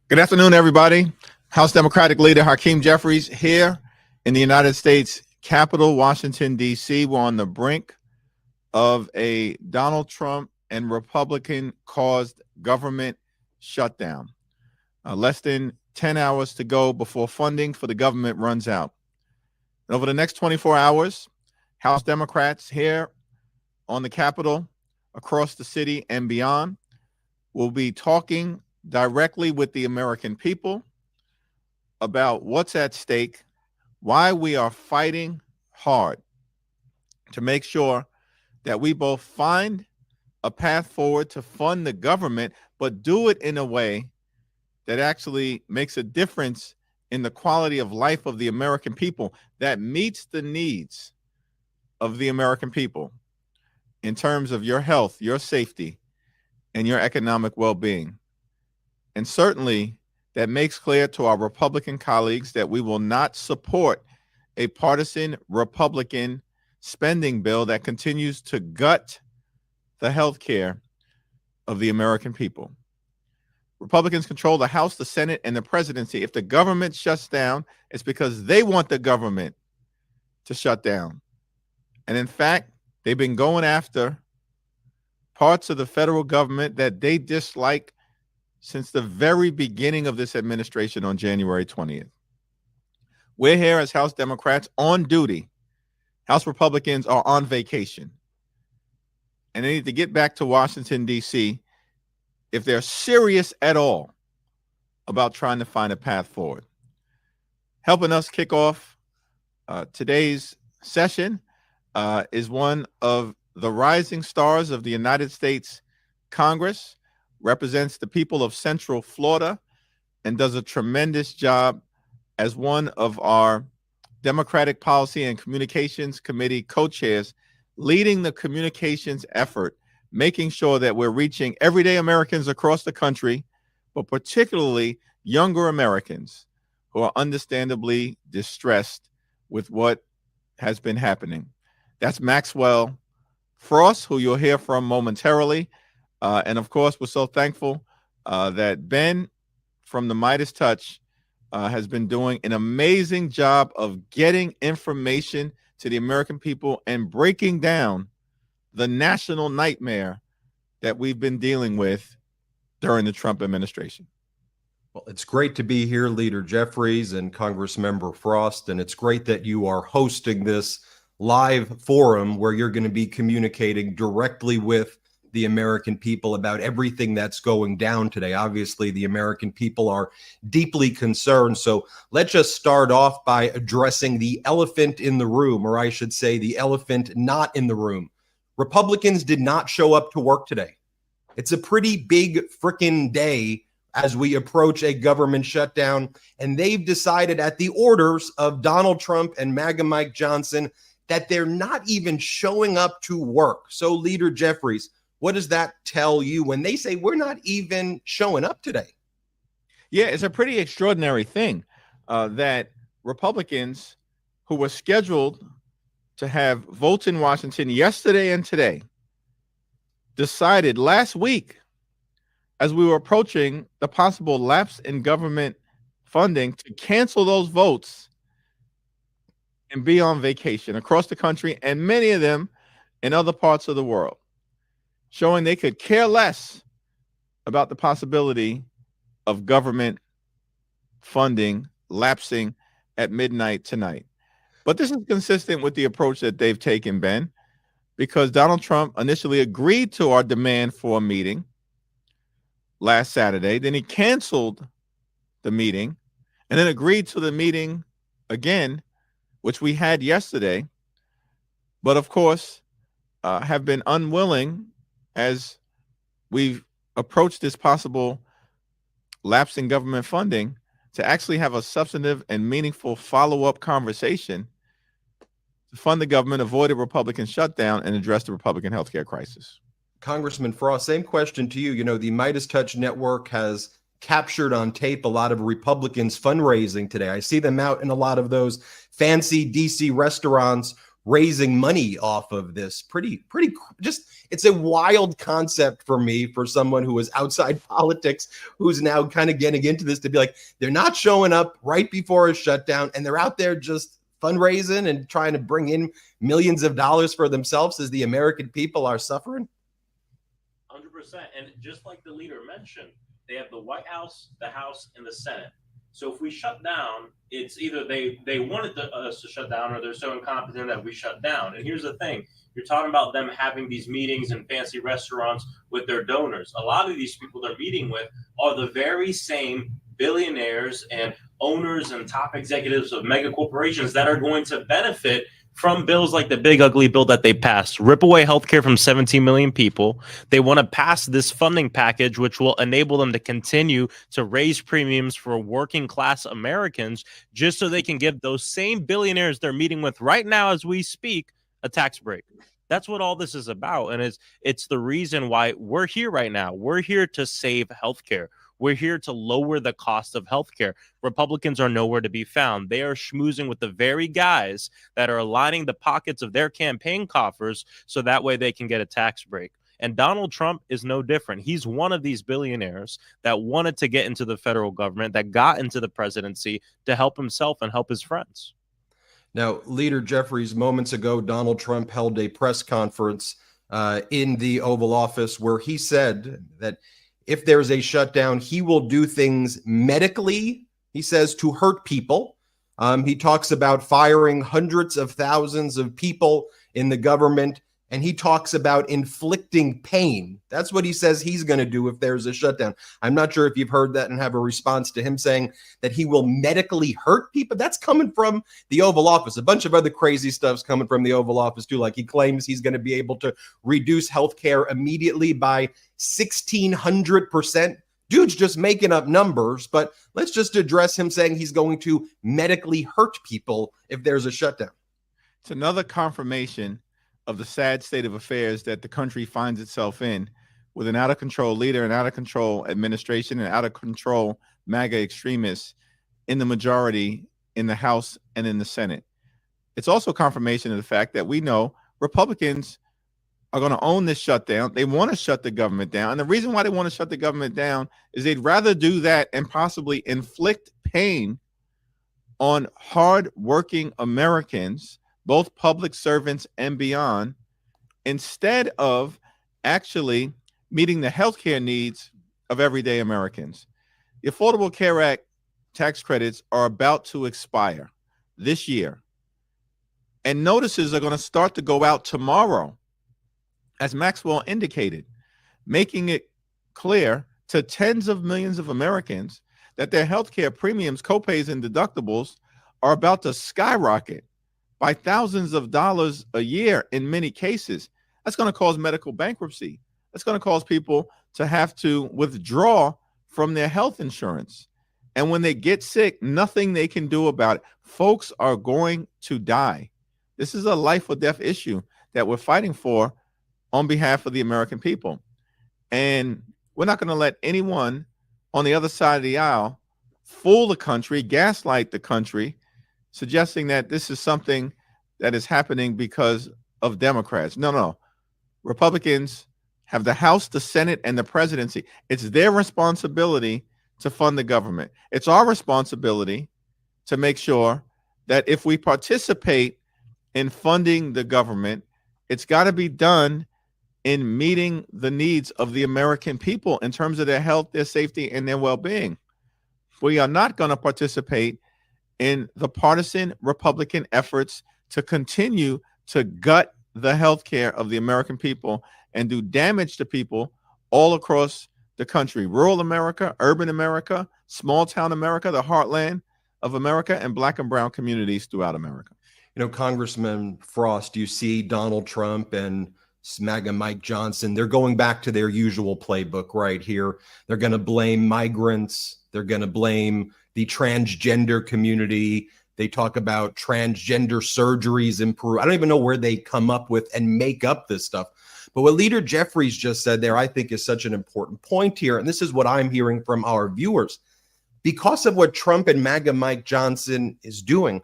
Good afternoon, everybody. House Democratic Leader Hakeem Jeffries here in the United States Capitol, Washington, D.C. We're on the brink of a Donald Trump and Republican-caused government shutdown. Less than 10 hours to go before funding for the government runs out. And over the next 24 hours, House Democrats here on the Capitol, across the city and beyond, will be talking directly with the American people about what's at stake, why we are fighting hard to make sure that we both find a path forward to fund the government, but do it in a way that actually makes a difference in the quality of life of the American people, that meets the needs of the American people in terms of your health, your safety, and your economic well-being. And certainly that makes clear to our Republican colleagues that we will not support a partisan Republican spending bill that continues to gut the health care of the American people. Republicans control the House, the Senate, and the presidency. If the government shuts down, it's because they want the government to shut down. And in fact, they've been going after parts of the federal government that they dislike since the very beginning of this administration on January 20th. We're here as House Democrats on duty. House Republicans are on vacation. And they need to get back to Washington, D.C. if they're serious at all about trying to find a path forward. Helping us kick off today's session is one of the rising stars of the United States Congress, represents the people of Central Florida, and does a tremendous job as one of our Democratic Policy and Communications Committee co-chairs, leading the communications effort, making sure that we're reaching everyday Americans across the country, but particularly younger Americans who are understandably distressed with what has been happening. That's Maxwell Frost, who you'll hear from momentarily. And of course, we're so thankful that Ben from the Midas Touch has been doing an amazing job of getting information to the American people and breaking down the national nightmare that we've been dealing with during the Trump administration. Well, it's great to be here, Leader Jeffries and Congressmember Frost, and it's great that you are hosting this live forum where you're going to be communicating directly with the American people about everything that's going down today. Obviously, the American people are deeply concerned. So let's just start off by addressing the elephant in the room, or I should say the elephant not in the room. Republicans did not show up to work today. It's a pretty big frickin' day as we approach a government shutdown, and they've decided at the orders of Donald Trump and MAGA Mike Johnson that they're not even showing up to work. So, Leader Jeffries, what does that tell you when they say we're not even showing up today? Yeah, it's a pretty extraordinary thing that Republicans who were scheduled to have votes in Washington yesterday and today decided last week, as we were approaching the possible lapse in government funding, to cancel those votes and be on vacation across the country, and many of them in other parts of the world, showing they could care less about the possibility of government funding lapsing at midnight tonight. But this is consistent with the approach that they've taken, Ben, because Donald Trump initially agreed to our demand for a meeting last Saturday. Then he canceled the meeting and then agreed to the meeting again, which we had yesterday, but of course have been unwilling, as we've approached this possible lapse in government funding, to actually have a substantive and meaningful follow-up conversation to fund the government, avoid a Republican shutdown, and address the Republican healthcare crisis. Congressman Frost, same question to you. You know, the Midas Touch Network has captured on tape a lot of Republicans fundraising today. I see them out in a lot of those fancy DC restaurants raising money off of this. Pretty, just, it's a wild concept for me, for someone who is outside politics, who's now kind of getting into this, to be like, they're not showing up right before a shutdown and they're out there just fundraising and trying to bring in millions of dollars for themselves as the American people are suffering. 100%. And just like the leader mentioned, they have the White House, the House, and the Senate. So if we shut down, it's either they wanted us to shut down, or they're so incompetent that we shut down. And here's the thing. You're talking about them having these meetings in fancy restaurants with their donors. A lot of these people they're meeting with are the very same billionaires and owners and top executives of mega corporations that are going to benefit from bills like the big ugly bill that they passed. Rip away healthcare from 17 million people. They want to pass this funding package, which will enable them to continue to raise premiums for working class Americans, just so they can give those same billionaires they're meeting with right now as we speak a tax break. That's what all this is about. And it's the reason why we're here right now. We're here to save healthcare. We're here to lower the cost of healthcare. Republicans are nowhere to be found. They are schmoozing with the very guys that are lining the pockets of their campaign coffers so that way they can get a tax break. And Donald Trump is no different. He's one of these billionaires that wanted to get into the federal government, that got into the presidency to help himself and help his friends. Now, Leader Jeffries, moments ago, Donald Trump held a press conference in the Oval Office where he said that if there's a shutdown, he will do things medically, he says, to hurt people. He talks about firing hundreds of thousands of people in the government, and he talks about inflicting pain. That's what he says he's going to do if there's a shutdown. I'm not sure if you've heard that and have a response to him saying that he will medically hurt people. That's coming from the Oval Office. A bunch of other crazy stuff's coming from the Oval Office too. Like, he claims he's going to be able to reduce healthcare immediately by 1,600%. Dude's just making up numbers, but let's just address him saying he's going to medically hurt people if there's a shutdown. It's another confirmation of the sad state of affairs that the country finds itself in, with an out-of-control leader, an out-of-control administration, and out-of-control MAGA extremists in the majority in the House and in the Senate. It's also confirmation of the fact that we know Republicans are going to own this shutdown. They want to shut the government down. And the reason why they want to shut the government down is they'd rather do that and possibly inflict pain on hard-working Americans, both public servants and beyond, instead of actually meeting the healthcare needs of everyday Americans. The Affordable Care Act tax credits are about to expire this year, and notices are going to start to go out tomorrow, as Maxwell indicated, making it clear to tens of millions of Americans that their healthcare premiums, copays, and deductibles are about to skyrocket by thousands of dollars a year in many cases. That's going to cause medical bankruptcy. That's going to cause people to have to withdraw from their health insurance. And when they get sick, nothing they can do about it. Folks are going to die. This is a life or death issue that we're fighting for on behalf of the American people. And we're not going to let anyone on the other side of the aisle fool the country, gaslight the country, suggesting that this is something that is happening because of Democrats. No. Republicans have the House, the Senate, and the presidency. It's their responsibility to fund the government. It's our responsibility to make sure that if we participate in funding the government, it's got to be done in meeting the needs of the American people in terms of their health, their safety, and their well-being. We are not going to participate in the partisan Republican efforts to continue to gut the health care of the American people and do damage to people all across the country. Rural America, urban America, small town America, the heartland of America, and Black and brown communities throughout America. You know, Congressman Frost, you see Donald Trump and MAGA Mike Johnson, they're going back to their usual playbook right here. They're going to blame migrants. They're going to blame the transgender community. They talk about transgender surgeries in Peru. I don't even know where they come up with and make up this stuff. But what Leader Jeffries just said there, I think, is such an important point here. And this is what I'm hearing from our viewers. Because of what Trump and MAGA Mike Johnson is doing,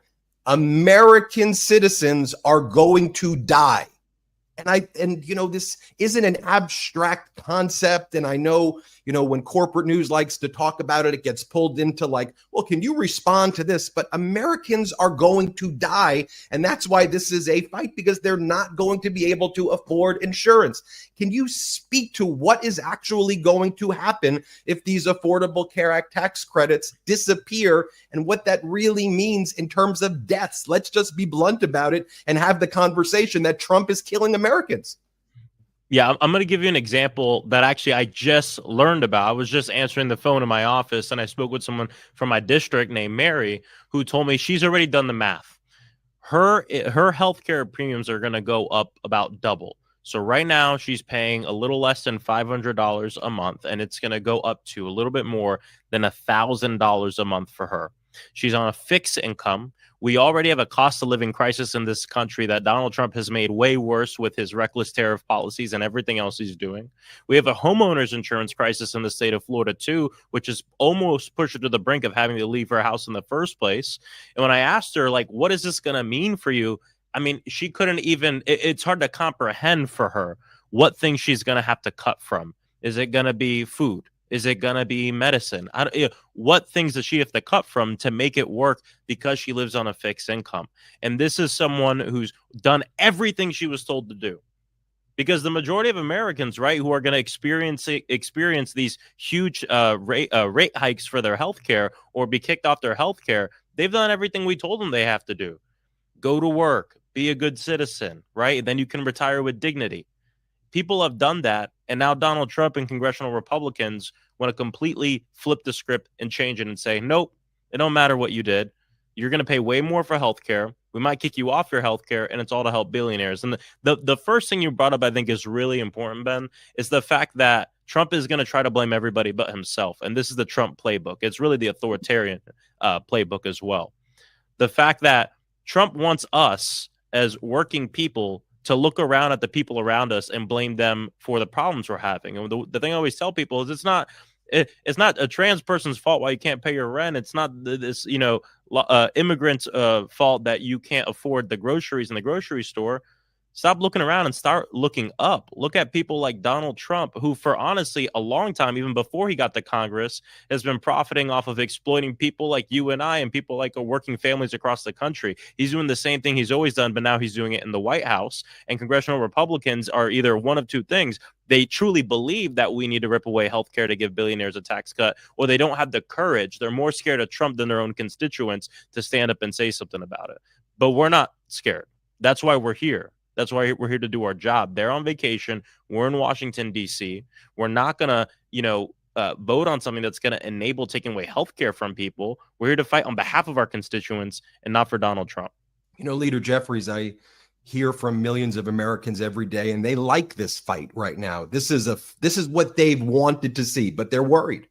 American citizens are going to die. And you know, this isn't an abstract concept. And I know, you know, when corporate news likes to talk about it, it gets pulled into like, well, can you respond to this? But Americans are going to die. And that's why this is a fight, because they're not going to be able to afford insurance. Can you speak to what is actually going to happen if these Affordable Care Act tax credits disappear and what that really means in terms of deaths? Let's just be blunt about it and have the conversation that Trump is killing Americans. Yeah, I'm going to give you an example that actually I just learned about. I was just answering the phone in my office, and I spoke with someone from my district named Mary, who told me she's already done the math. Her healthcare premiums are going to go up about double. So right now she's paying a little less than $500 a month, and it's going to go up to a little bit more than $1,000 a month for her. She's on a fixed income. We already have a cost of living crisis in this country that Donald Trump has made way worse with his reckless tariff policies and everything else he's doing. We have a homeowners insurance crisis in the state of Florida, too, which is almost pushed her to the brink of having to leave her house in the first place. And when I asked her, like, what is this going to mean for you? I mean, she couldn't even, it's hard to comprehend for her what things she's going to have to cut from. Is it going to be food? Is it going to be medicine? What things does she have to cut from to make it work because she lives on a fixed income? And this is someone who's done everything she was told to do. Because the majority of Americans, right, who are going to experience these huge rate hikes for their health care or be kicked off their health care, they've done everything we told them they have to do. Go to work, be a good citizen, right? Then you can retire with dignity. People have done that, and now Donald Trump and Congressional Republicans want to completely flip the script and change it and say, nope, it don't matter what you did. You're going to pay way more for health care. We might kick you off your health care, and it's all to help billionaires. And the first thing you brought up, I think, is really important, Ben, is the fact that Trump is going to try to blame everybody but himself. And this is the Trump playbook. It's really the authoritarian playbook as well. The fact that Trump wants us as working people to look around at the people around us and blame them for the problems we're having. And the thing I always tell people is it's not a trans person's fault why you can't pay your rent. It's not this, immigrant's fault that you can't afford the groceries in the grocery store. Stop looking around and start looking up. Look at people like Donald Trump, who for honestly a long time, even before he got to Congress, has been profiting off of exploiting people like you and I and people like working families across the country. He's doing the same thing he's always done, but now he's doing it in the White House. And Congressional Republicans are either one of two things. They truly believe that we need to rip away healthcare to give billionaires a tax cut, or they don't have the courage. They're more scared of Trump than their own constituents to stand up and say something about it. But we're not scared. That's why we're here. That's why we're here to do our job. They're on vacation. We're in Washington, D.C. We're not going to, vote on something that's going to enable taking away healthcare from people. We're here to fight on behalf of our constituents and not for Donald Trump. You know, Leader Jeffries, I hear from millions of Americans every day, and they like this fight right now. This is what they've wanted to see, but they're worried.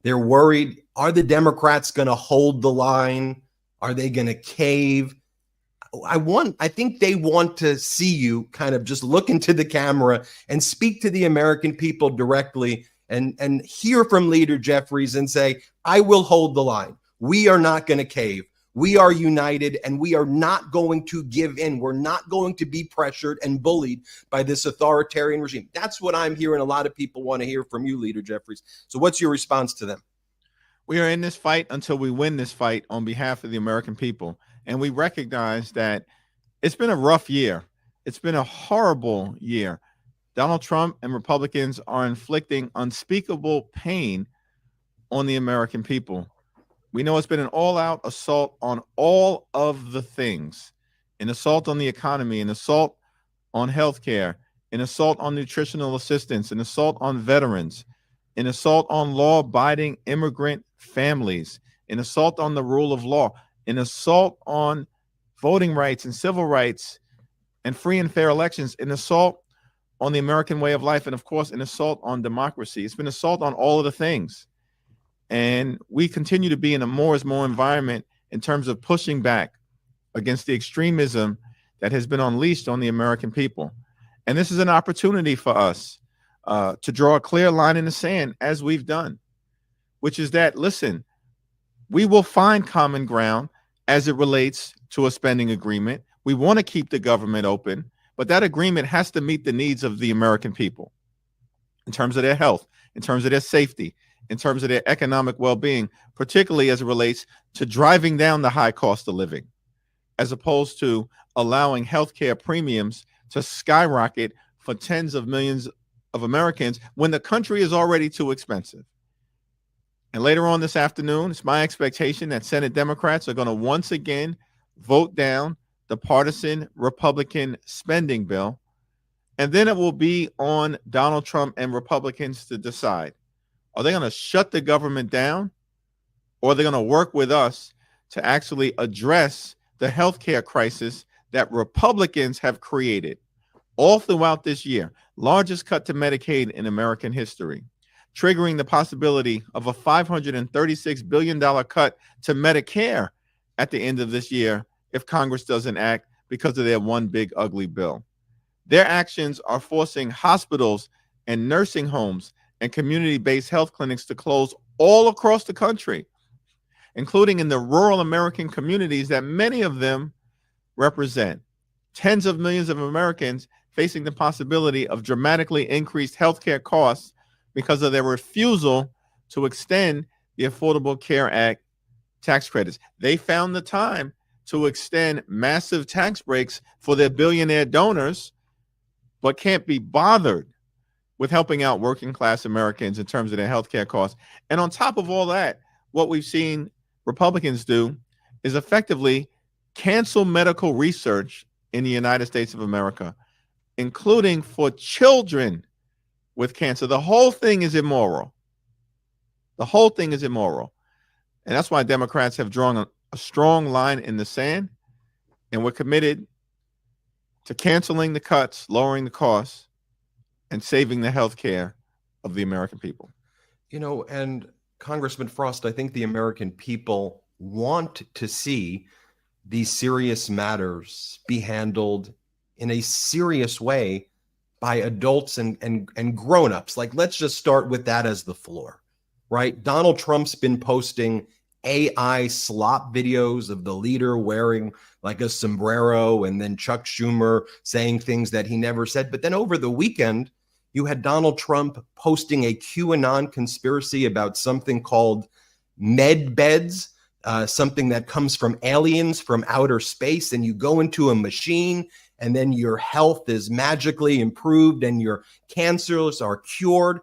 They're worried. Are the Democrats going to hold the line? Are they going to cave? I think they want to see you kind of just look into the camera and speak to the American people directly and hear from Leader Jeffries and say, I will hold the line. We are not going to cave. We are united, and we are not going to give in. We're not going to be pressured and bullied by this authoritarian regime. That's what I'm hearing. A lot of people want to hear from you, Leader Jeffries. So what's your response to them? We are in this fight until we win this fight on behalf of the American people. And we recognize that it's been a rough year. It's been a horrible year. Donald Trump and Republicans are inflicting unspeakable pain on the American people. We know it's been an all-out assault on all of the things, an assault on the economy, an assault on healthcare, an assault on nutritional assistance, an assault on veterans, an assault on law-abiding immigrant families, an assault on the rule of law, an assault on voting rights and civil rights and free and fair elections, an assault on the American way of life, and of course, an assault on democracy. It's been an assault on all of the things. And we continue to be in a more is more environment in terms of pushing back against the extremism that has been unleashed on the American people. And this is an opportunity for us to draw a clear line in the sand, as we've done, which is that, listen, we will find common ground as it relates to a spending agreement. We want to keep the government open, but that agreement has to meet the needs of the American people in terms of their health, in terms of their safety, in terms of their economic well-being, particularly as it relates to driving down the high cost of living, as opposed to allowing healthcare premiums to skyrocket for tens of millions of Americans when the country is already too expensive. And later on this afternoon, it's my expectation that Senate Democrats are going to once again vote down the partisan Republican spending bill. And then it will be on Donald Trump and Republicans to decide, are they going to shut the government down, or are they going to work with us to actually address the healthcare crisis that Republicans have created all throughout this year? Largest cut to Medicaid in American history, triggering the possibility of a $536 billion cut to Medicare at the end of this year if Congress doesn't act because of their one big ugly bill. Their actions are forcing hospitals and nursing homes and community-based health clinics to close all across the country, including in the rural American communities that many of them represent. Tens of millions of Americans facing the possibility of dramatically increased healthcare costs because of their refusal to extend the Affordable Care Act tax credits. They found the time to extend massive tax breaks for their billionaire donors, but can't be bothered with helping out working class Americans in terms of their healthcare costs. And on top of all that, what we've seen Republicans do is effectively cancel medical research in the United States of America, including for children with cancer. The whole thing is immoral. The whole thing is immoral. And that's why Democrats have drawn a strong line in the sand, and we're committed to canceling the cuts, lowering the costs, and saving the health care of the American people. You know, and Congressman Frost, I think the American people want to see these serious matters be handled in a serious way by adults and grown-ups. Like, let's just start with that as the floor, right? Donald Trump's been posting AI slop videos of the leader wearing like a sombrero, and then Chuck Schumer saying things that he never said. But then over the weekend, you had Donald Trump posting a QAnon conspiracy about something called med beds, something that comes from aliens from outer space, and you go into a machine and then your health is magically improved and your cancers are cured.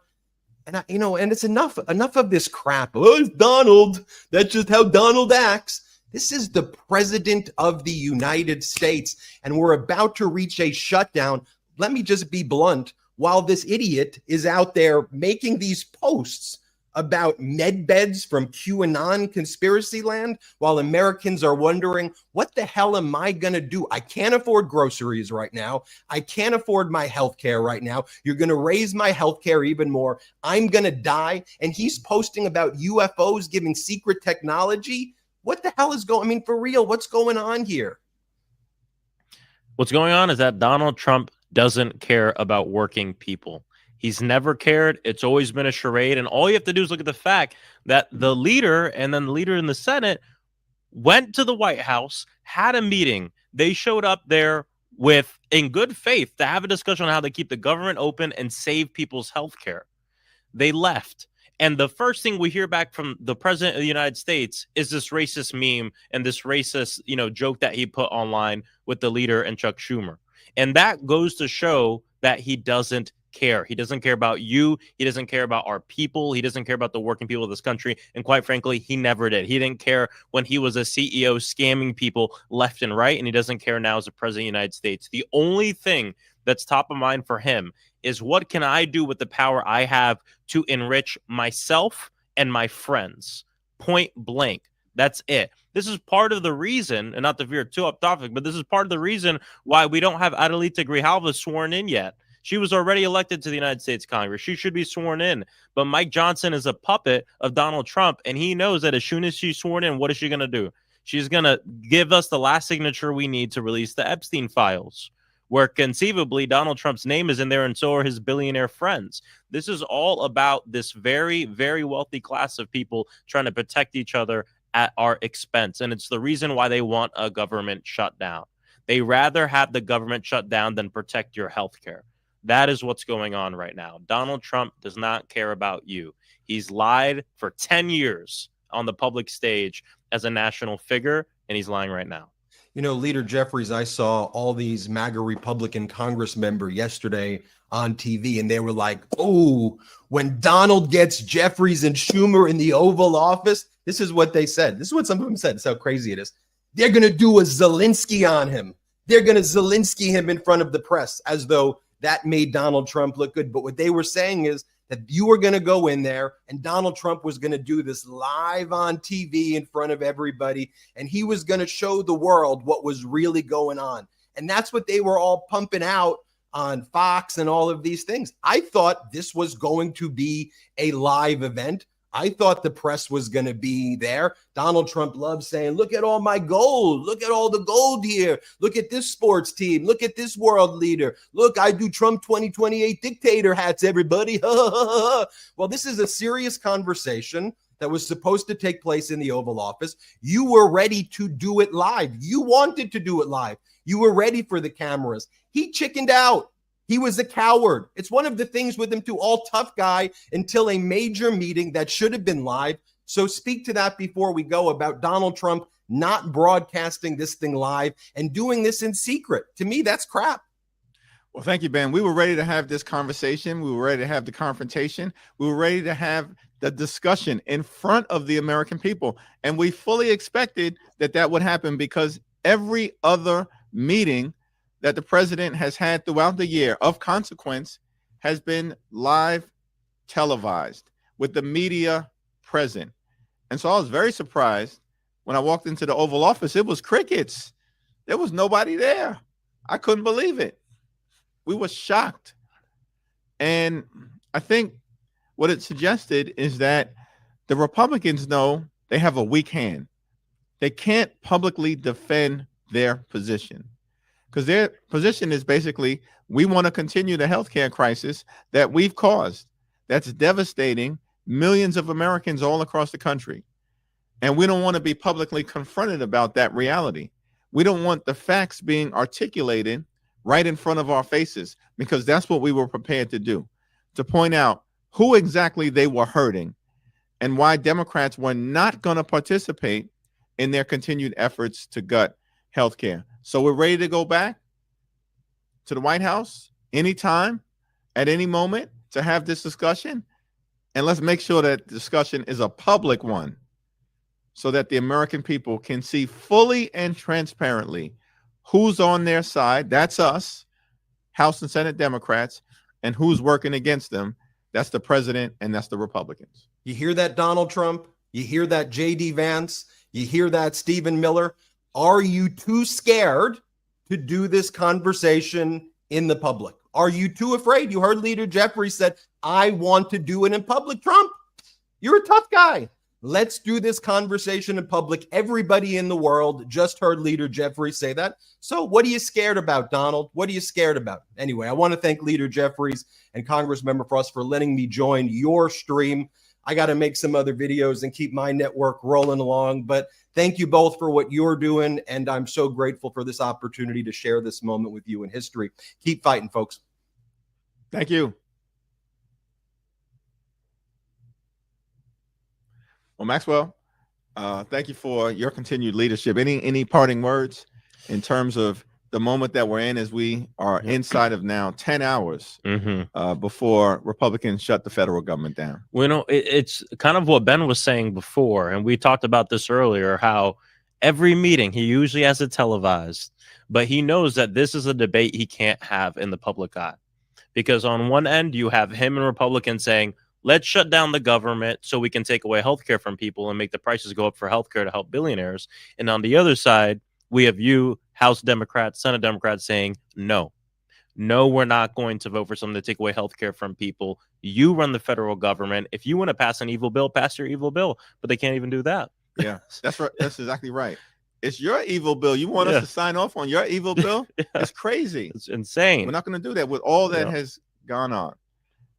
And and it's enough of this crap. Oh, it's Donald. That's just how Donald acts. This is the president of the United States, and we're about to reach a shutdown. Let me just be blunt. While this idiot is out there making these posts about med beds from QAnon conspiracy land, while Americans are wondering, what the hell am I going to do? I can't afford groceries right now. I can't afford my health care right now. You're going to raise my health care even more. I'm going to die. And he's posting about UFOs giving secret technology. What the hell is going? I mean, for real, what's going on here? What's going on is that Donald Trump doesn't care about working people. He's never cared. It's always been a charade. And all you have to do is look at the fact that the leader and then the leader in the Senate went to the White House, had a meeting. They showed up there in good faith to have a discussion on how to keep the government open and save people's health care. They left. And the first thing we hear back from the president of the United States is this racist meme and this racist, joke that he put online with the leader and Chuck Schumer. And that goes to show that he doesn't care. He doesn't care about you. He doesn't care about our people. He doesn't care about the working people of this country. And quite frankly, he never did. He didn't care when he was a CEO scamming people left and right. And he doesn't care now as the president of the United States. The only thing that's top of mind for him is, what can I do with the power I have to enrich myself and my friends? Point blank. That's it. This is part of the reason, and not to veer too off topic, but this is part of the reason why we don't have Adelita Grijalva sworn in yet. She was already elected to the United States Congress. She should be sworn in. But Mike Johnson is a puppet of Donald Trump, and he knows that as soon as she's sworn in, what is she going to do? She's going to give us the last signature we need to release the Epstein files, where conceivably Donald Trump's name is in there, and so are his billionaire friends. This is all about this very, very wealthy class of people trying to protect each other at our expense. And it's the reason why they want a government shutdown. They rather have the government shut down than protect your health care. That is what's going on right now. Donald Trump does not care about you. He's lied for 10 years on the public stage as a national figure, and he's lying right now. You know, Leader Jeffries, I saw all these MAGA Republican Congress members yesterday on TV, and they were like, oh, when Donald gets Jeffries and Schumer in the Oval Office, this is what they said. This is what some of them said. It's how crazy it is. They're going to do a Zelensky on him. They're going to Zelensky him in front of the press, as though that made Donald Trump look good. But what they were saying is that you were going to go in there and Donald Trump was going to do this live on TV in front of everybody. And he was going to show the world what was really going on. And that's what they were all pumping out on Fox and all of these things. I thought this was going to be a live event. I thought the press was going to be there. Donald Trump loves saying, look at all my gold. Look at all the gold here. Look at this sports team. Look at this world leader. Look, I do Trump 2028 dictator hats, everybody. Well, this is a serious conversation that was supposed to take place in the Oval Office. You were ready to do it live. You wanted to do it live. You were ready for the cameras. He chickened out. He was a coward. It's one of the things with him too, all tough guy until a major meeting that should have been live. So speak to that before we go about Donald Trump not broadcasting this thing live and doing this in secret. To me, that's crap. Well, thank you, Ben. We were ready to have this conversation. We were ready to have the confrontation. We were ready to have the discussion in front of the American people. And we fully expected that that would happen because every other meeting that the president has had throughout the year of consequence has been live televised with the media present. And so I was very surprised when I walked into the Oval Office. It was crickets. There was nobody there. I couldn't believe it. We were shocked. And I think what it suggested is that the Republicans know they have a weak hand. They can't publicly defend their position. Because their position is basically, we want to continue the healthcare crisis that we've caused. That's devastating millions of Americans all across the country. And we don't want to be publicly confronted about that reality. We don't want the facts being articulated right in front of our faces, because that's what we were prepared to do, to point out who exactly they were hurting and why Democrats were not going to participate in their continued efforts to gut healthcare. So we're ready to go back to the White House anytime, at any moment, to have this discussion. And let's make sure that the discussion is a public one so that the American people can see fully and transparently who's on their side. That's us, House and Senate Democrats, and who's working against them. That's the president and that's the Republicans. You hear that, Donald Trump? You hear that, J.D. Vance? You hear that, Stephen Miller? Are you too scared to do this conversation in the public? Are you too afraid? You heard Leader Jeffries said, I want to do it in public. Trump, you're a tough guy. Let's do this conversation in public. Everybody in the world just heard Leader Jeffries say that. So what are you scared about, Donald? What are you scared about? Anyway, I want to thank Leader Jeffries and Congressmember Frost for letting me join your stream. I got to make some other videos and keep my network rolling along. But thank you both for what you're doing. And I'm so grateful for this opportunity to share this moment with you in history. Keep fighting, folks. Thank you. Well, Maxwell, thank you for your continued leadership. Any parting words in terms of the moment that we're in as we are inside of now 10 hours before Republicans shut the federal government down? Well, you know, it's kind of what Ben was saying before, and we talked about this earlier, how every meeting he usually has it televised, but he knows that this is a debate he can't have in the public eye. Because on one end, you have him and Republicans saying, let's shut down the government so we can take away healthcare from people and make the prices go up for healthcare to help billionaires. And on the other side, we have you, House Democrats, Senate Democrats saying, no, we're not going to vote for something to take away healthcare from people. You run the federal government. If you want to pass an evil bill, pass your evil bill. But they can't even do that. Yeah, that's right. That's exactly right. It's your evil bill. You want us to sign off on your evil bill? It's crazy. It's insane. We're not going to do that with all that has gone on.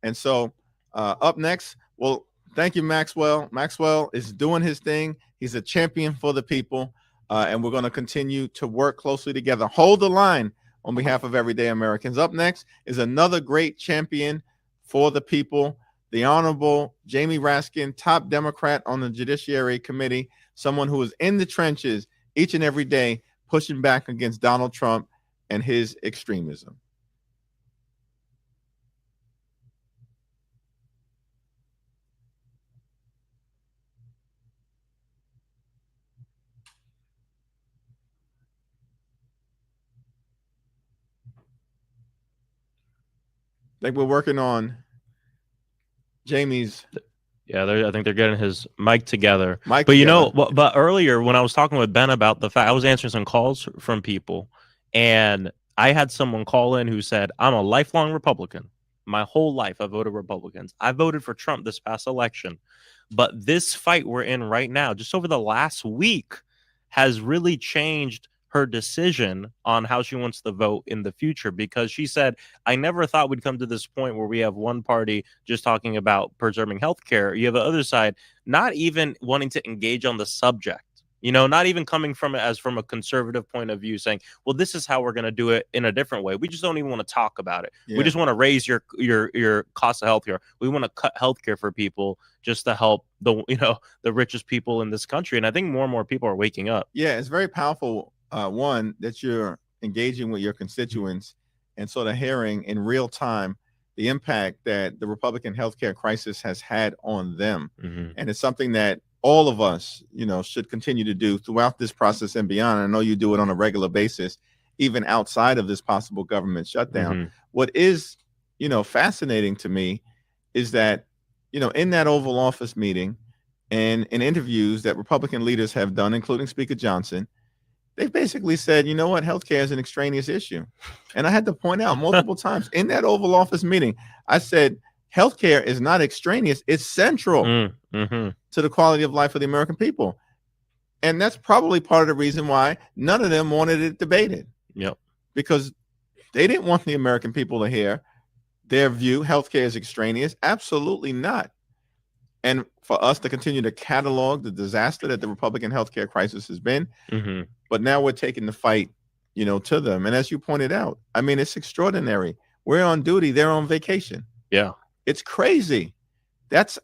And so up next, we'll Thank you, Maxwell. Maxwell is doing his thing. He's a champion for the people, and we're going to continue to work closely together. Hold the line on behalf of everyday Americans. Up next is another great champion for the people, the Honorable Jamie Raskin, top Democrat on the Judiciary Committee, someone who is in the trenches each and every day, pushing back against Donald Trump and his extremism. I think we're working on Jamie's. Yeah, I think they're getting his mic together. Mic but you together. know, but earlier when I was talking with Ben about the fact, I was answering some calls from people, and I had someone call in who said, "I'm a lifelong Republican. My whole life I voted Republicans. I voted for Trump this past election, but this fight we're in right now, just over the last week, has really changed her decision on how she wants to vote in the future, because she said, I never thought we'd come to this point where we have one party just talking about preserving healthcare. You have the other side not even wanting to engage on the subject, you know, not even coming from it as from a conservative point of view, saying, well, this is how we're going to do it in a different way. We just don't even want to talk about it. Yeah. We just want to raise your cost of healthcare. We want to cut healthcare for people just to help the richest people in this country. And I think more and more people are waking up. Yeah, it's very powerful. One, that you're engaging with your constituents and sort of hearing in real time the impact that the Republican healthcare crisis has had on them. Mm-hmm. And it's something that all of us, should continue to do throughout this process and beyond. I know you do it on a regular basis, even outside of this possible government shutdown. Mm-hmm. What is, fascinating to me is that, in that Oval Office meeting and in interviews that Republican leaders have done, including Speaker Johnson, they've basically said, healthcare is an extraneous issue. And I had to point out multiple times in that Oval Office meeting, I said, healthcare is not extraneous. It's central Mm-hmm. to the quality of life of the American people. And that's probably part of the reason why none of them wanted it debated. Yep. Because they didn't want the American people to hear their view. Healthcare is extraneous. Absolutely not. And for us to continue to catalog the disaster that the Republican healthcare crisis has been. Mm-hmm. But now we're taking the fight, to them. And as you pointed out, I mean, it's extraordinary. We're on duty. They're on vacation. Yeah. It's crazy. That's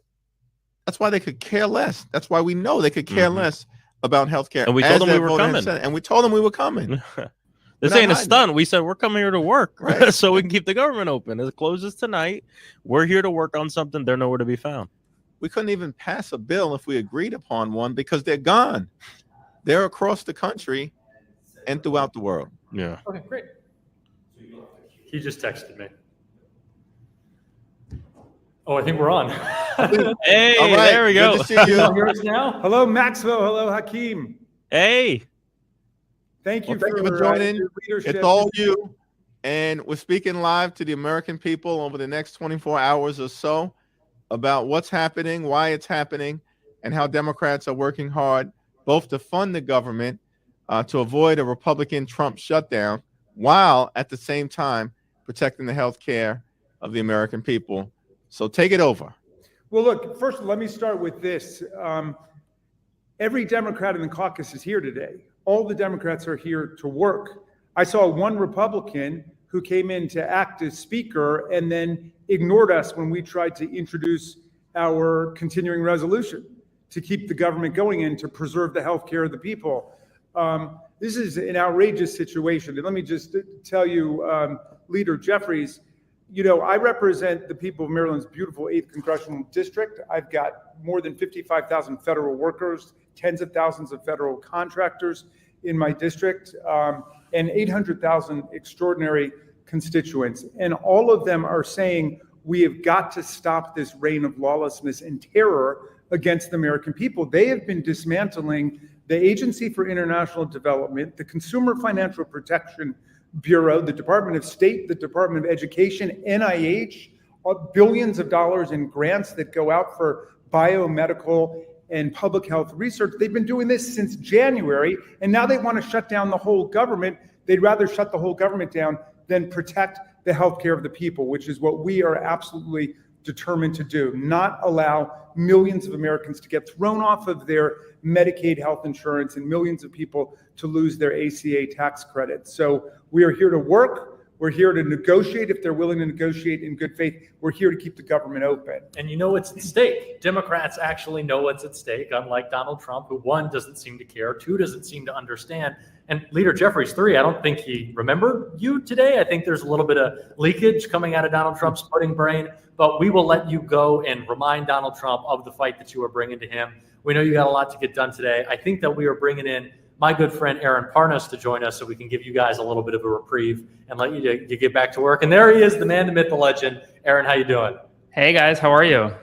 why they could care less. That's why we know they could care less about healthcare. And we told them we were coming. And we told them we were coming. This ain't a stunt. We said we're coming here to work, right? So we can keep the government open. It closes tonight. We're here to work on something. They're nowhere to be found. We couldn't even pass a bill if we agreed upon one because they're gone. They're across the country and throughout the world. Yeah. Okay, great. He just texted me. Oh, I think we're on. Hey, all right, there we go. Good to see you. You hear us now? Hello, Maxwell. Hello, Hakeem. Hey. Thank you, Thank you for joining. your leadership. It's all you. And we're speaking live to the American people over the next 24 hours or so about what's happening, why it's happening, and how Democrats are working hard both to fund the government, to avoid a Republican Trump shutdown, while at the same time protecting the health care of the American people. So take it over. Well, look, first, let me start with this. Every Democrat in the caucus is here today. All the Democrats are here to work. I saw one Republican who came in to act as speaker and then ignored us when we tried to introduce our continuing resolution to keep the government going and to preserve the health care of the people. This is an outrageous situation. And let me just tell you, Leader Jeffries, I represent the people of Maryland's beautiful 8th Congressional District. I've got more than 55,000 federal workers, tens of thousands of federal contractors in my district, and 800,000 extraordinary constituents. And all of them are saying we have got to stop this reign of lawlessness and terror against the American people. They have been dismantling the Agency for International Development, the Consumer Financial Protection Bureau, the Department of State, the Department of Education, NIH, billions of dollars in grants that go out for biomedical and public health research. They've been doing this since January, and now they want to shut down the whole government. They'd rather shut the whole government down than protect the health care of the people, which is what we are absolutely determined to do, not allow millions of Americans to get thrown off of their Medicaid health insurance and millions of people to lose their ACA tax credit. So we are here to work. We're here to negotiate if they're willing to negotiate in good faith. We're here to keep the government open. And you know what's at stake. Democrats actually know what's at stake, unlike Donald Trump, who one, doesn't seem to care, two, doesn't seem to understand. And Leader Jeffries, three, I don't think he remembered you today. I think there's a little bit of leakage coming out of Donald Trump's pudding brain, but we will let you go and remind Donald Trump of the fight that you are bringing to him. We know you got a lot to get done today. I think that we are bringing in my good friend Aaron Parnas to join us so we can give you guys a little bit of a reprieve and let you get back to work. And there he is, the man, the myth, the legend. Aaron, how you doing? Hey guys, how are you?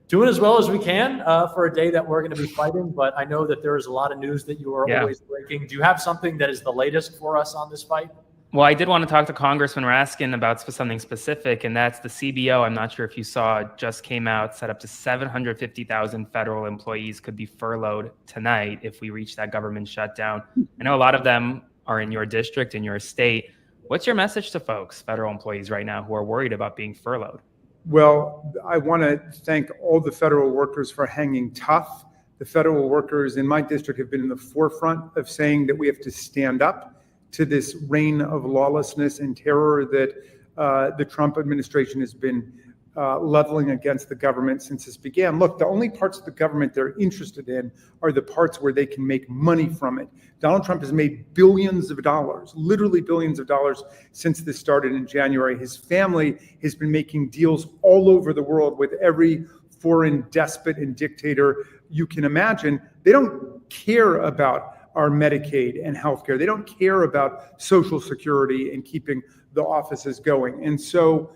Doing as well as we can for a day that we're going to be fighting, but I know that there is a lot of news that you are always breaking. Do you have something that is the latest for us on this fight? Well, I did want to talk to Congressman Raskin about something specific, and that's the CBO. I'm not sure if you saw, it just came out, said up to 750,000 federal employees could be furloughed tonight if we reach that government shutdown. I know a lot of them are in your district, in your state. What's your message to folks, federal employees right now, who are worried about being furloughed? Well, I want to thank all the federal workers for hanging tough. The federal workers in my district have been in the forefront of saying that we have to stand up to this reign of lawlessness and terror that the Trump administration has been leveling against the government since this began. Look, the only parts of the government they're interested in are the parts where they can make money from it. Donald Trump has made billions of dollars, literally billions of dollars, since this started in January. His family has been making deals all over the world with every foreign despot and dictator you can imagine. They don't care about our Medicaid and healthcare. They don't care about Social Security and keeping the offices going. And so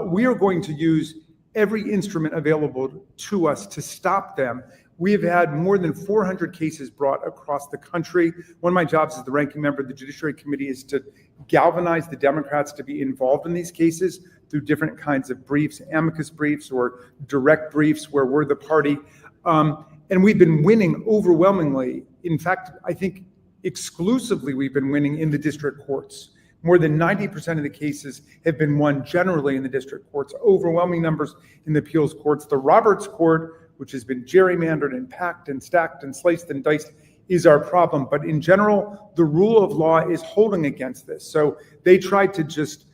we are going to use every instrument available to us to stop them. We have had more than 400 cases brought across the country. One of my jobs as the ranking member of the Judiciary Committee is to galvanize the Democrats to be involved in these cases through different kinds of briefs, amicus briefs or direct briefs where we're the party. And we've been winning overwhelmingly. In fact, I think exclusively we've been winning in the district courts. More than 90% of the cases have been won generally in the district courts, overwhelming numbers in the appeals courts. The Roberts Court, which has been gerrymandered and packed and stacked and sliced and diced, is our problem. But in general, the rule of law is holding against this. So they tried to just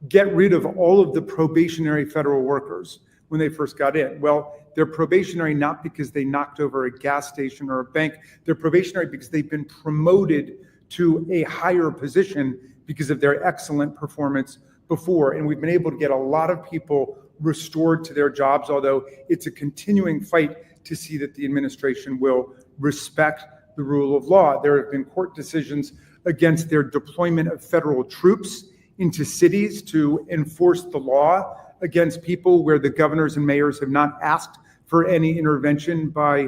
get rid of all of the probationary federal workers when they first got in. Well, they're probationary not because they knocked over a gas station or a bank. They're probationary because they've been promoted to a higher position because of their excellent performance before. And we've been able to get a lot of people restored to their jobs, although it's a continuing fight to see that the administration will respect the rule of law. There have been court decisions against their deployment of federal troops into cities to enforce the law against people where the governors and mayors have not asked for any intervention by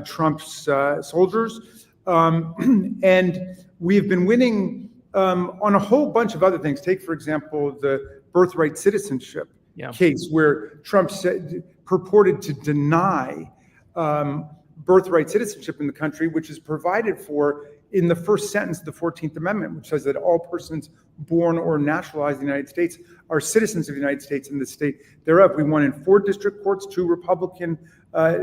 Trump's soldiers. And we've been winning on a whole bunch of other things. Take, for example, the birthright citizenship case where Trump purported to deny birthright citizenship in the country, which is provided for in the first sentence of the 14th Amendment, which says that all persons born or naturalized in the United States are citizens of the United States and the state thereof. We won in 4 district courts, 2 Republican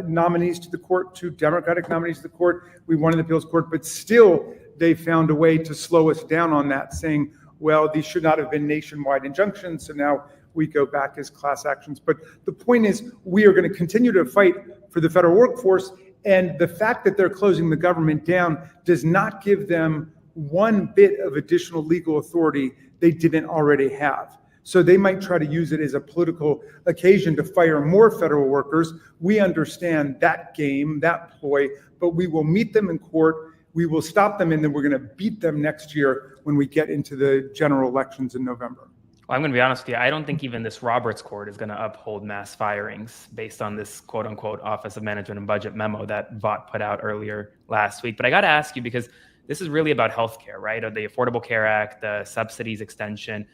nominees to the court, 2 Democratic nominees to the court. We won in the appeals court, but still they found a way to slow us down on that, saying, well, these should not have been nationwide injunctions, so now we go back as class actions. But the point is, we are going to continue to fight for the federal workforce, and the fact that they're closing the government down does not give them one bit of additional legal authority they didn't already have. So they might try to use it as a political occasion to fire more federal workers. We understand that game, that ploy, but we will meet them in court. We will stop them, and then we're going to beat them next year when we get into the general elections in November. Well, I'm going to be honest with you. I don't think even this Roberts Court is going to uphold mass firings based on this quote unquote Office of Management and Budget memo that Vought put out earlier last week. But I got to ask you, because this is really about healthcare, right? Or the Affordable Care Act, the subsidies extension.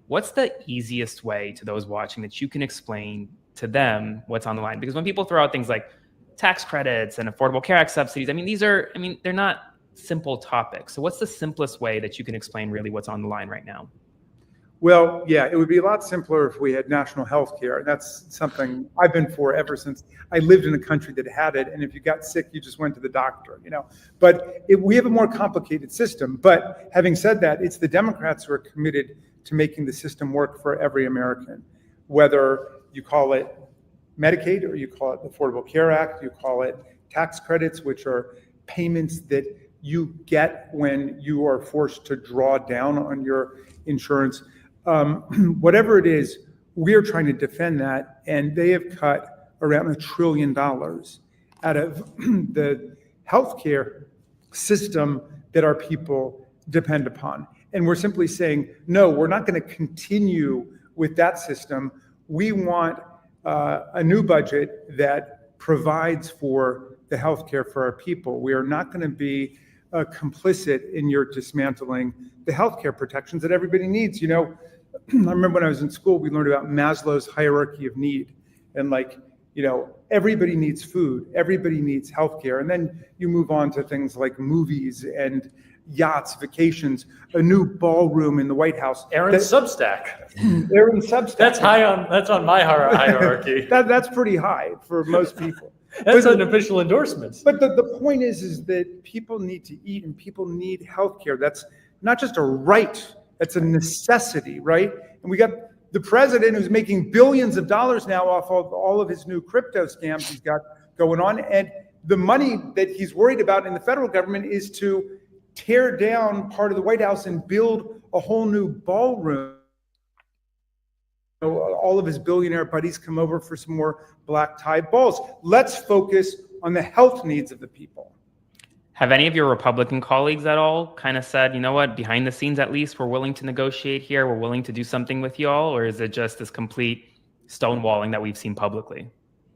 What's the easiest way to those watching that you can explain to them what's on the line? Because when people throw out things like tax credits and Affordable Care Act subsidies, they're not simple topics. So what's the simplest way that you can explain really what's on the line right now? Well, yeah, it would be a lot simpler if we had national health care. That's something I've been for ever since I lived in a country that had it. And if you got sick, you just went to the doctor, But we have a more complicated system. But having said that, it's the Democrats who are committed to making the system work for every American, whether you call it Medicaid or you call it the Affordable Care Act, you call it tax credits, which are payments that you get when you are forced to draw down on your insurance. Whatever it is, we're trying to defend that, and they have cut around $1 trillion out of the healthcare system that our people depend upon. And we're simply saying, no, we're not going to continue with that system. We want a new budget that provides for the healthcare for our people. We are not going to be complicit in your dismantling the healthcare protections that everybody needs. I remember when I was in school, we learned about Maslow's hierarchy of need. And everybody needs food, everybody needs healthcare. And then you move on to things like movies and yachts, vacations, a new ballroom in the White House. Aaron's Substack. Aaron's Substack. That's on my hierarchy. That's pretty high for most people. That's an official endorsement. But the point is that people need to eat and people need healthcare. That's not just a right, that's a necessity, right? And we got the president who's making billions of dollars now off of all of his new crypto scams he's got going on. And the money that he's worried about in the federal government is to tear down part of the White House and build a whole new ballroom. All of his billionaire buddies come over for some more black tie balls. Let's focus on the health needs of the people. Have any of your Republican colleagues at all kind of said, you know what, behind the scenes at least, we're willing to negotiate here, we're willing to do something with y'all, or is it just this complete stonewalling that we've seen publicly?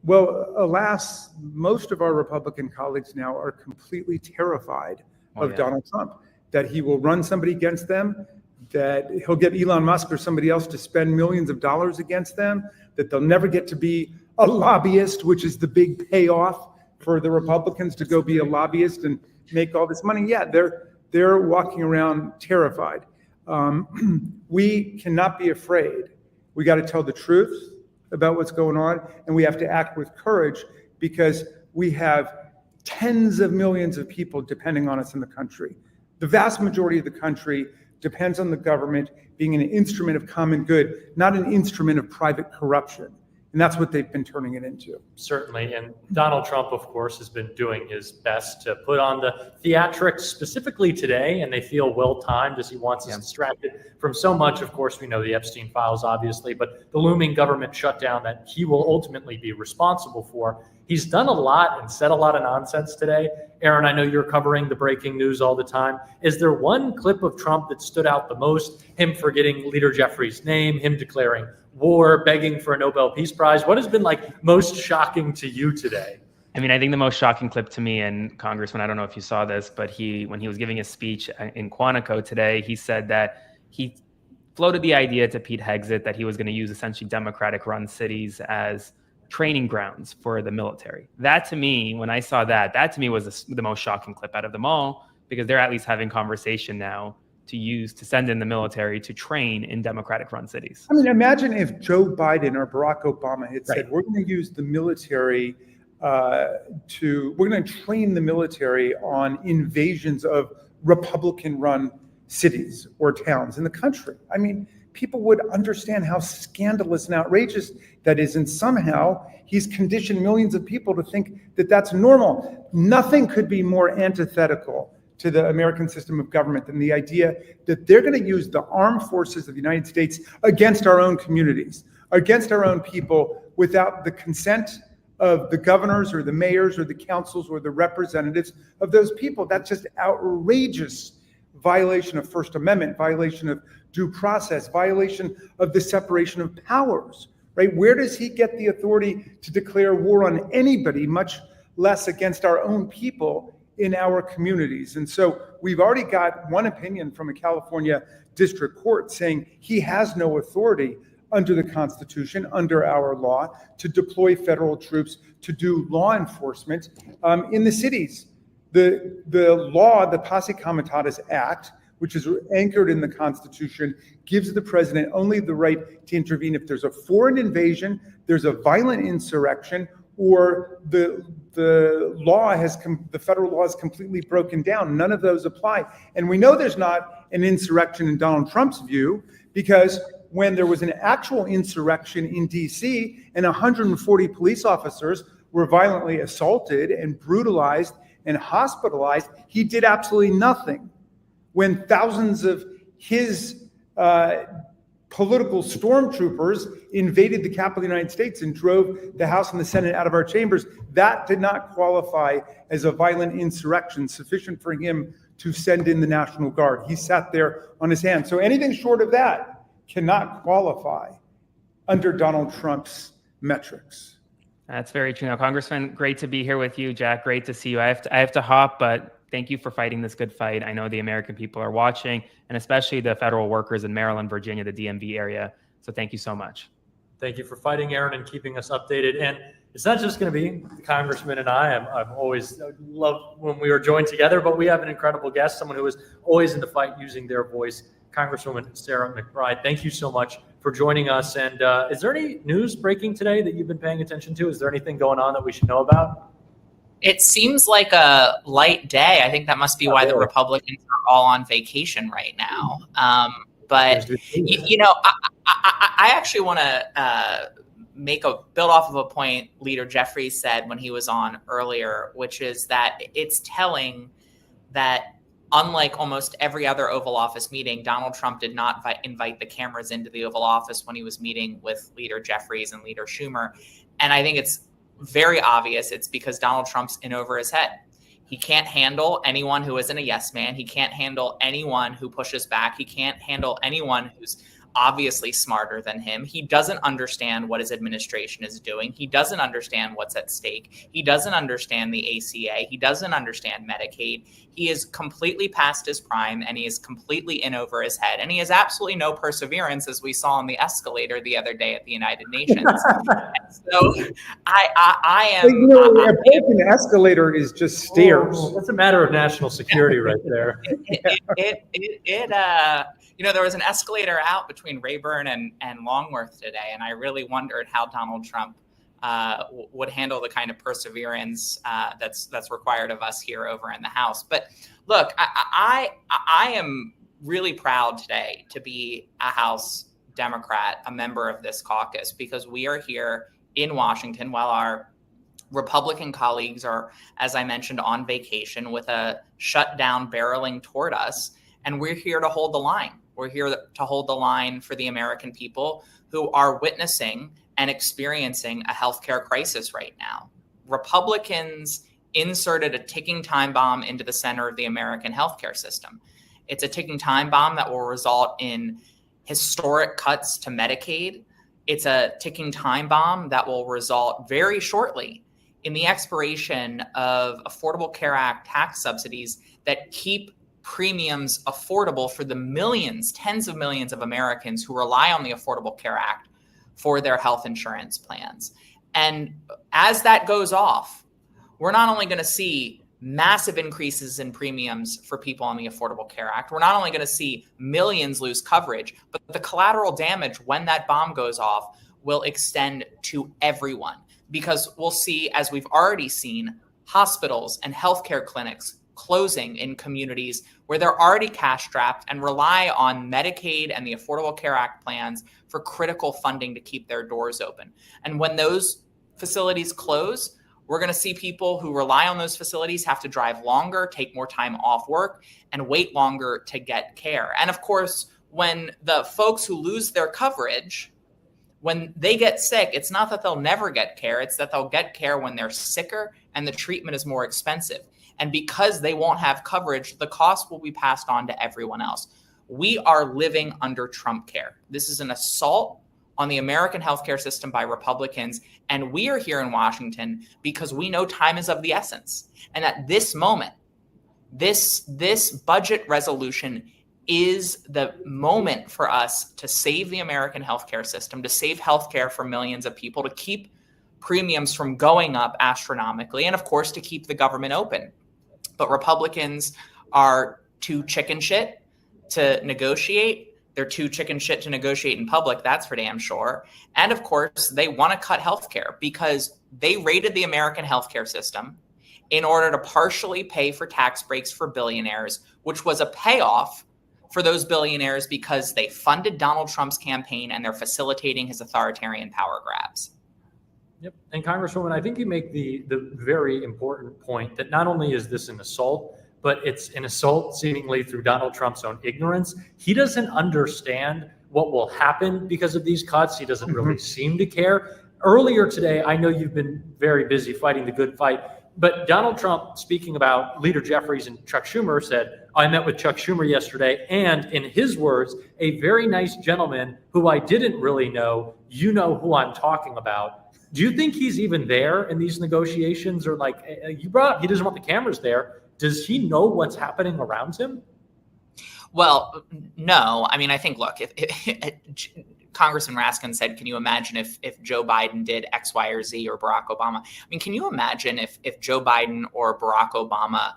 Well, alas, most of our Republican colleagues now are completely terrified of Donald Trump, that he will run somebody against them, that he'll get Elon Musk or somebody else to spend millions of dollars against them, that they'll never get to be a lobbyist, which is the big payoff for the Republicans to go be a lobbyist and make all this money. Yeah, they're walking around terrified. We cannot be afraid. We got to tell the truth about what's going on, and we have to act with courage because we have tens of millions of people depending on us in the country. The vast majority of the country depends on the government being an instrument of common good, not an instrument of private corruption. And that's what they've been turning it into. Certainly. And Donald Trump, of course, has been doing his best to put on the theatrics specifically today, and they feel well-timed as he wants us distracted from so much. Of course, we know the Epstein files, obviously, but the looming government shutdown that he will ultimately be responsible for. He's done a lot and said a lot of nonsense today. Aaron, I know you're covering the breaking news all the time. Is there one clip of Trump that stood out the most? Him forgetting Leader Jeffries' name, him declaring war, begging for a Nobel Peace Prize. What has been most shocking to you today? I mean, I think the most shocking clip to me, and Congressman, I don't know if you saw this, but when he was giving his speech in Quantico today, he said that he floated the idea to Pete Hegseth that he was going to use essentially Democratic-run cities as training grounds for the military. That to me, when I saw that to me was the most shocking clip out of them all, because they're at least having conversation now to send in the military to train in Democratic-run cities. I mean, imagine if Joe Biden or Barack Obama had said, we're going to use the military we're going to train the military on invasions of Republican-run cities or towns in the country. I mean, people would understand how scandalous and outrageous that is. And somehow he's conditioned millions of people to think that that's normal. Nothing could be more antithetical to the American system of government than the idea that they're going to use the armed forces of the United States against our own communities, against our own people, without the consent of the governors or the mayors or the councils or the representatives of those people. That's just outrageous violation of First Amendment, violation of due process, violation of the separation of powers, right? Where does he get the authority to declare war on anybody, much less against our own people in our communities? And so we've already got one opinion from a California district court saying he has no authority under the Constitution, under our law, to deploy federal troops to do law enforcement in the cities. The law, the Posse Comitatus Act, which is anchored in the Constitution, gives the president only the right to intervene if there's a foreign invasion, there's a violent insurrection, or the federal law is completely broken down. None of those apply. And we know there's not an insurrection in Donald Trump's view, because when there was an actual insurrection in DC and 140 police officers were violently assaulted and brutalized and hospitalized, he did absolutely nothing. When thousands of his political stormtroopers invaded the Capitol of the United States and drove the House and the Senate out of our chambers, that did not qualify as a violent insurrection sufficient for him to send in the National Guard. He sat there on his hands. So anything short of that cannot qualify under Donald Trump's metrics. That's very true. Now, Congressman, great to be here with you. Jack, great to see you. I have to hop, but thank you for fighting this good fight. I know the American people are watching, and especially the federal workers in Maryland, Virginia, the DMV area. So thank you so much. Thank you for fighting, Aaron, and keeping us updated. And it's not just going to be the Congressman and I've always loved when we were joined together, but we have an incredible guest, someone who is always in the fight using their voice, Congresswoman Sarah McBride. Thank you so much for joining us. And is there any news breaking today that you've been paying attention to? Is there anything going on that we should know about? It seems like a light day. I think that must be why the Republicans are all on vacation right now. But I actually want to build off of a point Leader Jeffries said when he was on earlier, which is that it's telling that unlike almost every other Oval Office meeting, Donald Trump did not invite the cameras into the Oval Office when he was meeting with Leader Jeffries and Leader Schumer. And I think it's very obvious it's because Donald Trump's in over his head. He can't handle anyone who isn't a yes man. He can't handle anyone who pushes back. He can't handle anyone who's obviously smarter than him. He doesn't understand what his administration is doing. He doesn't understand what's at stake. He doesn't understand the ACA. He doesn't understand Medicaid. He is completely past his prime, and he is completely in over his head. And he has absolutely no perseverance, as we saw on the escalator the other day at the United Nations. So I am. A broken escalator is just stairs. Oh, that's a matter of national security right there. There was an escalator out between Rayburn and Longworth today, and I really wondered how Donald Trump would handle the kind of perseverance that's required of us here over in the House. But look, I am really proud today to be a House Democrat, a member of this caucus, because we are here in Washington while our Republican colleagues are, as I mentioned, on vacation with a shutdown barreling toward us, and we're here to hold the line. We're here to hold the line for the American people who are witnessing and experiencing a healthcare crisis right now. Republicans inserted a ticking time bomb into the center of the American healthcare system. It's a ticking time bomb that will result in historic cuts to Medicaid. It's a ticking time bomb that will result very shortly in the expiration of Affordable Care Act tax subsidies that keep premiums affordable for the millions, tens of millions of Americans who rely on the Affordable Care Act for their health insurance plans. And as that goes off, we're not only going to see massive increases in premiums for people on the Affordable Care Act, we're not only going to see millions lose coverage, but the collateral damage when that bomb goes off will extend to everyone. Because we'll see, as we've already seen, hospitals and healthcare clinics closing in communities where they're already cash strapped and rely on Medicaid and the Affordable Care Act plans for critical funding to keep their doors open. And when those facilities close, we're going to see people who rely on those facilities have to drive longer, take more time off work, and wait longer to get care. And of course, when the folks who lose their coverage, when they get sick, it's not that they'll never get care, it's that they'll get care when they're sicker and the treatment is more expensive. And because they won't have coverage, the cost will be passed on to everyone else. We are living under Trump care. This is an assault on the American healthcare system by Republicans. And we are here in Washington because we know time is of the essence. And at this moment, this budget resolution is the moment for us to save the American healthcare system, to save healthcare for millions of people, to keep premiums from going up astronomically, and of course, to keep the government open. But Republicans are too chicken shit to negotiate. They're too chicken shit to negotiate in public. That's for damn sure. And of course, they want to cut healthcare because they raided the American healthcare system in order to partially pay for tax breaks for billionaires, which was a payoff for those billionaires because they funded Donald Trump's campaign and they're facilitating his authoritarian power grabs. Yep. And Congresswoman, I think you make the very important point that not only is this an assault, but it's an assault seemingly through Donald Trump's own ignorance. He doesn't understand what will happen because of these cuts. He doesn't really seem to care. Earlier today, I know you've been very busy fighting the good fight, but Donald Trump, speaking about Leader Jeffries and Chuck Schumer, said, I met with Chuck Schumer yesterday, and in his words, a very nice gentleman who I didn't really know, you know who I'm talking about. Do you think he's even there in these negotiations? Or like you brought up, he doesn't want the cameras there. Does he know what's happening around him? Well, no. I mean, I think, look, if Congressman Raskin said, can you imagine if Joe Biden did X, Y, or Z, or Barack Obama? I mean, can you imagine if Joe Biden or Barack Obama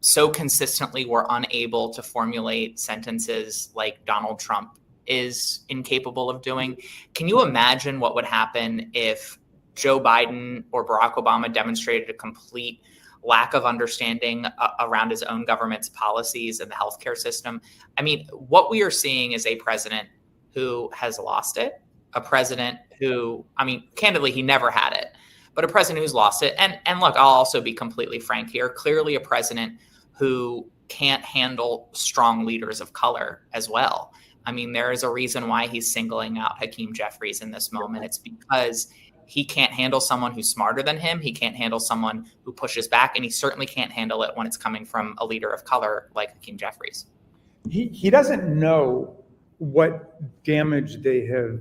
so consistently were unable to formulate sentences like Donald Trump is incapable of doing? Can you imagine what would happen if Joe Biden or Barack Obama demonstrated a complete lack of understanding around his own government's policies and the healthcare system? I mean, what we are seeing is a president who has lost it, a president who, I mean, candidly, he never had it, but a president who's lost it. And look, I'll also be completely frank here, clearly a president who can't handle strong leaders of color as well. I mean, there is a reason why he's singling out Hakeem Jeffries in this moment. It's because he can't handle someone who's smarter than him. He can't handle someone who pushes back, and he certainly can't handle it when it's coming from a leader of color like Hakeem Jeffries. He doesn't know what damage they have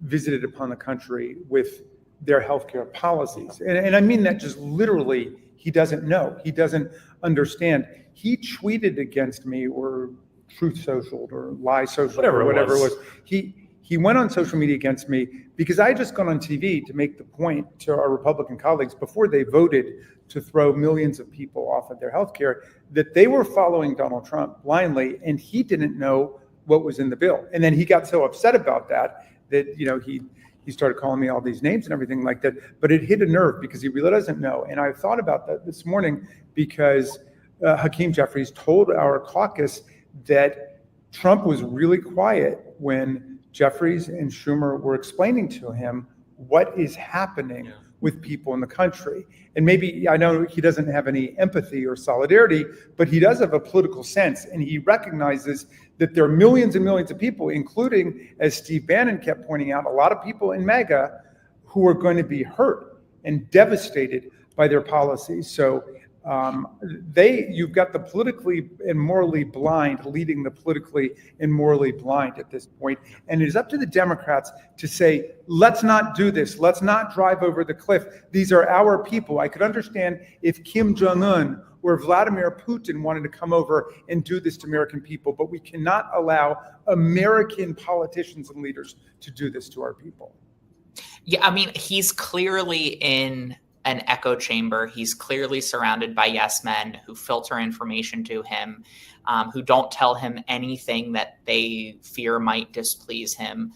visited upon the country with their healthcare policies. And I mean that just literally, he doesn't know. He doesn't understand. He tweeted against me, or Truth Social, or Lie Social, whatever it was. He went on social media against me because I had just gone on TV to make the point to our Republican colleagues before they voted to throw millions of people off of their health care that they were following Donald Trump blindly, and he didn't know what was in the bill. And then he got so upset about that he started calling me all these names and everything like that. But it hit a nerve because he really doesn't know. And I thought about that this morning because Hakeem Jeffries told our caucus that Trump was really quiet when Jeffries and Schumer were explaining to him what is happening with people in the country. And maybe, I know he doesn't have any empathy or solidarity, but he does have a political sense. And he recognizes that there are millions and millions of people, including, as Steve Bannon kept pointing out, a lot of people in MAGA who are going to be hurt and devastated by their policies. So you've got the politically and morally blind leading the politically and morally blind at this point. And it is up to the Democrats to say, let's not do this. Let's not drive over the cliff. These are our people. I could understand if Kim Jong-un or Vladimir Putin wanted to come over and do this to American people, but we cannot allow American politicians and leaders to do this to our people. Yeah, I mean, he's clearly in an echo chamber. He's clearly surrounded by yes men who filter information to him, who don't tell him anything that they fear might displease him.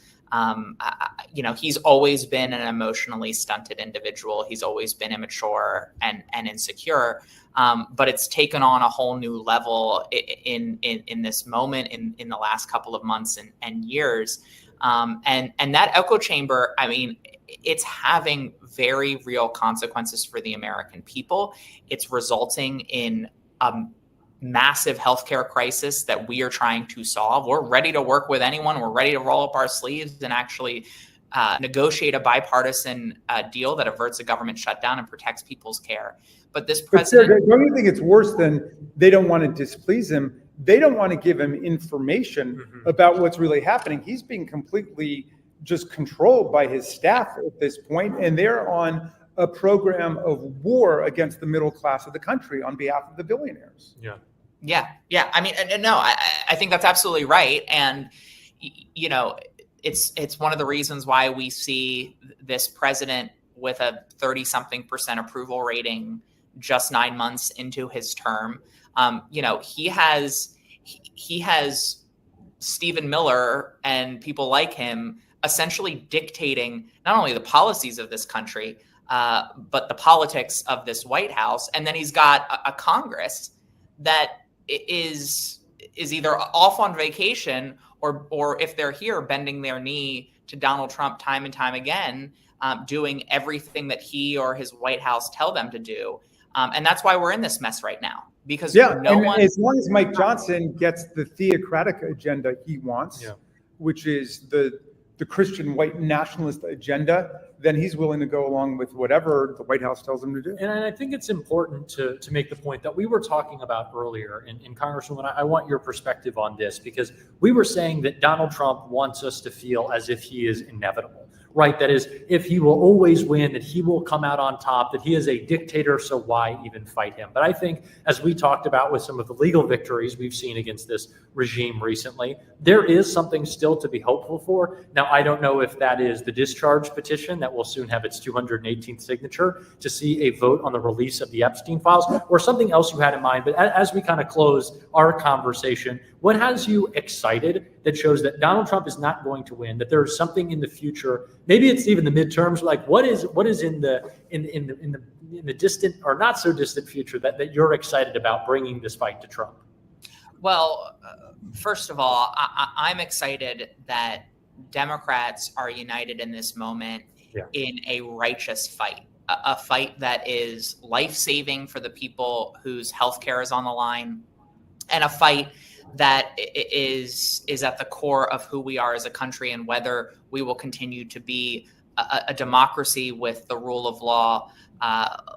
He's always been an emotionally stunted individual. He's always been immature and insecure. But it's taken on a whole new level in this moment, in the last couple of months and years. And that echo chamber, I mean, it's having very real consequences for the American people. It's resulting in a massive healthcare crisis that we are trying to solve. We're ready to work with anyone. We're ready to roll up our sleeves and actually negotiate a bipartisan deal that averts a government shutdown and protects people's care. But this president... Don't you think it's worse than they don't want to displease him? They don't want to give him information about what's really happening. He's being completely just controlled by his staff at this point, and they're on a program of war against the middle class of the country on behalf of the billionaires. Yeah. I mean, no, I think that's absolutely right. And, it's one of the reasons why we see this president with a 30-something% approval rating just 9 months into his term. He he has Stephen Miller and people like him essentially dictating not only the policies of this country, but the politics of this White House. And then he's got a Congress that is either off on vacation or if they're here, bending their knee to Donald Trump time and time again, doing everything that he or his White House tell them to do. And that's why we're in this mess right now. Because as long as Mike Johnson gets the theocratic agenda he wants, which is the Christian white nationalist agenda, then he's willing to go along with whatever the White House tells him to do. And I think it's important to make the point that we were talking about earlier. And Congresswoman, I want your perspective on this, because we were saying that Donald Trump wants us to feel as if he is inevitable. Right? That is, if he will always win, that he will come out on top, that he is a dictator, so why even fight him? But I think, as we talked about with some of the legal victories we've seen against this regime recently, there is something still to be hopeful for. Now, I don't know if that is the discharge petition that will soon have its 218th signature to see a vote on the release of the Epstein files, or something else you had in mind. But as we kind of close our conversation, what has you excited that shows that Donald Trump is not going to win, that there's something in the future? Maybe it's even the midterms. Like, what is in the distant or not so distant future that you're excited about bringing this fight to Trump? Well, first of all, I'm excited that Democrats are united in this moment in a righteous fight, a fight that is life-saving for the people whose healthcare is on the line, and a fight that is at the core of who we are as a country and whether we will continue to be a democracy with the rule of law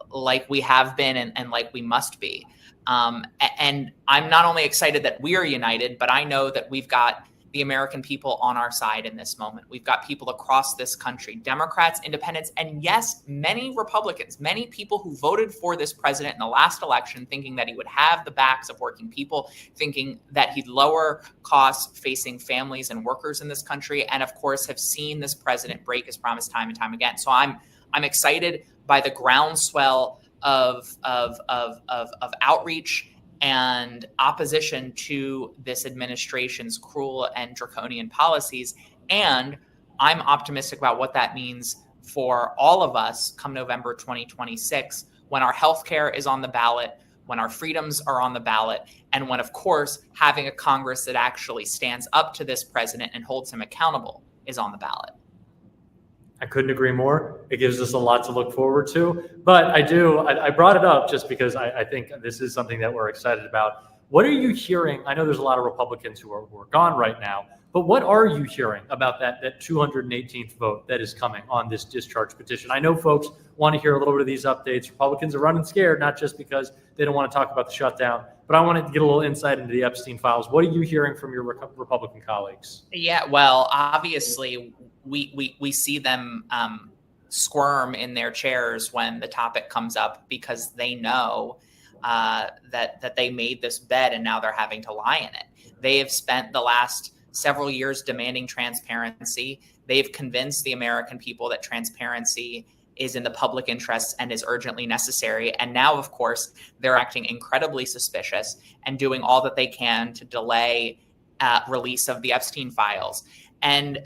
like we have been and like we must be. And I'm not only excited that we are united, but I know that we've got the American people on our side in this moment. We've got people across this country, Democrats, independents, and yes, many Republicans, many people who voted for this president in the last election, thinking that he would have the backs of working people, thinking that he'd lower costs facing families and workers in this country, and of course have seen this president break his promise time and time again. So I'm excited by the groundswell of outreach and opposition to this administration's cruel and draconian policies. And I'm optimistic about what that means for all of us come November 2026, when our healthcare is on the ballot, when our freedoms are on the ballot, and when, of course, having a Congress that actually stands up to this president and holds him accountable is on the ballot. I couldn't agree more. It gives us a lot to look forward to. But I brought it up just because I think this is something that we're excited about. What are you hearing? I know there's a lot of Republicans who are gone right now, but what are you hearing about that 218th vote that is coming on this discharge petition? I know folks want to hear a little bit of these updates. Republicans are running scared, not just because they don't want to talk about the shutdown, but I wanted to get a little insight into the Epstein files. What are you hearing from your Republican colleagues? Yeah, well, obviously, we see them squirm in their chairs when the topic comes up, because they know that they made this bet and now they're having to lie in it. They have spent the last several years demanding transparency. They've convinced the American people that transparency is in the public interest and is urgently necessary. And now, of course, they're acting incredibly suspicious and doing all that they can to delay release of the Epstein files. And,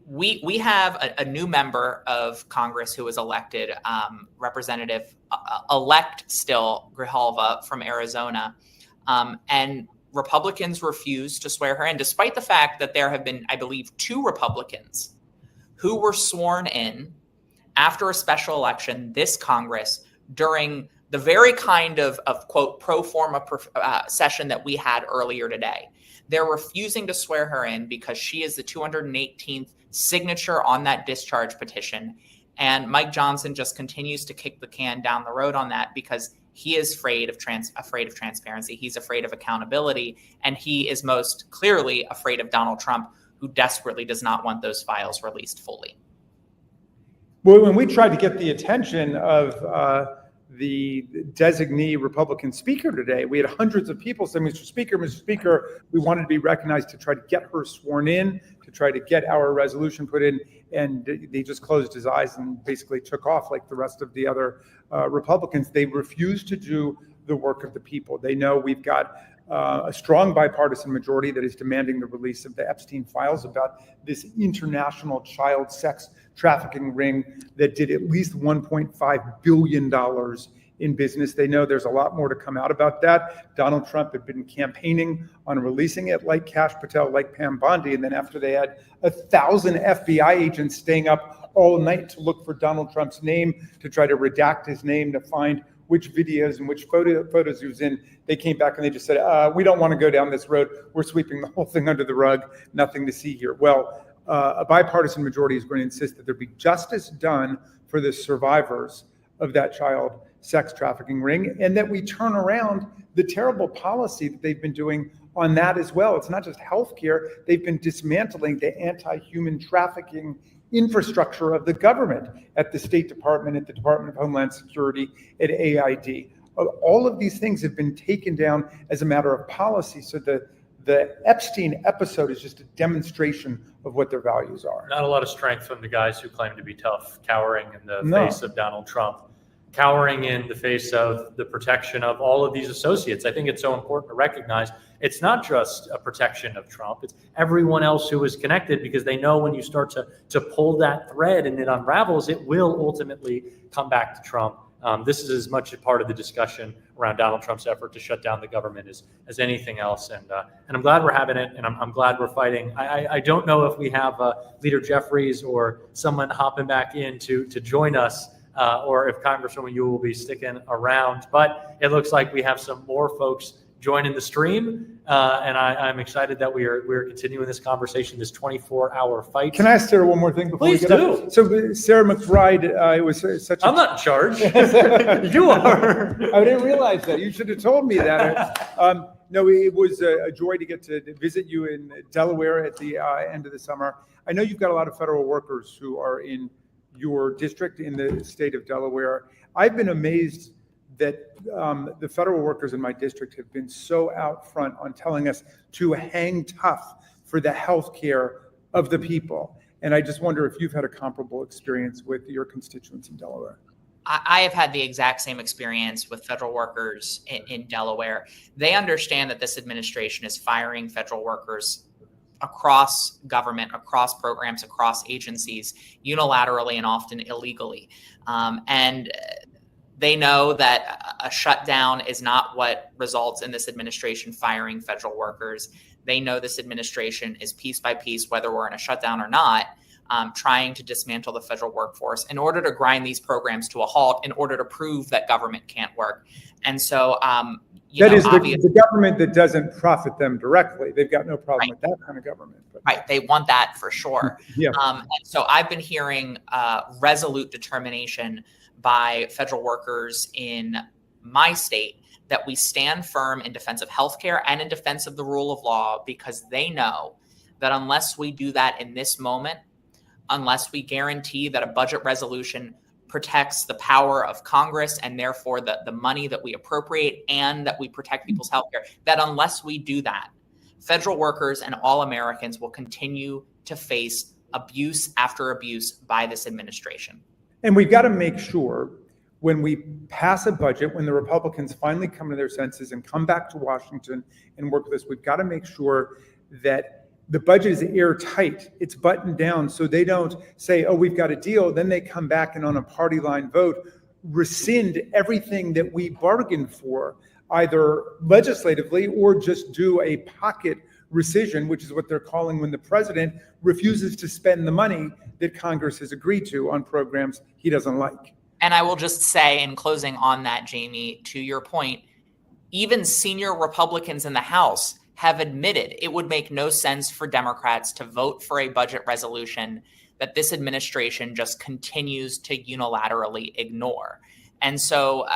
we have a new member of Congress who was elected, Representative-elect still Grijalva from Arizona. And Republicans refused to swear her in, despite the fact that there have been, I believe, 2 Republicans who were sworn in after a special election, this Congress, during the very kind of quote, pro forma session that we had earlier today. They're refusing to swear her in because she is the 218th signature on that discharge petition. And Mike Johnson just continues to kick the can down the road on that because he is afraid of transparency. He's afraid of accountability. And he is most clearly afraid of Donald Trump, who desperately does not want those files released fully. Well, when we tried to get the attention of the designee Republican speaker today, we had hundreds of people saying, Mr. Speaker, we wanted to be recognized to try to get her sworn in, to try to get our resolution put in. And they just closed his eyes and basically took off like the rest of the other Republicans. They refused to do the work of the people. They know we've got a strong bipartisan majority that is demanding the release of the Epstein files about this international child sex trafficking ring that did at least $1.5 billion in business. They know there's a lot more to come out about that. Donald Trump had been campaigning on releasing it, like Kash Patel, like Pam Bondi, and then after they had 1,000 FBI agents staying up all night to look for Donald Trump's name, to try to redact his name, to find which videos and which photos he was in, they came back and they just said, we don't want to go down this road. We're sweeping the whole thing under the rug. Nothing to see here. Well, a bipartisan majority is going to insist that there be justice done for the survivors of that child sex trafficking ring, and that we turn around the terrible policy that they've been doing on that as well. It's not just healthcare. They've been dismantling the anti-human trafficking infrastructure of the government at the State Department, at the Department of Homeland Security, at AID. All of these things have been taken down as a matter of policy. So the Epstein episode is just a demonstration of what their values are. Not a lot of strength from the guys who claim to be tough, cowering in the face of Donald Trump, cowering in the face of the protection of all of these associates. I think it's so important to recognize it's not just a protection of Trump, it's everyone else who is connected, because they know when you start to pull that thread and it unravels, it will ultimately come back to Trump. This is as much a part of the discussion around Donald Trump's effort to shut down the government as anything else. And I'm glad we're having it, and I'm glad we're fighting. I don't know if we have Leader Jeffries or someone hopping back in to join us, or if Congresswoman Ewell will be sticking around, but it looks like we have some more folks joining the stream, and I'm excited that we're continuing this conversation, this 24-hour fight. Can I ask Sarah one more thing before Please we get do. up? So Sarah McBride, it was such a... I'm not in charge. You are. I didn't realize that. You should have told me that. No, it was a joy to get to visit you in Delaware at the end of the summer. I know you've got a lot of federal workers who are in your district in the state of Delaware. I've been amazed that the federal workers in my district have been so out front on telling us to hang tough for the health care of the people. And I just wonder if you've had a comparable experience with your constituents in Delaware. I have had the exact same experience with federal workers in Delaware. They understand that this administration is firing federal workers across government, across programs, across agencies, unilaterally and often illegally. And they know that a shutdown is not what results in this administration firing federal workers. They know this administration is piece by piece, whether we're in a shutdown or not, trying to dismantle the federal workforce in order to grind these programs to a halt, in order to prove that government can't work. And so, that is the government that doesn't profit them directly. They've got no problem with that kind of government. But. Right, they want that for sure. Yeah. And so I've been hearing resolute determination by federal workers in my state that we stand firm in defense of healthcare and in defense of the rule of law, because they know that unless we do that in this moment, unless we guarantee that a budget resolution protects the power of Congress and therefore the money that we appropriate, and that we protect people's healthcare, that unless we do that, federal workers and all Americans will continue to face abuse after abuse by this administration. And we've got to make sure when we pass a budget, when the Republicans finally come to their senses and come back to Washington and work with us, we've got to make sure that the budget is airtight. It's buttoned down, so they don't say, oh, we've got a deal. Then they come back and on a party line vote, rescind everything that we bargained for, either legislatively or just do a pocket rescission, which is what they're calling when the president refuses to spend the money that Congress has agreed to on programs he doesn't like. And I will just say, in closing on that, Jamie, to your point, even senior Republicans in the House have admitted it would make no sense for Democrats to vote for a budget resolution that this administration just continues to unilaterally ignore. And so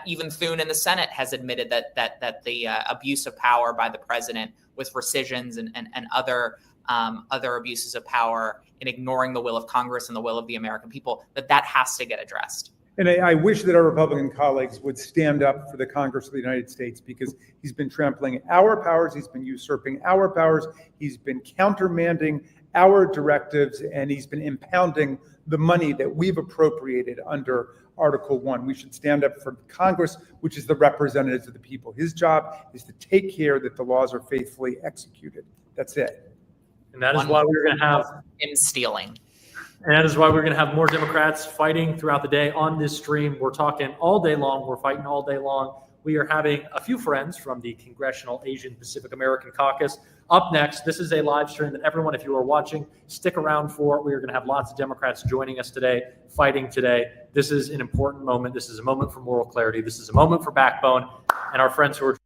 even Thune in the Senate has admitted that the abuse of power by the president with rescissions and other abuses of power in ignoring the will of Congress and the will of the American people, that has to get addressed. And I wish that our Republican colleagues would stand up for the Congress of the United States, because he's been trampling our powers, he's been usurping our powers, he's been countermanding our directives, and he's been impounding the money that we've appropriated under Article 1. We should stand up for Congress, which is the representatives of the people. His job is to take care that the laws are faithfully executed. That's it. And that is why we're going to have in stealing. And that is why we're going to have more Democrats fighting throughout the day on this stream. We're talking all day long. We're fighting all day long. We are having a few friends from the Congressional Asian Pacific American Caucus up next. This is a live stream that everyone, if you are watching, stick around for. We are going to have lots of Democrats joining us today, fighting today. This is an important moment. This is a moment for moral clarity. This is a moment for backbone. And our friends who are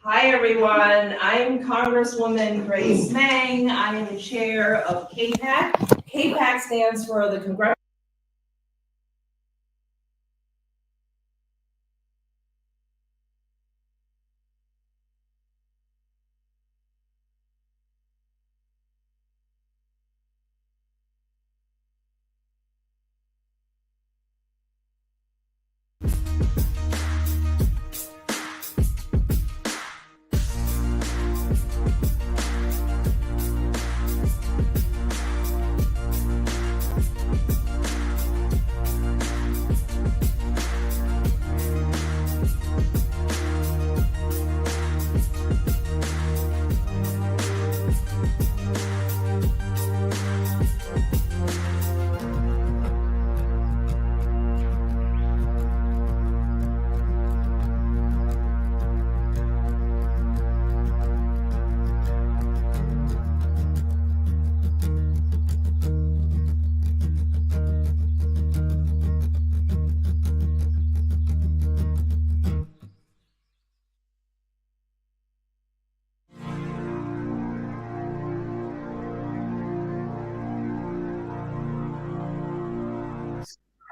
Hi, everyone. I'm Congresswoman Grace Meng. I am the chair of CAPAC. CAPAC stands for the Congressional.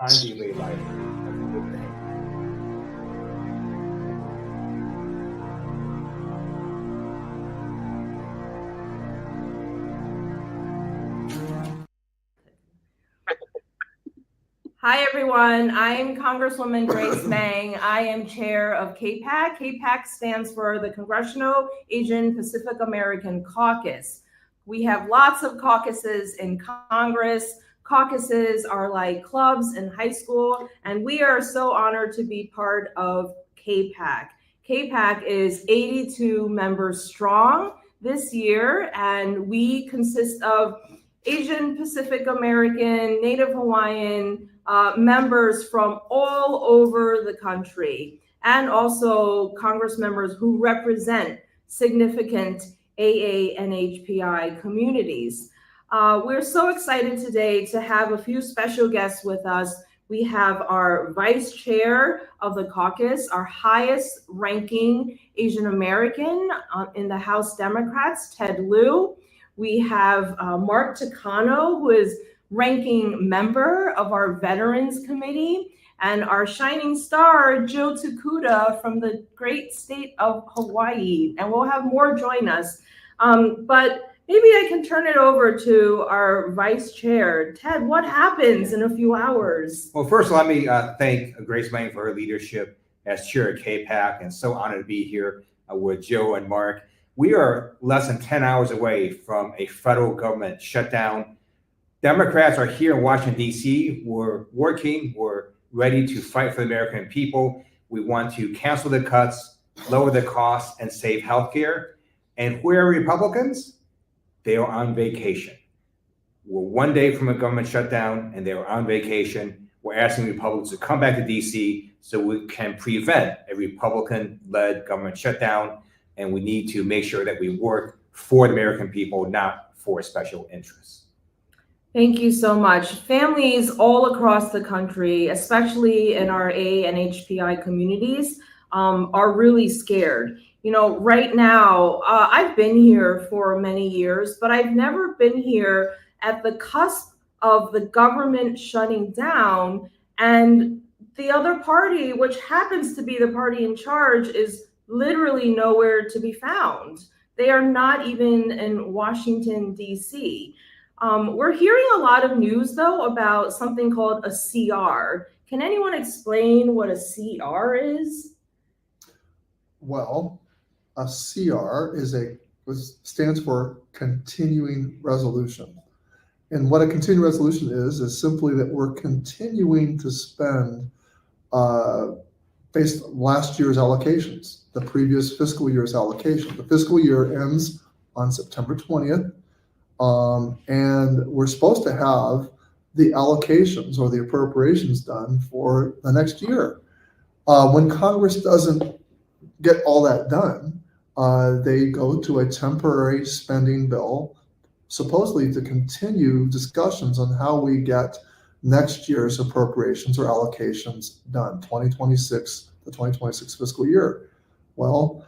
Ideally, life. That's a good thing. Hi, everyone. I'm Congresswoman Grace Meng. I am chair of CAPAC. CAPAC stands for the Congressional Asian Pacific American Caucus. We have lots of caucuses in Congress. Caucuses are like clubs in high school, and we are so honored to be part of CAPAC. CAPAC is 82 members strong this year, and we consist of Asian Pacific American, Native Hawaiian members from all over the country, and also Congress members who represent significant AA and HPI communities. We're so excited today to have a few special guests with us. We have our vice chair of the caucus, our highest ranking Asian American in the House Democrats, Ted Lieu. We have Mark Takano, who is ranking member of our Veterans Committee, and our shining star, Joe Takuda from the great state of Hawaii. And we'll have more join us. But maybe I can turn it over to our vice chair. Ted, what happens in a few hours? Well, first, let me thank Grace Mang for her leadership as chair of KPAC, and so honored to be here with Joe and Mark. We are less than 10 hours away from a federal government shutdown. Democrats are here in Washington, D.C. We're working, we're ready to fight for the American people. We want to cancel the cuts, lower the costs, and save healthcare. And where are Republicans? They are on vacation. We're one day from a government shutdown, and they are on vacation. We're asking Republicans to come back to D.C. so we can prevent a Republican-led government shutdown. And we need to make sure that we work for the American people, not for special interests. Thank you so much. Families all across the country, especially in our A and HPI communities, are really scared. You know, right now, I've been here for many years, but I've never been here at the cusp of the government shutting down, and the other party, which happens to be the party in charge, is literally nowhere to be found. They are not even in Washington, D.C. We're hearing a lot of news, though, about something called a CR. Can anyone explain what a CR is? Well, a CR stands for continuing resolution. And what a continuing resolution is simply that we're continuing to spend based on last year's allocations, the previous fiscal year's allocation. The fiscal year ends on September 20th. And we're supposed to have the allocations or the appropriations done for the next year. When Congress doesn't get all that done, they go to a temporary spending bill, supposedly to continue discussions on how we get next year's appropriations or allocations done, the 2026 fiscal year. Well,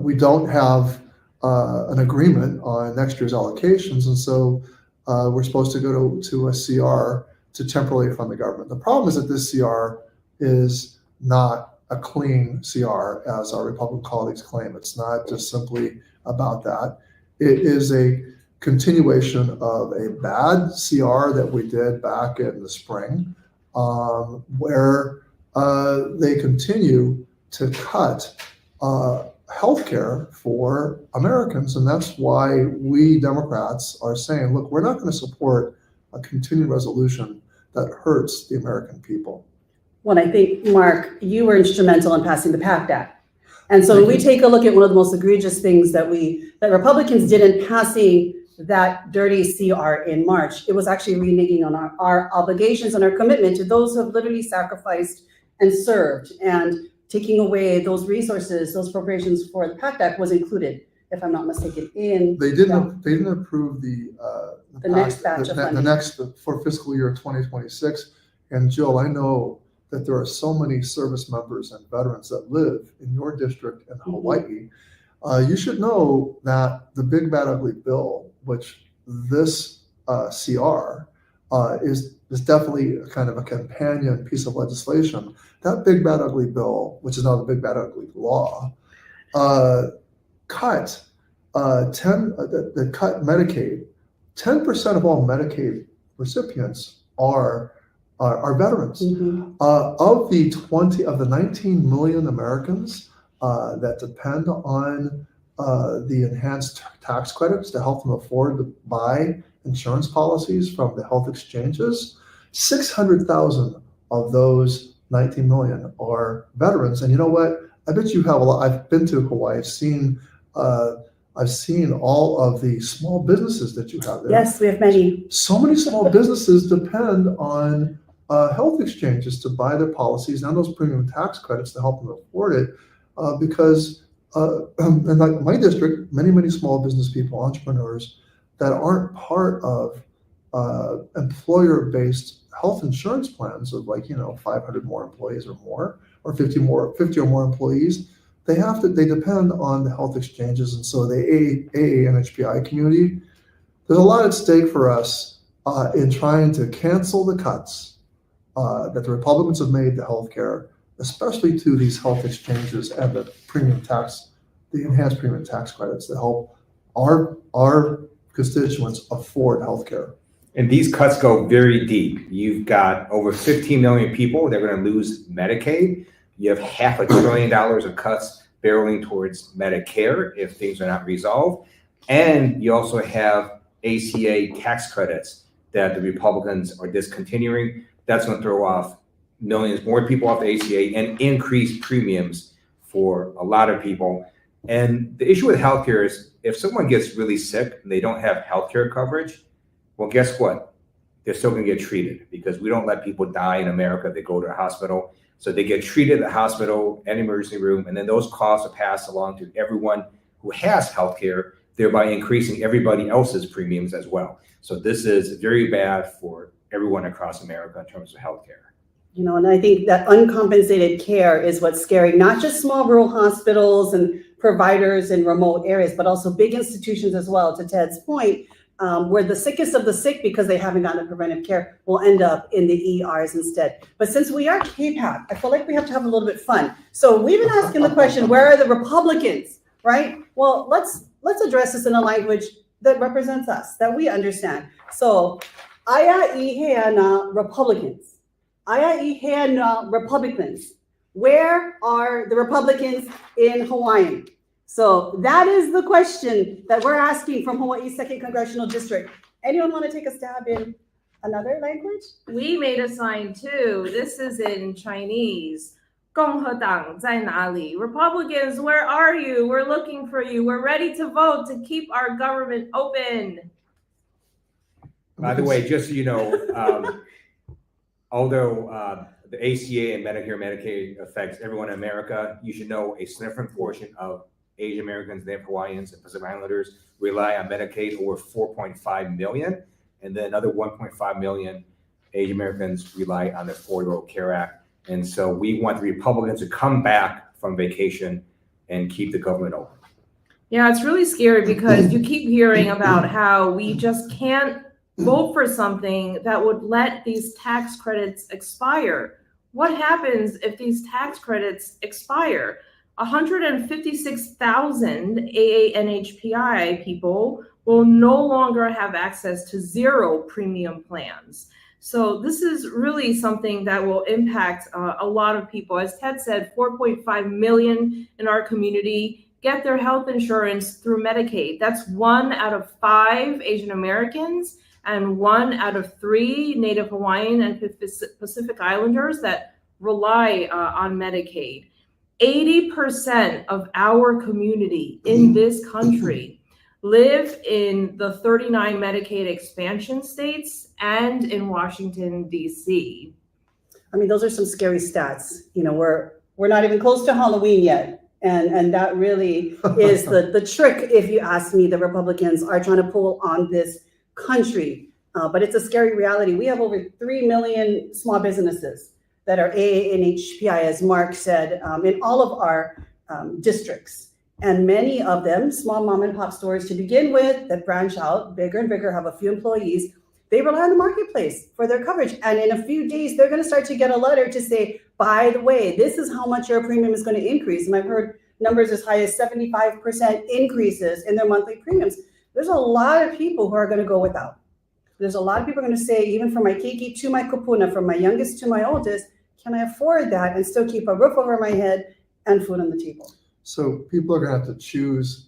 we don't have an agreement on next year's allocations, and so we're supposed to go to a CR to temporarily fund the government. The problem is that this CR is not a clean CR, as our Republican colleagues claim. It's not just simply about that. It is a continuation of a bad CR that we did back in the spring, where they continue to cut healthcare for Americans. And that's why we Democrats are saying, look, we're not going to support a continuing resolution that hurts the American people. Well, I think, Mark, you were instrumental in passing the PACT Act. And so when we take a look at one of the most egregious things that Republicans did in passing that dirty CR in March, it was actually reneging on our obligations and our commitment to those who have literally sacrificed and served, and taking away those resources, those appropriations for the PACT Act was included, if I'm not mistaken. They didn't approve the next batch of funding. The next for fiscal year 2026. And Jill, I know that there are so many service members and veterans that live in your district in Hawaii. You should know that the Big Bad Ugly Bill, which this CR is definitely a kind of a companion piece of legislation. That Big Bad Ugly Bill, which is now the Big Bad Ugly Law, cut Medicaid. 10% of all Medicaid recipients are veterans. Mm-hmm. Of the 19 million Americans that depend on the enhanced tax credits to help them afford to buy insurance policies from the health exchanges, 600,000 of those 19 million are veterans. And you know what? I bet you have a lot. I've been to Hawaii. I've seen all of the small businesses that you have there. Yes, we have many. So many small businesses depend on health exchanges to buy their policies and those premium tax credits to help them afford it. Because in like my district, many small business people, entrepreneurs that aren't part of employer-based health insurance plans of 500 more employees or more, or 50 or more employees, they depend on the health exchanges. And so the AA and HPI community, there's a lot at stake for us in trying to cancel the cuts that the Republicans have made to healthcare, especially to these health exchanges and the enhanced premium tax credits that help our constituents afford healthcare. And these cuts go very deep. You've got over 15 million people that are going to lose Medicaid. You have $500 billion of cuts barreling towards Medicare if things are not resolved. And you also have ACA tax credits that the Republicans are discontinuing. That's going to throw off millions more people off the ACA and increase premiums for a lot of people. And the issue with healthcare is if someone gets really sick and they don't have healthcare coverage, well, guess what? They're still going to get treated because we don't let people die in America if they go to a hospital. So they get treated at the hospital and emergency room, and then those costs are passed along to everyone who has healthcare, thereby increasing everybody else's premiums as well. So this is very bad for everyone across America in terms of healthcare. You know, and I think that uncompensated care is what's scary, not just small rural hospitals and providers in remote areas, but also big institutions as well, to Ted's point, where the sickest of the sick, because they haven't gotten preventive care, will end up in the ERs instead. But since we are KPAC, I feel like we have to have a little bit of fun. So we've been asking the question, where are the Republicans, right? Well, let's address this in a language that represents us, that we understand. So, aya ihena Republicans. Aya ihena Republicans. Where are the Republicans in Hawaiian? So that is the question that we're asking from Hawaii's 2nd Congressional District. Anyone want to take a stab in another language? We made a sign too. This is in Chinese. 共和党在哪里? Republicans, where are you? We're looking for you. We're ready to vote to keep our government open. By the way, just so you know, although the ACA and Medicare and Medicaid affects everyone in America, you should know a significant portion of Asian Americans, Native Hawaiians, and Pacific Islanders rely on Medicaid, over 4.5 million. And then another 1.5 million Asian Americans rely on the Affordable Care Act. And so we want the Republicans to come back from vacation and keep the government open. Yeah, it's really scary because you keep hearing about how we just can't vote for something that would let these tax credits expire. What happens if these tax credits expire? 156,000 AA and HPI people will no longer have access to zero premium plans. So this is really something that will impact a lot of people. As Ted said, 4.5 million in our community get their health insurance through Medicaid. That's 1 out of 5 Asian Americans and 1 out of 3 Native Hawaiian and Pacific Islanders that rely on Medicaid. 80% of our community in this country live in the 39 Medicaid expansion states and in Washington, D.C. I mean, those are some scary stats. You know, we're not even close to Halloween yet. And that really is the trick, if you ask me, the Republicans are trying to pull on this country. But it's a scary reality. We have over 3 million small businesses that are AA and HPI, as Mark said, in all of our districts. And many of them, small mom and pop stores to begin with, that branch out bigger and bigger, have a few employees, they rely on the marketplace for their coverage. And in a few days, they're going to start to get a letter to say, by the way, this is how much your premium is going to increase. And I've heard numbers as high as 75% increases in their monthly premiums. There's a lot of people who are going to go without. There's a lot of people are going to say, even from my keiki to my kupuna, from my youngest to my oldest, can I afford that and still keep a roof over my head and food on the table? So people are going to have to choose,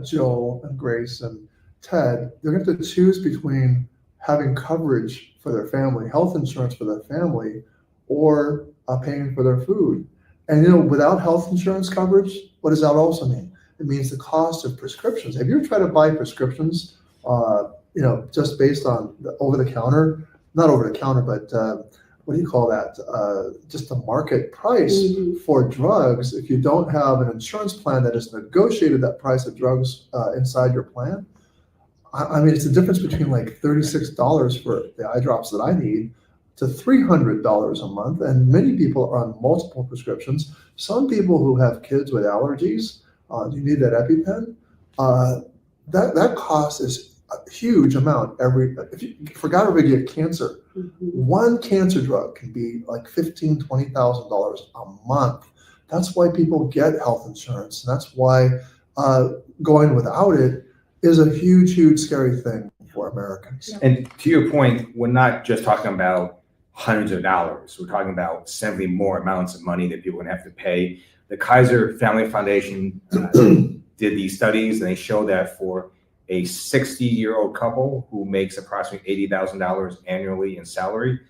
Jill and Grace and Ted, they're going to have to choose between having coverage for their family, health insurance for their family, or paying for their food. And, you know, without health insurance coverage, what does that also mean? It means the cost of prescriptions. Have you ever tried to buy prescriptions, you know, just based on the over-the-counter, not over-the-counter, but what do you call that? Just the market price for drugs. If you don't have an insurance plan that has negotiated that price of drugs inside your plan, I mean, it's the difference between like $36 for the eye drops that I need to $300 a month, and many people are on multiple prescriptions. Some people who have kids with allergies, you need that EpiPen. That cost is a huge amount if you forgot to get cancer. One cancer drug can be like $15,000, $20,000 a month. That's why people get health insurance. And that's why going without it is a huge, huge, scary thing for Americans. And to your point, we're not just talking about hundreds of dollars. We're talking about simply more amounts of money that people are going to have to pay. The Kaiser Family Foundation did these studies, and they show that for a 60-year-old couple who makes approximately $80,000 annually in salary,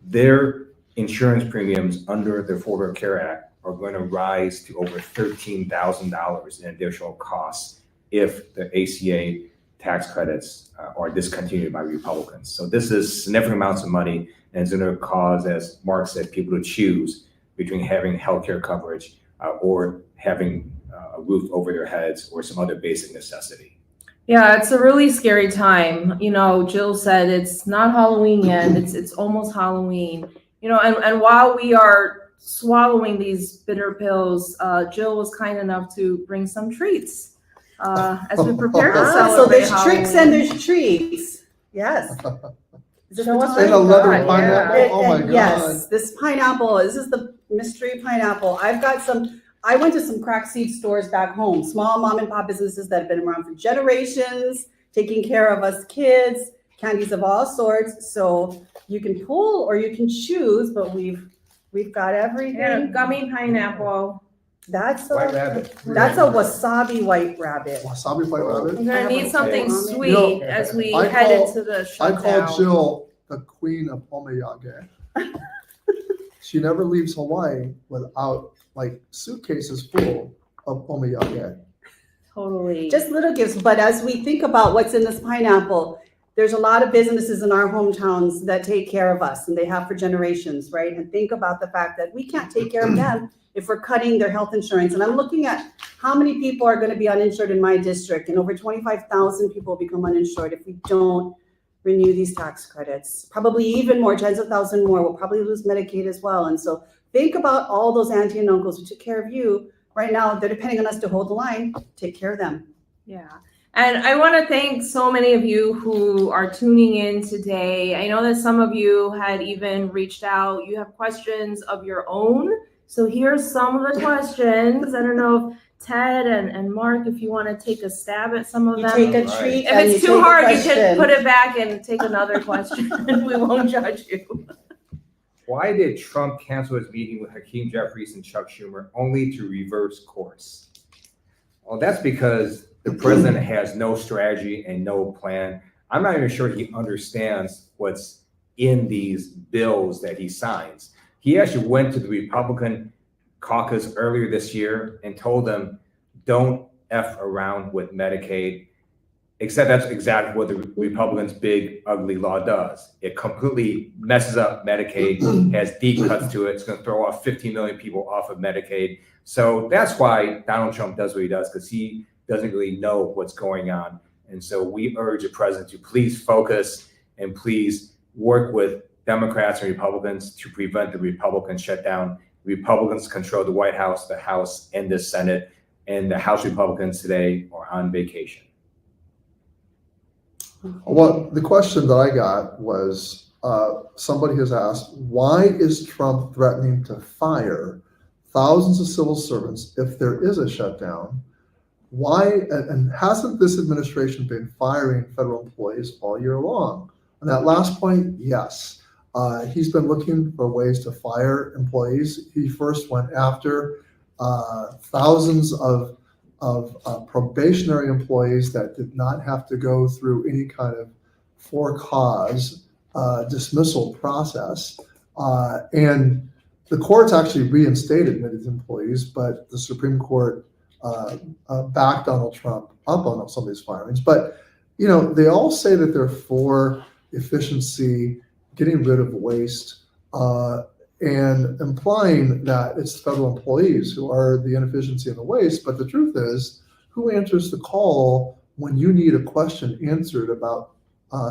their insurance premiums under the Affordable Care Act are going to rise to over $13,000 in additional costs if the ACA tax credits are discontinued by Republicans. So this is significant amounts of money, and it's going to cause, as Mark said, people to choose between having healthcare coverage or having a roof over their heads or some other basic necessity. Yeah, it's a really scary time. You know, Jill said it's not Halloween yet. It's almost Halloween. You know, and while we are swallowing these bitter pills, Jill was kind enough to bring some treats as we prepare to celebrate So there's Halloween. tricks and there's treats. Yes. Is this Show the us time? And a leather Yeah. pineapple. And- Oh my and God. Yes, this pineapple, this is the mystery pineapple. I went to some crack seed stores back home, small mom and pop businesses that have been around for generations, taking care of us kids, candies of all sorts. So you can pull or you can choose, but we've got everything. Yeah, gummy pineapple. That's White a rabbit. wasabi white rabbit. Wasabi white rabbit. I'm gonna need something Okay. sweet You know, as we I head call- into the I shutdown. call Jill the queen of omiyage. She never leaves Hawaii without like suitcases full of omiyage. Totally. Just little gifts, but as we think about what's in this pineapple, there's a lot of businesses in our hometowns that take care of us and they have for generations, right? And think about the fact that we can't take care of them if we're cutting their health insurance. And I'm looking at how many people are going to be uninsured in my district, and over 25,000 people become uninsured if we don't renew these tax credits. Probably even more, tens of thousands more. We'll probably lose Medicaid as well. And so think about all those auntie and uncles who took care of you. Right now, they're depending on us to hold the line. Take care of them. Yeah. And I want to thank so many of you who are tuning in today. I know that some of you had even reached out. You have questions of your own. So here's some of the questions. I don't know if Ted and Mark, if you want to take a stab at some of You them. take a Right. treat. If and it's you too take a hard, you can question. put it back and take another question. We won't judge you. Why did Trump cancel his meeting with Hakeem Jeffries and Chuck Schumer only to reverse course? Well, that's because the president has no strategy and no plan. I'm not even sure he understands what's in these bills that he signs. He actually went to the Republican caucus earlier this year and told them, don't F around with Medicaid, except that's exactly what the Republicans' big, ugly law does. It completely messes up Medicaid, has deep cuts to it. It's going to throw off 15 million people off of Medicaid. So that's why Donald Trump does what he does, because he doesn't really know what's going on. And so we urge the president to please focus and please work with Democrats and Republicans to prevent the Republican shutdown. Republicans control the White House, the House, and the Senate, and the House Republicans today are on vacation. Well, the question that I got was somebody has asked, why is Trump threatening to fire thousands of civil servants if there is a shutdown? Why, and hasn't this administration been firing federal employees all year long? On that last point, yes. He's been looking for ways to fire employees. He first went after thousands of probationary employees that did not have to go through any kind of for cause dismissal process. And the courts actually reinstated many of these employees, but the Supreme Court backed Donald Trump up on some of these firings. But, you know, they all say that they're for efficiency, getting rid of waste, and implying that it's federal employees who are the inefficiency and the waste. But the truth is, who answers the call when you need a question answered about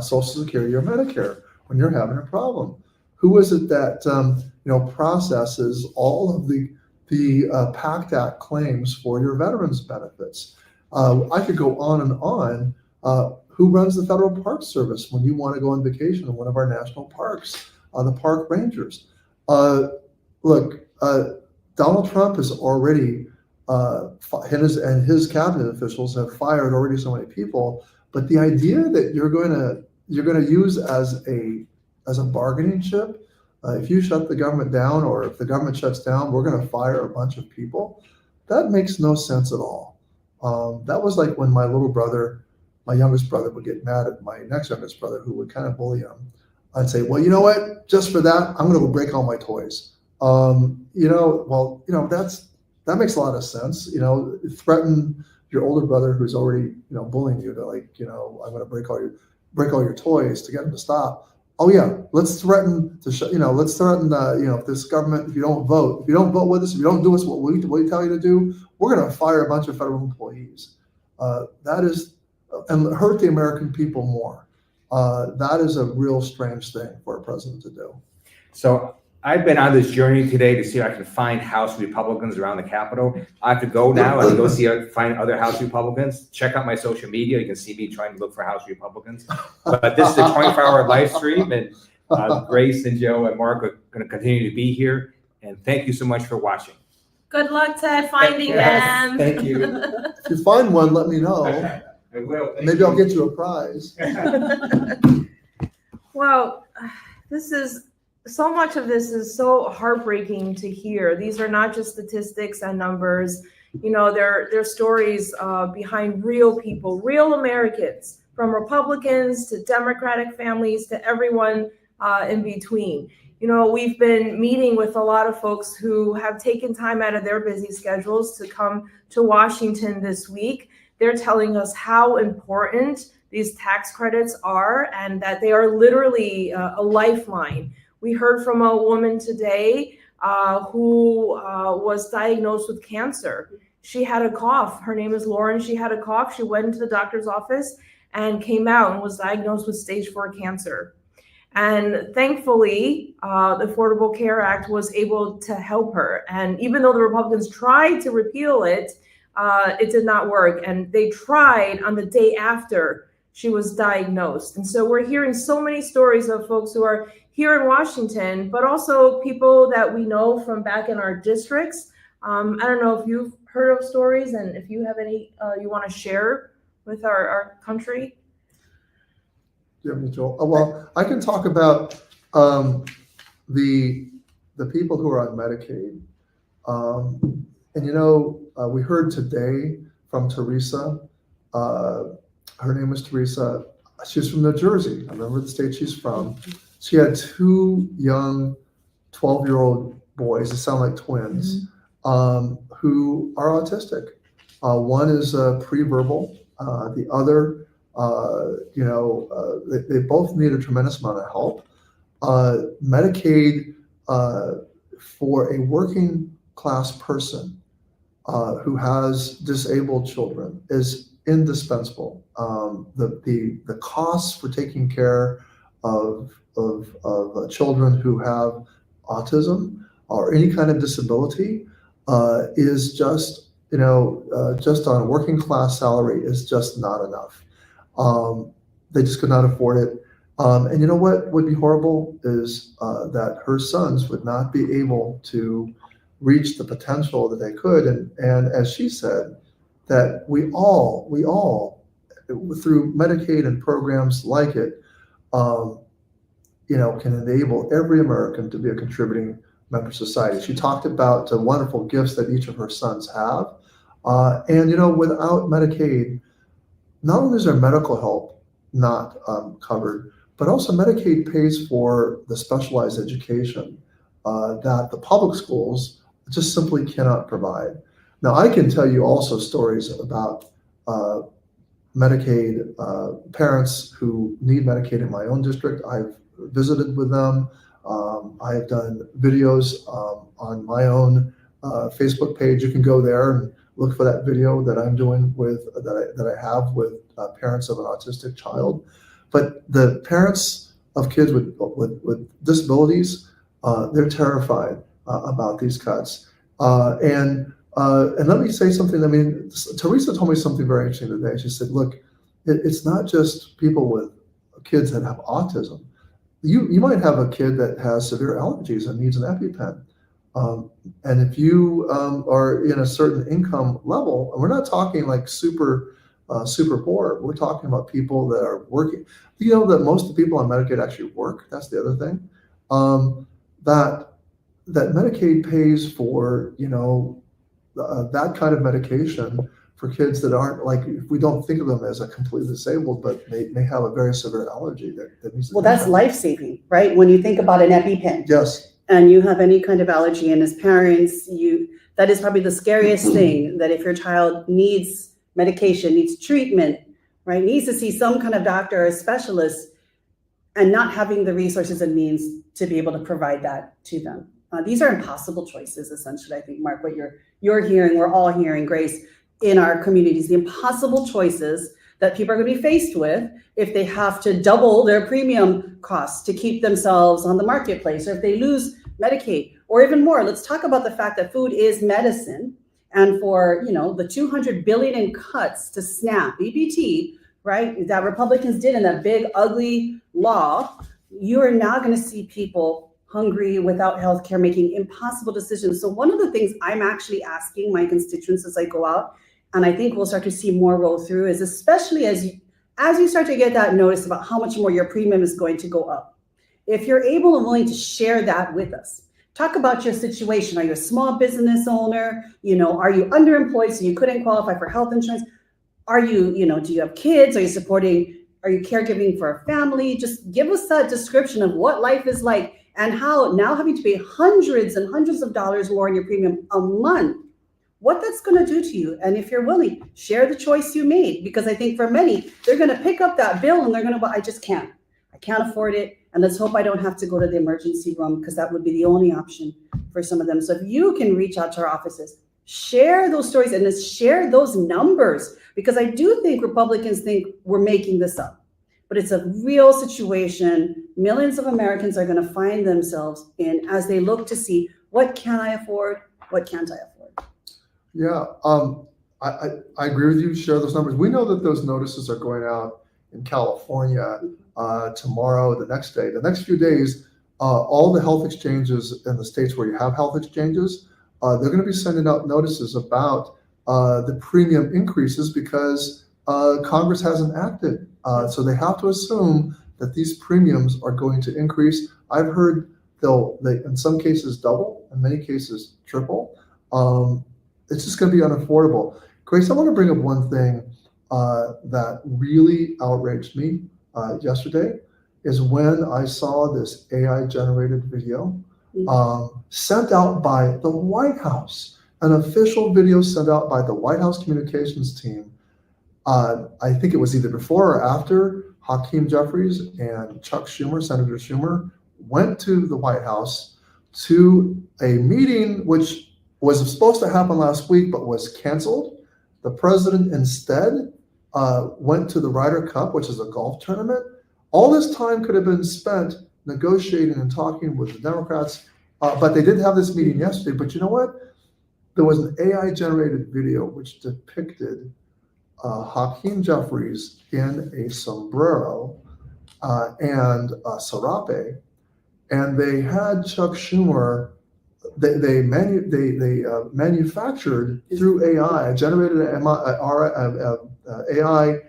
Social Security or Medicare, when you're having a problem? Who is it that processes all of the PACT Act claims for your veterans benefits? I could go on and on. Who runs the Federal Park Service when you want to go on vacation in one of our national parks? The park rangers. Look, Donald Trump has already, his cabinet officials have fired already so many people. But the idea that you're going to use as a bargaining chip, if you shut the government down, or if the government shuts down, we're going to fire a bunch of people. That makes no sense at all. That was like when my youngest brother would get mad at my next youngest brother, who would kind of bully him. I'd say, well, you know what? Just for that, I'm going to go break all my toys. That makes a lot of sense. Threaten your older brother who's already, bullying you to I'm going to break all your toys to get him to stop. Oh yeah, let's threaten to if this government, if you don't vote with us, if you don't do us what we tell you to do, we're going to fire a bunch of federal employees. That is, and hurt the American people more. That is a real strange thing for a president to do. So I've been on this journey today to see if I can find House Republicans around the Capitol. I have to go now and find other House Republicans. Check out my social media. You can see me trying to look for House Republicans. But this is a 24-hour live stream, and Grace and Joe and Mark are going to continue to be here. And thank you so much for watching. Good luck to finding them. Thank you. If you find one, let me know. I will. Maybe I'll get you a prize. Well, so much of this is so heartbreaking to hear. These are not just statistics and numbers. They're stories behind real people, real Americans, from Republicans to Democratic families to everyone in between. We've been meeting with a lot of folks who have taken time out of their busy schedules to come to Washington this week. They're telling us how important these tax credits are, and that they are literally a lifeline. We heard from a woman today who was diagnosed with cancer. She had a cough. Her name is Lauren. She had a cough. She went into the doctor's office and came out and was diagnosed with stage 4 cancer. And thankfully, the Affordable Care Act was able to help her. And even though the Republicans tried to repeal it, it did not work. And they tried on the day after she was diagnosed. And so we're hearing so many stories of folks who are here in Washington, but also people that we know from back in our districts. I don't know if you've heard of stories, and if you have any you want to share with our country. Yeah, Joel. Well, I can talk about the people who are on Medicaid. And we heard today from Teresa. Her name was Teresa. She's from New Jersey. I remember the state she's from. She had 2 young 12-year-old boys, that sound like twins, who are autistic. One is pre-verbal. The other, they both need a tremendous amount of help. Medicaid for a working class person who has disabled children is indispensable. The costs for taking care of children who have autism or any kind of disability is just on a working class salary is just not enough. They just could not afford it. And you know what would be horrible is that her sons would not be able to reach the potential that they could. And as she said, that we all through Medicaid and programs like it, can enable every American to be a contributing member of society. She talked about the wonderful gifts that each of her sons have. And without Medicaid, not only is there medical help not covered, but also Medicaid pays for the specialized education that the public schools just simply cannot provide. Now, I can tell you also stories about Medicaid parents who need Medicaid in my own district. I've visited with them. I have done videos on my own Facebook page. You can go there and look for that video that I'm doing that I have with parents of an autistic child. But the parents of kids with disabilities, they're terrified about these cuts. And let me say something. I mean, Teresa told me something very interesting today. She said, look, it's not just people with kids that have autism. You might have a kid that has severe allergies and needs an EpiPen. And if you are in a certain income level, and we're not talking like super poor, we're talking about people that are working. You know that most of the people on Medicaid actually work. That's the other thing. That Medicaid pays for, that kind of medication for kids that aren't, like, we don't think of them as a completely disabled, but may have a very severe allergy that needs to Well, that's life-saving, right? When you think about an EpiPen. Yes. And you have any kind of allergy, and as parents, that is probably the scariest thing, that if your child needs medication, needs treatment, right, needs to see some kind of doctor or a specialist, and not having the resources and means to be able to provide that to them. These are impossible choices, essentially. I think, Mark, what you're hearing, we're all hearing, Grace, in our communities, the impossible choices that people are going to be faced with if they have to double their premium costs to keep themselves on the marketplace, or if they lose Medicaid, or even more. Let's talk about the fact that food is medicine, and for the $200 billion in cuts to SNAP, EBT, right, that Republicans did in that big ugly law, you are now going to see people hungry, without health care, making impossible decisions. So one of the things I'm actually asking my constituents as I go out, and I think we'll start to see more roll through, is especially as you start to get that notice about how much more your premium is going to go up. If you're able and willing to share that with us, talk about your situation. Are you a small business owner? Are you underemployed so you couldn't qualify for health insurance? Are you, do you have kids? Are you caregiving for a family? Just give us that description of what life is like, and how now having to pay hundreds and hundreds of dollars more in your premium a month, what that's going to do to you. And if you're willing, share the choice you made, because I think for many, they're going to pick up that bill and they're going to, I just can't. I can't afford it. And let's hope I don't have to go to the emergency room, because that would be the only option for some of them. So if you can reach out to our offices, share those stories, and let's share those numbers, because I do think Republicans think we're making this up. But it's a real situation millions of Americans are going to find themselves in as they look to see, what can I afford? What can't I afford? Yeah, I agree with you. Share those numbers. We know that those notices are going out in California tomorrow, the next day. The next few days, all the health exchanges in the states where you have health exchanges, they're going to be sending out notices about the premium increases, because Congress hasn't acted. So they have to assume that these premiums are going to increase. I've heard they in some cases double, in many cases triple. It's just going to be unaffordable. Grace, I want to bring up one thing that really outraged me yesterday, is when I saw this AI-generated video sent out by the White House, an official video sent out by the White House communications team. I think it was either before or after Hakeem Jeffries and Chuck Schumer, Senator Schumer, went to the White House to a meeting which was supposed to happen last week but was canceled. The president instead went to the Ryder Cup, which is a golf tournament. All this time could have been spent negotiating and talking with the Democrats, but they did have this meeting yesterday. But you know what? There was an AI-generated video which depicted Hakeem Jeffries in a sombrero and a serape, and they had Chuck Schumer. They manufactured through AI, generated AI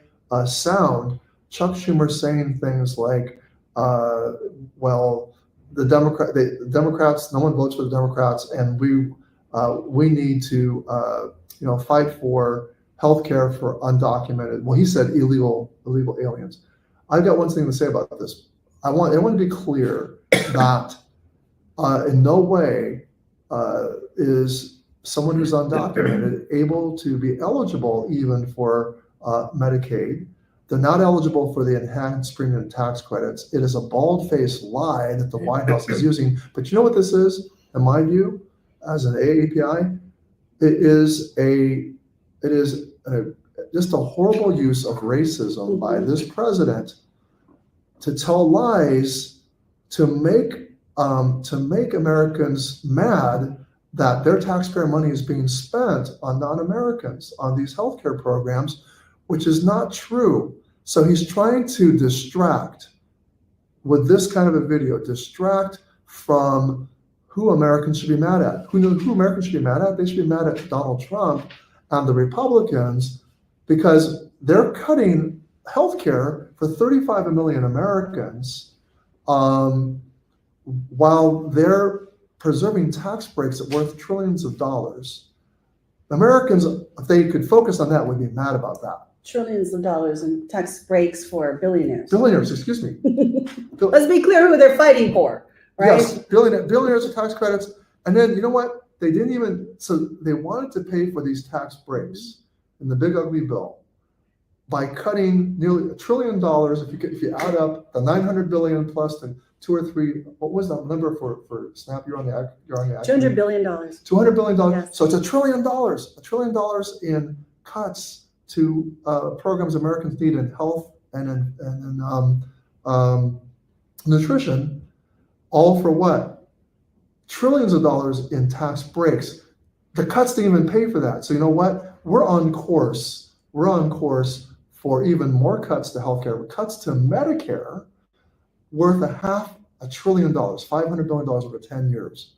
sound, Chuck Schumer saying things like, "Well, the Democrats, no one votes for the Democrats, and we need to fight for healthcare for undocumented." Well, he said illegal aliens. I've got one thing to say about this. I want to be clear that in no way is someone who's undocumented able to be eligible even for Medicaid. They're not eligible for the enhanced premium tax credits. It is a bald-faced lie that the White House is using. But you know what this is, in my view, as an AAPI? It is just a horrible use of racism by this president to tell lies to make Americans mad that their taxpayer money is being spent on non-Americans on these healthcare programs, which is not true. So he's trying to distract with this kind of a video, distract from who Americans should be mad at. Who Americans should be mad at? They should be mad at Donald Trump and the Republicans because they're cutting healthcare for 35 million Americans while they're preserving tax breaks that worth trillions of dollars. Americans, if they could focus on that, would be mad about that. Trillions of dollars in tax breaks for billionaires. Billionaires, excuse me. Let's be clear who they're fighting for, right? Yes, billionaires are tax credits. And then, you know what? They didn't even, so they wanted to pay for these tax breaks in the big ugly bill by cutting nearly $1 trillion. If you add up the 900 billion plus the 2 or 3, what was that number for SNAP? You're on the $200 billion. $200 billion. Yes. So it's $1 trillion. $1 trillion in cuts to programs Americans need in health and in nutrition, all for what? Trillions of dollars in tax breaks. The cuts didn't even pay for that. So you know what? We're on course. We're on course for even more cuts to healthcare, cuts to Medicare, worth $500 billion, $500 billion over 10 years.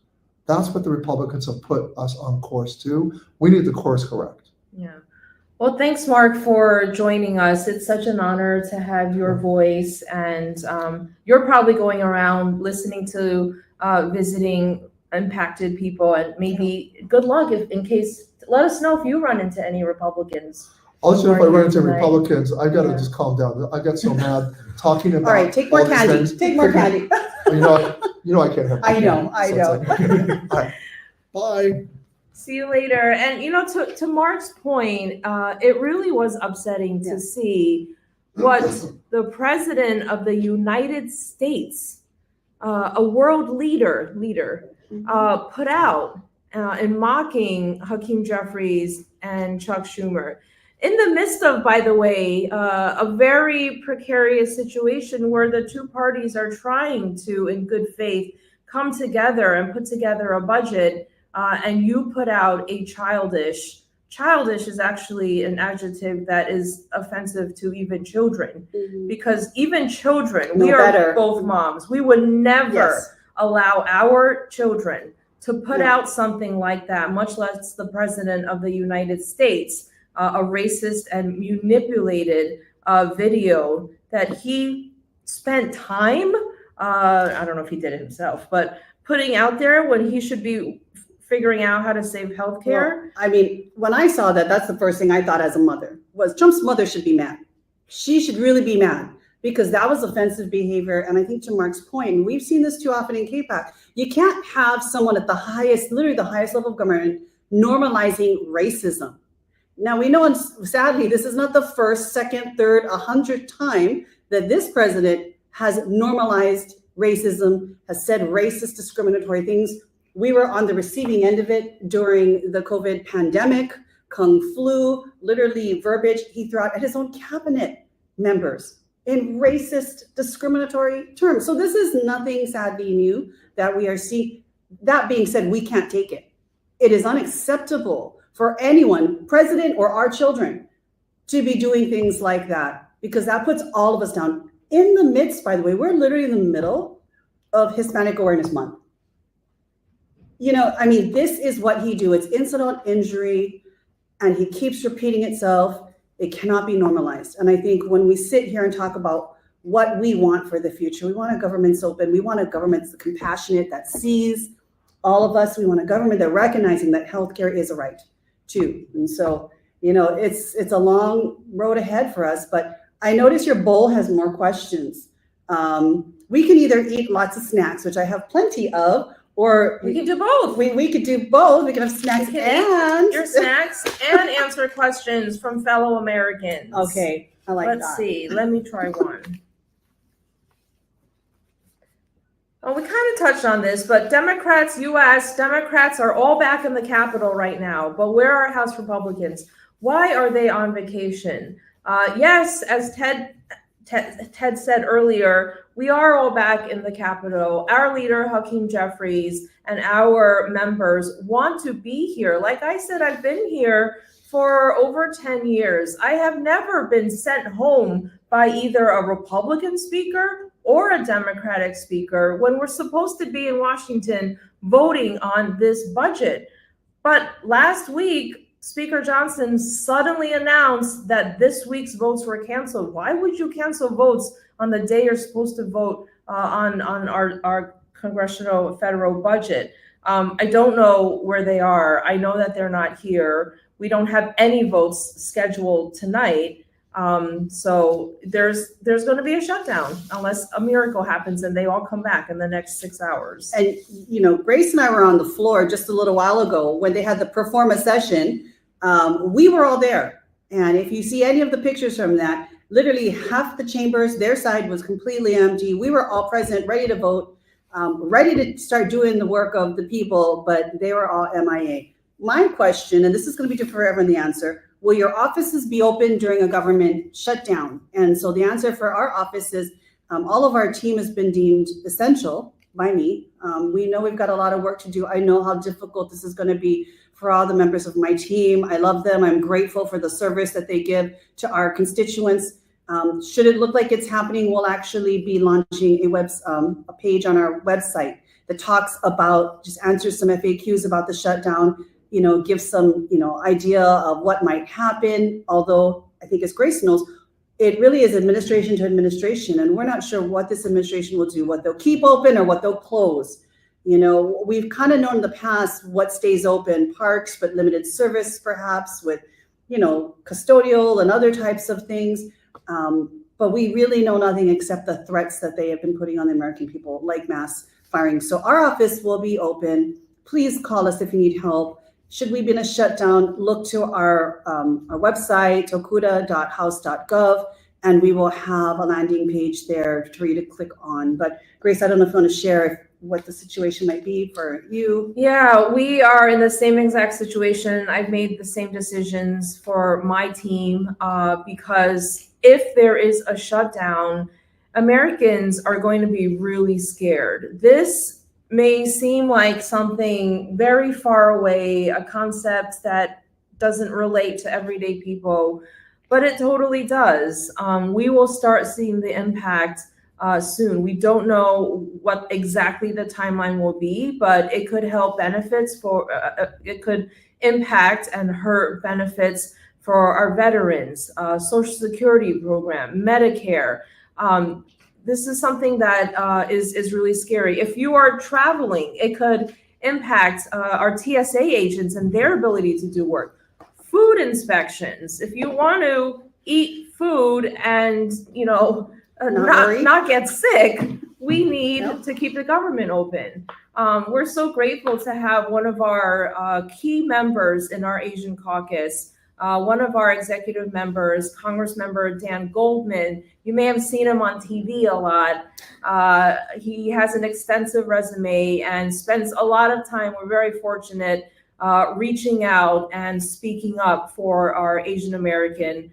That's what the Republicans have put us on course to. We need the course correct. Yeah. Well, thanks, Mark, for joining us. It's such an honor to have your voice, and you're probably going around listening to, visiting impacted people, and maybe good luck in case, let us know if you run into any Republicans. Also, if I run into Republicans, I gotta just calm down. I got so mad talking about. All right, take more candy. Take more candy. You know I can't have. I know. All right. Bye. See you later. And to Mark's point, it really was upsetting to see what the president of the United States, a world leader, put out in mocking Hakeem Jeffries and Chuck Schumer. In the midst of, by the way, a very precarious situation where the two parties are trying to, in good faith, come together and put together a budget, and you put out a childish is actually an adjective that is offensive to even children, because even children, we are both moms, we would never allow our children to put out something like that, much less the president of the United States. A racist and manipulated video that he spent time, I don't know if he did it himself, but putting out there when he should be figuring out how to save healthcare. Well, I mean, when I saw that, that's the first thing I thought as a mother, was Trump's mother should be mad. She should really be mad, because that was offensive behavior. And I think to Mark's point, and we've seen this too often in KPAC, you can't have someone at the highest, literally the highest level of government, normalizing racism. Now, we know, and sadly, this is not the first, second, third, 100th time that this president has normalized racism, has said racist, discriminatory things. We were on the receiving end of it during the COVID pandemic, Kung flu, literally verbiage he threw out at his own cabinet members in racist, discriminatory terms. So this is nothing sadly new that we are seeing. That being said, we can't take it. It is unacceptable for anyone, president or our children, to be doing things like that, because that puts all of us down. In the midst, by the way, we're literally in the middle of Hispanic Awareness Month. I mean, this is what he do. It's insult injury, and he keeps repeating itself. It cannot be normalized. And I think when we sit here and talk about what we want for the future, we want a government that's open. We want a government that's compassionate, that sees all of us. We want a government that recognizing that healthcare is a right too. And so, it's a long road ahead for us, but I notice your bowl has more questions. We can either eat lots of snacks, which I have plenty of, or we can do both. We could do both. We can have snacks and your snacks and answer questions from fellow Americans. Okay, I like that. Let's see. Let me try one. Well, we kind of touched on this, but Democrats, U.S. Democrats are all back in the Capitol right now. But where are House Republicans? Why are they on vacation? Yes, as Ted Ted said earlier, we are all back in the Capitol. Our leader, Hakeem Jeffries, and our members want to be here. Like I said, I've been here for over 10 years. I have never been sent home by either a Republican speaker or a Democratic speaker when we're supposed to be in Washington voting on this budget. But last week, Speaker Johnson suddenly announced that this week's votes were canceled. Why would you cancel votes on the day you're supposed to vote on our congressional federal budget? I don't know where they are. I know that they're not here. We don't have any votes scheduled tonight. So there's going to be a shutdown unless a miracle happens and they all come back in the next 6 hours. And, you know, Grace and I were on the floor just a little while ago when they had the pro forma session. We were all there. And if you see any of the pictures from that, literally half the chambers, their side was completely empty. We were all present, ready to vote, ready to start doing the work of the people, but they were all MIA. My question, and this is going to be different for everyone, the answer, will your offices be open during a government shutdown? And so the answer for our office is all of our team has been deemed essential by me. We know we've got a lot of work to do. I know how difficult this is going to be for all the members of my team. I love them. I'm grateful for the service that they give to our constituents. Should it look like it's happening, we'll actually be launching a page on our website that talks about, just answers some FAQs about the shutdown, you know, give some, you know, idea of what might happen. Although I think, as Grace knows, it really is administration to administration, and we're not sure what this administration will do, what they'll keep open or what they'll close. You know, we've kind of known in the past what stays open, parks, but limited service, perhaps with, you know, custodial and other types of things. But we really know nothing except the threats that they have been putting on the American people, like mass firing. So our office will be open. Please call us if you need help. Should we be in a shutdown, look to our website, tokuda.house.gov, and we will have a landing page there for you to click on. But Grace, I don't know if you want to share what the situation might be for you. Yeah, we are in the same exact situation. I've made the same decisions for my team because if there is a shutdown, Americans are going to be really scared. This may seem like something very far away, a concept that doesn't relate to everyday people, but it totally does. We will start seeing the impact soon. We don't know what exactly the timeline will be, but it could help benefits for, it could impact and hurt benefits for our veterans, Social Security program, Medicare. This is something that is really scary. If you are traveling, it could impact our TSA agents and their ability to do work. Food inspections. If you want to eat food and, you know, not get sick, we need to keep the government open. We're so grateful to have one of our key members in our Asian caucus, one of our executive members, Congressmember Dan Goldman. You may have seen him on TV a lot. He has an extensive resume and spends a lot of time, we're very fortunate, reaching out and speaking up for our Asian American,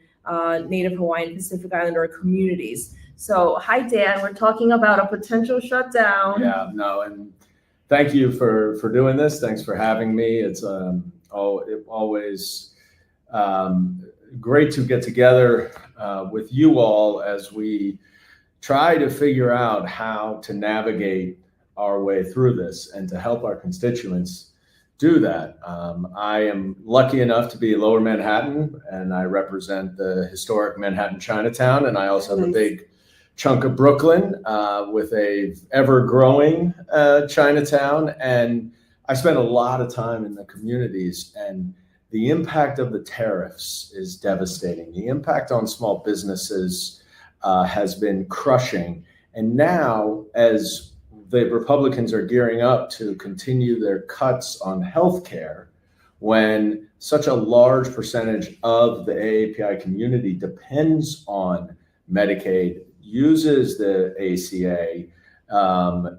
Native Hawaiian, Pacific Islander communities. So, hi, Dan. We're talking about a potential shutdown. Yeah, no, and thank you for doing this. Thanks for having me. It's always great to get together with you all as we try to figure out how to navigate our way through this and to help our constituents do that. I am lucky enough to be in Lower Manhattan, and I represent the historic Manhattan Chinatown, and I also have a big chunk of Brooklyn with a ever-growing Chinatown, and I spend a lot of time in the communities, and the impact of the tariffs is devastating. The impact on small businesses has been crushing, and now as the Republicans are gearing up to continue their cuts on healthcare, when such a large percentage of the AAPI community depends on Medicaid, uses the ACA,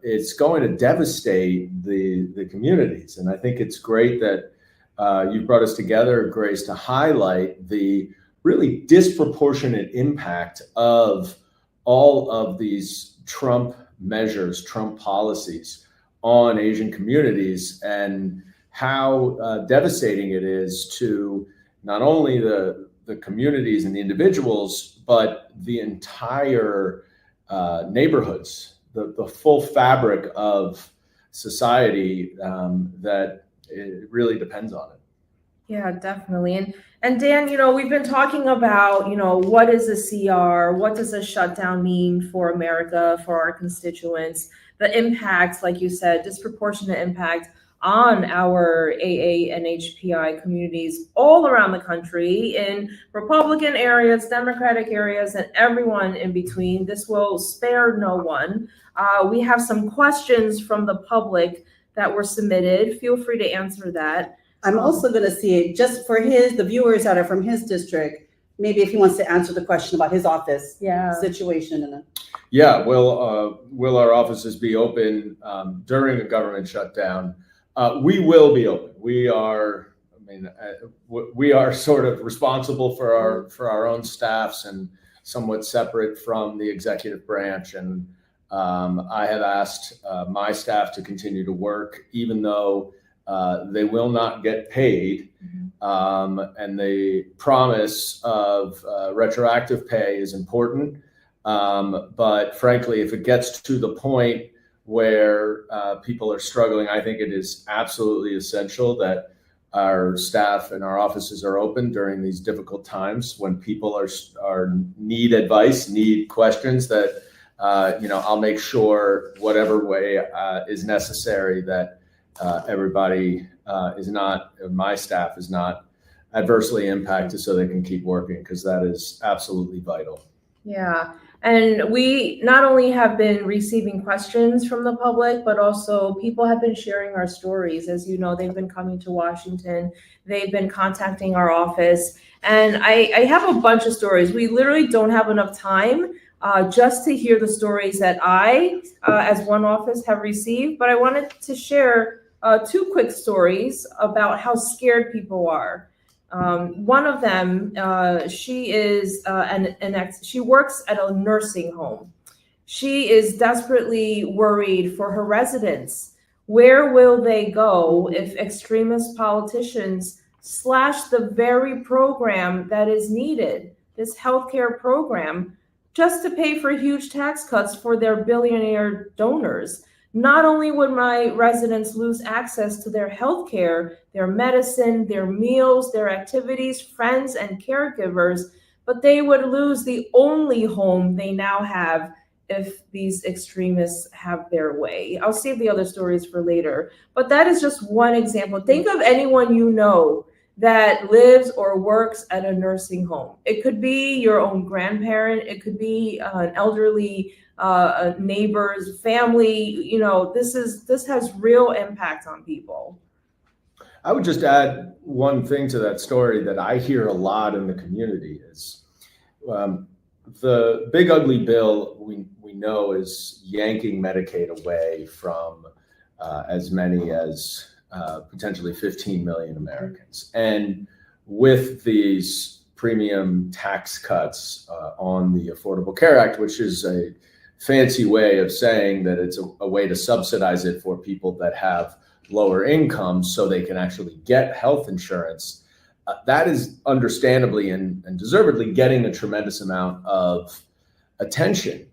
it's going to devastate the communities. And I think it's great that you brought us together, Grace, to highlight the really disproportionate impact of all of these Trump measures, Trump policies on Asian communities, and how devastating it is to not only the communities and the individuals, but the entire neighborhoods, the full fabric of society that it really depends on it. Yeah, definitely. And Dan, we've been talking about, what is a CR? What does a shutdown mean for America, for our constituents? The impact, like you said, disproportionate impact on our AA and HPI communities all around the country, in Republican areas, Democratic areas, and everyone in between. This will spare no one. We have some questions from the public that were submitted. Feel free to answer that. I'm also going to see, just for the viewers that are from his district, maybe if he wants to answer the question about his office situation. Yeah, will our offices be open during a government shutdown? We will be open. We are sort of responsible for our own staffs and somewhat separate from the executive branch. And I have asked my staff to continue to work, even though they will not get paid. And the promise of retroactive pay is important. But frankly, if it gets to the point where people are struggling, I think it is absolutely essential that our staff and our offices are open during these difficult times when people are need advice, need questions, that I'll make sure whatever way is necessary that everybody my staff is not adversely impacted, so they can keep working, because that is absolutely vital. Yeah. And we not only have been receiving questions from the public, but also people have been sharing our stories. As you know, they've been coming to Washington. They've been contacting our office. And I have a bunch of stories. We literally don't have enough time just to hear the stories that I, as one office, have received. But I wanted to share 2 quick stories about how scared people are. One of them, she is she works at a nursing home. She is desperately worried for her residents. Where will they go if extremist politicians slash the very program that is needed, this healthcare program, just to pay for huge tax cuts for their billionaire donors? Not only would my residents lose access to their health care, their medicine, their meals, their activities, friends, and caregivers, but they would lose the only home they now have if these extremists have their way. I'll save the other stories for later, but that is just one example. Think of anyone you know that lives or works at a nursing home. It could be your own grandparent. It could be an elderly neighbors, family. This has real impact on people. I would just add one thing to that story that I hear a lot in the community is the big ugly bill we know is yanking Medicaid away from as many as potentially 15 million Americans. And with these premium tax cuts on the Affordable Care Act, which is a fancy way of saying that it's a way to subsidize it for people that have lower incomes so they can actually get health insurance, that is understandably and deservedly getting a tremendous amount of attention.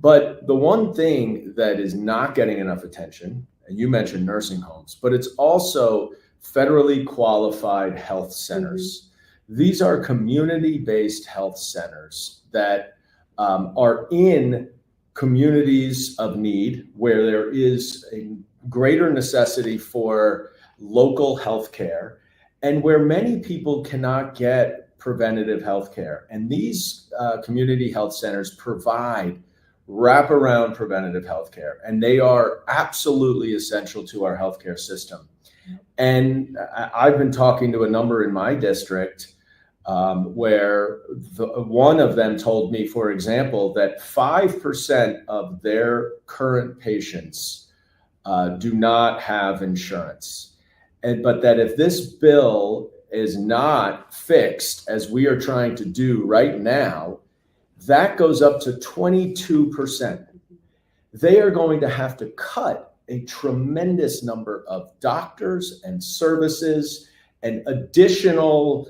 But the one thing that is not getting enough attention, and you mentioned nursing homes, but it's also federally qualified health centers. These are community-based health centers that are in communities of need where there is a greater necessity for local health care and where many people cannot get preventative health care. And these community health centers provide wraparound preventative health care, and they are absolutely essential to our healthcare system. And I've been talking to a number in my district where one of them told me, for example, that 5% of their current patients do not have insurance. But that if this bill is not fixed, as we are trying to do right now, that goes up to 22%. They are going to have to cut a tremendous number of doctors and services and additional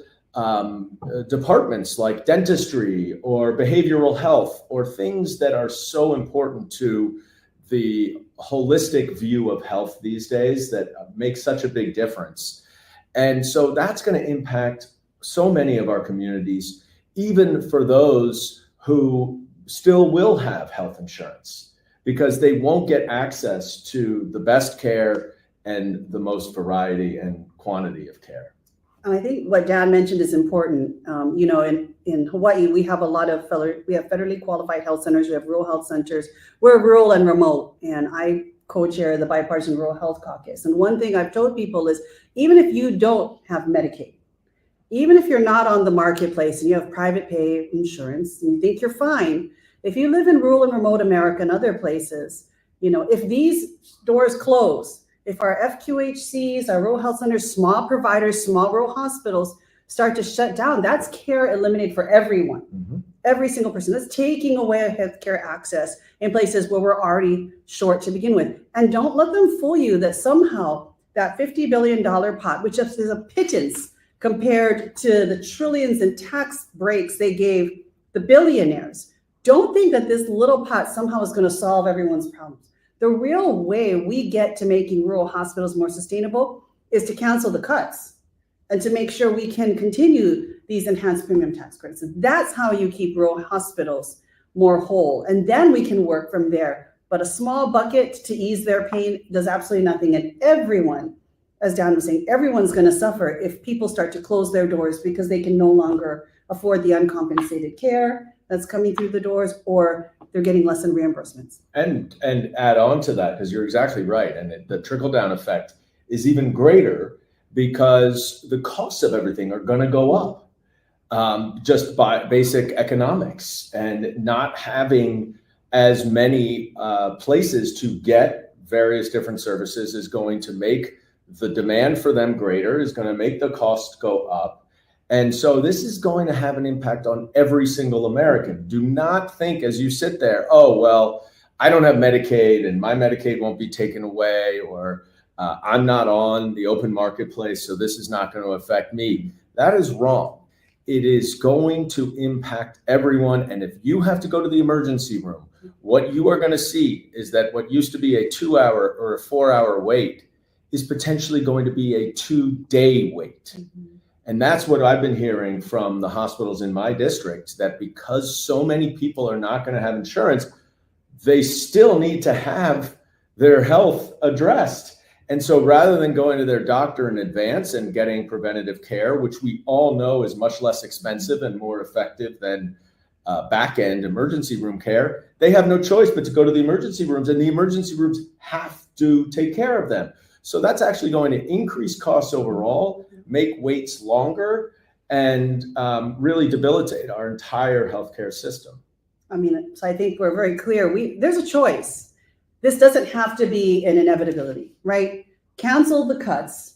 departments like dentistry or behavioral health, or things that are so important to the holistic view of health these days that make such a big difference. And so that's going to impact so many of our communities, even for those who still will have health insurance, because they won't get access to the best care and the most variety and quantity of care. And I think what Dan mentioned is important. You know, in Hawaii, we have a lot of federally qualified health centers. We have rural health centers. We're rural and remote, and I co-chair the Bipartisan Rural Health Caucus. And one thing I've told people is, even if you don't have Medicaid, even if you're not on the marketplace and you have private pay insurance and you think you're fine, if you live in rural and remote America and other places, you know, if these doors close, if our FQHCs, our rural health centers, small providers, small rural hospitals start to shut down, that's care eliminated for everyone, every single person. That's taking away healthcare access in places where we're already short to begin with. And don't let them fool you that somehow that $50 billion pot, which is a pittance compared to the trillions in tax breaks they gave the billionaires, don't think that this little pot somehow is going to solve everyone's problems. The real way we get to making rural hospitals more sustainable is to cancel the cuts and to make sure we can continue these enhanced premium tax credits. And that's how you keep rural hospitals more whole. And then we can work from there. But a small bucket to ease their pain does absolutely nothing. And everyone, as Dan was saying, everyone's going to suffer if people start to close their doors because they can no longer afford the uncompensated care that's coming through the doors, or they're getting less in reimbursements. And add on to that, because you're exactly right. And the trickle-down effect is even greater because the costs of everything are going to go up just by basic economics, and not having as many places to get various different services is going to make the demand for them greater, is going to make the cost go up. And so this is going to have an impact on every single American. Do not think as you sit there, oh, well, I don't have Medicaid and my Medicaid won't be taken away, or I'm not on the open marketplace, so this is not going to affect me. That is wrong. It is going to impact everyone. And if you have to go to the emergency room, what you are going to see is that what used to be a 2-hour or a 4-hour wait is potentially going to be a 2-day wait. And that's what I've been hearing from the hospitals in my district, that because so many people are not going to have insurance, they still need to have their health addressed. And so rather than going to their doctor in advance and getting preventative care, which we all know is much less expensive and more effective than back-end emergency room care, they have no choice but to go to the emergency rooms, and the emergency rooms have to take care of them. So that's actually going to increase costs overall, make waits longer, and really debilitate our entire healthcare system. I mean, so I think we're very clear. There's a choice. This doesn't have to be an inevitability, right? Cancel the cuts.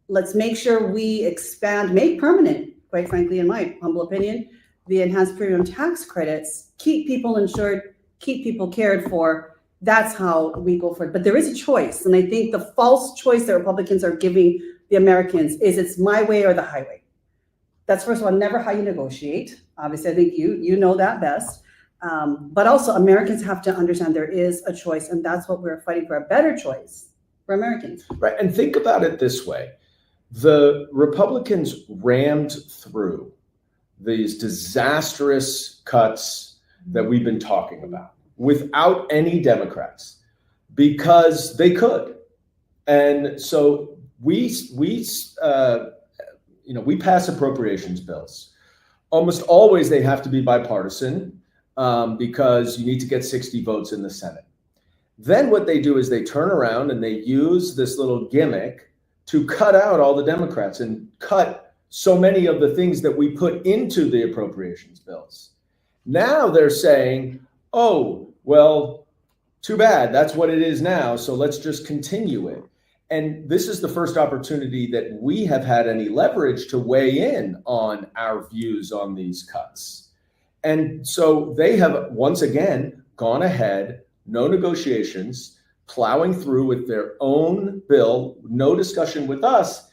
Let's make sure we expand, make permanent, quite frankly, in my humble opinion, the enhanced premium tax credits, keep people insured, keep people cared for. That's how we go forward. But there is a choice. And I think the false choice that Republicans are giving the Americans is it's my way or the highway. That's, first of all, never how you negotiate. Obviously, I think you know that best. But also, Americans have to understand there is a choice, and that's what we're fighting for, a better choice for Americans. Right. And think about it this way. The Republicans rammed through these disastrous cuts that we've been talking about without any Democrats, because they could. And so we pass appropriations bills. Almost always they have to be bipartisan because you need to get 60 votes in the Senate. Then what they do is they turn around and they use this little gimmick to cut out all the Democrats and cut so many of the things that we put into the appropriations bills. Now they're saying, oh, well, too bad. That's what it is now. So let's just continue it. And this is the first opportunity that we have had any leverage to weigh in on our views on these cuts. And so they have once again gone ahead, no negotiations, plowing through with their own bill, no discussion with us,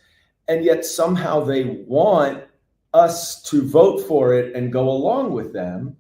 and yet somehow they want us to vote for it and go along with them,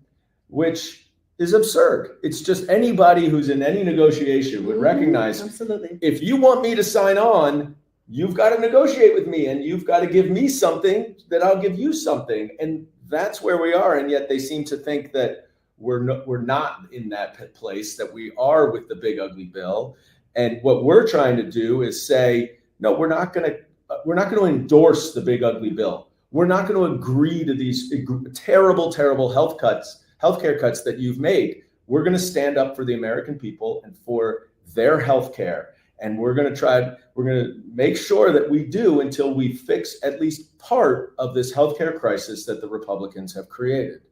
which is absurd. It's just anybody who's in any negotiation would recognize, Absolutely. if you want me to sign on, you've got to negotiate with me and you've got to give me something that I'll give you something. And that's where we are. And yet they seem to think that we're not in that place, that we are with the big ugly bill. And what we're trying to do is say, no, we're not going to endorse the big ugly bill. We're not going to agree to these terrible, terrible healthcare cuts that you've made. We're going to stand up for the American people and for their healthcare. And we're going to make sure that we do until we fix at least part of this healthcare crisis that the Republicans have created.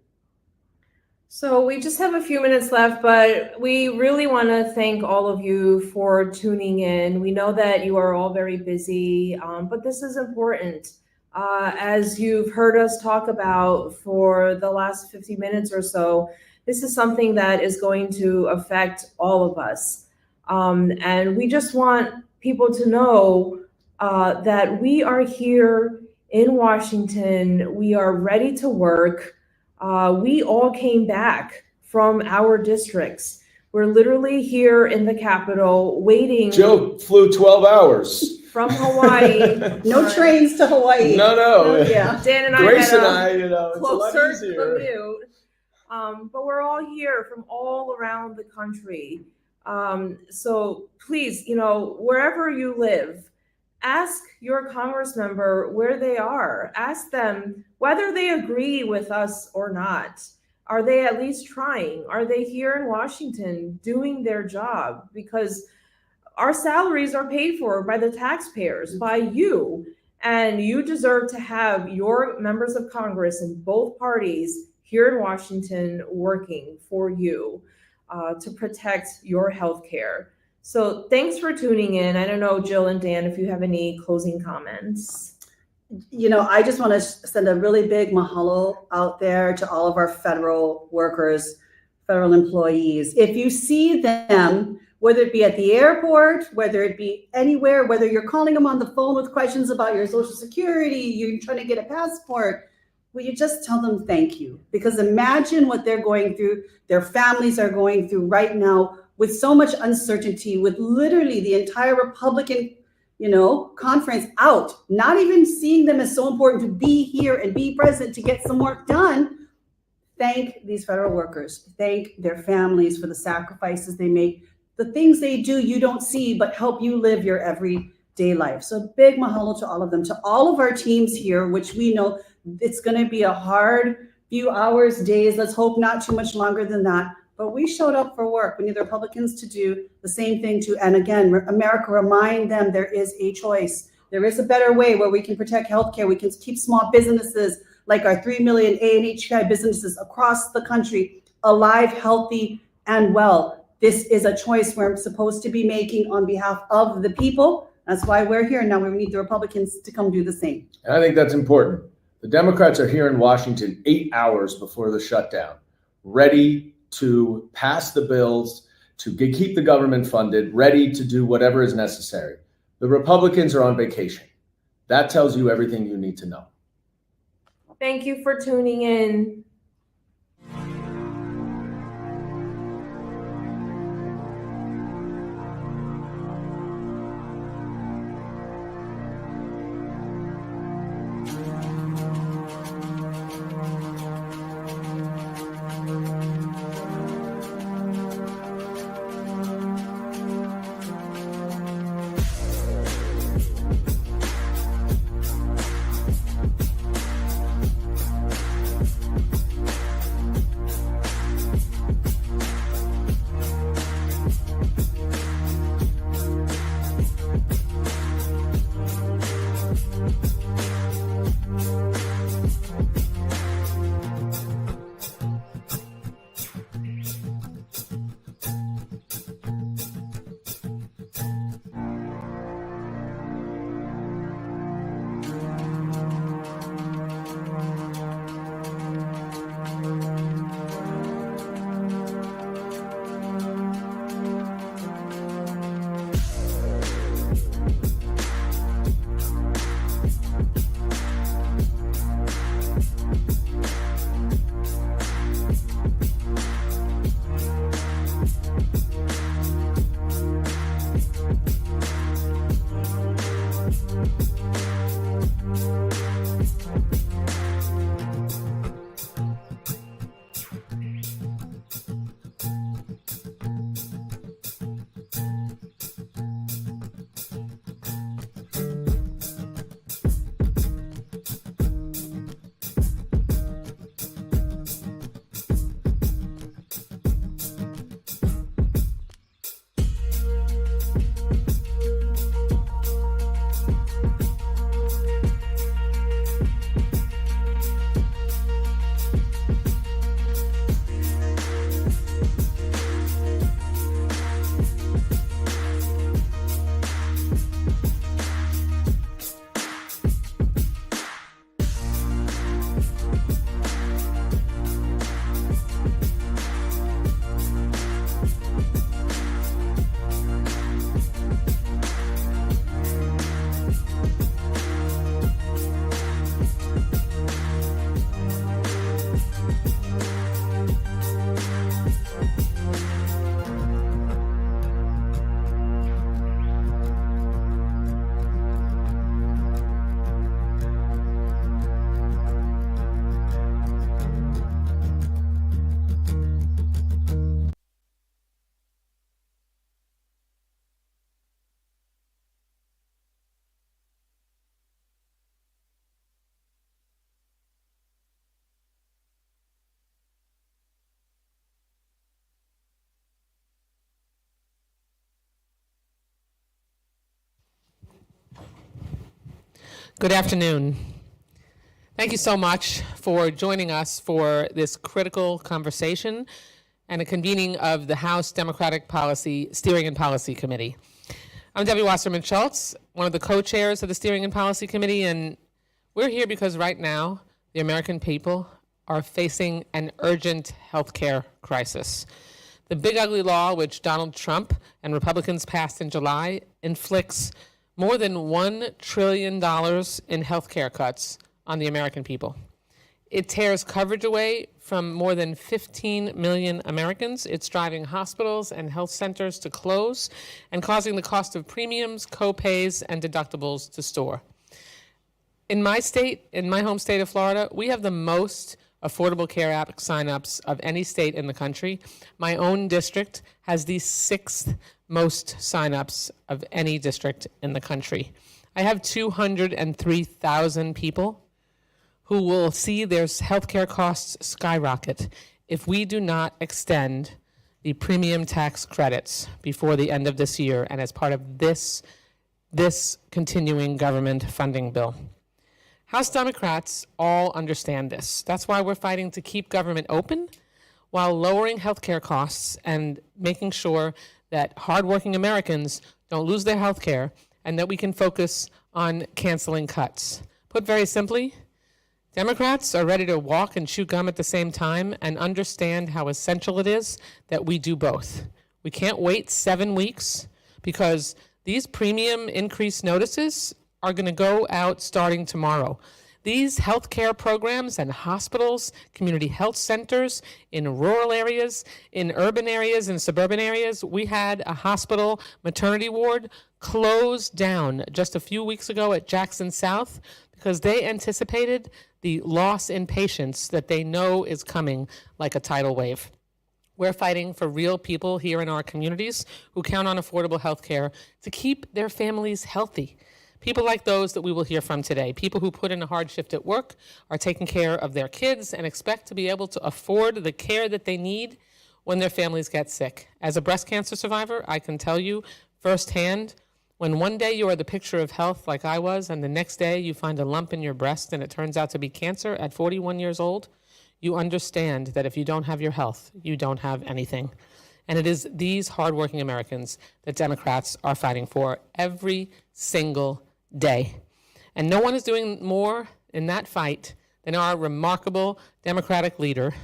So we just have a few minutes left, but we really want to thank all of you for tuning in. We know that you are all very busy, but this is important. As you've heard us talk about for the last 50 minutes or so, this is something that is going to affect all of us. And we just want people to know that we are here in Washington. We are ready to work. We all came back from our districts. We're literally here in the Capitol waiting. Joe flew 12 hours. From Hawaii. No trains to Hawaii. No. Yeah. Dan and Grace I and had I, it's a lot closer easier. commute. But we're all here from all around the country. So please, wherever you live, ask your Congress member where they are. Ask them whether they agree with us or not. Are they at least trying? Are they here in Washington doing their job? Because our salaries are paid for by the taxpayers, by you, and you deserve to have your members of Congress in both parties here in Washington working for you to protect your health care. So thanks for tuning in. I don't know, Jill and Dan, if you have any closing comments. I just want to send a really big mahalo out there to all of our federal workers, federal employees. If you see them, whether it be at the airport, whether it be anywhere, whether you're calling them on the phone with questions about your Social Security, you're trying to get a passport, will you just tell them thank you? Because imagine what they're going through, their families are going through right now with so much uncertainty, with literally the entire Republican, conference out, not even seeing them as so important to be here and be present to get some work done. Thank these federal workers. Thank their families for the sacrifices they make, the things they do you don't see, but help you live your everyday life. So big mahalo to all of them, to all of our teams here, which we know it's going to be a hard few hours, days. Let's hope not too much longer than that. But we showed up for work. We need the Republicans to do the same thing too. And again, America, remind them there is a choice. There is a better way where we can protect healthcare. We can keep small businesses like our 3 million ANHI businesses across the country alive, healthy, and well. This is a choice we're supposed to be making on behalf of the people. That's why we're here. Now we need the Republicans to come do the same. And I think that's important. The Democrats are here in Washington 8 hours before the shutdown, ready to pass the bills, to keep the government funded, ready to do whatever is necessary. The Republicans are on vacation. That tells you everything you need to know. Thank you for tuning in. Good afternoon. Thank you so much for joining us for this critical conversation and a convening of the House Democratic Policy Steering and Policy Committee. I'm Debbie Wasserman Schultz, one of the co-chairs of the Steering and Policy Committee, and we're here because right now the American people are facing an urgent healthcare crisis. The big ugly law, which Donald Trump and Republicans passed in July, inflicts more than $1 trillion in healthcare cuts on the American people. It tears coverage away from more than 15 million Americans. It's driving hospitals and health centers to close and causing the cost of premiums, co-pays, and deductibles to soar. In my state, in my home state of Florida, we have the most Affordable Care Act signups of any state in the country. My own district has the 6th most signups of any district in the country. I have 203,000 people who will see their healthcare costs skyrocket if we do not extend the premium tax credits before the end of this year and as part of this continuing government funding bill. House Democrats all understand this. That's why we're fighting to keep government open while lowering healthcare costs and making sure that hardworking Americans don't lose their health care and that we can focus on canceling cuts. Put very simply, Democrats are ready to walk and chew gum at the same time and understand how essential it is that we do both. We can't wait 7 weeks because these premium increase notices are going to go out starting tomorrow. These healthcare programs and hospitals, community health centers in rural areas, in urban areas, and suburban areas. We had a hospital maternity ward closed down just a few weeks ago at Jackson South because they anticipated the loss in patients that they know is coming like a tidal wave. We're fighting for real people here in our communities who count on affordable health care to keep their families healthy. People like those that we will hear from today, people who put in a hard shift at work, are taking care of their kids, and expect to be able to afford the care that they need when their families get sick. As a breast cancer survivor, I can tell you firsthand, when one day you are the picture of health like I was, and the next day you find a lump in your breast and it turns out to be cancer at 41 years old, you understand that if you don't have your health, you don't have anything. And it is these hardworking Americans that Democrats are fighting for every single day. And no one is doing more in that fight than our remarkable Democratic leader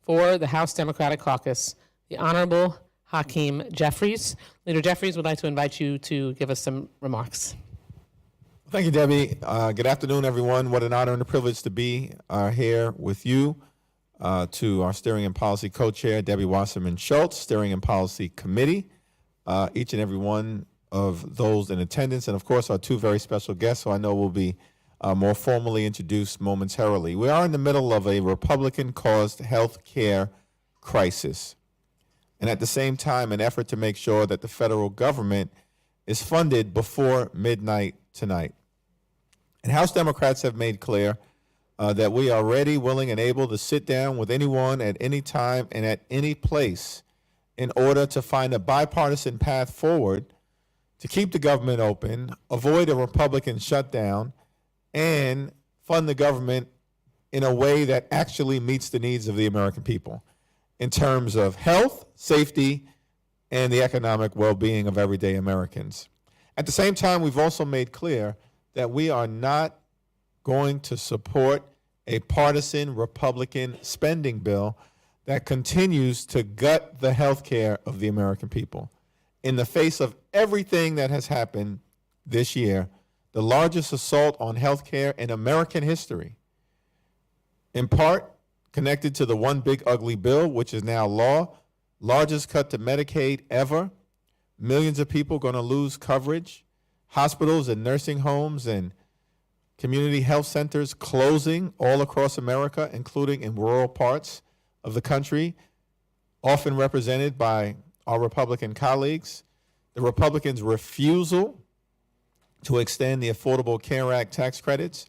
for the House Democratic Caucus, the Honorable Hakeem Jeffries. Leader Jeffries would like to invite you to give us some remarks. Thank you, Debbie. Good afternoon, everyone. What an honor and a privilege to be here with you, to our Steering and Policy Co-Chair, Debbie Wasserman Schultz, Steering and Policy Committee, each and every one of those in attendance, and of course our two very special guests who I know will be more formally introduced momentarily. We are in the middle of a Republican-caused health care crisis, and at the same time an effort to make sure that the federal government is funded before midnight tonight. And House Democrats have made clear that we are ready, willing, and able to sit down with anyone at any time and at any place in order to find a bipartisan path forward to keep the government open, avoid a Republican shutdown, and fund the government in a way that actually meets the needs of the American people in terms of health, safety, and the economic well-being of everyday Americans. At the same time, we've also made clear that we are not going to support a partisan Republican spending bill that continues to gut the health care of the American people. In the face of everything that has happened this year, the largest assault on health care in American history, in part connected to the one big ugly bill, which is now law, largest cut to Medicaid ever, millions of people going to lose coverage, hospitals and nursing homes and community health centers closing all across America, including in rural parts of the country, often represented by our Republican colleagues. The Republicans' refusal to extend the Affordable Care Act tax credits,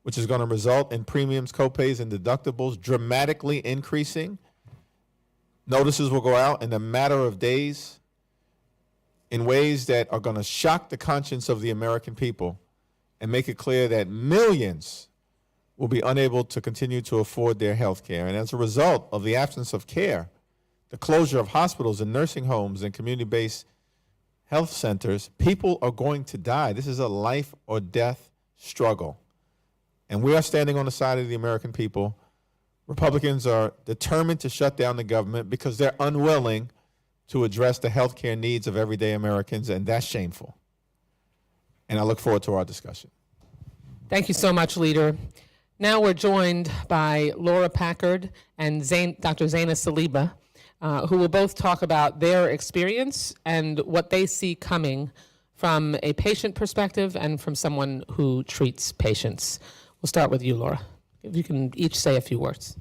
which is going to result in premiums, copays, and deductibles dramatically increasing. Notices will go out in a matter of days in ways that are going to shock the conscience of the American people and make it clear that millions will be unable to continue to afford their health care. And as a result of the absence of care, the closure of hospitals and nursing homes and community-based health centers, people are going to die. This is a life or death struggle. And we are standing on the side of the American people. Republicans are determined to shut down the government because they're unwilling to address the health care needs of everyday Americans, and that's shameful. And I look forward to our discussion. Thank you so much, Leader. Now we're joined by Laura Packard and Dr. Zaina Saliba, who will both talk about their experience and what they see coming from a patient perspective and from someone who treats patients. We'll start with you, Laura. If you can each say a few words.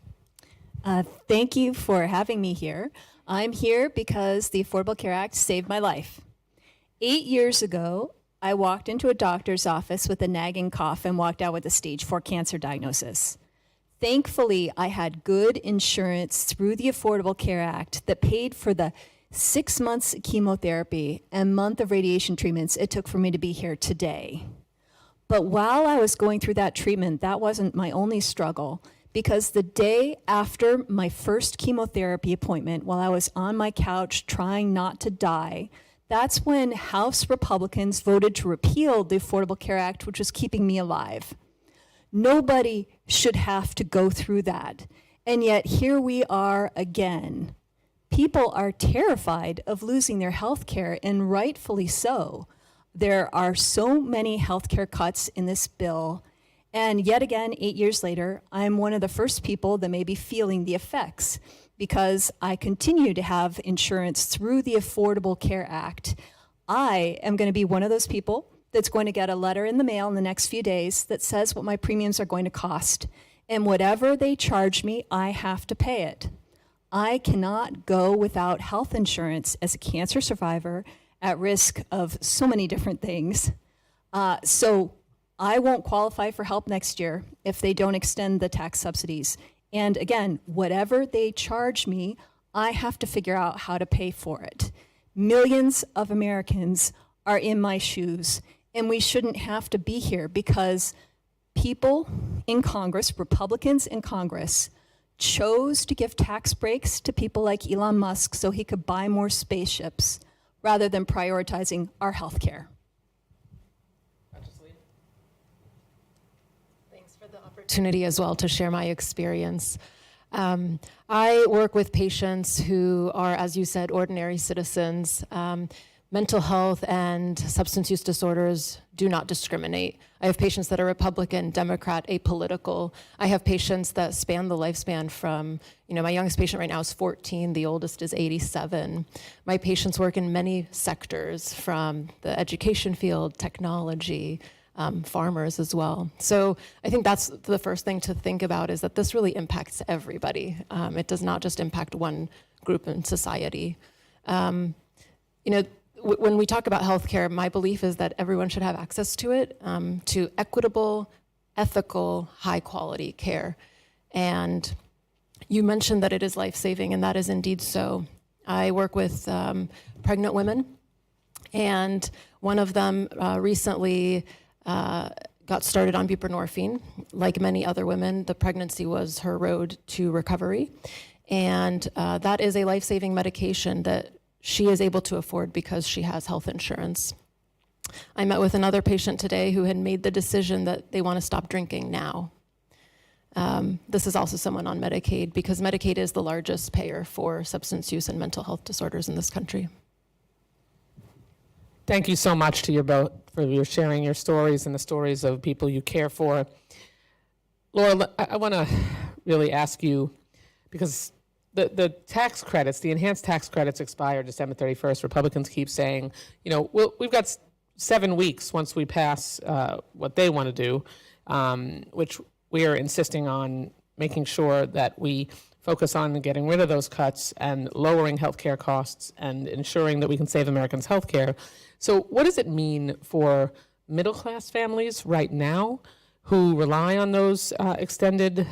Thank you for having me here. I'm here because the Affordable Care Act saved my life. 8 years ago, I walked into a doctor's office with a nagging cough and walked out with a stage 4 cancer diagnosis. Thankfully, I had good insurance through the Affordable Care Act that paid for the 6 months chemotherapy and month of radiation treatments it took for me to be here today. But while I was going through that treatment, that wasn't my only struggle, because the day after my first chemotherapy appointment, while I was on my couch trying not to die, that's when House Republicans voted to repeal the Affordable Care Act, which was keeping me alive. Nobody should have to go through that. And yet here we are again. People are terrified of losing their health care, and rightfully so. There are so many healthcare cuts in this bill, and yet again, 8 years later, I'm one of the first people that may be feeling the effects because I continue to have insurance through the Affordable Care Act. I am going to be one of those people that's going to get a letter in the mail in the next few days that says what my premiums are going to cost, and whatever they charge me, I have to pay it. I cannot go without health insurance as a cancer survivor at risk of so many different things. So I won't qualify for help next year if they don't extend the tax subsidies. And again, whatever they charge me, I have to figure out how to pay for it. Millions of Americans are in my shoes, and we shouldn't have to be here because people in Congress, Republicans in Congress, chose to give tax breaks to people like Elon Musk so he could buy more spaceships rather than prioritizing our health care. Thanks for the opportunity as well to share my experience. I work with patients who are, as you said, ordinary citizens. Mental health and substance use disorders do not discriminate. I have patients that are Republican, Democrat, apolitical. I have patients that span the lifespan from, my youngest patient right now is 14, the oldest is 87. My patients work in many sectors, from the education field, technology, farmers as well. So I think that's the first thing to think about, is that this really impacts everybody. It does not just impact one group in society. When we talk about healthcare, my belief is that everyone should have access to it, to equitable, ethical, high-quality care. And you mentioned that it is life-saving, and that is indeed so. I work with pregnant women, and One of them recently got started on buprenorphine. Like many other women, the pregnancy was her road to recovery. And that is a life-saving medication that she is able to afford because she has health insurance. I met with another patient today who had made the decision that they want to stop drinking now. This is also someone on Medicaid because Medicaid is the largest payer for substance use and mental health disorders in this country. Thank you so much to you both for your sharing your stories and the stories of people you care for. Laura, I want to really ask you, because the tax credits, the enhanced tax credits expire December 31st. Republicans keep saying, you know, we've got 7 weeks once we pass what they want to do, which we are insisting on making sure that we focus on getting rid of those cuts and lowering healthcare costs and ensuring that we can save Americans' healthcare. So what does it mean for middle-class families right now who rely on those extended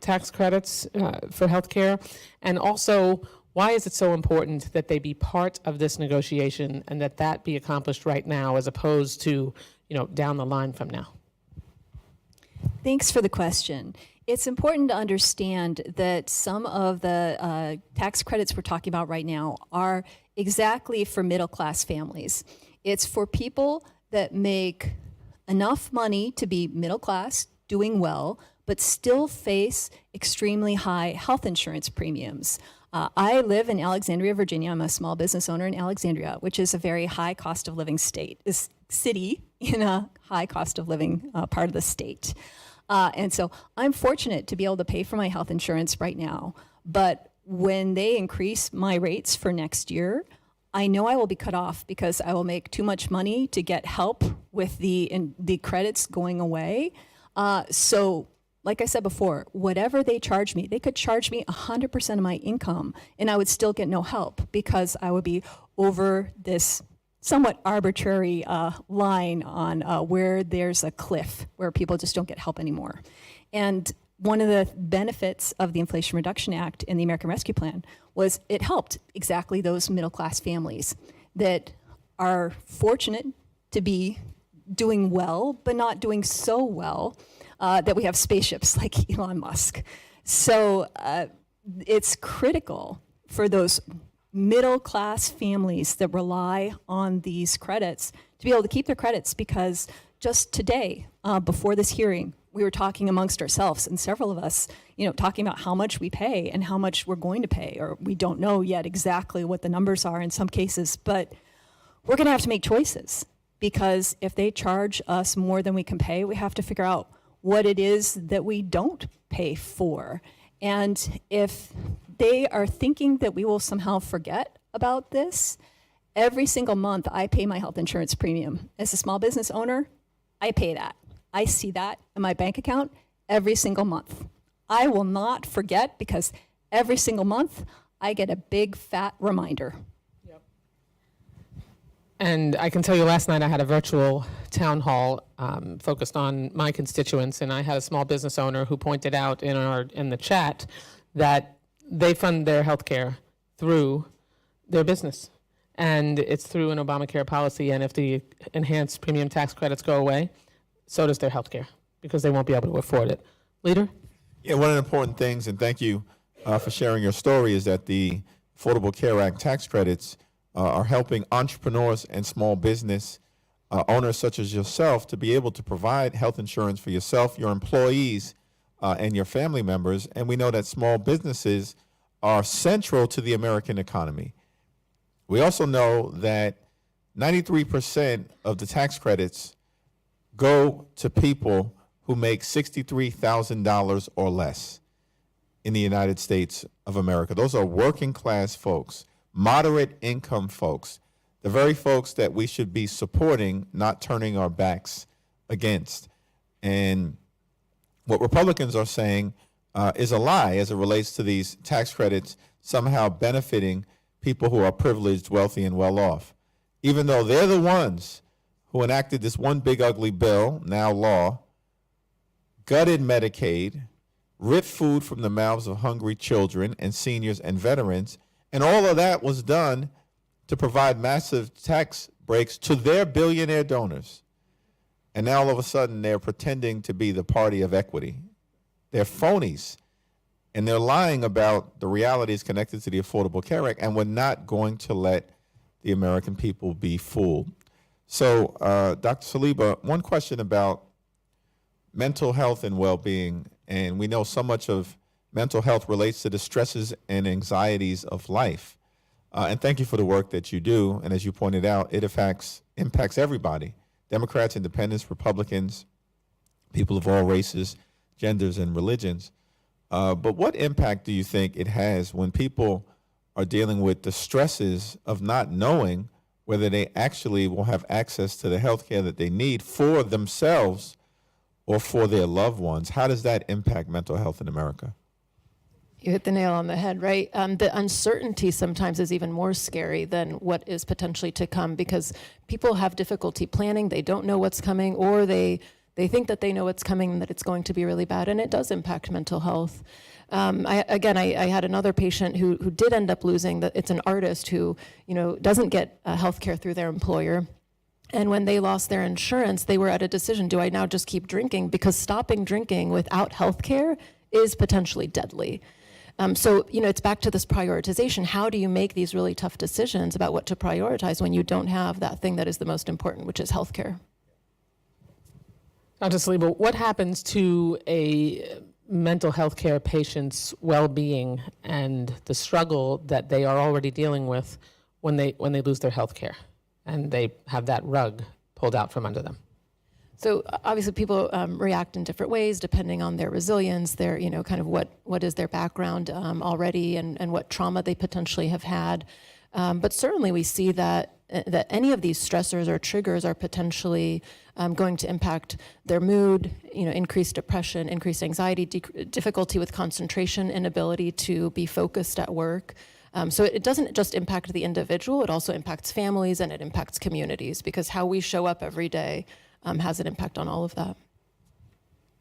tax credits for healthcare? And also, why is it so important that they be part of this negotiation and that that be accomplished right now as opposed to, you know, down the line from now? Thanks for the question. It's important to understand that some of the tax credits we're talking about right now are exactly for middle-class families. It's for people that make enough money to be middle-class, doing well, but still face extremely high health insurance premiums. I live in Alexandria, Virginia. I'm a small business owner in Alexandria, which is a very high cost of living city in a high cost of living part of the state. And so I'm fortunate to be able to pay for my health insurance right now. But when they increase my rates for next year, I know I will be cut off because I will make too much money to get help with the credits going away. So like I said before, whatever they charge me, they could charge me 100% of my income and I would still get no help because I would be over this somewhat arbitrary line on where there's a cliff where people just don't get help anymore. And one of the benefits of the Inflation Reduction Act and the American Rescue Plan was it helped exactly those middle-class families that are fortunate to be doing well, but not doing so well that we have spaceships like Elon Musk. So it's critical for those middle-class families that rely on these credits to be able to keep their credits, because just today, before this hearing, we were talking amongst ourselves, and several of us, you know, talking about how much we pay and how much we're going to pay, or we don't know yet exactly what the numbers are in some cases, but we're going to have to make choices, because if they charge us more than we can pay, we have to figure out what it is that we don't pay for. And if they are thinking that we will somehow forget about this, every single month I pay my health insurance premium. As a small business owner, I pay that. I see that in my bank account every single month. I will not forget, because every single month I get a big fat reminder. And I can tell you, last night I had a virtual town hall focused on my constituents, and I had a small business owner who pointed out in the chat that they fund their health care through their business, and it's through an Obamacare policy. And if the enhanced premium tax credits go away, so does their health care, because they won't be able to afford it. Leader? Yeah, one of the important things, and thank you for sharing your story, is that the Affordable Care Act tax credits are helping entrepreneurs and small business owners such as yourself to be able to provide health insurance for yourself, your employees, and your family members. And we know that small businesses are central to the American economy. We also know that 93% of the tax credits go to people who make $63,000 or less in the United States of America. Those are working class folks, moderate income folks, the very folks that we should be supporting, not turning our backs against. And what Republicans are saying is a lie as it relates to these tax credits somehow benefiting people who are privileged, wealthy, and well off, even though they're the ones who enacted this one big ugly bill, now law, gutted Medicaid, ripped food from the mouths of hungry children and seniors and veterans. And all of that was done to provide massive tax breaks to their billionaire donors. And now all of a sudden they're pretending to be the party of equity. They're phonies. And they're lying about the realities connected to the Affordable Care Act, and we're not going to let the American people be fooled. So, Dr. Saliba, one question about mental health and well-being, and we know so much of mental health relates to the stresses and anxieties of life. And thank you for the work that you do, and as you pointed out, it impacts everybody, Democrats, Independents, Republicans, people of all races, genders, and religions. But what impact do you think it has when people are dealing with the stresses of not knowing whether they actually will have access to the health care that they need for themselves or for their loved ones? How does that impact mental health in America? You hit the nail on the head, right? The uncertainty sometimes is even more scary than what is potentially to come, because people have difficulty planning. They don't know what's coming, or they think that they know what's coming and that it's going to be really bad, and it does impact mental health. I had another patient who did end up losing, that it's an artist who, doesn't get health care through their employer. And when they lost their insurance, they were at a decision: do I now just keep drinking? Because stopping drinking without health care is potentially deadly. So, it's back to this prioritization. How do you make these really tough decisions about what to prioritize when you don't have that thing that is the most important, which is health care? Dr. Saliba, what happens to a mental health care patient's well-being and the struggle that they are already dealing with when they lose their health care and they have that rug pulled out from under them? So obviously people react in different ways depending on their resilience, their, kind of what is their background already, and what trauma they potentially have had. But certainly we see that any of these stressors or triggers are potentially going to impact their mood, increased depression, increased anxiety, difficulty with concentration, inability to be focused at work. So it doesn't just impact the individual, it also impacts families and it impacts communities, because how we show up every day has an impact on all of that.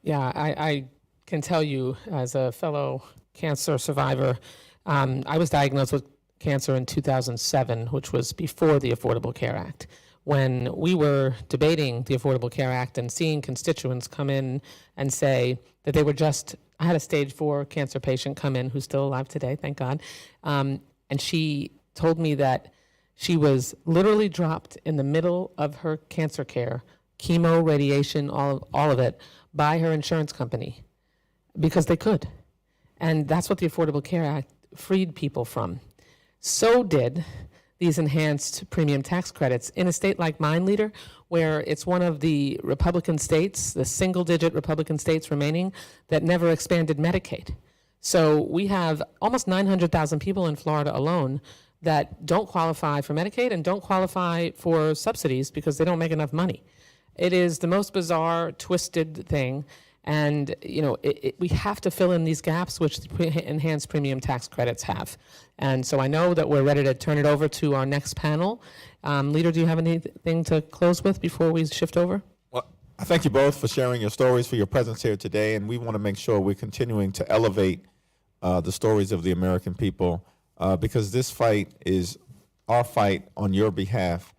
Yeah, I can tell you, as a fellow cancer survivor, I was diagnosed with cancer in 2007, which was before the Affordable Care Act. When we were debating the Affordable Care Act and seeing constituents come in and say that they were I had a stage 4 cancer patient come in who's still alive today, thank God, and she told me that she was literally dropped in the middle of her cancer care, chemo, radiation, all of it, by her insurance company, because they could. And that's what the Affordable Care Act freed people from. So did these enhanced premium tax credits in a state like mine, Leader, where it's one of the Republican states, the single-digit Republican states remaining, that never expanded Medicaid. So we have almost 900,000 people in Florida alone that don't qualify for Medicaid and don't qualify for subsidies because they don't make enough money. It is the most bizarre, twisted thing. And, we have to fill in these gaps, which the enhanced premium tax credits have. And so I know that we're ready to turn it over to our next panel. Leader, do you have anything to close with before we shift over? Well, I thank you both for sharing your stories, for your presence here today. And we want to make sure we're continuing to elevate the stories of the American people, because this fight is our fight on your behalf.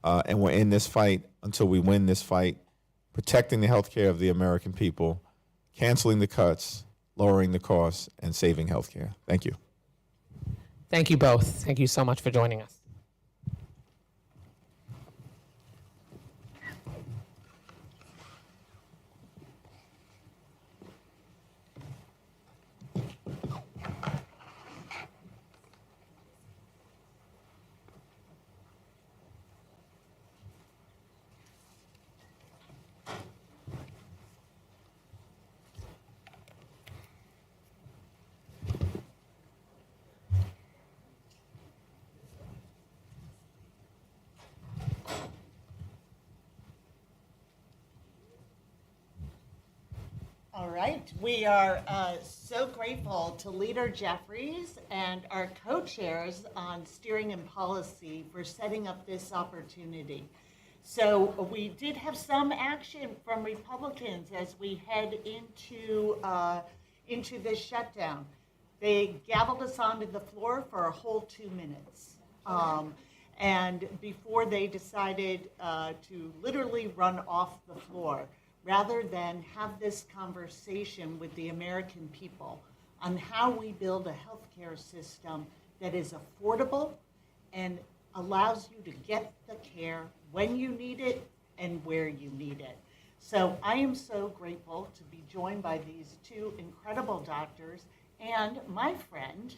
And we're in this fight until we win this fight, protecting the health care of the American people, canceling the cuts, lowering the costs, and saving health care. Thank you. Thank you both. Thank you so much for joining us. All right, we are so grateful to Leader Jeffries and our co-chairs on steering and policy for setting up this opportunity. So we did have some action from Republicans as we head into this shutdown. They gavelled us onto the floor for a whole 2 minutes. And before they decided to literally run off the floor, rather than have this conversation with the American people on how we build a healthcare system that is affordable and allows you to get the care when you need it and where you need it. So I am so grateful to be joined by these two incredible doctors and my friend,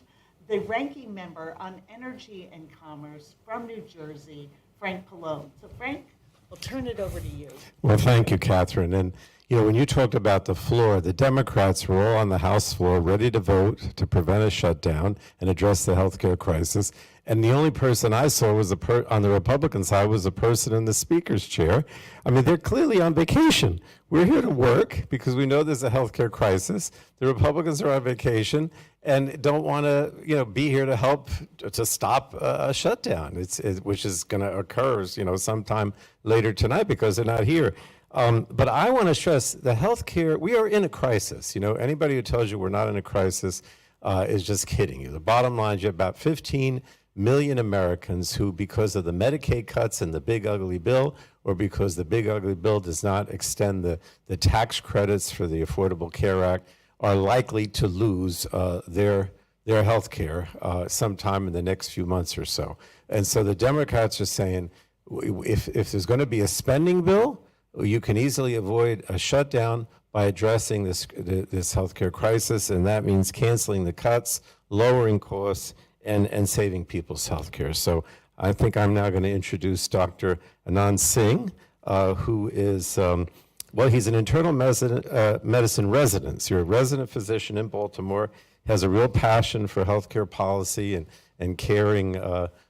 the ranking member on Energy and Commerce from New Jersey, Frank Pallone. So Frank, I'll turn it over to you. Well, thank you, Catherine. And, you know, when you talked about the floor, the Democrats were all on the House floor ready to vote to prevent a shutdown and address the healthcare crisis. And the only person I saw was on the Republican side was a person in the speaker's chair. I mean, they're clearly on vacation. We're here to work because we know there's a healthcare crisis. The Republicans are on vacation and don't want to, you know, be here to help to stop a shutdown, which is going to occur, you know, sometime later tonight because they're not here. But I want to stress the healthcare. We are in a crisis. You know, anybody who tells you we're not in a crisis is just kidding you. The bottom line is you have about 15 million Americans who, because of the Medicaid cuts and the big ugly bill, or because the big ugly bill does not extend the tax credits for the Affordable Care Act, are likely to lose their health care sometime in the next few months or so. And so the Democrats are saying, if there's going to be a spending bill, you can easily avoid a shutdown by addressing this healthcare crisis, and that means canceling the cuts, lowering costs, and saving people's health care. So I think I'm now going to introduce Dr. Anand Singh, who is, well, he's an internal medicine resident. So you're a resident physician in Baltimore, has a real passion for healthcare policy and caring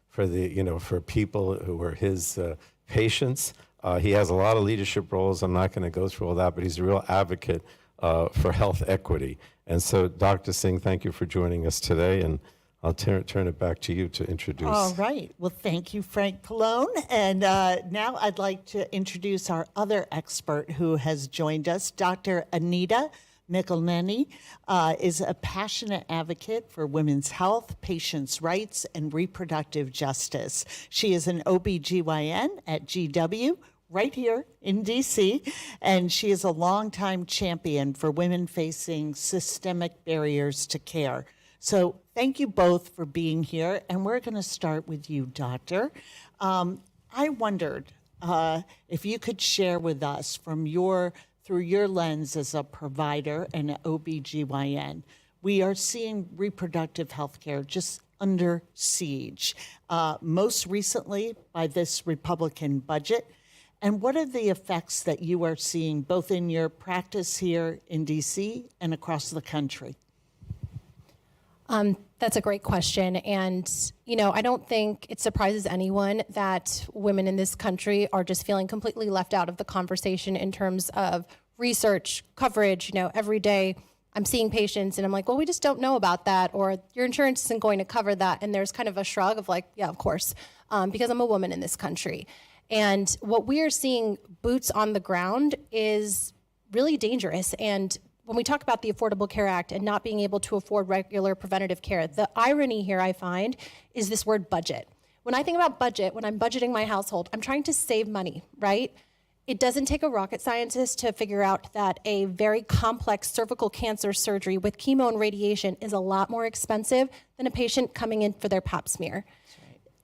for the, you know, for people who are his patients. He has a lot of leadership roles. I'm not going to go through all that, but he's a real advocate for health equity. And so, Dr. Singh, thank you for joining us today, and I'll turn it back to you to introduce. All right. Well, thank you, Frank Pallone. And now I'd like to introduce our other expert who has joined us. Dr. Anita Michelneni is a passionate advocate for women's health, patients' rights, and reproductive justice. She is an OBGYN at GW right here in DC, and she is a longtime champion for women facing systemic barriers to care. So thank you both for being here, and we're going to start with you, Doctor. I wondered if you could share with us through your lens as a provider and an OBGYN, we are seeing reproductive health care just under siege, most recently by this Republican budget. And what are the effects that you are seeing both in your practice here in DC and across the country? That's a great question. And, you know, I don't think it surprises anyone that women in this country are just feeling completely left out of the conversation in terms of research, coverage. You know, every day I'm seeing patients and I'm like, well, we just don't know about that, or your insurance isn't going to cover that. And there's kind of a shrug of like, yeah, of course, because I'm a woman in this country. And what we are seeing boots on the ground is really dangerous. And when we talk about the Affordable Care Act and not being able to afford regular preventative care, the irony here I find is this word budget. When I think about budget, when I'm budgeting my household, I'm trying to save money, right? It doesn't take a rocket scientist to figure out that a very complex cervical cancer surgery with chemo and radiation is a lot more expensive than a patient coming in for their pap smear.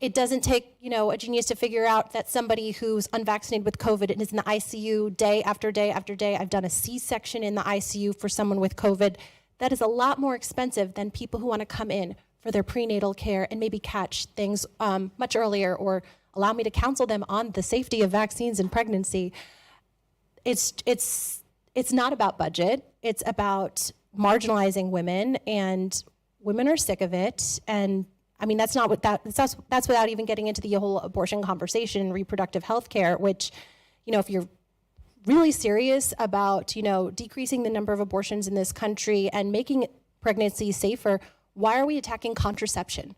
It doesn't take, you know, a genius to figure out that somebody who's unvaccinated with COVID and is in the ICU day after day after day. I've done a C-section in the ICU for someone with COVID. That is a lot more expensive than people who want to come in for their prenatal care and maybe catch things much earlier, or allow me to counsel them on the safety of vaccines and pregnancy. It's not about budget. It's about marginalizing women, and women are sick of it. And I mean, that's without even getting into the whole abortion conversation, reproductive health care, which, you know, if you're really serious about, you know, decreasing the number of abortions in this country and making pregnancy safer, why are we attacking contraception?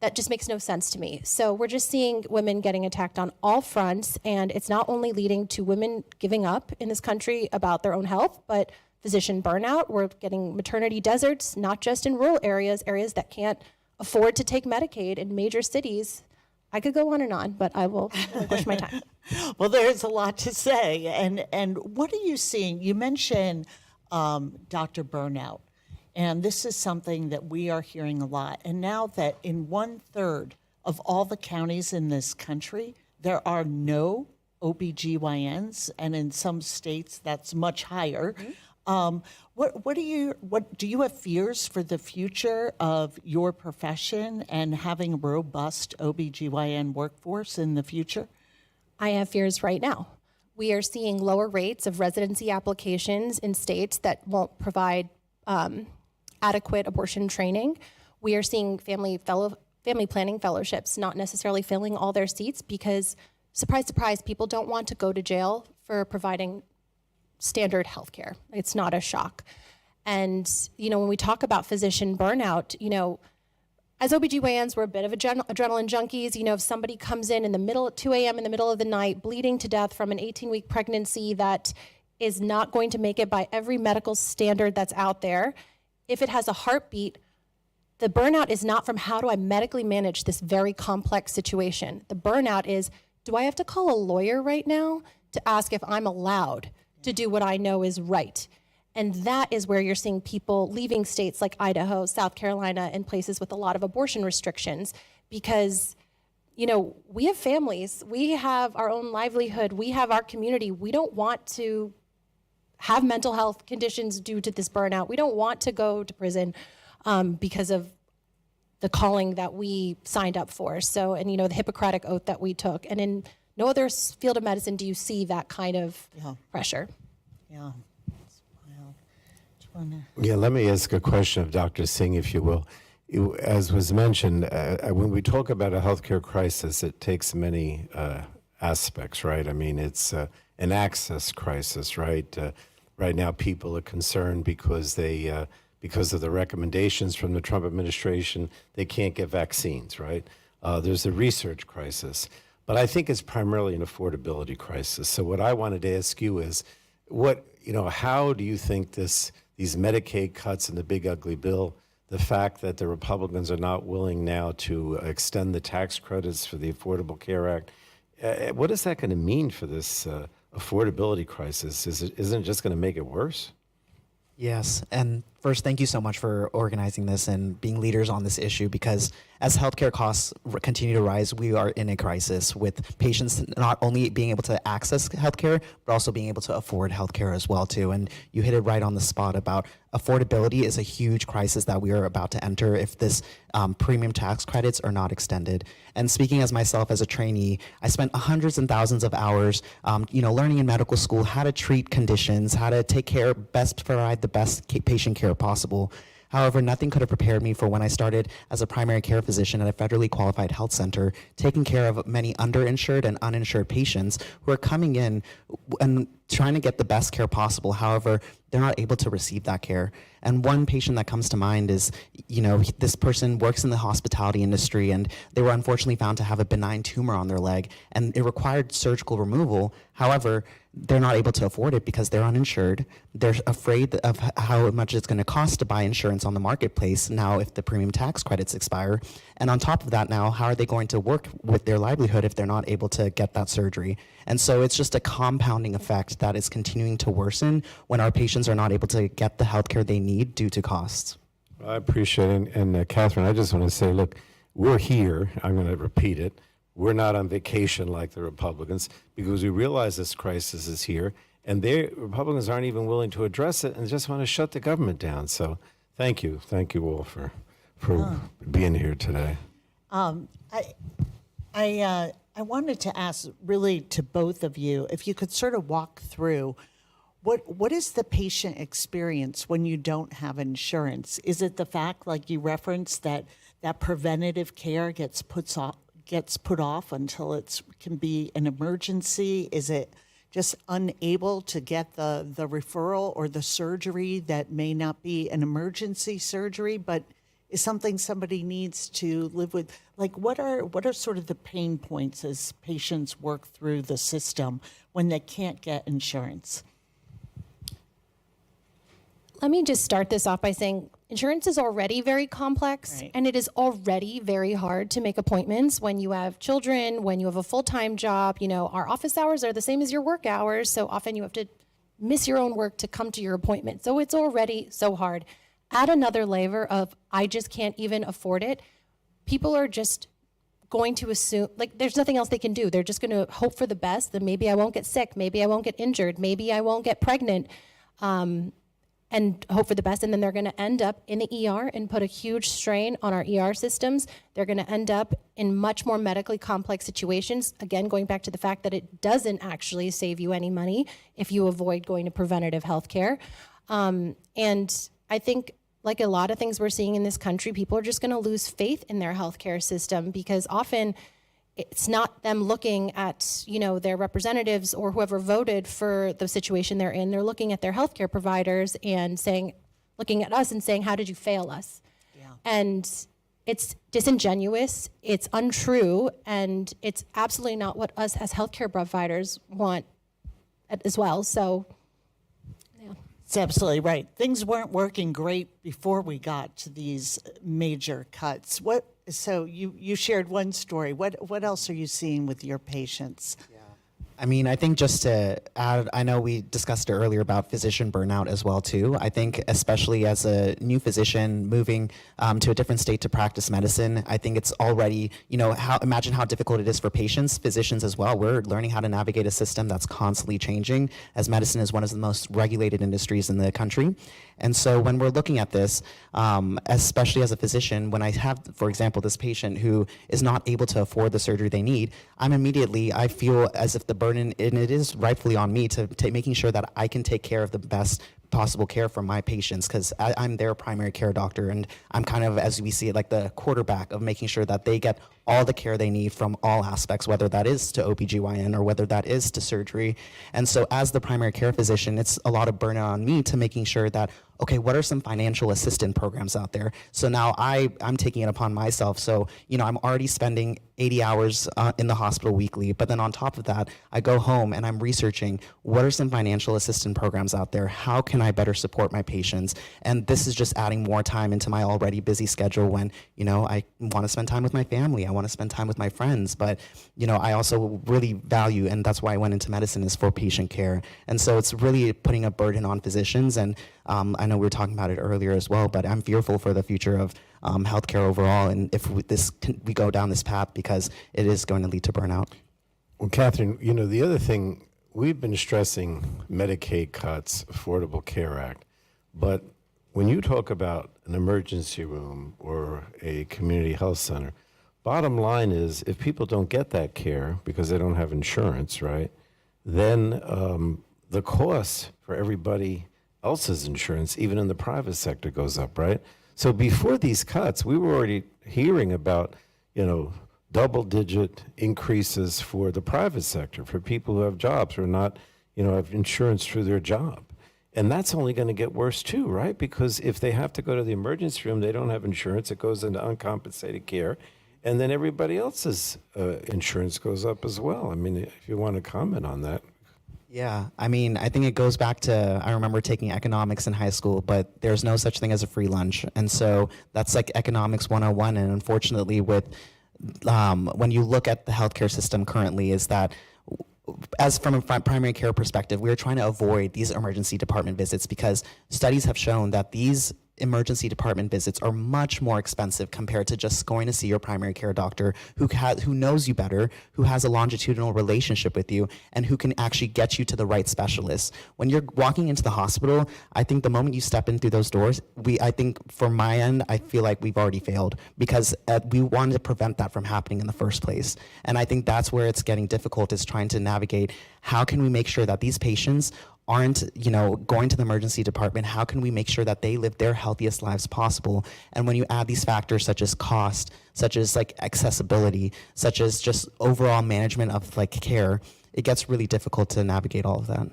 That just makes no sense to me. So we're just seeing women getting attacked on all fronts, and it's not only leading to women giving up in this country about their own health, but physician burnout. We're getting maternity deserts, not just in rural areas that can't afford to take Medicaid in major cities. I could go on, but I will push my time. Well, there's a lot to say. And what are you seeing? You mentioned Dr. Burnout, and this is something that we are hearing a lot. And now that in 1/3 of all the counties in this country, there are no OBGYNs, and in some states that's much higher. What do you have fears for the future of your profession and having a robust OBGYN workforce in the future? I have fears right now. We are seeing lower rates of residency applications in states that won't provide adequate abortion training. We are seeing family planning fellowships not necessarily filling all their seats because, surprise, surprise, people don't want to go to jail for providing standard healthcare. It's not a shock. And, when we talk about physician burnout, as OBGYNs, we're a bit of adrenaline junkies. If somebody comes in the middle at 2 a.m. in the middle of the night, bleeding to death from an 18-week pregnancy that is not going to make it by every medical standard that's out there, if it has a heartbeat, the burnout is not from how do I medically manage this very complex situation. The burnout is, do I have to call a lawyer right now to ask if I'm allowed to do what I know is right? And that is where you're seeing people leaving states like Idaho, South Carolina, and places with a lot of abortion restrictions because, we have families, we have our own livelihood, we have our community. We don't want to have mental health conditions due to this burnout. We don't want to go to prison because of the calling that we signed up for. So, and the Hippocratic oath that we took. And in no other field of medicine do you see that kind of pressure. Yeah. Yeah, let me ask a question of Dr. Singh, if you will. As was mentioned, when we talk about a healthcare crisis, it takes many aspects, right? I mean, it's an access crisis, right? Right now, people are concerned because because of the recommendations from the Trump administration, they can't get vaccines, right? There's a research crisis, but I think it's primarily an affordability crisis. So what I wanted to ask you is, how do you think these Medicaid cuts and the big ugly bill, the fact that the Republicans are not willing now to extend the tax credits for the Affordable Care Act, what is that going to mean for this affordability crisis? Isn't it just going to make it worse? Yes, and first, thank you so much for organizing this and being leaders on this issue, because as healthcare costs continue to rise, we are in a crisis with patients not only being able to access healthcare, but also being able to afford healthcare as well too. And you hit it right on the spot about affordability is a huge crisis that we are about to enter if this premium tax credits are not extended. And speaking as myself as a trainee, I spent hundreds and thousands of hours, learning in medical school how to treat conditions, how to provide the best patient care possible. However, nothing could have prepared me for when I started as a primary care physician at a federally qualified health center, taking care of many underinsured and uninsured patients who are coming in and trying to get the best care possible. However, they're not able to receive that care. And one patient that comes to mind is, this person works in the hospitality industry and they were unfortunately found to have a benign tumor on their leg and it required surgical removal. However, they're not able to afford it because they're uninsured. They're afraid of how much it's going to cost to buy insurance on the marketplace now if the premium tax credits expire. And on top of that now, how are they going to work with their livelihood if they're not able to get that surgery? And so it's just a compounding effect that is continuing to worsen when our patients are not able to get the healthcare they need due to costs. I appreciate it. And Catherine, I just want to say, look, we're here. I'm going to repeat it. We're not on vacation like the Republicans because we realize this crisis is here, and Republicans aren't even willing to address it and just want to shut the government down. So thank you all for being here today. I wanted to ask really to both of you if you could sort of walk through what is the patient experience when you don't have insurance? Is it the fact, like you referenced, that preventative care gets put off until it can be an emergency? Is it just unable to get the referral or the surgery that may not be an emergency surgery, but is something somebody needs to live with? Like, what are sort of the pain points as patients work through the system when they can't get insurance? Let me just start this off by saying insurance is already very complex, and it is already very hard to make appointments when you have children, when you have a full-time job. You know, our office hours are the same as your work hours, so often you have to miss your own work to come to your appointment. So it's already so hard. Add another layer of, I just can't even afford it. People are just going to assume, like, there's nothing else they can do. They're just going to hope for the best, that maybe I won't get sick, maybe I won't get injured, maybe I won't get pregnant. And hope for the best, and then they're going to end up in the ER and put a huge strain on our ER systems. They're going to end up in much more medically complex situations. Again, going back to the fact that it doesn't actually save you any money if you avoid going to preventative health care. And I think, like a lot of things we're seeing in this country, people are just going to lose faith in their healthcare system, because often it's not them looking at, you know, their representatives or whoever voted for the situation they're in. They're looking at their healthcare providers and saying, looking at us and saying, how did you fail us? Yeah. And it's disingenuous, it's untrue, and it's absolutely not what us as healthcare providers want as well. So, yeah. It's absolutely right. Things weren't working great before we got to these major cuts. So you shared one story. What else are you seeing with your patients? I mean, I think just to add, I know we discussed it earlier about physician burnout as well too. I think especially as a new physician moving to a different state to practice medicine, I think it's already, you know, imagine how difficult it is for patients, physicians as well. We're learning how to navigate a system that's constantly changing, as medicine is one of the most regulated industries in the country. And so when we're looking at this, especially as a physician, when I have, for example, this patient who is not able to afford the surgery they need, I feel as if the burden, and it is rightfully on me to making sure that I can take care of the best possible care for my patients, because I'm their primary care doctor, and I'm kind of, as we see it, like the quarterback of making sure that they get all the care they need from all aspects, whether that is to OBGYN or whether that is to surgery. And so as the primary care physician, it's a lot of burnout on me to making sure that, okay, what are some financial assistance programs out there? So now I'm taking it upon myself. So, you know, I'm already spending 80 hours in the hospital weekly, but then on top of that, I go home and I'm researching what are some financial assistance programs out there? How can I better support my patients? And this is just adding more time into my already busy schedule when, you know, I want to spend time with my family. I want to spend time with my friends, but, you know, I also really value, and that's why I went into medicine, is for patient care. And so it's really putting a burden on physicians. And I know we were talking about it earlier as well, but I'm fearful for the future of healthcare overall, and if we go down this path, because it is going to lead to burnout. Well, Catherine, you know, the other thing, we've been stressing Medicaid cuts, Affordable Care Act, but when you talk about an emergency room or a community health center, bottom line is, if people don't get that care because they don't have insurance, right, then the cost for everybody else's insurance, even in the private sector, goes up, right? So before these cuts, we were already hearing about, you know, double-digit increases for the private sector, for people who have jobs, who are not, you know, have insurance through their job. And that's only going to get worse too, right? Because if they have to go to the emergency room, they don't have insurance, it goes into uncompensated care, and then everybody else's insurance goes up as well. I mean, if you want to comment on that. Yeah, I mean, I think it goes back to, I remember taking economics in high school, but there's no such thing as a free lunch. And so that's like economics 101. And unfortunately, with when you look at the healthcare system currently, is that as from a primary care perspective, we're trying to avoid these emergency department visits, because studies have shown that these emergency department visits are much more expensive compared to just going to see your primary care doctor who knows you better, who has a longitudinal relationship with you, and who can actually get you to the right specialist. When you're walking into the hospital, I think the moment you step in through those doors, I think from my end, I feel like we've already failed, because we wanted to prevent that from happening in the first place. And I think that's where it's getting difficult, is trying to navigate how can we make sure that these patients aren't, you know, going to the emergency department. How can we make sure that they live their healthiest lives possible? And when you add these factors such as cost, such as like accessibility, such as just overall management of like care, it gets really difficult to navigate all of that.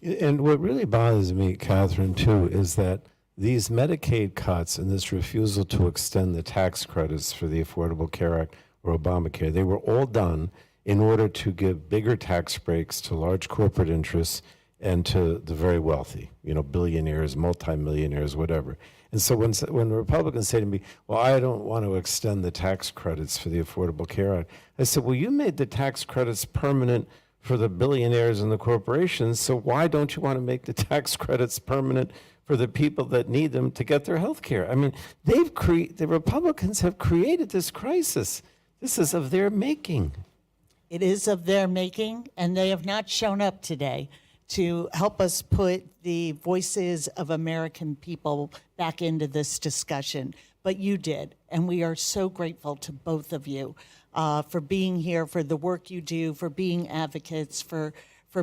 And what really bothers me, Catherine, too, is that these Medicaid cuts and this refusal to extend the tax credits for the Affordable Care Act or Obamacare, they were all done in order to give bigger tax breaks to large corporate interests and to the very wealthy, billionaires, multimillionaires, whatever. And so when Republicans say to me, well, I don't want to extend the tax credits for the Affordable Care Act, I said, well, you made the tax credits permanent for the billionaires and the corporations, so why don't you want to make the tax credits permanent for the people that need them to get their health care? I mean, the Republicans have created this crisis. This is of their making. It is of their making, and they have not shown up today to help us put the voices of American people back into this discussion. But you did, and we are so grateful to both of you for being here, for the work you do, for being advocates, for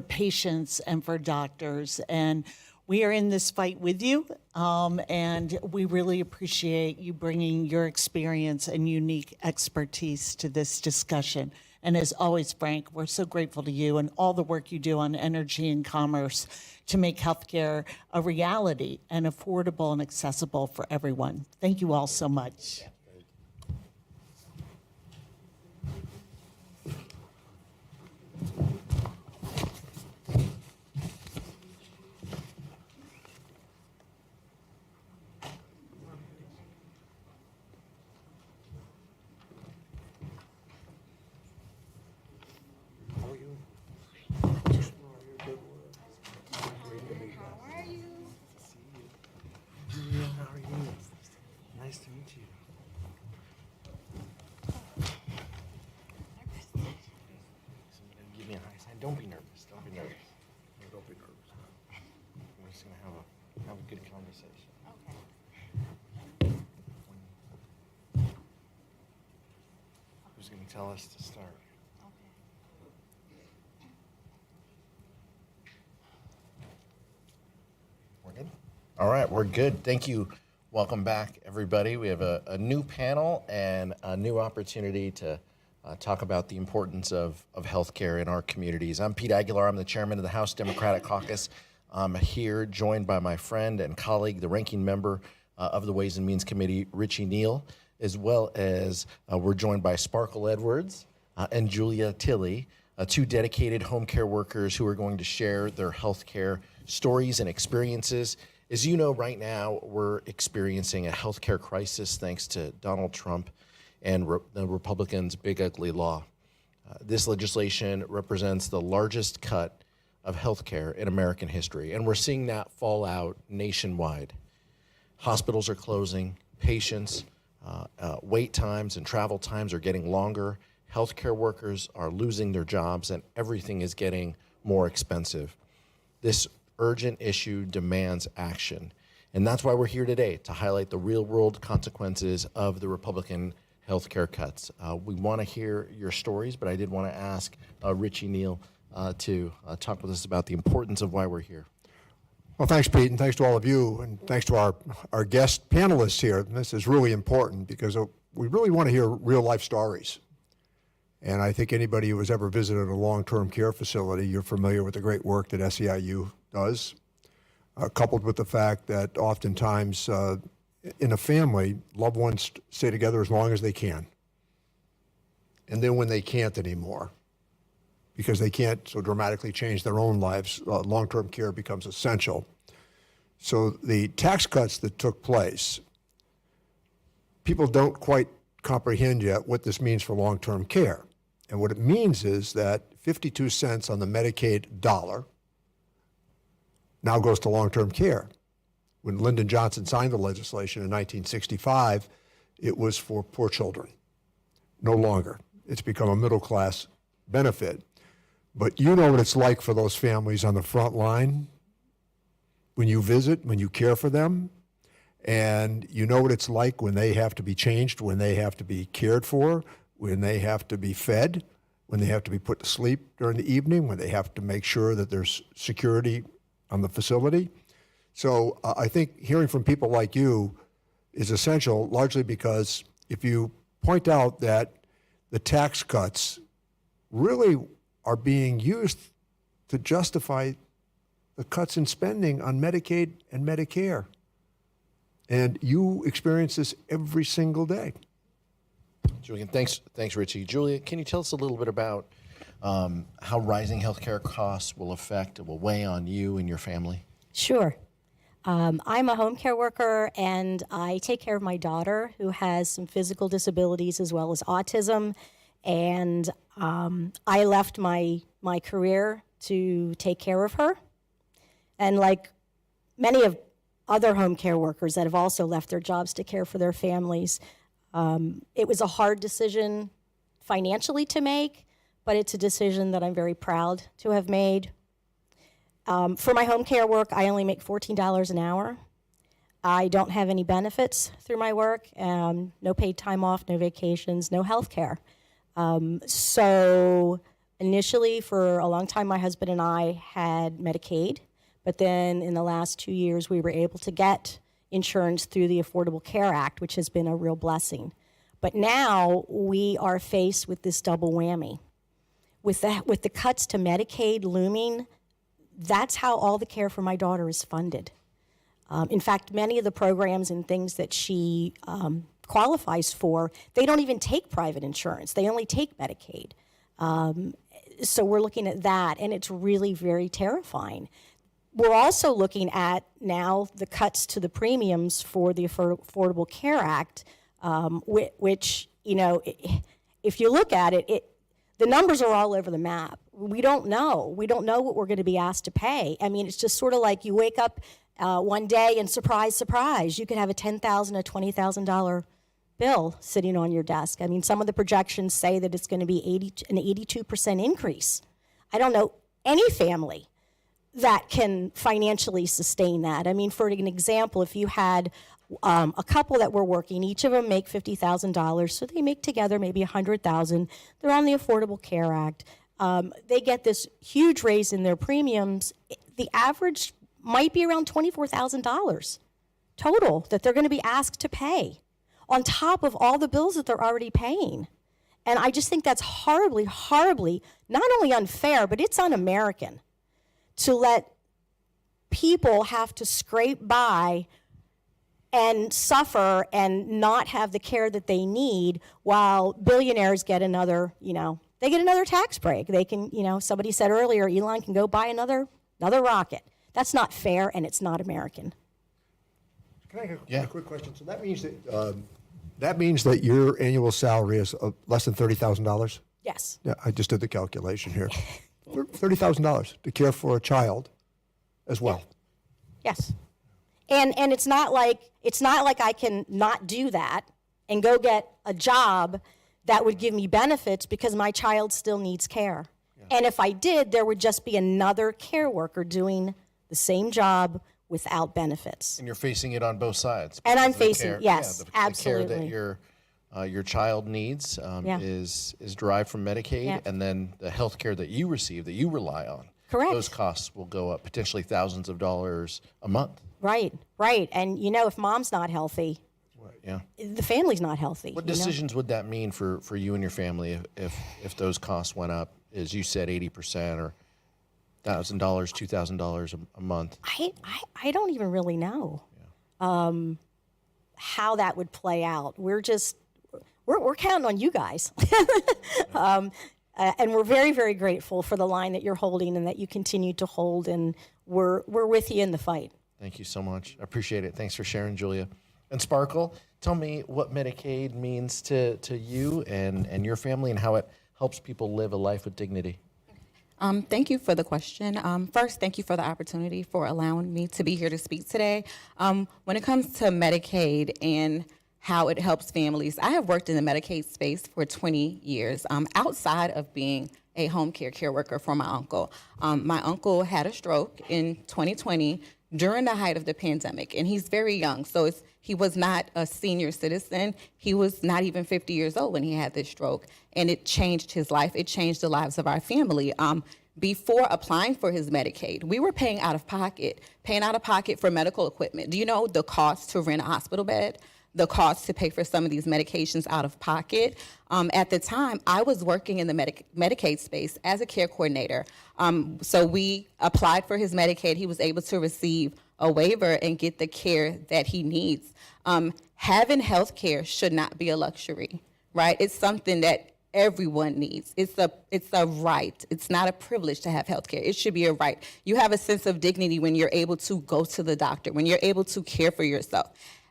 patients and for doctors. And we are in this fight with you, and we really appreciate you bringing your experience and unique expertise to this discussion. And as always, Frank, we're so grateful to you and all the work you do on energy and commerce to make healthcare a reality and affordable and accessible for everyone. Thank you all so much. Nice to meet you. Give me a high sign. Don't be nervous. Don't be nervous. No, don't be nervous. We're just gonna have a good conversation. Okay. Who's gonna tell us to start? We're good? All right, we're good. Thank you. Welcome back, everybody. We have a new panel and a new opportunity to talk about the importance of healthcare in our communities. I'm Pete Aguilar. I'm the chairman of the House Democratic Caucus. I'm here joined by my friend and colleague, the ranking member of the Ways and Means Committee, Richie Neal, as well as we're joined by Sparkle Edwards and Julia Tilley, two dedicated home care workers who are going to share their healthcare stories and experiences. As you know, right now, we're experiencing a healthcare crisis thanks to Donald Trump and the Republicans' big, ugly law. This legislation represents the largest cut of healthcare in American history, and we're seeing that fall out nationwide. Hospitals are closing, patients, wait times and travel times are getting longer, healthcare workers are losing their jobs, and everything is getting more expensive. This urgent issue demands action. And that's why we're here today, to highlight the real-world consequences of the Republican healthcare cuts. We want to hear your stories, but I did want to ask Richie Neal to talk with us about the importance of why we're here. Well, thanks, Pete, and thanks to all of you, and thanks to our guest panelists here. This is really important because we really want to hear real-life stories. And I think anybody who has ever visited a long-term care facility, you're familiar with the great work that SEIU does, coupled with the fact that oftentimes in a family, loved ones stay together as long as they can. And then when they can't anymore, because they can't so dramatically change their own lives, long-term care becomes essential. So the tax cuts that took place, people don't quite comprehend yet what this means for long-term care. And what it means is that 52 cents on the Medicaid dollar now goes to long-term care. When Lyndon Johnson signed the legislation in 1965, it was for poor children. No longer. It's become a middle-class benefit. But you know what it's like for those families on the front line when you visit, when you care for them, and you know what it's like when they have to be changed, when they have to be cared for, when they have to be fed, when they have to be put to sleep during the evening, when they have to make sure that there's security on the facility. So I think hearing from people like you is essential, largely because if you point out that the tax cuts really are being used to justify the cuts in spending on Medicaid and Medicare, and you experience this every single day. Julian, thanks, Richie. Julia, can you tell us a little bit about how rising healthcare costs will weigh on you and your family? Sure. I'm a home care worker, and I take care of my daughter who has some physical disabilities as well as autism. And I left my career to take care of her. And like many of other home care workers that have also left their jobs to care for their families, it was a hard decision financially to make, but it's a decision that I'm very proud to have made. For my home care work, I only make $14 an hour. I don't have any benefits through my work, no paid time off, no vacations, no health care. So initially, for a long time, my husband and I had Medicaid, but then in the last 2 years, we were able to get insurance through the Affordable Care Act, which has been a real blessing. But now we are faced with this double whammy. With the cuts to Medicaid looming, that's how all the care for my daughter is funded. In fact, many of the programs and things that she qualifies for, they don't even take private insurance. They only take Medicaid. So we're looking at that, and it's really very terrifying. We're also looking at now the cuts to the premiums for the Affordable Care Act, which, you know, if you look at it, the numbers are all over the map. We don't know. We don't know what we're going to be asked to pay. I mean, it's just sort of like you wake up one day and surprise, surprise, you could have a $10,000, a $20,000 bill sitting on your desk. I mean, some of the projections say that it's going to be an 82% increase. I don't know any family that can financially sustain that. I mean, for an example, if you had a couple that were working, each of them make $50,000, so they make together maybe $100,000. They're on the Affordable Care Act. They get this huge raise in their premiums. The average might be around $24,000 total that they're going to be asked to pay on top of all the bills that they're already paying. And I just think that's horribly, horribly, not only unfair, but it's un-American to let people have to scrape by and suffer and not have the care that they need while billionaires get another, they get another tax break. They can, somebody said earlier, Elon can go buy another rocket. That's not fair, and it's not American. Can I ask a quick question? So that means that your annual salary is less than $30,000? Yes. Yeah, I just did the calculation here. $30,000 to care for a child as well. Yes. And it's not like I can not do that and go get a job that would give me benefits because my child still needs care. Yeah. And if I did, there would just be another care worker doing the same job without benefits. And you're facing it on both sides. And I'm facing, yes, absolutely. The care that your child needs is derived from Medicaid, and then the health care that you receive, that you rely on. Correct. Those costs will go up potentially thousands of dollars a month. Right, right. And, if mom's not healthy, the family's not healthy. What decisions would that mean for you and your family if those costs went up, as you said, 80% or $1,000, $2,000 a month? I don't even really know how that would play out. We're counting on you guys. And we're very, very grateful for the line that you're holding and that you continue to hold, and we're with you in the fight. Thank you so much. I appreciate it. Thanks for sharing, Julia. And Sparkle, tell me what Medicaid means to you and your family and how it helps people live a life with dignity. Thank you for the question. First, thank you for the opportunity for allowing me to be here to speak today. When it comes to Medicaid and how it helps families, I have worked in the Medicaid space for 20 years, outside of being a home care worker for my uncle. My uncle had a stroke in 2020 during the height of the pandemic, and he's very young, so he was not a senior citizen. He was not even 50 years old when he had this stroke, and it changed his life. It changed the lives of our family. Before applying for his Medicaid, we were paying out of pocket for medical equipment. Do you know the cost to rent a hospital bed? The cost to pay for some of these medications out of pocket. At the time, I was working in the Medicaid space as a care coordinator. So we applied for his Medicaid. He was able to receive a waiver and get the care that he needs. Having health care should not be a luxury, right? It's something that everyone needs. It's a right. It's not a privilege to have health care. It should be a right. You have a sense of dignity when you're able to go to the doctor, when you're able to care for yourself.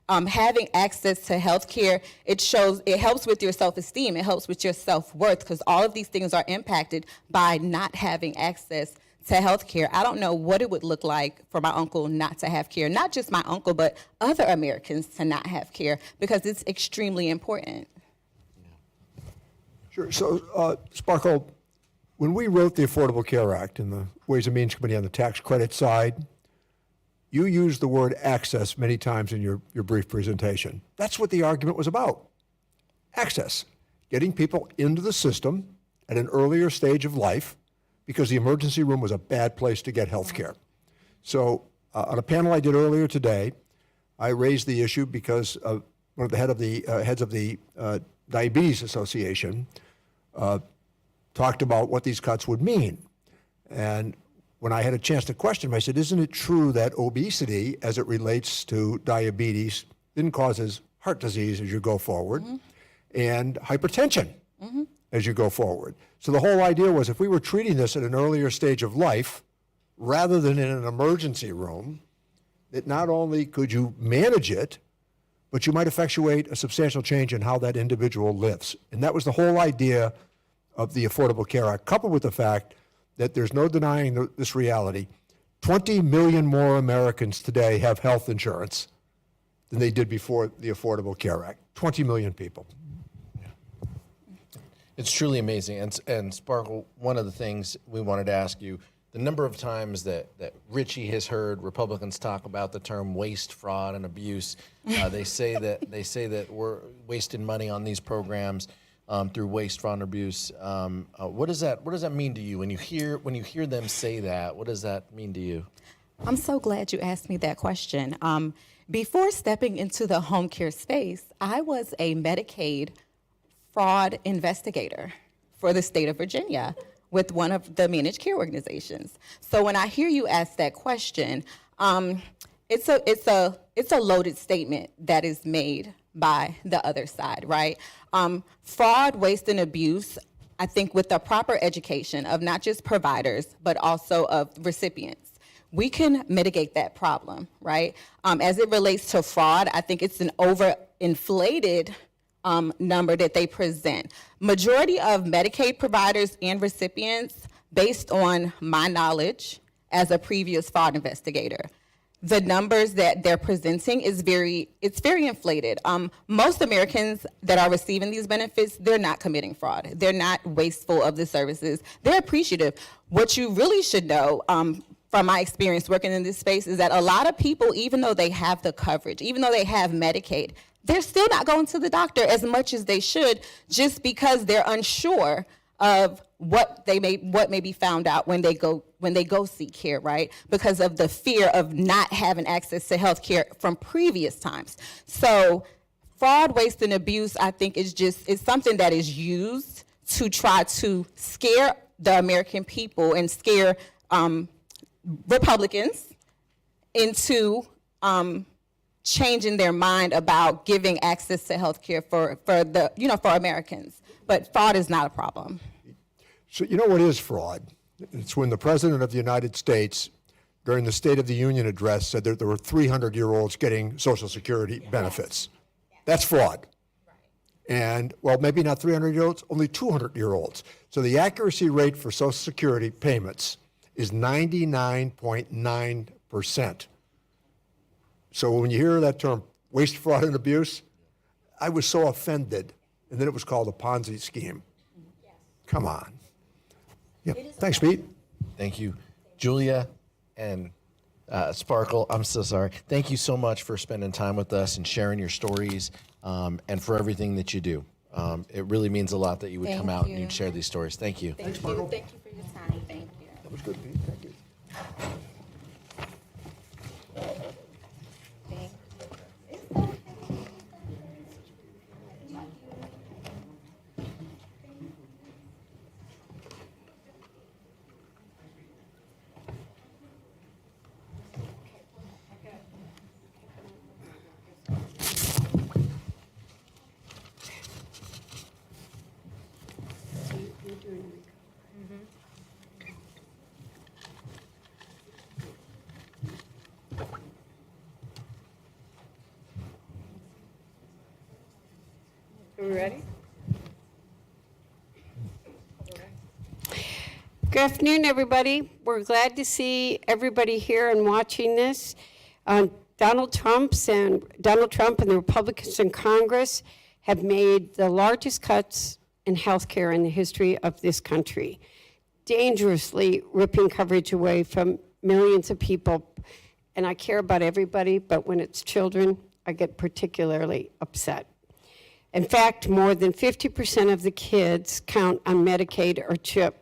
Having access to health care, it helps with your self-esteem, it helps with your self-worth, because all of these things are impacted by not having access to health care. I don't know what it would look like for my uncle not to have care, not just my uncle, but other Americans to not have care, because it's extremely important. Sure. So, Sparkle, when we wrote the Affordable Care Act in the Ways and Means Committee on the tax credit side, you used the word access many times in your brief presentation. That's what the argument was about. Access, getting people into the system at an earlier stage of life, because the emergency room was a bad place to get health care. So on a panel I did earlier today, I raised the issue because one of the heads of the Diabetes Association talked about what these cuts would mean. And when I had a chance to question him, I said, isn't it true that obesity, as it relates to diabetes, then causes heart disease as you go forward, and hypertension as you go forward? So the whole idea was, if we were treating this at an earlier stage of life, rather than in an emergency room, that not only could you manage it, but you might effectuate a substantial change in how that individual lives. And that was the whole idea of the Affordable Care Act, coupled with the fact that there's no denying this reality. 20 million more Americans today have health insurance than they did before the Affordable Care Act. 20 million people. It's truly amazing. And Sparkle, one of the things we wanted to ask you, the number of times that Richie has heard Republicans talk about the term waste, fraud, and abuse. They say that we're wasting money on these programs through waste, fraud, and abuse. What does that mean to you when you hear them say that? What does that mean to you? I'm so glad you asked me that question. Before stepping into the home care space, I was a Medicaid fraud investigator for the state of Virginia with one of the managed care organizations. So when I hear you ask that question, it's a loaded statement that is made by the other side, right? Fraud, waste, and abuse, I think with the proper education of not just providers, but also of recipients, we can mitigate that problem, right? As it relates to fraud, I think it's an overinflated number that they present. Majority of Medicaid providers and recipients, based on my knowledge as a previous fraud investigator, the numbers that they're presenting is very inflated. Most Americans that are receiving these benefits, they're not committing fraud. They're not wasteful of the services. They're appreciative. What you really should know, from my experience working in this space, is that a lot of people, even though they have the coverage, even though they have Medicaid, they're still not going to the doctor as much as they should, just because they're unsure of what may be found out when they go seek care, right? Because of the fear of not having access to health care from previous times. So fraud, waste, and abuse, I think, is something that is used to try to scare the American people and scare Republicans into changing their mind about giving access to health care for Americans. But fraud is not a problem. So you know what is fraud? It's when the President of the United States, during the State of the Union address, said that there were 300-year-olds getting Social Security benefits. That's fraud. And, well, maybe not 300-year-olds, only 200-year-olds. So the accuracy rate for Social Security payments is 99.9%. So when you hear that term, waste, fraud, and abuse, I was so offended. And then it was called a Ponzi scheme. Come on. Yeah. Thanks, Pete. Thank you. Julia and Sparkle, I'm so sorry. Thank you so much for spending time with us and sharing your stories and for everything that you do. It really means a lot that you would come out and you'd share these stories. Thank you. Thank you for your time. Thank you. That was good, Pete. Thank you. Are we ready? Good afternoon, everybody. We're glad to see everybody here and watching this. Donald Trump and the Republicans in Congress have made the largest cuts in health care in the history of this country, dangerously ripping coverage away from millions of people. And I care about everybody, but when it's children, I get particularly upset. In fact, more than 50% of the kids count on Medicaid or CHIP.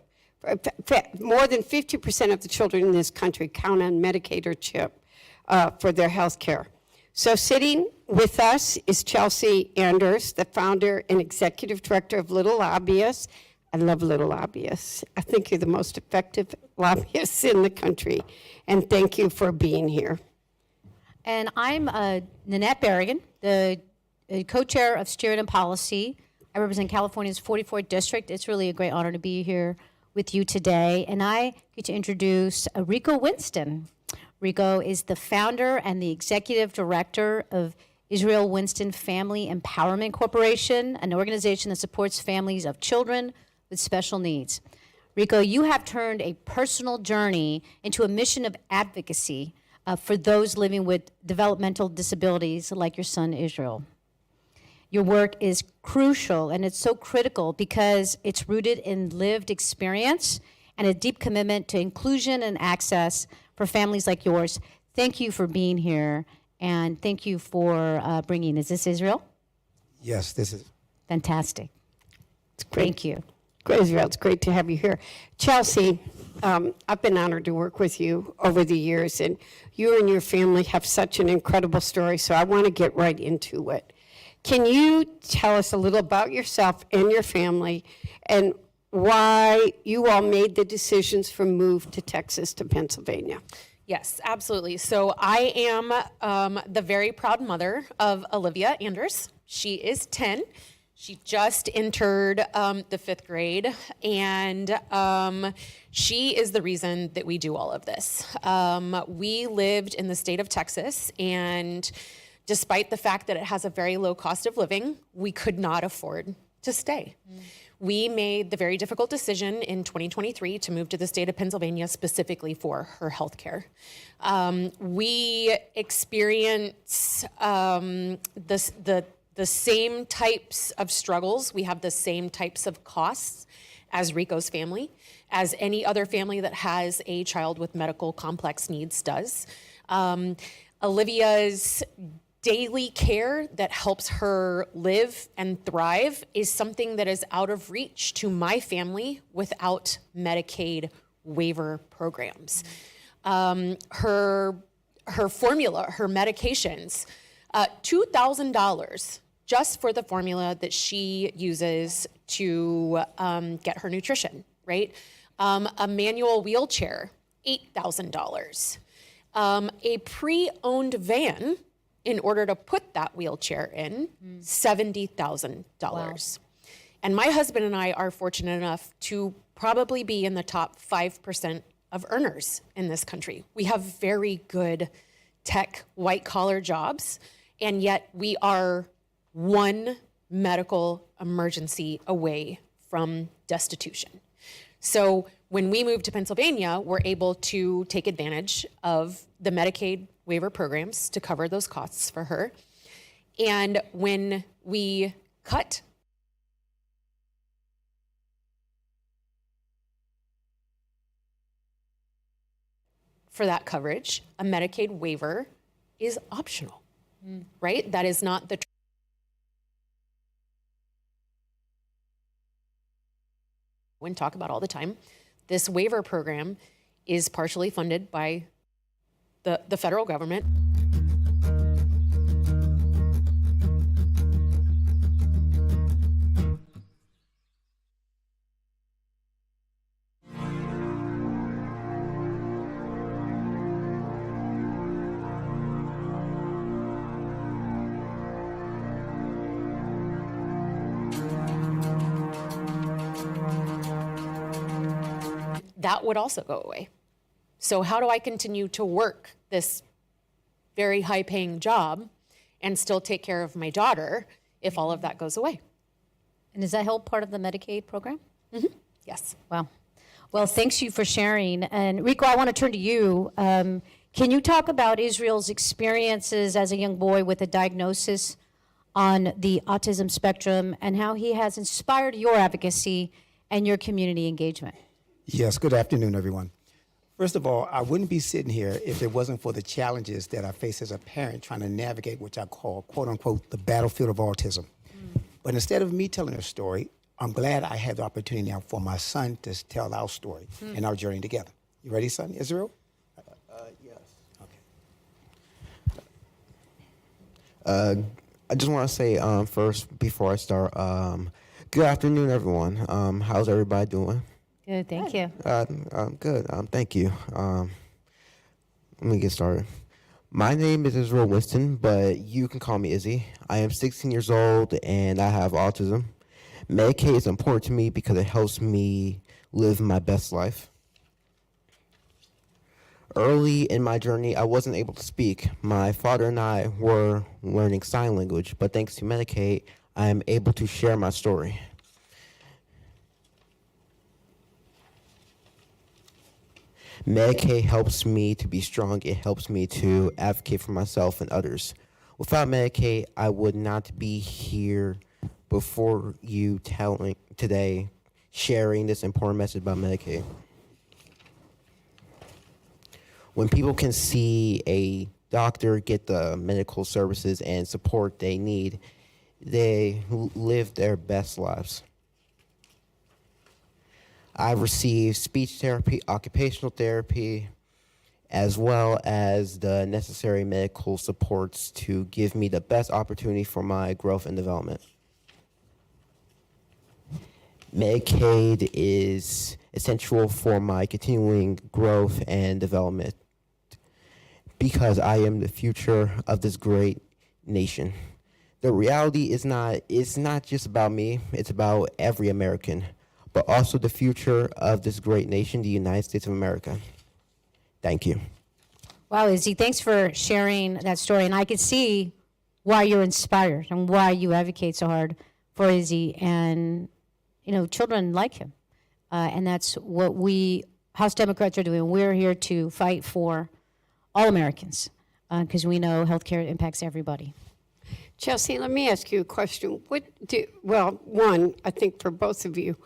More than 50% of the children in this country count on Medicaid or CHIP for their health care. So sitting with us is Chelsea Anders, the founder and executive director of Little Lobbyists. I love Little Lobbyists. I think you're the most effective lobbyists in the country. And thank you for being here. And I'm Nanette Berrigan, the co-chair of Steering and Policy. I represent California's 44th district. It's really a great honor to be here with you today. And I get to introduce Rico Winston. Rico is the founder and the executive director of Israel Winston Family Empowerment Corporation, an organization that supports families of children with special needs. Rico, you have turned a personal journey into a mission of advocacy for those living with developmental disabilities like your son Israel. Your work is crucial, and it's so critical because it's rooted in lived experience and a deep commitment to inclusion and access for families like yours. Thank you for being here, and thank you for bringing. Is this Israel? Yes, this is. Fantastic. It's great. Thank you. Great, Israel. It's great to have you here. Chelsea, I've been honored to work with you over the years, and you and your family have such an incredible story, so I want to get right into it. Can you tell us a little about yourself and your family and why you all made the decisions from move to Texas to Pennsylvania? Yes, absolutely. So I am the very proud mother of Olivia Anders. She is 10. She just entered the 5th grade, and she is the reason that we do all of this. We lived in the state of Texas, and despite the fact that it has a very low cost of living, we could not afford to stay. We made the very difficult decision in 2023 to move to the state of Pennsylvania specifically for her health care. We experience the same types of struggles. We have the same types of costs as Rico's family, as any other family that has a child with medical complex needs does. Olivia's daily care that helps her live and thrive is something that is out of reach to my family without Medicaid waiver programs. Her formula, her medications, $2,000 just for the formula that she uses to get her nutrition, right? A manual wheelchair, $8,000. A pre-owned van in order to put that wheelchair in, $70,000. Wow. And my husband and I are fortunate enough to probably be in the top 5% of earners in this country. We have very good tech white-collar jobs, and yet we are one medical emergency away from destitution. So when we moved to Pennsylvania, we're able to take advantage of the Medicaid waiver programs to cover those costs for her. And when we cut for that coverage, a Medicaid waiver is optional, right? That is not the we talk about all the time. This waiver program is partially funded by the federal government. That would also go away. So how do I continue to work this very high-paying job and still take care of my daughter if all of that goes away? And is that help part of the Medicaid program? Yes. Wow. Well, thanks you for sharing. And Rico, I want to turn to you. Can you talk about Israel's experiences as a young boy with a diagnosis on the autism spectrum and how he has inspired your advocacy and your community engagement? Yes, good afternoon, everyone. First of all, I wouldn't be sitting here if it wasn't for the challenges that I face as a parent trying to navigate what I call, quote unquote, the battlefield of autism. But instead of me telling a story, I'm glad I had the opportunity now for my son to tell our story and our journey together. You ready, son? Israel? Yes. Okay. I just want to say first, before I start, good afternoon, everyone. How's everybody doing? Good, thank you. Good. Thank you. Let me get started. My name is Israel Winston, but you can call me Izzy. I am 16 years old and I have autism. Medicaid is important to me because it helps me live my best life. Early in my journey, I wasn't able to speak. My father and I were learning sign language, but thanks to Medicaid, I am able to share my story. Medicaid helps me to be strong. It helps me to advocate for myself and others. Without Medicaid, I would not be here before you today, sharing this important message about Medicaid. When people can see a doctor get the medical services and support they need, they live their best lives. I've received speech therapy, occupational therapy, as well as the necessary medical supports to give me the best opportunity for my growth and development. Medicaid is essential for my continuing growth and development because I am the future of this great nation. The reality is it's not just about me, it's about every American, but also the future of this great nation, the United States of America. Thank you. Wow, Izzy, thanks for sharing that story. And I could see why you're inspired and why you advocate so hard for Izzy and, children like him. And that's what we House Democrats are doing. We're here to fight for all Americans because we know healthcare impacts everybody. Chelsea, let me ask you a question. One, I think for both of you,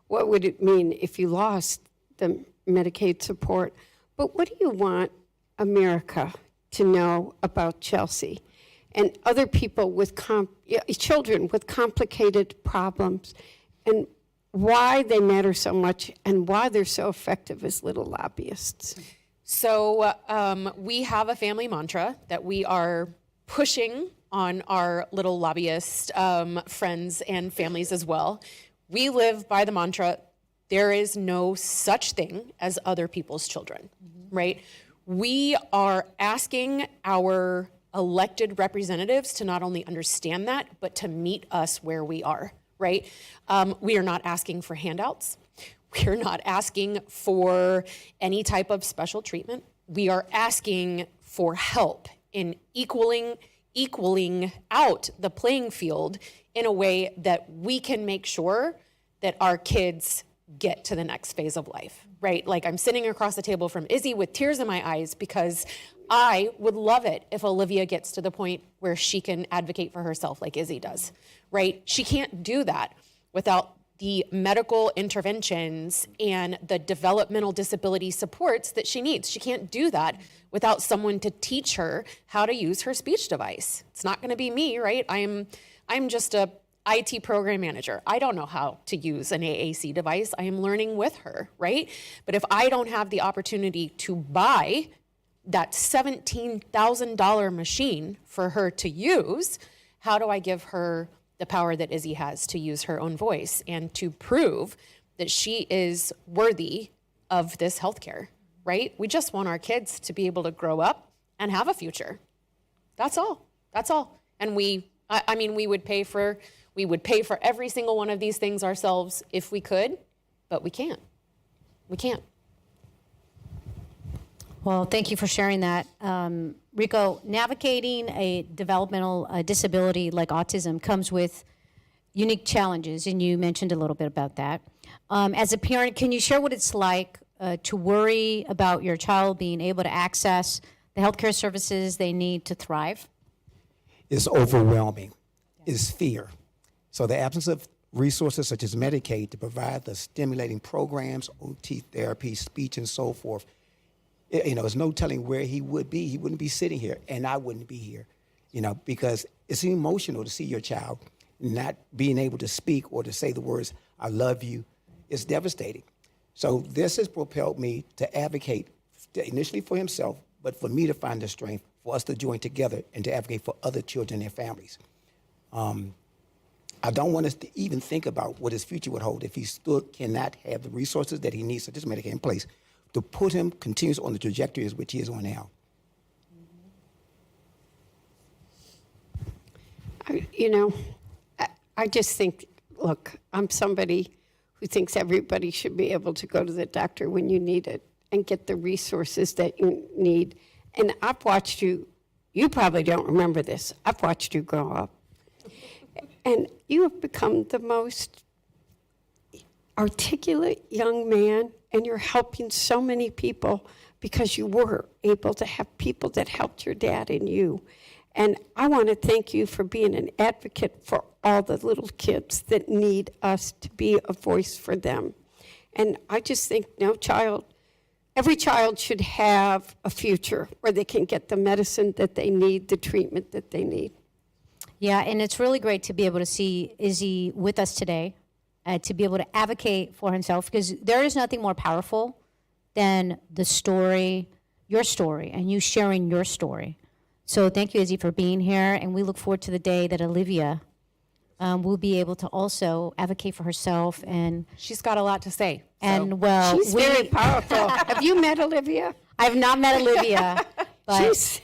what would it mean if you lost the Medicaid support? But what do you want America to know about Chelsea and other people with children with complicated problems, and why they matter so much and why they're so effective as little lobbyists? So we have a family mantra that we are pushing on our little lobbyist friends and families as well. We live by the mantra, there is no such thing as other people's children, right? We are asking our elected representatives to not only understand that, but to meet us where we are, right? We are not asking for handouts. We are not asking for any type of special treatment. We are asking for help in equaling out the playing field in a way that we can make sure that our kids get to the next phase of life, right? Like I'm sitting across the table from Izzy with tears in my eyes because I would love it if Olivia gets to the point where she can advocate for herself like Izzy does, right? She can't do that without the medical interventions and the developmental disability supports that she needs. She can't do that without someone to teach her how to use her speech device. It's not going to be me, right? I'm just a IT program manager. I don't know how to use an AAC device. I am learning with her, right? But if I don't have the opportunity to buy that $17,000 machine for her to use, how do I give her the power that Izzy has to use her own voice and to prove that she is worthy of this healthcare, right? We just want our kids to be able to grow up and have a future. That's all. That's all. And we would pay for every single one of these things ourselves if we could, but we can't. We can't. Well, thank you for sharing that. Rico, navigating a developmental disability like autism comes with unique challenges, and you mentioned a little bit about that. As a parent, can you share what it's like to worry about your child being able to access the healthcare services they need to thrive? It's overwhelming. It's fear. So the absence of resources such as Medicaid to provide the stimulating programs, OT therapy, speech, and so forth, there's no telling where he would be. He wouldn't be sitting here, and I wouldn't be here, because it's emotional to see your child not being able to speak or to say the words, I love you. It's devastating. So this has propelled me to advocate initially for himself, but for me to find the strength for us to join together and to advocate for other children and their families. I don't want us to even think about what his future would hold if he still cannot have the resources that he needs, such as Medicaid, in place to put him continues on the trajectory as which he is on now. I just think, look, I'm somebody who thinks everybody should be able to go to the doctor when you need it and get the resources that you need. And I've watched you probably don't remember this, I've watched you grow up. And you have become the most articulate young man, and you're helping so many people because you were able to have people that helped your dad and you. And I want to thank you for being an advocate for all the little kids that need us to be a voice for them. And I just think every child should have a future where they can get the medicine that they need, the treatment that they need. Yeah, and it's really great to be able to see Izzy with us today, to be able to advocate for himself, because there is nothing more powerful than the story, your story, and you sharing your story. So thank you, Izzy, for being here, and we look forward to the day that Olivia will be able to also advocate for herself. And she's got a lot to say. And she's very powerful. Have you met Olivia? I've not met Olivia, but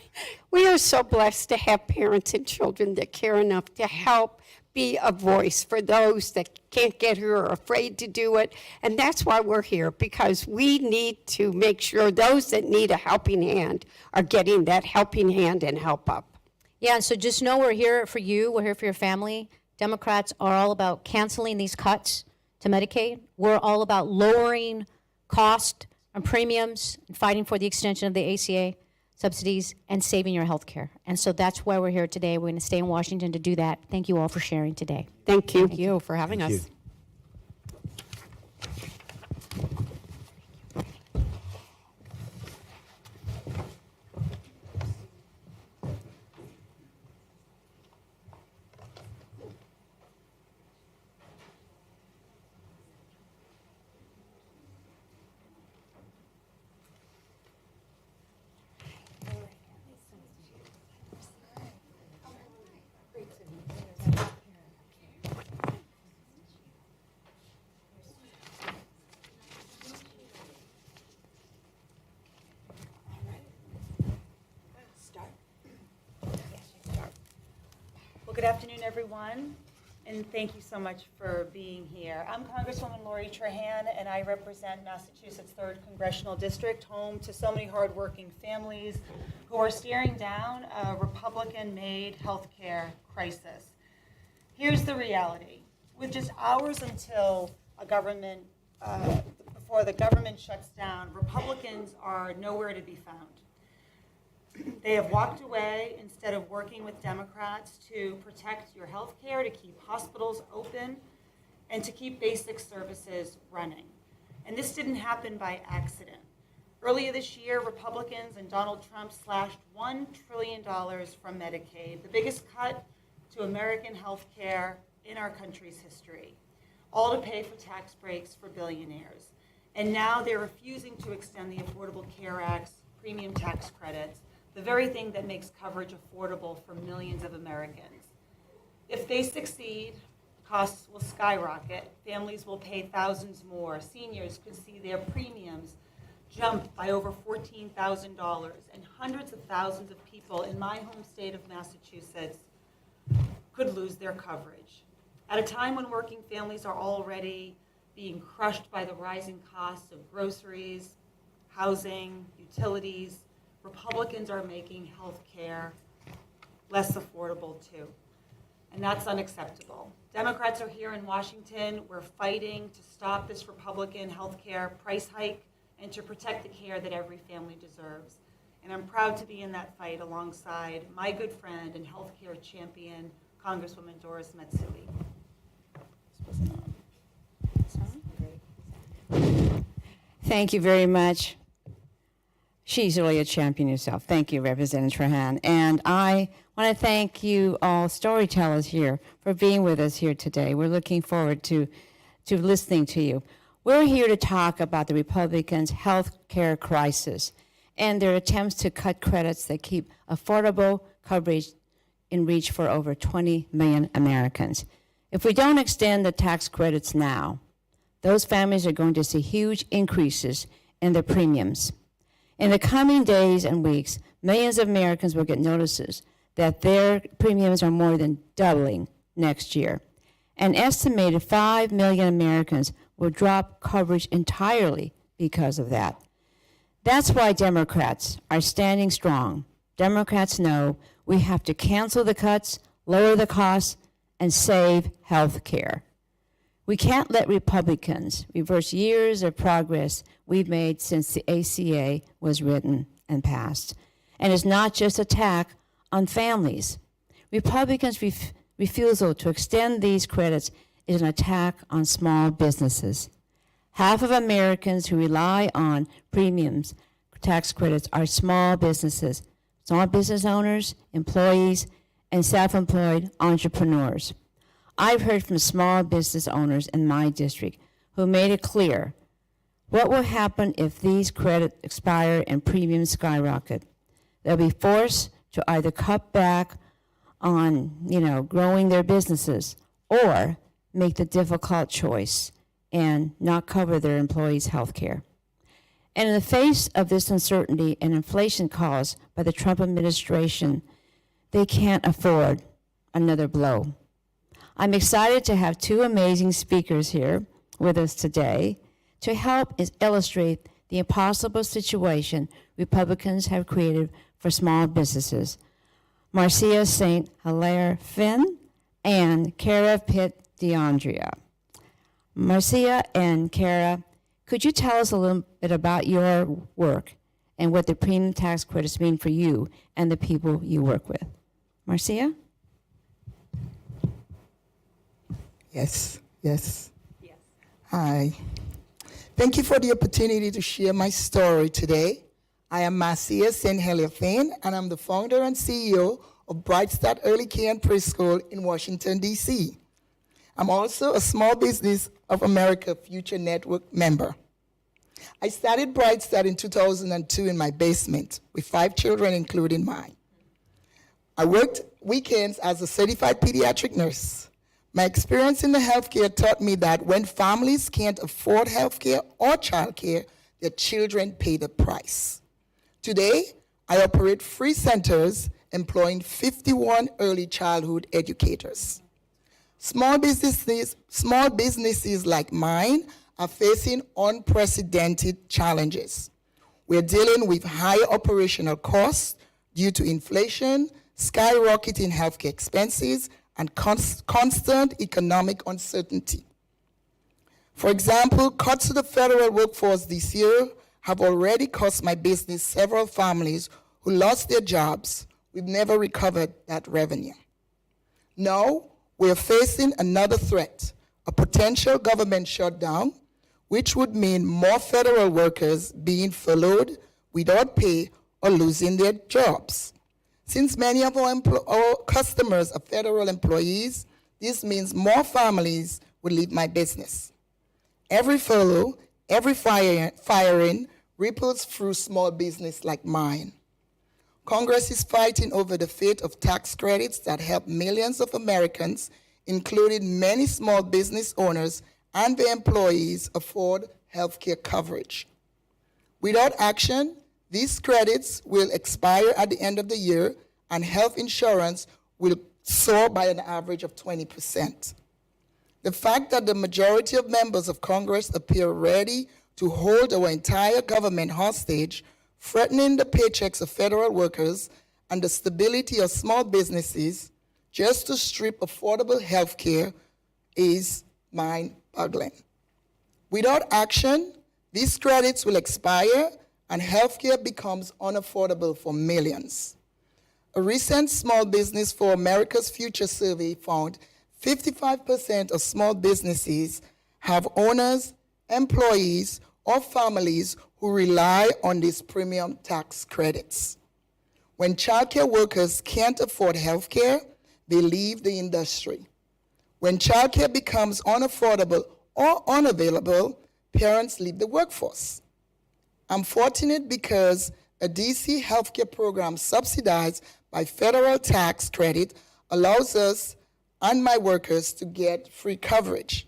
we are so blessed to have parents and children that care enough to help be a voice for those that can't get here or are afraid to do it. And that's why we're here, because we need to make sure those that need a helping hand are getting that helping hand and help up. Yeah, and so just know we're here for you. We're here for your family. Democrats are all about canceling these cuts to Medicaid. We're all about lowering cost and premiums and fighting for the extension of the ACA subsidies and saving your health care. And so that's why we're here today. We're going to stay in Washington to do that. Thank you all for sharing today. Thank you. Thank you for having us. Well, good afternoon, everyone, and thank you so much for being here. I'm Congresswoman Lori Trahan, and I represent Massachusetts' 3rd Congressional District, home to so many hardworking families who are staring down a Republican-made healthcare crisis. Here's the reality. With just hours until before the government shuts down, Republicans are nowhere to be found. They have walked away instead of working with Democrats to protect your health care, to keep hospitals open, and to keep basic services running. And this didn't happen by accident. Earlier this year, Republicans and Donald Trump slashed $1 trillion from Medicaid, the biggest cut to American health care in our country's history, all to pay for tax breaks for billionaires. And now they're refusing to extend the Affordable Care Act's premium tax credits, the very thing that makes coverage affordable for millions of Americans. If they succeed, costs will skyrocket, families will pay thousands more, seniors could see their premiums jump by over $14,000, and hundreds of thousands of people in my home state of Massachusetts could lose their coverage. At a time when working families are already being crushed by the rising costs of groceries, housing, utilities, Republicans are making health care less affordable too. and that's unacceptable. Democrats are here in Washington. We're fighting to stop this Republican healthcare price hike and to protect the care that every family deserves. And I'm proud to be in that fight alongside my good friend and healthcare champion, Congresswoman Doris Matsui. Thank you very much. She's really a champion herself. Thank you, Representative Trahan. And I want to thank you all storytellers here for being with us here today. We're looking forward to listening to you. We're here to talk about the Republicans' health care crisis and their attempts to cut credits that keep affordable coverage in reach for over 20 million Americans. If we don't extend the tax credits now, those families are going to see huge increases in their premiums. In the coming days and weeks, millions of Americans will get notices that their premiums are more than doubling next year. An estimated 5 million Americans will drop coverage entirely because of that. That's why Democrats are standing strong. Democrats know we have to cancel the cuts, lower the costs, and save health care. We can't let Republicans reverse years of progress we've made since the ACA was written and passed. And it's not just an attack on families. Republicans' refusal to extend these credits is an attack on small businesses. Half of Americans who rely on premiums tax credits are small businesses, small business owners, employees, and self-employed entrepreneurs. I've heard from small business owners in my district who made it clear what will happen if these credits expire and premiums skyrocket. They'll be forced to either cut back on, growing their businesses or make the difficult choice and not cover their employees' health care. And in the face of this uncertainty and inflation caused by the Trump administration, they can't afford another blow. I'm excited to have two amazing speakers here with us today to help illustrate the impossible situation Republicans have created for small businesses. Marcia St. Hilaire Finn and Cara Pitt DeAndrea. Marcia and Cara, could you tell us a little bit about your work and what the premium tax credits mean for you and the people you work with? Marcia? Yes. Hi. Thank you for the opportunity to share my story today. I am Marcia St. Hilaire Finn, and I'm the founder and CEO of Bright Start Early Care and Preschool in Washington, D.C. I'm also a Small Business of America Future Network member. I started Bright Start in 2002 in my basement with 5 children, including mine. I worked weekends as a certified pediatric nurse. My experience in the healthcare taught me that when families can't afford healthcare or childcare, their children pay the price. Today, I operate free centers employing 51 early childhood educators. Small businesses like mine are facing unprecedented challenges. We're dealing with higher operational costs due to inflation, skyrocketing healthcare expenses, and constant economic uncertainty. For example, cuts to the federal workforce this year have already cost my business several families who lost their jobs. We've never recovered that revenue. Now, we're facing another threat, a potential government shutdown, which would mean more federal workers being furloughed without pay or losing their jobs. Since many of our customers are federal employees, this means more families will leave my business. Every furlough, every firing ripples through small business like mine. Congress is fighting over the fate of tax credits that help millions of Americans, including many small business owners and their employees, afford health care coverage. Without action, these credits will expire at the end of the year, and health insurance will soar by an average of 20%. The fact that the majority of members of Congress appear ready to hold our entire government hostage, threatening the paychecks of federal workers and the stability of small businesses, just to strip affordable health care is mind-boggling. Without action, these credits will expire and healthcare becomes unaffordable for millions. A recent Small Business for America's Future survey found 55% of small businesses have owners, employees, or families who rely on these premium tax credits. When childcare workers can't afford healthcare, they leave the industry. When childcare becomes unaffordable or unavailable, parents leave the workforce. I'm fortunate because a DC healthcare program subsidized by federal tax credit allows us and my workers to get free coverage.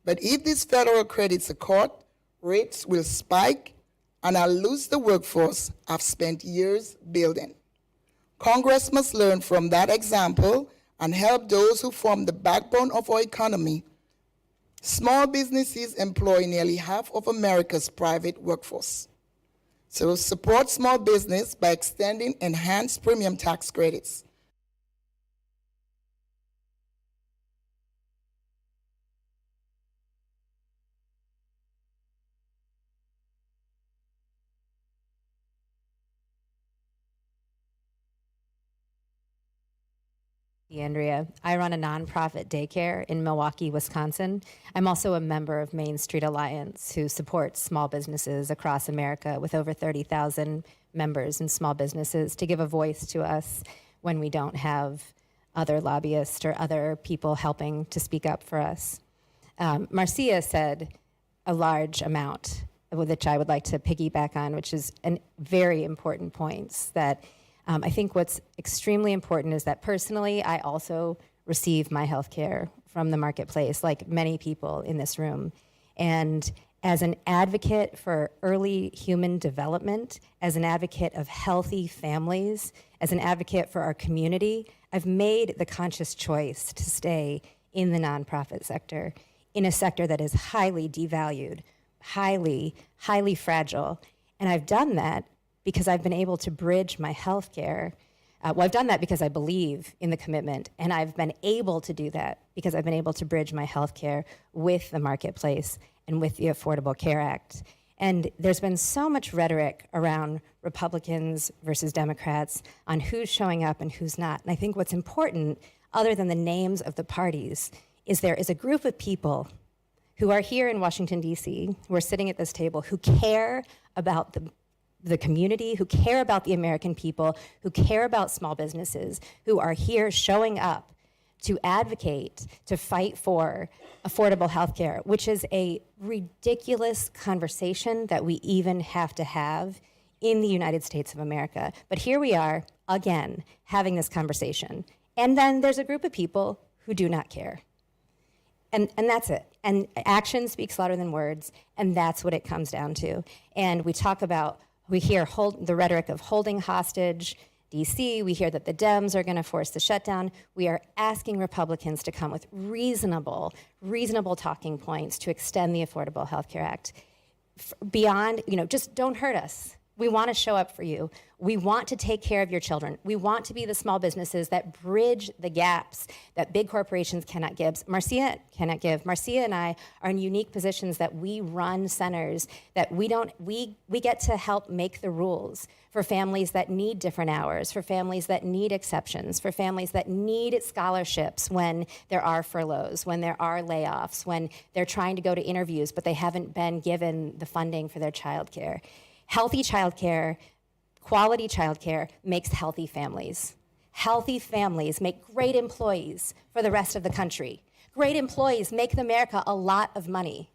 But if these federal credits are cut, rates will spike and I'll lose the workforce I've spent years building. Congress must learn from that example and help those who form the backbone of our economy. Small businesses employ nearly half of America's private workforce. So support small business by extending enhanced premium tax credits. Andrea. I run a nonprofit daycare in Milwaukee, Wisconsin. I'm also a member of Main Street Alliance, who supports small businesses across America with over 30,000 members and small businesses to give a voice to us when we don't have other lobbyists or other people helping to speak up for us. Marcia said a large amount, which I would like to piggyback on, which is a very important points that I think what's extremely important is that personally, I also receive my health care from the marketplace, like many people in this room. And as an advocate for early human development, as an advocate of healthy families, as an advocate for our community, I've made the conscious choice to stay in the nonprofit sector, in a sector that is highly devalued, highly fragile. And I've done that because I've been able to bridge my health care. I've done that because I believe in the commitment, and I've been able to do that because I've been able to bridge my health care with the marketplace and with the Affordable Care Act. And there's been so much rhetoric around Republicans versus Democrats on who's showing up and who's not. And I think what's important, other than the names of the parties, is there is a group of people who are here in Washington, D.C., who are sitting at this table, who care about the community, who care about the American people, who care about small businesses, who are here showing up to advocate, to fight for affordable health care, which is a ridiculous conversation that we even have to have in the United States of America. But here we are, again, having this conversation. And then there's a group of people who do not care. And that's it. And action speaks louder than words, and that's what it comes down to. And we hear the rhetoric of holding hostage DC. We hear that the Dems are going to force the shutdown. We are asking Republicans to come with reasonable talking points to extend the Affordable Health Care Act. Beyond, just don't hurt us. We want to show up for you. We want to take care of your children. We want to be the small businesses that bridge the gaps that big corporations cannot give. Marcia cannot give. Marcia and I are in unique positions that we run centers that we get to help make the rules for families that need different hours, for families that need exceptions, for families that need scholarships when there are furloughs, when there are layoffs, when they're trying to go to interviews, but they haven't been given the funding for their childcare. Healthy childcare, quality childcare makes healthy families. Healthy families make great employees for the rest of the country. Great employees make America a lot of money,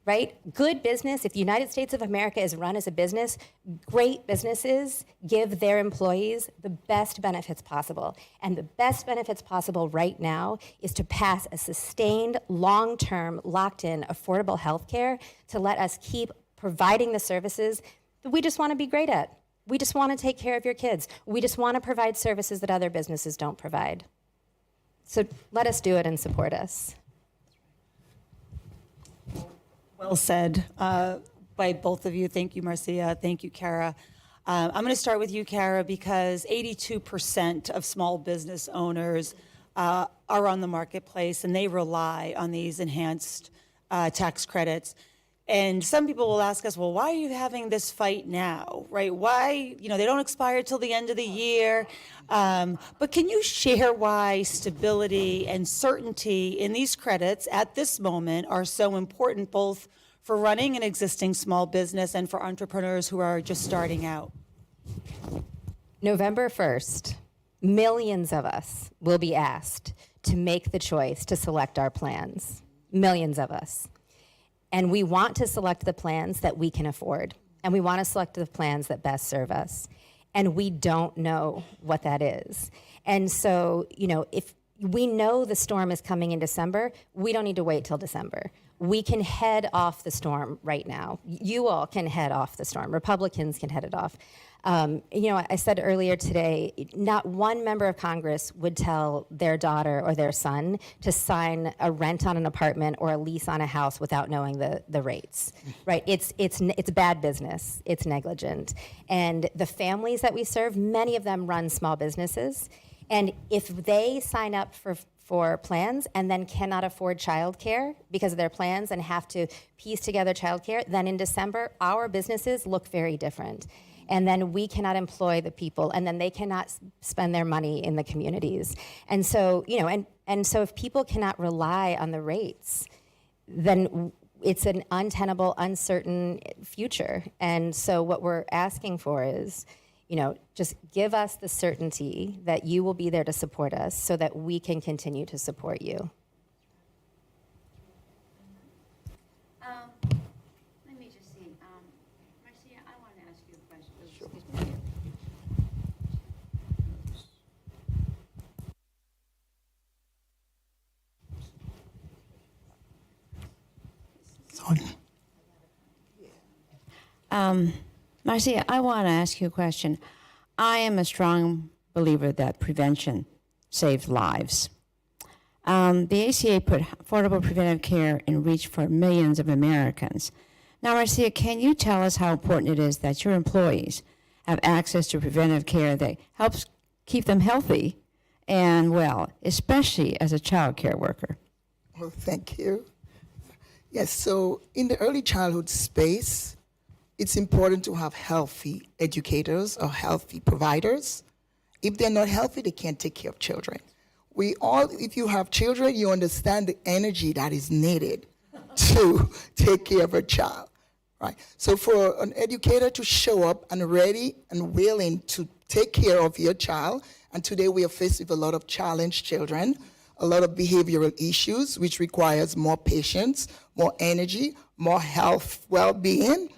right? Good business, if the United States of America is run as a business, great businesses give their employees the best benefits possible. And the best benefits possible right now is to pass a sustained, long-term, locked-in, affordable health care to let us keep providing the services that we just want to be great at. We just want to take care of your kids. We just want to provide services that other businesses don't provide. So let us do it and support us. Well said by both of you. Thank you, Marcia. Thank you, Kara. I'm going to start with you, Kara, because 82% of small business owners are on the marketplace, and they rely on these enhanced tax credits. And some people will ask us, well, why are you having this fight now, right? Why, they don't expire till the end of the year. But can you share why stability and certainty in these credits at this moment are so important, both for running an existing small business and for entrepreneurs who are just starting out? November 1st, millions of us will be asked to make the choice to select our plans. Millions of us. And we want to select the plans that we can afford. And we want to select the plans that best serve us. And we don't know what that is. And so, if we know the storm is coming in December, we don't need to wait till December. We can head off the storm right now. You all can head off the storm. Republicans can head it off. I said earlier today, not one member of Congress would tell their daughter or their son to sign a rent on an apartment or a lease on a house without knowing the rates, right? It's bad business. It's negligent. And the families that we serve, many of them run small businesses. And if they sign up for plans and then cannot afford childcare because of their plans and have to piece together childcare, then in December, our businesses look very different. And then we cannot employ the people, and then they cannot spend their money in the communities. And so, and so if people cannot rely on the rates, then it's an untenable, uncertain future. And so what we're asking for is, just give us the certainty that you will be there to support us so that we can continue to support you. Let me just see. Marcia, I want to ask you a question. Marcia, I want to ask you a question. I am a strong believer that prevention saves lives. The ACA put affordable preventive care in reach for millions of Americans. Now, Marcia, can you tell us how important it is that your employees have access to preventive care that helps keep them healthy and well, especially as a child care worker? Well, thank you. Yes, so in the early childhood space, it's important to have healthy educators or healthy providers. If they're not healthy, they can't take care of children. If you have children, you understand the energy that is needed to take care of a child, right? So for an educator to show up and ready and willing to take care of your child, and today we are faced with a lot of challenged children, a lot of behavioral issues, which requires more patience, more energy, more health, well-being.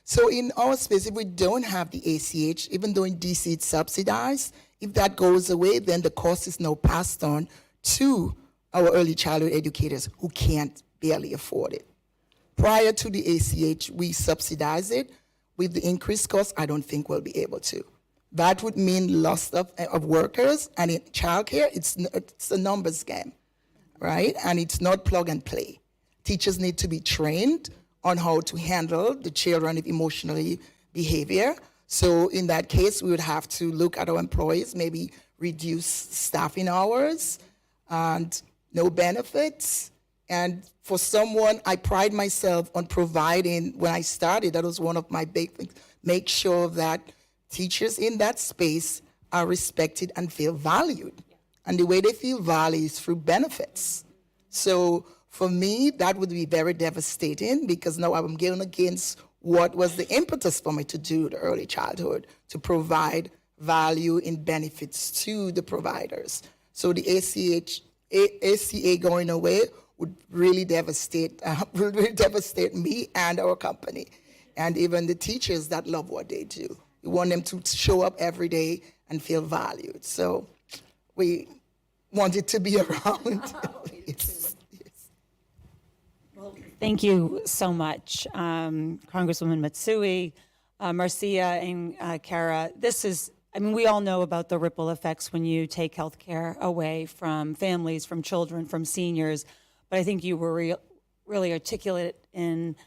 So in our space, if we don't have the ACH, even though in DC it's subsidized, if that goes away, then the cost is now passed on to our early childhood educators who can't barely afford it. Prior to the ACH, we subsidize it. With the increased cost, I don't think we'll be able to. That would mean loss of workers, and in childcare, it's a numbers game, right? And it's not plug and play. Teachers need to be trained on how to handle the children with emotional behavior. So in that case, we would have to look at our employees, maybe reduce staffing hours and no benefits. And for someone, I pride myself on providing, when I started, that was one of my big things, make sure that teachers in that space are respected and feel valued. And the way they feel valued is through benefits. So for me, that would be very devastating because now I'm going against what was the impetus for me to do the early childhood, to provide value in benefits to the providers. So the ACA going away would really devastate me and our company, and even the teachers that love what they do. We want them to show up every day and feel valued. So we want it to be around. Thank you so much, Congresswoman Matsui, Marcia, and Kara. We all know about the ripple effects when you take health care away from families, from children, from seniors, but I think you were really articulate in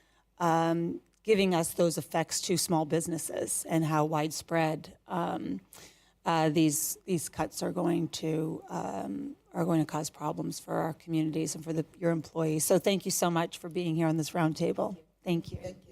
giving us those effects to small businesses and how widespread these cuts are going to cause problems for our communities and for your employees. So thank you so much for being here on this roundtable. Thank you. Thank you.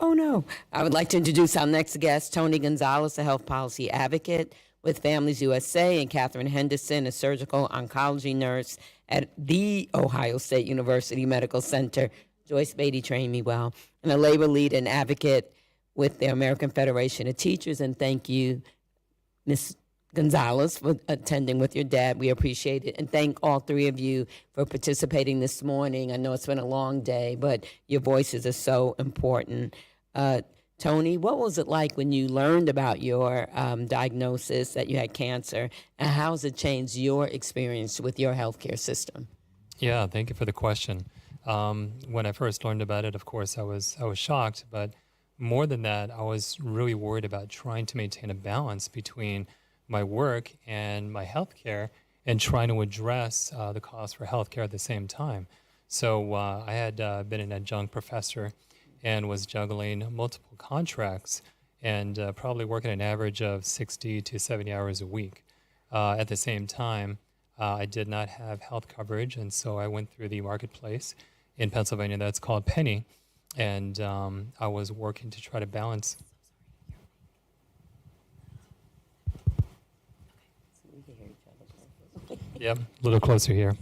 Oh, no. I would like to introduce our next guest, Tony Gonzalez, a health policy advocate with Families USA, and Catherine Henderson, a surgical oncology nurse at the Ohio State University Medical Center. Joyce Beatty trained me well, and a labor leader and advocate with the American Federation of Teachers. And thank you, Ms. Gonzalez, for attending with your dad. We appreciate it. And thank all three of you for participating this morning. I know it's been a long day, but your voices are so important. Tony, what was it like when you learned about your diagnosis that you had cancer, and how has it changed your experience with your healthcare system? Yeah, thank you for the question. When I first learned about it, of course, I was shocked, but more than that, I was really worried about trying to maintain a balance between my work and my healthcare, and trying to address the cost for healthcare at the same time. So I had been an adjunct professor and was juggling multiple contracts and probably working an average of 60 to 70 hours a week. At the same time, I did not have health coverage, and so I went through the marketplace in Pennsylvania that's called Penny, and I was working to try to balance. Yep, a little closer here.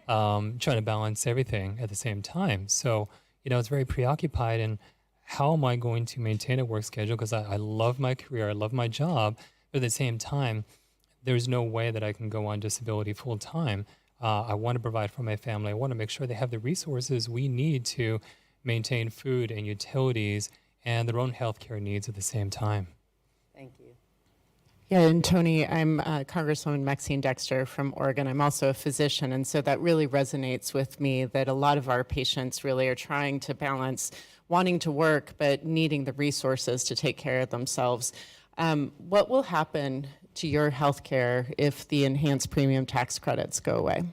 Trying to balance everything at the same time. So, it's very preoccupied, and how am I going to maintain a work schedule? Because I love my career, I love my job, but at the same time, there's no way that I can go on disability full time. I want to provide for my family. I want to make sure they have the resources we need to maintain food and utilities and their own healthcare needs at the same time. Thank you. Yeah, and Tony, I'm Congresswoman Maxine Dexter from Oregon. I'm also a physician, and so that really resonates with me that a lot of our patients really are trying to balance wanting to work but needing the resources to take care of themselves. What will happen to your health care if the enhanced premium tax credits go away?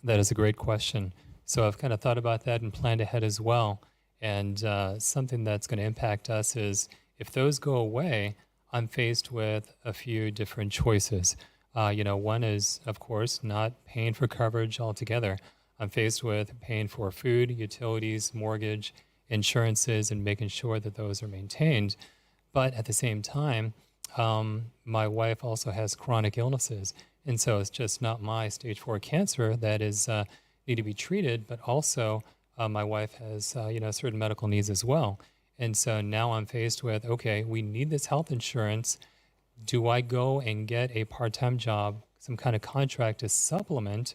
That is a great question. So I've kind of thought about that and planned ahead as well. And something that's going to impact us is if those go away, I'm faced with a few different choices. One is, of course, not paying for coverage altogether. I'm faced with paying for food, utilities, mortgage, insurances, and making sure that those are maintained. But at the same time, my wife also has chronic illnesses. And so it's just not my stage 4 cancer that is need to be treated, but also my wife has certain medical needs as well. And so now I'm faced with, okay, we need this health insurance. Do I go and get a part-time job, some kind of contract to supplement?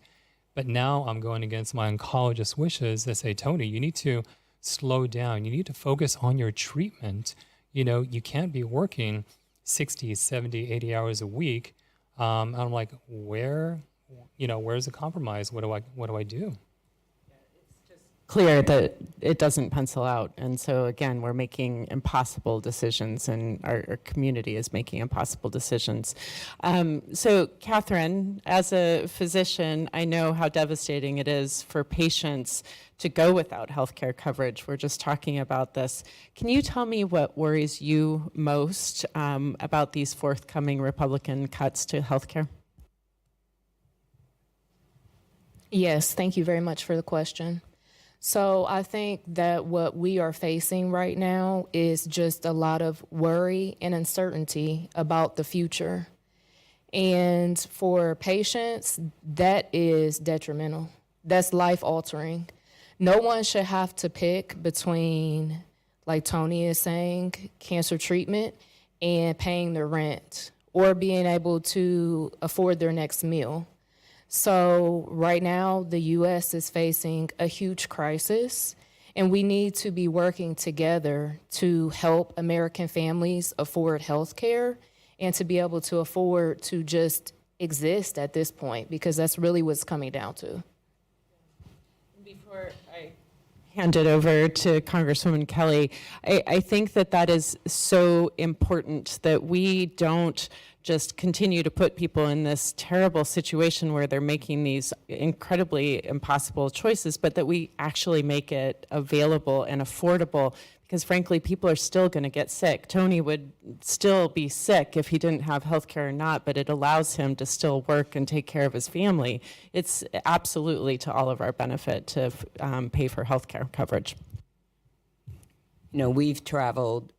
But now I'm going against my oncologist's wishes that say, Tony, you need to slow down. You need to focus on your treatment. You can't be working 60, 70, 80 hours a week. And I'm like, where's the compromise? What do I do? Clear that it doesn't pencil out. And so again, we're making impossible decisions, and our community is making impossible decisions. So Catherine, as a physician, I know how devastating it is for patients to go without healthcare coverage. We're just talking about this. Can you tell me what worries you most about these forthcoming Republican cuts to healthcare? Yes, thank you very much for the question. So I think that what we are facing right now is just a lot of worry and uncertainty about the future. And for patients, that is detrimental. That's life altering. No one should have to pick between, like Tony is saying, cancer treatment and paying their rent or being able to afford their next meal. So right now, the U.S. is facing a huge crisis, and we need to be working together to help American families afford health care and to be able to afford to just exist at this point, because that's really what's coming down to. Before I hand it over to Congresswoman Kelly, I think that that is so important that we don't just continue to put people in this terrible situation where they're making these incredibly impossible choices, but that we actually make it available and affordable, because frankly, people are still going to get sick. Tony would still be sick if he didn't have health care or not, but it allows him to still work and take care of his family. It's absolutely to all of our benefit to pay for health care coverage. You know, we've traveled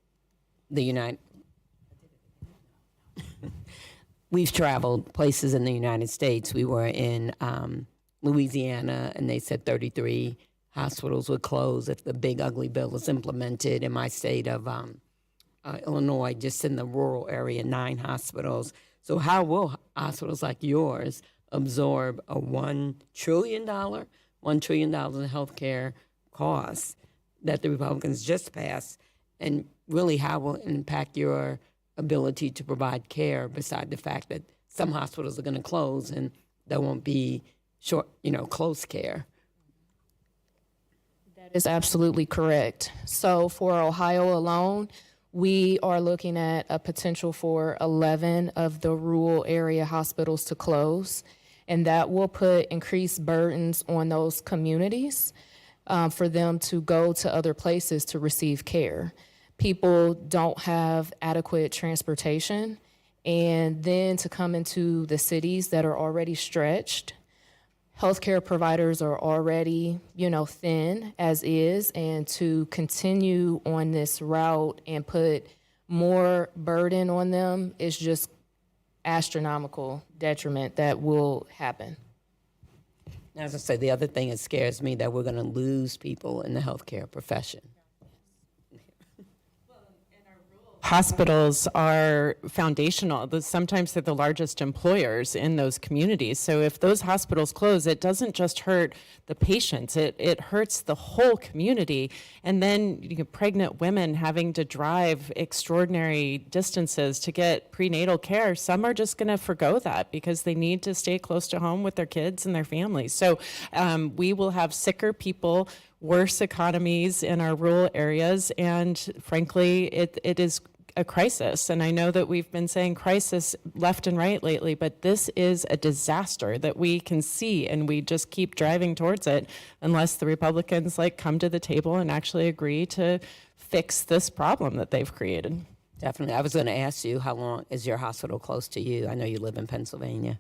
we've traveled places in the United States. We were in Louisiana, and they said 33 hospitals would close if the big ugly bill was implemented. In my state of Illinois, just in the rural area, 9 hospitals. So how will hospitals like yours absorb a $1 trillion in health care costs that the Republicans just passed? And really, how will it impact your ability to provide care, beside the fact that some hospitals are going to close and there won't be close care? That is absolutely correct. So for Ohio alone, we are looking at a potential for 11 of the rural area hospitals to close, and that will put increased burdens on those communities for them to go to other places to receive care. People don't have adequate transportation, and then to come into the cities that are already stretched. Healthcare providers are already, thin as is, and to continue on this route and put more burden on them is just astronomical detriment that will happen. As I say, the other thing that scares me, that we're going to lose people in the healthcare profession. Hospitals are foundational. Sometimes they're the largest employers in those communities. So if those hospitals close, it doesn't just hurt the patients, it hurts the whole community. And then pregnant women having to drive extraordinary distances to get prenatal care. Some are just going to forgo that because they need to stay close to home with their kids and their families. So we will have sicker people, worse economies in our rural areas, and frankly, it is a crisis. And I know that we've been saying crisis left and right lately, but this is a disaster that we can see, and we just keep driving towards it unless the Republicans come to the table and actually agree to fix this problem that they've created. Definitely. I was going to ask you, how long is your hospital close to you? I know you live in Pennsylvania.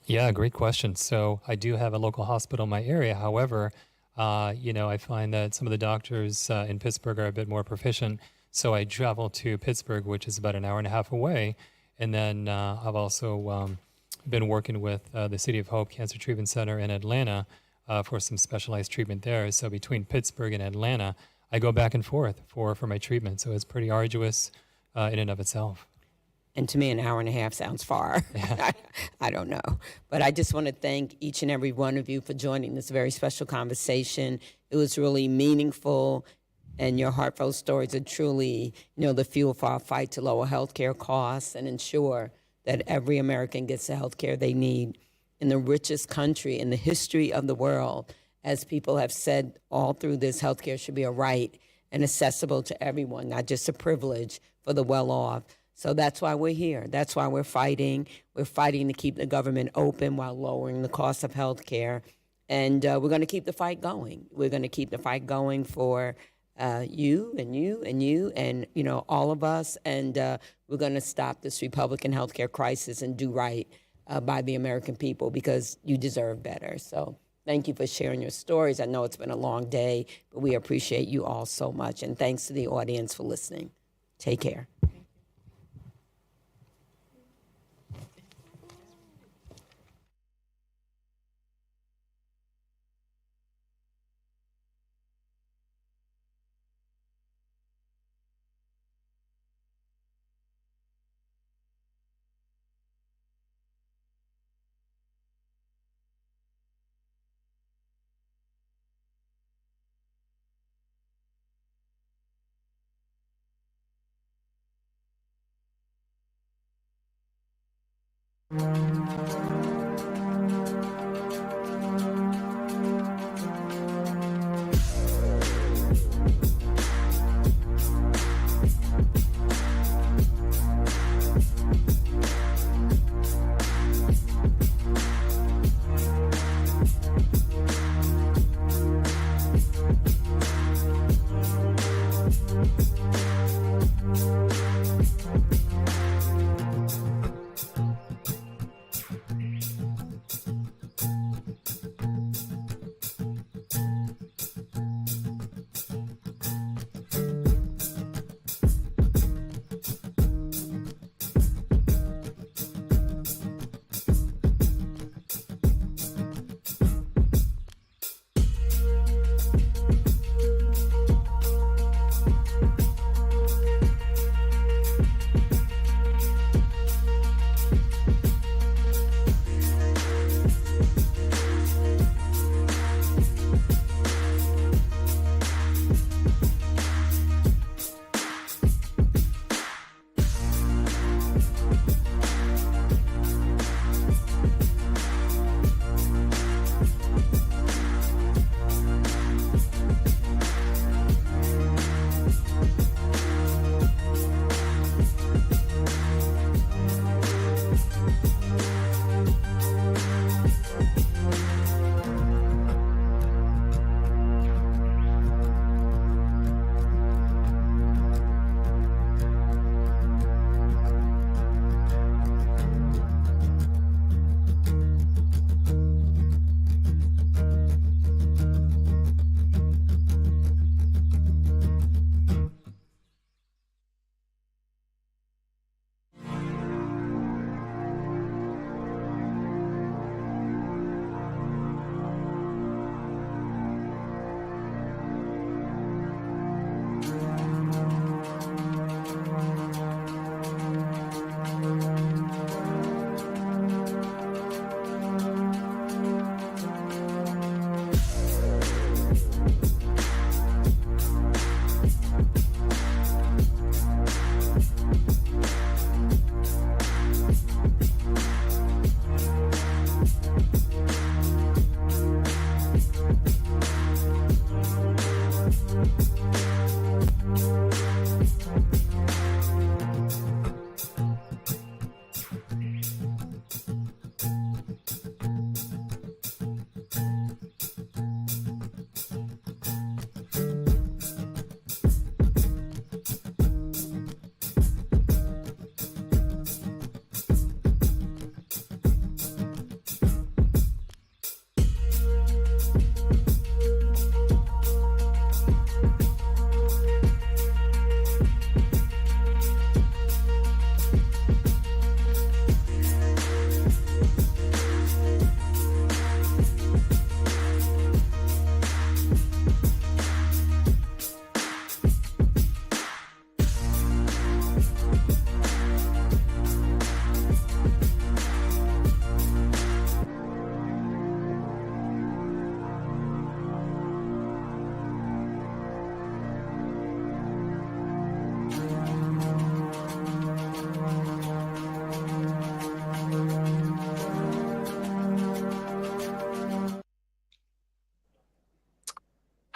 Yeah, great question. So I do have a local hospital in my area. However, I find that some of the doctors in Pittsburgh are a bit more proficient. So I travel to Pittsburgh, which is about an hour and a half away. And then I've also been working with the City of Hope Cancer Treatment Center in Atlanta for some specialized treatment there. So between Pittsburgh and Atlanta, I go back and forth for my treatment. So it's pretty arduous in and of itself. And to me, an hour and a half sounds far. Yeah. I don't know. But I just want to thank each and every one of you for joining this very special conversation. It was really meaningful, and your heartfelt stories are truly, the fuel for our fight to lower healthcare costs and ensure that every American gets the healthcare they need in the richest country in the history of the world. As people have said all through this, healthcare should be a right and accessible to everyone, not just a privilege for the well-off. So that's why we're here. That's why we're fighting. We're fighting to keep the government open while lowering the cost of health care. And we're going to keep the fight going. We're going to keep the fight going for you and you and you and, all of us. And we're going to stop this Republican health care crisis and do right by the American people, because you deserve better. So Thank you for sharing your stories. I know it's been a long day, but we appreciate you all so much. And thanks to the audience for listening. Take care.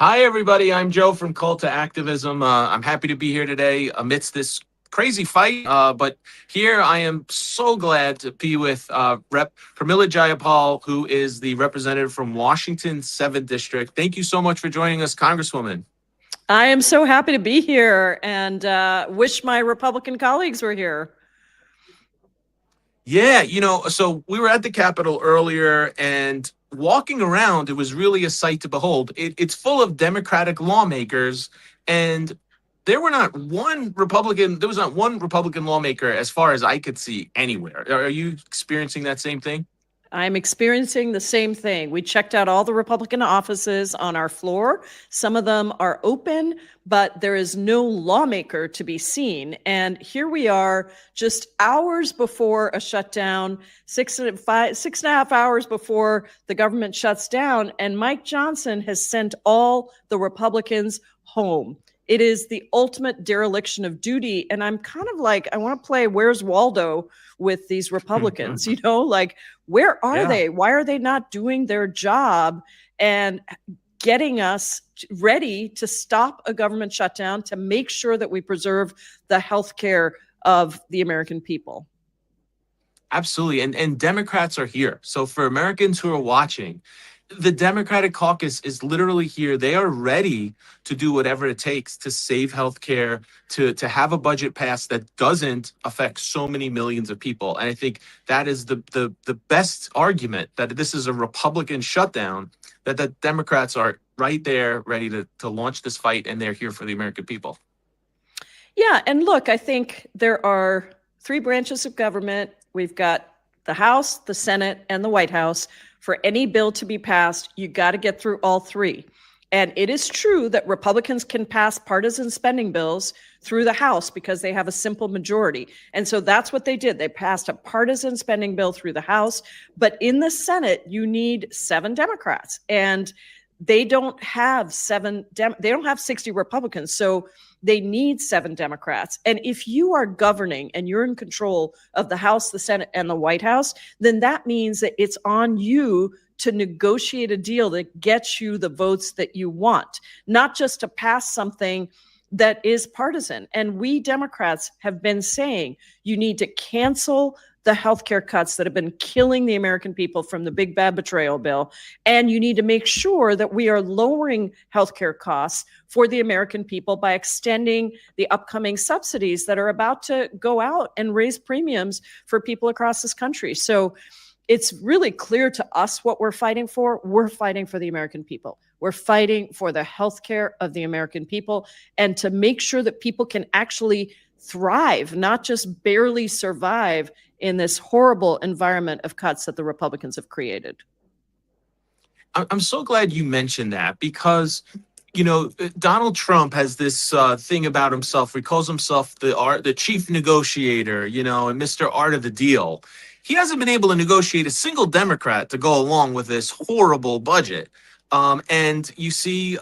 Hi, everybody. I'm Joe from Cult to Activism. I'm happy to be here today amidst this crazy fight. But here I am so glad to be with Rep. Pramila Jayapal, who is the representative from Washington 7th District. Thank you so much for joining us, Congresswoman. I am so happy to be here and wish my Republican colleagues were here. Yeah, so we were at the Capitol earlier, and walking around, it was really a sight to behold. It's full of Democratic lawmakers, and there was not one Republican lawmaker, as far as I could see, anywhere. Are you experiencing that same thing? I'm experiencing the same thing. We checked out all the Republican offices on our floor. Some of them are open, but there is no lawmaker to be seen. And here we are just hours before a shutdown, 6.5 hours before the government shuts down. And Mike Johnson has sent all the Republicans home. It is the ultimate dereliction of duty. And I'm kind of like, I want to play Where's Waldo with these Republicans, like, where are they? Why are they not doing their job and getting us ready to stop a government shutdown, to make sure that we preserve the health care of the American people? Absolutely. And Democrats are here. So for Americans who are watching, the Democratic caucus is literally here. They are ready to do whatever it takes to save healthcare, to have a budget passed that doesn't affect so many millions of people. And I think that is the best argument that this is a Republican shutdown, that the Democrats are right there ready to launch this fight, and they're here for the American people. Yeah, and look, I think there are three branches of government. We've got the House, the Senate, and the White House. For any bill to be passed, you got to get through all three. And it is true that Republicans can pass partisan spending bills through the House because they have a simple majority. And so that's what they did. They passed a partisan spending bill through the House. But in the Senate, you need 7 Democrats. And they don't have 60 Republicans. So they need 7 Democrats. And if you are governing and you're in control of the House, the Senate, and the White House, then that means that it's on you to negotiate a deal that gets you the votes that you want, not just to pass something that is partisan. And we Democrats have been saying you need to cancel the healthcare cuts that have been killing the American people from the big bad betrayal bill. And you need to make sure that we are lowering healthcare costs for the American people by extending the upcoming subsidies that are about to go out and raise premiums for people across this country. So it's really clear to us what we're fighting for. We're fighting for the American people. We're fighting for the healthcare of the American people, and to make sure that people can actually thrive, not just barely survive in this horrible environment of cuts that the Republicans have created. I'm so glad you mentioned that, because, Donald Trump has this thing about himself. He calls himself the chief negotiator, and Mr. Art of the Deal. He hasn't been able to negotiate a single Democrat to go along with this horrible budget. And you see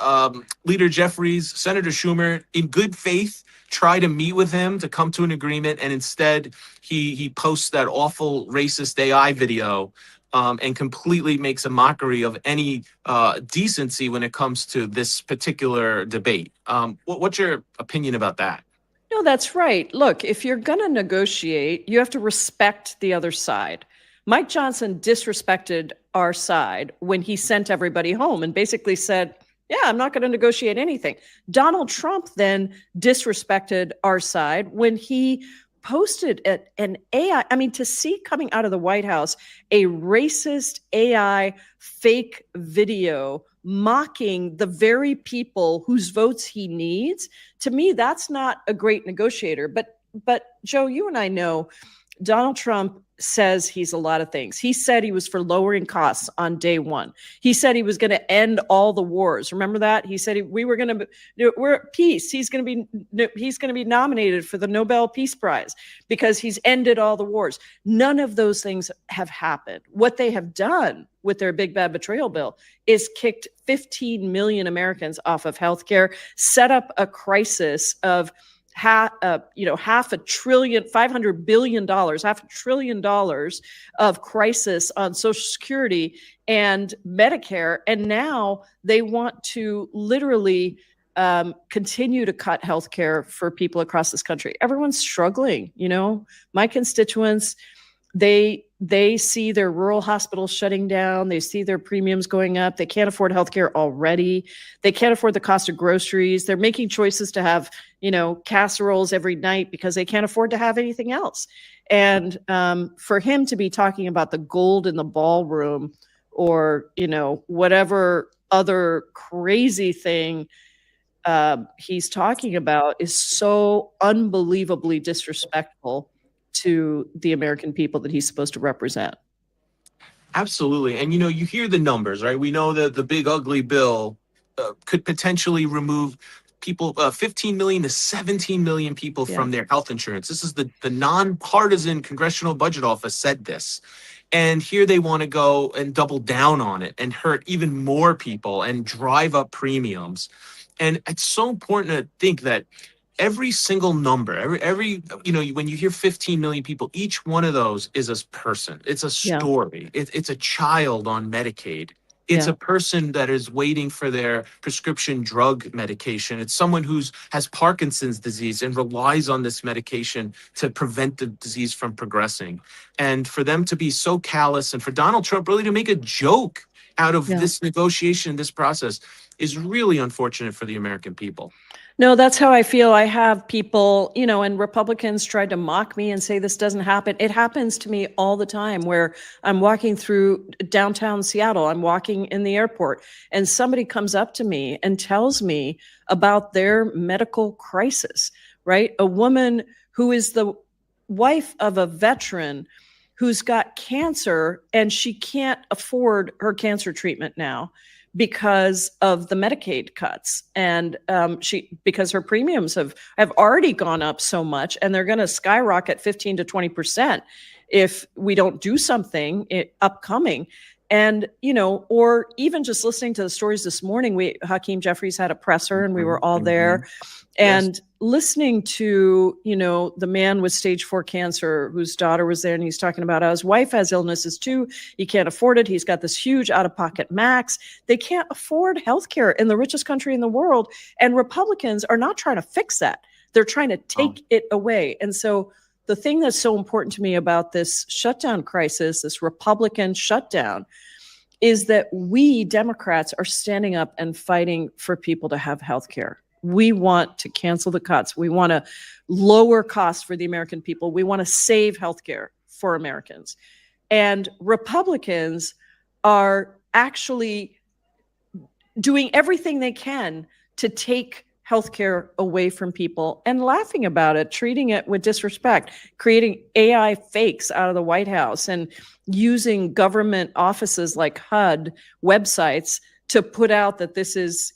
Leader Jeffries, Senator Schumer, in good faith, try to meet with him to come to an agreement, and instead he posts that awful racist AI video and completely makes a mockery of any decency when it comes to this particular debate. What's your opinion about that? No, that's right. Look, if you're going to negotiate, you have to respect the other side. Mike Johnson disrespected our side when he sent everybody home and basically said, yeah, I'm not going to negotiate anything. Donald Trump then disrespected our side when he posted an AI. I mean, to see coming out of the White House a racist AI fake video mocking the very people whose votes he needs, to me, that's not a great negotiator. But Joe, you and I know Donald Trump says he's a lot of things. He said he was for lowering costs on day one. He said he was going to end all the wars. Remember that? He said we're at peace. He's going to be nominated for the Nobel Peace Prize because he's ended all the wars. None of those things have happened. What they have done with their big bad betrayal bill is kicked 15 million Americans off of health care, set up a crisis of $500 billion of crisis on Social Security and Medicare. And now they want to literally continue to cut healthcare for people across this country. Everyone's struggling. My constituents, they see their rural hospitals shutting down. They see their premiums going up. They can't afford healthcare already. They can't afford the cost of groceries. They're making choices to have, casseroles every night because they can't afford to have anything else. And for him to be talking about the gold in the ballroom or, whatever other crazy thing he's talking about is so unbelievably disrespectful to the American people that he's supposed to represent. Absolutely. And you hear the numbers, right? We know that the big ugly bill could potentially remove people, 15 million to 17 million people from their health insurance. This is the nonpartisan Congressional Budget Office said this. And here they want to go and double down on it and hurt even more people and drive up premiums. And it's so important to think that every single number, every when you hear 15 million people, each one of those is a person. It's a story. It's a child on Medicaid. It's a person that is waiting for their prescription drug medication. It's someone has Parkinson's disease and relies on this medication to prevent the disease from progressing. And for them to be so callous, and for Donald Trump really to make a joke out of this negotiation, this process, is really unfortunate for the American people. No, that's how I feel. I have people, and Republicans tried to mock me and say this doesn't happen. It happens to me all the time where I'm walking through downtown Seattle, I'm walking in the airport, and somebody comes up to me and tells me about their medical crisis, right? A woman who is the wife of a veteran who's got cancer and she can't afford her cancer treatment now because of the Medicaid cuts, and because her premiums have already gone up so much, and they're going to skyrocket 15 to 20% if we don't do something upcoming. And or even just listening to the stories this morning, Hakeem Jeffries had a presser, and we were all there, and listening to the man with stage 4 cancer whose daughter was there, and he's talking about how his wife has illnesses too. He can't afford it. He's got this huge out-of-pocket max. They can't afford healthcare in the richest country in the world, and Republicans are not trying to fix that. They're trying to take it away. And so the thing that's so important to me about this shutdown crisis, this Republican shutdown, is that we Democrats are standing up and fighting for people to have health care. We want to cancel the cuts. We want to lower costs for the American people. We want to save health care for Americans. And Republicans are actually doing everything they can to take healthcare away from people and laughing about it, treating it with disrespect, creating AI fakes out of the White House and using government offices like HUD websites to put out that this is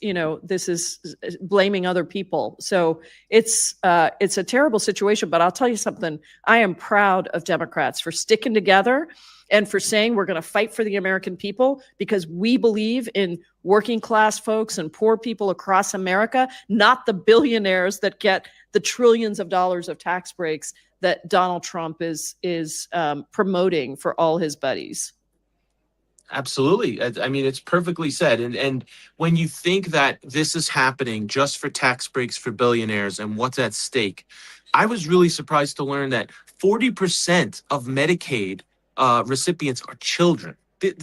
blaming other people. So it's a terrible situation, but I'll tell you something. I am proud of Democrats for sticking together and for saying we're going to fight for the American people, because we believe in working class folks and poor people across America, not the billionaires that get the trillions of dollars of tax breaks that Donald Trump is promoting for all his buddies. Absolutely. I mean, it's perfectly said. And when you think that this is happening just for tax breaks for billionaires and what's at stake, I was really surprised to learn that 40% of Medicaid recipients are children.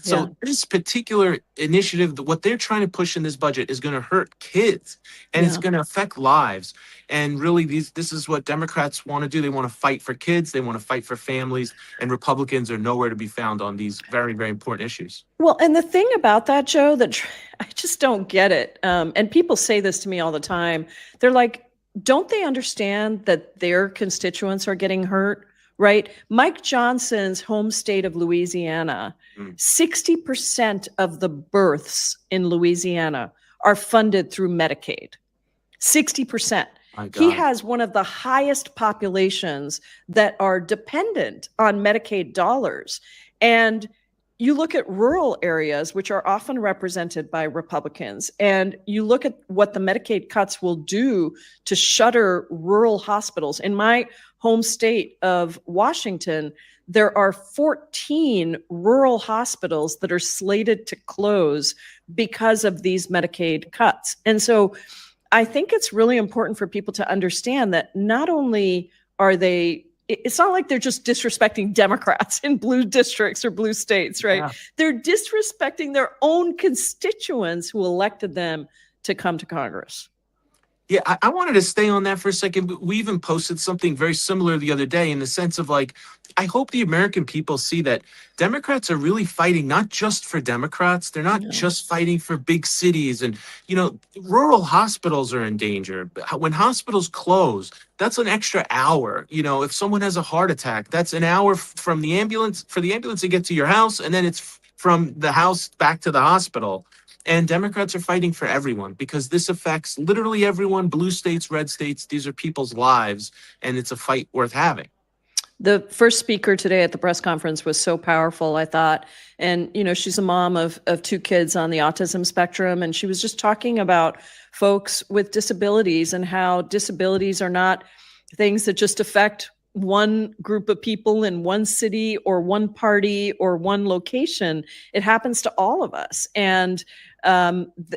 So this particular initiative, what they're trying to push in this budget is going to hurt kids, and it's going to affect lives. And really, this is what Democrats want to do. They want to fight for kids. They want to fight for families. And Republicans are nowhere to be found on these very, very important issues. Well, and the thing about that, Joe, that I just don't get it. And people say this to me all the time. They're like, don't they understand that their constituents are getting hurt? Right? Mike Johnson's home state of Louisiana, 60% of the births in Louisiana are funded through Medicaid. 60%. He has one of the highest populations that are dependent on Medicaid dollars. And you look at rural areas, which are often represented by Republicans, and you look at what the Medicaid cuts will do to shutter rural hospitals. In my home state of Washington, there are 14 rural hospitals that are slated to close because of these Medicaid cuts. And so I think it's really important for people to understand that not only are they, it's not like they're just disrespecting Democrats in blue districts or blue states, right? Yeah. They're disrespecting their own constituents who elected them to come to Congress. Yeah, I wanted to stay on that for a second. We even posted something very similar the other day in the sense of like, I hope the American people see that Democrats are really fighting not just for Democrats. They're not just fighting for big cities. And, rural hospitals are in danger. When hospitals close, that's an extra hour. If someone has a heart attack, that's an hour from the ambulance, for the ambulance to get to your house. And then it's from the house back to the hospital. And Democrats are fighting for everyone because this affects literally everyone, blue states, red states. These are people's lives, and it's a fight worth having. The first speaker today at the press conference was so powerful, I thought. And, she's a mom of 2 kids on the autism spectrum. And she was just talking about folks with disabilities and how disabilities are not things that just affect one group of people in one city or one party or one location. It happens to all of us. And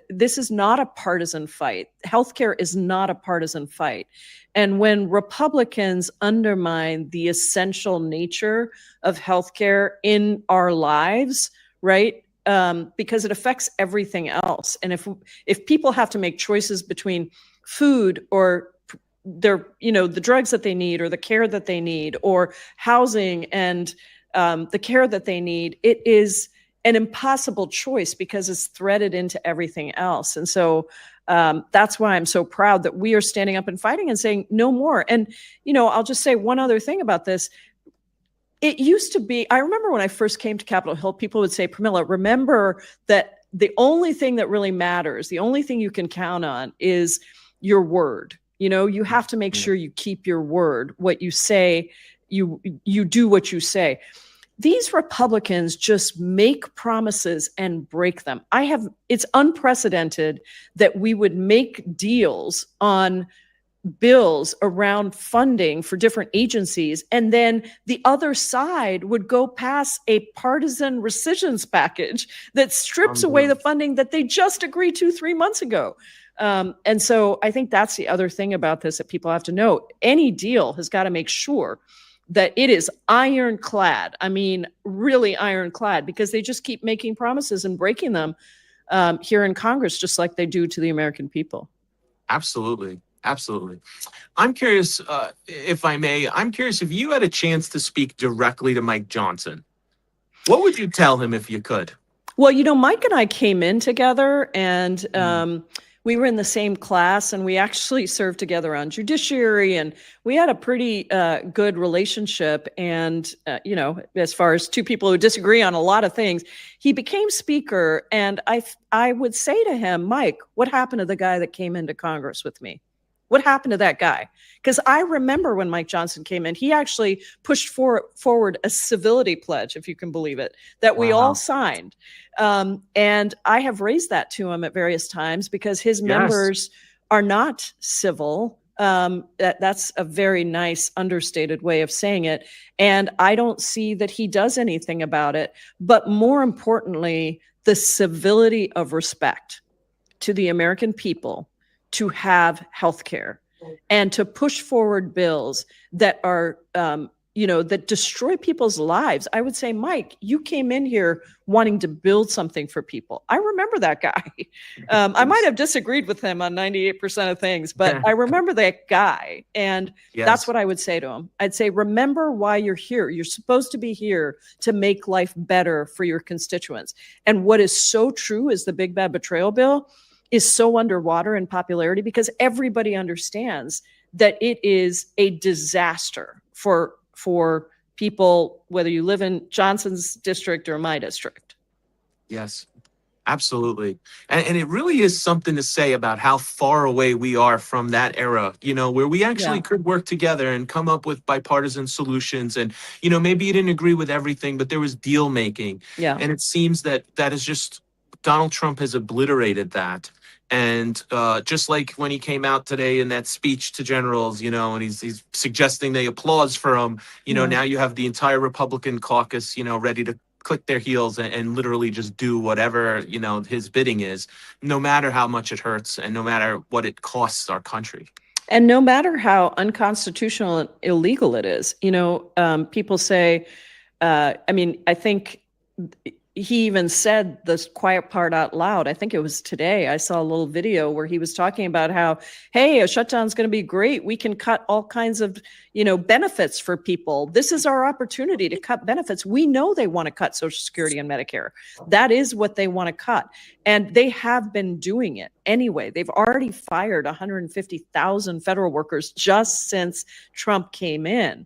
this is not a partisan fight. Healthcare is not a partisan fight. And when Republicans undermine the essential nature of healthcare in our lives, right? Because it affects everything else. And if people have to make choices between food or the drugs that they need or the care that they need or housing and the care that they need, it is an impossible choice because it's threaded into everything else. And so that's why I'm so proud that we are standing up and fighting and saying no more. And, I'll just say one other thing about this. It used to be, I remember when I first came to Capitol Hill, people would say, Pramila, remember that the only thing that really matters, the only thing you can count on is your word. You have to make sure you keep your word. What you say, you do what you say. These Republicans just make promises and break them. It's unprecedented that we would make deals on bills around funding for different agencies, and then the other side would go pass a partisan rescissions package that strips away the funding that they just agreed to 3 months ago. And so I think that's the other thing about this that people have to know. Any deal has got to make sure that it is ironclad. I mean, really ironclad, because they just keep making promises and breaking them here in Congress, just like they do to the American people. Absolutely. Absolutely. I'm curious, if I may, if you had a chance to speak directly to Mike Johnson, what would you tell him if you could? Well, Mike and I came in together and we were in the same class, and we actually served together on judiciary, and we had a pretty good relationship. And, as far as 2 people who disagree on a lot of things, he became speaker. And I would say to him, Mike, what happened to the guy that came into Congress with me? What happened to that guy? Because I remember when Mike Johnson came in, he actually pushed forward a civility pledge, if you can believe it, that we all signed. And I have raised that to him at various times because his members are not civil. That's a very nice, understated way of saying it. And I don't see that he does anything about it. But more importantly, the civility of respect to the American people to have health care and to push forward bills that are, that destroy people's lives. I would say, Mike, you came in here wanting to build something for people. I remember that guy. I might have disagreed with him on 98% of things, but I remember that guy. And that's what I would say to him. I'd say, remember why you're here. You're supposed to be here to make life better for your constituents. And what is so true is the Big Bad Betrayal Bill is so underwater in popularity because everybody understands that it is a disaster for people, whether you live in Johnson's district or my district. Yes, absolutely. And it really is something to say about how far away we are from that era, where we actually could work together and come up with bipartisan solutions. And, maybe you didn't agree with everything, but there was deal making. Yeah. And it seems that is just Donald Trump has obliterated that. And just like when he came out today in that speech to generals, and he's suggesting they applause for him, now you have the entire Republican caucus, ready to click their heels and literally just do whatever, his bidding is, no matter how much it hurts and no matter what it costs our country. And no matter how unconstitutional and illegal it is, people say, I think he even said this quiet part out loud. I think it was today. I saw a little video where he was talking about how, hey, a shutdown is going to be great. We can cut all kinds of, benefits for people. This is our opportunity to cut benefits. We know they want to cut Social Security and Medicare. That is what they want to cut. And they have been doing it anyway. They've already fired 150,000 federal workers just since Trump came in.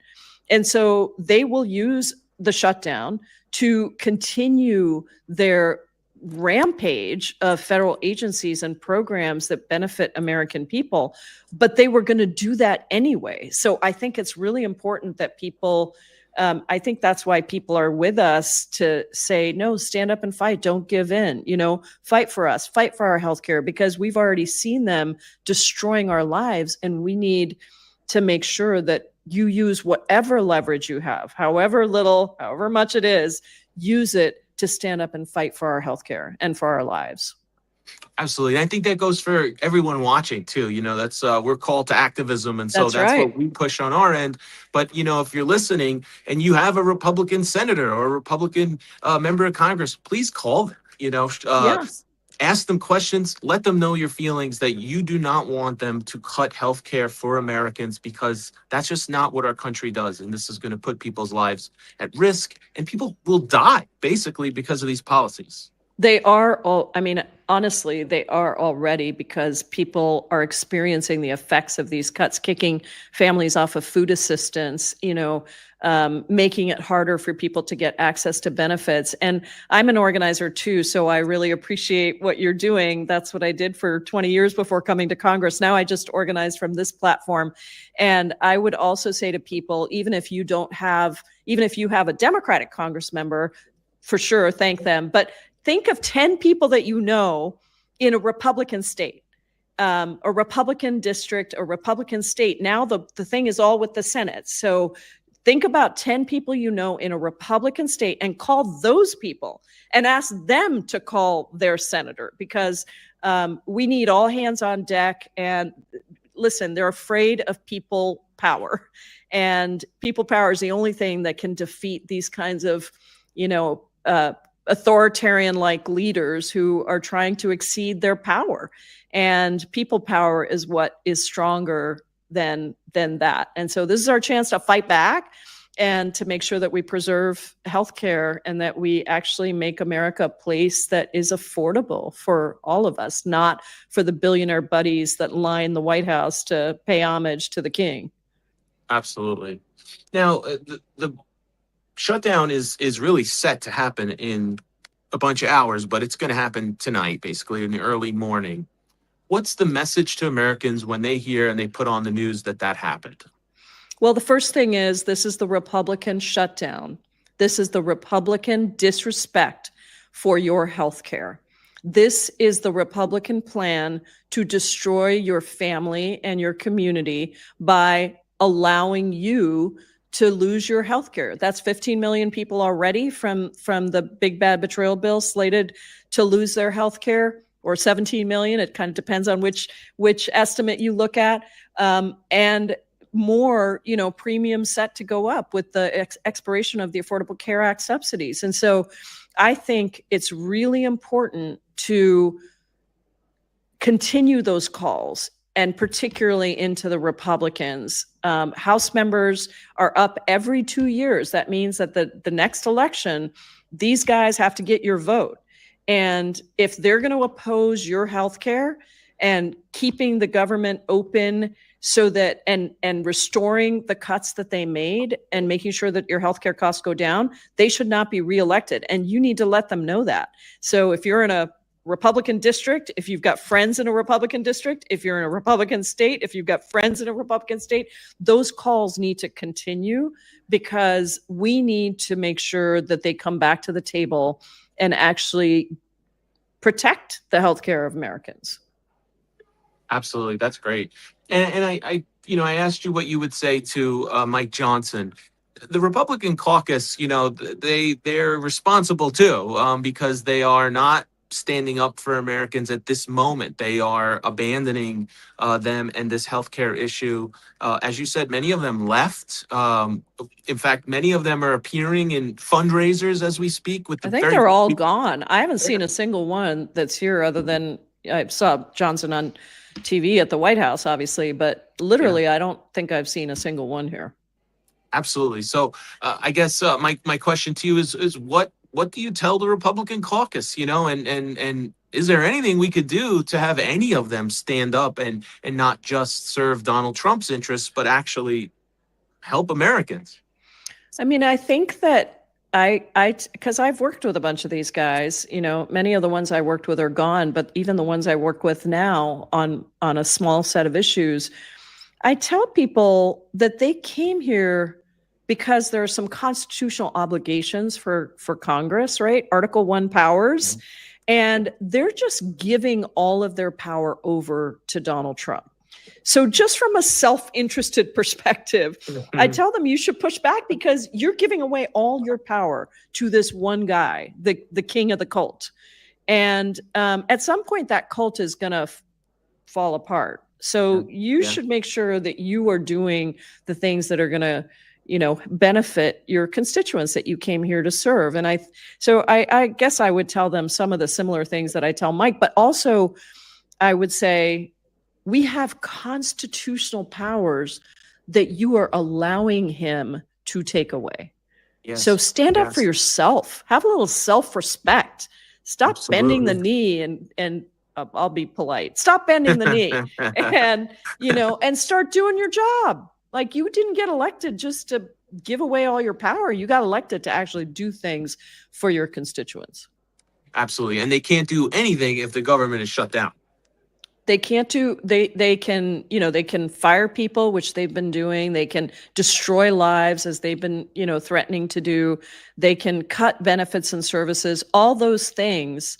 And so they will use the shutdown to continue their rampage of federal agencies and programs that benefit American people, but they were going to do that anyway. So I think it's really important that people, I think that's why people are with us to say, no, stand up and fight, don't give in, fight for us, fight for our healthcare, because we've already seen them destroying our lives, and we need to make sure that you use whatever leverage you have, however little, however much it is, use it to stand up and fight for our healthcare and for our lives. Absolutely. I think that goes for everyone watching too. That's we're called to activism. And so that's what we push on our end. But, if you're listening and you have a Republican senator or a Republican member of Congress, please call them, yes. Ask them questions, let them know your feelings, that you do not want them to cut health care for Americans, because that's just not what our country does. And this is going to put people's lives at risk, and people will die basically because of these policies. They are all, honestly, they are already, because people are experiencing the effects of these cuts, kicking families off of food assistance, making it harder for people to get access to benefits. And I'm an organizer too, so I really appreciate what you're doing. That's what I did for 20 years before coming to Congress. Now I just organize from this platform. And I would also say to people, even if you have a Democratic Congress member, for sure, thank them. But think of 10 people that you know in a Republican state, a Republican district, a Republican state. Now the thing is all with the Senate. So think about 10 people you know in a Republican state and call those people and ask them to call their senator, because we need all hands on deck. And listen, they're afraid of people power. And people power is the only thing that can defeat these kinds of, authoritarian-like leaders who are trying to exceed their power. And people power is what is stronger than that. And so this is our chance to fight back and to make sure that we preserve healthcare and that we actually make America a place that is affordable for all of us, not for the billionaire buddies that line the White House to pay homage to the king. Absolutely. Now, the shutdown is really set to happen in a bunch of hours, but it's going to happen tonight, basically in the early morning. What's the message to Americans when they hear and they put on the news that happened? Well, the first thing is, this is the Republican shutdown. This is the Republican disrespect for your health care. This is the Republican plan to destroy your family and your community by allowing you to lose your health care. That's 15 million people already from the big bad betrayal bill slated to lose their health care, or 17 million. It kind of depends on which estimate you look at. And more, premiums set to go up with the expiration of the Affordable Care Act subsidies. And so I think it's really important to continue those calls, and particularly into the Republicans. House members are up every 2 years. That means that the next election, these guys have to get your vote. And if they're going to oppose your health care and keeping the government open so that and restoring the cuts that they made and making sure that your healthcare costs go down, they should not be reelected. And you need to let them know that. So if you're in a Republican district, if you've got friends in a Republican district, if you're in a Republican state, if you've got friends in a Republican state, those calls need to continue, because we need to make sure that they come back to the table and actually protect the healthcare of Americans. Absolutely. That's great. And I asked you what you would say to Mike Johnson. The Republican caucus, they're responsible too, because they are not standing up for Americans at this moment. They are abandoning them and this healthcare issue. As you said, many of them left. In fact, many of them are appearing in fundraisers as we speak. With the I think very they're all gone. I haven't seen a single one that's here other than I saw Johnson on TV at the White House, obviously, but literally, I don't think I've seen a single one here. Absolutely. So I guess my question to you is what do you tell the Republican caucus, and is there anything we could do to have any of them stand up and not just serve Donald Trump's interests, but actually help Americans? I mean, I think that because I've worked with a bunch of these guys, many of the ones I worked with are gone, but even the ones I work with now on a small set of issues, I tell people that they came here because there are some constitutional obligations for Congress, right? Article 1 powers. Mm-hmm. And they're just giving all of their power over to Donald Trump. So just from a self-interested perspective, I tell them you should push back because you're giving away all your power to this one guy, the king of the cult. And at some point, that cult is going to fall apart. So you should make sure that you are doing the things that are going to, benefit your constituents that you came here to serve. And I guess I would tell them some of the similar things that I tell Mike, but also I would say we have constitutional powers that you are allowing him to take away. Yes. So stand up for yourself. Have a little self-respect. Stop bending the knee and I'll be polite. Stop bending the knee and, and start doing your job. Like you didn't get elected just to give away all your power. You got elected to actually do things for your constituents. Absolutely. And they can't do anything if the government is shut down. They can't do, they can, they can fire people, which they've been doing. They can destroy lives as they've been, threatening to do. They can cut benefits and services, all those things.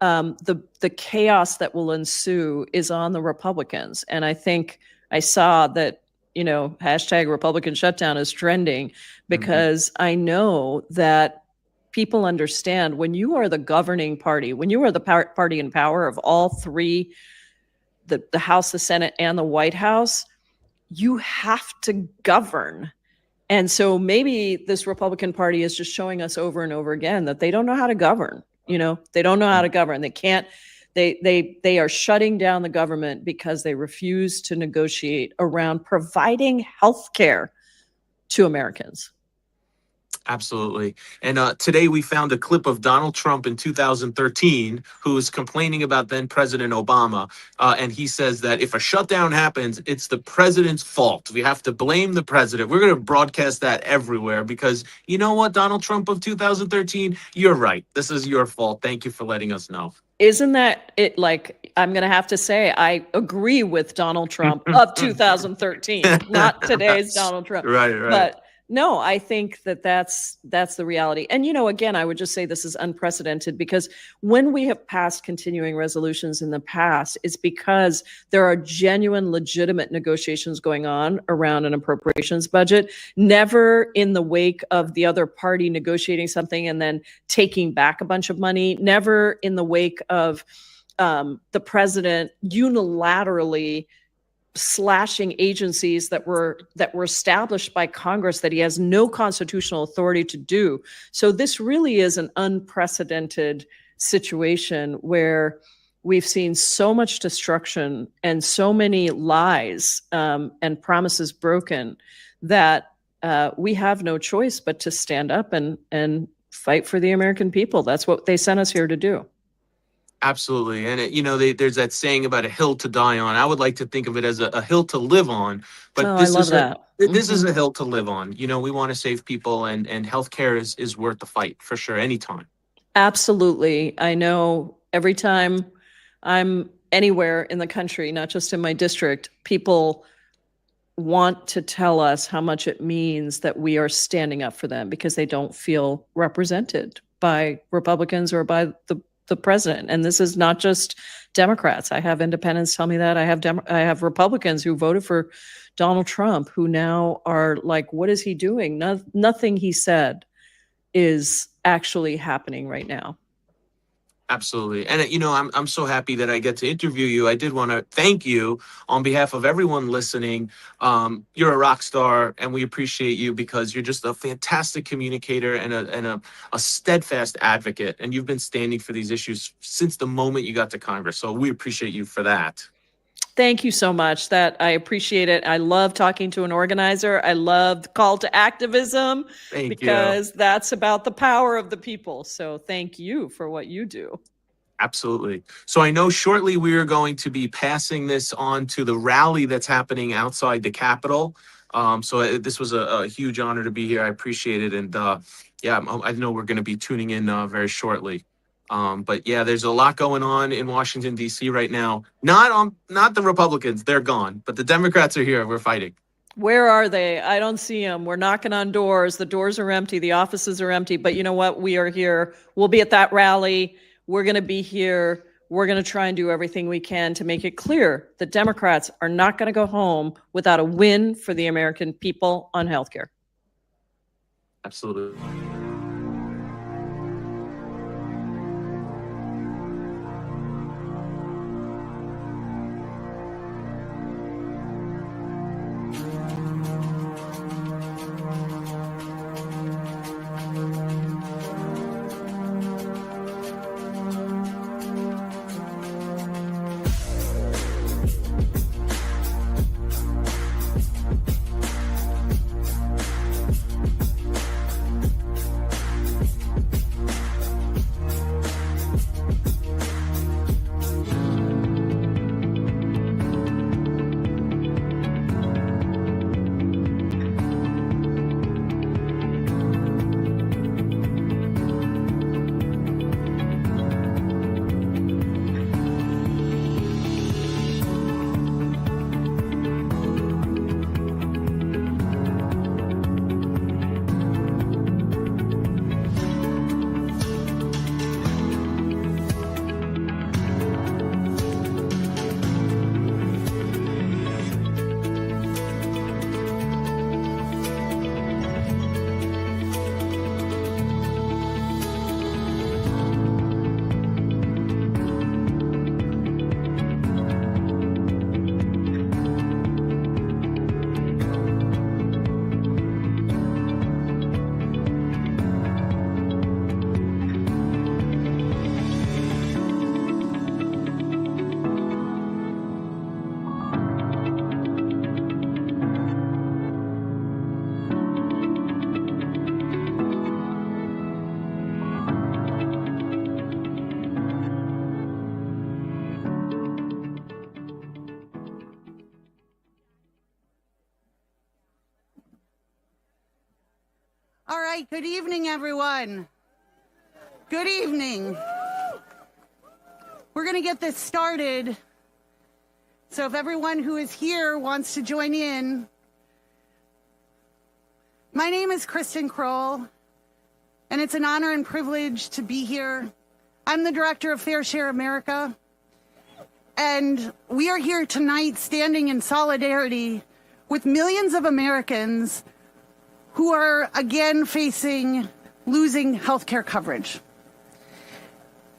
The chaos that will ensue is on the Republicans. And I think I saw that, hashtag Republican shutdown is trending because I know that people understand when you are the governing party, when you are the party in power of all three, the House, the Senate, and the White House, you have to govern. And so maybe this Republican Party is just showing us over and over again that they don't know how to govern. They don't know how to govern. They can't. They are shutting down the government because they refuse to negotiate around providing health care to Americans. Absolutely. And today we found a clip of Donald Trump in 2013 who was complaining about then President Obama. And he says that if a shutdown happens, it's the president's fault. We have to blame the president. We're going to broadcast that everywhere because you know what, Donald Trump of 2013, you're right. This is your fault. Thank you for letting us know. Isn't that it? Like, I'm going to have to say, I agree with Donald Trump of 2013, not today's Donald Trump. Right. But no, I think that's the reality. And, again, I would just say this is unprecedented because when we have passed continuing resolutions in the past, it's because there are genuine, legitimate negotiations going on around an appropriations budget, never in the wake of the other party negotiating something and then taking back a bunch of money, never in the wake of the president unilaterally slashing agencies that were established by Congress that he has no constitutional authority to do. So this really is an unprecedented situation where we've seen so much destruction and so many lies and promises broken that we have no choice but to stand up and fight for the American people. That's what they sent us here to do. Absolutely. And, there's that saying about a hill to die on. I would like to think of it as a hill to live on. But this is a hill to live on. We want to save people and healthcare is worth the fight for sure. Anytime. Absolutely. I know every time I'm anywhere in the country, not just in my district, people want to tell us how much it means that we are standing up for them because they don't feel represented by Republicans or by the president. And this is not just Democrats. I have independents tell me that. I have Republicans who voted for Donald Trump who now are like, what is he doing? Nothing he said is actually happening right now. Absolutely. And, I'm so happy that I get to interview you. I did want to thank you on behalf of everyone listening. You're a rock star, and we appreciate you because you're just a fantastic communicator and a steadfast advocate. And you've been standing for these issues since the moment you got to Congress. So we appreciate you for that. Thank you so much. That I appreciate it. I love talking to an organizer. I love the call to activism because that's about the power of the people. So thank you for what you do. Absolutely. So I know shortly we are going to be passing this on to the rally that's happening outside the Capitol. So this was a huge honor to be here. I appreciate it. And I know we're going to be tuning in very shortly. But yeah, there's a lot going on in Washington, D.C. right now. Not the Republicans. They're gone. But the Democrats are here. We're fighting. Where are they? I don't see them. We're knocking on doors. The doors are empty. The offices are empty. But you know what? We are here. We'll be at that rally. We're going to be here. We're going to try and do everything we can to make it clear that Democrats are not going to go home without a win for the American people on healthcare. Absolutely. All right, good evening, everyone. Good evening. We're going to get this started. So if everyone who is here wants to join in. My name is Kristen Kroll, and it's an honor and privilege to be here. I'm the director of Fair Share America, and we are here tonight standing in solidarity with millions of Americans who are again facing losing health care coverage.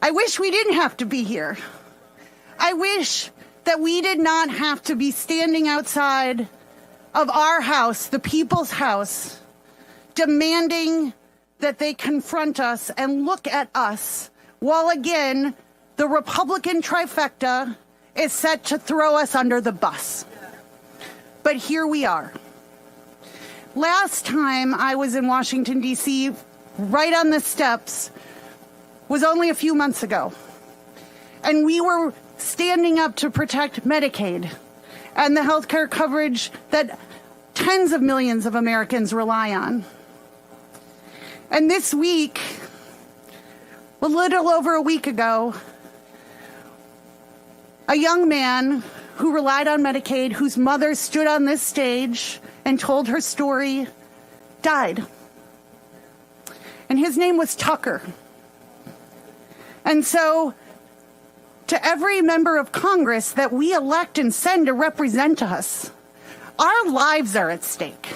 I wish we didn't have to be here. I wish that we did not have to be standing outside of our house, the people's house, demanding that they confront us and look at us while again the Republican trifecta is set to throw us under the bus. But here we are. Last time I was in Washington, D.C., right on the steps, was only a few months ago. And we were standing up to protect Medicaid and the health care coverage that tens of millions of Americans rely on. And this week, a little over a week ago, a young man who relied on Medicaid, whose mother stood on this stage and told her story, died. And his name was Tucker. And so, to every member of Congress that we elect and send to represent us, our lives are at stake.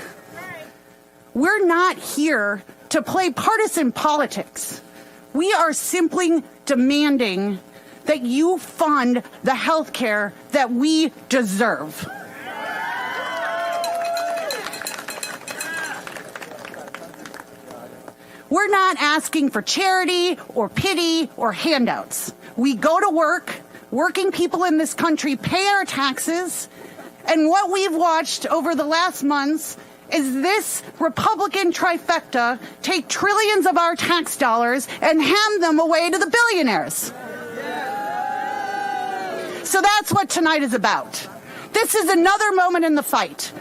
We're not here to play partisan politics. We are simply demanding that you fund the health care that we deserve. We're not asking for charity or pity or handouts. We go to work. Working people in this country pay our taxes. And what we've watched over the last months is this Republican trifecta take trillions of our tax dollars and hand them away to the billionaires. So that's what tonight is about. This is another moment in the fight.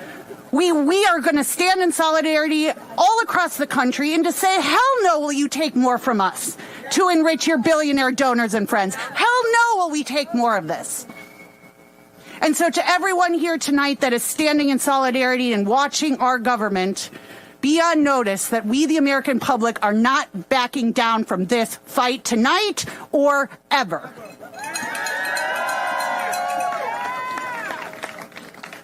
We are going to stand in solidarity all across the country and to say, hell no will you take more from us to enrich your billionaire donors and friends. Hell no will we take more of this. And so to everyone here tonight that is standing in solidarity and watching our government, be on notice that we, the American public, are not backing down from this fight tonight or ever.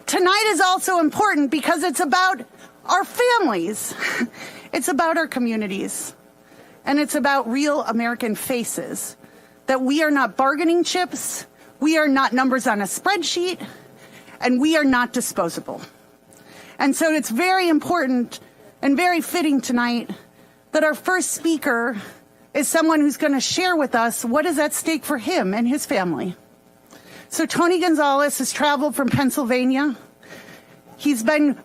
Tonight is also important because it's about our families. It's about our communities. And it's about real American faces. That we are not bargaining chips, we are not numbers on a spreadsheet, and we are not disposable. And so it's very important and very fitting tonight that our first speaker is someone who's going to share with us what is at stake for him and his family. So Tony Gonzalez has traveled from Pennsylvania. He's been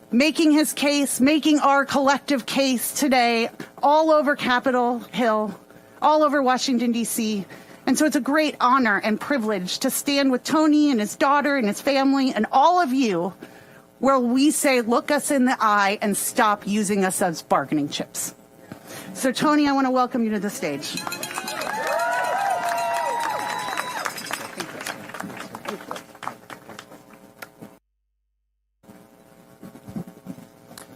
making his case, making our collective case today all over Capitol Hill, all over Washington, D.C. And so it's a great honor and privilege to stand with Tony and his daughter and his family and all of you where we say, look us in the eye and stop using us as bargaining chips. So Tony, I want to welcome you to the stage.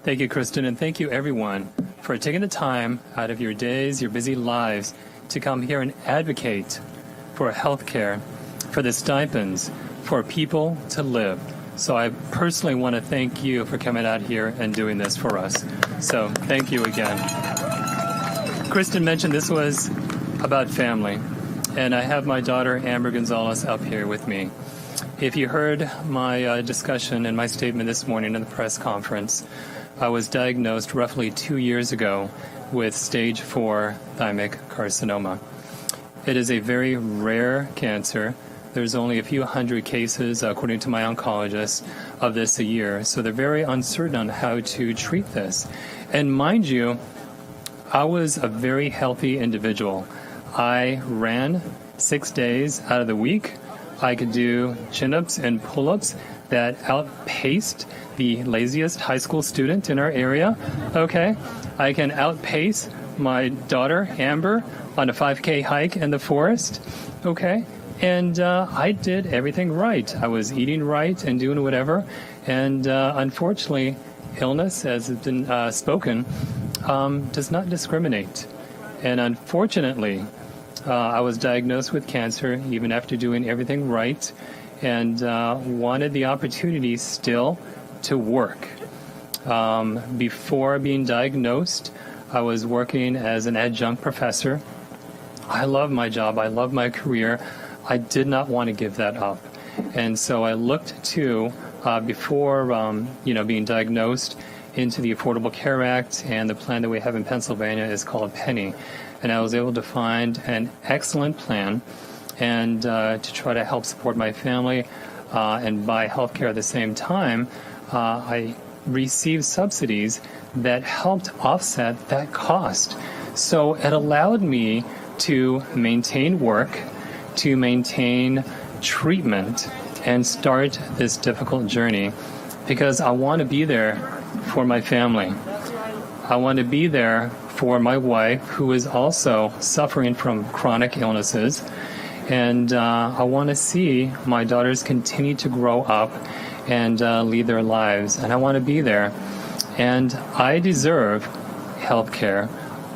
Thank you, Kristen, and thank you, everyone, for taking the time out of your days, your busy lives, to come here and advocate for health care, for the stipends, for people to live. So I personally want to thank you for coming out here and doing this for us. So thank you again. Kristen mentioned this was about family, and I have my daughter, Amber Gonzalez, up here with me. If you heard my discussion and my statement this morning in the press conference, I was diagnosed roughly 2 years ago with stage 4 thymic carcinoma. It is a very rare cancer. There's only a few hundred cases, according to my oncologist, of this a year. So they're very uncertain on how to treat this. And mind you, I was a very healthy individual. I ran 6 days out of the week. I could do chin-ups and pull-ups that outpaced the laziest high school student in our area. Okay, I can outpace my daughter, Amber, on a 5K hike in the forest. Okay, and I did everything right. I was eating right and doing whatever. And unfortunately, illness, as has been spoken, does not discriminate. And unfortunately, I was diagnosed with cancer even after doing everything right, and wanted the opportunity still to work. Before being diagnosed, I was working as an adjunct professor. I love my job. I love my career. I did not want to give that up. And so I looked to, before being diagnosed, into the Affordable Care Act, and the plan that we have in Pennsylvania is called Penny. And I was able to find an excellent plan and to try to help support my family and buy health care at the same time. I received subsidies that helped offset that cost. So it allowed me to maintain work, to maintain treatment, and start this difficult journey, because I want to be there for my family. I want to be there for my wife, who is also suffering from chronic illnesses. And I want to see my daughters continue to grow up and lead their lives. And I want to be there. And I deserve health care.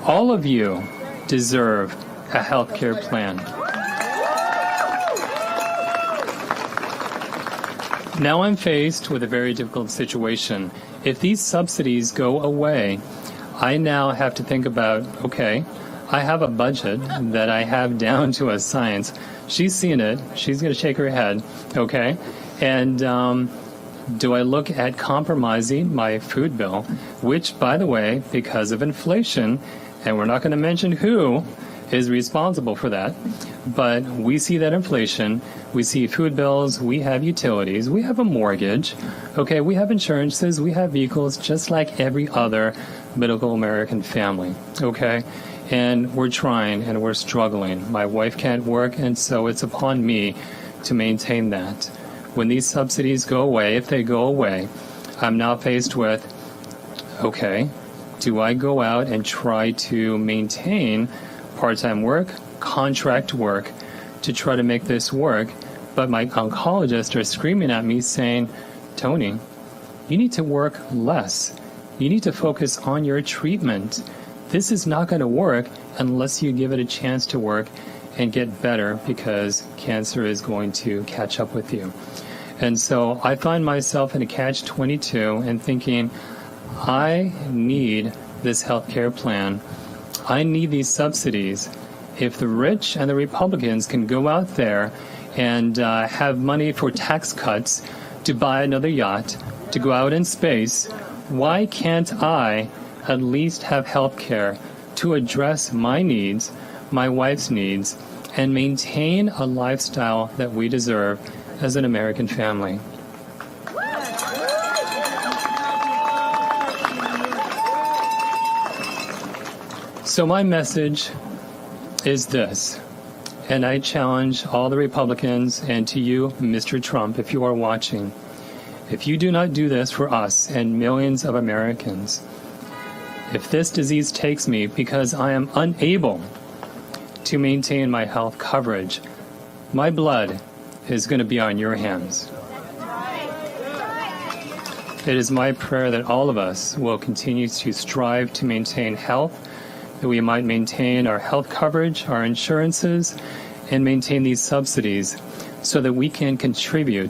All of you deserve a health care plan. Now I'm faced with a very difficult situation. If these subsidies go away, I now have to think about, okay, I have a budget that I have down to a science. She's seen it. She's going to shake her head, okay? And do I look at compromising my food bill, which, by the way, because of inflation, and we're not going to mention who is responsible for that, but we see that inflation, we see food bills, we have utilities, we have a mortgage, okay, we have insurances, we have vehicles, just like every other middle American family, okay? And we're trying and we're struggling. My wife can't work, and so it's upon me to maintain that. When these subsidies go away, if they go away, I'm now faced with, okay, do I go out and try to maintain part-time work, contract work, to try to make this work? But my oncologists are screaming at me saying, Tony, you need to work less. You need to focus on your treatment. This is not going to work unless you give it a chance to work and get better, because cancer is going to catch up with you. And so I find myself in a catch-22 and thinking, I need this health care plan. I need these subsidies. If the rich and the Republicans can go out there and have money for tax cuts to buy another yacht, to go out in space, why can't I at least have health care to address my needs, my wife's needs, and maintain a lifestyle that we deserve as an American family? So my message is this, and I challenge all the Republicans and to you, Mr. Trump, if you are watching, if you do not do this for us and millions of Americans, if this disease takes me because I am unable to maintain my health coverage, my blood is going to be on your hands. It is my prayer that all of us will continue to strive to maintain health, that we might maintain our health coverage, our insurances, and maintain these subsidies so that we can continue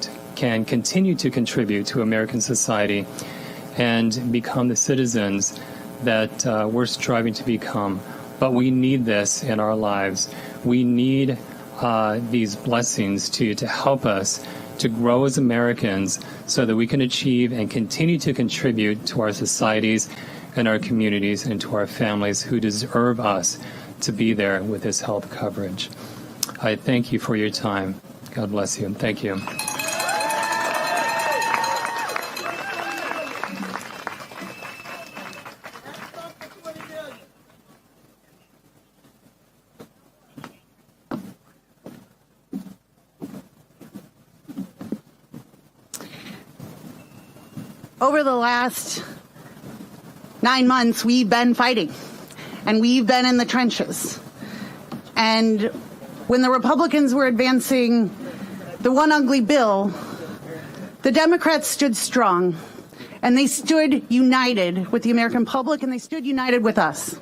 to contribute to American society and become the citizens that we're striving to become. But we need this in our lives. We need these blessings to help us to grow as Americans so that we can achieve and continue to contribute to our societies and our communities and to our families who deserve us to be there with this health coverage. I thank you for your time. God bless you, and thank you. Over the last 9 months, we've been fighting, and we've been in the trenches. And when the Republicans were advancing the one ugly bill, the Democrats stood strong, and they stood united with the American public, and they stood united with us.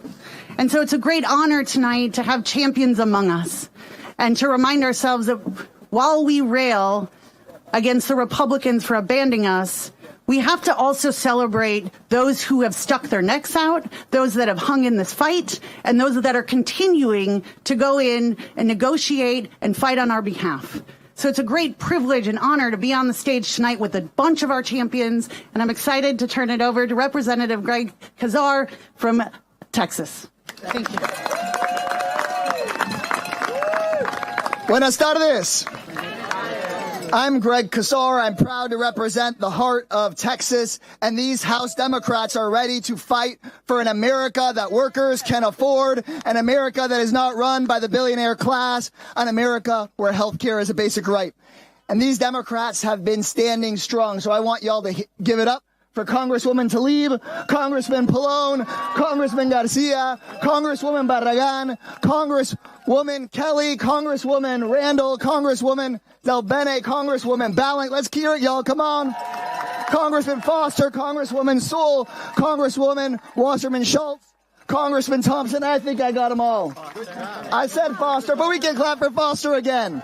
And so it's a great honor tonight to have champions among us and to remind ourselves that while we rail against the Republicans for abandoning us, we have to also celebrate those who have stuck their necks out, those that have hung in this fight, and those that are continuing to go in and negotiate and fight on our behalf. So it's a great privilege and honor to be on the stage tonight with a bunch of our champions, and I'm excited to turn it over to Representative Greg Casar from Texas. Thank you. Buenas tardes. I'm Greg Casar. I'm proud to represent the heart of Texas, and these House Democrats are ready to fight for an America that workers can afford, an America that is not run by the billionaire class, an America where health care is a basic right. And these Democrats have been standing strong, so I want y'all to give it up for Congresswoman Tlaib, Congressman Pallone, Congressman Garcia, Congresswoman Barragan, Congresswoman Kelly, Congresswoman Randall, Congresswoman Del Bene, Congresswoman Ballant. Let's hear it, y'all. Come on. Congressman Foster, Congresswoman Sewell, Congresswoman Wasserman Schultz, Congressman Thompson. I think I got them all. I said Foster, but we can clap for Foster again.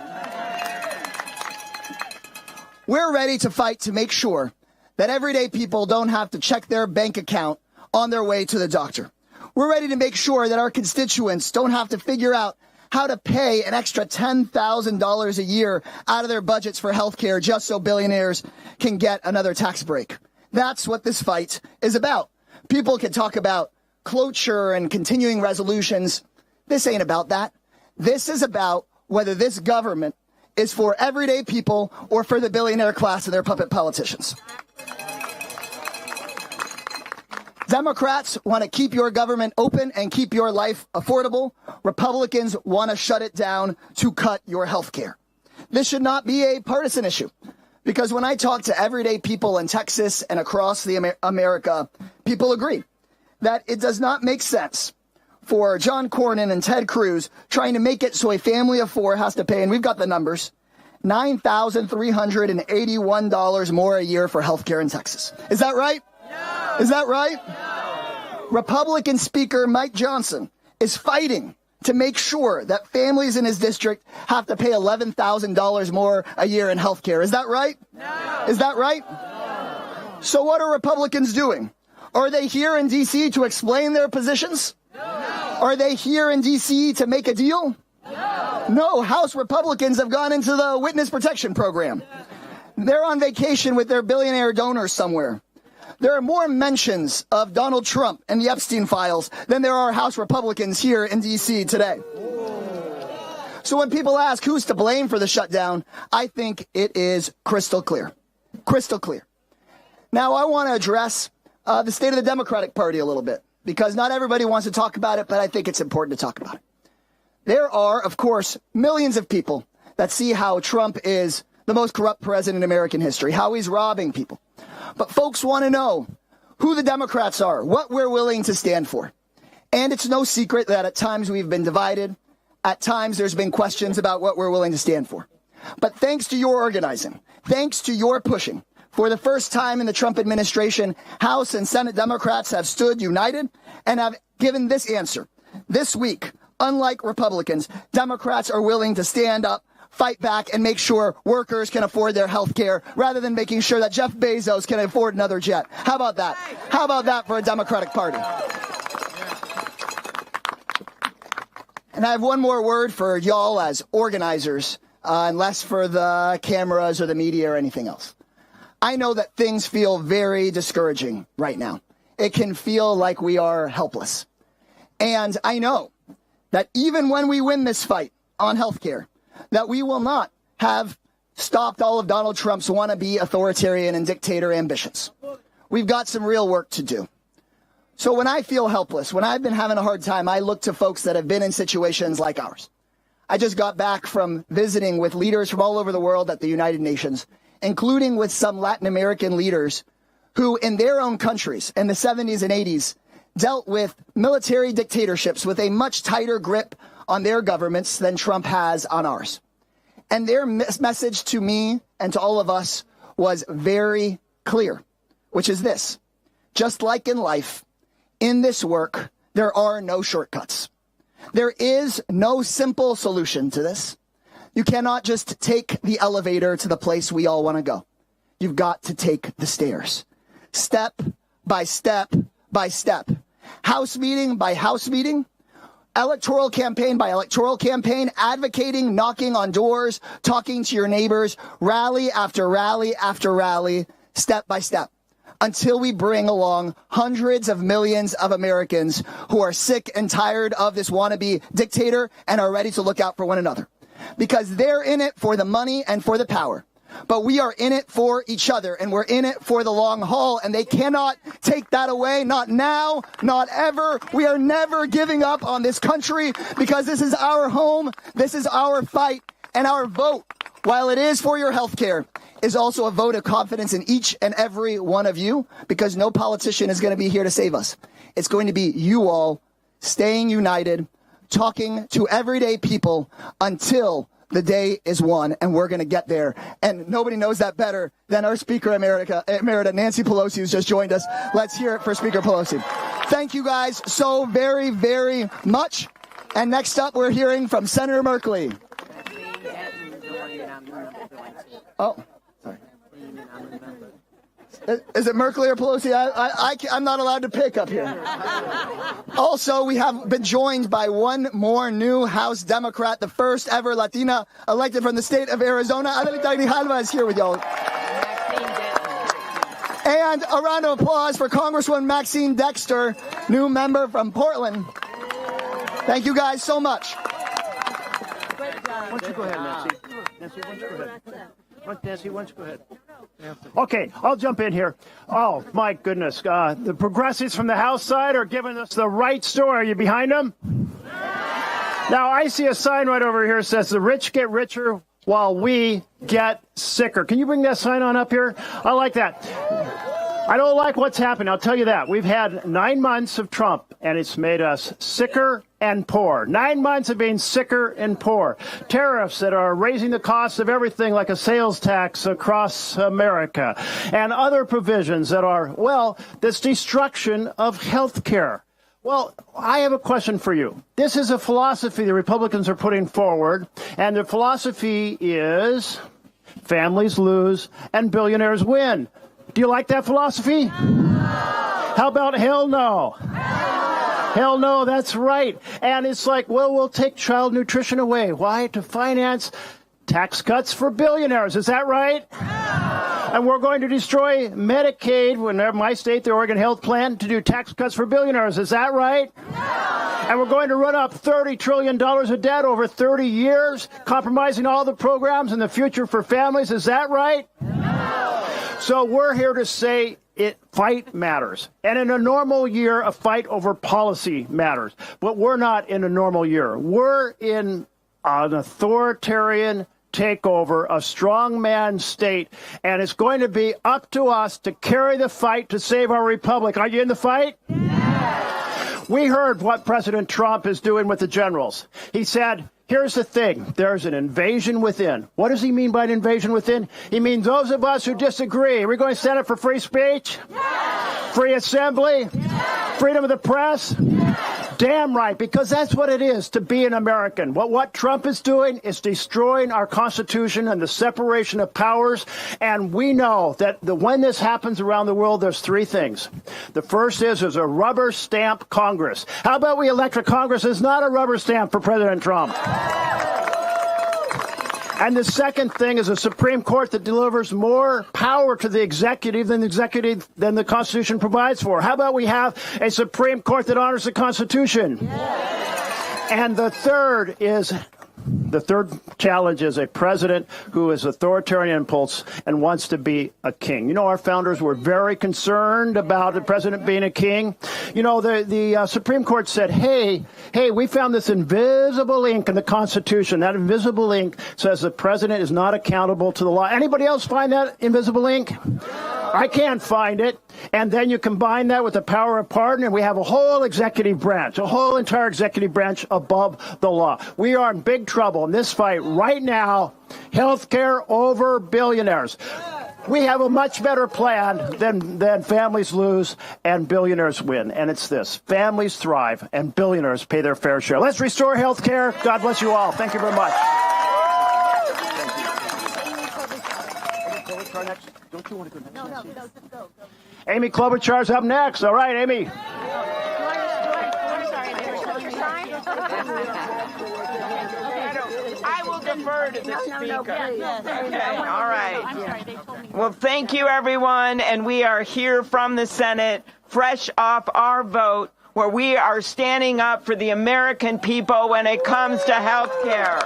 We're ready to fight to make sure that everyday people don't have to check their bank account on their way to the doctor. We're ready to make sure that our constituents don't have to figure out how to pay an extra $10,000 a year out of their budgets for health care just so billionaires can get another tax break. That's what this fight is about. People can talk about cloture and continuing resolutions. This ain't about that. This is about whether this government is for everyday people or for the billionaire class and their puppet politicians. Democrats want to keep your government open and keep your life affordable. Republicans want to shut it down to cut your health care. This should not be a partisan issue, because when I talk to everyday people in Texas and across America, people agree that it does not make sense for John Cornyn and Ted Cruz trying to make it so a family of four has to pay, and we've got the numbers, $9,381 more a year for health care in Texas. Is that right? No. Is that right? No. Republican Speaker Mike Johnson is fighting to make sure that families in his district have to pay $11,000 more a year in health care. Is that right? No. Is that right? No. So what are Republicans doing? Are they here in D.C. to explain their positions? No. Are they here in D.C. to make a deal? No. No, House Republicans have gone into the witness protection program. They're on vacation with their billionaire donors somewhere. There are more mentions of Donald Trump and the Epstein files than there are House Republicans here in D.C. today. So when people ask who's to blame for the shutdown, I think it is crystal clear. Crystal clear. Now, I want to address the state of the Democratic Party a little bit, because not everybody wants to talk about it, but I think it's important to talk about it. There are, of course, millions of people that see how Trump is the most corrupt president in American history, how he's robbing people. But folks want to know who the Democrats are, what we're willing to stand for. And it's no secret that at times we've been divided. At times there's been questions about what we're willing to stand for. But thanks to your organizing, thanks to your pushing, for the first time in the Trump administration, House and Senate Democrats have stood united and have given this answer. This week, unlike Republicans, Democrats are willing to stand up, fight back, and make sure workers can afford their health care rather than making sure that Jeff Bezos can afford another jet. How about that? How about that for a Democratic Party? And I have one more word for y'all as organizers, and less for the cameras or the media or anything else. I know that things feel very discouraging right now. It can feel like we are helpless. And I know that even when we win this fight on health care, that we will not have stopped all of Donald Trump's wannabe authoritarian and dictator ambitions. We've got some real work to do. So when I feel helpless, when I've been having a hard time, I look to folks that have been in situations like ours. I just got back from visiting with leaders from all over the world at the United Nations, including with some Latin American leaders who in their own countries in the 70s and 80s dealt with military dictatorships with a much tighter grip on their governments than Trump has on ours. And their message to me and to all of us was very clear, which is this: just like in life, in this work, there are no shortcuts. There is no simple solution to this. You cannot just take the elevator to the place we all want to go. You've got to take the stairs, step by step by step, house meeting by house meeting, electoral campaign by electoral campaign, advocating, knocking on doors, talking to your neighbors, rally after rally after rally, step by step, until we bring along hundreds of millions of Americans who are sick and tired of this wannabe dictator and are ready to look out for one another. Because they're in it for the money and for the power. But we are in it for each other, and we're in it for the long haul, and they cannot take that away. Not now, not ever. We are never giving up on this country, because this is our home, this is our fight, and our vote, while it is for your health care, is also a vote of confidence in each and every one of you, because no politician is going to be here to save us. It's going to be you all staying united, talking to everyday people until the day is won, and we're going to get there. And nobody knows that better than our Speaker Emerita, Nancy Pelosi, who's just joined us. Let's hear it for Speaker Pelosi. Thank you guys so very, very much. And next up, we're hearing from Senator Merkley. Oh, sorry. Is it Merkley or Pelosi? I'm not allowed to pick up here. Also, we have been joined by one more new House Democrat, the first ever Latina elected from the state of Arizona. Adelita Grijalva is here with y'all. And a round of applause for Congresswoman Maxine Dexter, new member from Portland. Thank you guys so much. Why don't you go ahead, Nancy? Nancy, why don't you go ahead? Nancy, why don't you go ahead? Okay, I'll jump in here. Oh, my goodness. The progressives from the House side are giving us the right story. Are you behind them? Now, I see a sign right over here that says the rich get richer while we get sicker. Can you bring that sign on up here? I like that. I don't like what's happened. I'll tell you that. We've had 9 months of Trump, and it's made us sicker and poor. 9 months of being sicker and poor. Tariffs that are raising the cost of everything, like a sales tax across America, and other provisions that are, well, this destruction of health care. Well, I have a question for you. This is a philosophy the Republicans are putting forward, and their philosophy is families lose and billionaires win. Do you like that philosophy? How about hell no? Hell no, that's right. And it's like, well, we'll take child nutrition away. Why? To finance tax cuts for billionaires. Is that right? And we're going to destroy Medicaid, whenever my state, the Oregon Health Plan, to do tax cuts for billionaires. Is that right? And we're going to run up $30 trillion of debt over 30 years, compromising all the programs in the future for families. Is that right? So we're here to say fight matters. And in a normal year, a fight over policy matters. But we're not in a normal year. We're in an authoritarian takeover, a strongman state, and it's going to be up to us to carry the fight to save our republic. Are you in the fight? Yes. We heard what President Trump is doing with the generals. He said, here's the thing. There's an invasion within. What does he mean by an invasion within? He means those of us who disagree. Are we going to stand up for free speech? Yes. Free assembly? Yes. Freedom of the press? Yes. Damn right, because that's what it is to be an American. What Trump is doing is destroying our Constitution and the separation of powers. And we know that when this happens around the world, there's three things. The first is there's a rubber stamp Congress. How about we elect a Congress that's not a rubber stamp for President Trump? And the second thing is a Supreme Court that delivers more power to the executive than the Constitution provides for. How about we have a Supreme Court that honors the Constitution? Yes. And the third challenge is a president who is authoritarian impulse and wants to be a king. You know, our founders were very concerned about the president being a king. You know, the Supreme Court said, hey, we found this invisible ink in the Constitution. That invisible ink says the president is not accountable to the law. Anybody else find that invisible ink? I can't find it. And then you combine that with the power of pardon, and we have a whole executive branch, a whole entire executive branch above the law. We are in big trouble in this fight right now. Health care over billionaires. We have a much better plan than families lose and billionaires win. And it's this. Families thrive and billionaires pay their fair share. Let's restore health care. God bless you all. Thank you very much. Don't you want to go next? No, just go. Amy Klobuchar's up next. All right, Amy. I will defer to the speaker. Okay, all right. Well, thank you, everyone. And we are here from the Senate, fresh off our vote, where we are standing up for the American people when it comes to health care.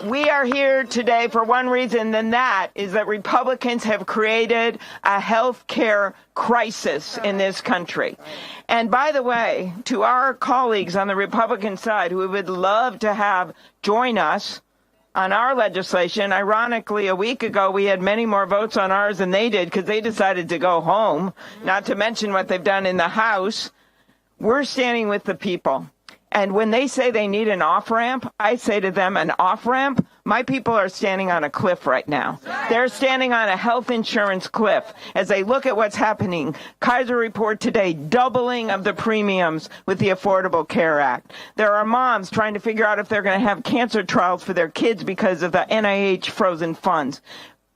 We are here today for one reason, and that is that Republicans have created a health care crisis in this country. And by the way, to our colleagues on the Republican side who we would love to have join us on our legislation, ironically, a week ago we had many more votes on ours than they did because they decided to go home, not to mention what they've done in the House. We're standing with the people. And when they say they need an off-ramp, I say to them, an off-ramp? My people are standing on a cliff right now. They're standing on a health insurance cliff as they look at what's happening. Kaiser report today, doubling of the premiums with the Affordable Care Act. There are moms trying to figure out if they're going to have cancer trials for their kids because of the NIH frozen funds.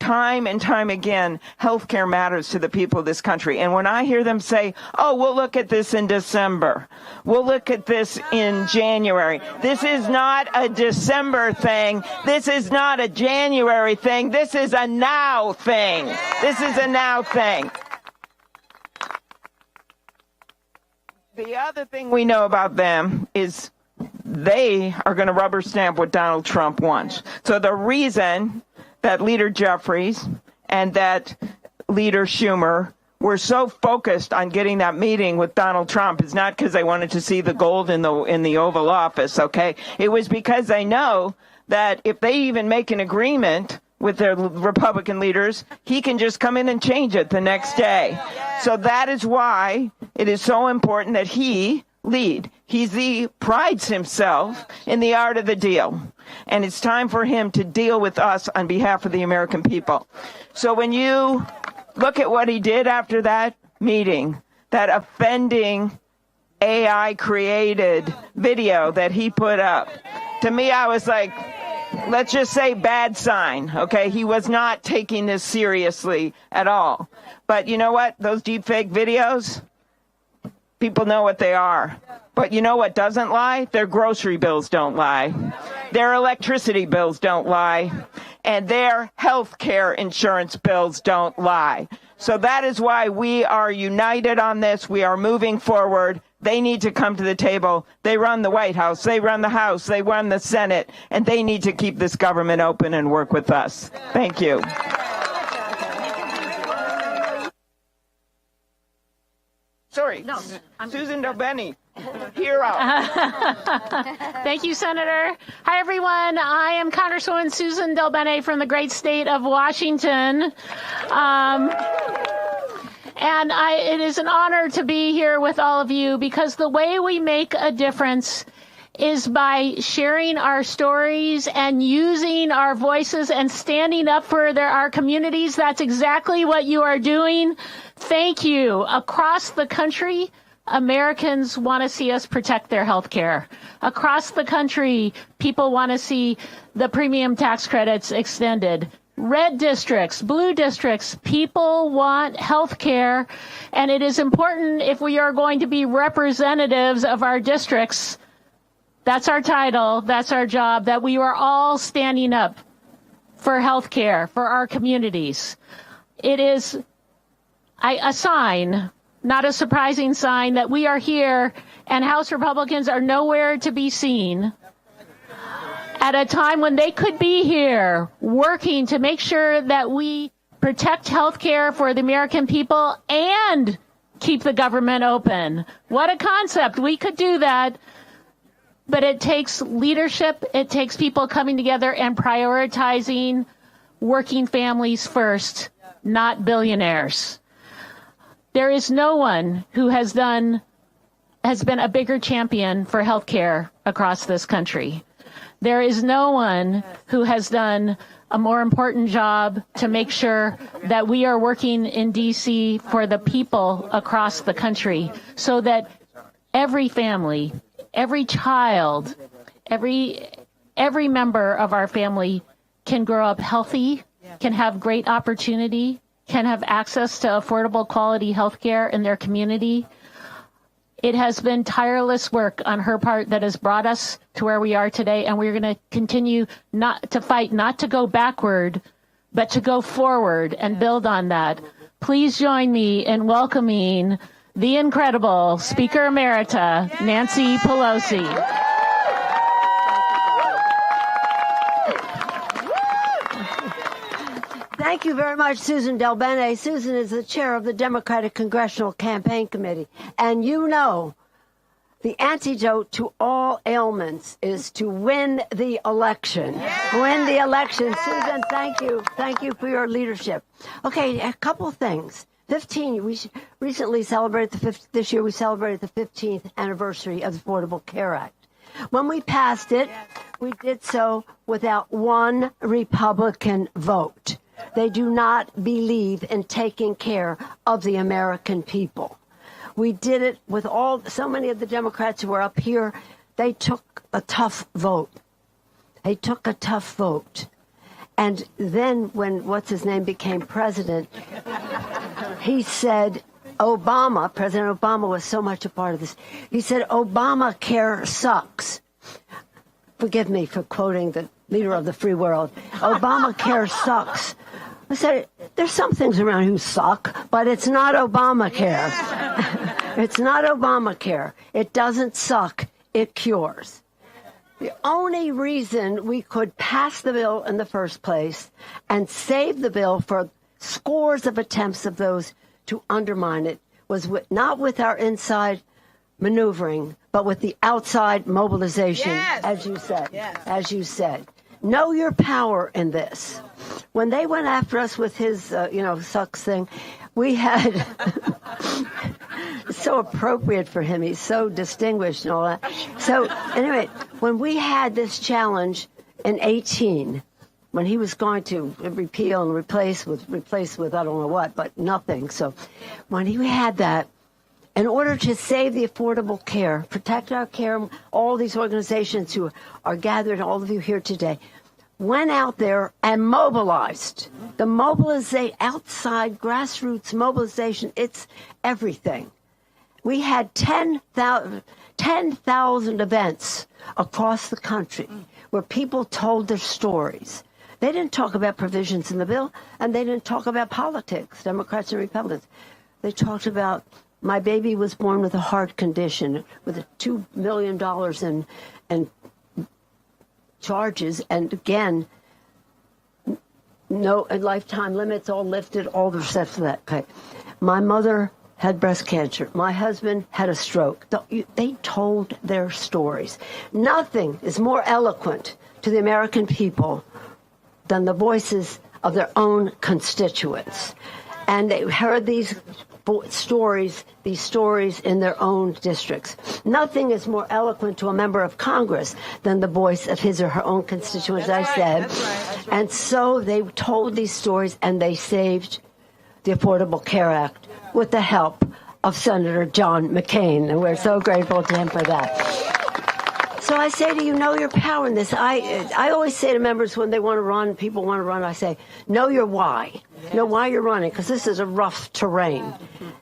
time and time again, healthcare matters to the people of this country. And when I hear them say, oh, we'll look at this in December, we'll look at this in January, this is not a December thing, this is not a January thing, this is a now thing. This is a now thing. The other thing we know about them is they are going to rubber stamp what Donald Trump wants. So the reason that Leader Jeffries and that Leader Schumer were so focused on getting that meeting with Donald Trump is not because they wanted to see the gold in the Oval Office, okay? It was because they know that if they even make an agreement with their Republican leaders, he can just come in and change it the next day. So that is why it is so important that he lead. He prides himself in the art of the deal. And it's time for him to deal with us on behalf of the American people. So when you look at what he did after that meeting, that offending AI-created video that he put up, to me, I was like, let's just say bad sign, okay? He was not taking this seriously at all. But you know what? Those deepfake videos, people know what they are. But you know what doesn't lie? Their grocery bills don't lie. Their electricity bills don't lie. And their health care insurance bills don't lie. So that is why we are united on this. We are moving forward. They need to come to the table. They run the White House. They run the House. They run the Senate. And they need to keep this government open and work with us. Thank you. Sorry, no, Susan Delbene, hero. Thank you, Senator. Hi, everyone. I am Congresswoman Susan Delbene from the great state of Washington. And it is an honor to be here with all of you because the way we make a difference is by sharing our stories and using our voices and standing up for our communities. That's exactly what you are doing. Thank you. Across the country, Americans want to see us protect their health care. Across the country, people want to see the premium tax credits extended. Red districts, blue districts, people want health care, and it is important if we are going to be representatives of our districts. That's our title, that's our job, that we are all standing up for health care, for our communities. It is a sign, not a surprising sign, that we are here and House Republicans are nowhere to be seen at a time when they could be here working to make sure that we protect health care for the American people and keep the government open. What a concept. We could do that. But it takes leadership. It takes people coming together and prioritizing working families first, not billionaires. There is no one who has been a bigger champion for health care across this country. There is no one who has done a more important job to make sure that we are working in D.C. for the people across the country so that every family, every child, every member of our family can grow up healthy, can have great opportunity, can have access to affordable quality health care in their community. It has been tireless work on her part that has brought us to where we are today, and we're going to continue not to fight, not to go backward, but to go forward and build on that. Please join me in welcoming the incredible Speaker Emerita, Nancy Pelosi. Thank you very much, Susan Delbene. Susan is the chair of the Democratic Congressional Campaign Committee. And you know, the antidote to all ailments is to win the election. Win the election. Susan, thank you. Thank you for your leadership. Okay, a couple things. We recently celebrated this year we celebrated the 15th anniversary of the Affordable Care Act. When we passed it, we did so without one Republican vote. They do not believe in taking care of the American people. We did it with so many of the Democrats who were up here. They took a tough vote. They took a tough vote. And then when what's-his-name became president, he said, President Obama was so much a part of this. He said, Obamacare sucks. Forgive me for quoting the leader of the free world. Obamacare sucks. I said, there's some things around who suck, but it's not Obamacare. It's not Obamacare. It doesn't suck. It cures. The only reason we could pass the bill in the first place and save the bill for scores of attempts of those to undermine it was not with our inside maneuvering, but with the outside mobilization, as you said. As you said. Know your power in this. When they went after us with his, sucks thing, we had... It's so appropriate for him. He's so distinguished and all that. So, anyway, when we had this challenge in 2018, when he was going to repeal and replace with I don't know what, but nothing. So when he had that, in order to save the affordable care, protect our care, all these organizations who are gathered, all of you here today, went out there and mobilized. The outside grassroots mobilization, it's everything. We had 10,000 events across the country where people told their stories. They didn't talk about provisions in the bill, and they didn't talk about politics, Democrats and Republicans. They talked about, my baby was born with a heart condition, with $2 million in charges, and again, no lifetime limits, all lifted, all the steps of that. Okay. My mother had breast cancer. My husband had a stroke. They told their stories. Nothing is more eloquent to the American people than the voices of their own constituents. And they heard these stories in their own districts. Nothing is more eloquent to a member of Congress than the voice of his or her own constituents, as I said. That's right. And so they told these stories, and they saved the Affordable Care Act with the help of Senator John McCain, and we're so grateful to him for that. So I say to you, know your power in this. I always say to members when they want to run, people want to run, I say, know your why. Know why you're running, because this is a rough terrain.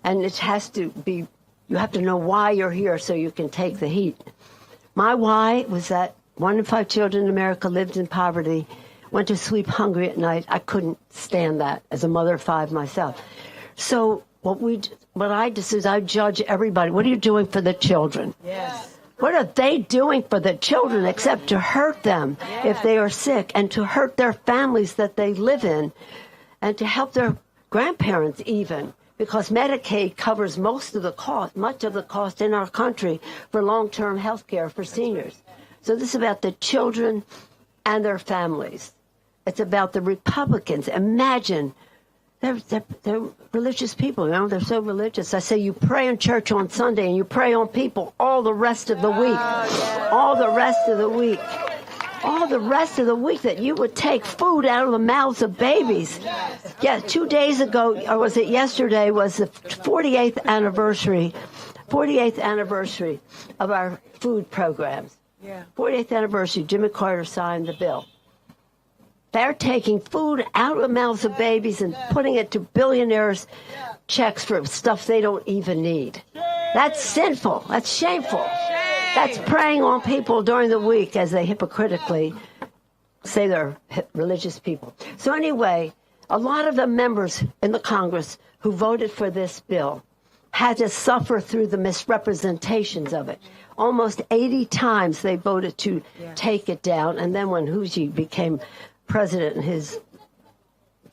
And it has to be, you have to know why you're here so you can take the heat. My why was that 1 in 5 children in America lived in poverty, went to sleep hungry at night. I couldn't stand that as a mother of 5 myself. So what I do is I judge everybody. What are you doing for the children? Yes. What are they doing for the children except to hurt them if they are sick, and to hurt their families that they live in, and to help their grandparents even, because Medicaid covers much of the cost in our country for long-term health care for seniors. So this is about the children and their families. It's about the Republicans. Imagine, they're religious people, they're so religious. I say you pray in church on Sunday and you pray on people all the rest of the week. All the rest of the week. All the rest of the week, that you would take food out of the mouths of babies. Yeah, 2 days ago, or was it yesterday, was the 48th anniversary of our food programs. 48th anniversary, Jimmy Carter signed the bill. They're taking food out of the mouths of babies and putting it to billionaires' checks for stuff they don't even need. That's sinful. That's shameful. That's preying on people during the week as they hypocritically say they're religious people. So anyway, a lot of the members in the Congress who voted for this bill had to suffer through the misrepresentations of it. Almost 80 times they voted to take it down. And then when Huji became president in his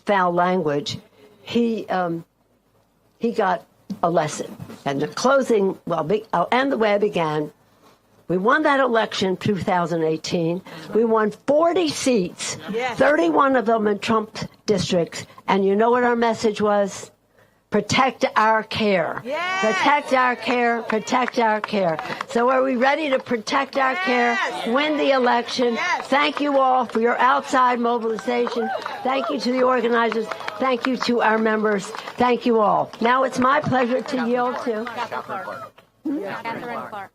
foul language, he got a lesson. And the closing, I'll end the way I began. We won that election 2018. We won 40 seats, 31 of them in Trump districts. And you know what our message was? Protect our care. Protect our care. Protect our care. So are we ready to protect our care, win the election? Thank you all for your outside mobilization. Thank you to the organizers. Thank you to our members. Thank you all. Now it's my pleasure to yield to Catherine Clark.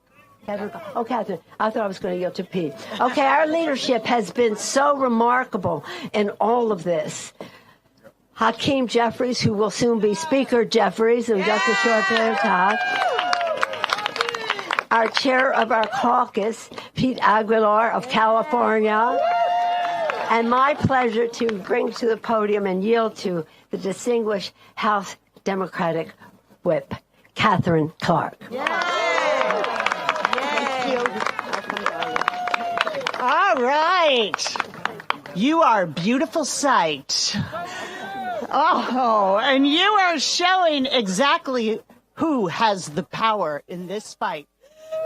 Oh, Catherine, I thought I was going to yield to Pete. Okay, our leadership has been so remarkable in all of this. Hakeem Jeffries, who will soon be Speaker Jeffries in just a short period of time. Our chair of our caucus, Pete Aguilar of California. And my pleasure to bring to the podium and yield to the distinguished House Democratic Whip, Catherine Clark. All right. You are a beautiful sight. Oh, and you are showing exactly who has the power in this fight.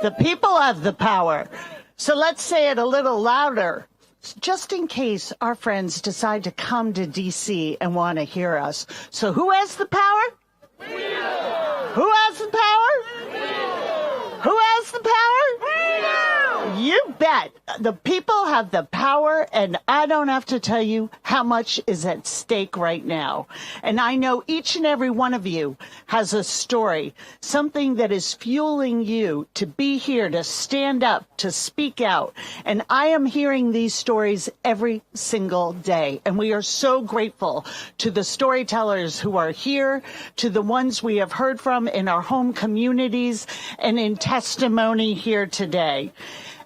The people have the power. So let's say it a little louder, just in case our friends decide to come to D.C. and want to hear us. So who has the power? We do. Who has the power? We do. Who has the power? We do. You bet. The people have the power, and I don't have to tell you how much is at stake right now. And I know each and every one of you has a story, something that is fueling you to be here, to stand up, to speak out. And I am hearing these stories every single day. And we are so grateful to the storytellers who are here, to the ones we have heard from in our home communities and in testimony here today.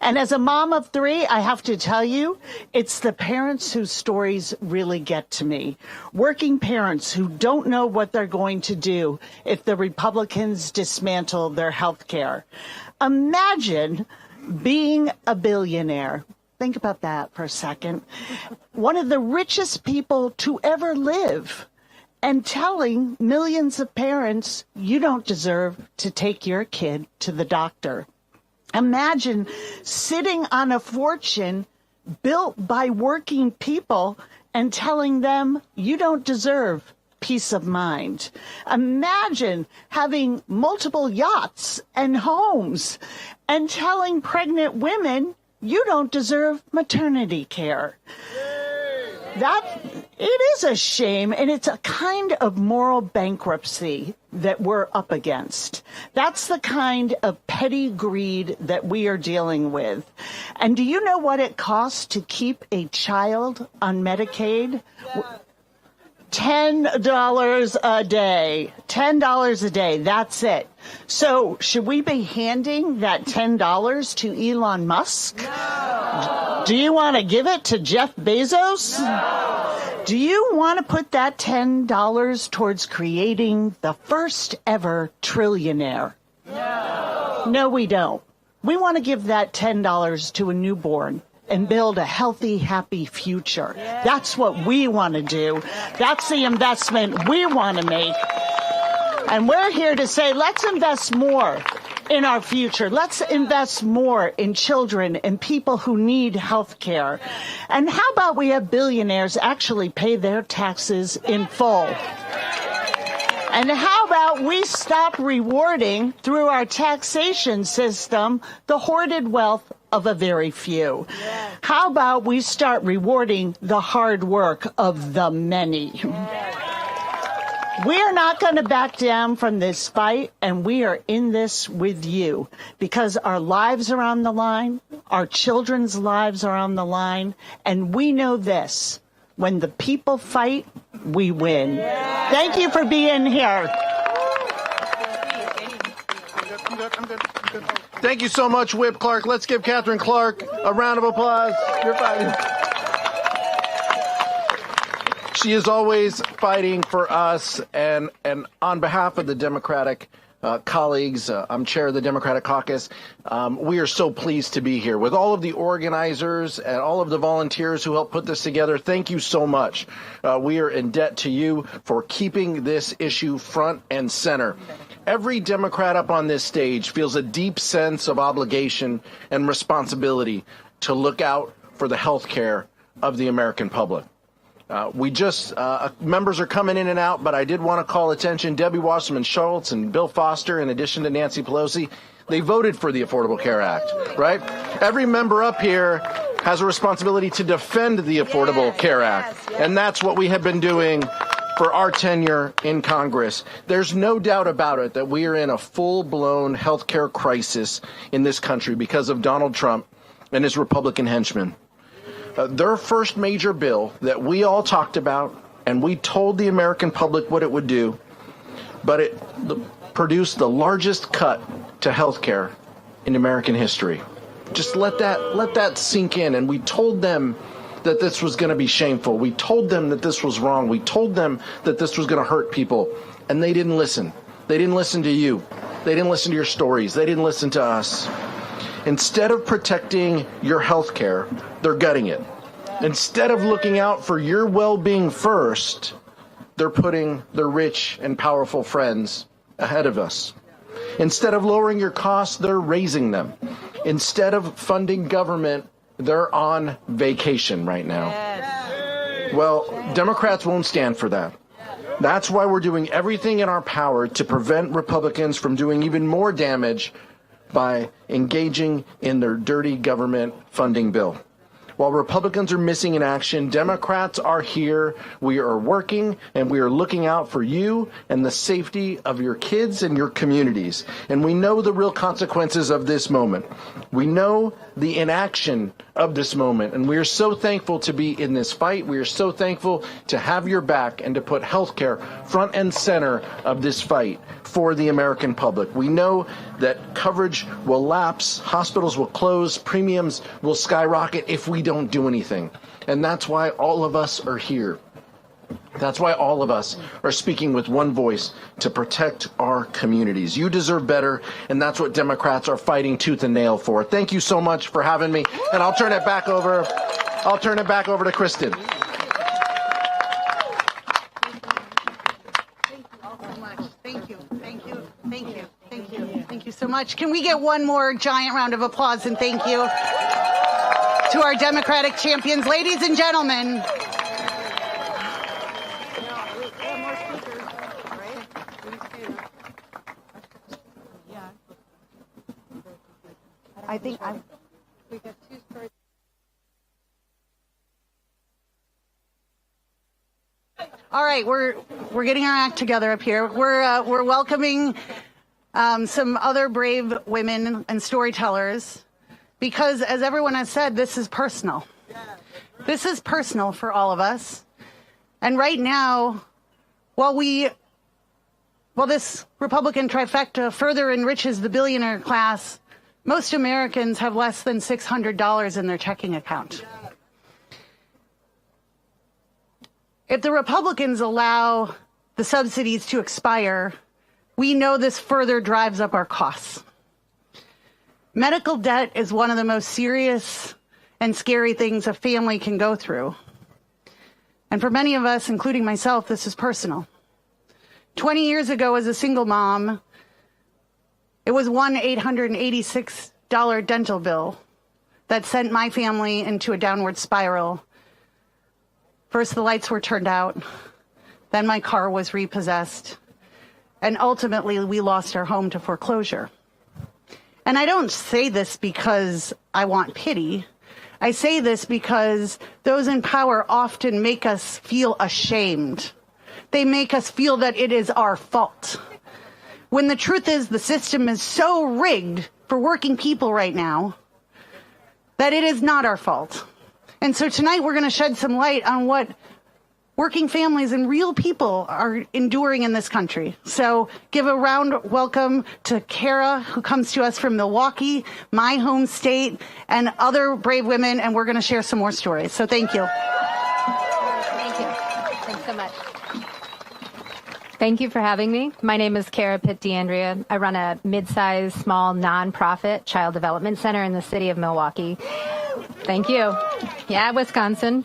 And as a mom of three, I have to tell you, it's the parents whose stories really get to me. Working parents who don't know what they're going to do if the Republicans dismantle their health care. Imagine being a billionaire. Think about that for a second. One of the richest people to ever live. And telling millions of parents, you don't deserve to take your kid to the doctor. Imagine sitting on a fortune built by working people and telling them you don't deserve peace of mind. Imagine having multiple yachts and homes and telling pregnant women you don't deserve maternity care. It is a shame, and it's a kind of moral bankruptcy that we're up against. That's the kind of petty greed that we are dealing with. And do you know what it costs to keep a child on Medicaid? $10 a day. $10 a day. That's it. So should we be handing that $10 to Elon Musk? No. Do you want to give it to Jeff Bezos? No. Do you want to put that $10 towards creating the first ever trillionaire? No. No, we don't. We want to give that $10 to a newborn and build a healthy, happy future. Yeah. That's what we want to do. That's the investment we want to make. And we're here to say, let's invest more in our future. Let's invest more in children and people who need health care. And how about we have billionaires actually pay their taxes in full? And how about we stop rewarding, through our taxation system, the hoarded wealth of a very few? Yes. How about we start rewarding the hard work of the many? Yes. We are not going to back down from this fight, and we are in this with you because our lives are on the line, our children's lives are on the line, and we know this: when the people fight, we win. Yes. Thank you for being here. I'm good. Thank you so much, Whip Clark. Let's give Catherine Clark a round of applause. You're fighting. She is always fighting for us, and on behalf of the Democratic colleagues, I'm chair of the Democratic caucus. We are so pleased to be here with all of the organizers and all of the volunteers who helped put this together. Thank you so much. We are in debt to you for keeping this issue front and center. Every Democrat up on this stage feels a deep sense of obligation and responsibility to look out for the health care of the American public. Members are coming in and out, but I did want to call attention. Debbie Wasserman Schultz and Bill Foster, in addition to Nancy Pelosi, they voted for the Affordable Care Act, right? Every member up here has a responsibility to defend the Affordable Care Act, and that's what we have been doing for our tenure in Congress. There's no doubt about it that we are in a full-blown healthcare crisis in this country because of Donald Trump and his Republican henchmen. Their first major bill that we all talked about, and we told the American public what it would do, but it produced the largest cut to healthcare in American history. Just let that sink in. And we told them that this was going to be shameful. We told them that this was wrong. We told them that this was going to hurt people. And they didn't listen. They didn't listen to you. They didn't listen to your stories. They didn't listen to us. Instead of protecting your health care, they're gutting it. Instead of looking out for your well-being first, they're putting their rich and powerful friends ahead of us. Instead of lowering your costs, they're raising them. Instead of funding government, they're on vacation right now. Well, Democrats won't stand for that. That's why we're doing everything in our power to prevent Republicans from doing even more damage by engaging in their dirty government funding bill. While Republicans are missing in action, Democrats are here. We are working and we are looking out for you and the safety of your kids and your communities. And we know the real consequences of this moment. We know the inaction of this moment. And we are so thankful to be in this fight. We are so thankful to have your back and to put healthcare front and center of this fight for the American public. We know that coverage will lapse, hospitals will close, premiums will skyrocket if we don't do anything. And that's why all of us are here. That's why all of us are speaking with one voice to protect our communities. You deserve better, and that's what Democrats are fighting tooth and nail for. Thank you so much for having me, and I'll turn it back over to Kristen. Thank you so much. Can we get one more giant round of applause and thank you to our Democratic champions, ladies and gentlemen. I think we got two stories. All right, we're getting our act together up here. We're welcoming some other brave women and storytellers because, as everyone has said, this is personal. This is personal for all of us. And right now, while this Republican trifecta further enriches the billionaire class, most Americans have less than $600 in their checking account. If the Republicans allow the subsidies to expire, we know this further drives up our costs. Medical debt is one of the most serious and scary things a family can go through. And for many of us, including myself, this is personal. 20 years ago, as a single mom, it was one $886 dental bill that sent my family into a downward spiral. First, the lights were turned out. Then my car was repossessed. And ultimately, we lost our home to foreclosure. And I don't say this because I want pity. I say this because those in power often make us feel ashamed. They make us feel that it is our fault. When the truth is, the system is so rigged for working people right now that it is not our fault. And so tonight we're going to shed some light on what working families and real people are enduring in this country. So give a round welcome to Kara, who comes to us from Milwaukee, my home state, and other brave women, and we're going to share some more stories. So thank you. Thank you. Thanks so much. Thank you for having me. My name is Kara Pitt-DeAndrea. I run a mid-sized, small, nonprofit child development center in the city of Milwaukee. Thank you. Yeah, Wisconsin.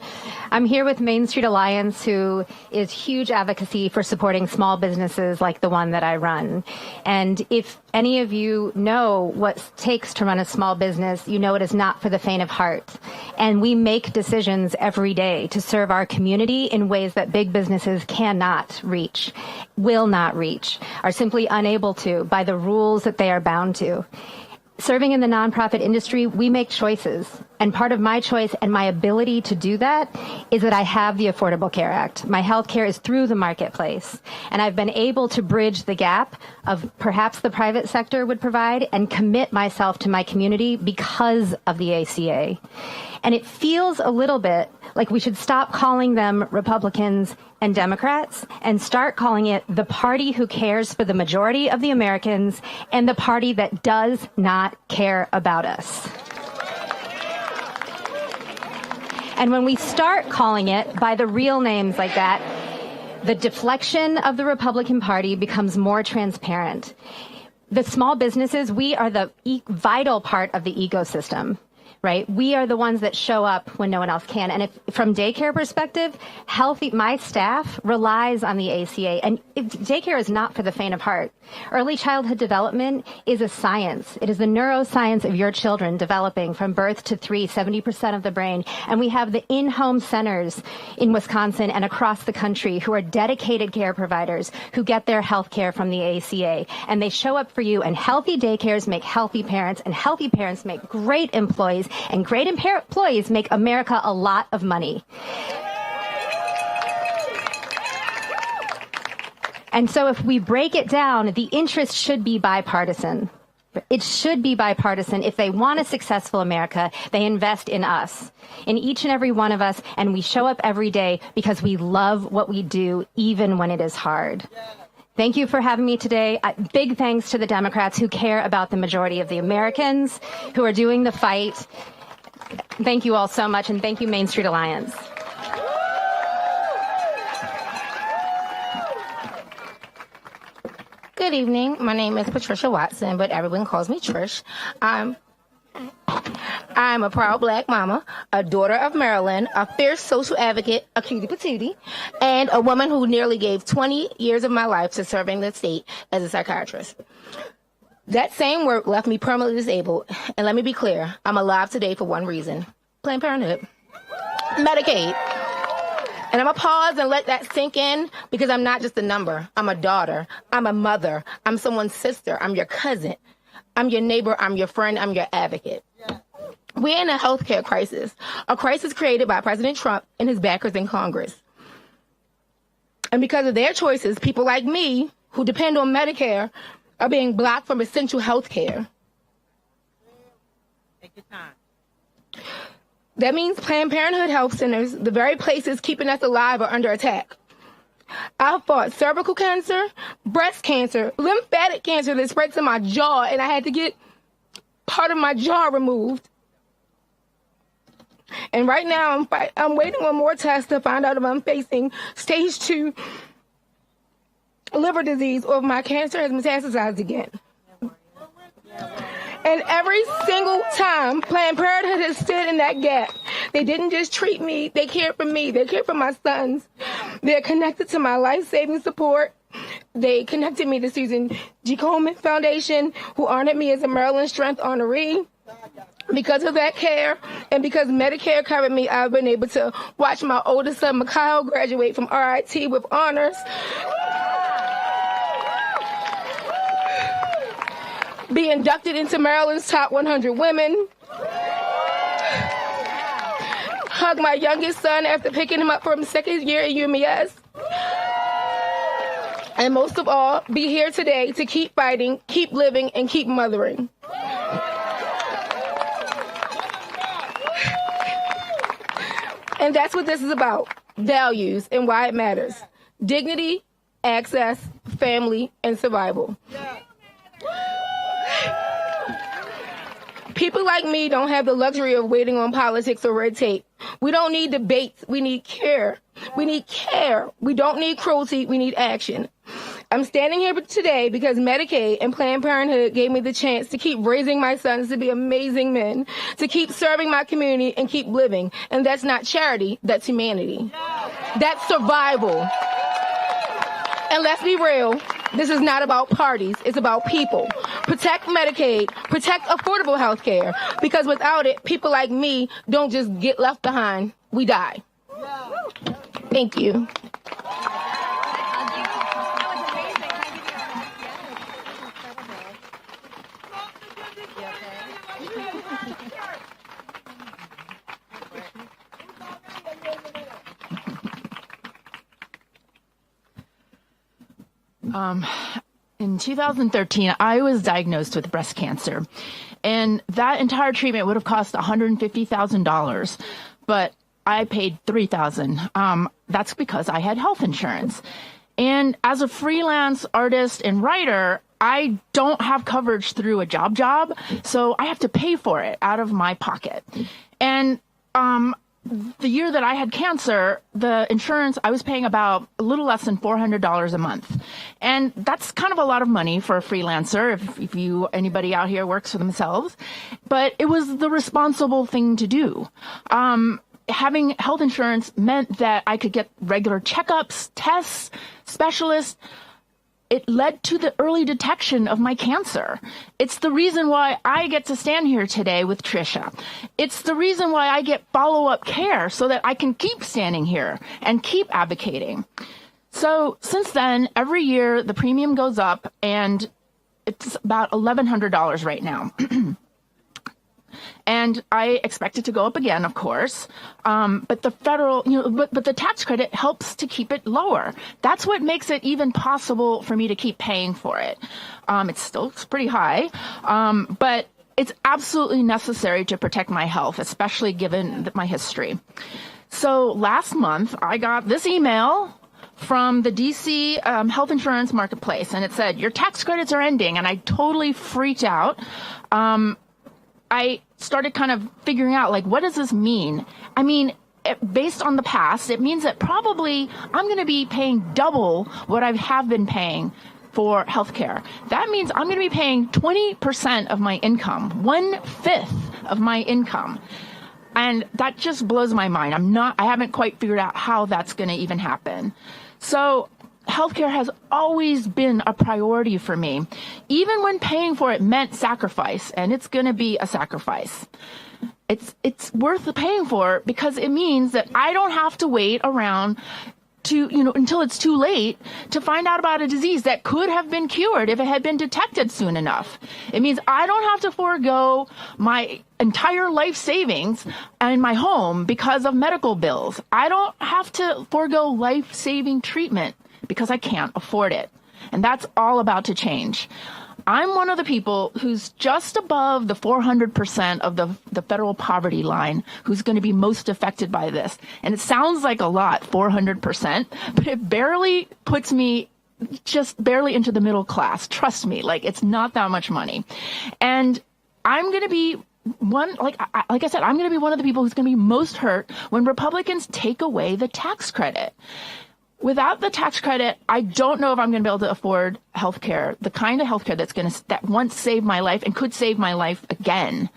I'm here with Main Street Alliance, who is huge advocacy for supporting small businesses like the one that I run. And if any of you know what it takes to run a small business, you know it is not for the faint of heart. And we make decisions every day to serve our community in ways that big businesses cannot reach, will not reach, are simply unable to by the rules that they are bound to. Serving in the nonprofit industry, we make choices. And part of my choice and my ability to do that is that I have the Affordable Care Act. My health care is through the marketplace. And I've been able to bridge the gap of perhaps the private sector would provide and commit myself to my community because of the ACA. And it feels a little bit like we should stop calling them Republicans and Democrats and start calling it the party who cares for the majority of the Americans and the party that does not care about us. And when we start calling it by the real names like that, the deflection of the Republican Party becomes more transparent. The small businesses, we are the vital part of the ecosystem. Right? We are the ones that show up when no one else can. And if, from daycare perspective, my staff relies on the ACA. And daycare is not for the faint of heart. Early childhood development is a science. It is the neuroscience of your children developing from birth to 3, 70% of the brain. And we have the in-home centers in Wisconsin and across the country who are dedicated care providers who get their health care from the ACA. And they show up for you. And healthy daycares make healthy parents, and healthy parents make great employees. And great employees make America a lot of money. And so if we break it down, the interest should be bipartisan. It should be bipartisan. If they want a successful America, they invest in us, in each and every one of us, and we show up every day because we love what we do, even when it is hard. Thank you for having me today. Big thanks to the Democrats who care about the majority of the Americans, who are doing the fight. Thank you all so much, and thank you, Main Street Alliance. Good evening. My name is Patricia Watson, but everyone calls me Trish. I'm a proud black mama, a daughter of Maryland, a fierce social advocate, a cutie patootie, and a woman who nearly gave 20 years of my life to serving the state as a psychiatrist. That same work left me permanently disabled, and let me be clear, I'm alive today for one reason: Planned Parenthood, Medicaid. And I'm going to pause and let that sink in, because I'm not just a number. I'm a daughter. I'm a mother. I'm someone's sister. I'm your cousin. I'm your neighbor. I'm your friend. I'm your advocate. We're in a healthcare crisis, a crisis created by President Trump and his backers in Congress. And because of their choices, people like me, who depend on Medicare, are being blocked from essential health care. Take your time. That means Planned Parenthood health centers, the very places keeping us alive, are under attack. I fought cervical cancer, breast cancer, lymphatic cancer that spread to my jaw, and I had to get part of my jaw removed. And right now, I'm waiting on more tests to find out if I'm facing stage 2 liver disease or if my cancer has metastasized again. And every single time, Planned Parenthood has stood in that gap. They didn't just treat me, they cared for me, they cared for my sons. They're connected to my life-saving support. They connected me to Susan G. Komen Foundation, who honored me as a Maryland Strength honoree. Because of that care, and because Medicare covered me, I've been able to watch my oldest son, Mikhail, graduate from RIT with honors. Be inducted into Maryland's top 100 women. Hug my youngest son after picking him up from second year at UMES. And most of all, be here today to keep fighting, keep living, and keep mothering. And that's what this is about: values and why it matters. Dignity, access, family, and survival. People like me don't have the luxury of waiting on politics or red tape. We don't need debates. We need care. We need care. We don't need cruelty. We need action. I'm standing here today because Medicaid and Planned Parenthood gave me the chance to keep raising my sons to be amazing men, to keep serving my community and keep living. And that's not charity, that's humanity. That's survival. And let's be real, this is not about parties, it's about people. Protect Medicaid, protect affordable health care, because without it, people like me don't just get left behind, we die. Thank you. In 2013, I was diagnosed with breast cancer, and that entire treatment would have cost $150,000, but I paid $3,000. That's because I had health insurance. And as a freelance artist and writer, I don't have coverage through a job, so I have to pay for it out of my pocket. And the year that I had cancer, the insurance, I was paying about a little less than $400 a month. And that's kind of a lot of money for a freelancer if anybody out here works for themselves. But it was the responsible thing to do. Having health insurance meant that I could get regular checkups, tests, specialists. It led to the early detection of my cancer. It's the reason why I get to stand here today with Tricia. It's the reason why I get follow-up care so that I can keep standing here and keep advocating. So since then, every year the premium goes up, and it's about $1,100 right now. And I expect it to go up again, of course. But the federal, but the tax credit helps to keep it lower. That's what makes it even possible for me to keep paying for it. It's still pretty high, but it's absolutely necessary to protect my health, especially given my history. So last month, I got this email from the DC health insurance marketplace, and it said, your tax credits are ending. And I totally freaked out. I started kind of figuring out, like, what does this mean? I mean, based on the past, it means that probably I'm going to be paying double what I have been paying for healthcare. That means I'm going to be paying 20% of my income, 1/5 of my income. And that just blows my mind. I haven't quite figured out how that's going to even happen. So healthcare has always been a priority for me, even when paying for it meant sacrifice, and it's going to be a sacrifice. It's worth paying for because it means that I don't have to wait around until it's too late to find out about a disease that could have been cured if it had been detected soon enough. It means I don't have to forego my entire life savings and my home because of medical bills. I don't have to forego life-saving treatment because I can't afford it. And that's all about to change. I'm one of the people who's just above the 400% of the federal poverty line who's going to be most affected by this. And it sounds like a lot, 400%, but it barely puts me just barely into the middle class. Trust me, it's not that much money. And I'm going to be like I said, I'm going to be one of the people who's going to be most hurt when Republicans take away the tax credit. Without the tax credit, I don't know if I'm going to be able to afford health care, the kind of health care that once saved my life and could save my life again.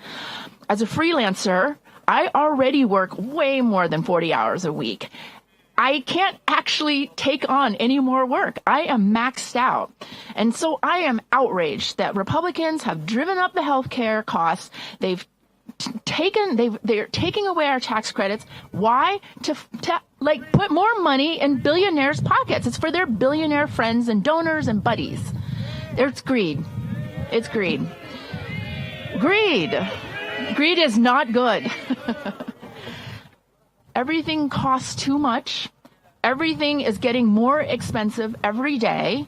As a freelancer, I already work way more than 40 hours a week. I can't actually take on any more work. I am maxed out. And so I am outraged that Republicans have driven up the health care costs. They're taking away our tax credits. Why? To put more money in billionaires' pockets. It's for their billionaire friends and donors and buddies. It's greed. It's greed. Greed. Greed is not good. Everything costs too much. Everything is getting more expensive every day.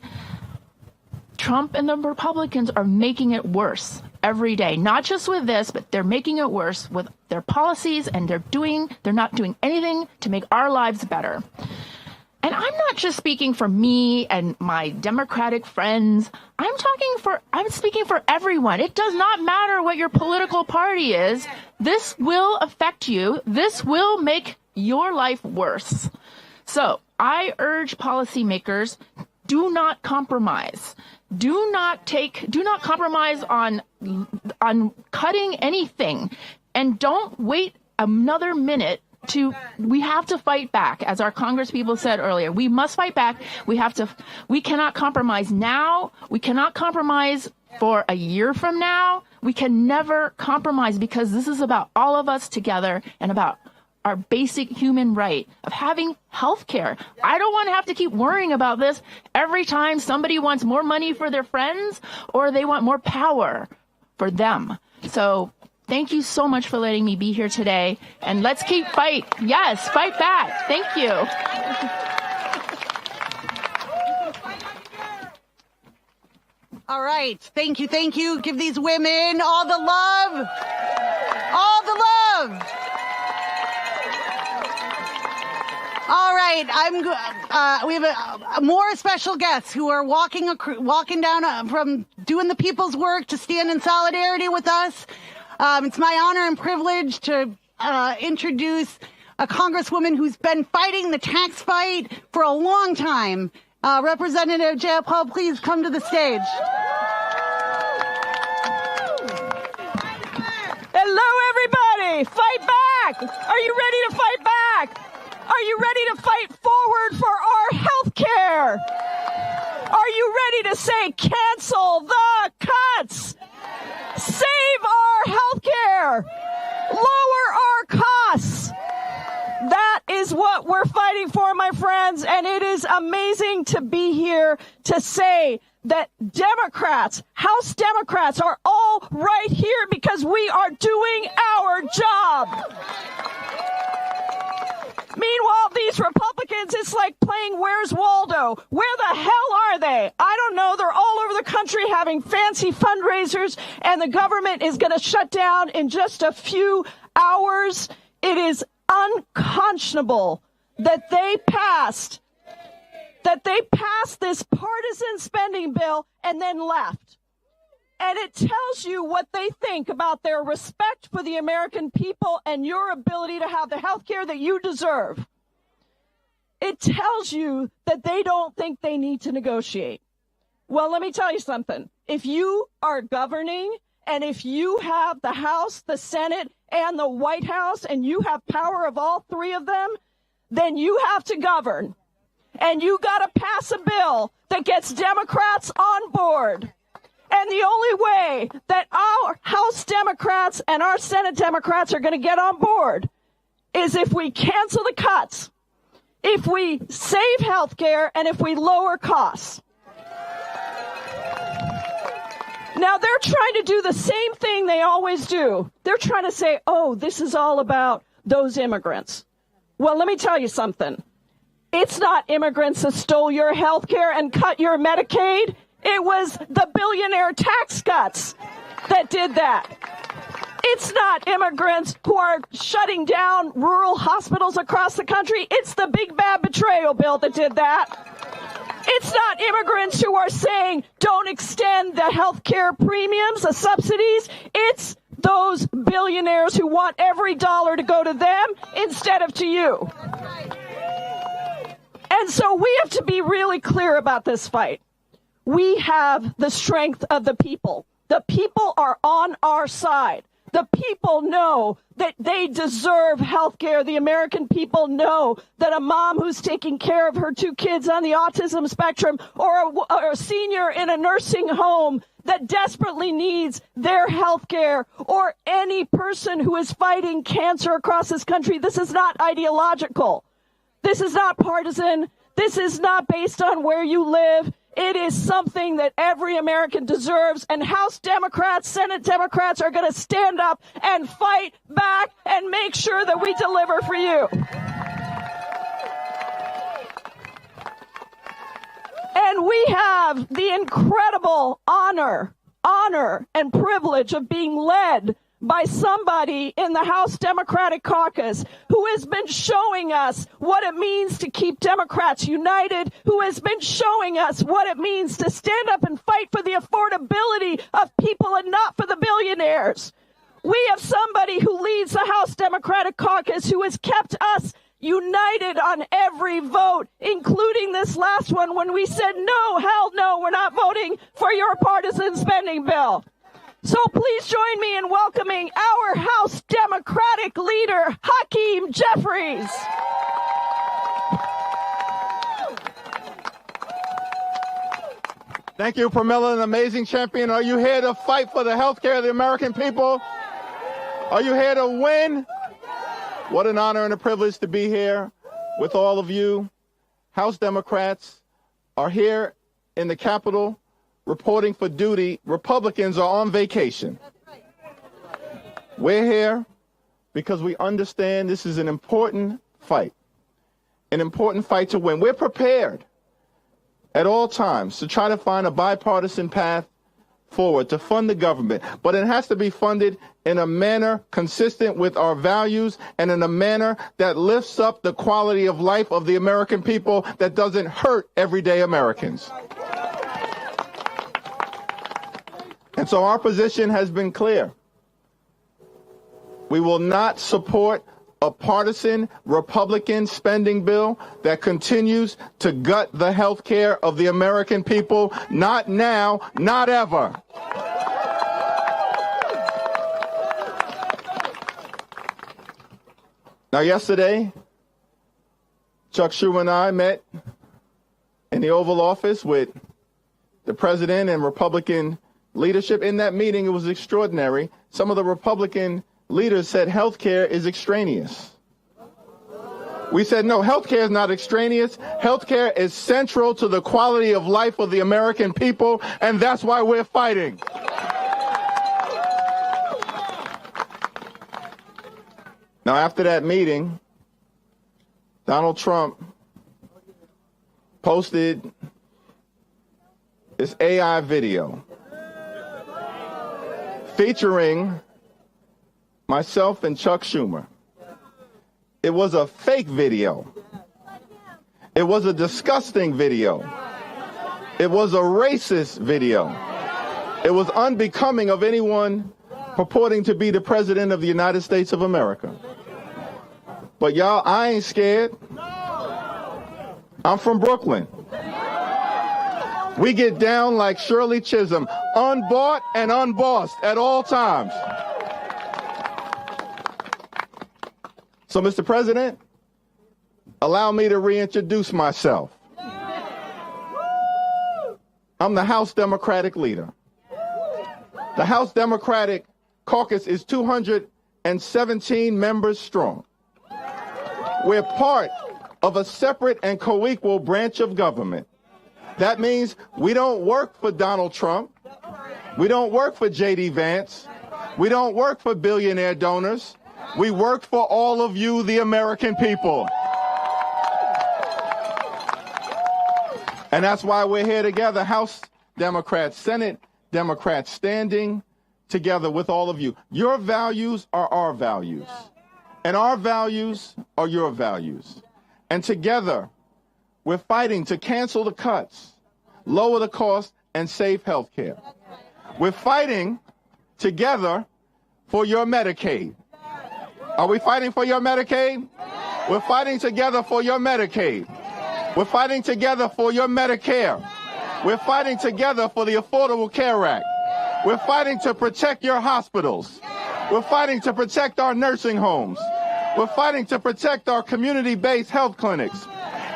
Trump and the Republicans are making it worse every day. Not just with this, but they're making it worse with their policies, and they're not doing anything to make our lives better. And I'm not just speaking for me and my Democratic friends. I'm speaking for everyone. It does not matter what your political party is. This will affect you. This will make your life worse. So I urge policymakers, do not compromise. Do not compromise on cutting anything, and don't wait another minute. We have to fight back. As our Congress people said earlier, we must fight back. We cannot compromise now. We cannot compromise for a year from now. We can never compromise, because this is about all of us together and about our basic human right of having health care. I don't want to have to keep worrying about this every time somebody wants more money for their friends or they want more power for them. So Thank you so much for letting me be here today. And let's keep fight. Yes, fight back. Thank you. All right. Thank you. Thank you. Give these women all the love. All the love. All right. We have a more special guests who are walking down from doing the people's work to stand in solidarity with us. It's my honor and privilege to introduce a congresswoman who's been fighting the tax fight for a long time. Representative Jayapal, please come to the stage. Hello, everybody. Fight back. Are you ready to fight back? Are you ready to fight forward for our health care? Are you ready to say cancel the cuts? Save our health care. Lower our costs. That is what we're fighting for, my friends, and it is amazing to be here to say that Democrats, House Democrats, are all right here because we are doing our job. Meanwhile, these Republicans, it's like playing Where's Waldo? Where the hell are they? I don't know. They're all over the country having fancy fundraisers, and the government is going to shut down in just a few hours. It is unconscionable that they passed this partisan spending bill and then left. And it tells you what they think about their respect for the American people and your ability to have the health care that you deserve. It tells you that they don't think they need to negotiate. Well, let me tell you something. If you are governing and if you have the House, the Senate, and the White House, and you have power of all three of them, then you have to govern. And you got to pass a bill that gets Democrats on board. And the only way that our House Democrats and our Senate Democrats are going to get on board is if we cancel the cuts, if we save health care, and if we lower costs. Now, they're trying to do the same thing they always do. They're trying to say, oh, this is all about those immigrants. Well, let me tell you something. It's not immigrants that stole your health care and cut your Medicaid. It was the billionaire tax cuts that did that. It's not immigrants who are shutting down rural hospitals across the country. It's the big bad betrayal bill that did that. It's not immigrants who are saying don't extend the health care premiums, the subsidies. It's those billionaires who want every dollar to go to them instead of to you. And so we have to be really clear about this fight. We have the strength of the people. The people are on our side. The people know that they deserve health care. The American people know that a mom who's taking care of her two kids on the autism spectrum or a senior in a nursing home that desperately needs their health care, or any person who is fighting cancer across this country. This is not ideological. This is not partisan. This is not based on where you live. It is something that every American deserves, and House Democrats, Senate Democrats are going to stand up and fight back and make sure that we deliver for you. And we have the incredible honor and privilege of being led by somebody in the House Democratic caucus who has been showing us what it means to keep Democrats united, who has been showing us what it means to stand up and fight for the affordability of people and not for the billionaires. We have somebody who leads the House Democratic caucus who has kept us united on every vote, including this last one when we said, no, hell no, we're not voting for your partisan spending bill. So please join me in welcoming our House Democratic leader, Hakeem Jeffries. Thank you, Pramila, an amazing champion. Are you here to fight for the health care of the American people? Are you here to win? What an honor and a privilege to be here with all of you. House Democrats are here in the Capitol reporting for duty. Republicans are on vacation. We're here because we understand this is an important fight to win. We're prepared at all times to try to find a bipartisan path forward to fund the government, but it has to be funded in a manner consistent with our values and in a manner that lifts up the quality of life of the American people, that doesn't hurt everyday Americans. And so our position has been clear. We will not support a partisan Republican spending bill that continues to gut the health care of the American people. Not now, not ever. Now, yesterday, Chuck Schumer and I met in the Oval Office with the president and Republican leadership. In that meeting, it was extraordinary. Some of the Republican leaders said health care is extraneous. We said, no, health care is not extraneous. Health care is central to the quality of life of the American people, and that's why we're fighting. Now, after that meeting, Donald Trump posted this AI video featuring myself and Chuck Schumer. It was a fake video. It was a disgusting video. It was a racist video. It was unbecoming of anyone purporting to be the president of the United States of America. But y'all, I ain't scared. I'm from Brooklyn. We get down like Shirley Chisholm, unbought and unbossed at all times. So, Mr. President, allow me to reintroduce myself. I'm the House Democratic leader. The House Democratic caucus is 217 members strong. We're part of a separate and co-equal branch of government. That means we don't work for Donald Trump. We don't work for J.D. Vance. We don't work for billionaire donors. We work for all of you, the American people. And that's why we're here together, House Democrats, Senate Democrats, standing together with all of you. Your values are our values, and our values are your values. And together, we're fighting to cancel the cuts, lower the cost, and save health care. We're fighting together for your Medicaid. Are we fighting for your Medicaid? We're fighting together for your Medicaid. We're fighting together for your Medicare. We're fighting together for the Affordable Care Act. We're fighting to protect your hospitals. We're fighting to protect our nursing homes. We're fighting to protect our community-based health clinics.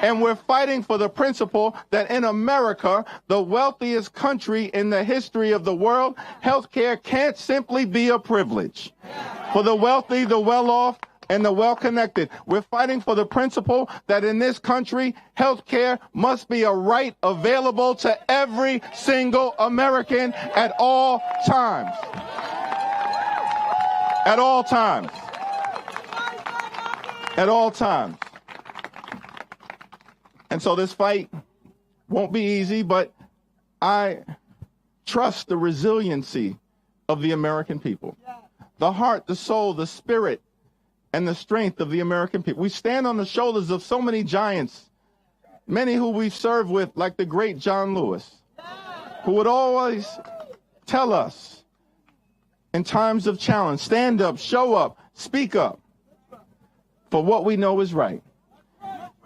And we're fighting for the principle that in America, the wealthiest country in the history of the world, healthcare can't simply be a privilege. For the wealthy, the well-off, and the well-connected. We're fighting for the principle that in this country, healthcare must be a right available to every single American at all times. At all times. At all times. And so this fight won't be easy, but I trust the resiliency of the American people. The heart, the soul, the spirit, and the strength of the American people. We stand on the shoulders of so many giants, many who we've served with, like the great John Lewis, who would always tell us in times of challenge, stand up, show up, speak up for what we know is right.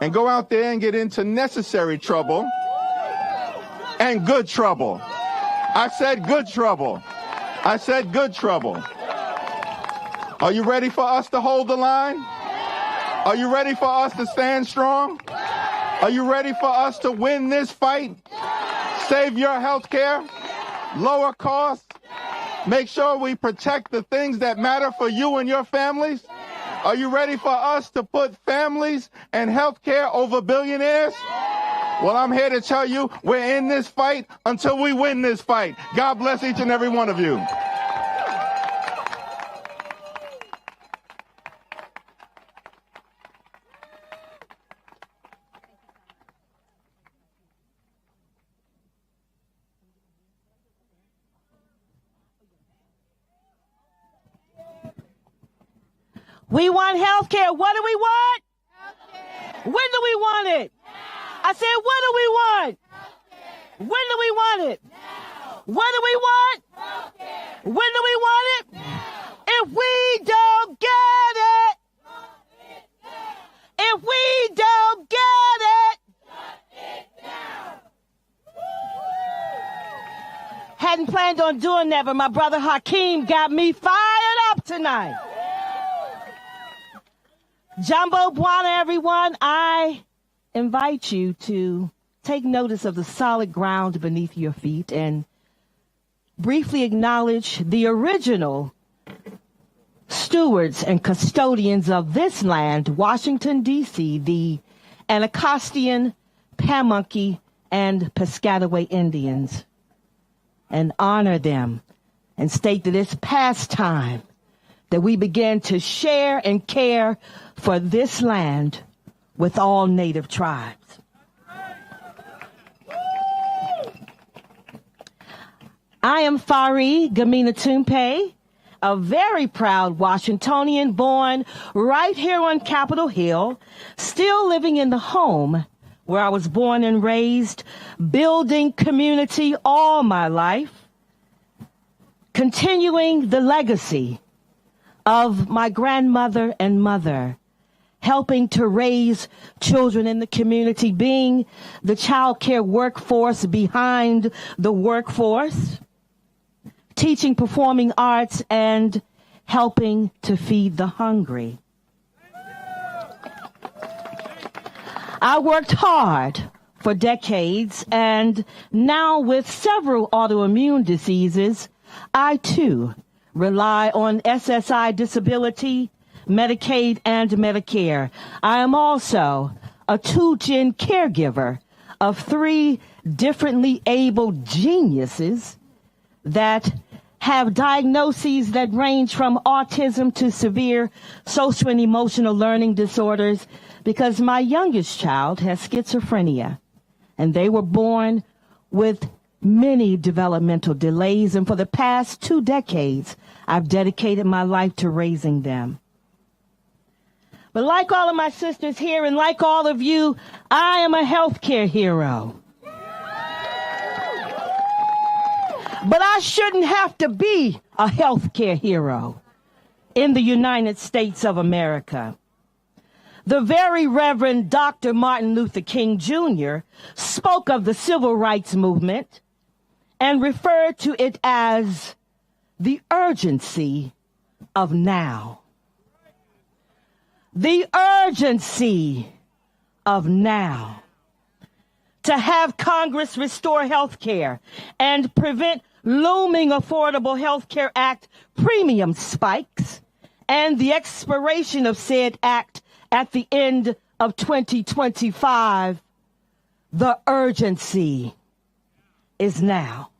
And go out there and get into necessary trouble and good trouble. I said good trouble. I said good trouble. Are you ready for us to hold the line? Are you ready for us to stand strong? Are you ready for us to win this fight? Save your health care, lower costs, make sure we protect the things that matter for you and your families? Are you ready for us to put families and health care over billionaires? Well, I'm here to tell you we're in this fight until we win this fight. God bless each and every one of you. We want health care. What do we want? When do we want it? I said, when do we want? When do we want it? What do we want? When do we want it? If we don't get it, if we don't get it, hadn't planned on doing that, but my brother Hakeem got me fired up tonight. Jumbo Bwana, everyone, I invite you to take notice of the solid ground beneath your feet and briefly acknowledge the original stewards and custodians of this land, Washington, D.C., the Anacostan, Pamunkey, and Piscataway Indians, and honor them and state that it's past time that we begin to share and care for this land with all native tribes. I am Fari Gamina Tumpe, a very proud Washingtonian born right here on Capitol Hill, still living in the home where I was born and raised, building community all my life, continuing the legacy of my grandmother and mother, helping to raise children in the community, being the child care workforce behind the workforce, teaching performing arts, and helping to feed the hungry. I worked hard for decades, and now with several autoimmune diseases, I too rely on SSI disability, Medicaid, and Medicare. I am also a two-gen caregiver of 3 differently abled geniuses that have diagnoses that range from autism to severe social and emotional learning disorders, because my youngest child has schizophrenia, and they were born with many developmental delays, and for the past 2 decades, I've dedicated my life to raising them. But like all of my sisters here, and like all of you, I am a healthcare hero. But I shouldn't have to be a healthcare hero in the United States of America. The very Reverend Dr. Martin Luther King Jr. spoke of the civil rights movement and referred to it as the urgency of now. The urgency of now. To have Congress restore health care and prevent looming Affordable Health Care Act premium spikes and the expiration of said act at the end of 2025, the urgency is now.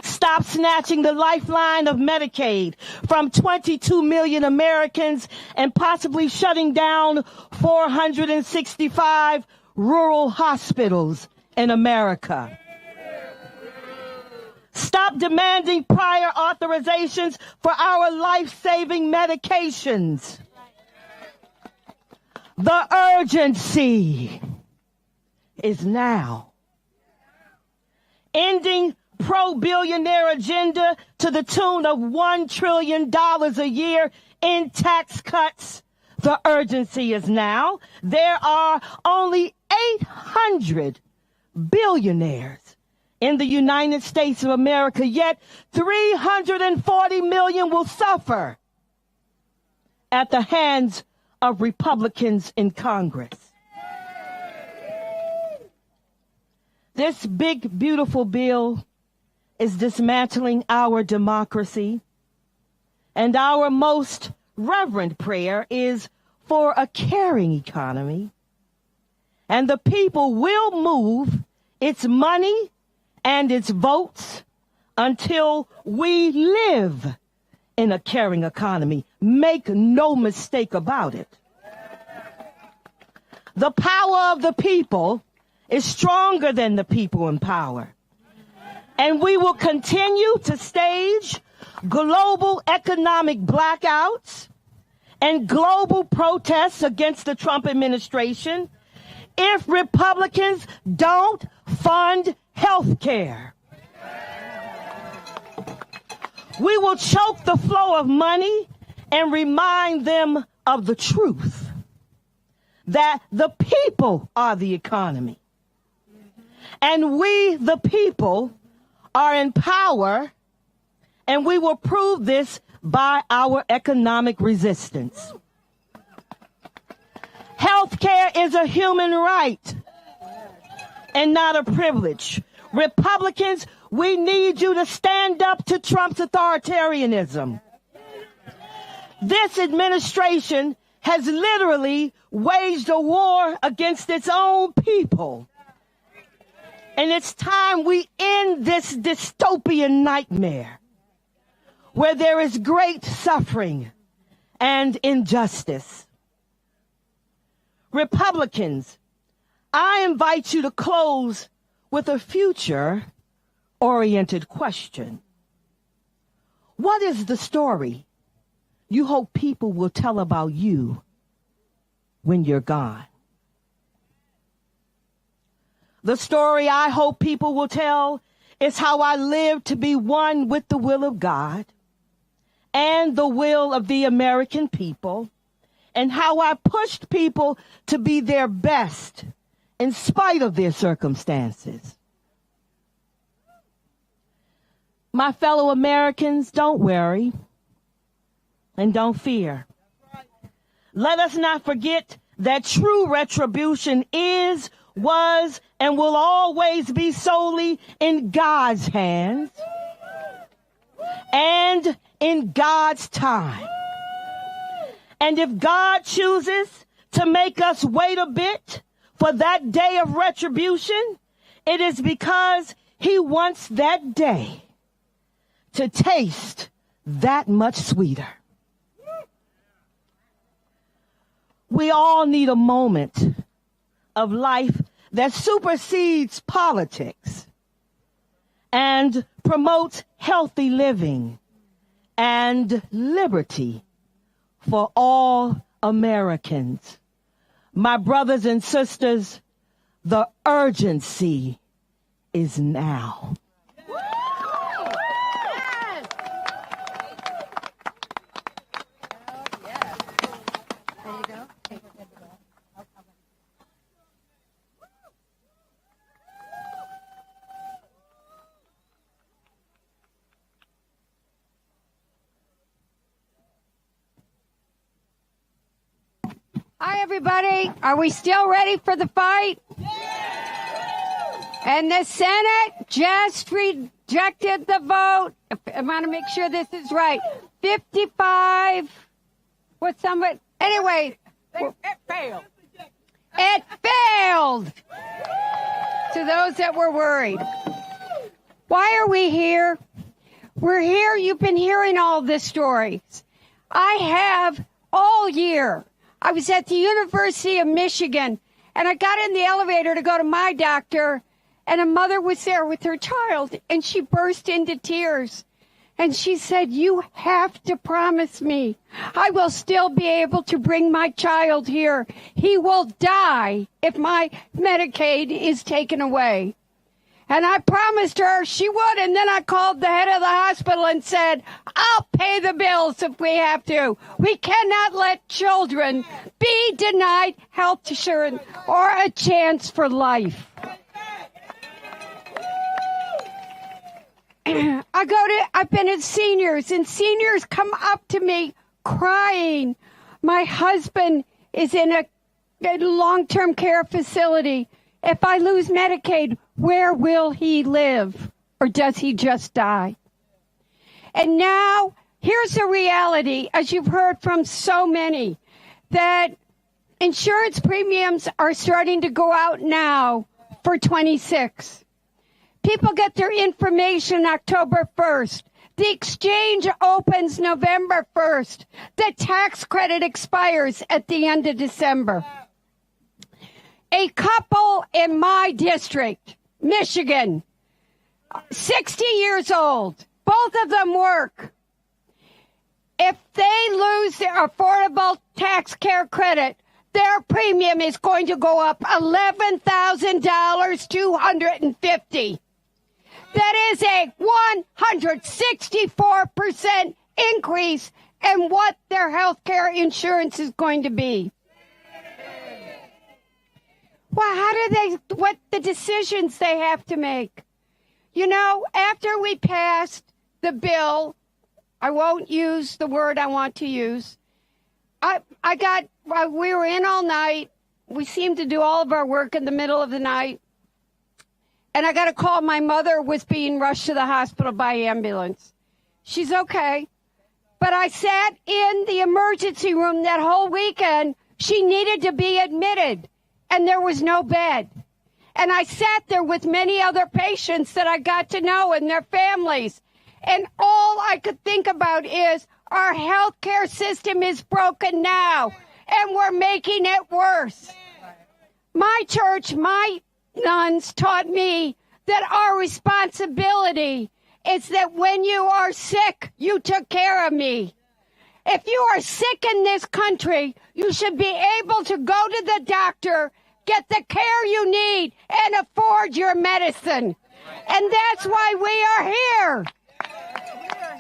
Stop snatching the lifeline of Medicaid from 22 million Americans and possibly shutting down 465 rural hospitals in America. Stop demanding prior authorizations for our life-saving medications. The urgency is now. Ending pro-billionaire agenda to the tune of $1 trillion a year in tax cuts. The urgency is now. There are only 800 billionaires in the United States of America, yet 340 million will suffer at the hands of Republicans in Congress. This big, beautiful bill is dismantling our democracy, and our most reverent prayer is for a caring economy, and the people will move its money and its votes until we live in a caring economy. Make no mistake about it. The power of the people is stronger than the people in power. And we will continue to stage global economic blackouts and global protests against the Trump administration if Republicans don't fund health care. We will choke the flow of money and remind them of the truth that the people are the economy. And we, the people, are in power, and we will prove this by our economic resistance. Healthcare is a human right and not a privilege. Republicans, we need you to stand up to Trump's authoritarianism. This administration has literally waged a war against its own people. And it's time we end this dystopian nightmare where there is great suffering and injustice. Republicans, I invite you to close with a future-oriented question. What is the story you hope people will tell about you when you're gone? The story I hope people will tell is how I lived to be one with the will of God and the will of the American people, and how I pushed people to be their best in spite of their circumstances. My fellow Americans, don't worry and don't fear. Let us not forget that true retribution is, was, and will always be solely in God's hands and in God's time. And if God chooses to make us wait a bit for that day of retribution, it is because he wants that day to taste that much sweeter. We all need a moment of life that supersedes politics and promotes healthy living and liberty for all Americans. My brothers and sisters, the urgency is now. Hi, everybody. Are we still ready for the fight? And the Senate just rejected the vote. I want to make sure this is right. 55. What's somebody? Anyway. It failed. It failed. To those that were worried. Why are we here? We're here. You've been hearing all the stories. I have all year. I was at the University of Michigan, and I got in the elevator to go to my doctor, and a mother was there with her child, and she burst into tears. And she said, "You have to promise me I will still be able to bring my child here. He will die if my Medicaid is taken away." And I promised her she would, and then I called the head of the hospital and said, "I'll pay the bills if we have to. We cannot let children be denied health insurance or a chance for life." I've been at seniors, and seniors come up to me crying. My husband is in a long-term care facility. If I lose Medicaid, where will he live? Or does he just die? And now, here's the reality, as you've heard from so many, that insurance premiums are starting to go out now for 26. People get their information October 1st. The exchange opens November 1st. The tax credit expires at the end of December. A couple in my district, Michigan, 60 years old, both of them work. if they lose their affordable tax care credit, their premium is going to go up $11,000, $250. That is a 164% increase in what their health care insurance is going to be. Well, what the decisions they have to make? You know, after we passed the bill, I won't use the word I want to use. We were in all night. We seemed to do all of our work in the middle of the night. And I got a call. My mother was being rushed to the hospital by ambulance. She's okay. But I sat in the emergency room that whole weekend. She needed to be admitted, and there was no bed. And I sat there with many other patients that I got to know and their families. And all I could think about is our health care system is broken now, and we're making it worse. My church, my nuns taught me that our responsibility is that when you are sick, you took care of me. If you are sick in this country, you should be able to go to the doctor, get the care you need, and afford your medicine. And that's why we are here.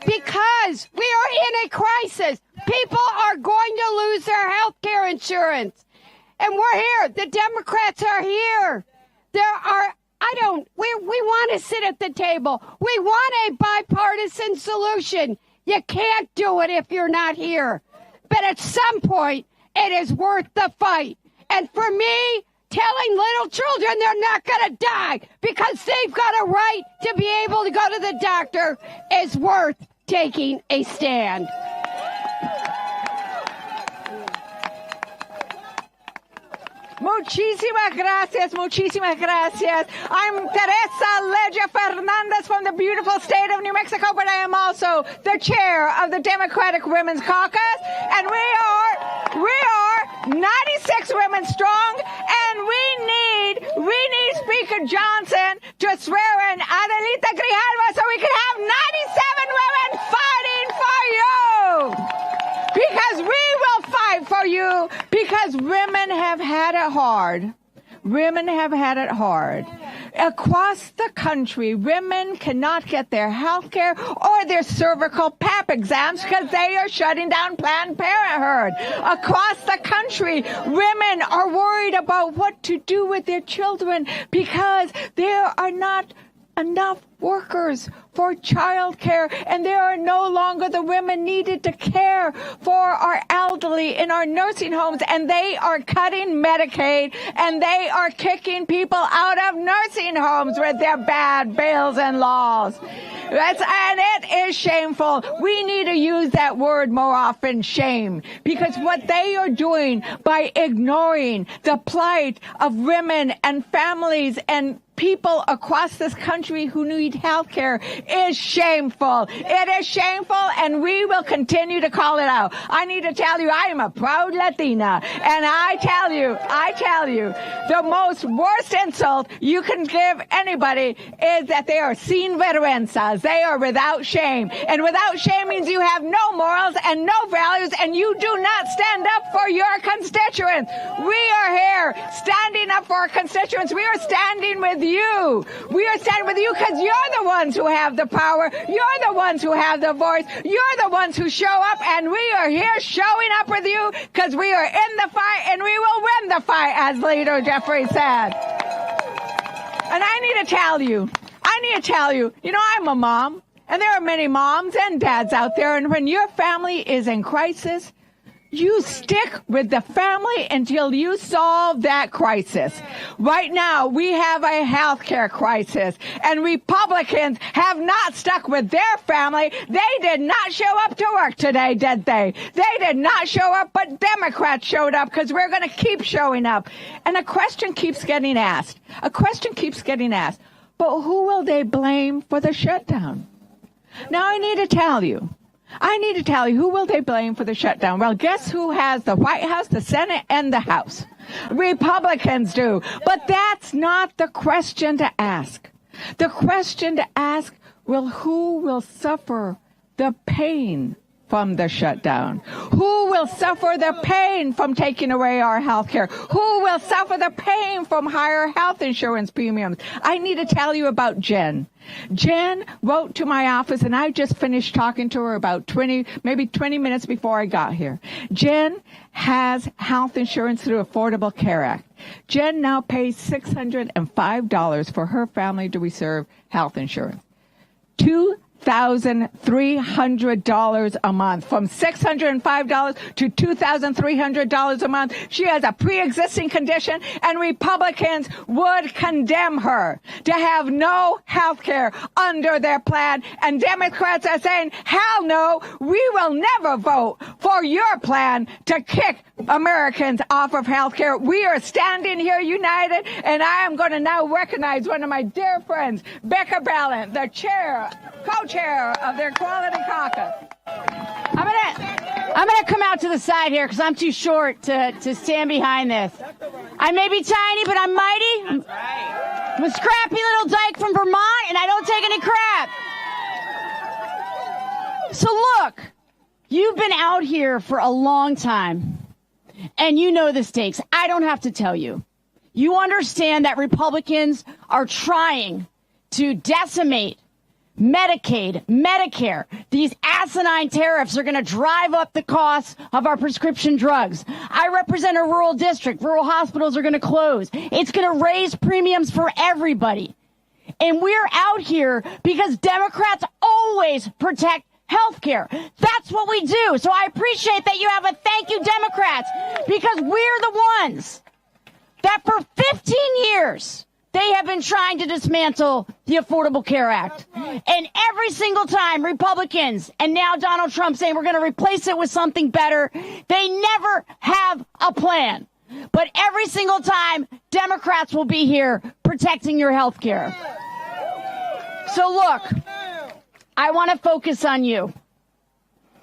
Because we are in a crisis. People are going to lose their health care insurance. And we're here. The Democrats are here. We want to sit at the table. We want a bipartisan solution. You can't do it if you're not here. But at some point, it is worth the fight. And for me, telling little children they're not going to die because they've got a right to be able to go to the doctor is worth taking a stand. Muchísimas gracias, muchísimas gracias. I'm Teresa Legia Fernandez from the beautiful state of New Mexico, but I am also the chair of the Democratic Women's Caucus, and we are 96 women strong, and we need Speaker Johnson to swear in Adelita Grijalva so we can have 97 women fighting for you. Because we will fight for you, because women have had it hard. Women have had it hard. Across the country, women cannot get their health care or their cervical pap exams because they are shutting down Planned Parenthood. Across the country, women are worried about what to do with their children because there are not enough workers for child care, and there are no longer the women needed to care for our elderly in our nursing homes, and they are cutting Medicaid, and they are kicking people out of nursing homes with their bad bills and laws. And it is shameful. We need to use that word more often, shame, because what they are doing by ignoring the plight of women and families and people across this country who need health care is shameful. It is shameful, and we will continue to call it out. I need to tell you, I am a proud Latina, and I tell you, the most worst insult you can give anybody is that they are sin vergüenzas. They are without shame, and without shame means you have no morals and no values, and you do not stand up for your constituents. We are here standing up for our constituents. We are standing with you. We are standing with you because you're the ones who have the power. You're the ones who have the voice. You're the ones who show up, and we are here showing up with you because we are in the fight, and we will win the fight, as Leader Jeffries said. And I need to tell you, I'm a mom, and there are many moms and dads out there, and when your family is in crisis, you stick with the family until you solve that crisis. Right now, we have a health care crisis, and Republicans have not stuck with their family. They did not show up to work today, did they? They did not show up, but Democrats showed up because we're going to keep showing up. And a question keeps getting asked. But who will they blame for the shutdown? Now, I need to tell you, who will they blame for the shutdown? Well, guess who has the White House, the Senate, and the House? Republicans do. But that's not the question to ask. The question to ask, who will suffer the pain from the shutdown? Who will suffer the pain from taking away our health care? Who will suffer the pain from higher health insurance premiums? I need to tell you about Jen. Jen wrote to my office, and I just finished talking to her about 20 minutes before I got here. Jen has health insurance through Affordable Care Act. Jen now pays $605 for her family to receive health insurance. $2,300 a month. From $605 to $2,300 a month. She has a pre-existing condition, and Republicans would condemn her to have no health care under their plan. And Democrats are saying, hell no, we will never vote for your plan to kick Americans off of health care. We are standing here united, and I am going to now recognize one of my dear friends, Becca Ballant, the co-chair of their Equality Caucus. I'm gonna come out to the side here because I'm too short to stand behind this. I may be tiny, but I'm mighty. I'm a scrappy little dyke from Vermont, and I don't take any crap. So look, you've been out here for a long time, and you know the stakes. I don't have to tell you. You understand that Republicans are trying to decimate Medicaid, Medicare. These asinine tariffs are going to drive up the costs of our prescription drugs. I represent a rural district. Rural hospitals are going to close. It's going to raise premiums for everybody. And we're out here because Democrats always protect health care. That's what we do. So I appreciate that you have a thank you, Democrats, because we're the ones that for 15 years they have been trying to dismantle the Affordable Care Act. And every single time Republicans, and now Donald Trump saying we're going to replace it with something better, they never have a plan. But every single time, Democrats will be here protecting your health care. So look, I want to focus on you.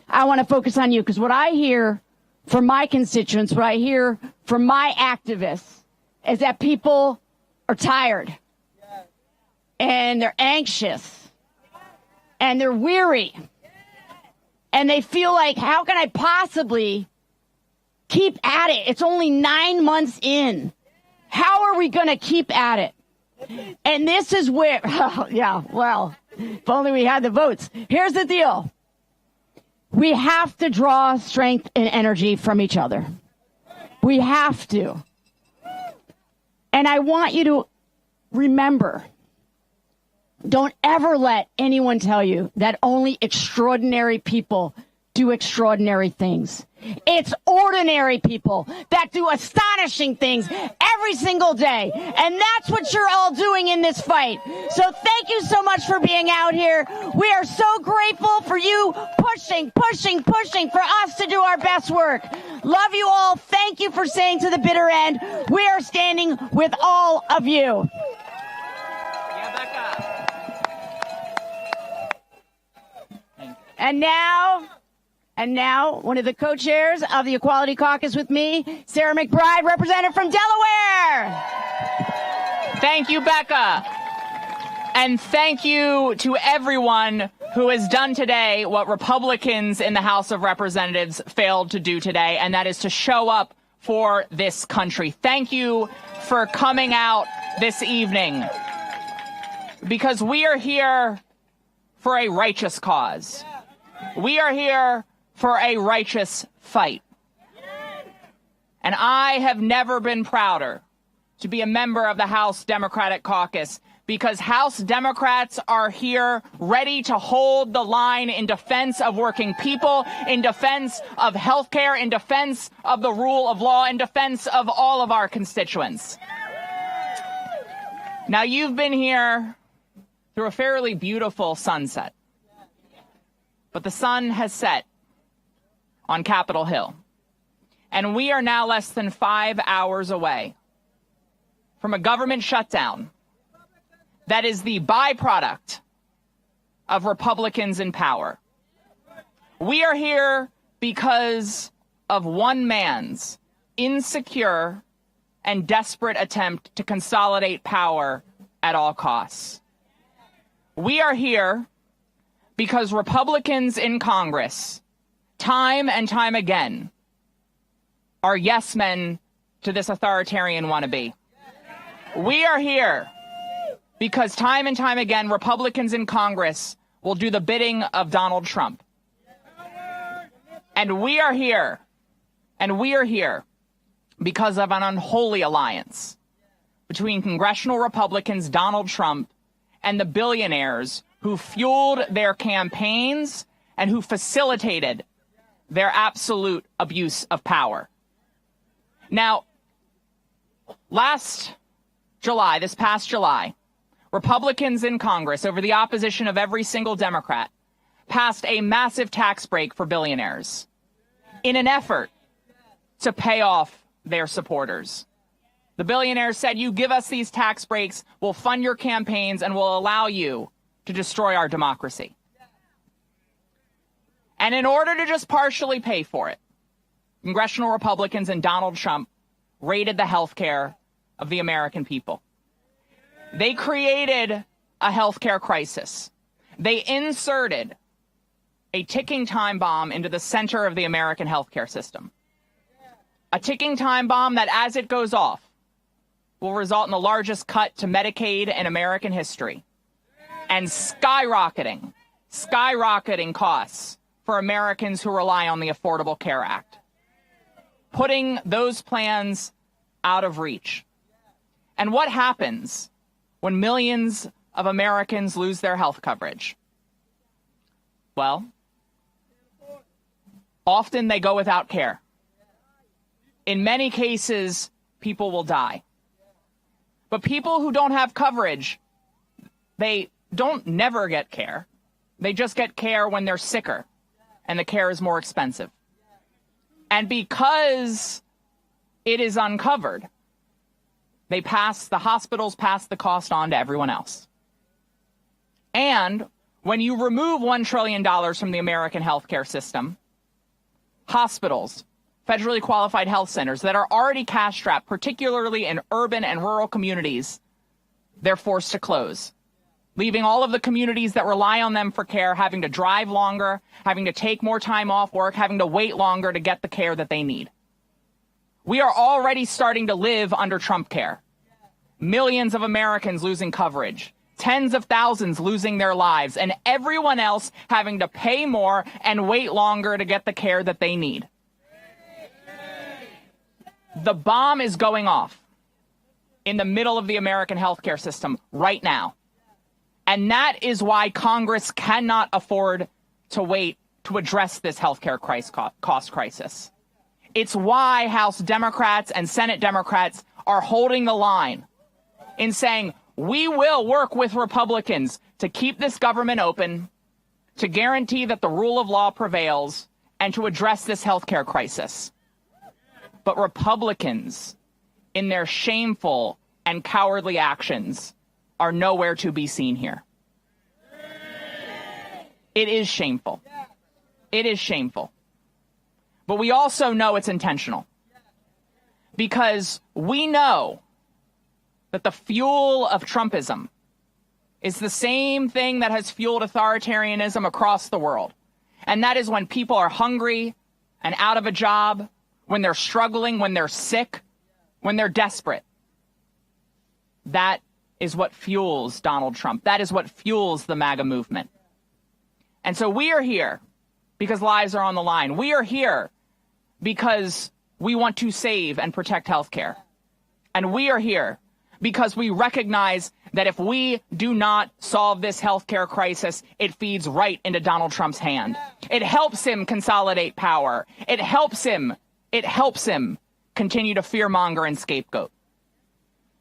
I want to focus on you because what I hear from my constituents, what I hear from my activists is that people are tired, and they're anxious, and they're weary, and they feel like, how can I possibly keep at it? It's only 9 months in. How are we going to keep at it? And this is where, well, if only we had the votes. Here's the deal. We have to draw strength and energy from each other. We have to. And I want you to remember, don't ever let anyone tell you that only extraordinary people do extraordinary things. It's ordinary people that do astonishing things every single day. And that's what you're all doing in this fight. So thank you so much for being out here. We are so grateful for you pushing for us to do our best work. Love you all. Thank you for staying to the bitter end. We are standing with all of you. And now, one of the co-chairs of the Equality Caucus with me, Sarah McBride, representative from Delaware. Thank you, Becca. And thank you to everyone who has done today what Republicans in the House of Representatives failed to do today, and that is to show up for this country. Thank you for coming out this evening, because we are here for a righteous cause. We are here for a righteous fight. And I have never been prouder to be a member of the House Democratic Caucus, because House Democrats are here ready to hold the line in defense of working people, in defense of health care, in defense of the rule of law, in defense of all of our constituents. Now, you've been here through a fairly beautiful sunset, but the sun has set on Capitol Hill, and we are now less than 5 hours away from a government shutdown that is the byproduct of Republicans in power. We are here because of one man's insecure and desperate attempt to consolidate power at all costs. We are here because Republicans in Congress time and time again, are yes men to this authoritarian wannabe. We are here because time and time again, Republicans in Congress will do the bidding of Donald Trump. And we are here because of an unholy alliance between congressional Republicans, Donald Trump, and the billionaires who fueled their campaigns and who facilitated their absolute abuse of power. Now, this past July, Republicans in Congress, over the opposition of every single Democrat, passed a massive tax break for billionaires in an effort to pay off their supporters. The billionaires said, you give us these tax breaks, we'll fund your campaigns, and we'll allow you to destroy our democracy. And in order to just partially pay for it, congressional Republicans and Donald Trump raided the health care of the American people. They created a health care crisis. They inserted a ticking time bomb into the center of the American healthcare system. A ticking time bomb that, as it goes off, will result in the largest cut to Medicaid in American history and skyrocketing costs for Americans who rely on the Affordable Care Act, putting those plans out of reach. And what happens when millions of Americans lose their health coverage? Well, often they go without care. In many cases, people will die. But people who don't have coverage, they don't never get care. They just get care when they're sicker, and the care is more expensive. And because it is uncovered, the hospitals pass the cost on to everyone else. And when you remove $1 trillion from the American healthcare system, hospitals, federally qualified health centers that are already cash-strapped, particularly in urban and rural communities, they're forced to close, leaving all of the communities that rely on them for care having to drive longer, having to take more time off work, having to wait longer to get the care that they need. We are already starting to live under Trump care. Millions of Americans losing coverage, tens of thousands losing their lives, and everyone else having to pay more and wait longer to get the care that they need. The bomb is going off in the middle of the American healthcare system right now. And that is why Congress cannot afford to wait to address this healthcare cost crisis. It's why House Democrats and Senate Democrats are holding the line in saying, we will work with Republicans to keep this government open, to guarantee that the rule of law prevails, and to address this healthcare crisis. But Republicans, in their shameful and cowardly actions, are nowhere to be seen here. It is shameful. It is shameful. But we also know it's intentional. Because we know that the fuel of Trumpism is the same thing that has fueled authoritarianism across the world. And that is when people are hungry and out of a job, when they're struggling, when they're sick, when they're desperate. That is what fuels Donald Trump. That is what fuels the MAGA movement. And so we are here because lives are on the line. We are here because we want to save and protect healthcare. And we are here because we recognize that if we do not solve this healthcare crisis, it feeds right into Donald Trump's hand. It helps him consolidate power. It helps him continue to fearmonger and scapegoat.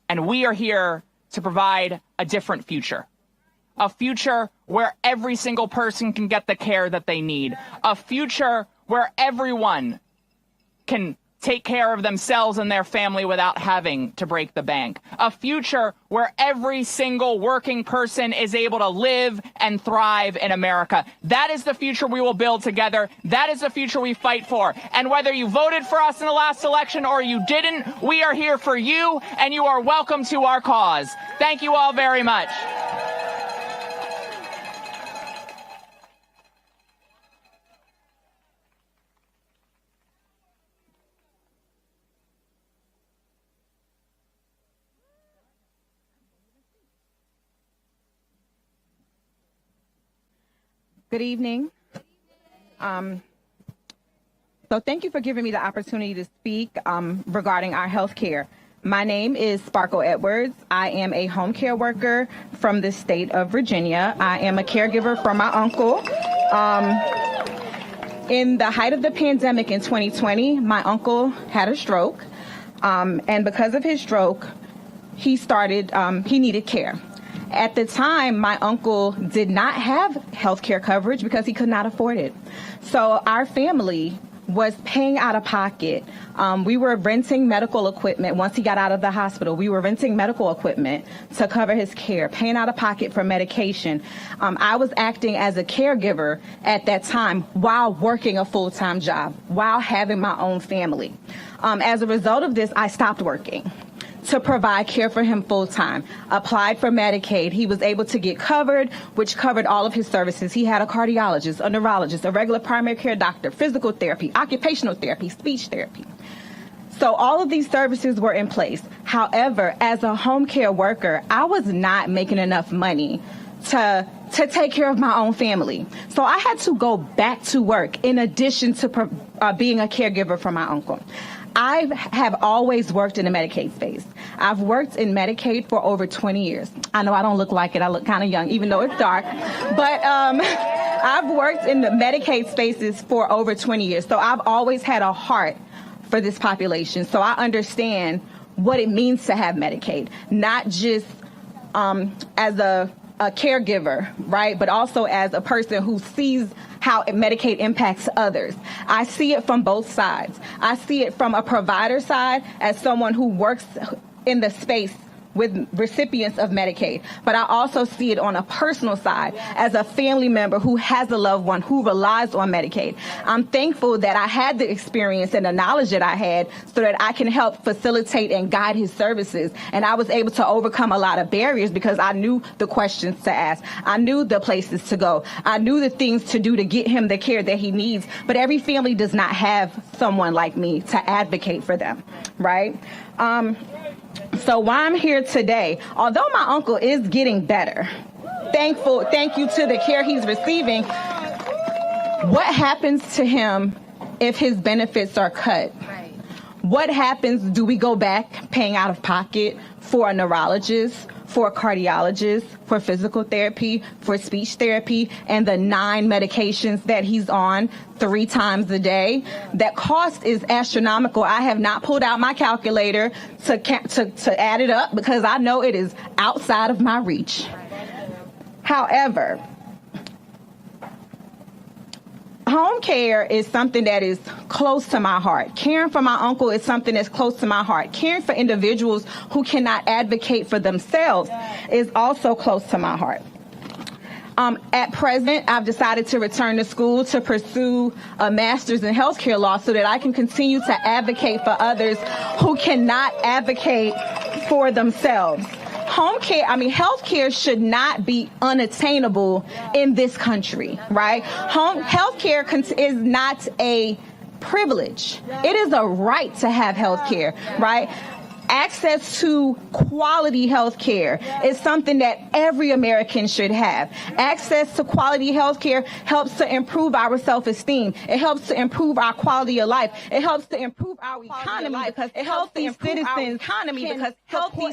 And we are here to provide a different future. A future where every single person can get the care that they need. A future where everyone can take care of themselves and their family without having to break the bank. A future where every single working person is able to live and thrive in America. That is the future we will build together. That is the future we fight for. And whether you voted for us in the last election or you didn't, we are here for you, and you are welcome to our cause. Thank you all very much. Good evening. So thank you for giving me the opportunity to speak regarding our health care. My name is Sparkle Edwards. I am a home care worker from the state of Virginia. I am a caregiver for my uncle. In the height of the pandemic in 2020, my uncle had a stroke. And because of his stroke, he needed care. At the time, my uncle did not have health care coverage because he could not afford it. So our family was paying out of pocket. We were renting medical equipment. Once he got out of the hospital, we were renting medical equipment to cover his care, paying out of pocket for medication. I was acting as a caregiver at that time while working a full-time job, while having my own family. As a result of this, I stopped working to provide care for him full-time. Applied for Medicaid. He was able to get covered, which covered all of his services. He had a cardiologist, a neurologist, a regular primary care doctor, physical therapy, occupational therapy, speech therapy. So all of these services were in place. However, as a home care worker, I was not making enough money to take care of my own family. So I had to go back to work in addition to being a caregiver for my uncle. I have always worked in the Medicaid space. I've worked in Medicaid for over 20 years. I know I don't look like it. I look kind of young, even though it's dark. But I've worked in the Medicaid spaces for over 20 years. So I've always had a heart for this population. So I understand what it means to have Medicaid, not just as a caregiver, right? But also as a person who sees how Medicaid impacts others. I see it from both sides. I see it from a provider side as someone who works in the space with recipients of Medicaid. But I also see it on a personal side as a family member who has a loved one who relies on Medicaid. I'm thankful that I had the experience and the knowledge that I had so that I can help facilitate and guide his services. And I was able to overcome a lot of barriers because I knew the questions to ask. I knew the places to go. I knew the things to do to get him the care that he needs. But every family does not have someone like me to advocate for them, right? So why I'm here today, although my uncle is getting better, thank you to the care he's receiving, what happens to him if his benefits are cut? What happens? Do we go back paying out of pocket for a neurologist, for a cardiologist, for physical therapy, for speech therapy, and the 9 medications that he's on 3 times a day? That cost is astronomical. I have not pulled out my calculator to add it up because I know it is outside of my reach. However, home care is something that is close to my heart. Caring for my uncle is something that's close to my heart. Caring for individuals who cannot advocate for themselves is also close to my heart. At present, I've decided to return to school to pursue a master's in healthcare law so that I can continue to advocate for others who cannot advocate for themselves. Healthcare should not be unattainable in this country, right? Healthcare is not a privilege. It is a right to have healthcare, right? Access to quality health care is something that every American should have. Access to quality health care helps to improve our self-esteem. It helps to improve our quality of life. It helps to improve our economy because healthy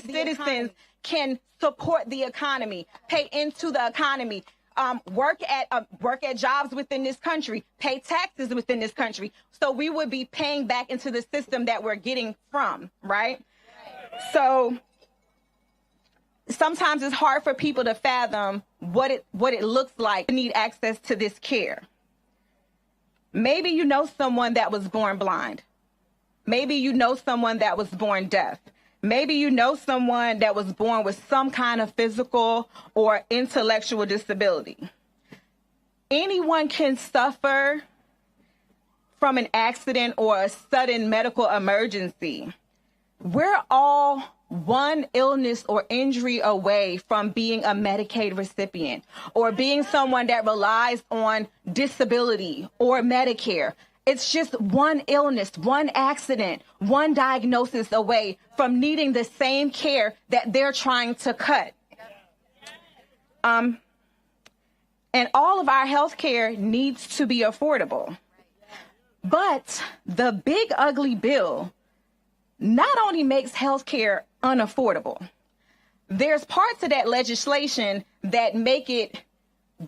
citizens can support the economy, pay into the economy, work at jobs within this country, pay taxes within this country. So we would be paying back into the system that we're getting from, right? So sometimes it's hard for people to fathom what it looks like to need access to this care. Maybe you know someone that was born blind. Maybe you know someone that was born deaf. Maybe you know someone that was born with some kind of physical or intellectual disability. Anyone can suffer from an accident or a sudden medical emergency. We're all one illness or injury away from being a Medicaid recipient or being someone that relies on disability or Medicare. It's just one illness, one accident, one diagnosis away from needing the same care that they're trying to cut. And And all of our health care needs to be affordable. But the big ugly bill not only makes health care unaffordable, there's parts of that legislation that make it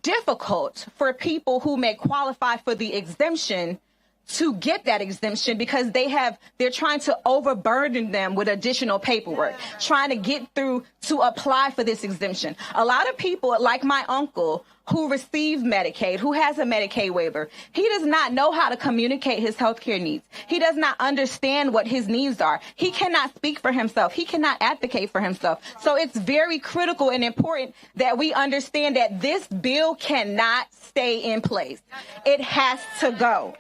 difficult for people who may qualify for the exemption to get that exemption because they're trying to overburden them with additional paperwork, trying to get through to apply for this exemption. A lot of people, like my uncle, who received Medicaid, who has a Medicaid waiver, he does not know how to communicate his health care needs. He does not understand what his needs are. He cannot speak for himself. He cannot advocate for himself. So it's very critical and important that we understand that this bill cannot stay in place. It has to go.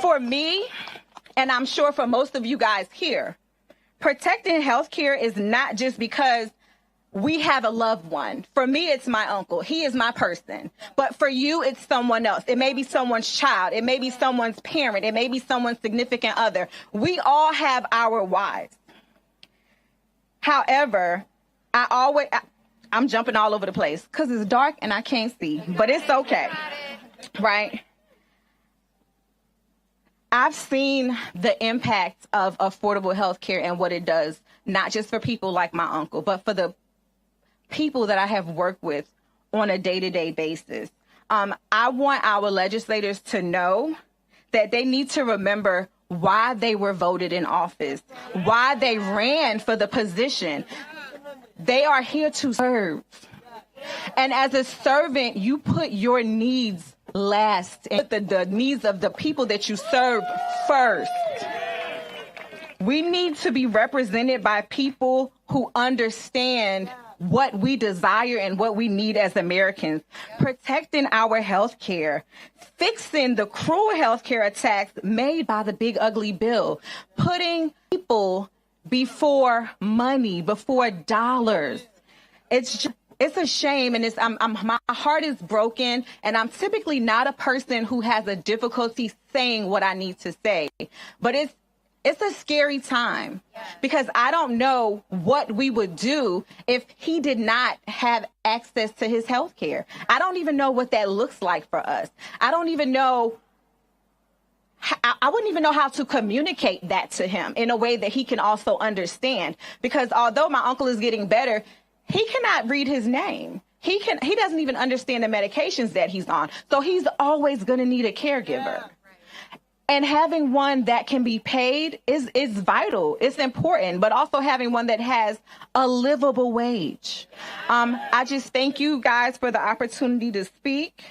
For me, and I'm sure for most of you guys here, protecting health care is not just because we have a loved one. For me, it's my uncle. He is my person. But for you, it's someone else. It may be someone's child. It may be someone's parent. It may be someone's significant other. We all have our whys. However, I'm jumping all over the place because it's dark and I can't see, but it's okay, right? I've seen the impact of affordable health care and what it does, not just for people like my uncle, but for the people that I have worked with on a day-to-day basis. I want our legislators to know that they need to remember why they were voted in office, why they ran for the position. They are here to serve. And as a servant, you put your needs last and put the needs of the people that you serve first. We need to be represented by people who understand what we desire and what we need as Americans, protecting our health care, fixing the cruel health care attacks made by the big ugly bill, putting people before money, before dollars. It's a shame, and my heart is broken, and I'm typically not a person who has a difficulty saying what I need to say, but it's a scary time because I don't know what we would do if he did not have access to his health care. I don't even know what that looks like for us. I wouldn't even know how to communicate that to him in a way that he can also understand, because although my uncle is getting better, he cannot read his name. He doesn't even understand the medications that he's on. So he's always going to need a caregiver. And having one that can be paid is vital. It's important, but also having one that has a livable wage. I just thank you guys for the opportunity to speak.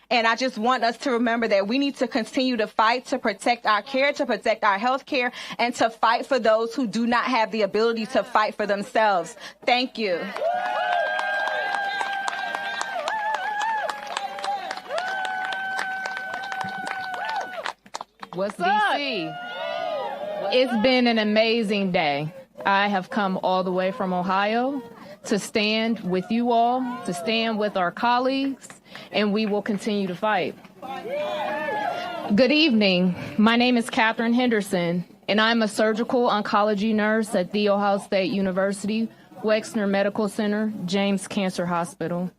And I just want us to remember that we need to continue to fight to protect our care, to protect our health care, and to fight for those who do not have the ability to fight for themselves. Thank you. What's DC? It's been an amazing day. I have come all the way from Ohio to stand with you all, to stand with our colleagues, and we will continue to fight. Good evening. My name is Catherine Henderson, and I'm a surgical oncology nurse at The Ohio State University, Wexner Medical Center, James Cancer Hospital.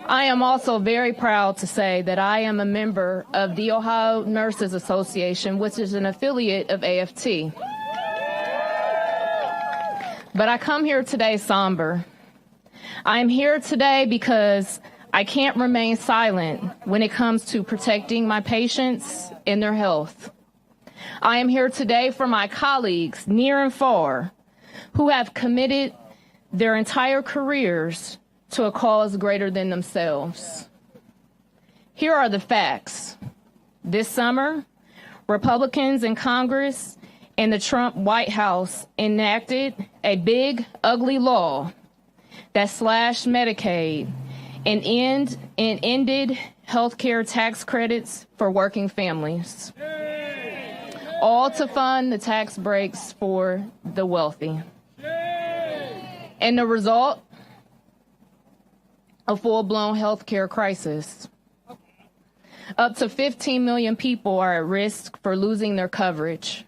I am also very proud to say that I am a member of the Ohio Nurses Association, which is an affiliate of AFT. But I come here today somber. I'm here today because I can't remain silent when it comes to protecting my patients and their health. I am here today for my colleagues, near and far, who have committed their entire careers to a cause greater than themselves. Here are the facts. This summer, Republicans in Congress and the Trump White House enacted a big, ugly law that slashed Medicaid and ended health care tax credits for working families, all to fund the tax breaks for the wealthy. And the result? A full-blown health care crisis. Up to 15 million people are at risk for losing their coverage.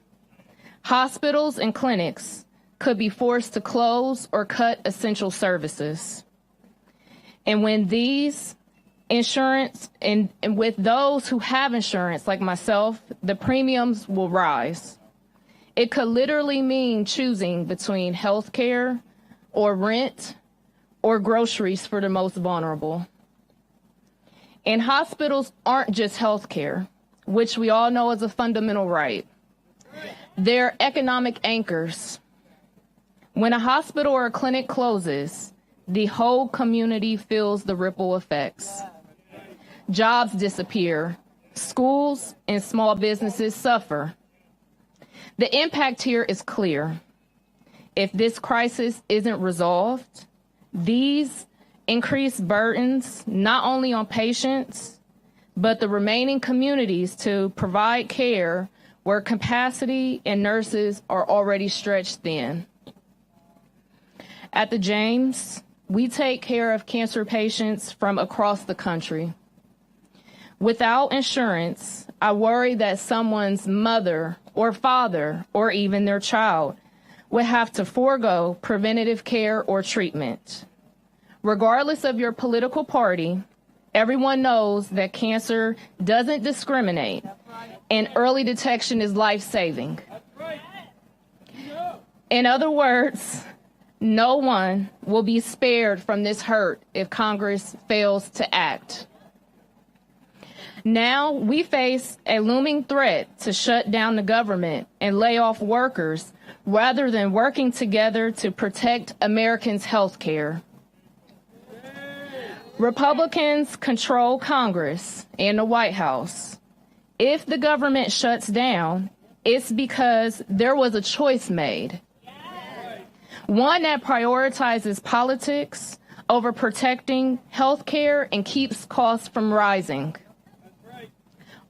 Hospitals and clinics could be forced to close or cut essential services. And when these insurance and with those who have insurance like myself, the premiums will rise. It could literally mean choosing between health care or rent or groceries for the most vulnerable. And hospitals aren't just health care, which we all know is a fundamental right. They're economic anchors. When a hospital or a clinic closes, the whole community feels the ripple effects. Jobs disappear. Schools and small businesses suffer. The impact here is clear. If this crisis isn't resolved, these increased burdens not only on patients, but the remaining communities to provide care where capacity and nurses are already stretched thin. At the James, we take care of cancer patients from across the country. Without insurance, I worry that someone's mother or father or even their child would have to forego preventative care or treatment. Regardless of your political party, everyone knows that cancer doesn't discriminate and early detection is life-saving. In other words, no one will be spared from this hurt if Congress fails to act. Now we face a looming threat to shut down the government and lay off workers rather than working together to protect Americans' health care. Republicans control Congress and the White House. If the government shuts down, it's because there was a choice made. One that prioritizes politics over protecting health care and keeps costs from rising.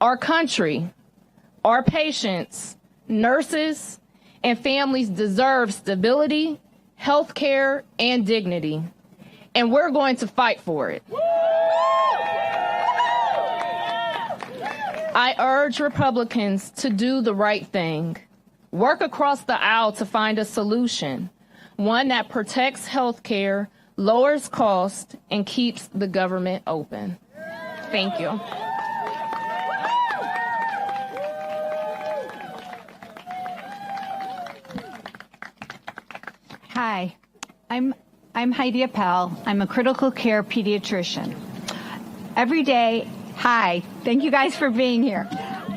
Our country, our patients, nurses, and families deserve stability, health care, and dignity. And we're going to fight for it. I urge Republicans to do the right thing. Work across the aisle to find a solution, one that protects health care, lowers costs, and keeps the government open. Thank you. Hi, I'm Heidi Appel. I'm a critical care pediatrician. Every day, thank you guys for being here.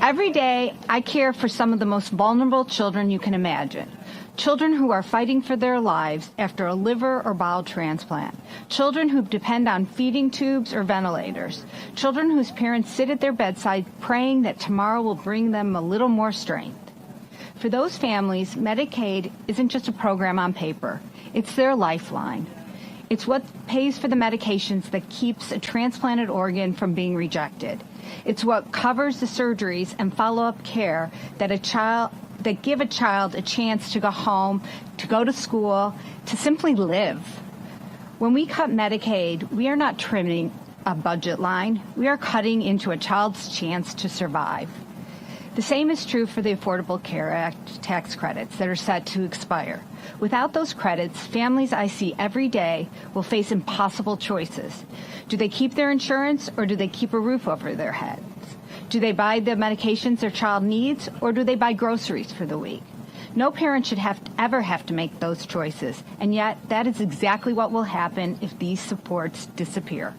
Every day, I care for some of the most vulnerable children you can imagine. Children who are fighting for their lives after a liver or bowel transplant. Children who depend on feeding tubes or ventilators. Children whose parents sit at their bedside praying that tomorrow will bring them a little more strength. For those families, Medicaid isn't just a program on paper. It's their lifeline. It's what pays for the medications that keeps a transplanted organ from being rejected. It's what covers the surgeries and follow-up care that give a child a chance to go home, to go to school, to simply live. When we cut Medicaid, we are not trimming a budget line. We are cutting into a child's chance to survive. The same is true for the Affordable Care Act tax credits that are set to expire. Without those credits, families I see every day will face impossible choices. Do they keep their insurance or do they keep a roof over their heads? Do they buy the medications their child needs or do they buy groceries for the week? No parent should ever have to make those choices, and yet that is exactly what will happen if these supports disappear.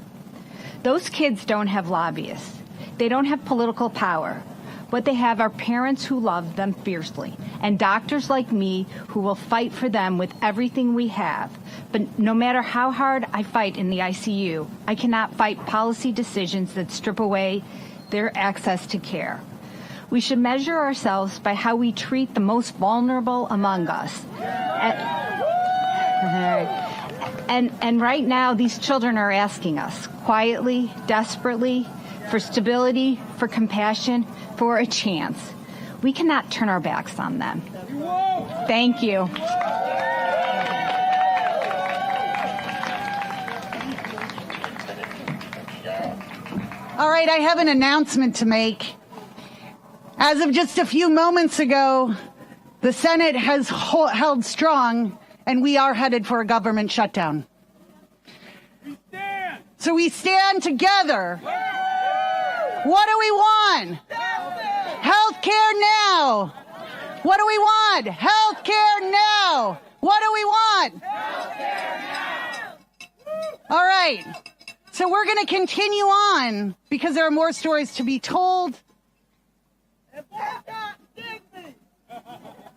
Those kids don't have lobbyists. They don't have political power. What they have are parents who love them fiercely, and doctors like me who will fight for them with everything we have. But no matter how hard I fight in the ICU, I cannot fight policy decisions that strip away their access to care. We should measure ourselves by how we treat the most vulnerable among us. And right now, these children are asking us, quietly, desperately, for stability, for compassion, for a chance. We cannot turn our backs on them. Thank you. All right, I have an announcement to make. As of just a few moments ago, the Senate has held strong, and we are headed for a government shutdown. So we stand together. What do we want? Health care now. What do we want? Health care now. What do we want? All right. So we're going to continue on because there are more stories to be told.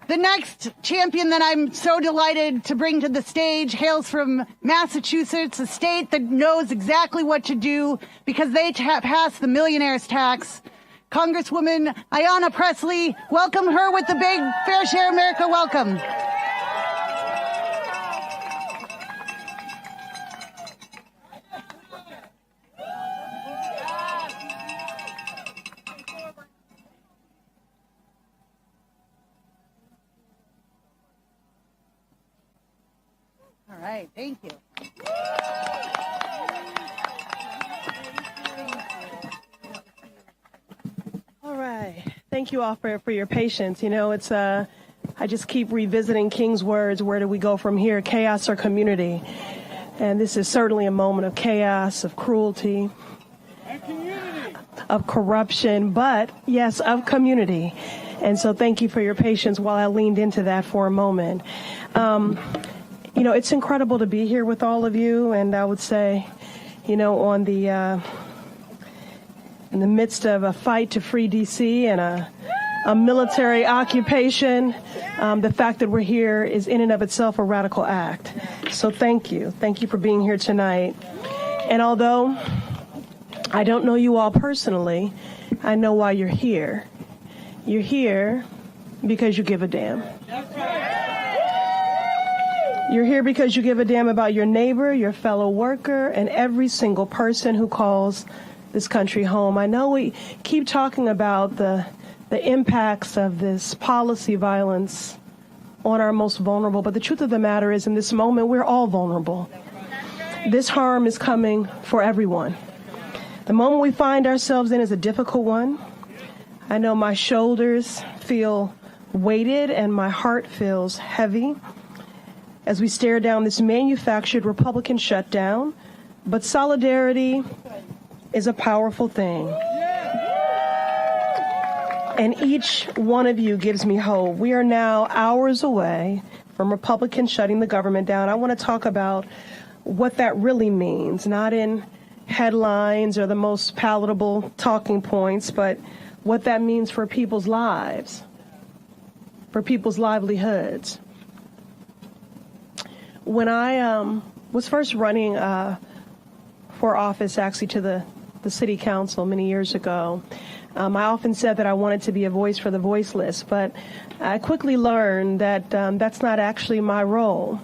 The next champion that I'm so delighted to bring to the stage hails from Massachusetts, a state that knows exactly what to do because they passed the millionaire's tax. Congresswoman Ayanna Pressley, welcome her with the big Fair Share America welcome. All right, thank you. All right, thank you all for your patience. You know, it's I just keep revisiting King's words, where do we go from here, chaos or community? And this is certainly a moment of chaos, of cruelty, of corruption, but yes, of community. And so thank you for your patience while I leaned into that for a moment. You know, it's incredible to be here with all of you, and I would say, you know, on the in the midst of a fight to free D.C. and a military occupation, the fact that we're here is in and of itself a radical act. So thank you for being here tonight. And although I don't know you all personally, I know why you're here. You're here because you give a damn. You're here because you give a damn about your neighbor, your fellow worker, and every single person who calls this country home. I know we keep talking about the impacts of this policy violence on our most vulnerable, but the truth of the matter is in this moment, we're all vulnerable. This harm is coming for everyone. The moment we find ourselves in is a difficult one. I know my shoulders feel weighted and my heart feels heavy as we stare down this manufactured Republican shutdown, but solidarity is a powerful thing. And each one of you gives me hope. We are now hours away from Republicans shutting the government down. I want to talk about what that really means, not in headlines or the most palatable talking points, but what that means for people's lives, for people's livelihoods. When I was first running for office, actually to the city council many years ago, I often said that I wanted to be a voice for the voiceless, but I quickly learned that that's not actually my role.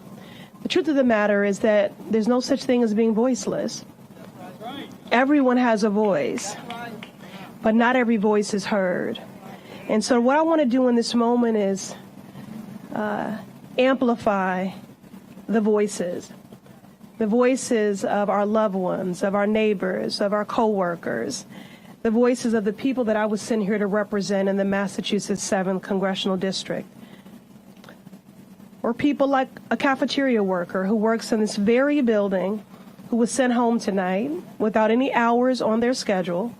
The truth of the matter is that there's no such thing as being voiceless. Everyone has a voice, but not every voice is heard. And so what I want to do in this moment is amplify the voices of our loved ones, of our neighbors, of our coworkers, the voices of the people that I was sent here to represent in the Massachusetts 7th Congressional District. Or people like a cafeteria worker who works in this very building who was sent home tonight without any hours on their schedule,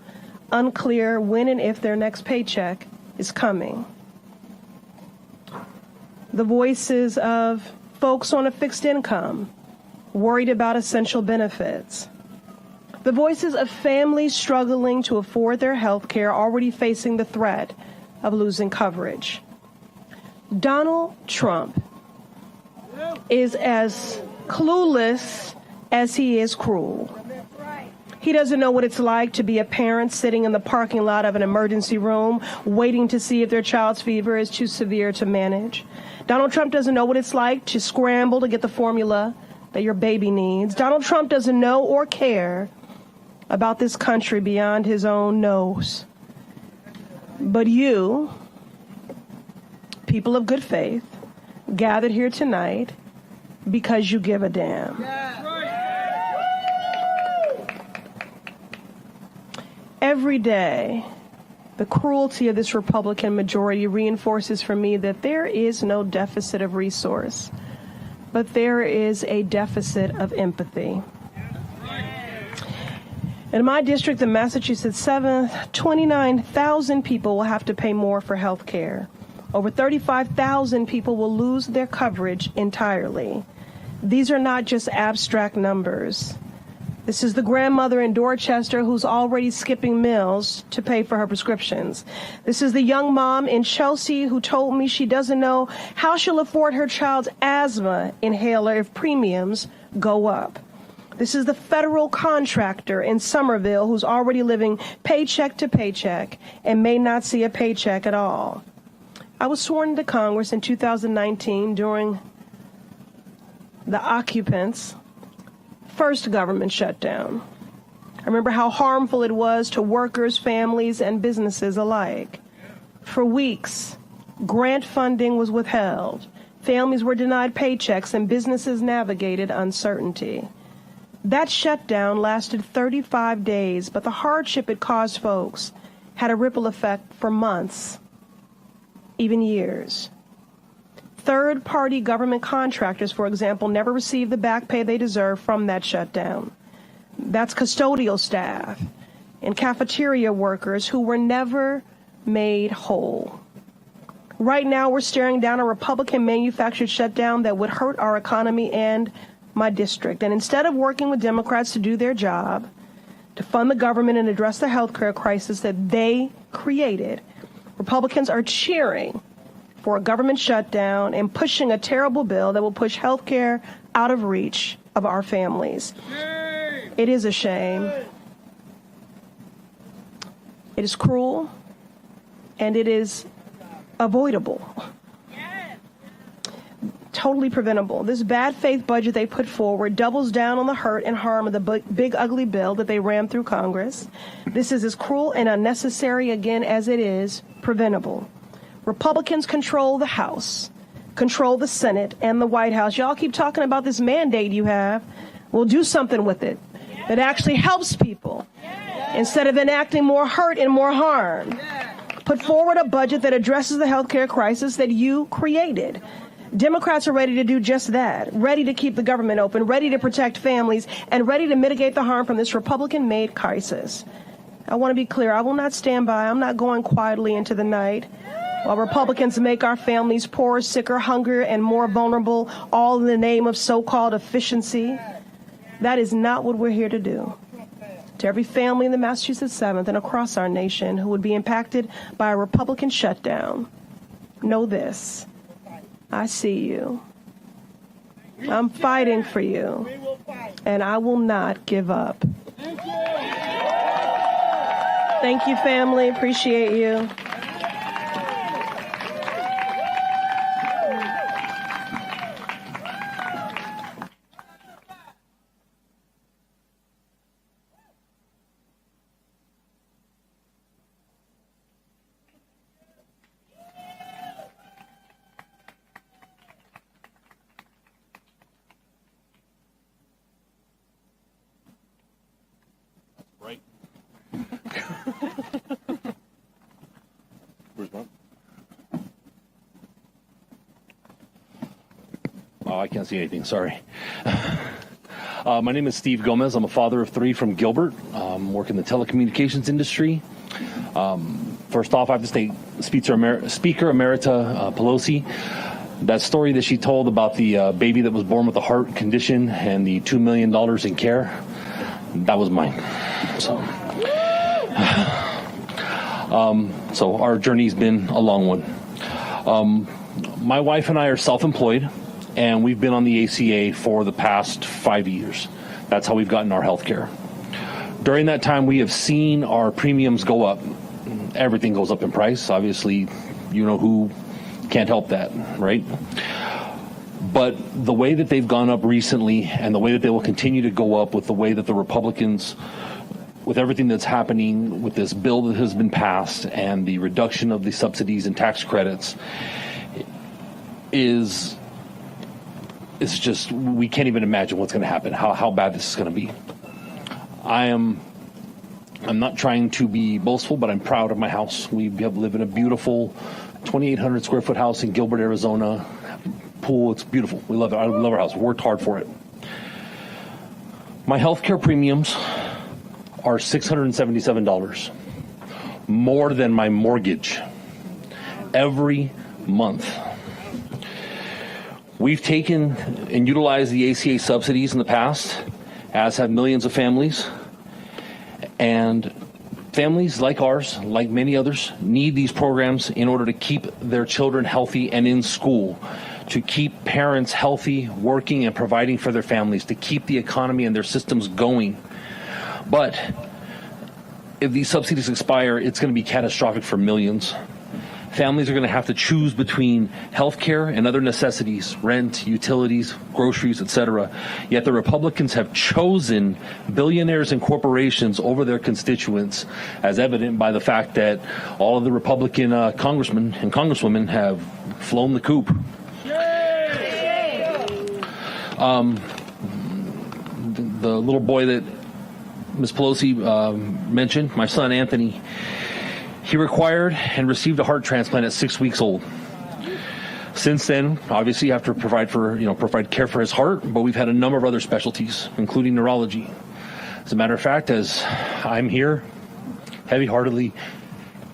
unclear when and if their next paycheck is coming. The voices of folks on a fixed income, worried about essential benefits. The voices of families struggling to afford their health care, already facing the threat of losing coverage. Donald Trump is as clueless as he is cruel. He doesn't know what it's like to be a parent sitting in the parking lot of an emergency room, waiting to see if their child's fever is too severe to manage. Donald Trump doesn't know what it's like to scramble to get the formula that your baby needs. Donald Trump doesn't know or care about this country beyond his own nose. But you, people of good faith, gathered here tonight because you give a damn. Every day, the cruelty of this Republican majority reinforces for me that there is no deficit of resource, but there is a deficit of empathy. In my district, the Massachusetts 7th, 29,000 people will have to pay more for health care. Over 35,000 people will lose their coverage entirely. These are not just abstract numbers. This is the grandmother in Dorchester who's already skipping meals to pay for her prescriptions. This is the young mom in Chelsea who told me she doesn't know how she'll afford her child's asthma inhaler if premiums go up. This is the federal contractor in Somerville who's already living paycheck to paycheck and may not see a paycheck at all. I was sworn into Congress in 2019 during the occupants' first government shutdown. I remember how harmful it was to workers, families, and businesses alike. For weeks, grant funding was withheld. Families were denied paychecks and businesses navigated uncertainty. That shutdown lasted 35 days, but the hardship it caused folks had a ripple effect for months, even years. Third-party government contractors, for example, never received the back pay they deserve from that shutdown. That's custodial staff and cafeteria workers who were never made whole. Right now, we're staring down a Republican-manufactured shutdown that would hurt our economy and my district. And instead of working with Democrats to do their job, to fund the government and address the health care crisis that they created, Republicans are cheering for a government shutdown and pushing a terrible bill that will push health care out of reach of our families. Shame. It is a shame. It is cruel, and it is avoidable. Totally preventable. This bad faith budget they put forward doubles down on the hurt and harm of the big ugly bill that they rammed through Congress. This is as cruel and unnecessary again as it is preventable. Republicans control the House, control the Senate and the White House. Y'all keep talking about this mandate you have. We'll do something with it that actually helps people instead of enacting more hurt and more harm. Put forward a budget that addresses the health care crisis that you created. Democrats are ready to do just that, ready to keep the government open, ready to protect families, and ready to mitigate the harm from this Republican-made crisis. I want to be clear. I will not stand by. I'm not going quietly into the night while Republicans make our families poorer, sicker, hungrier, and more vulnerable, all in the name of so-called efficiency. That is not what we're here to do. To every family in the Massachusetts 7th and across our nation who would be impacted by a Republican shutdown, know this. I see you. I'm fighting for you, and I will not give up. Thank you, family. Appreciate you. I can't see anything, sorry. My name is Steve Gomez. I'm a father of three from Gilbert. Work in the telecommunications industry. First off, I have to state Speaker Emerita Pelosi, that story that she told about the baby that was born with a heart condition and the $2 million in care, that was mine. So our journey's been a long one. My wife and I are self-employed, and we've been on the ACA for the past 5 years. That's how we've gotten our health care. During that time, we have seen our premiums go up. Everything goes up in price. Obviously, you know who can't help that, right? But the way that they've gone up recently and the way that they will continue to go up with the way that the Republicans, with everything that's happening with this bill that has been passed and the reduction of the subsidies and tax credits, is just, we can't even imagine what's going to happen, how bad this is going to be. I'm not trying to be boastful, but I'm proud of my house. We live in a beautiful 2,800 square foot house in Gilbert, Arizona. Pool, it's beautiful. We love it. I love our house. Worked hard for it. My health care premiums are $677, more than my mortgage every month. We've taken and utilized the ACA subsidies in the past, as have millions of families. And families like ours, like many others, need these programs in order to keep their children healthy and in school, to keep parents healthy, working and providing for their families, to keep the economy and their systems going. But if these subsidies expire, it's going to be catastrophic for millions. Families are going to have to choose between health care and other necessities, rent, utilities, groceries, etc. Yet the Republicans have chosen billionaires and corporations over their constituents, as evident by the fact that all of the Republican congressmen and congresswomen have flown the coop. The little boy that Ms. Pelosi mentioned, my son Anthony, he required and received a heart transplant at 6 weeks old. Since then, obviously, you have to provide care for his heart, but we've had a number of other specialties, including neurology. As a matter of fact, as I'm here, heavy-heartedly,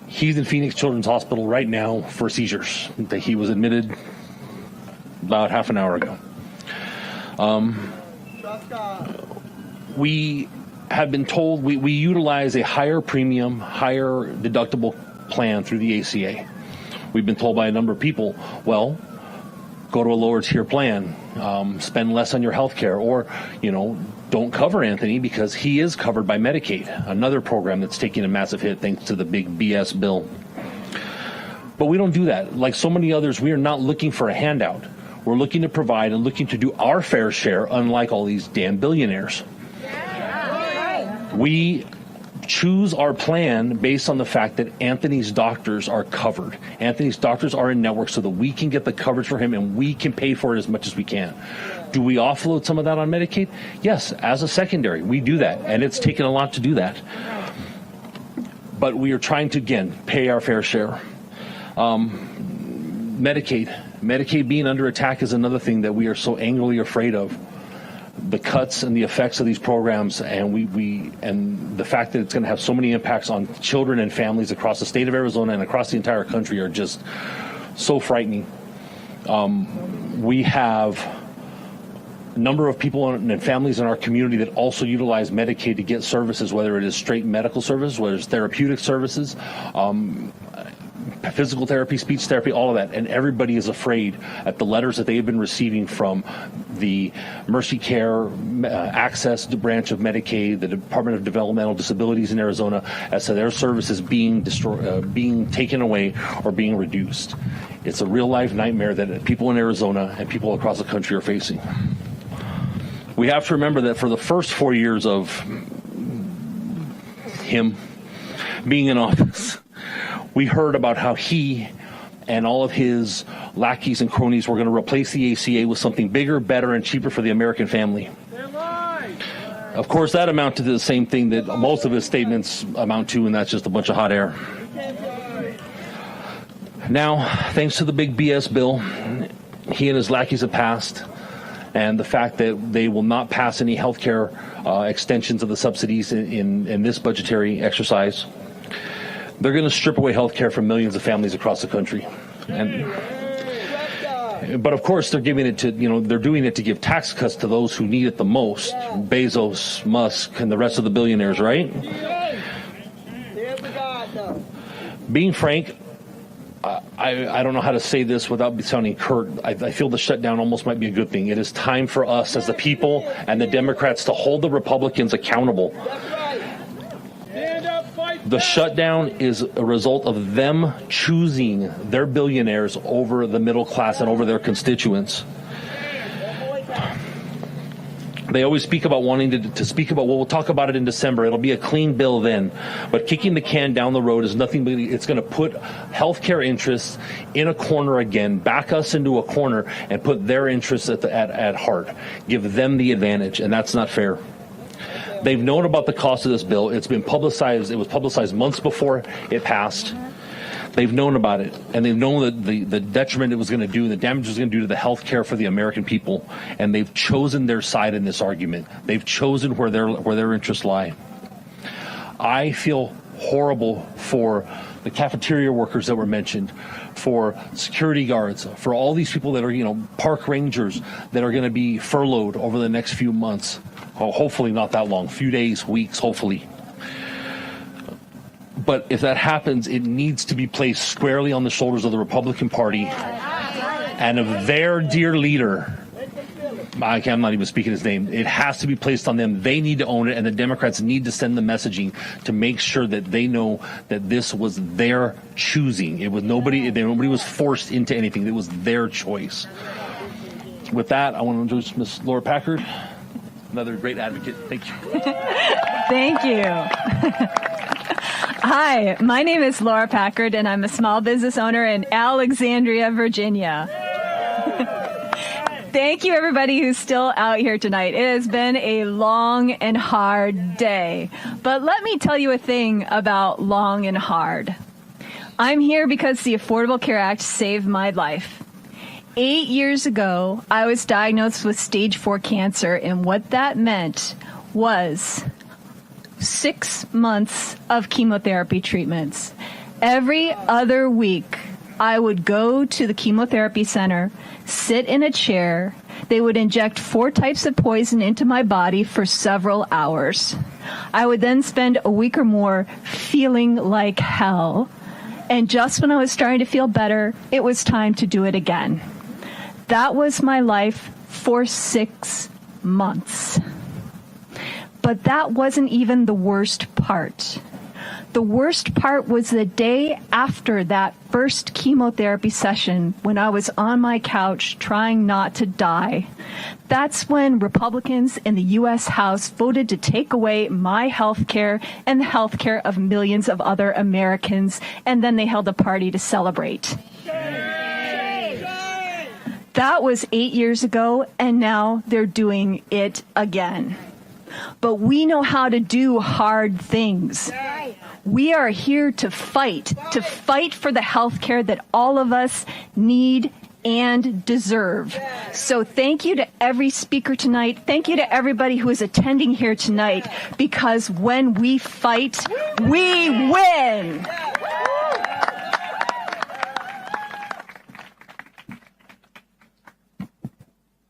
he's in Phoenix Children's Hospital right now for seizures. That he was admitted about half an hour ago. We have been told we utilize a higher premium, higher deductible plan through the ACA. We've been told by a number of people, well, go to a lower tier plan, spend less on your health care, or, don't cover Anthony because he is covered by Medicaid, another program that's taking a massive hit thanks to the big BS bill. But we don't do that. Like so many others, we are not looking for a handout. We're looking to provide and looking to do our fair share, unlike all these damn billionaires. We choose our plan based on the fact that Anthony's doctors are covered. Anthony's doctors are in network so that we can get the coverage for him and we can pay for it as much as we can. Do we offload some of that on Medicaid? Yes, as a secondary, we do that, and it's taken a lot to do that. But we are trying to, again, pay our fair share. Medicaid being under attack is another thing that we are so angrily afraid of. The cuts and the effects of these programs, and and the fact that it's going to have so many impacts on children and families across the state of Arizona and across the entire country are just so frightening. We have a number of people and families in our community that also utilize Medicaid to get services, whether it is straight medical services, whether it's therapeutic services, physical therapy, speech therapy, all of that. And everybody is afraid at the letters that they have been receiving from the Mercy Care Access branch of Medicaid, the Department of Developmental Disabilities in Arizona, as to their services being being taken away or being reduced. It's a real life nightmare that people in Arizona and people across the country are facing. We have to remember that for the first 4 years of him being in office, we heard about how he and all of his lackeys and cronies were going to replace the ACA with something bigger, better, and cheaper for the American family. Of course, that amounted to the same thing that most of his statements amount to, and that's just a bunch of hot air. Now, thanks to the big BS bill, he and his lackeys have passed, and the fact that they will not pass any health care extensions of the subsidies in this budgetary exercise, they're going to strip away health care from millions of families across the country. But of course, they're giving it to, they're doing it to give tax cuts to those who need it the most. Bezos, Musk, and the rest of the billionaires, right? Being frank, I don't know how to say this without sounding curt. I feel the shutdown almost might be a good thing. It is time for us as the people and the Democrats to hold the Republicans accountable. The shutdown is a result of them choosing their billionaires over the middle class and over their constituents. They always speak about wanting to speak about, well, we'll talk about it in December. It'll be a clean bill then. But kicking the can down the road is nothing but it's going to put healthcare interests in a corner again, back us into a corner, and put their interests at heart. Give them the advantage, and that's not fair. They've known about the cost of this bill. It's been publicized. It was publicized months before it passed. They've known about it, and they've known that the detriment it was going to do, the damage it was going to do to the health care for the American people, and they've chosen their side in this argument. They've chosen where their interests lie. I feel horrible for the cafeteria workers that were mentioned, for security guards, for all these people that are, park rangers that are going to be furloughed over the next few months. Hopefully not that long, few days, weeks, hopefully. But if that happens, it needs to be placed squarely on the shoulders of the Republican Party and of their dear leader. I'm not even speaking his name. It has to be placed on them. They need to own it, and the Democrats need to send the messaging to make sure that they know that this was their choosing. It was nobody was forced into anything. It was their choice. With that, I want to introduce Ms. Laura Packard, another great advocate. Thank you. Thank you. Hi, my name is Laura Packard, and I'm a small business owner in Alexandria, Virginia. Thank you, everybody who's still out here tonight. It has been a long and hard day. But let me tell you a thing about long and hard. I'm here because the Affordable Care Act saved my life. 8 years ago, I was diagnosed with stage 4 cancer, and what that meant was 6 months of chemotherapy treatments. Every other week, I would go to the chemotherapy center, sit in a chair. They would inject 4 types of poison into my body for several hours. I would then spend a week or more feeling like hell. And just when I was starting to feel better, it was time to do it again. That was my life for 6 months. But that wasn't even the worst part. The worst part was the day after that first chemotherapy session when I was on my couch trying not to die. That's when Republicans in the U.S. House voted to take away my health care and the health care of millions of other Americans, and then they held a party to celebrate. That was 8 years ago, and now they're doing it again. But we know how to do hard things. We are here to fight for the health care that all of us need and deserve. So thank you to every speaker tonight. Thank you to everybody who is attending here tonight, because when we fight, we win.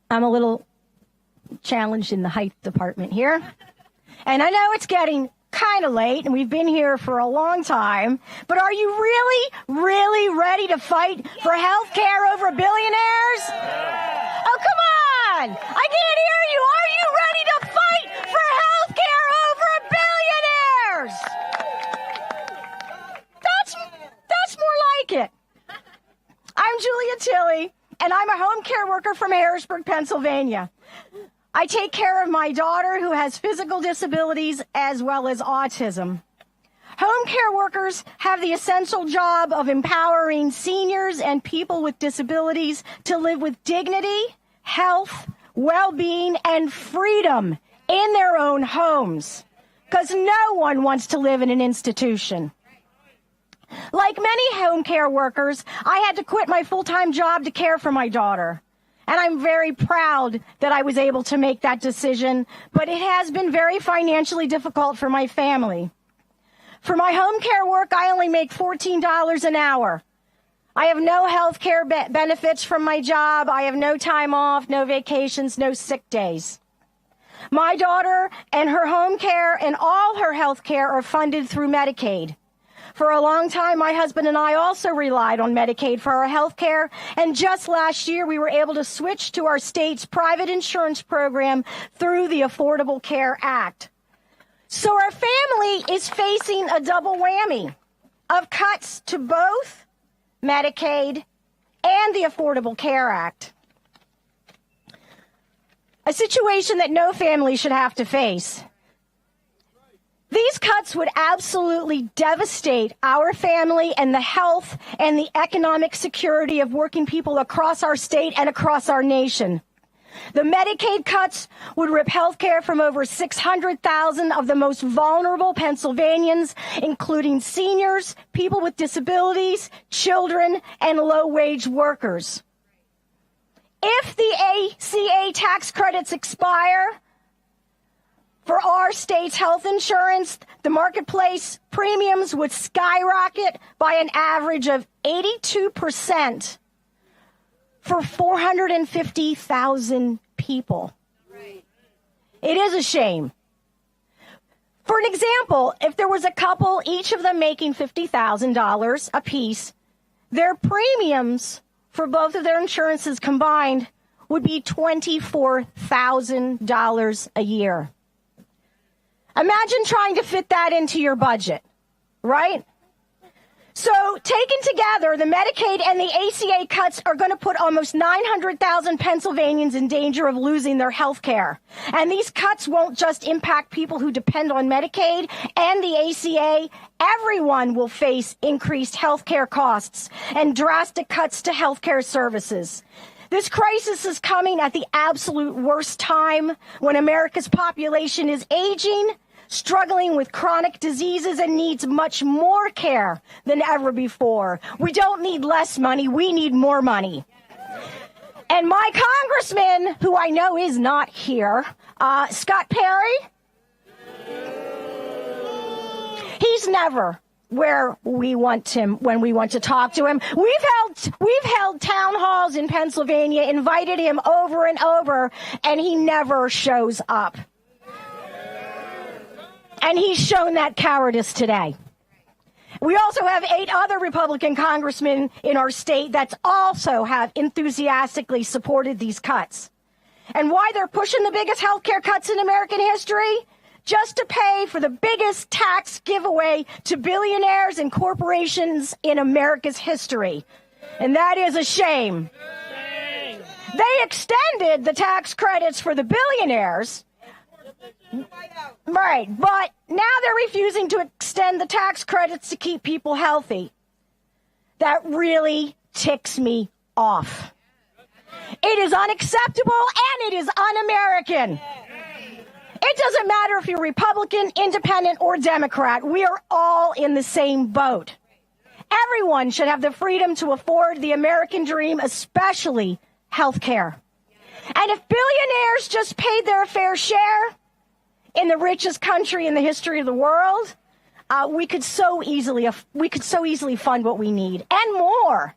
I'm a little challenged in the height department here. And I know it's getting kind of late, and we've been here for a long time, but are you really, really ready to fight for health care over billionaires? Oh, come on! I can't hear you! Are you ready to fight for health care over billionaires? That's more like it. I'm Julia Tilley, and I'm a home care worker from Harrisburg, Pennsylvania. I take care of my daughter who has physical disabilities as well as autism. Home care workers have the essential job of empowering seniors and people with disabilities to live with dignity, health, well-being, and freedom in their own homes, because no one wants to live in an institution. Like many home care workers, I had to quit my full-time job to care for my daughter. And I'm very proud that I was able to make that decision, but it has been very financially difficult for my family. For my home care work, I only make $14 an hour. I have no health care benefits from my job. I have no time off, no vacations, no sick days. My daughter and her home care and all her health care are funded through Medicaid. For a long time, my husband and I also relied on Medicaid for our health care, and just last year we were able to switch to our state's private insurance program through the Affordable Care Act. So our family is facing a double whammy of cuts to both Medicaid and the Affordable Care Act. A situation that no family should have to face. These cuts would absolutely devastate our family and the health and the economic security of working people across our state and across our nation. The Medicaid cuts would rip health care from over 600,000 of the most vulnerable Pennsylvanians, including seniors, people with disabilities, children, and low-wage workers. If the ACA tax credits expire, for our state's health insurance, the marketplace premiums would skyrocket by an average of 82% for 450,000 people. It is a shame. For an example, if there was a couple, each of them making $50,000 apiece, their premiums for both of their insurances combined would be $24,000 a year. Imagine trying to fit that into your budget, right? So taken together, the Medicaid and the ACA cuts are going to put almost 900,000 Pennsylvanians in danger of losing their health care. And these cuts won't just impact people who depend on Medicaid and the ACA. Everyone will face increased health care costs and drastic cuts to health care services. This crisis is coming at the absolute worst time when America's population is aging, struggling with chronic diseases, and needs much more care than ever before. We don't need less money, we need more money. And my congressman, who I know is not here, Scott Perry, he's never where we want him when we want to talk to him. We've held town halls in Pennsylvania, invited him over and over, and he never shows up. And he's shown that cowardice today. We also have 8 other Republican congressmen in our state that also have enthusiastically supported these cuts. And why they're pushing the biggest health care cuts in American history? Just to pay for the biggest tax giveaway to billionaires and corporations in America's history. And that is a shame. They extended the tax credits for the billionaires. Right, but now they're refusing to extend the tax credits to keep people healthy. That really ticks me off. It is unacceptable and it is un-American. It doesn't matter if you're Republican, Independent, or Democrat. We are all in the same boat. Everyone should have the freedom to afford the American dream, especially health care. And if billionaires just paid their fair share in the richest country in the history of the world, we could so easily fund what we need and more.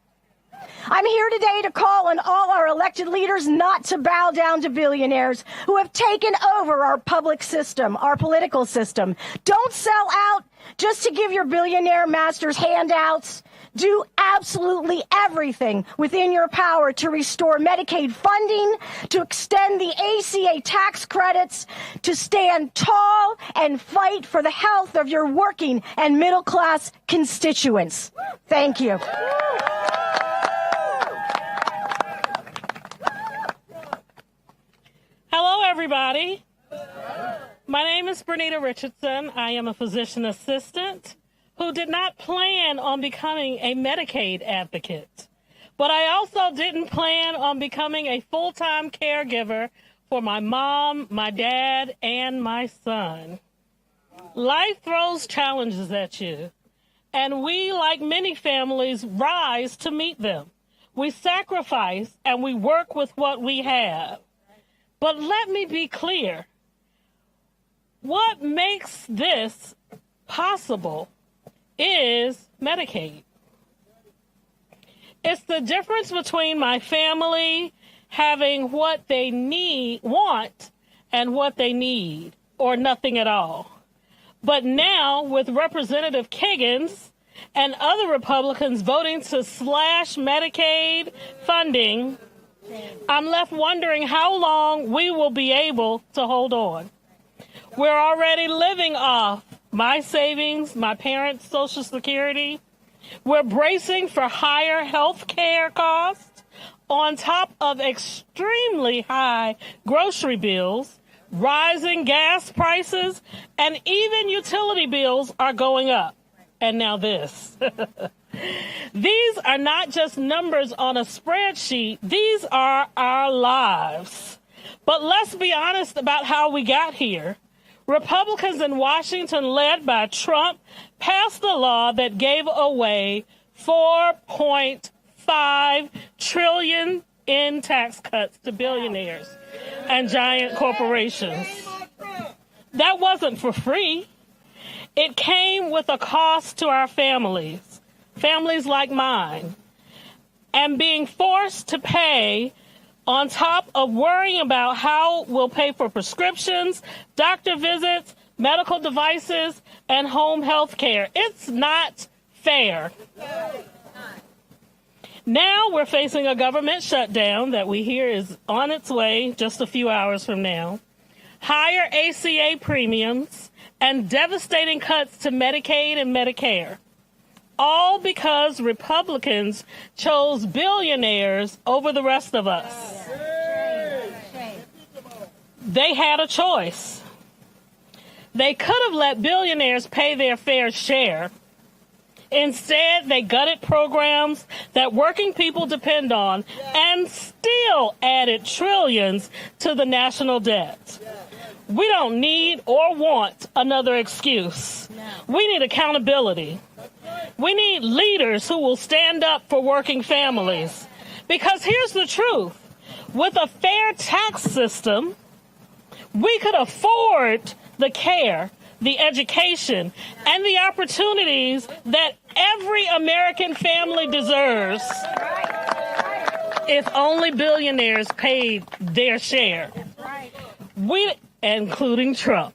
I'm here today to call on all our elected leaders not to bow down to billionaires who have taken over our public system, our political system. Don't sell out just to give your billionaire masters handouts. Do absolutely everything within your power to restore Medicaid funding, to extend the ACA tax credits, to stand tall and fight for the health of your working and middle class constituents. Thank you. Hello, everybody. My name is Bernita Richardson. I am a physician assistant who did not plan on becoming a Medicaid advocate. But I also didn't plan on becoming a full-time caregiver for my mom, my dad, and my son. Life throws challenges at you, and we, like many families, rise to meet them. We sacrifice and we work with what we have. But let me be clear. What makes this possible is Medicaid. It's the difference between my family having what they want, and what they need, or nothing at all. But now, with Representative Kiggins and other Republicans voting to slash Medicaid funding, I'm left wondering how long we will be able to hold on. We're already living off my savings, my parents' Social Security. We're bracing for higher health care costs on top of extremely high grocery bills, rising gas prices, and even utility bills are going up. And now this. These are not just numbers on a spreadsheet. These are our lives. But let's be honest about how we got here. Republicans in Washington, led by Trump, passed a law that gave away $4.5 trillion in tax cuts to billionaires and giant corporations. That wasn't for free. It came with a cost to our families like mine, and being forced to pay on top of worrying about how we'll pay for prescriptions, doctor visits, medical devices, and home health care. It's not fair. Now we're facing a government shutdown that we hear is on its way just a few hours from now, higher ACA premiums, and devastating cuts to Medicaid and Medicare, all because Republicans chose billionaires over the rest of us. They had a choice. They could have let billionaires pay their fair share. Instead, they gutted programs that working people depend on and still added trillions to the national debt. We don't need or want another excuse. We need accountability. We need leaders who will stand up for working families. Because here's the truth. With a fair tax system, we could afford the care, the education, and the opportunities that every American family deserves if only billionaires paid their share. Including Trump.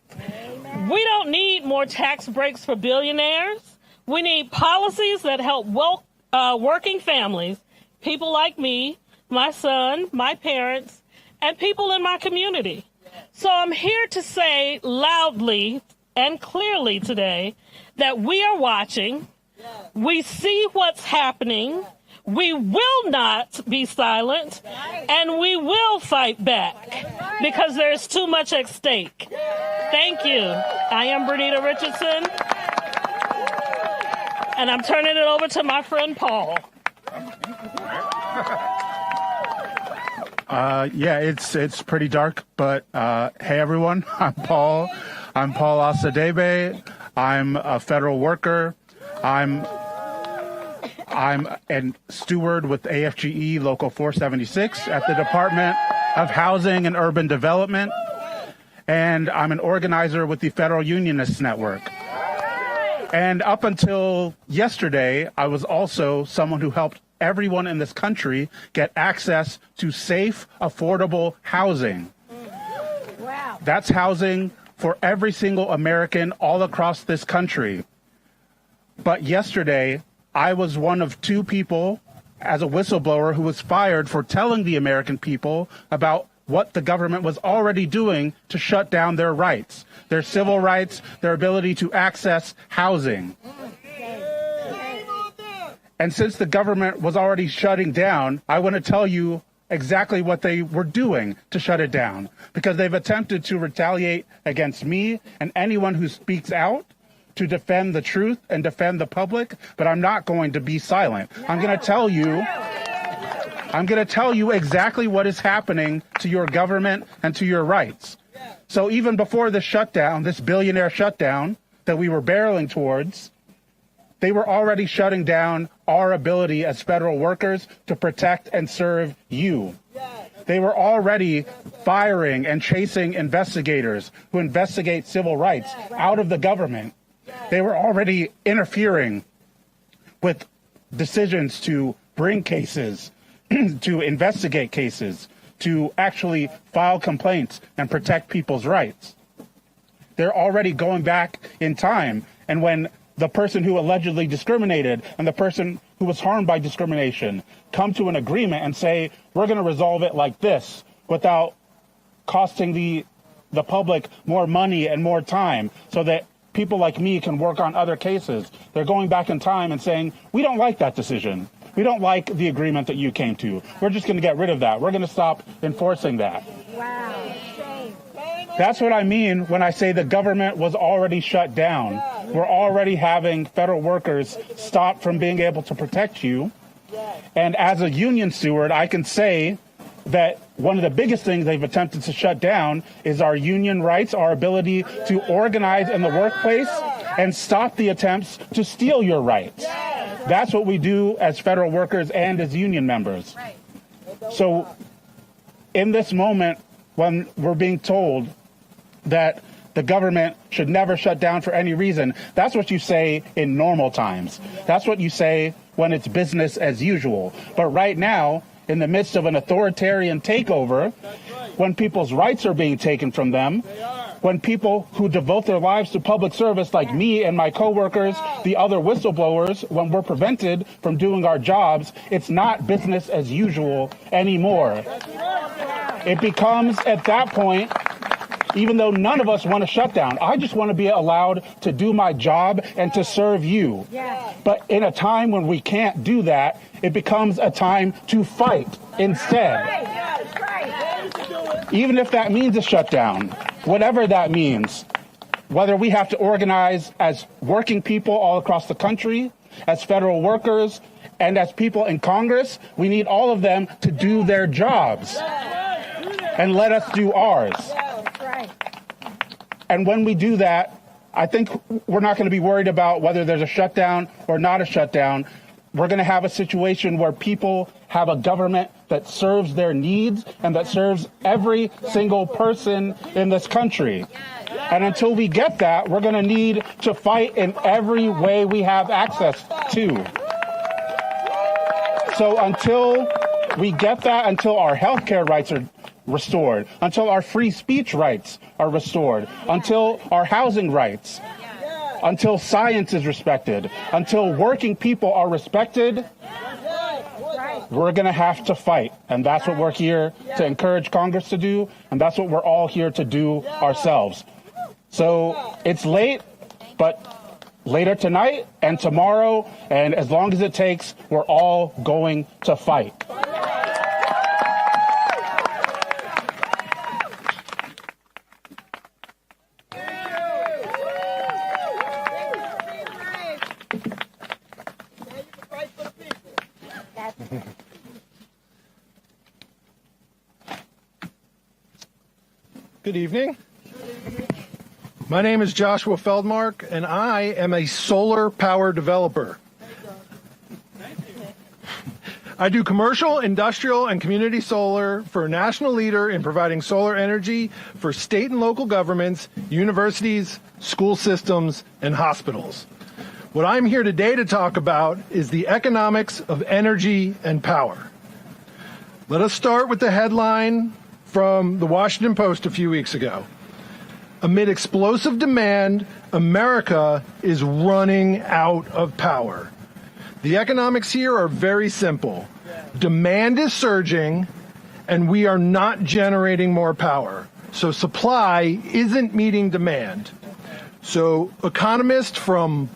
We don't need more tax breaks for billionaires. We need policies that help working families, people like me, my son, my parents, and people in my community. So I'm here to say loudly and clearly today that we are watching. We see what's happening. We will not be silent, and we will fight back because there's too much at stake. Thank you. I am Bernita Richardson, and I'm turning it over to my friend Paul. Yeah, it's pretty dark, but hey everyone, I'm Paul Asadebe. I'm a federal worker. I'm a steward with AFGE Local 476 at the Department of Housing and Urban Development, and I'm an organizer with the Federal Unionists Network. And up until yesterday, I was also someone who helped everyone in this country get access to safe, affordable housing. Wow. That's housing for every single American all across this country. But yesterday, I was one of two people as a whistleblower who was fired for telling the American people about what the government was already doing to shut down their rights, their civil rights, their ability to access housing. And since the government was already shutting down, I want to tell you exactly what they were doing to shut it down, because they've attempted to retaliate against me and anyone who speaks out to defend the truth and defend the public, but I'm not going to be silent. I'm going to tell you exactly what is happening to your government and to your rights. So even before the shutdown, this billionaire shutdown that we were barreling towards, they were already shutting down our ability as federal workers to protect and serve you. They were already firing and chasing investigators who investigate civil rights out of the government. They were already interfering with decisions to bring cases, to investigate cases, to actually file complaints and protect people's rights. They're already going back in time. And when the person who allegedly discriminated and the person who was harmed by discrimination come to an agreement and say, we're going to resolve it like this without costing the public more money and more time so that people like me can work on other cases. They're going back in time and saying, we don't like that decision. We don't like the agreement that you came to. We're just going to get rid of that. We're going to stop enforcing that. Wow. That's what I mean when I say the government was already shut down. We're already having federal workers stop from being able to protect you. And as a union steward, I can say that one of the biggest things they've attempted to shut down is our union rights, our ability to organize in the workplace and stop the attempts to steal your rights. That's what we do as federal workers and as union members. So in this moment, when we're being told that the government should never shut down for any reason. That's what you say in normal times. That's what you say when it's business as usual. But right now, in the midst of an authoritarian takeover, when people's rights are being taken from them, when people who devote their lives to public service, like me and my coworkers, the other whistleblowers, when we're prevented from doing our jobs, it's not business as usual anymore. It becomes, at that point, even though none of us want to shut down, I just want to be allowed to do my job and to serve you. But in a time when we can't do that, it becomes a time to fight instead. Even if that means a shutdown, whatever that means, whether we have to organize as working people all across the country, as federal workers, and as people in Congress, we need all of them to do their jobs and let us do ours. And when we do that, I think we're not going to be worried about whether there's a shutdown or not a shutdown. We're going to have a situation where people have a government that serves their needs and that serves every single person in this country. And until we get that, we're going to need to fight in every way we have access to. So until we get that, until our healthcare rights are restored, until our free speech rights are restored, until our housing rights, until science is respected, until working people are respected, we're going to have to fight. And that's what we're here to encourage Congress to do, and that's what we're all here to do ourselves. So it's late, but later tonight and tomorrow, and as long as it takes, we're all going to fight. Good evening. My name is Joshua Feldmark, and I am a solar power developer. I do commercial, industrial, and community solar for a national leader in providing solar energy for state and local governments, universities, school systems, and hospitals. What I'm here today to talk about is the economics of energy and power. Let us start with the headline from the Washington Post a few weeks ago. Amid explosive demand, America is running out of power. The economics here are very simple. Demand is surging, and we are not generating more power. So supply isn't meeting demand. So economists from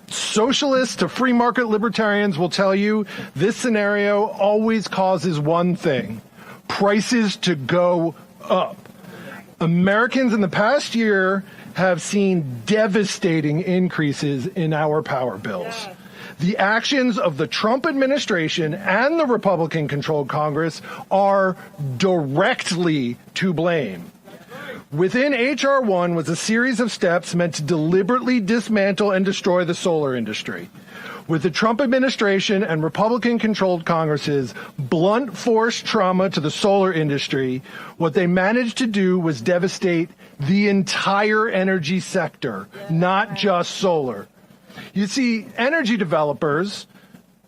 socialists to free market libertarians will tell you this scenario always causes one thing: prices to go up. Americans in the past year have seen devastating increases in our power bills. The actions of the Trump administration and the Republican-controlled Congress are directly to blame. Within H.R. 1 was a series of steps meant to deliberately dismantle and destroy the solar industry. With the Trump administration and Republican-controlled Congress's blunt force trauma to the solar industry, what they managed to do was devastate the entire energy sector, not just solar. You see, energy developers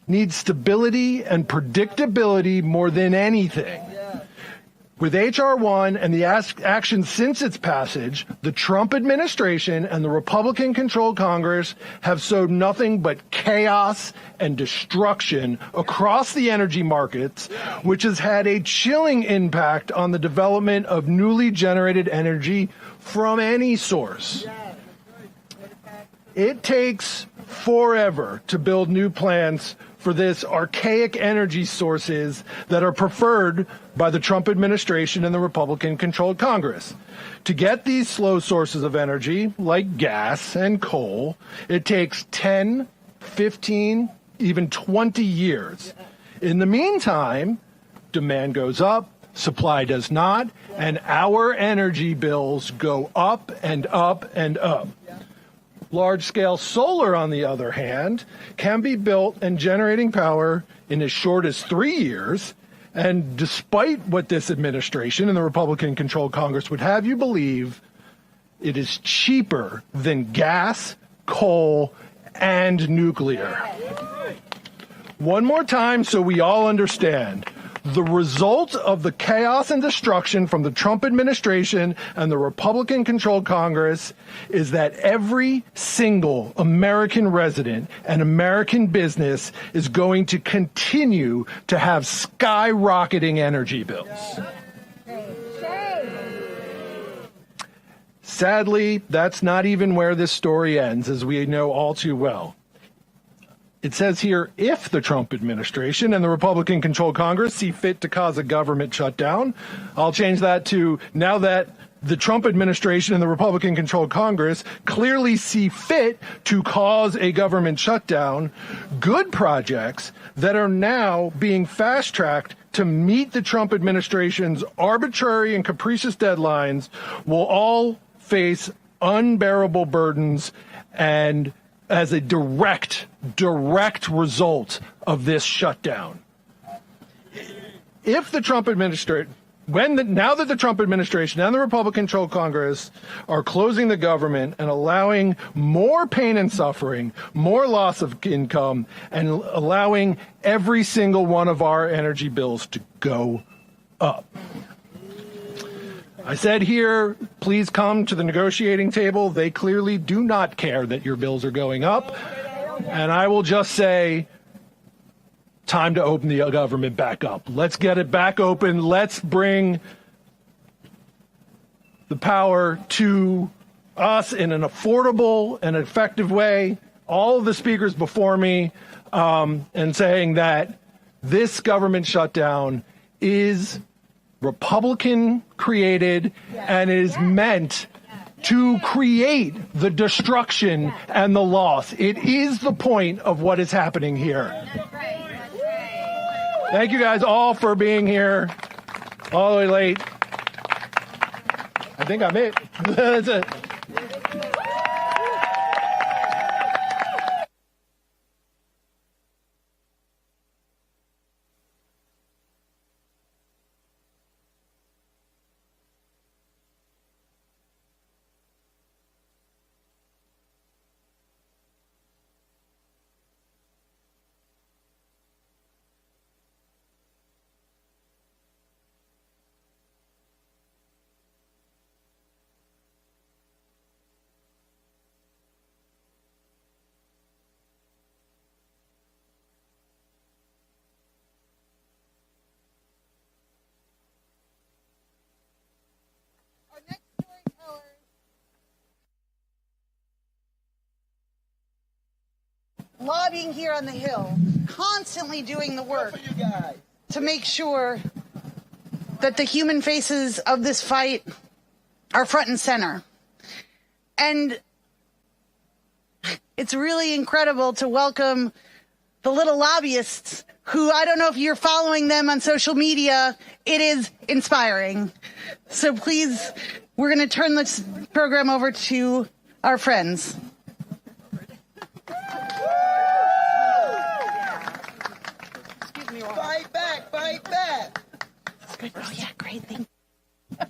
need stability and predictability more than anything. With H.R. 1 and the action since its passage, the Trump administration and the Republican-controlled Congress have sowed nothing but chaos and destruction across the energy markets, which has had a chilling impact on the development of newly generated energy from any source. It takes forever to build new plants for this archaic energy sources that are preferred by the Trump administration and the Republican-controlled Congress. To get these slow sources of energy, like gas and coal, it takes 10, 15, even 20 years. In the meantime, demand goes up, supply does not, and our energy bills go up and up and up. Large-scale solar, on the other hand, can be built and generating power in as short as 3 years. And despite what this administration and the Republican-controlled Congress would have you believe, It is cheaper than gas, coal, and nuclear. One more time so we all understand. The result of the chaos and destruction from the Trump administration and the Republican-controlled Congress is that every single American resident and American business is going to continue to have skyrocketing energy bills. Sadly, that's not even where this story ends, as we know all too well. It says here, if the Trump administration and the Republican-controlled Congress see fit to cause a government shutdown, I'll change that to now that the Trump administration and the Republican-controlled Congress clearly see fit to cause a government shutdown, good projects that are now being fast-tracked to meet the Trump administration's arbitrary and capricious deadlines will all face unbearable burdens and as a direct result of this shutdown. If the Trump administration, now that the Trump administration and the Republican-controlled Congress are closing the government and allowing more pain and suffering, more loss of income, and allowing every single one of our energy bills to go up. I said here, please come to the negotiating table. They clearly do not care that your bills are going up. And I will just say, time to open the government back up. Let's get it back open. Let's bring the power to us in an affordable and effective way. All of the speakers before me and saying that this government shutdown is Republican created and is meant to create the destruction and the loss. It is the point of what is happening here. Thank you guys all for being here all the way late. I think I'm it. That's it. Lobbying here on the Hill, constantly doing the work to make sure that the human faces of this fight are front and center. And it's really incredible to welcome the Little Lobbyists, who, I don't know if you're following them on social media, it is inspiring. So please, we're going to turn this program over to our friends. Fight back. Oh, yeah, great. Thank you.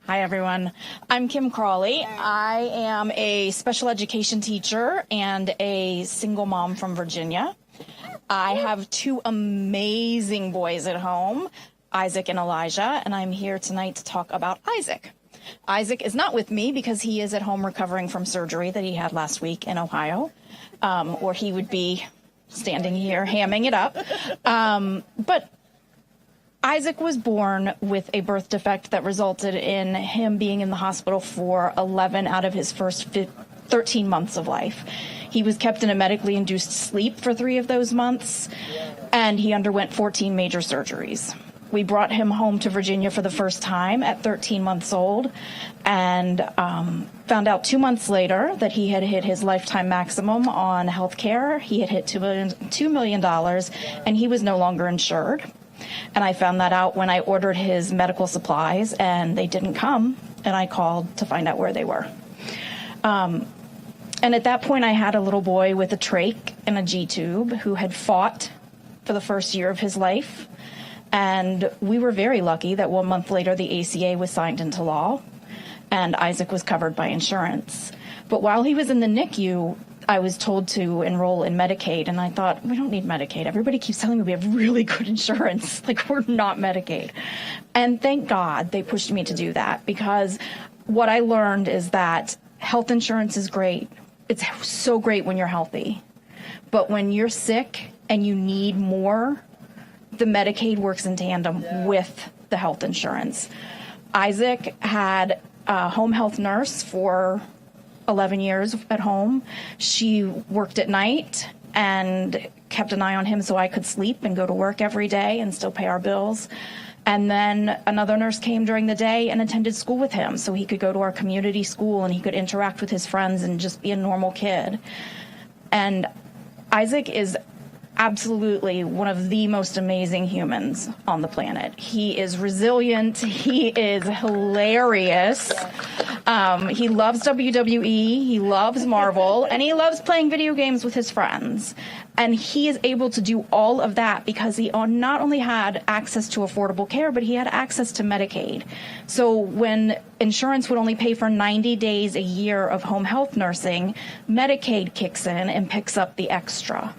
Hi, everyone. I'm Kim Crawley. I am a special education teacher and a single mom from Virginia. I have two amazing boys at home, Isaac and Elijah, and I'm here tonight to talk about Isaac. Isaac is not with me because he is at home recovering from surgery that he had last week in Ohio, or he would be standing here hamming it up. But Isaac was born with a birth defect that resulted in him being in the hospital for 11 out of his first 13 months of life. He was kept in a medically induced sleep for 3 of those months, and he underwent 14 major surgeries. We brought him home to Virginia for the first time at 13 months old and found out 2 months later that he had hit his lifetime maximum on health care. He had hit $2 million, and he was no longer insured. And I found that out when I ordered his medical supplies, and they didn't come, and I called to find out where they were. And at that point, I had a little boy with a trach and a G-tube who had fought for the first year of his life. And we were very lucky that 1 month later, the ACA was signed into law. and Isaac was covered by insurance. But while he was in the NICU, I was told to enroll in Medicaid, and I thought, we don't need Medicaid. Everybody keeps telling me we have really good insurance. Like, we're not Medicaid. And thank God they pushed me to do that, because what I learned is that health insurance is great. It's so great when you're healthy. But when you're sick and you need more, the Medicaid works in tandem with the health insurance. Isaac had a home health nurse for 11 years at home. She worked at night and kept an eye on him so I could sleep and go to work every day and still pay our bills. And then another nurse came during the day and attended school with him so he could go to our community school and he could interact with his friends and just be a normal kid. And Isaac is absolutely one of the most amazing humans on the planet. He is resilient. He is hilarious. He loves WWE. He loves Marvel. And he loves playing video games with his friends. And he is able to do all of that because he not only had access to affordable care, but he had access to Medicaid. So when insurance would only pay for 90 days a year of home health nursing, Medicaid kicks in and picks up the extra.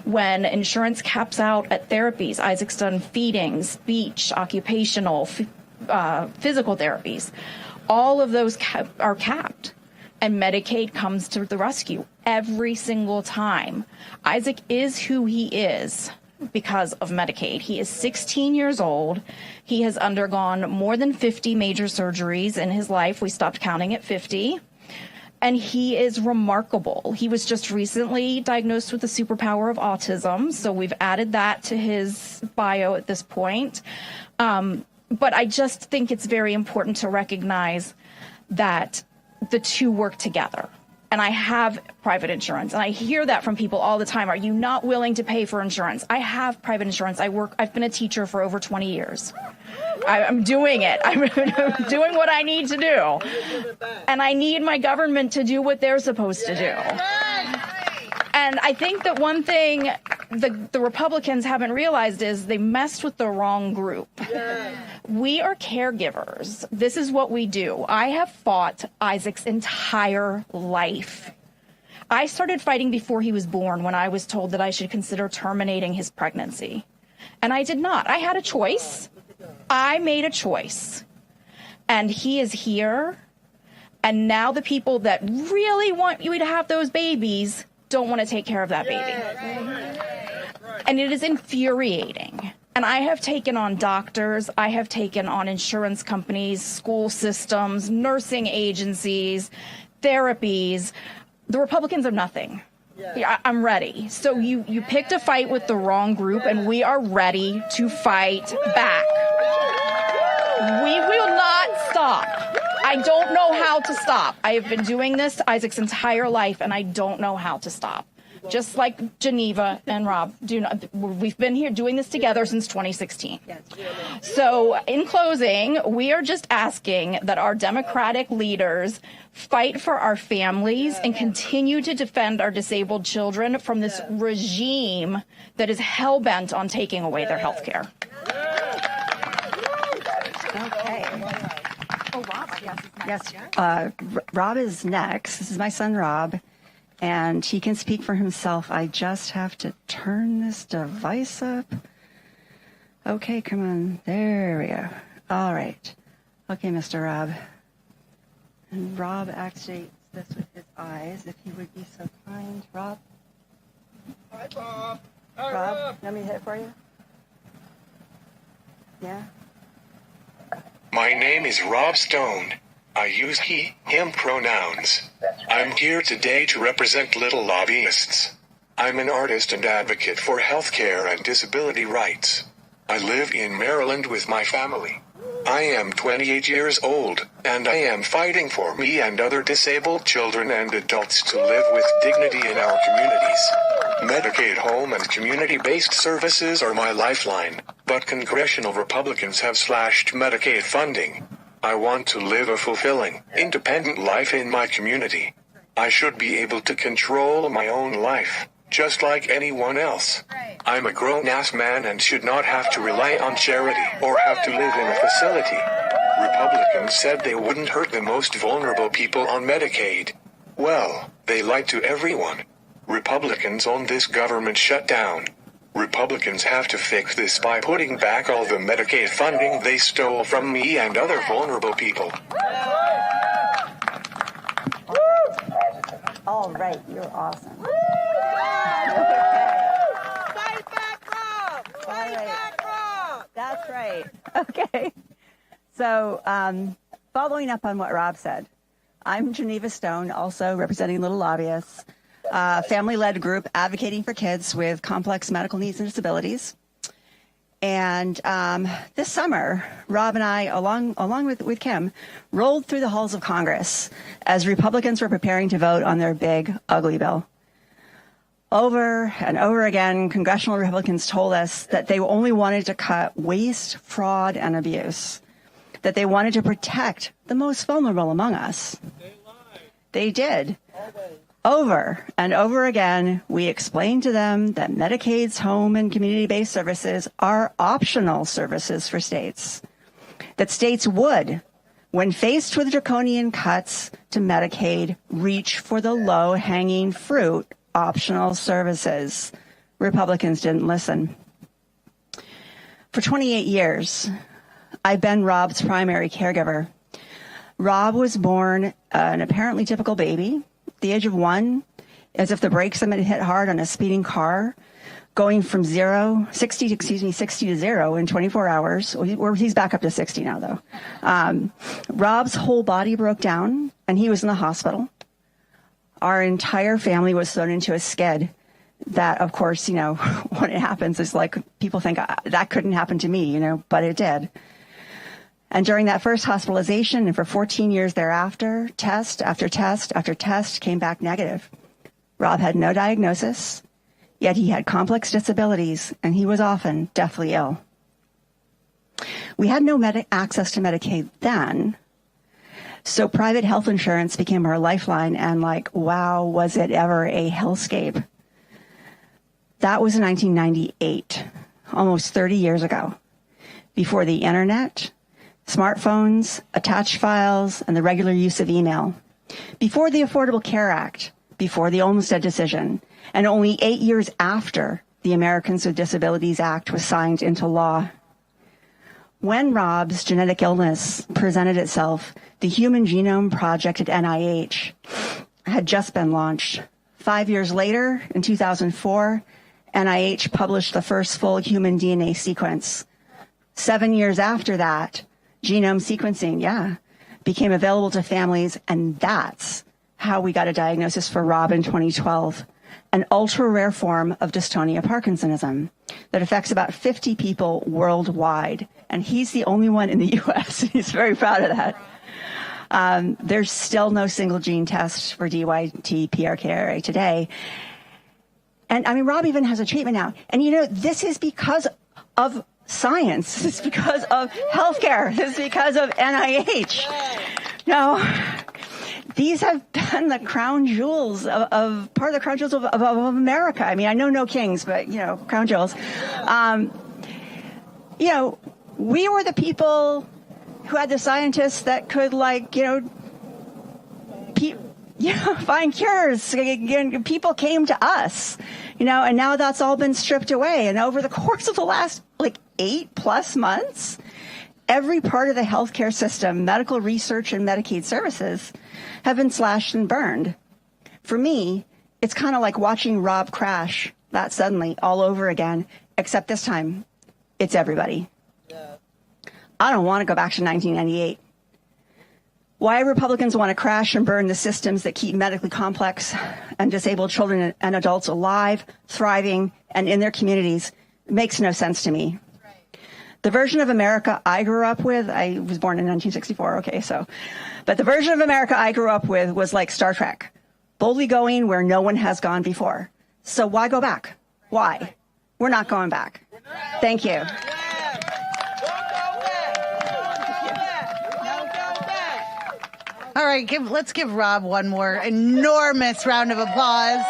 When insurance caps out at therapies, Isaac's done feeding, speech, occupational, physical therapies. All of those are capped, and Medicaid comes to the rescue every single time. Isaac is who he is because of Medicaid. He is 16 years old. He has undergone more than 50 major surgeries in his life. We stopped counting at 50. And he is remarkable. He was just recently diagnosed with the superpower of autism, so we've added that to his bio at this point. But I just think it's very important to recognize that the two work together. And I have private insurance, and I hear that from people all the time. Are you not willing to pay for insurance? I have private insurance. I've been a teacher for over 20 years. I'm doing it. I'm doing what I need to do. And I need my government to do what they're supposed to do. And I think that one thing the Republicans haven't realized is they messed with the wrong group. We are caregivers. This is what we do. I have fought Isaac's entire life. I started fighting before he was born when I was told that I should consider terminating his pregnancy. And I did not. I had a choice. I made a choice. And he is here. And now the people that really want you to have those babies don't want to take care of that baby. And it is infuriating. And I have taken on doctors, I have taken on insurance companies, school systems, nursing agencies, therapies. The Republicans are nothing. I'm ready. So you picked a fight with the wrong group, and we are ready to fight back. We will not stop. I don't know how to stop. I have been doing this Isaac's entire life, and I don't know how to stop. Just like Geneva and Rob, we've been here doing this together since 2016. So in closing, we are just asking that our Democratic leaders fight for our families and continue to defend our disabled children from this regime that is hell-bent on taking away their health care. Okay. Oh, Rob, yes. Rob is next. This is my son, Rob. And he can speak for himself. I just have to turn this device up. Okay, come on. There we go. All right. Okay, Mr. Rob. And Rob activates this with his eyes, if he would be so kind. Rob? Hi, Bob. Hi, Rob, let me hit it for you. Yeah? My name is Rob Stone. I use he, him pronouns. I'm here today to represent Little Lobbyists. I'm an artist and advocate for healthcare and disability rights. I live in Maryland with my family. I am 28 years old, and I am fighting for me and other disabled children and adults to live with dignity in our communities. Medicaid home and community-based services are my lifeline, but Congressional Republicans have slashed Medicaid funding. I want to live a fulfilling, independent life in my community. I should be able to control my own life, just like anyone else. I'm a grown-ass man and should not have to rely on charity or have to live in a facility. Republicans said they wouldn't hurt the most vulnerable people on Medicaid. Well, they lied to everyone. Republicans own this government shutdown. Republicans have to fix this by putting back all the Medicaid funding they stole from me and other vulnerable people. All right, you're awesome. Fight back, Rob! Fight back, Rob! That's right. Okay. So, following up on what Rob said, I'm Geneva Stone, also representing Little Lobbyists, a family-led group advocating for kids with complex medical needs and disabilities. And this summer, Rob and I, along with Kim, rolled through the halls of Congress as Republicans were preparing to vote on their big, ugly bill. Over and over again, Congressional Republicans told us that they only wanted to cut waste, fraud, and abuse, that they wanted to protect the most vulnerable among us. They did. Over and over again, we explained to them that Medicaid's home and community-based services are optional services for states, that states would, when faced with draconian cuts to Medicaid, reach for the low-hanging fruit, optional services. Republicans didn't listen. For 28 years, I've been Rob's primary caregiver. Rob was born an apparently typical baby, at the age of 1, as if the brakes had hit hard on a speeding car, going from 60 to 0 in 24 hours. He's back up to 60 now, though. Rob's whole body broke down, and he was in the hospital. Our entire family was thrown into a skid that, of course, when it happens, is like people think that couldn't happen to me, but it did. And during that first hospitalization and for 14 years thereafter, test after test after test came back negative. Rob had no diagnosis, yet he had complex disabilities, and he was often deathly ill. We had no access to Medicaid then, so private health insurance became our lifeline, and wow, was it ever a hellscape. That was in 1998, almost 30 years ago, before the internet, smartphones, attached files, and the regular use of email, before the Affordable Care Act, before the Olmstead decision, and only 8 years after the Americans with Disabilities Act was signed into law. When Rob's genetic illness presented itself, the Human Genome Project at NIH had just been launched. 5 years later, in 2004, NIH published the first full human DNA sequence. 7 years after that, genome sequencing, became available to families, and that's how we got a diagnosis for Rob in 2012, an ultra-rare form of dystonia Parkinsonism that affects about 50 people worldwide, and he's the only one in the U.S. He's very proud of that. There's still no single gene test for DYT-PRKRA today. And I mean, Rob even has a treatment now. And this is because of science. This is because of healthcare. This is because of NIH. Now, these have been the crown jewels part of the crown jewels of America. I mean, I know no kings, but, crown jewels. We were the people who had the scientists that could, find cures. People came to us, and now that's all been stripped away. And over the course of the last 8+ months, every part of the healthcare system, medical research and Medicaid services, have been slashed and burned. For me, it's kind of like watching Rob crash that suddenly all over again, except this time, it's everybody. I don't want to go back to 1998. Why Republicans want to crash and burn the systems that keep medically complex and disabled children and adults alive, thriving, and in their communities makes no sense to me. The version of America I grew up with, I was born in 1964, but the version of America I grew up with was like Star Trek, boldly going where no one has gone before. So why go back? Why? We're not going back. Thank you. All right, let's give Rob one more enormous round of applause.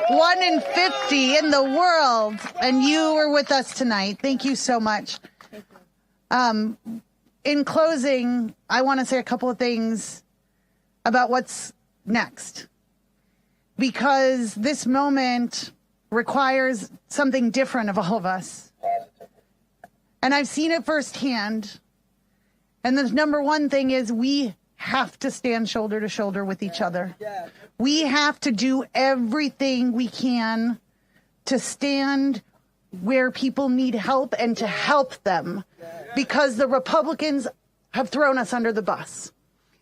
1 in 50 in the world, and you were with us tonight. Thank you so much. In closing, I want to say a couple of things about what's next, because this moment requires something different of all of us. And I've seen it firsthand. And the number one thing is we have to stand shoulder to shoulder with each other. We have to do everything we can to stand where people need help and to help them, because the Republicans have thrown us under the bus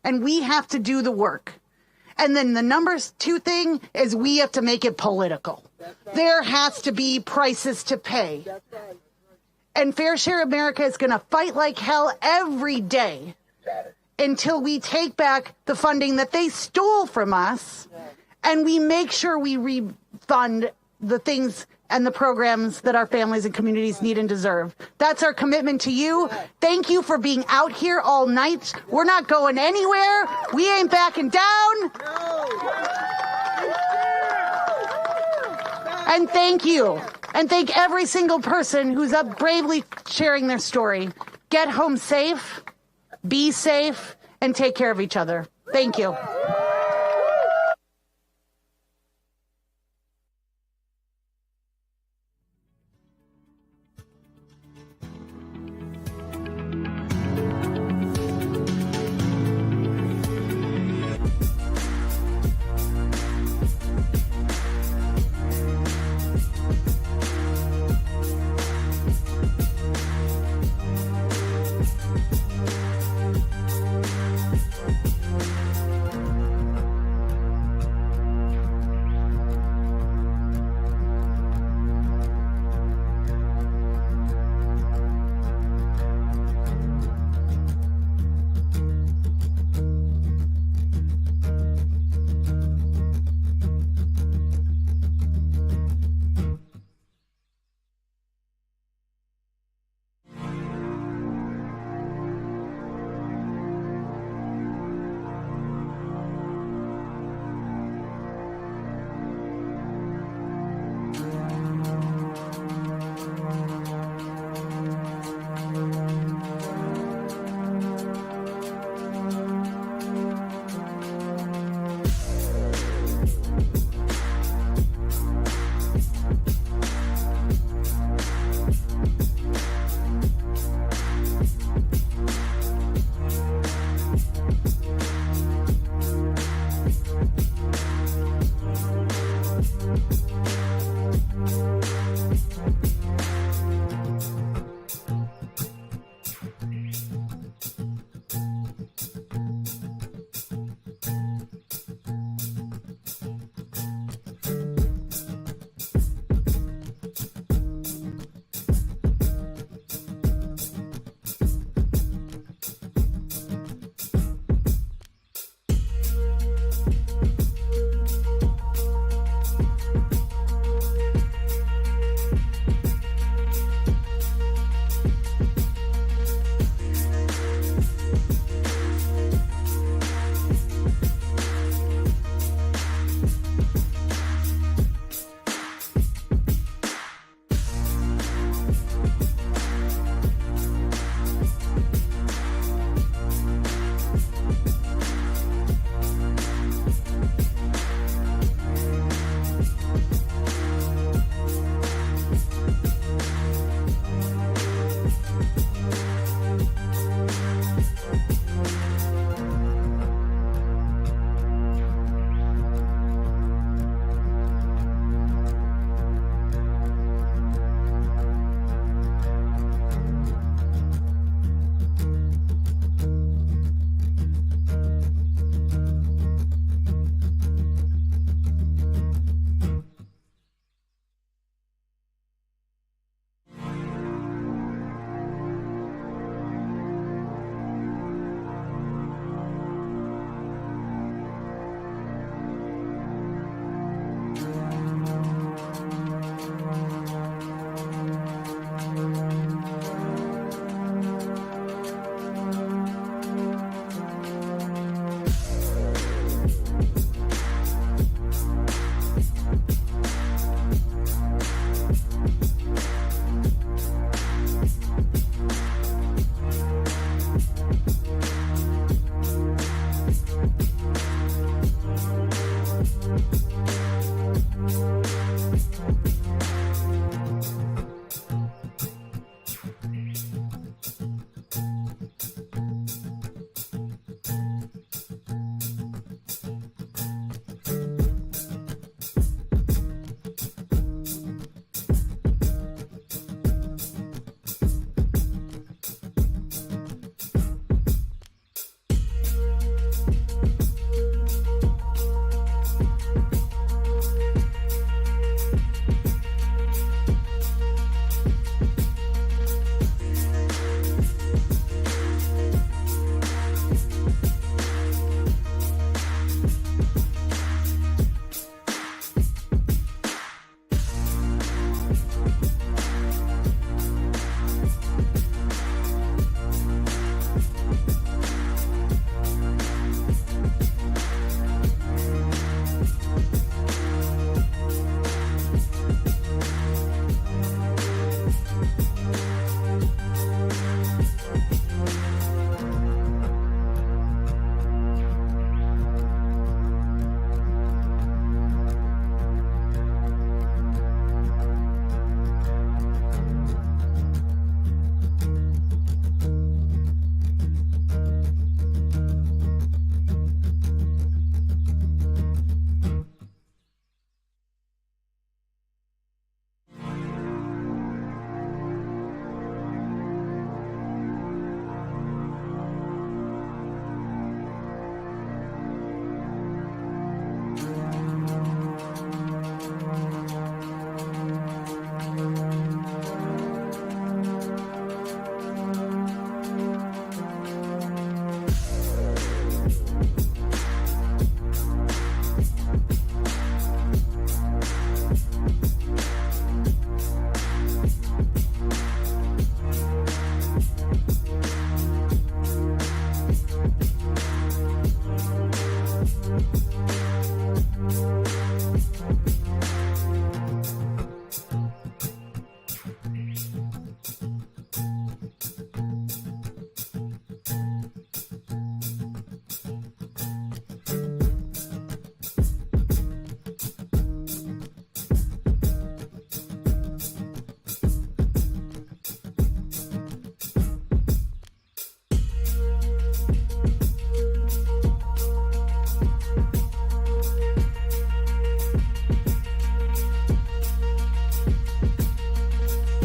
and we have to do the work. And then the number two thing is we have to make it political. There has to be prices to pay. And Fair Share America is going to fight like hell every day until we take back the funding that they stole from us and we make sure we refund the things and the programs that our families and communities need and deserve. That's our commitment to you. Thank you for being out here all night. We're not going anywhere. We ain't backing down. And thank you. And thank every single person who's up bravely sharing their story. Get home safe, be safe, and take care of each other. Thank you.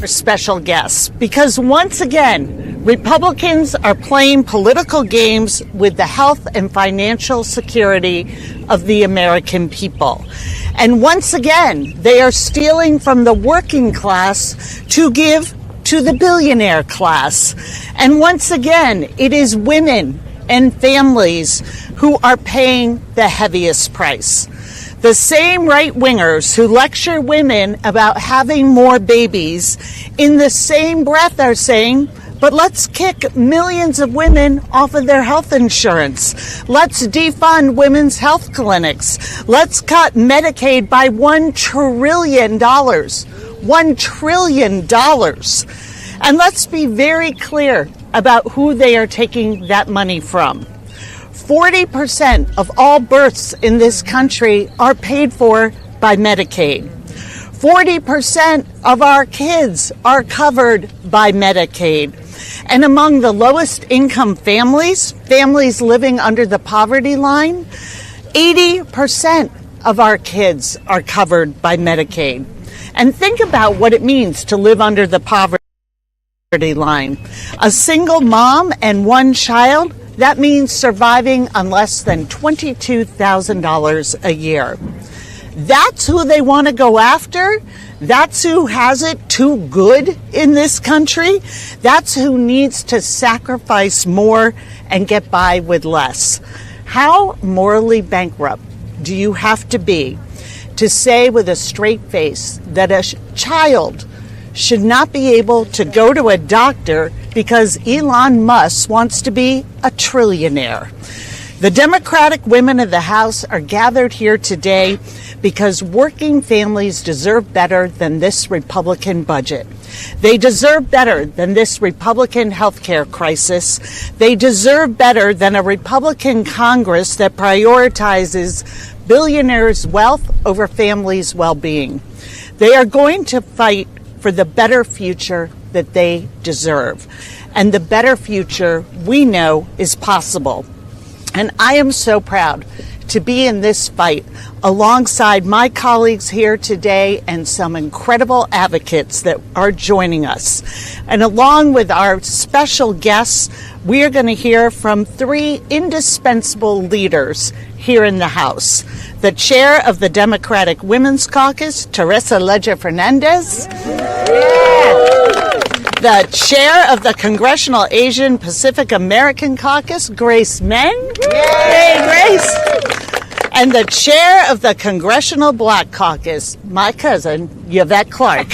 our special guests, because once again, Republicans are playing political games with the health and financial security of the American people. And once again, they are stealing from the working class to give to the billionaire class. And once again, it is women and families who are paying the heaviest price. The same right-wingers who lecture women about having more babies in the same breath are saying, but let's kick millions of women off of their health insurance. Let's defund women's health clinics. Let's cut Medicaid by $1 trillion. $1 trillion. And let's be very clear about who they are taking that money from. 40% of all births in this country are paid for by Medicaid. 40% of our kids are covered by Medicaid. And among the lowest income families, families living under the poverty line, 80% of our kids are covered by Medicaid. And think about what it means to live under the poverty line. A single mom and one child, that means surviving on less than $22,000 a year. That's who they want to go after. That's who has it too good in this country. That's who needs to sacrifice more and get by with less. How morally bankrupt do you have to be to say with a straight face that a child should not be able to go to a doctor because Elon Musk wants to be a trillionaire? The Democratic women of the House are gathered here today because working families deserve better than this Republican budget. They deserve better than this Republican healthcare crisis. They deserve better than a Republican Congress that prioritizes billionaires' wealth over families' well-being. They are going to fight for the better future that they deserve. And the better future we know is possible. And I am so proud to be in this fight alongside my colleagues here today and some incredible advocates that are joining us. And along with our special guests, we are going to hear from three indispensable leaders here in the House. The chair of the Democratic Women's Caucus, Teresa Leger Fernandez. The chair of the Congressional Asian Pacific American Caucus, Grace Meng. Yay, Grace. And the chair of the Congressional Black Caucus, my cousin, Yvette Clark.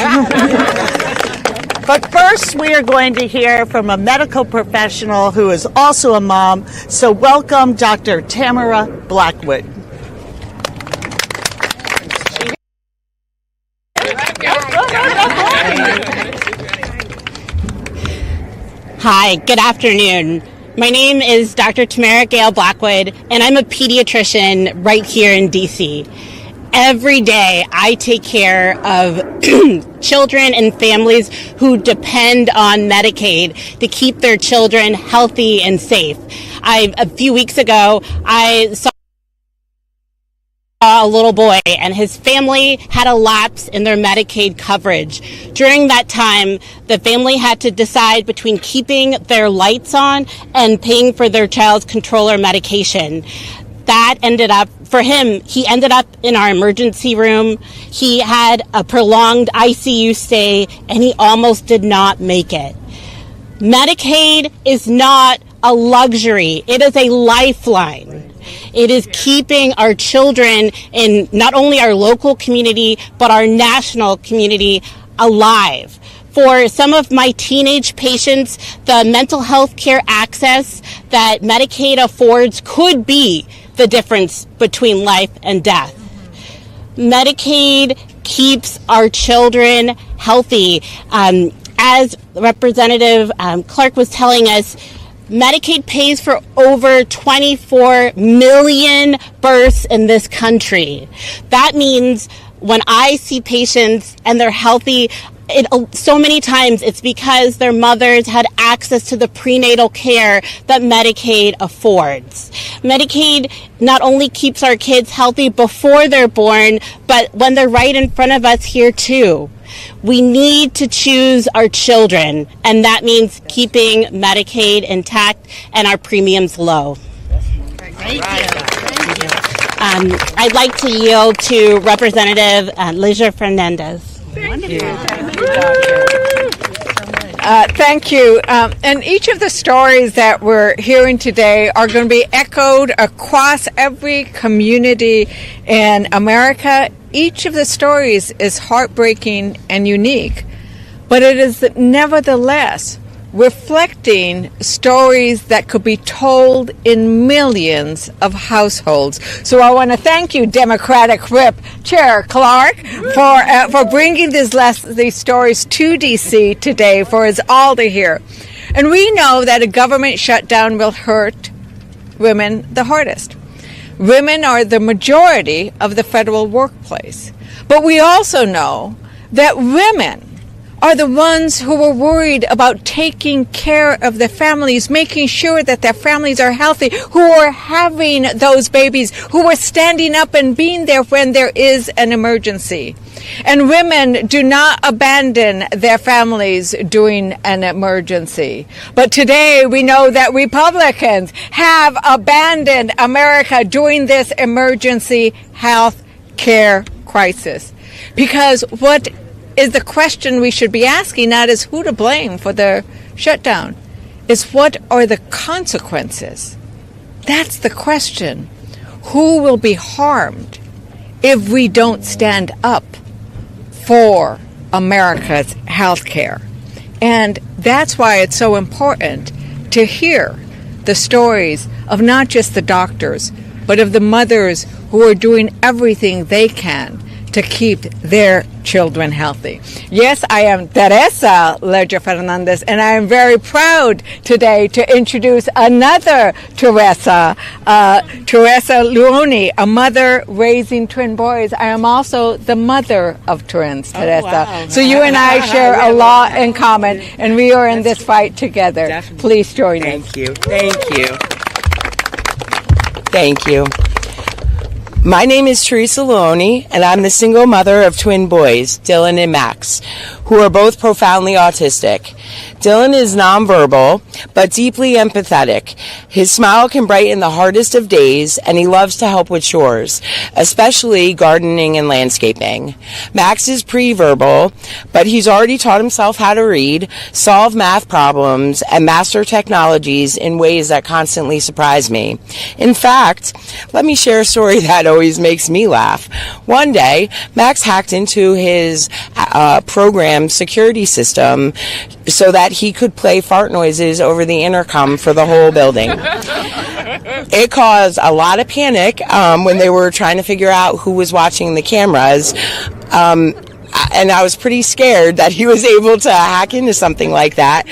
But first, we are going to hear from a medical professional who is also a mom. So welcome, Dr. Tamara Blackwood. Hi, good afternoon. My name is Dr. Tamara Gail Blackwood, and I'm a pediatrician right here in D.C. Every day, I take care of children and families who depend on Medicaid to keep their children healthy and safe. A few weeks ago, I saw a little boy and his family had a lapse in their Medicaid coverage. During that time, the family had to decide between keeping their lights on and paying for their child's controller medication. That ended up, for him, he ended up in our emergency room. He had a prolonged ICU stay and he almost did not make it. Medicaid is not a luxury. It is a lifeline. It is keeping our children in not only our local community, but our national community alive. For some of my teenage patients, the mental health care access that Medicaid affords could be the difference between life and death. Medicaid keeps our children healthy. As Representative Clark was telling us, Medicaid pays for over 24 million births in this country. That means when I see patients and they're healthy, so many times it's because their mothers had access to the prenatal care that Medicaid affords. Medicaid not only keeps our kids healthy before they're born, but when they're right in front of us here too. We need to choose our children, and that means keeping Medicaid intact and our premiums low. I'd like to yield to Representative Ligia Fernandez. Thank you. And each of the stories that we're hearing today are going to be echoed across every community in America. Each of the stories is heartbreaking and unique, but it is nevertheless reflecting stories that could be told in millions of households. So I want to thank you, Democratic Whip Chair Clark, for bringing these stories to D.C. today for us all to hear. And we know that a government shutdown will hurt women the hardest. Women are the majority of the federal workplace. But we also know that women are the ones who are worried about taking care of their families, making sure that their families are healthy, who are having those babies, who are standing up and being there when there is an emergency. And women do not abandon their families during an emergency. But today we know that Republicans have abandoned America during this emergency health care crisis. Because what is the question we should be asking, not is who to blame for the shutdown, is what are the consequences? That's the question. Who will be harmed if we don't stand up for America's health care? And that's why it's so important to hear the stories of not just the doctors, but of the mothers who are doing everything they can to keep their children healthy. Yes, I am Teresa Leger Fernandez, and I am very proud today to introduce another Teresa, Teresa Leone, a mother raising twin boys. I am also the mother of twins, Teresa. Wow. So you and I share a lot in common, and we are in this fight together. Definitely. Please join us. Thank you. Thank you. Thank you. My name is Teresa Leone, and I'm the single mother of twin boys, Dylan and Max, who are both profoundly autistic. Dylan is nonverbal, but deeply empathetic. His smile can brighten the hardest of days, and he loves to help with chores, especially gardening and landscaping. Max is pre-verbal, but he's already taught himself how to read, solve math problems, and master technologies in ways that constantly surprise me. In fact, let me share a story that always makes me laugh. One day, Max hacked into his program security system so that he could play fart noises over the intercom for the whole building. It caused a lot of panic when they were trying to figure out who was watching the cameras. And I was pretty scared that he was able to hack into something like that.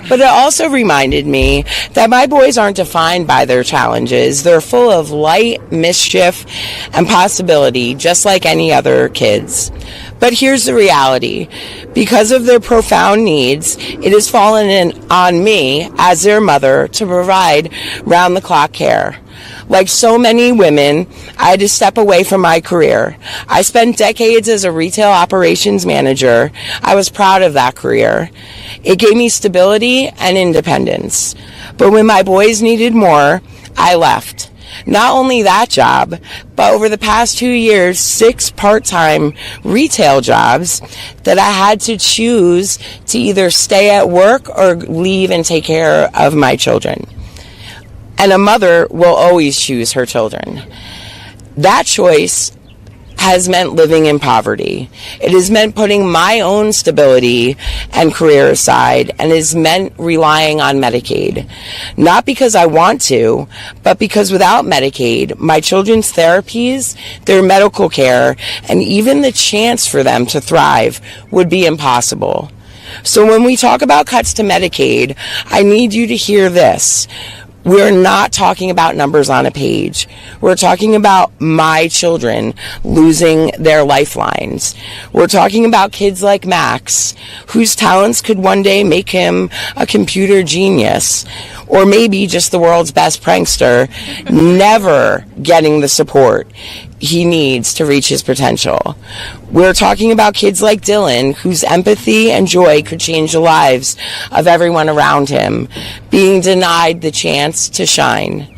But it also reminded me that my boys aren't defined by their challenges. They're full of light, mischief, and possibility, just like any other kids. But here's the reality. Because of their profound needs, it has fallen on me as their mother to provide round-the-clock care. Like so many women, I had to step away from my career. I spent decades as a retail operations manager. I was proud of that career. It gave me stability and independence. But when my boys needed more, I left. Not only that job, but over the past 2 years, 6 part-time retail jobs that I had to choose to either stay at work or leave and take care of my children. And a mother will always choose her children. That choice has meant living in poverty. It has meant putting my own stability and career aside, and has meant relying on Medicaid. Not because I want to, but because without Medicaid, my children's therapies, their medical care, and even the chance for them to thrive would be impossible. So when we talk about cuts to Medicaid, I need you to hear this. We're not talking about numbers on a page. We're talking about my children losing their lifelines. We're talking about kids like Max, whose talents could one day make him a computer genius, or maybe just the world's best prankster, never getting the support. he needs to reach his potential. We're talking about kids like Dylan, whose empathy and joy could change the lives of everyone around him, being denied the chance to shine.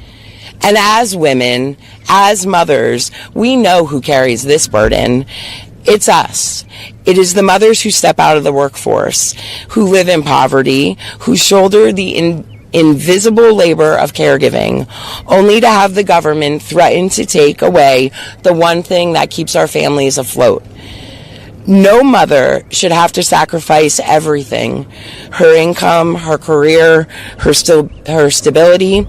And as women, as mothers, we know who carries this burden. It's us. It is the mothers who step out of the workforce, who live in poverty, who shoulder the invisible labor of caregiving, only to have the government threaten to take away the one thing that keeps our families afloat. No mother should have to sacrifice everything, her income, her career, her stability,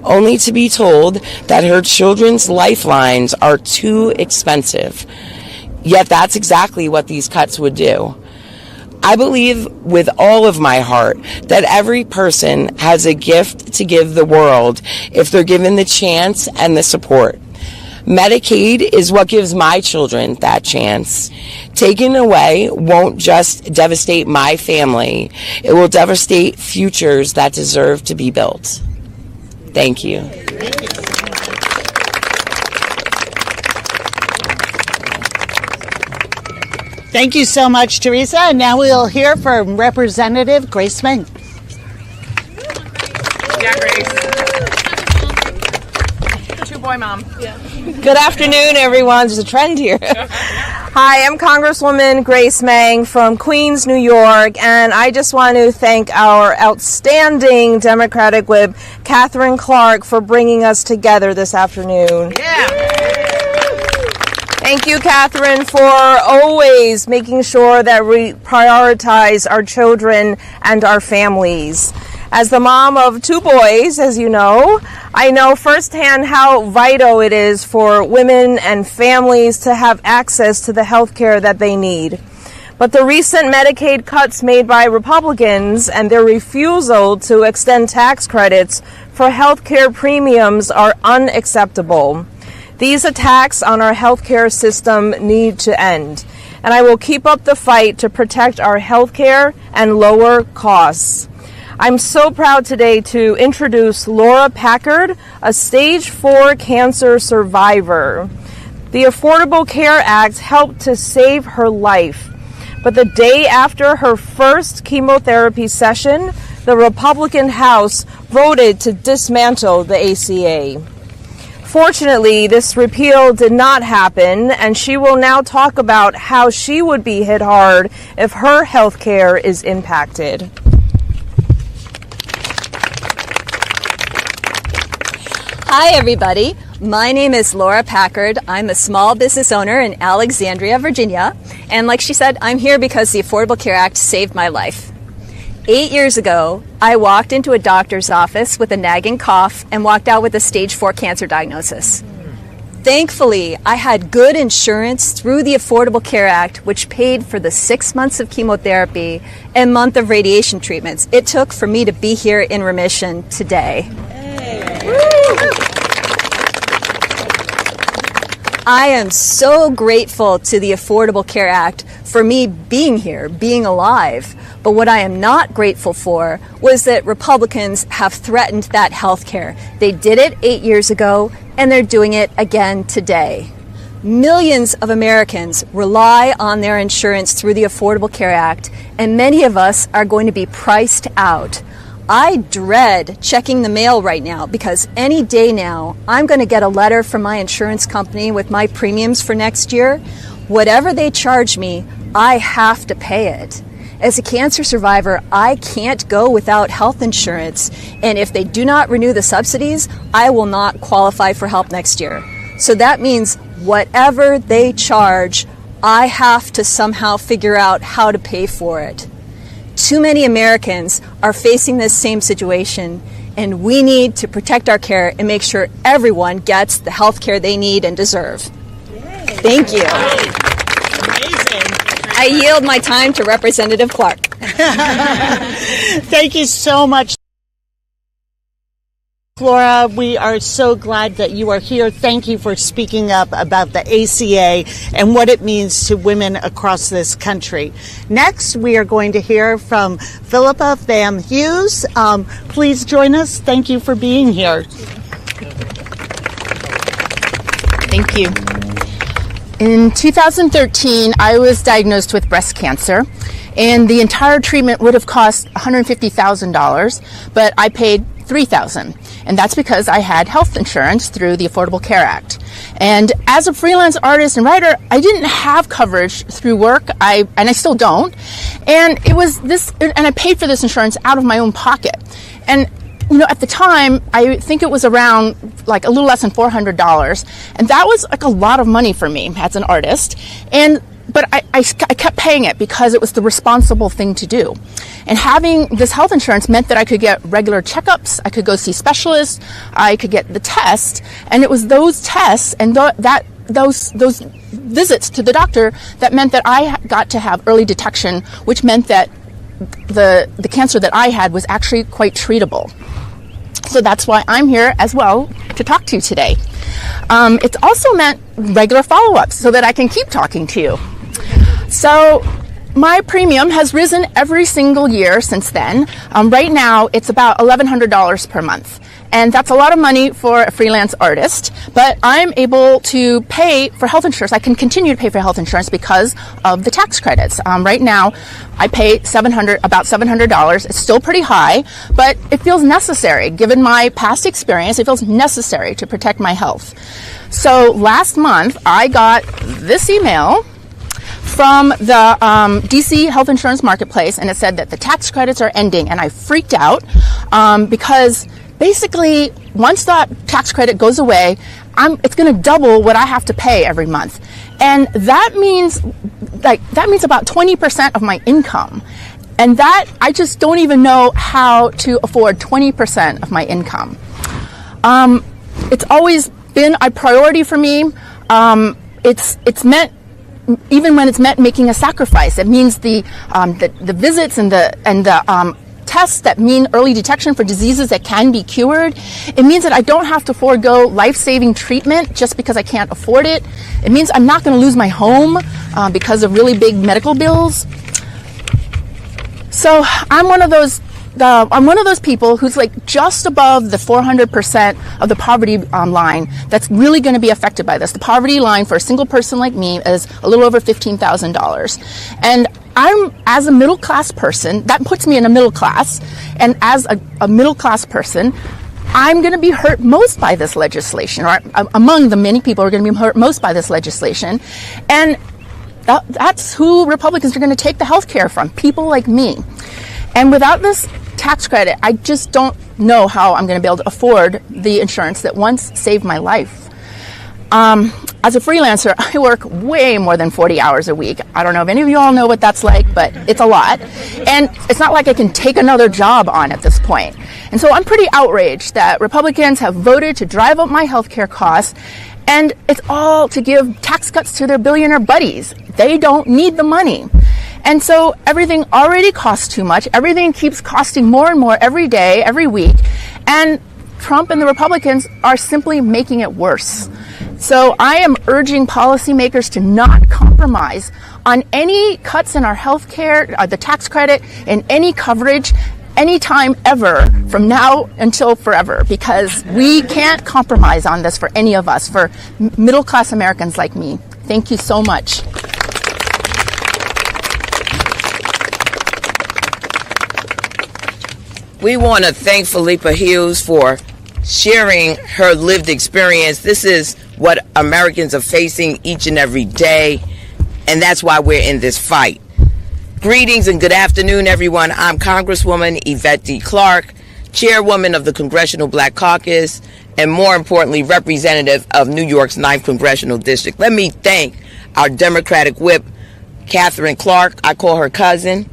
only to be told that her children's lifelines are too expensive. Yet that's exactly what these cuts would do. I believe with all of my heart that every person has a gift to give the world if they're given the chance and the support. Medicaid is what gives my children that chance. Taken away won't just devastate my family. It will devastate futures that deserve to be built. Thank you. Thank you so much, Teresa. And now we'll hear from Representative Grace Meng. Yeah, Grace. Two-boy mom. Yeah. Good afternoon, everyone. There's a trend here. Hi, I'm Congresswoman Grace Meng from Queens, New York, and I just want to thank our outstanding Democratic Whip, Catherine Clark, for bringing us together this afternoon. Yeah. Thank you, Catherine, for always making sure that we prioritize our children and our families. As the mom of two boys, as you know, I know firsthand how vital it is for women and families to have access to the health care that they need. But the recent Medicaid cuts made by Republicans and their refusal to extend tax credits for health care premiums are unacceptable. These attacks on our healthcare system need to end, and I will keep up the fight to protect our healthcare and lower costs. I'm so proud today to introduce Laura Packard, a stage 4 cancer survivor. The Affordable Care Act helped to save her life, but the day after her first chemotherapy session, the Republican House voted to dismantle the ACA. Fortunately, this repeal did not happen, and she will now talk about how she would be hit hard if her health care is impacted. Hi, everybody. My name is Laura Packard. I'm a small business owner in Alexandria, Virginia. And like she said, I'm here because the Affordable Care Act saved my life. 8 years ago, I walked into a doctor's office with a nagging cough and walked out with a stage 4 cancer diagnosis. Thankfully, I had good insurance through the Affordable Care Act, which paid for the 6 months of chemotherapy and month of radiation treatments it took for me to be here in remission today. I am so grateful to the Affordable Care Act for me being here, being alive. But what I am not grateful for was that Republicans have threatened that health care. They did it 8 years ago, and they're doing it again today. Millions of Americans rely on their insurance through the Affordable Care Act, and many of us are going to be priced out. I dread checking the mail right now because any day now I'm going to get a letter from my insurance company with my premiums for next year. Whatever they charge me, I have to pay it. As a cancer survivor, I can't go without health insurance, and if they do not renew the subsidies, I will not qualify for help next year. So that means whatever they charge, I have to somehow figure out how to pay for it. Too many Americans are facing this same situation, and we need to protect our care and make sure everyone gets the health care they need and deserve. Thank you. I yield my time to Representative Clark. Thank you so much, Laura. We are so glad that you are here. Thank you for speaking up about the ACA and what it means to women across this country. Next, we are going to hear from Philippa Pham Hughes. Please join us. Thank you for being here. Thank you. In 2013, I was diagnosed with breast cancer, and the entire treatment would have cost $150,000, but I paid $3,000, and that's because I had health insurance through the Affordable Care Act. And as a freelance artist and writer, I didn't have coverage through work, and I still don't. And it was this, and I paid for this insurance out of my own pocket. And you know, at the time, I think it was around like a little less than $400, and that was like a lot of money for me as an artist. But I kept paying it because it was the responsible thing to do. And having this health insurance meant that I could get regular checkups, I could go see specialists, I could get the test, and it was those tests and those visits to the doctor that meant that I got to have early detection, which meant that the cancer that I had was actually quite treatable. So that's why I'm here as well to talk to you today. It's also meant regular follow-ups so that I can keep talking to you. So my premium has risen every single year since then. Right now, it's about $1,100 per month. And that's a lot of money for a freelance artist, but I'm able to pay for health insurance. I can continue to pay for health insurance because of the tax credits. Right now, I pay about $700. It's still pretty high, but it feels necessary. Given my past experience, it feels necessary to protect my health. So last month, I got this email from the DC Health Insurance Marketplace, and it said that the tax credits are ending, and I freaked out because basically, once that tax credit goes away, it's going to double what I have to pay every month. And that means about 20% of my income. And that, I just don't even know how to afford 20% of my income. It's always been a priority for me. It's meant, even when it's meant making a sacrifice, it means the visits and the tests that mean early detection for diseases that can be cured. It means that I don't have to forego life-saving treatment just because I can't afford it. It means I'm not going to lose my home because of really big medical bills. So I'm one of those people who's like just above the 400% of the poverty line that's really going to be affected by this. The poverty line for a single person like me is a little over $15,000. And as a middle class person, that puts me in a middle class, and as a middle class person, I'm going to be hurt most by this legislation, or among the many people who are going to be hurt most by this legislation. And that's who Republicans are going to take the health care from, people like me. And without this tax credit, I just don't know how I'm going to be able to afford the insurance that once saved my life. As a freelancer, I work way more than 40 hours a week. I don't know if any of you all know what that's like, but it's a lot. And it's not like I can take another job on at this point. And so I'm pretty outraged that Republicans have voted to drive up my healthcare costs, and it's all to give tax cuts to their billionaire buddies. They don't need the money. And so everything already costs too much. Everything keeps costing more and more every day, every week. And Trump and the Republicans are simply making it worse. So I am urging policymakers to not compromise on any cuts in our health care, the tax credit, and any coverage anytime ever from now until forever, because we can't compromise on this for any of us, for middle-class Americans like me. Thank you so much. We want to thank Philippa Hughes for sharing her lived experience. This is what Americans are facing each and every day, and that's why we're in this fight. Greetings and good afternoon, everyone. I'm Congresswoman Yvette D. Clarke, Chairwoman of the Congressional Black Caucus, and more importantly, representative of New York's 9th Congressional District. Let me thank our Democratic whip, Catherine Clark, I call her cousin,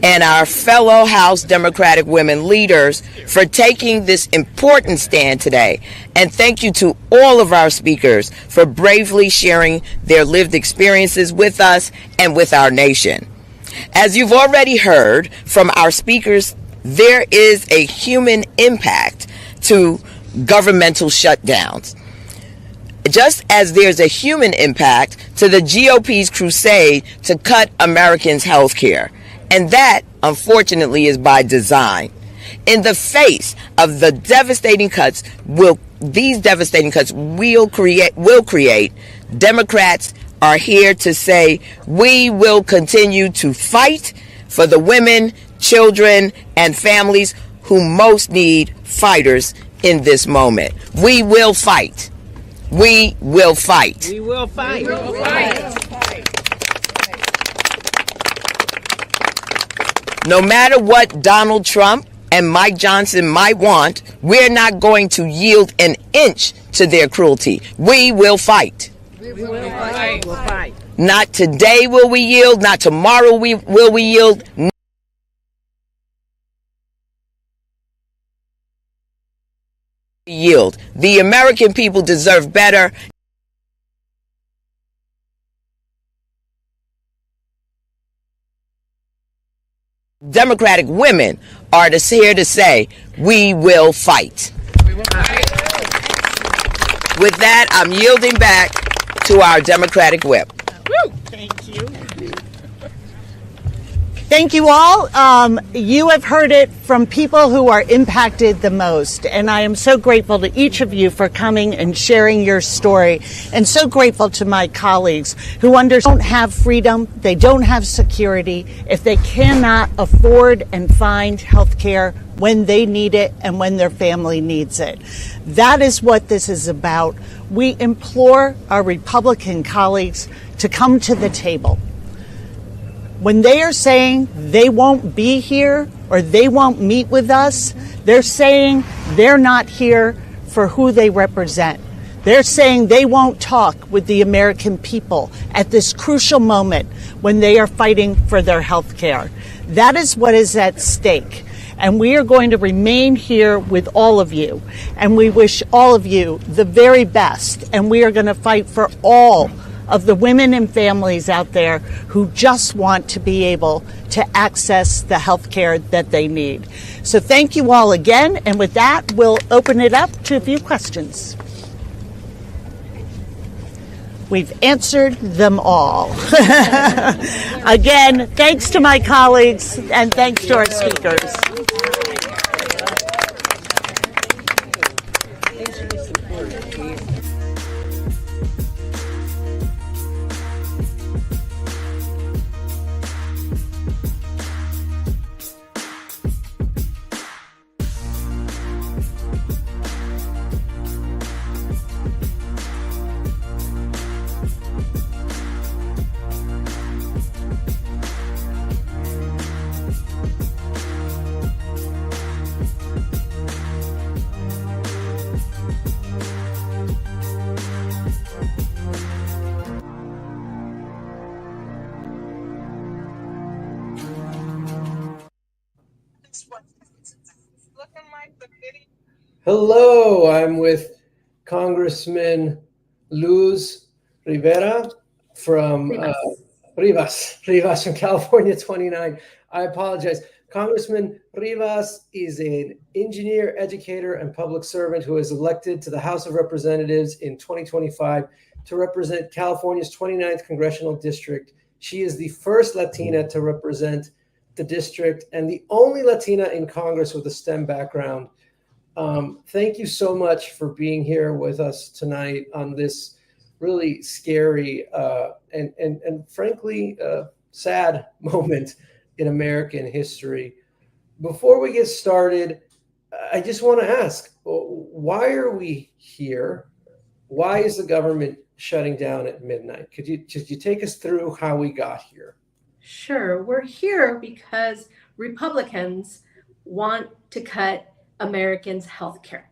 and our fellow House Democratic women leaders for taking this important stand today. And thank you to all of our speakers for bravely sharing their lived experiences with us and with our nation. As you've already heard from our speakers, there is a human impact to governmental shutdowns. Just as there's a human impact to the GOP's crusade to cut Americans' health care. And that, unfortunately, is by design. In the face of the devastating cuts, these devastating cuts will create Democrats are here to say we will continue to fight for the women, children, and families who most need fighters in this moment. We will fight. We will fight. We will fight. We will fight. No matter what Donald Trump and Mike Johnson might want, we're not going to yield an inch to their cruelty. We will fight. We will fight. We'll fight. Not today will we yield, not tomorrow will we yield. Yield. The American people deserve better. Democratic women are here to say, we will fight. We will fight. With that, I'm yielding back to our Democratic whip. Woo! Thank you. Thank you all. You have heard it from people who are impacted the most, and I am so grateful to each of you for coming and sharing your story, and so grateful to my colleagues who don't have freedom, they don't have security, if they cannot afford and find health care when they need it and when their family needs it. That is what this is about. We implore our Republican colleagues to come to the table. When they are saying they won't be here or they won't meet with us, they're saying they're not here for who they represent. They're saying they won't talk with the American people at this crucial moment when they are fighting for their health care. That is what is at stake. And we are going to remain here with all of you. And we wish all of you the very best. And we are going to fight for all of the women and families out there who just want to be able to access the health care that they need. So thank you all again. And with that, we'll open it up to a few questions. We've answered them all. Again, thanks to my colleagues and thanks to our speakers. Hello, I'm with Congressman Luz Rivera from Rivas from California 29. I apologize. Congressman Rivas is an engineer, educator, and public servant who was elected to the House of Representatives in 2025 to represent California's 29th Congressional District. She is the first Latina to represent the district and the only Latina in Congress with a STEM background. Thank you so much for being here with us tonight on this really scary and frankly sad moment in American history. Before we get started, I just want to ask, why are we here? Why is the government shutting down at midnight? Could you take us through how we got here? Sure. We're here because Republicans want to cut Americans' health care.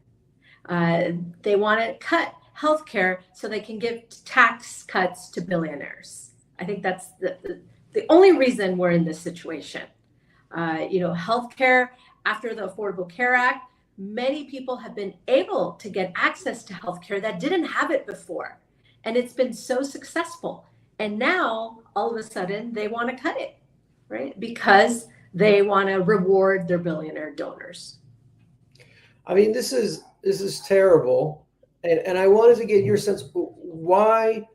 They want to cut health care so they can give tax cuts to billionaires. I think that's the only reason we're in this situation. Health care, after the Affordable Care Act, many people have been able to get access to health care that didn't have it before. And it's been so successful. And now, all of a sudden, they want to cut it, right? Because they want to reward their billionaire donors. I mean, this is terrible, and I wanted to get your sense why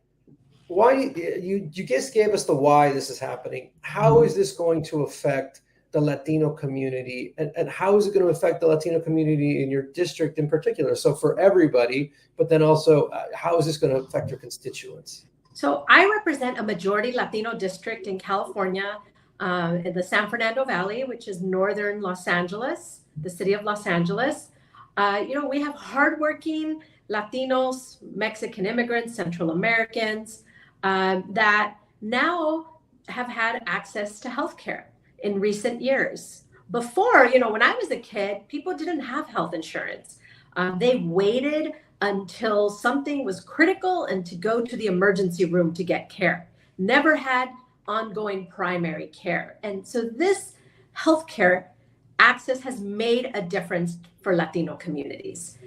you just gave us the why this is happening. How is this going to affect the Latino community, and how is it going to affect the Latino community in your district in particular? So for everybody, but then also how is this going to affect your constituents? So I represent a majority Latino district in California, in the San Fernando Valley, which is northern Los Angeles, the city of Los Angeles. We have hardworking Latinos, Mexican immigrants, Central Americans that now have had access to healthcare in recent years. Before, when I was a kid, people didn't have health insurance. They waited until something was critical and to go to the emergency room to get care. Never had ongoing primary care. And so this healthcare access has made a difference for Latino communities.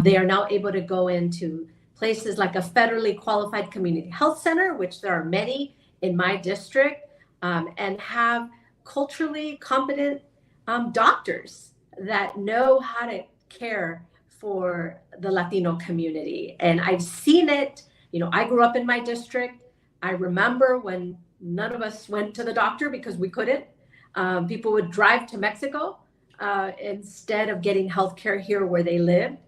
They are now able to go into places like a federally qualified community health center, which there are many in my district, and have culturally competent doctors that know how to care for the Latino community. And I've seen it, I grew up in my district. I remember when none of us went to the doctor because we couldn't. People would drive to Mexico instead of getting healthcare here where they lived.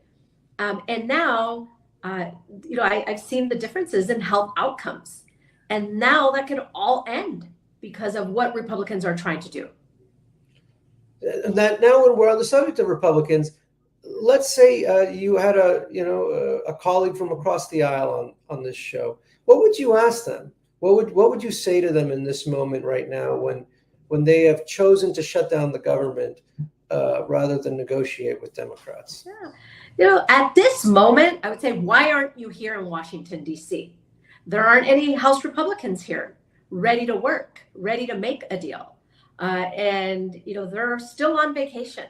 And now, I've seen the differences in health outcomes. And now that can all end because of what Republicans are trying to do. And that now when we're on the subject of Republicans, let's say you had a colleague from across the aisle on this show. What would you ask them? What would you say to them in this moment right now when they have chosen to shut down the government rather than negotiate with Democrats? Yeah. At this moment, I would say, why aren't you here in Washington, D.C.? There aren't any House Republicans here ready to work, ready to make a deal. And they're still on vacation.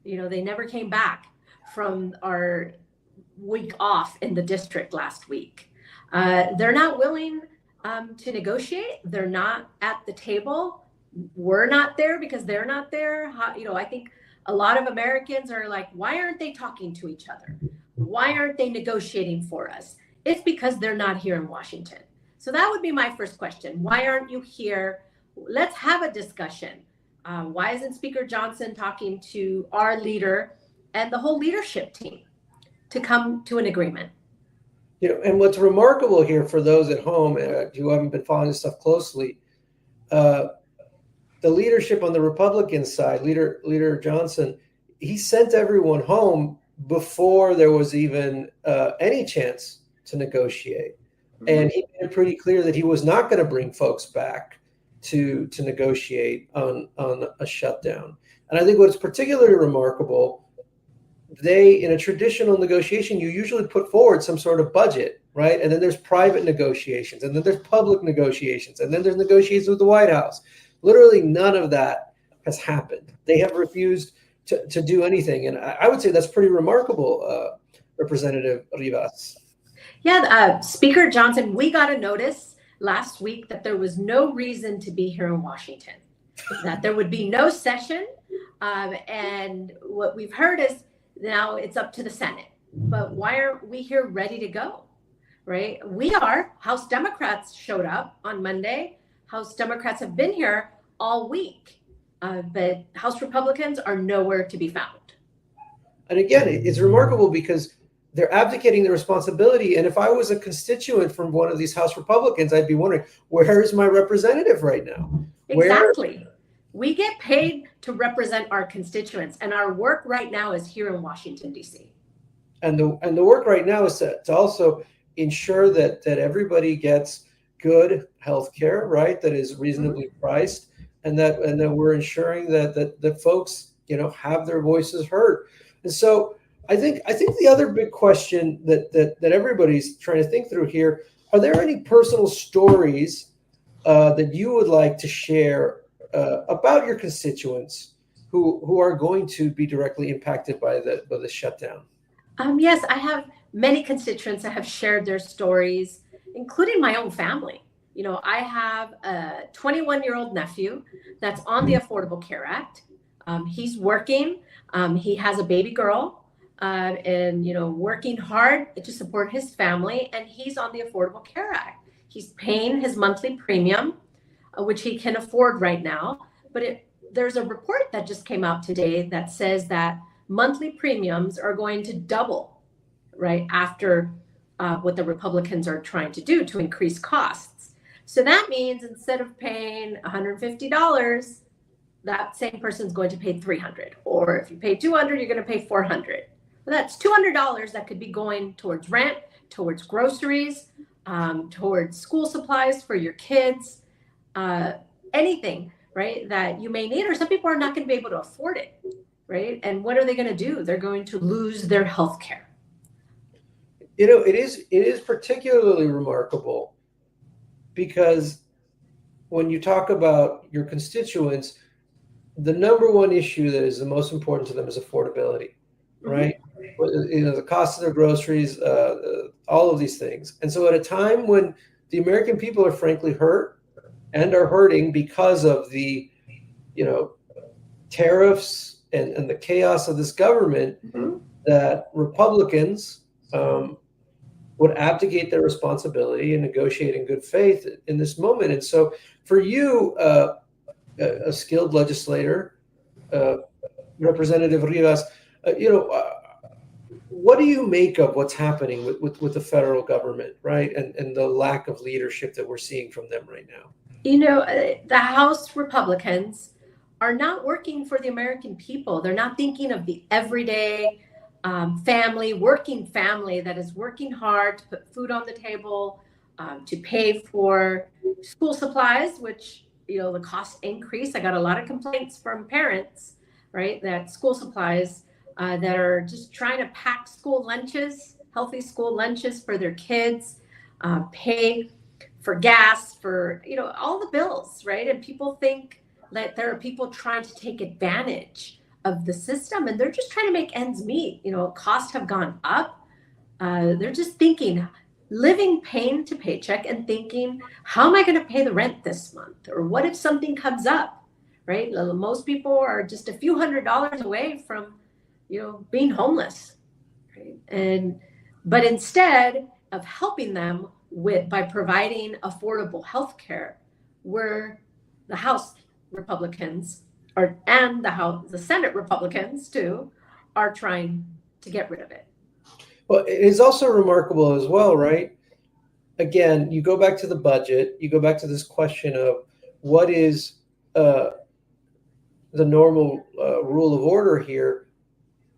They never came back from our week off in the district last week. They're not willing to negotiate. They're not at the table. We're not there because they're not there. I think a lot of Americans are like, why aren't they talking to each other? Why aren't they negotiating for us? It's because they're not here in Washington. So that would be my first question. Why aren't you here? Let's have a discussion. Why isn't Speaker Johnson talking to our leader and the whole leadership team to come to an agreement? And what's remarkable here for those at home who haven't been following this stuff closely, the leadership on the Republican side, Leader Johnson, he sent everyone home before there was even any chance to negotiate. Mm-hmm. And he made it pretty clear that he was not going to bring folks back to negotiate on a shutdown. And I think what's particularly remarkable, in a traditional negotiation, you usually put forward some sort of budget, right? And then there's private negotiations, and then there's public negotiations, and then there's negotiations with the White House. Literally none of that has happened. They have refused to do anything. And I would say that's pretty remarkable, Representative Rivas. Yeah, Speaker Johnson, we got a notice last week that there was no reason to be here in Washington, that there would be no session. And what we've heard is now it's up to the Senate. But why aren't we here ready to go, right? We are. House Democrats showed up on Monday. House Democrats have been here all week. But House Republicans are nowhere to be found. And again, it's remarkable because they're abdicating the responsibility. And if I was a constituent from one of these House Republicans, I'd be wondering, where is my representative right now? Exactly. We get paid to represent our constituents, and our work right now is here in Washington, D.C. And the work right now is to also ensure that everybody gets good health care, right, that is reasonably priced, and that we're ensuring that folks, have their voices heard. And so I think the other big question that everybody's trying to think through here, are there any personal stories that you would like to share about your constituents who are going to be directly impacted by the shutdown? Yes, I have many constituents that have shared their stories, including my own family. I have a 21-year-old nephew that's on the Affordable Care Act. He's working. He has a baby girl. And working hard to support his family, and he's on the Affordable Care Act. He's paying his monthly premium, which he can afford right now. But there's a report that just came out today that says that monthly premiums are going to double right after what the Republicans are trying to do to increase costs. So that means instead of paying $150, that same person's going to pay $300. Or if you pay $200, you're going to pay $400. Well, that's $200 that could be going towards rent, towards groceries, towards school supplies for your kids, anything, right, that you may need, or some people are not going to be able to afford it, right? And what are they going to do? They're going to lose their health care. It is particularly remarkable because when you talk about your constituents, the number one issue that is the most important to them is affordability, right? Mm-hmm. The cost of their groceries, all of these things. And so at a time when the American people are frankly hurt and are hurting because of the, tariffs and the chaos of this government, that Republicans would abdicate their responsibility and negotiate in good faith in this moment. And so for you, a skilled legislator, Representative Rivas, what do you make of what's happening with the federal government, right? And the lack of leadership that we're seeing from them right now? The House Republicans are not working for the American people. They're not thinking of the everyday working family that is working hard to put food on the table, to pay for school supplies, which, the cost increase. I got a lot of complaints from parents, right, that school supplies that are just trying to pack school lunches, healthy school lunches for their kids, pay for gas, for, all the bills, right? And people think that there are people trying to take advantage of the system, and they're just trying to make ends meet. Costs have gone up. They're just thinking, living pain to paycheck and thinking, how am I going to pay the rent this month? Or what if something comes up, right? Most people are just a few $100s away from, being homeless, right? But instead of helping them by providing affordable health care, where the House Republicans and the Senate Republicans too are trying to get rid of it. Well, it is also remarkable as well, right? Again, you go back to the budget, you go back to this question of what is the normal rule of order here.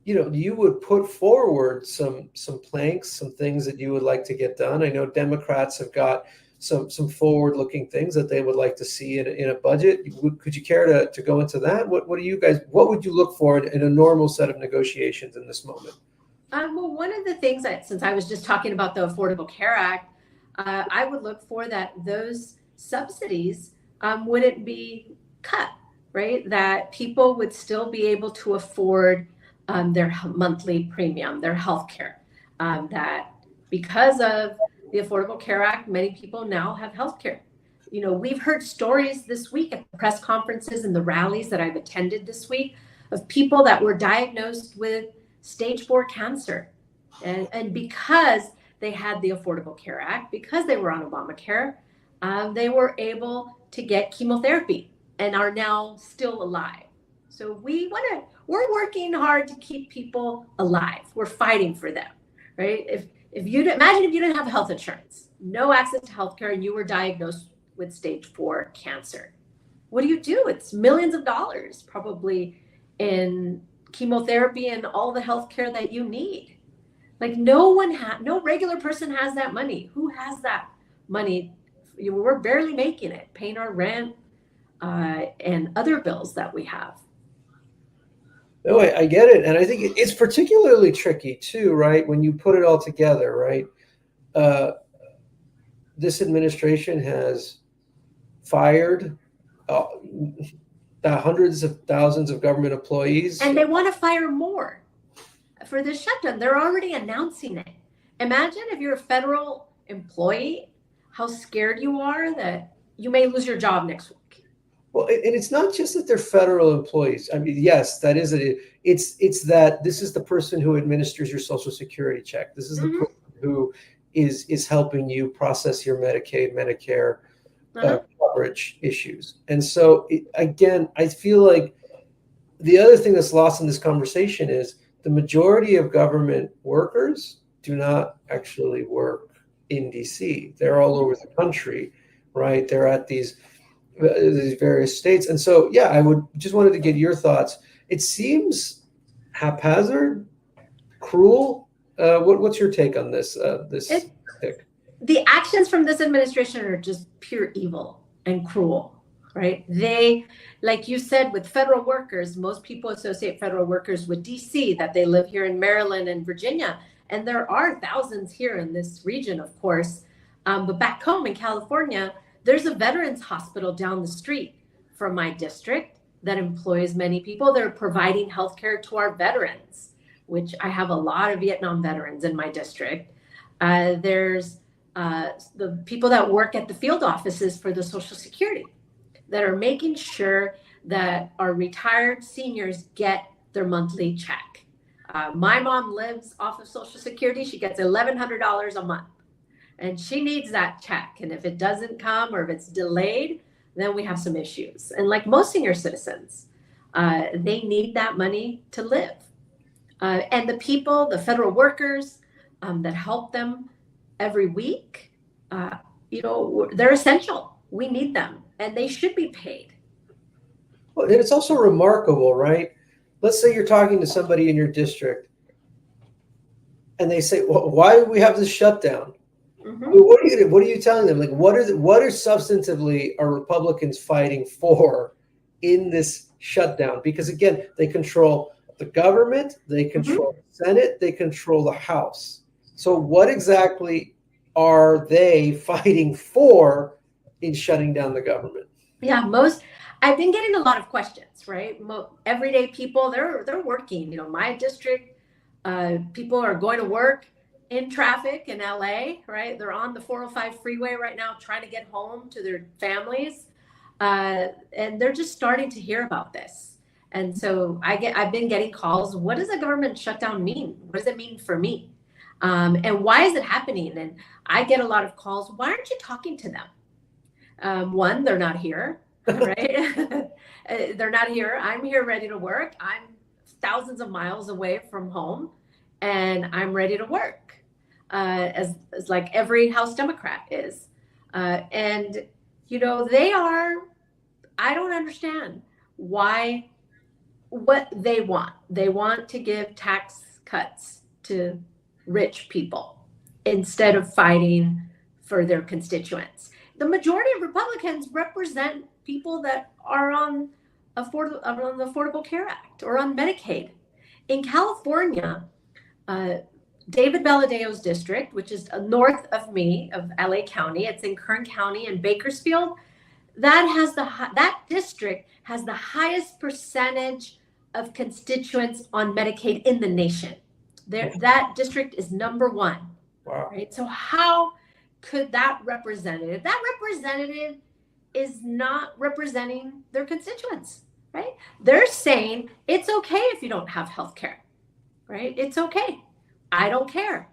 You would put forward some planks, some things that you would like to get done. I know Democrats have got some forward-looking things that they would like to see in a budget. Could you care to go into that? What would you look for in a normal set of negotiations in this moment? Well, one of the things since I was just talking about the Affordable Care Act, I would look for that those subsidies wouldn't be cut, right? That people would still be able to afford their monthly premium, their health care. That because of the Affordable Care Act, many people now have health care. We've heard stories this week at the press conferences and the rallies that I've attended this week of people that were diagnosed with stage 4 cancer. And because they had the Affordable Care Act, because they were on Obamacare, they were able to get chemotherapy and are now still alive. So we're working hard to keep people alive. We're fighting for them, right? Imagine if you didn't have health insurance, no access to healthcare, and you were diagnosed with stage 4 cancer. What do? It's millions of dollars probably in chemotherapy and all the healthcare that you need. Like no regular person has that money. Who has that money? We're barely making it, paying our rent and other bills that we have. No, I get it. And I think it's particularly tricky too, right? When you put it all together, right? This administration has fired hundreds of thousands of government employees. And they want to fire more for this shutdown. They're already announcing it. Imagine if you're a federal employee, how scared you are that you may lose your job next week. Well, and it's not just that they're federal employees. I mean, yes, that is it. It's that this is the person who administers your Social Security check. This is the person who is helping you process your Medicaid, Medicare coverage issues. And so, again, I feel like the other thing that's lost in this conversation is the majority of government workers do not actually work in DC. They're all over the country, right? They're at these various states. And so, yeah, I would just wanted to get your thoughts. It seems haphazard, cruel. What's your take on this? The actions from this administration are just pure evil and cruel, right? They, like you said, with federal workers, most people associate federal workers with DC, that they live here in Maryland and Virginia. And there are thousands here in this region, of course. But back home in California, there's a veterans hospital down the street from my district that employs many people. They're providing healthcare to our veterans, which I have a lot of Vietnam veterans in my district. There's the people that work at the field offices for the Social Security that are making sure that our retired seniors get their monthly check. My mom lives off of Social Security. She gets $1,100 a month, and she needs that check. And if it doesn't come or if it's delayed, then we have some issues. And like most senior citizens, they need that money to live. And the people, the federal workers that help them every week, they're essential. We need them, and they should be paid. Well, and it's also remarkable, right? Let's say you're talking to somebody in your district and they say, well, why do we have this shutdown? Mm-hmm. What are you telling them? Like, what are substantively are Republicans fighting for in this shutdown? Because again, they control the government, they control the Senate, they control the House. So what exactly are they fighting for in shutting down the government? Yeah, I've been getting a lot of questions, right? Everyday people, they're working. My district, people are going to work in traffic in LA, right? They're on the 405 freeway right now trying to get home to their families. And they're just starting to hear about this. And so I've been getting calls. What does a government shutdown mean? What does it mean for me? And why is it happening? And I get a lot of calls. Why aren't you talking to them? One, they're not here, right? They're not here. I'm here ready to work. I'm thousands of miles away from home, and I'm ready to work, as like every House Democrat is. And, they are, I don't understand what they want. They want to give tax cuts to rich people instead of fighting for their constituents. The majority of Republicans represent people that are on the Affordable Care Act or on Medicaid. In California, David Baladeo's district, which is north of me, of LA County, it's in Kern County and Bakersfield, that district has the highest percentage of constituents on Medicaid in the nation. That district is number one. Wow. Right? So how could that representative is not representing their constituents, right? They're saying it's okay if you don't have health care, right? It's okay. I don't care.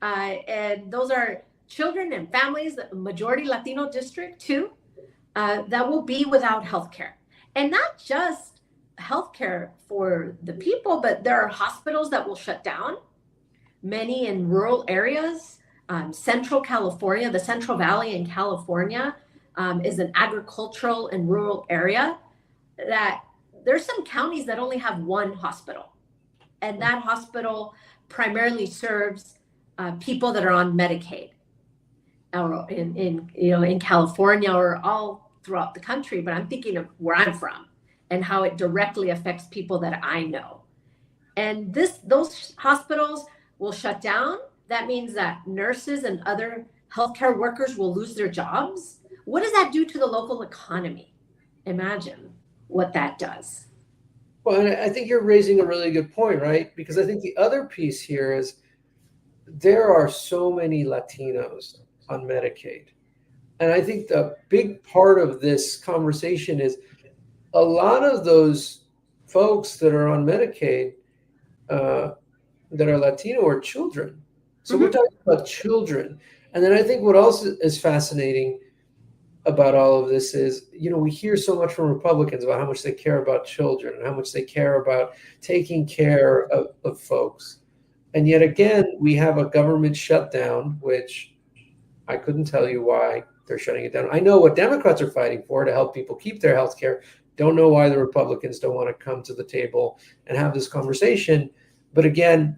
And those are children and families, the majority Latino district too, that will be without health care. And not just health care for the people, but there are hospitals that will shut down, many in rural areas. Central California, the Central Valley in California, is an agricultural and rural area that there's some counties that only have one hospital. And that hospital primarily serves people that are on Medicaid or in California or all throughout the country. But I'm thinking of where I'm from and how it directly affects people that I know. And those hospitals will shut down. That means that nurses and other healthcare workers will lose their jobs. What does that do to the local economy? Imagine what that does. Well, and I think you're raising a really good point, right? Because I think the other piece here is there are so many Latinos on Medicaid. And I think the big part of this conversation is a lot of those folks that are on Medicaid that are Latino are children. So we're talking about children. And then I think what else is fascinating about all of this is, we hear so much from Republicans about how much they care about children and how much they care about taking care of folks. And yet again, we have a government shutdown, which I couldn't tell you why they're shutting it down. I know what Democrats are fighting for, to help people keep their health care. Don't know why the Republicans don't want to come to the table and have this conversation. But again,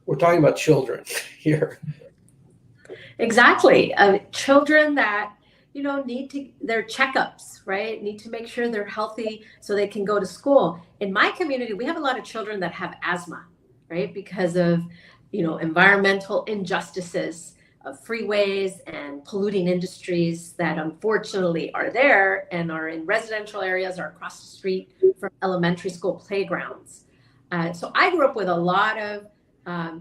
we're talking about children here. Exactly. Children that, need their checkups, right? Need to make sure they're healthy so they can go to school. In my community, we have a lot of children that have asthma, right? Because of, environmental injustices of freeways and polluting industries that unfortunately are there and are in residential areas or across the street from elementary school playgrounds. So I grew up with a lot of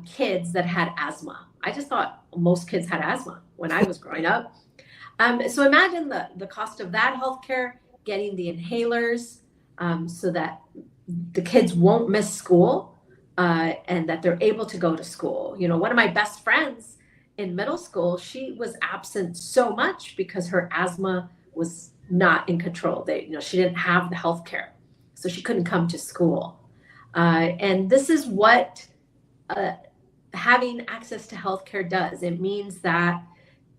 kids that had asthma. I just thought most kids had asthma when I was growing up. So imagine the cost of that healthcare, getting the inhalers so that the kids won't miss school and that they're able to go to school. One of my best friends in middle school, she was absent so much because her asthma was not in control. She didn't have the healthcare, so she couldn't come to school. And this is what having access to healthcare does. It means that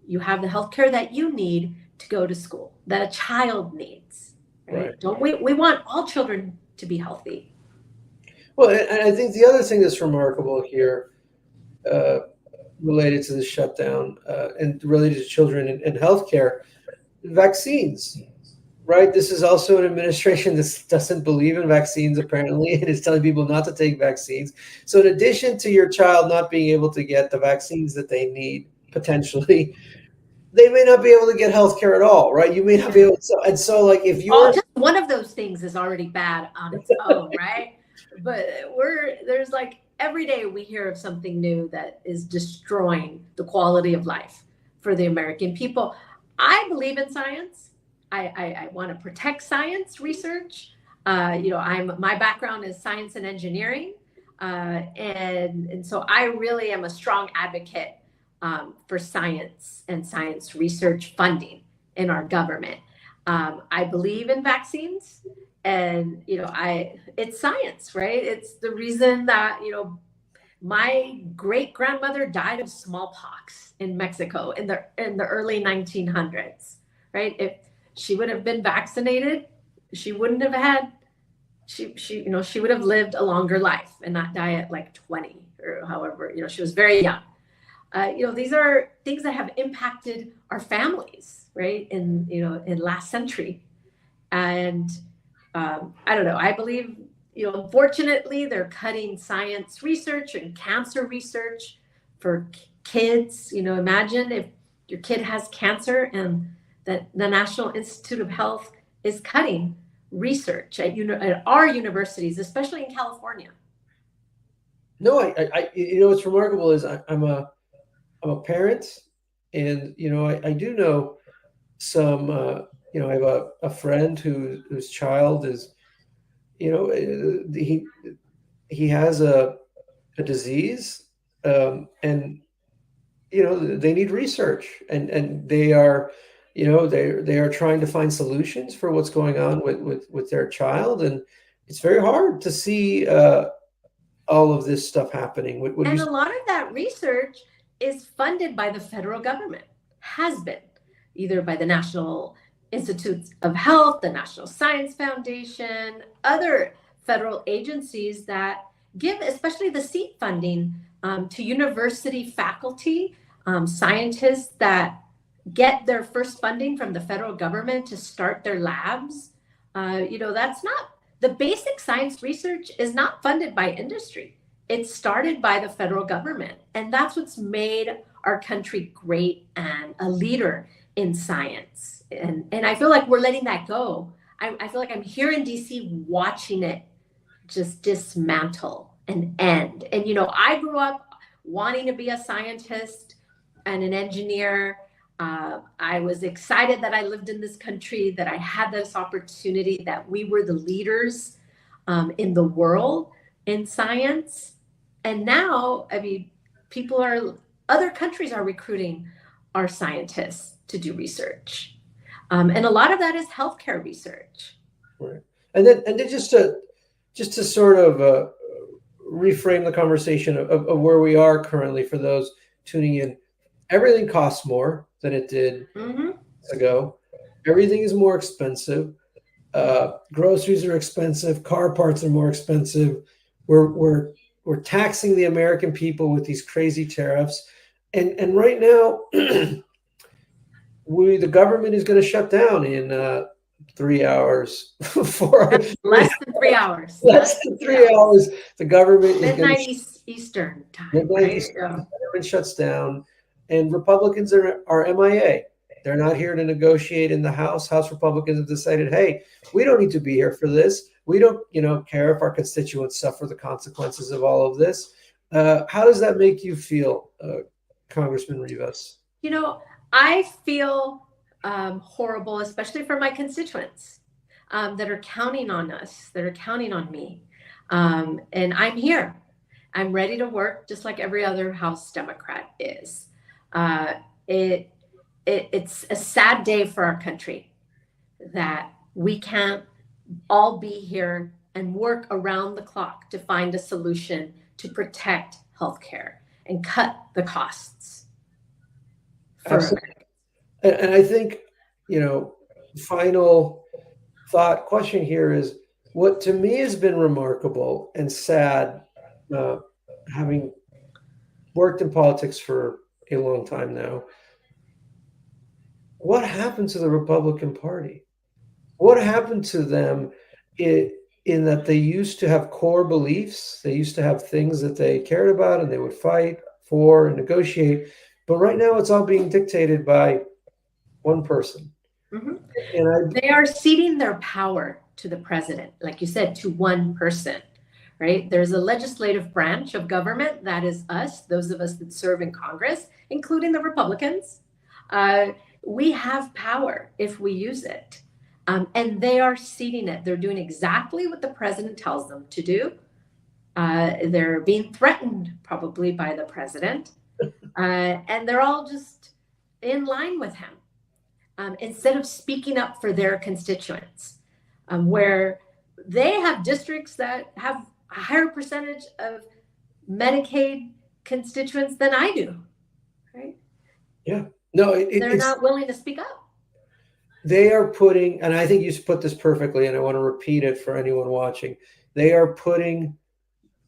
you have the healthcare that you need to go to school, that a child needs. Right? Don't we want all children to be healthy? Well, and I think the other thing that's remarkable here, related to the shutdown and related to children and healthcare, vaccines. Right. This is also an administration that doesn't believe in vaccines, apparently, and is telling people not to take vaccines. So in addition to your child not being able to get the vaccines that they need, potentially, they may not be able to get health care at all. Right. You may not be able to. So like if you're just one of those things is already bad on its own. Right. But there's like every day we hear of something new that is destroying the quality of life for the American people. I believe in science. I want to protect science research. My background is science and engineering. And so I really am a strong advocate for science and science research funding in our government. I believe in vaccines, and it's science, right? It's the reason that my great grandmother died of smallpox in Mexico in the early 1900s, right? If she would have been vaccinated, she wouldn't have had. She would have lived a longer life and not die at like 20 or however. She was very young. These are things that have impacted our families, right? In last century, and I don't know. I believe, unfortunately, they're cutting science research and cancer research for kids. Imagine if your kid has cancer and that the National Institute of Health is cutting research at our universities, especially in California. No, I what's remarkable is I'm a parent, and I do know some. I have a friend whose child is, he has a disease, and they need research, and they are. They are trying to find solutions for what's going on with their child, and it's very hard to see all of this stuff happening. And a lot of that research is funded by the federal government, has been either by the National Institutes of Health, the National Science Foundation, other federal agencies that give, especially the seed funding to university faculty, scientists that get their first funding from the federal government to start their labs. That's not, the basic science research is not funded by industry. It's started by the federal government. And that's what's made our country great and a leader in science. And I feel like we're letting that go. I feel like I'm here in DC watching it just dismantle and end. And, I grew up wanting to be a scientist and an engineer. I was excited that I lived in this country, that I had this opportunity, that we were the leaders in the world in science. And now, other countries are recruiting our scientists to do research. And a lot of that is healthcare research. Right. And then just to sort of reframe the conversation of where we are currently for those tuning in. Everything costs more than it did ago. Everything is more expensive. Groceries are expensive. Car parts are more expensive. We're taxing the American people with these crazy tariffs. And right now, the government is going to shut down in 3 hours. Less than 3 hours. Less than 3 hours. The government Midnight Eastern time. Midnight Eastern. The government shuts down, and Republicans are MIA. They're not here to negotiate in the House. House Republicans have decided, hey, we don't need to be here for this. We don't, care if our constituents suffer the consequences of all of this. How does that make you feel, Congressman Rivas? I feel horrible, especially for my constituents that are counting on us, that are counting on me. And I'm here. I'm ready to work just like every other House Democrat is. It's a sad day for our country that we can't all be here and work around the clock to find a solution to protect healthcare and cut the costs. And I think, final thought question here is what to me has been remarkable and sad, having worked in politics for a long time now. What happened to the Republican Party? What happened to them in that they used to have core beliefs? They used to have things that they cared about and they would fight for and negotiate. But right now it's all being dictated by one person. And they are ceding their power to the president, like you said, to one person, right? There's a legislative branch of government, that is us, those of us that serve in Congress, including the Republicans. We have power if we use it. And they are ceding it. They're doing exactly what the president tells them to do. They're being threatened probably by the president. And they're all just in line with him. Instead of speaking up for their constituents, where they have districts that have a higher percentage of Medicaid constituents than I do, right? Yeah. No, they're not willing to speak up. They are putting, and I think you put this perfectly, and I want to repeat it for anyone watching. They are putting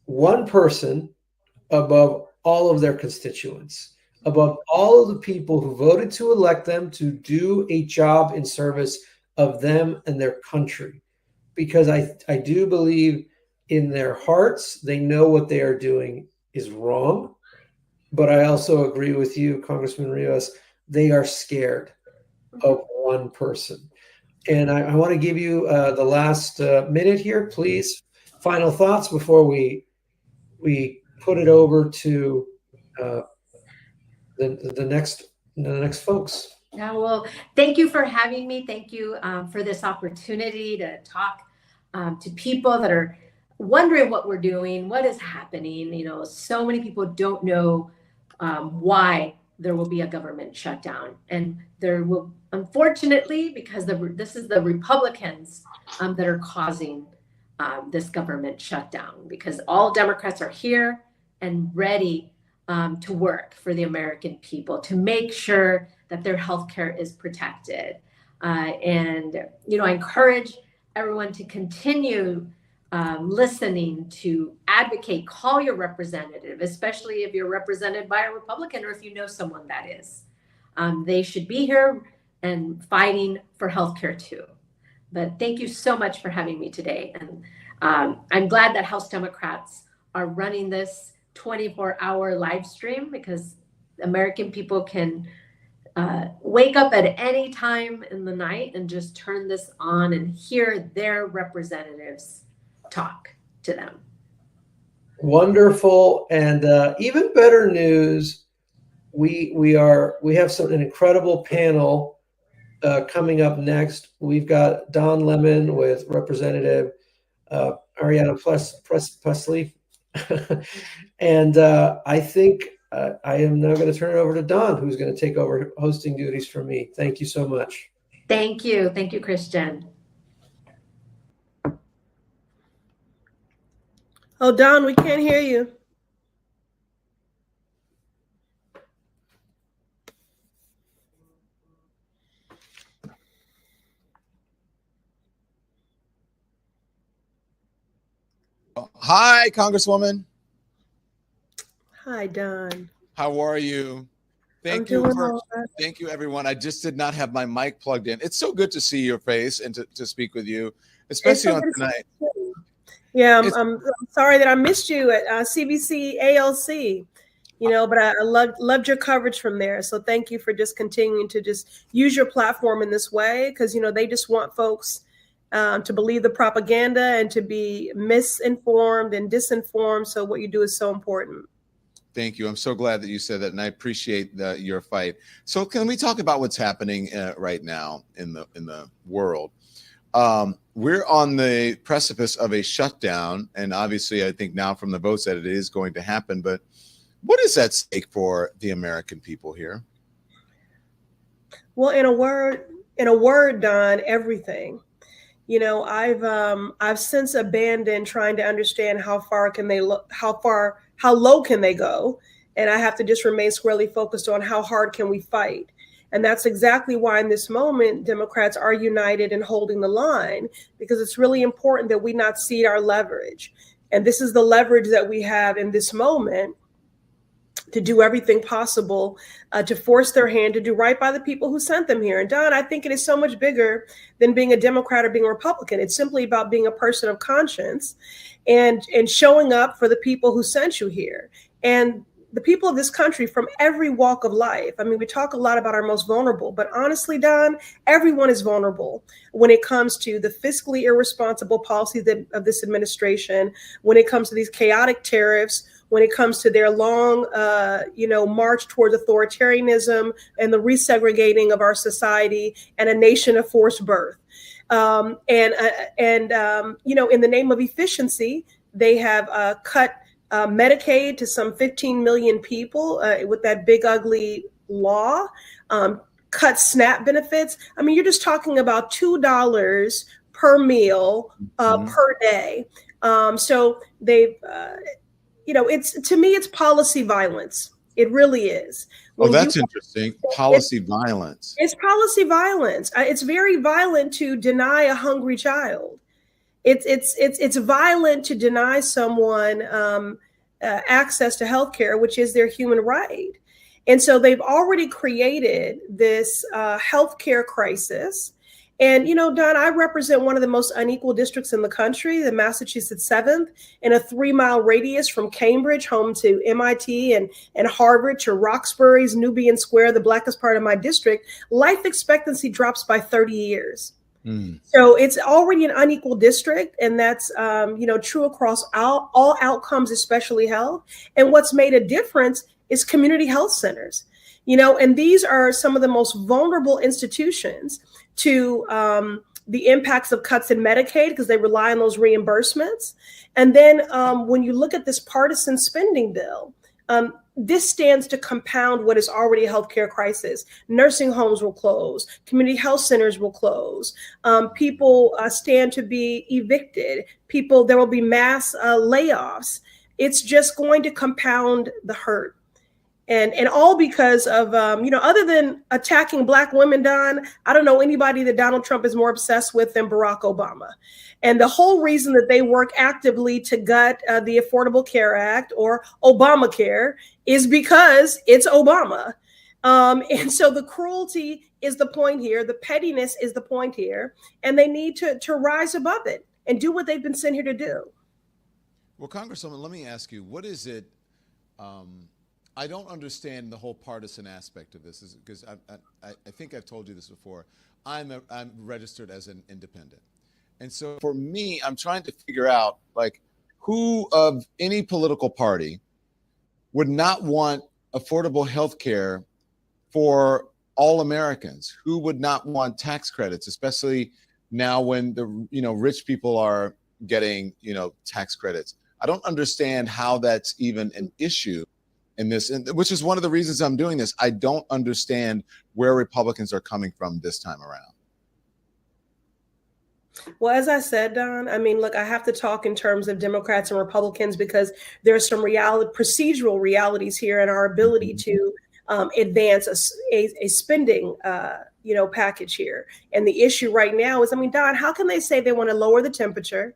one person above all of their constituents, above all of the people who voted to elect them to do a job in service of them and their country. Because I do believe in their hearts, they know what they are doing is wrong. But I also agree with you, Congressman Rivas, they are scared of one person. And I want to give you the last minute here, please. Final thoughts before we put it over to the next folks. Yeah, well, thank you for having me. Thank you for this opportunity to talk to people that are wondering what we're doing, what is happening. So many people don't know why there will be a government shutdown. And there will, unfortunately, because this is the Republicans that are causing this government shutdown, because all Democrats are here and ready to work for the American people, to make sure that their health care is protected. And I encourage everyone to continue listening, to advocate, call your representative, especially if you're represented by a Republican or if you know someone that is. They should be here and fighting for healthcare too. But thank you so much for having me today. And I'm glad that House Democrats are running this 24-hour live stream, because American people can wake up at any time in the night and just turn this on and hear their representatives talk to them. Wonderful. And even better news, we have an incredible panel coming up next. We've got Don Lemon with Representative Ariana Presley. And I think I am now going to turn it over to Don, who's going to take over hosting duties for me. Thank you so much. Thank you. Thank you, Christian. Oh, Don, we can't hear you. Hi, Congresswoman. Hi, Don. How are you? Thank you, everyone. I just did not have my mic plugged in. It's so good to see your face and to speak with you, especially on tonight. Yeah, I'm sorry that I missed you at CBC ALC. But I loved your coverage from there. So thank you for just continuing to just use your platform in this way, because they just want folks to believe the propaganda and to be misinformed and disinformed. So what you do is so important. Thank you. I'm so glad that you said that, and I appreciate your fight. So can we talk about what's happening right now in the world? We're on the precipice of a shutdown, and obviously I think now from the votes that it is going to happen, but what is at stake for the American people here? Well, in a word, Don, everything. I've since abandoned trying to understand how low can they go, and I have to just remain squarely focused on how hard can we fight. And that's exactly why in this moment, Democrats are united in holding the line, because it's really important that we not cede our leverage. And this is the leverage that we have in this moment to do everything possible to force their hand to do right by the people who sent them here. And Don, I think it is so much bigger than being a Democrat or being a Republican. It's simply about being a person of conscience and showing up for the people who sent you here. And the people of this country from every walk of life. I mean, we talk a lot about our most vulnerable, but honestly, Don, everyone is vulnerable when it comes to the fiscally irresponsible policies of this administration, when it comes to these chaotic tariffs, when it comes to their long, march towards authoritarianism and the resegregating of our society and a nation of forced birth. In the name of efficiency, they have cut Medicaid to some 15 million people with that big, ugly law, cut SNAP benefits. I mean, you're just talking about $2 per meal per day. So they've, to me, it's policy violence. It really is. That's interesting. Policy violence. It's policy violence. It's very violent to deny a hungry child. It's violent to deny someone access to healthcare, which is their human right. And so they've already created this healthcare crisis. And, Don, I represent one of the most unequal districts in the country, the Massachusetts 7th, in a 3-mile radius from Cambridge, home to MIT and Harvard, to Roxbury's Nubian Square, the blackest part of my district. Life expectancy drops by 30 years. So it's already an unequal district, and that's true across all outcomes, especially health. And what's made a difference is community health centers, and these are some of the most vulnerable institutions to the impacts of cuts in Medicaid, because they rely on those reimbursements. And then when you look at this partisan spending bill, this stands to compound what is already a healthcare crisis. Nursing homes will close. Community health centers will close. People stand to be evicted. There will be mass layoffs. It's just going to compound the hurt. And all because of, other than attacking Black women, Don, I don't know anybody that Donald Trump is more obsessed with than Barack Obama. And the whole reason that they work actively to gut the Affordable Care Act, or Obamacare, is because it's Obama. And so the cruelty is the point here. The pettiness is the point here. And they need to rise above it and do what they've been sent here to do. Well, Congresswoman, let me ask you, what is it? I don't understand the whole partisan aspect of this, because I think I've told you this before. I'm registered as an independent. And so for me, I'm trying to figure out, who of any political party would not want affordable health care for all Americans? Who would not want tax credits, especially now when the rich people are getting tax credits? I don't understand how that's even an issue in this, which is one of the reasons I'm doing this. I don't understand where Republicans are coming from this time around. Well, as I said, Don, I mean, look, I have to talk in terms of Democrats and Republicans because there's some procedural realities here in our ability to advance a spending, package here. And the issue right now is, I mean, Don, how can they say they want to lower the temperature?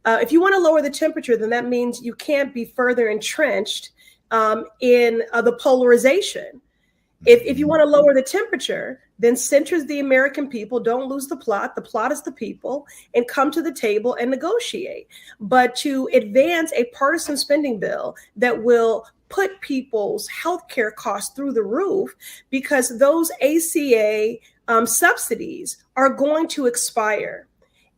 If you want to lower the temperature, then that means you can't be further entrenched in the polarization. If you want to lower the temperature, then center the American people, don't lose the plot is the people, and come to the table and negotiate. But to advance a partisan spending bill that will put people's healthcare costs through the roof because those ACA subsidies are going to expire.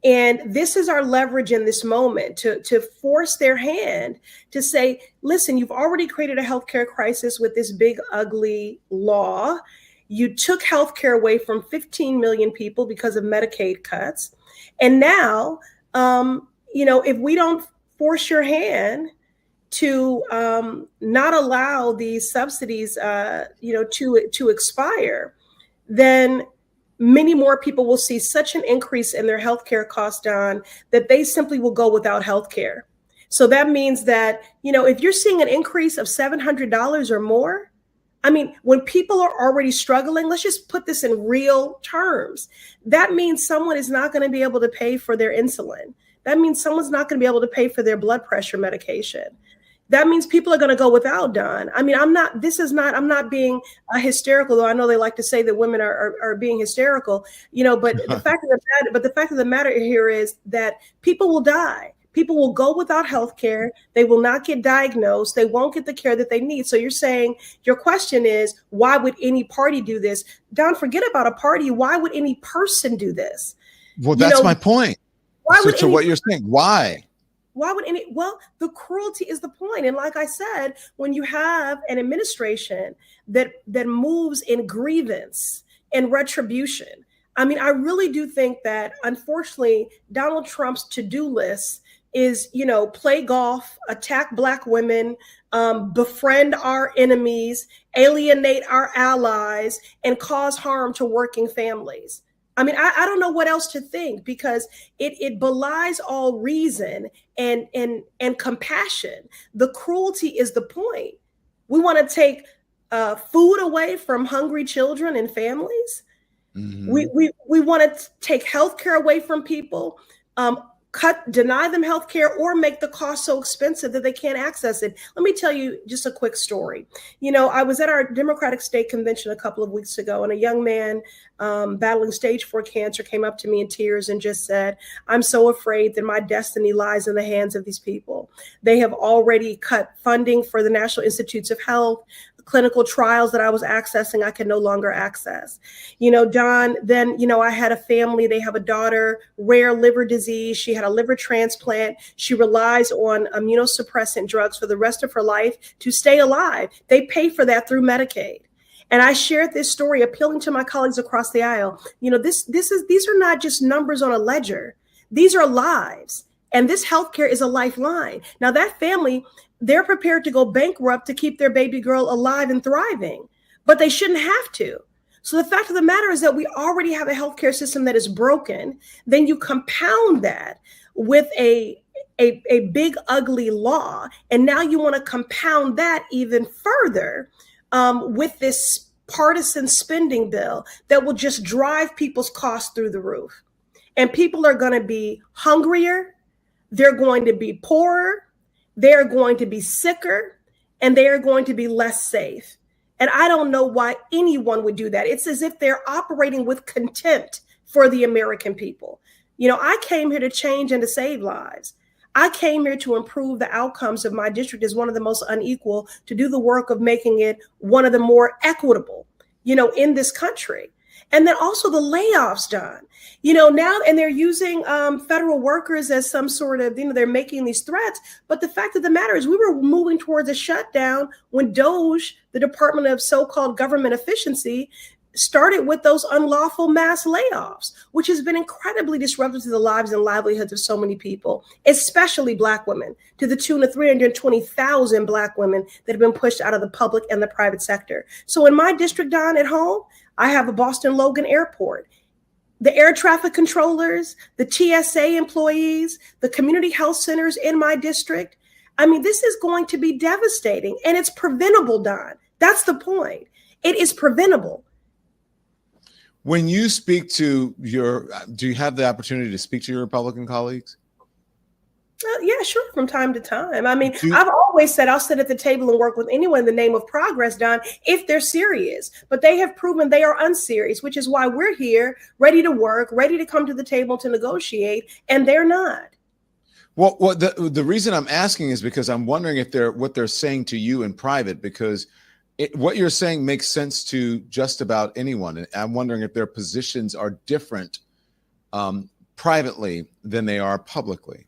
And this is our leverage in this moment to force their hand to say, listen, you've already created a healthcare crisis with this big, ugly law. You took healthcare away from 15 million people because of Medicaid cuts. And now, if we don't force your hand to not allow these subsidies, to expire, then many more people will see such an increase in their healthcare costs, Don, that they simply will go without healthcare. So that means that, if you're seeing an increase of $700 or more, I mean, when people are already struggling, let's just put this in real terms. That means someone is not going to be able to pay for their insulin. That means someone's not going to be able to pay for their blood pressure medication. That means people are going to go without, Don. I mean, I'm not being hysterical, though I know they like to say that women are being hysterical, but the fact of the matter here is that people will die. People will go without health care. They will not get diagnosed. They won't get the care that they need. So you're saying, your question is, why would any party do this? Don, forget about a party. Why would any person do this? Well, that's my point. So what you're saying, why? Why would the cruelty is the point. And like I said, when you have an administration that moves in grievance and retribution, I mean, I really do think that, unfortunately, Donald Trump's to-do list is, play golf, attack Black women, befriend our enemies, alienate our allies, and cause harm to working families. I mean, I don't know what else to think, because it belies all reason and compassion. The cruelty is the point. We want to take food away from hungry children and families. Mm-hmm. We want to take healthcare away from people, deny them healthcare, or make the cost so expensive that they can't access it. Let me tell you just a quick story. I was at our Democratic State Convention a couple of weeks ago, and a young man battling stage 4 cancer came up to me in tears and just said, "I'm so afraid that my destiny lies in the hands of these people. They have already cut funding for the National Institutes of Health. Clinical trials that I was accessing, I can no longer access." Don, then, I had a family. They have a daughter, rare liver disease. She had a liver transplant. She relies on immunosuppressant drugs for the rest of her life to stay alive. They pay for that through Medicaid. And I shared this story appealing to my colleagues across the aisle. These are not just numbers on a ledger. These are lives. And this healthcare is a lifeline. Now, that family, they're prepared to go bankrupt to keep their baby girl alive and thriving, but they shouldn't have to. So the fact of the matter is that we already have a healthcare system that is broken. Then you compound that with a big, ugly law. And now you want to compound that even further with this partisan spending bill that will just drive people's costs through the roof. And people are going to be hungrier. They're going to be poorer. They're going to be sicker, and they are going to be less safe. And I don't know why anyone would do that. It's as if they're operating with contempt for the American people. I came here to change and to save lives. I came here to improve the outcomes of my district as one of the most unequal, to do the work of making it one of the more equitable, in this country. And then also the layoffs, Don, now, and they're using federal workers as some sort of, they're making these threats. But the fact of the matter is we were moving towards a shutdown when DOGE, the Department of so-called Government Efficiency, started with those unlawful mass layoffs, which has been incredibly disruptive to the lives and livelihoods of so many people, especially Black women, to the tune of 320,000 Black women that have been pushed out of the public and the private sector. So in my district, Don, at home, I have a Boston Logan Airport. the air traffic controllers, the TSA employees, the community health centers in my district. I mean, this is going to be devastating, and it's preventable, Don. That's the point. It is preventable. When you speak to do you have the opportunity to speak to your Republican colleagues? Yeah, sure, from time to time. I mean, I've always said I'll sit at the table and work with anyone in the name of progress, Don, if they're serious. But they have proven they are unserious, which is why we're here, ready to work, ready to come to the table to negotiate, and they're not. Well, the reason I'm asking is because I'm wondering if what they're saying to you in private, because what you're saying makes sense to just about anyone. And I'm wondering if their positions are different privately than they are publicly.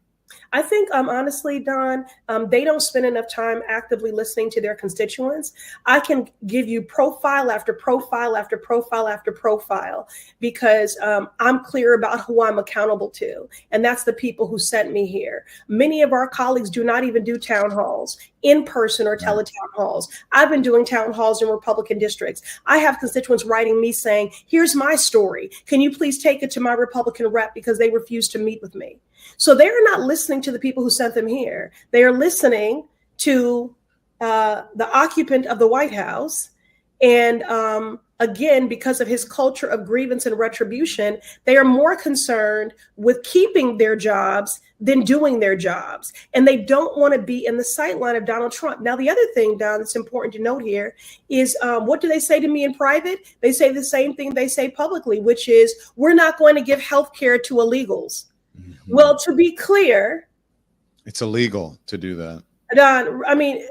I think, honestly, Don, they don't spend enough time actively listening to their constituents. I can give you profile after profile after profile after profile because I'm clear about who I'm accountable to. And that's the people who sent me here. Many of our colleagues do not even do town halls in person or teletown halls. I've been doing town halls in Republican districts. I have constituents writing me saying, here's my story. Can you please take it to my Republican rep because they refuse to meet with me? So they're not listening to the people who sent them here. They are listening to the occupant of the White House. And again, because of his culture of grievance and retribution, they are more concerned with keeping their jobs than doing their jobs. And they don't want to be in the sightline of Donald Trump. Now, the other thing, Don, that's important to note here is what do they say to me in private? They say the same thing they say publicly, which is we're not going to give health care to illegals. Well, to be clear, it's illegal to do that. Don, I mean,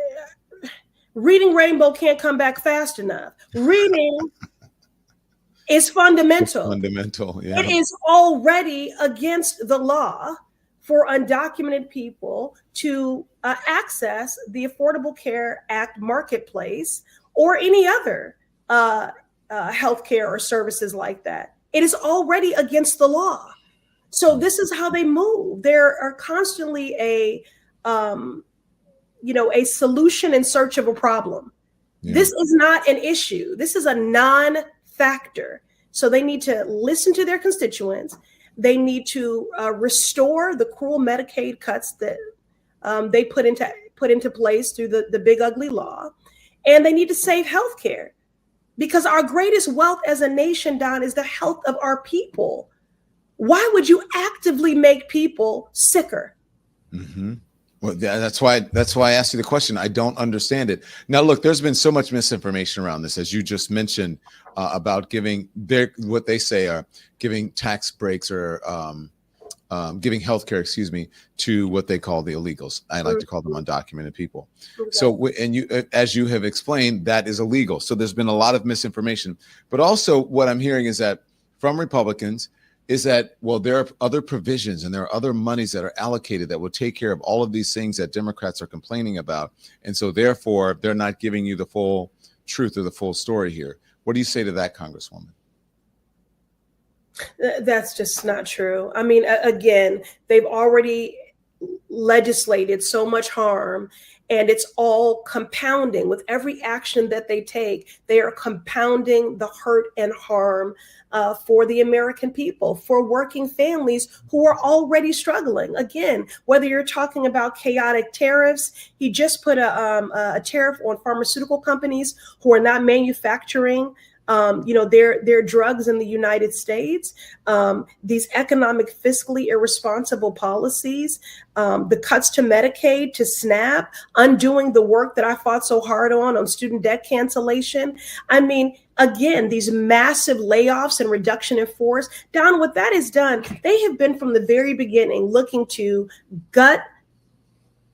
reading Rainbow can't come back fast enough. Reading is fundamental. It's fundamental, yeah. It is already against the law for undocumented people to access the Affordable Care Act marketplace or any other healthcare or services like that. It is already against the law. So this is how they move. There are constantly a solution in search of a problem. Yeah. This is not an issue. This is a non-factor. So they need to listen to their constituents. They need to restore the cruel Medicaid cuts that they put into place through the big ugly law, and they need to save healthcare because our greatest wealth as a nation, Don, is the health of our people. Why would you actively make people sicker? Mm-hmm. Well, that's why I asked you the question. I don't understand it. Now, look, there's been so much misinformation around this, as you just mentioned, about giving what they say are giving tax breaks or giving health care, to what they call the illegals. I like to call them undocumented people. Okay. So, and you, as you have explained, that is illegal. So there's been a lot of misinformation. But also what I'm hearing is that from Republicans, is that, well, there are other provisions and there are other monies that are allocated that will take care of all of these things that Democrats are complaining about. And so therefore, they're not giving you the full truth or the full story here. What do you say to that, Congresswoman? That's just not true. I mean, again, they've already legislated so much harm, and it's all compounding. With every action that they take, they are compounding the hurt and harm for the American people, for working families who are already struggling. Again, whether you're talking about chaotic tariffs, he just put a tariff on pharmaceutical companies who are not manufacturing their drugs in the United States, these economic, fiscally irresponsible policies, the cuts to Medicaid, to SNAP, undoing the work that I fought so hard on student debt cancellation. I mean, again, these massive layoffs and reduction in force. Don, what that has done, they have been from the very beginning looking to gut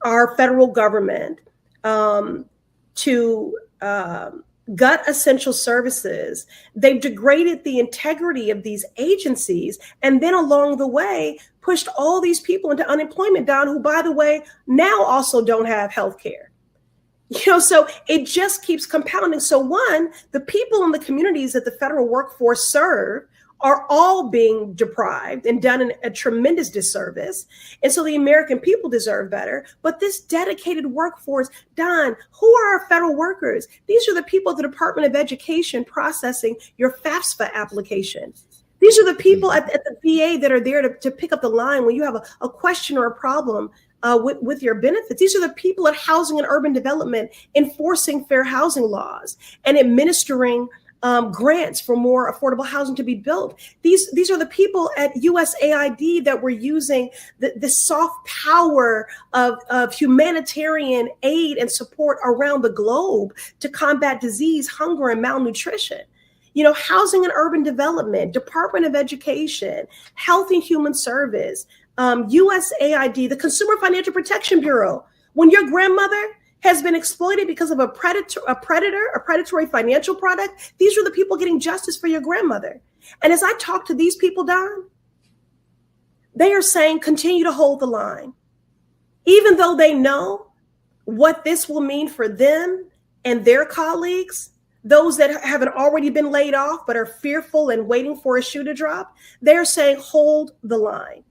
our federal government, to gut essential services. They've degraded the integrity of these agencies, and then along the way pushed all these people into unemployment, Don, who, by the way, now also don't have health care. So it just keeps compounding. So one, the people in the communities that the federal workforce serve are all being deprived and done a tremendous disservice. And so the American people deserve better. But this dedicated workforce, Don, who are our federal workers? These are the people at the Department of Education processing your FAFSA application. These are the people at the VA that are there to pick up the line when you have a question or a problem with your benefits. These are the people at Housing and Urban Development enforcing fair housing laws and administering grants for more affordable housing to be built. These are the people at USAID that were using the soft power of humanitarian aid and support around the globe to combat disease, hunger, and malnutrition. You know, Housing and Urban Development, Department of Education, Health and Human Service, USAID, the Consumer Financial Protection Bureau. When your grandmother has been exploited because of a predatory financial product, these are the people getting justice for your grandmother. And as I talk to these people, Don, they are saying continue to hold the line, even though they know what this will mean for them and their colleagues. Those that haven't already been laid off but are fearful and waiting for a shoe to drop, they're saying hold the line.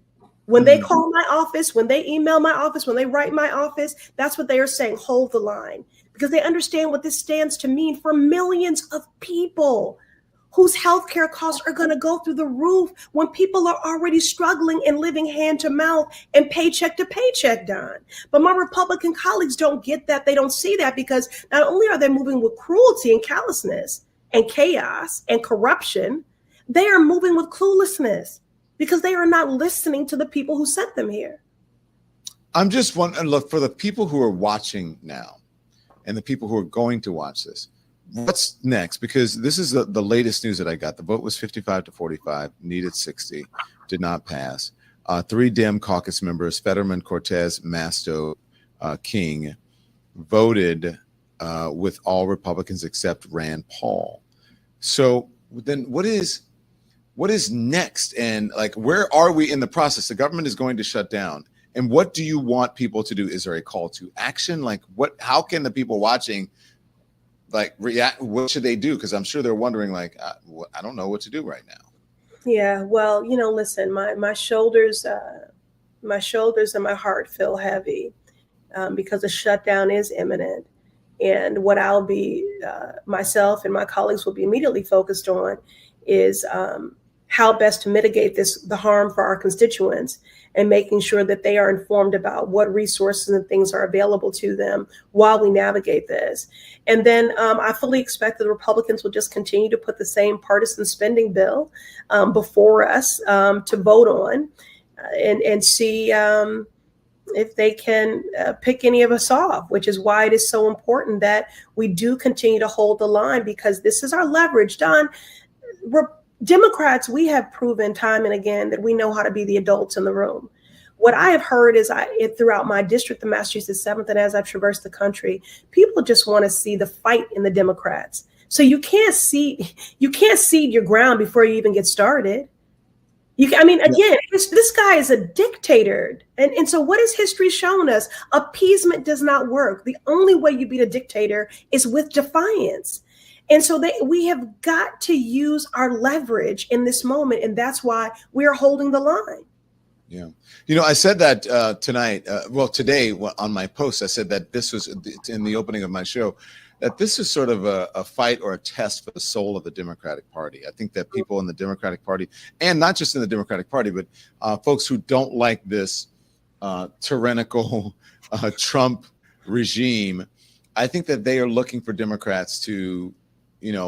When they call my office, when they email my office, when they write my office, that's what they are saying, hold the line. Because they understand what this stands to mean for millions of people whose healthcare costs are going to go through the roof when people are already struggling and living hand to mouth and paycheck to paycheck, Don. But my Republican colleagues don't get that. They don't see that because not only are they moving with cruelty and callousness and chaos and corruption, they are moving with cluelessness because they are not listening to the people who sent them here. I'm just wondering, look, for the people who are watching now and the people who are going to watch this, what's next? Because this is the latest news that I got. The vote was 55-45, needed 60, did not pass. 3 Dem caucus members, Fetterman, Cortez, Masto, King, voted with all Republicans except Rand Paul. So then what is next? And like, where are we in the process? The government is going to shut down. And what do you want people to do? Is there a call to action? Like how can the people watching like react? What should they do? Because I'm sure they're wondering, like, I don't know what to do right now. Yeah, well, you know, listen, my shoulders and my heart feel heavy because the shutdown is imminent. And what I'll be, myself and my colleagues will be immediately focused on is how best to mitigate the harm for our constituents and making sure that they are informed about what resources and things are available to them while we navigate this. And then I fully expect that the Republicans will just continue to put the same partisan spending bill before us to vote on and see if they can pick any of us off, which is why it is so important that we do continue to hold the line, because this is our leverage. Don, Democrats, we have proven time and again that we know how to be the adults in the room. What I have heard is throughout my district, the Massachusetts 7th, and as I've traversed the country, people just want to see the fight in the Democrats. So you can't seed your ground before you even get started. This guy is a dictator. And so what has history shown us? Appeasement does not work. The only way you beat a dictator is with defiance. And so we have got to use our leverage in this moment. And that's why we are holding the line. Yeah. You know, I said that today on my post, I said that this was in the opening of my show, that this is sort of a fight or a test for the soul of the Democratic Party. I think that people in the Democratic Party, and not just in the Democratic Party, but folks who don't like this tyrannical Trump regime, I think that they are looking for Democrats to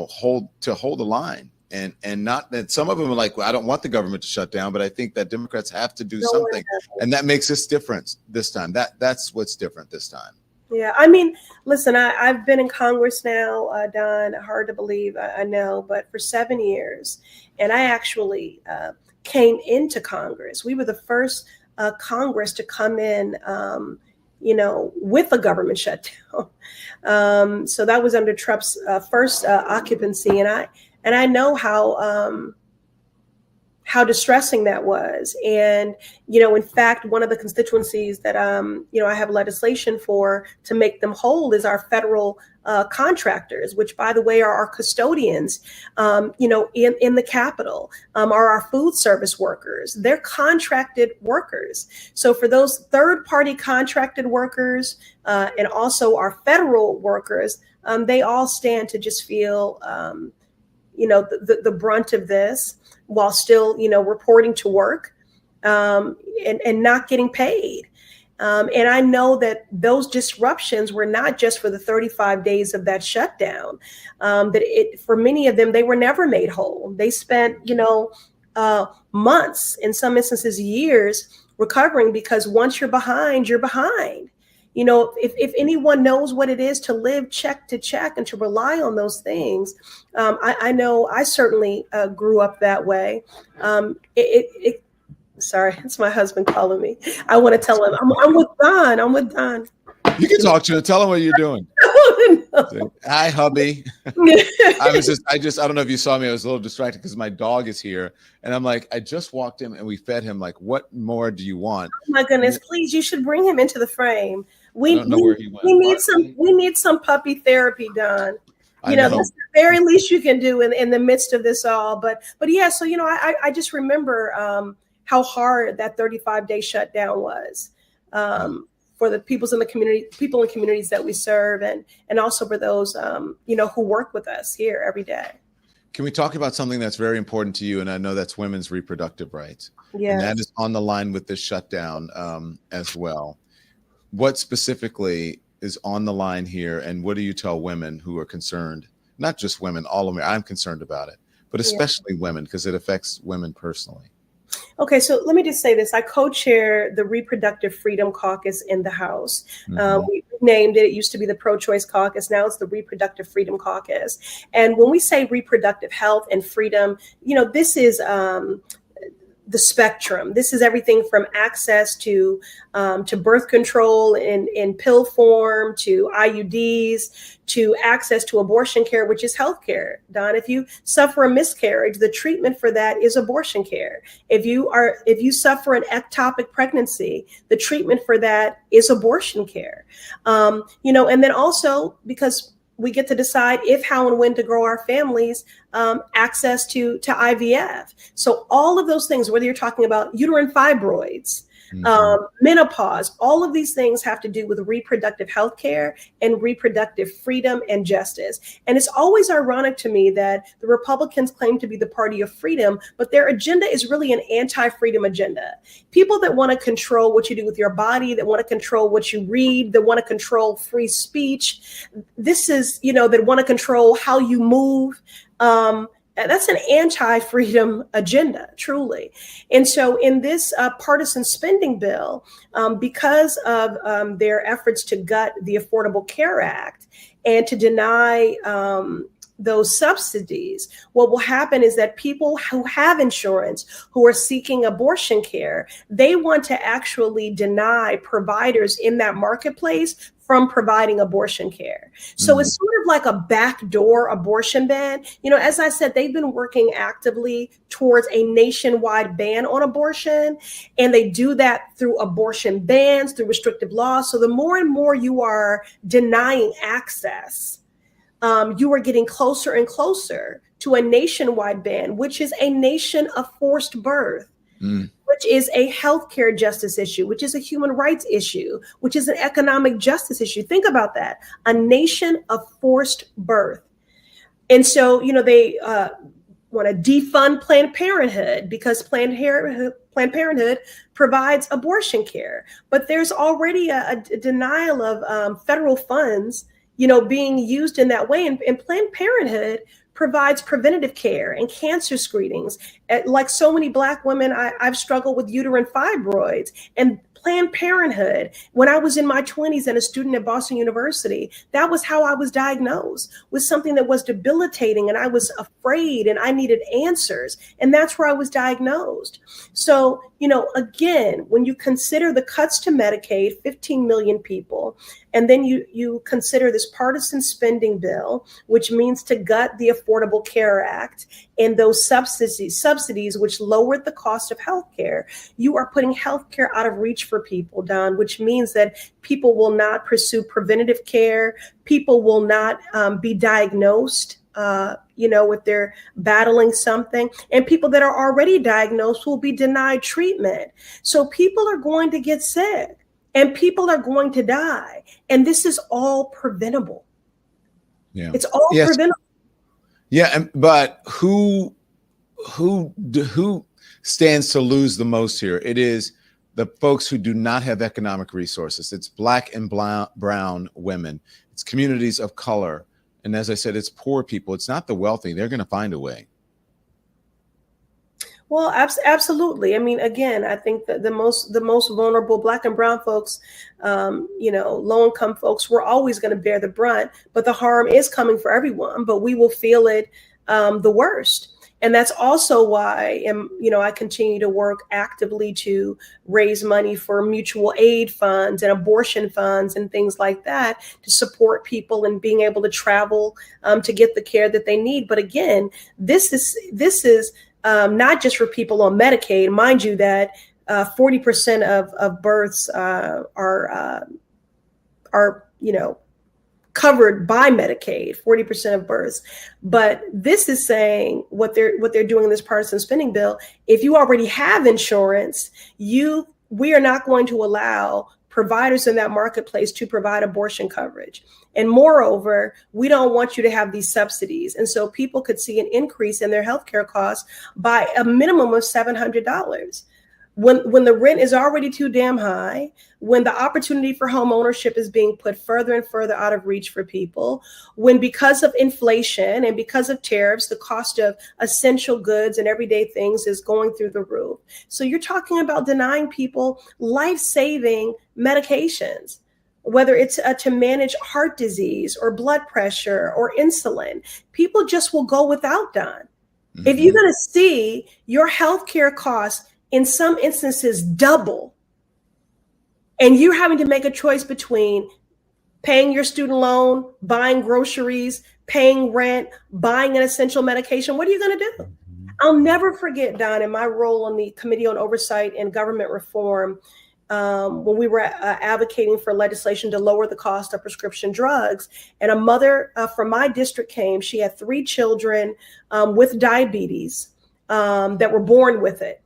hold the line, and not that some of them are like, well, I don't want the government to shut down, but I think that Democrats have to do something, and that makes us different this time. That's what's different this time. Yeah, I mean, listen, I've been in Congress now, Don, hard to believe, I know, but for 7 years, and I actually came into Congress. We were the first Congress to come in with a government shutdown. So that was under Trump's first occupancy. And I know how distressing that was. And, in fact, one of the constituencies that, I have legislation for to make them whole is our federal contractors, which, by the way, are our custodians, in the Capitol, are our food service workers. They're contracted workers. So for those third-party contracted workers and also our federal workers, they all stand to just feel, the brunt of this. while still, reporting to work, and not getting paid. And I know that those disruptions were not just for the 35 days of that shutdown, for many of them, they were never made whole. They spent, months, in some instances, years recovering, because once you're behind, you're behind. If anyone knows what it is to live check to check and to rely on those things, I know I certainly grew up that way. Sorry, it's my husband calling me. I want to tell him I'm with Don. I'm with Don. You can talk to him. Tell him what you're doing. No. Hi, hubby. I don't know if you saw me. I was a little distracted because my dog is here. And I'm like, I just walked in and we fed him. Like, what more do you want? Oh my goodness, please, you should bring him into the frame. I don't know where he went. We need some puppy therapy, Don. That's the very least you can do in the midst of this all. But yeah, so I just remember how hard that 35-day shutdown was. For the people in communities that we serve, and also for those who work with us here every day. Can we talk about something that's very important to you? And I know that's women's reproductive rights. Yeah. And that is on the line with this shutdown as well. What specifically is on the line here, and what do you tell women who are concerned? Not just women, all of them. I'm concerned about it, but especially women, because it affects women personally. Okay, so let me just say this. I co-chair the Reproductive Freedom Caucus in the House. We named it. It used to be the Pro-Choice Caucus. Now it's the Reproductive Freedom Caucus. And when we say reproductive health and freedom, this is the spectrum. This is everything from access to birth control in pill form, to IUDs, to access to abortion care, which is health care. Don, if you suffer a miscarriage, the treatment for that is abortion care. If you suffer an ectopic pregnancy, the treatment for that is abortion care. And then also, because we get to decide if, how, and when to grow our families, access to IVF. So all of those things, whether you're talking about uterine fibroids, menopause, all of these things have to do with reproductive health care and reproductive freedom and justice. And it's always ironic to me that the Republicans claim to be the party of freedom, but their agenda is really an anti-freedom agenda. People that want to control what you do with your body, that want to control what you read, that want to control free speech. This is, that want to control how you move. That's an anti-freedom agenda, truly. And so in this partisan spending bill, because of their efforts to gut the Affordable Care Act and to deny those subsidies, what will happen is that people who have insurance, who are seeking abortion care, they want to actually deny providers in that marketplace from providing abortion care. So it's sort of like a backdoor abortion ban. As I said, they've been working actively towards a nationwide ban on abortion, and they do that through abortion bans, through restrictive laws. So the more and more you are denying access, you are getting closer and closer to a nationwide ban, which is a nation of forced birth. Which is a healthcare justice issue, which is a human rights issue, which is an economic justice issue. Think about that, a nation of forced birth. And so, they want to defund Planned Parenthood because Planned Parenthood provides abortion care. But there's already a denial of federal funds, being used in that way. And Planned Parenthood provides preventative care and cancer screenings. Like so many Black women, I've struggled with uterine fibroids. And Planned Parenthood, when I was in my 20s and a student at Boston University, that was how I was diagnosed, with something that was debilitating, and I was afraid and I needed answers. And that's where I was diagnosed. So, again, when you consider the cuts to Medicaid, 15 million people, and then you consider this partisan spending bill, which means to gut the Affordable Care Act and those subsidies which lowered the cost of healthcare, you are putting healthcare out of reach for people, Don, which means that people will not pursue preventative care. People will not be diagnosed, if they're battling something, and people that are already diagnosed will be denied treatment. So people are going to get sick. And people are going to die. And this is all preventable. Yeah. It's all preventable. Yeah. But who who stands to lose the most here? It is the folks who do not have economic resources. It's Black and brown women. It's communities of color. And as I said, it's poor people. It's not the wealthy. They're going to find a way. Well, absolutely. I mean, again, I think that the most vulnerable Black and brown folks, low income folks, we're always going to bear the brunt, but the harm is coming for everyone, but we will feel it the worst. And that's also why, I continue to work actively to raise money for mutual aid funds and abortion funds and things like that to support people in being able to travel to get the care that they need. But again, this is not just for people on Medicaid. Mind you that 40% of births are covered by Medicaid, 40% of births. But this is saying what they're doing in this partisan spending bill. If you already have insurance, we are not going to allow providers in that marketplace to provide abortion coverage. And moreover, we don't want you to have these subsidies. And so people could see an increase in their healthcare costs by a minimum of $700. When the rent is already too damn high, when the opportunity for home ownership is being put further and further out of reach for people, when because of inflation and because of tariffs, the cost of essential goods and everyday things is going through the roof. So you're talking about denying people life-saving medications, whether it's to manage heart disease or blood pressure or insulin. People just will go without, Don. Mm-hmm. If you're going to see your healthcare costs in some instances double, and you're having to make a choice between paying your student loan, buying groceries, paying rent, buying an essential medication, what are you going to do? I'll never forget, Don, in my role on the Committee on Oversight and Government Reform, when we were advocating for legislation to lower the cost of prescription drugs. And a mother from my district came. She had 3 children with diabetes that were born with it.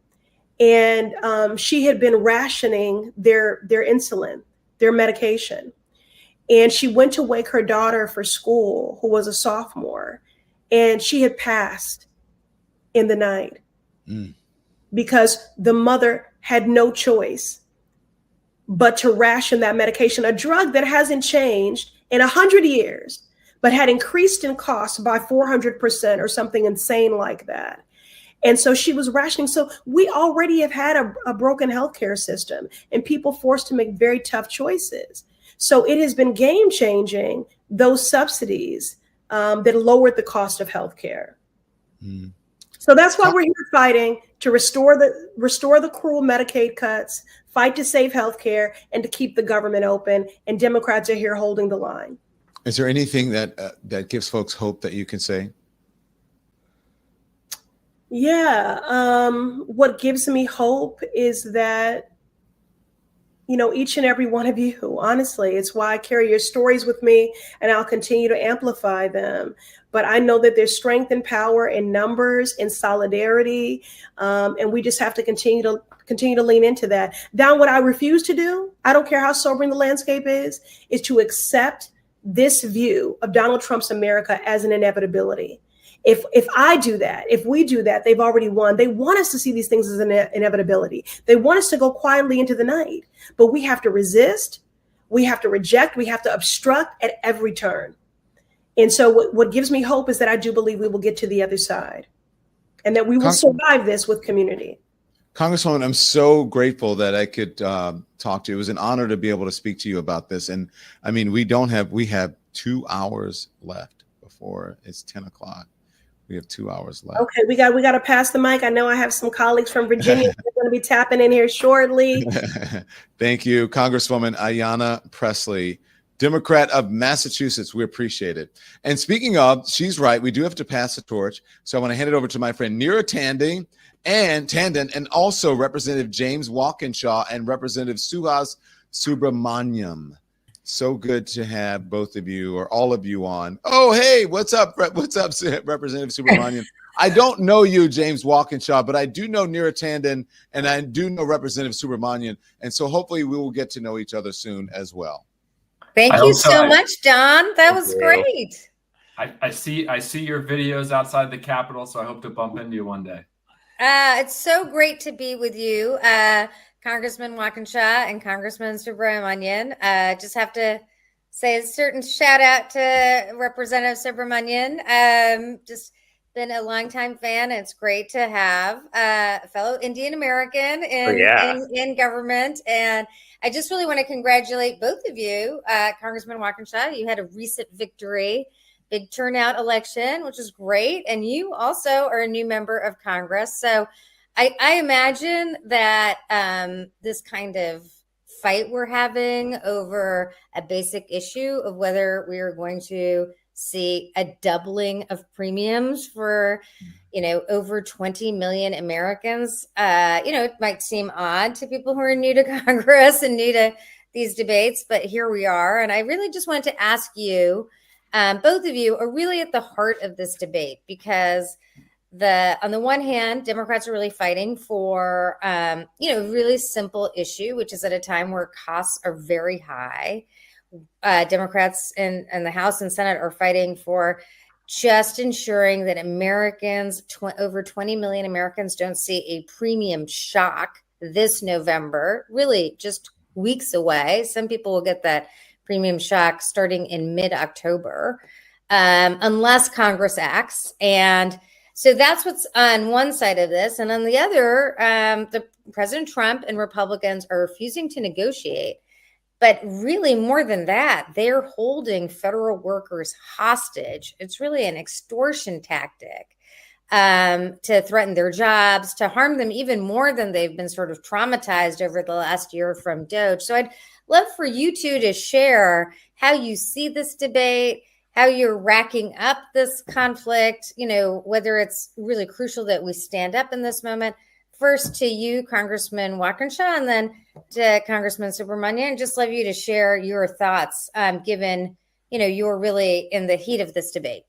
And she had been rationing their insulin, their medication. And she went to wake her daughter for school, who was a sophomore, and she had passed in the night because the mother had no choice but to ration that medication, a drug that hasn't changed in 100 years, but had increased in cost by 400% or something insane like that. And so she was rationing. So we already have had a broken healthcare system and people forced to make very tough choices. So it has been game changing, those subsidies that lowered the cost of healthcare. So that's why we're here fighting to restore the cruel Medicaid cuts, fight to save healthcare, and to keep the government open. And Democrats are here holding the line. Is there anything that gives folks hope that you can say? Yeah, what gives me hope is that, each and every one of you, honestly, it's why I carry your stories with me and I'll continue to amplify them. But I know that there's strength and power in numbers and solidarity. And we just have to continue to lean into that. Don, what I refuse to do, I don't care how sobering the landscape is to accept this view of Donald Trump's America as an inevitability. If I do that, if we do that, they've already won. They want us to see these things as an inevitability. They want us to go quietly into the night, but we have to resist. We have to reject. We have to obstruct at every turn. And so what gives me hope is that I do believe we will get to the other side and that we will survive this with community. Congresswoman, I'm so grateful that I could talk to you. It was an honor to be able to speak to you about this. And I mean, we have 2 hours left before it's 10 o'clock. We have 2 hours left. Okay, we got to pass the mic. I know I have some colleagues from Virginia that are going to be tapping in here shortly. Thank you, Congresswoman Ayanna Pressley, Democrat of Massachusetts. We appreciate it. And speaking of, she's right. We do have to pass the torch. So I want to hand it over to my friend Neera Tanden and also Representative James Walkinshaw and Representative Suhas Subramaniam. So good to have both of you or all of you on. Oh, hey, what's up? What's up, Representative Subramaniam? I don't know you, James Walkinshaw, but I do know Neera Tanden and I do know Representative Subramaniam. And so hopefully we will get to know each other soon as well. Thank you so much, Don. That was great. I see your videos outside the Capitol, so I hope to bump into you one day. It's so great to be with you, Congressman Walkinshaw and Congressman Subramanian. Just have to say a certain shout out to Representative Subramanian. Just been a longtime fan. It's great to have a fellow Indian American in government. And I just really want to congratulate both of you, Congressman Walkinshaw. You had a recent victory, big turnout election, which is great. And you also are a new member of Congress. So I imagine that this kind of fight we're having over a basic issue of whether we are going to see a doubling of premiums for, over 20 million Americans. It might seem odd to people who are new to Congress and new to these debates, but here we are. And I really just wanted to ask you, both of you are really at the heart of this debate because on the one hand, Democrats are really fighting for, a really simple issue, which is at a time where costs are very high. Democrats in the House and Senate are fighting for just ensuring that Americans, over 20 million Americans, don't see a premium shock this November, really just weeks away. Some people will get that premium shock starting in mid-October, unless Congress acts. And so that's what's on one side of this. And on the other, the President Trump and Republicans are refusing to negotiate. But really, more than that, they're holding federal workers hostage. It's really an extortion tactic to threaten their jobs, to harm them even more than they've been sort of traumatized over the last year from DOJ. So I'd love for you two to share how you see this debate, how you're racking up this conflict, whether it's really crucial that we stand up in this moment. First to you, Congressman Walkinshaw, and then to Congressman Subramanian. Just love you to share your thoughts, given, you're really in the heat of this debate.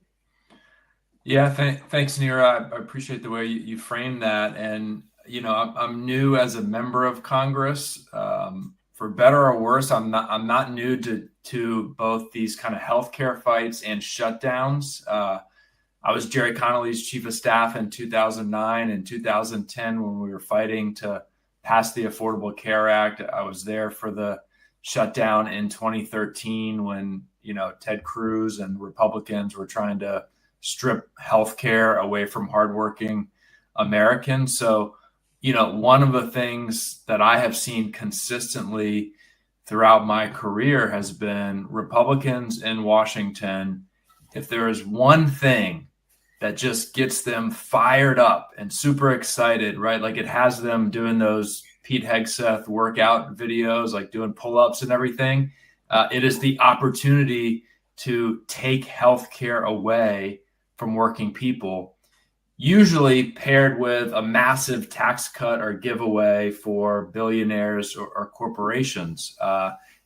Yeah, thanks, Neera. I appreciate the way you framed that. And, I'm new as a member of Congress. For better or worse, I'm not new to both these kind of healthcare fights and shutdowns. I was Jerry Connolly's chief of staff in 2009 and 2010 when we were fighting to pass the Affordable Care Act. I was there for the shutdown in 2013 when, Ted Cruz and Republicans were trying to strip healthcare away from hardworking Americans. So, one of the things that I have seen consistently throughout my career has been Republicans in Washington. If there is one thing that just gets them fired up and super excited, right? Like it has them doing those Pete Hegseth workout videos, like doing pull-ups and everything. It is the opportunity to take healthcare away from working people, usually paired with a massive tax cut or giveaway for billionaires or corporations.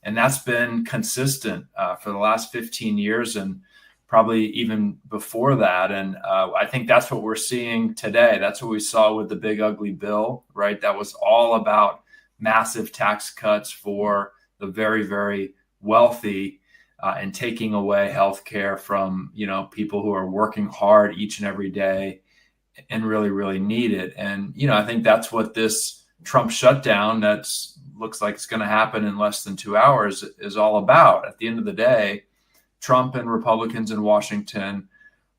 And that's been consistent for the last 15 years and probably even before that. And I think that's what we're seeing today. That's what we saw with the big ugly bill, right? That was all about massive tax cuts for the very, very wealthy and taking away healthcare from, people who are working hard each and every day and really, really need it. And, I think that's what this Trump shutdown looks like it's going to happen in less than 2 hours is all about. At the end of the day, Trump and Republicans in Washington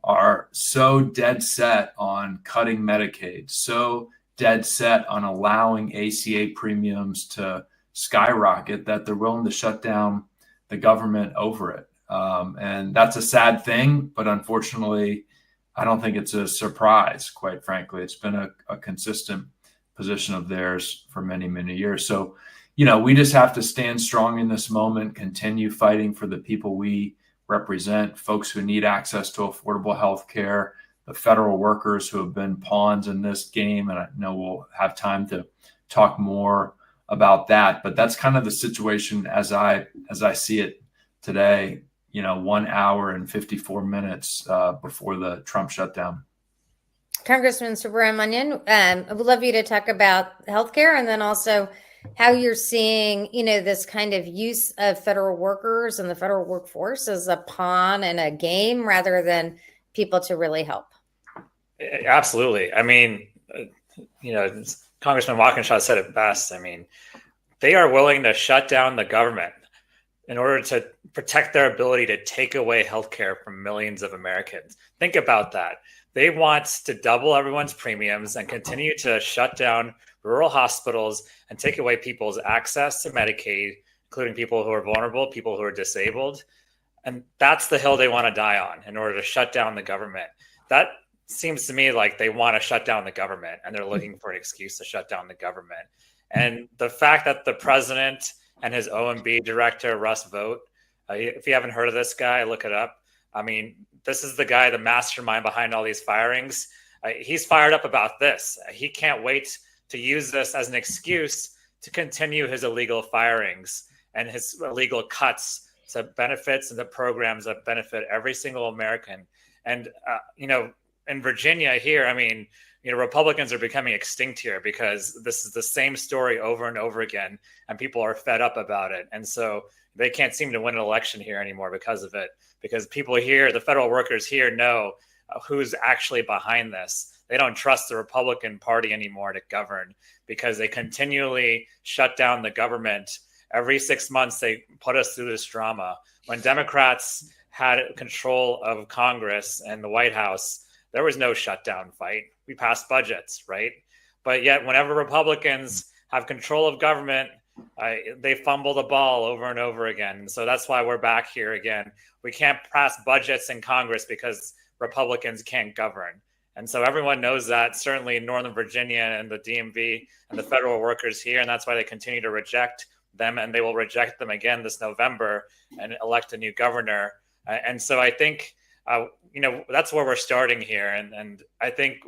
are so dead set on cutting Medicaid, so dead set on allowing ACA premiums to skyrocket that they're willing to shut down the government over it. And that's a sad thing, but unfortunately, I don't think it's a surprise, quite frankly. It's been a consistent position of theirs for many, many years. So, we just have to stand strong in this moment, continue fighting for the people we represent, folks who need access to affordable health care, the federal workers who have been pawns in this game. And I know we'll have time to talk more about that, but that's kind of the situation as I see it today, 1 hour and 54 minutes before the Trump shutdown. Congressman Subramanian, I would love you to talk about healthcare and then also how you're seeing, this kind of use of federal workers and the federal workforce as a pawn and a game rather than people to really help. Absolutely. I mean, Congressman Walkinshaw said it best. I mean, they are willing to shut down the government in order to protect their ability to take away healthcare from millions of Americans. Think about that. They want to double everyone's premiums and continue to shut down rural hospitals and take away people's access to Medicaid, including people who are vulnerable, people who are disabled. And that's the hill they want to die on in order to shut down the government. That seems to me like they want to shut down the government and they're looking for an excuse to shut down the government. And the fact that the president and his OMB director, Russ Vought, if you haven't heard of this guy, look it up. I mean, this is the guy, the mastermind behind all these firings. He's fired up about this. He can't wait to use this as an excuse to continue his illegal firings and his illegal cuts to benefits and the programs that benefit every single American. And, in Virginia here, I mean, Republicans are becoming extinct here because this is the same story over and over again, and people are fed up about it. And so they can't seem to win an election here anymore because of it, because people here, the federal workers here, know who's actually behind this. They don't trust the Republican Party anymore to govern because they continually shut down the government. Every 6 months, they put us through this drama. When Democrats had control of Congress and the White House, there was no shutdown fight. We passed budgets, right? But yet, whenever Republicans have control of government, they fumble the ball over and over again. And so that's why we're back here again. We can't pass budgets in Congress because Republicans can't govern. And so everyone knows that, certainly in Northern Virginia and the DMV and the federal workers here. And that's why they continue to reject them, and they will reject them again this November and elect a new governor. And so I think, that's where we're starting here. And I think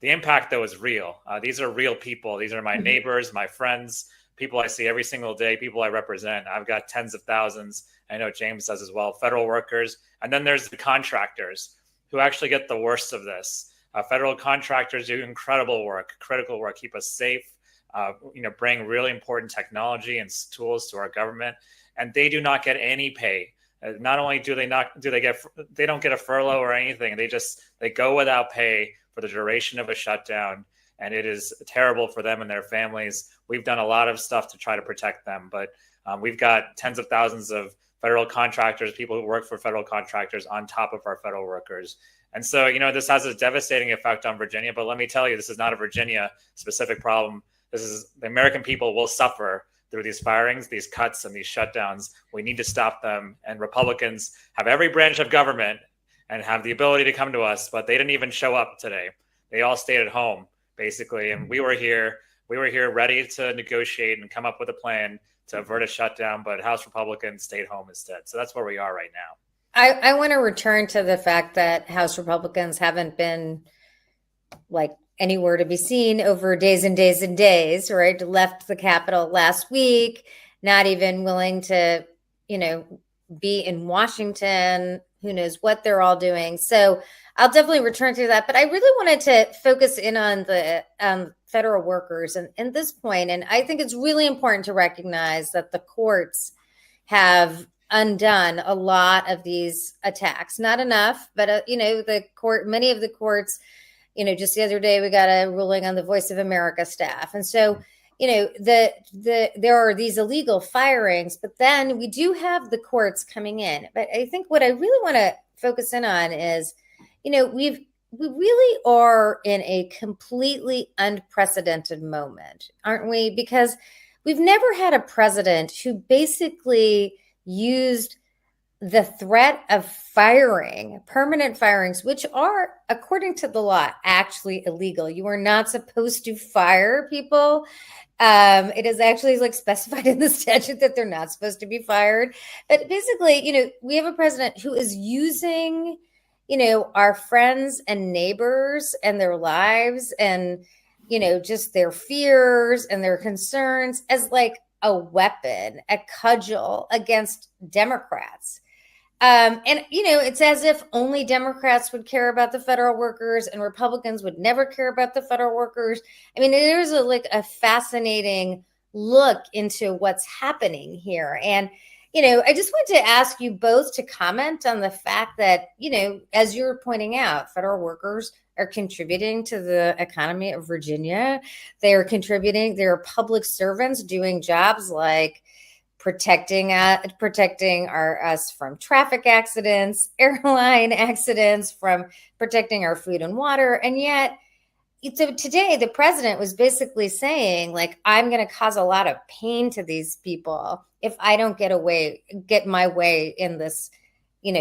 the impact, though, is real. These are real people. These are my neighbors, my friends, people I see every single day, people I represent. I've got tens of thousands. I know James does as well, federal workers. And then there's the contractors who actually get the worst of this. Federal contractors do incredible work, critical work, keep us safe, bring really important technology and tools to our government. And they do not get any pay. Not only do they don't get a furlough or anything. They go without pay for the duration of a shutdown. And it is terrible for them and their families. We've done a lot of stuff to try to protect them, but we've got tens of thousands of federal contractors, people who work for federal contractors on top of our federal workers. And so, this has a devastating effect on Virginia. But let me tell you, this is not a Virginia specific problem. This is the American people will suffer through these firings, these cuts, and these shutdowns. We need to stop them. And Republicans have every branch of government and have the ability to come to us, but they didn't even show up today. They all stayed at home, basically. And we were here ready to negotiate and come up with a plan to avert a shutdown, but House Republicans stayed home instead. So that's where we are right now. I want to return to the fact that House Republicans haven't been anywhere to be seen over days and days and days, right? Left the Capitol last week, not even willing to, be in Washington. Who knows what they're all doing. So I'll definitely return to that. But I really wanted to focus in on the federal workers and this point. And I think it's really important to recognize that the courts have undone a lot of these attacks. Not enough, but, many of the courts, just the other day, we got a ruling on the Voice of America staff. And so, there are these illegal firings, but then we do have the courts coming in. But I think what I really want to focus in on is, we really are in a completely unprecedented moment, aren't we? Because we've never had a president who basically used the threat of firing, permanent firings, which are, according to the law, actually illegal. You are not supposed to fire people. It is actually specified in the statute that they're not supposed to be fired. But basically, we have a president who is using, our friends and neighbors and their lives and, just their fears and their concerns as a weapon, a cudgel against Democrats. It's as if only Democrats would care about the federal workers and Republicans would never care about the federal workers. I mean, there's a fascinating look into what's happening here. And, I just want to ask you both to comment on the fact that, as you're pointing out, federal workers are contributing to the economy of Virginia. They are contributing. They're public servants doing jobs like protecting us from traffic accidents, airline accidents, from protecting our food and water. And yet, so today the president was basically saying, like, I'm going to cause a lot of pain to these people if I don't get my way in this,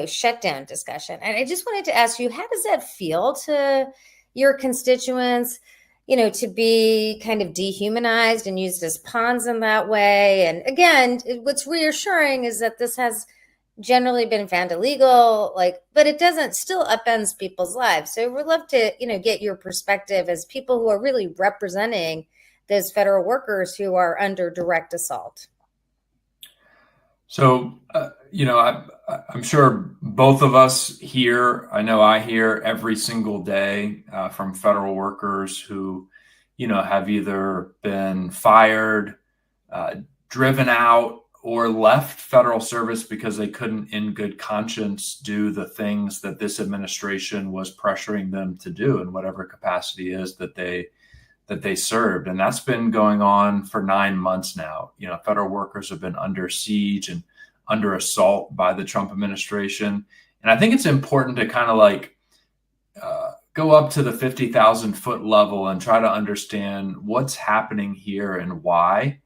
shutdown discussion. And I just wanted to ask you, how does that feel to your constituents, to be kind of dehumanized and used as pawns in that way? And again, what's reassuring is that this has generally been found illegal, but it doesn't still upends people's lives. So we'd love to, get your perspective as people who are really representing those federal workers who are under direct assault. So, I'm sure both of us here, I know I hear every single day from federal workers who, have either been fired, driven out, or left federal service because they couldn't in good conscience do the things that this administration was pressuring them to do in whatever capacity is that they served. And that's been going on for 9 months now. Federal workers have been under siege and under assault by the Trump administration. And I think it's important to kind of go up to the 50,000 foot level and try to understand what's happening here and why.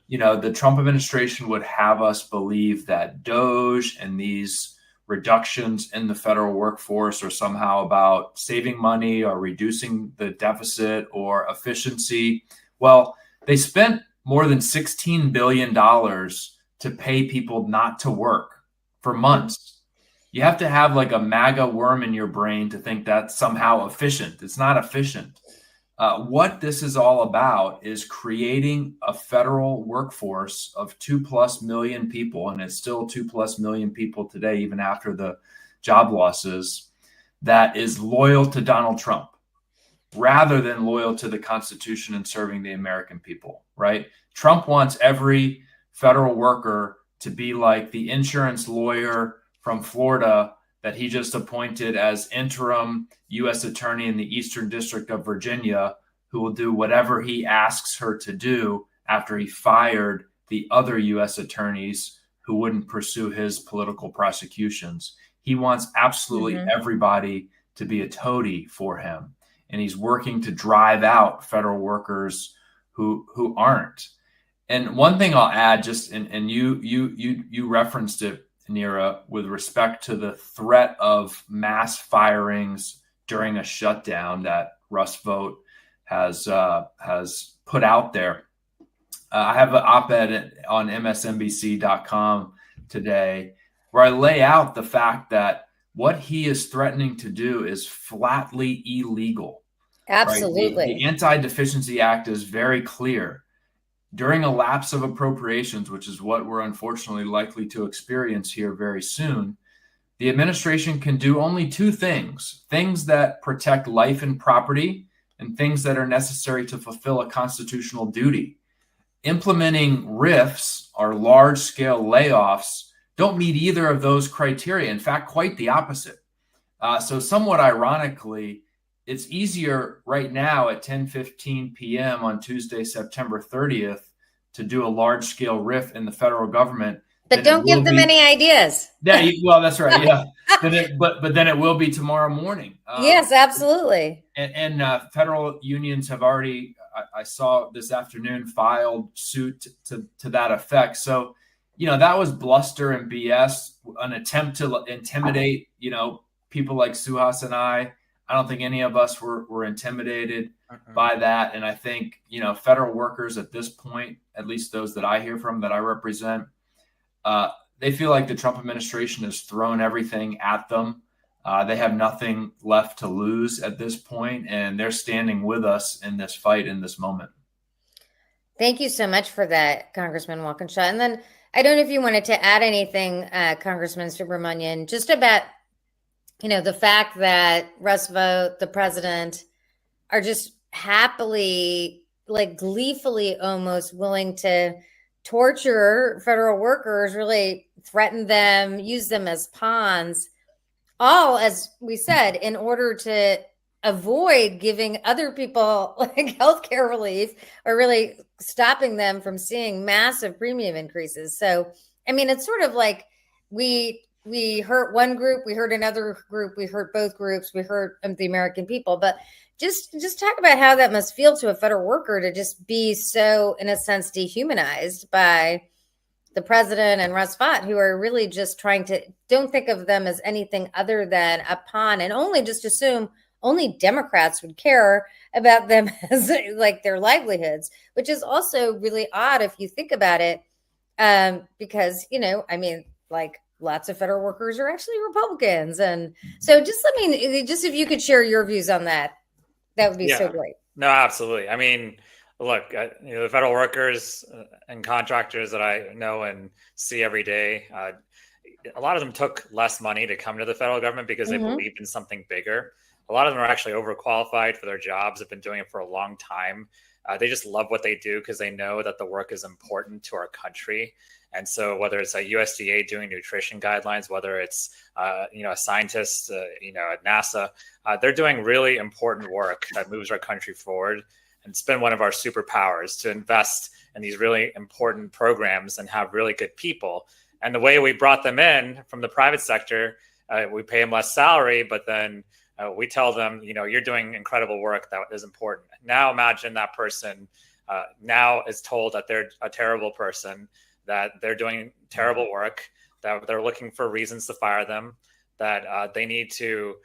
The Trump administration would have us believe that DOGE and these reductions in the federal workforce are somehow about saving money or reducing the deficit or efficiency. Well, they spent more than $16 billion to pay people not to work for months. You have to have like a MAGA worm in your brain to think that's somehow efficient. It's not efficient. What this is all about is creating a federal workforce of 2+ million people, and it's still 2+ million people today, even after the job losses, that is loyal to Donald Trump rather than loyal to the Constitution and serving the American people, right? Trump wants every federal worker to be like the insurance lawyer from Florida that he just appointed as interim U.S. attorney in the Eastern District of Virginia, who will do whatever he asks her to do after he fired the other U.S. attorneys who wouldn't pursue his political prosecutions. He wants absolutely everybody to be a toady for him. And he's working to drive out federal workers who aren't. And one thing I'll add, just and you referenced it, Neera, with respect to the threat of mass firings during a shutdown that Russ Vought has put out there. I have an op-ed on MSNBC.com today where I lay out the fact that what he is threatening to do is flatly illegal. Absolutely. Right? The Anti-Deficiency Act is very clear. During a lapse of appropriations, which is what we're unfortunately likely to experience here very soon, the administration can do only two things that protect life and property and things that are necessary to fulfill a constitutional duty. Implementing RIFs, or large-scale layoffs, don't meet either of those criteria. In fact, quite the opposite. So somewhat ironically, it's easier right now at 10:15 p.m. on Tuesday, September 30th, to do a large-scale RIF in the federal government. But don't give them any ideas. Yeah, well, that's right. Yeah, but then it will be tomorrow morning. Yes, absolutely. And federal unions have already, I saw this afternoon, filed suit to that effect. So, that was bluster and BS, an attempt to intimidate, people like Suhas and I. I don't think any of us were intimidated by that. And I think, federal workers at this point, at least those that I hear from, that I represent, they feel like the Trump administration has thrown everything at them. They have nothing left to lose at this point, and they're standing with us in this fight in this moment. Thank you so much for that, Congressman Walkinshaw. And then I don't know if you wanted to add anything, Congressman Subramanian, just about the fact that Russ Vought, the president, are just happily like gleefully almost willing to torture federal workers, really threaten them, use them as pawns, all, as we said, in order to avoid giving other people like healthcare relief or really stopping them from seeing massive premium increases. So, I mean, it's sort of like we hurt one group, we hurt another group, we hurt both groups, we hurt the American people. But just talk about how that must feel to a federal worker to just be so, in a sense, dehumanized by the president and Russ Vought, who are really just trying to, don't think of them as anything other than a pawn, and only just assume only Democrats would care about them as like their livelihoods, which is also really odd if you think about it, because, you know, I mean, like lots of federal workers are actually Republicans. And so just if you could share your views on that, that would be so great. No, absolutely. I mean, look, the federal workers and contractors that I know and see every day, a lot of them took less money to come to the federal government because they believed in something bigger. A lot of them are actually overqualified for their jobs, have been doing it for a long time. They just love what they do because they know that the work is important to our country. And so whether it's a USDA doing nutrition guidelines, whether it's, a scientist, at NASA, they're doing really important work that moves our country forward. And it's been one of our superpowers to invest in these really important programs and have really good people. And the way we brought them in from the private sector, we pay them less salary, but then we tell them, you're doing incredible work that is important. Now imagine that person now is told that they're a terrible person, that they're doing terrible work, that they're looking for reasons to fire them, that they need to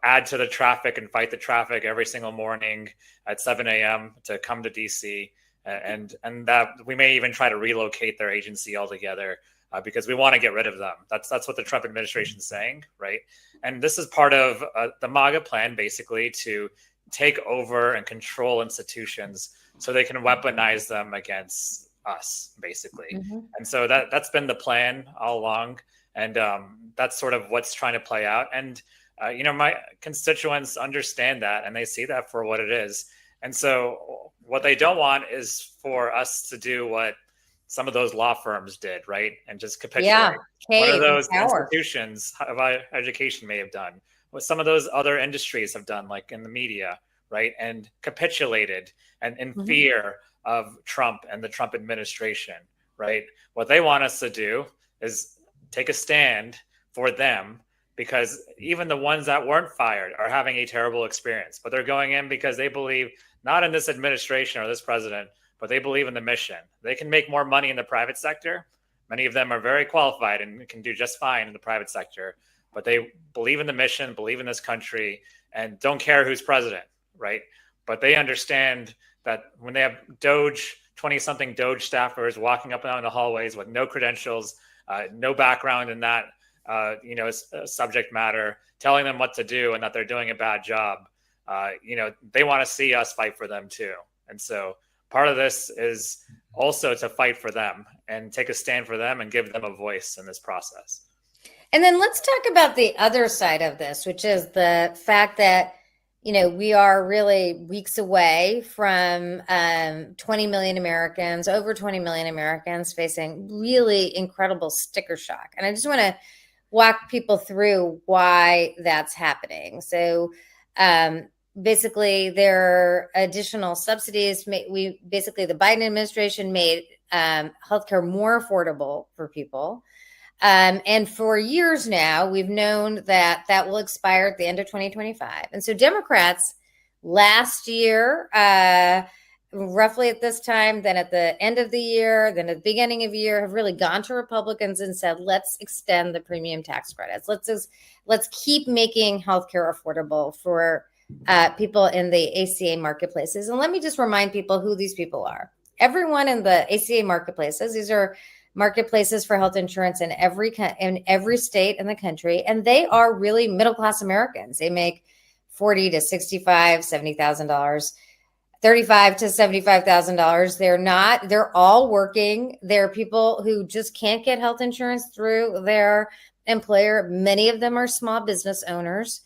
add to the traffic and fight the traffic every single morning at 7 a.m. to come to DC, and that we may even try to relocate their agency altogether because we want to get rid of them. That's what the Trump administration is saying, right? And this is part of the MAGA plan, basically, to take over and control institutions so they can weaponize them against us, basically. And so that's been the plan all along, and that's sort of what's trying to play out. And my constituents understand that, and they see that for what it is. And so what they don't want is for us to do what some of those law firms did, right? And just capitulate. Yeah, what are those institutions of education may have done, what some of those other industries have done, like in the media, right? And capitulated and in fear of Trump and the Trump administration, right? What they want us to do is take a stand for them, because even the ones that weren't fired are having a terrible experience, but they're going in because they believe not in this administration or this president, but they believe in the mission. They can make more money in the private sector. Many of them are very qualified and can do just fine in the private sector, but they believe in the mission, believe in this country, and don't care who's president, right? But they understand that when they have 20-something Doge staffers walking up and down the hallways with no credentials, no background in that, subject matter, telling them what to do and that they're doing a bad job, they want to see us fight for them too. And so part of this is also to fight for them and take a stand for them and give them a voice in this process. And then let's talk about the other side of this, which is the fact that, we are really weeks away from 20 million Americans, over 20 million Americans facing really incredible sticker shock. And I just want to walk people through why that's happening. So basically, there are additional subsidies. The Biden administration made healthcare more affordable for people. And for years now, we've known that will expire at the end of 2025. And so Democrats last year, roughly at this time, then at the end of the year, then at the beginning of the year, have really gone to Republicans and said, let's extend the premium tax credits. Let's keep making healthcare affordable for people in the ACA marketplaces. And let me just remind people who these people are. Everyone in the ACA marketplaces, these are marketplaces for health insurance in every state in the country, and they are really middle-class Americans. They make $40,000 to $65,000, $70,000, $35,000 to $75,000. They're all working. They're people who just can't get health insurance through their employer. Many of them are small business owners.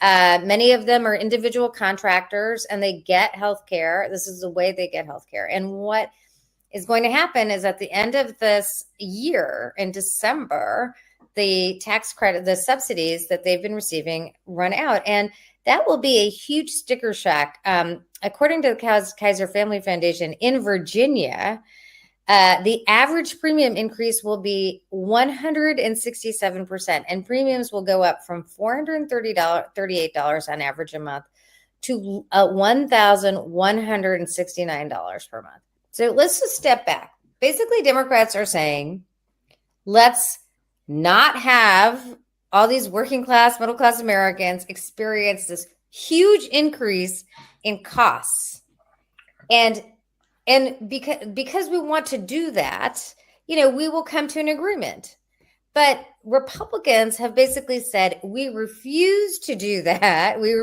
Many of them are individual contractors and they get health care. This is the way they get health care. And what is going to happen is at the end of this year in December, the tax credit, the subsidies that they've been receiving run out. And that will be a huge sticker shock. According to the Kaiser Family Foundation in Virginia, the average premium increase will be 167%, and premiums will go up from $438 on average a month to $1,169 per month. So let's just step back. Basically, Democrats are saying, let's not have all these working class, middle class Americans experience this huge increase in costs. And because we want to do that, we will come to an agreement. But Republicans have basically said, we refuse to do that. We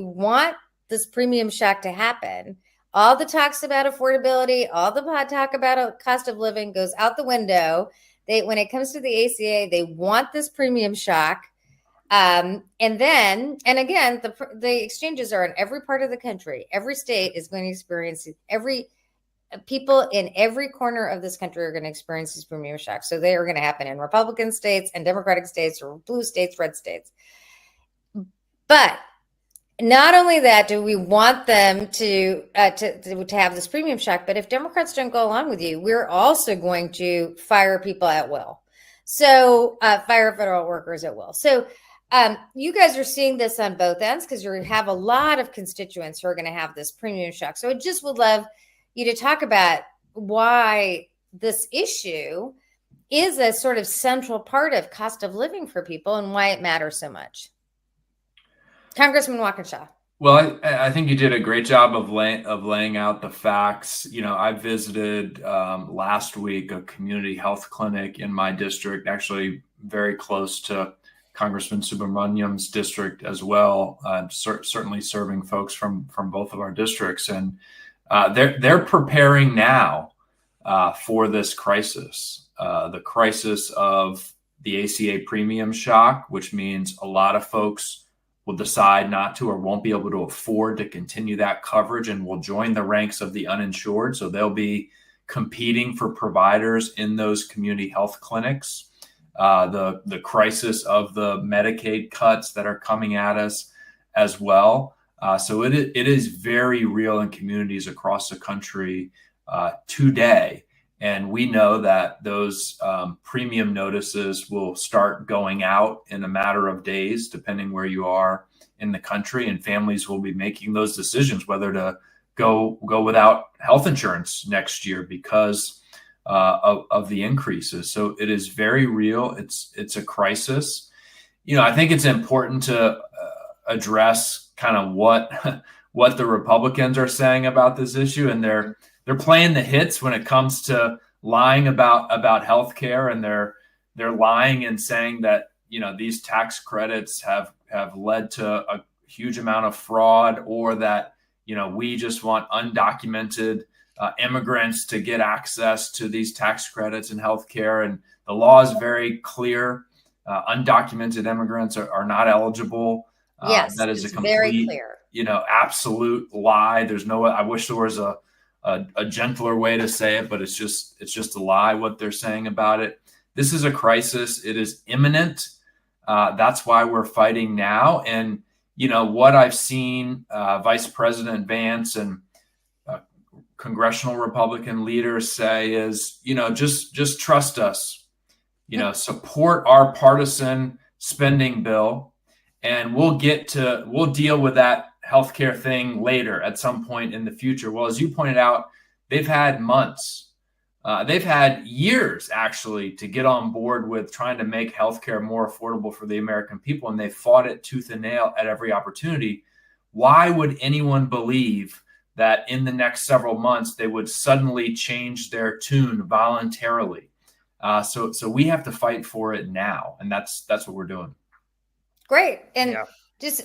want this premium shock to happen. All the talks about affordability, all the talk about cost of living goes out the window. When it comes to the ACA, they want this premium shock. And again, the exchanges are in every part of the country. Every state is going to experience people in every corner of this country are going to experience these premium shocks. So they are going to happen in Republican states and Democratic states or blue states, red states. But not only that, do we want them to have this premium shock, but if Democrats don't go along with you, we're also going to fire people at will. So fire federal workers at will. So you guys are seeing this on both ends because you have a lot of constituents who are going to have this premium shock. So I just would love you to talk about why this issue is a sort of central part of cost of living for people and why it matters so much. Congressman Walkinshaw. Well, I think you did a great job of laying out the facts. I visited last week a community health clinic in my district, actually very close to Congressman Subramaniam's district as well, certainly serving folks from both of our districts. And they're preparing now for this crisis, the crisis of the ACA premium shock, which means a lot of folks will decide not to or won't be able to afford to continue that coverage and will join the ranks of the uninsured. So they'll be competing for providers in those community health clinics. The crisis of the Medicaid cuts that are coming at us as well. So it is very real in communities across the country today. And we know that those premium notices will start going out in a matter of days, depending where you are in the country. And families will be making those decisions whether to go without health insurance next year because of the increases. So it is very real. It's a crisis. I think it's important to address kind of what the Republicans are saying about this issue, and they're playing the hits when it comes to lying about healthcare, and they're lying and saying that these tax credits have led to a huge amount of fraud, or that we just want undocumented immigrants to get access to these tax credits and healthcare. And the law is very clear: undocumented immigrants are not eligible. Yes, that is a complete, very clear. Absolute lie. There's no. I wish there was a gentler way to say it, but it's just a lie what they're saying about it. This is a crisis. It is imminent. That's why we're fighting now. And what I've seen Vice President Vance and Congressional Republican leaders say is, just trust us. Support our partisan spending bill, and we'll deal with that healthcare thing later at some point in the future. Well, as you pointed out, they've had months, they've had years actually to get on board with trying to make healthcare more affordable for the American people, and they fought it tooth and nail at every opportunity. Why would anyone believe that in the next several months they would suddenly change their tune voluntarily? So we have to fight for it now, and that's what we're doing. Great. And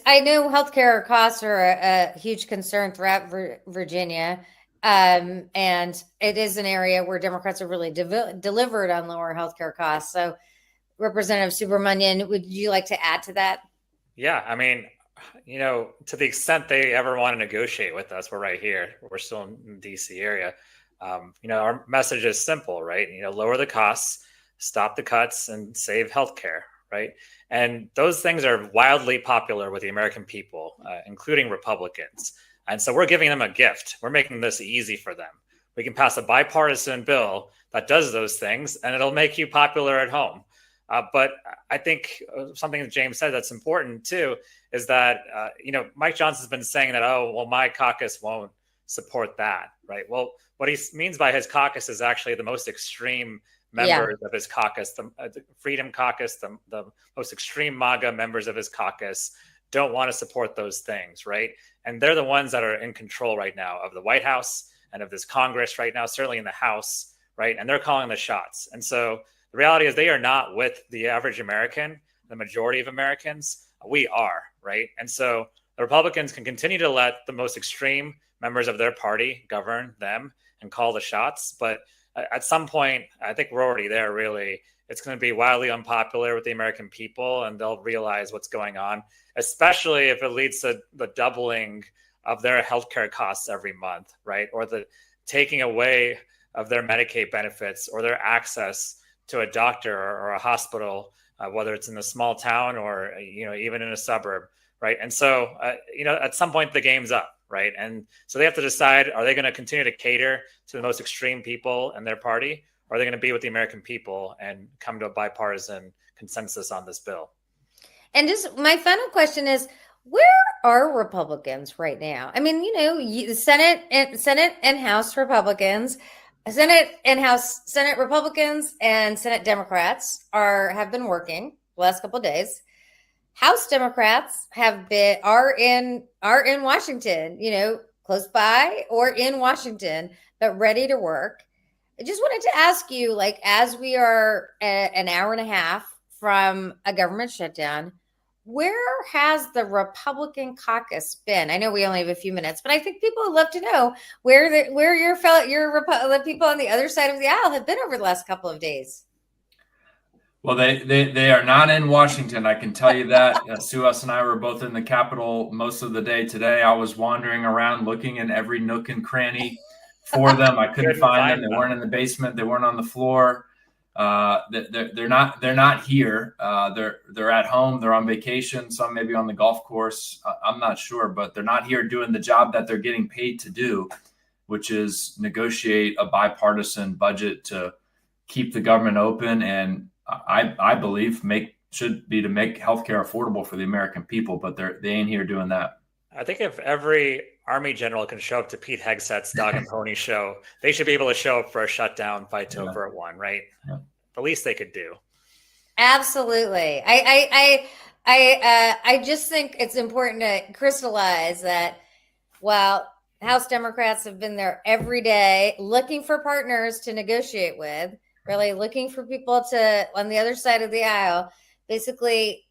I know healthcare costs are a huge concern throughout Virginia. And it is an area where Democrats have really delivered on lower healthcare costs. So Representative Subramanian, would you like to add to that? Yeah, I mean, to the extent they ever want to negotiate with us, we're right here. We're still in the DC area. Our message is simple, right? Lower the costs, stop the cuts, and save healthcare, right? And those things are wildly popular with the American people, including Republicans. And so we're giving them a gift. We're making this easy for them. We can pass a bipartisan bill that does those things, and it'll make you popular at home. But I think something that James said that's important too is that, Mike Johnson's been saying that, my caucus won't support that, right? Well, what he means by his caucus is actually the most extreme members of his caucus, the Freedom Caucus, the most extreme MAGA members of his caucus don't want to support those things, right? And they're the ones that are in control right now of the White House and of this Congress right now, certainly in the House, right? And they're calling the shots. And so the reality is they are not with the average American, the majority of Americans. We are, right? And so the Republicans can continue to let the most extreme members of their party govern them and call the shots. But at some point, I think we're already there, really. It's going to be wildly unpopular with the American people, and they'll realize what's going on, especially if it leads to the doubling of their healthcare costs every month, right? Or the taking away of their Medicaid benefits or their access to a doctor or a hospital, whether it's in a small town or, even in a suburb, right? And so, at some point the game's up, right? And so they have to decide, are they going to continue to cater to the most extreme people in their party? Or are they going to be with the American people and come to a bipartisan consensus on this bill? And just my final question is, where are Republicans right now? I mean, Senate and House Republicans, Senate Republicans and Senate Democrats have been working the last couple of days. House Democrats are in Washington, close by or in Washington, but ready to work. I just wanted to ask you, as we are an hour and a half from a government shutdown, where has the Republican caucus been? I know we only have a few minutes, but I think people would love to know where the people on the other side of the aisle have been over the last couple of days. Well, they are not in Washington. I can tell you that. Suez and I were both in the Capitol most of the day today. I was wandering around looking in every nook and cranny for them. I couldn't find them. They weren't in the basement. They weren't on the floor. They're not here. They're at home. They're on vacation. Some maybe on the golf course. I'm not sure, but they're not here doing the job that they're getting paid to do, which is negotiate a bipartisan budget to keep the government open. And I believe should be to make healthcare affordable for the American people, but they ain't here doing that. I think if every Army general can show up to Pete Hegseth's Dog and Pony show, they should be able to show up for a shutdown fight over at one, right? Yeah. The least they could do. Absolutely. I just think it's important to crystallize that while House Democrats have been there every day looking for partners to negotiate with, really looking for people on the other side of the aisle, basically,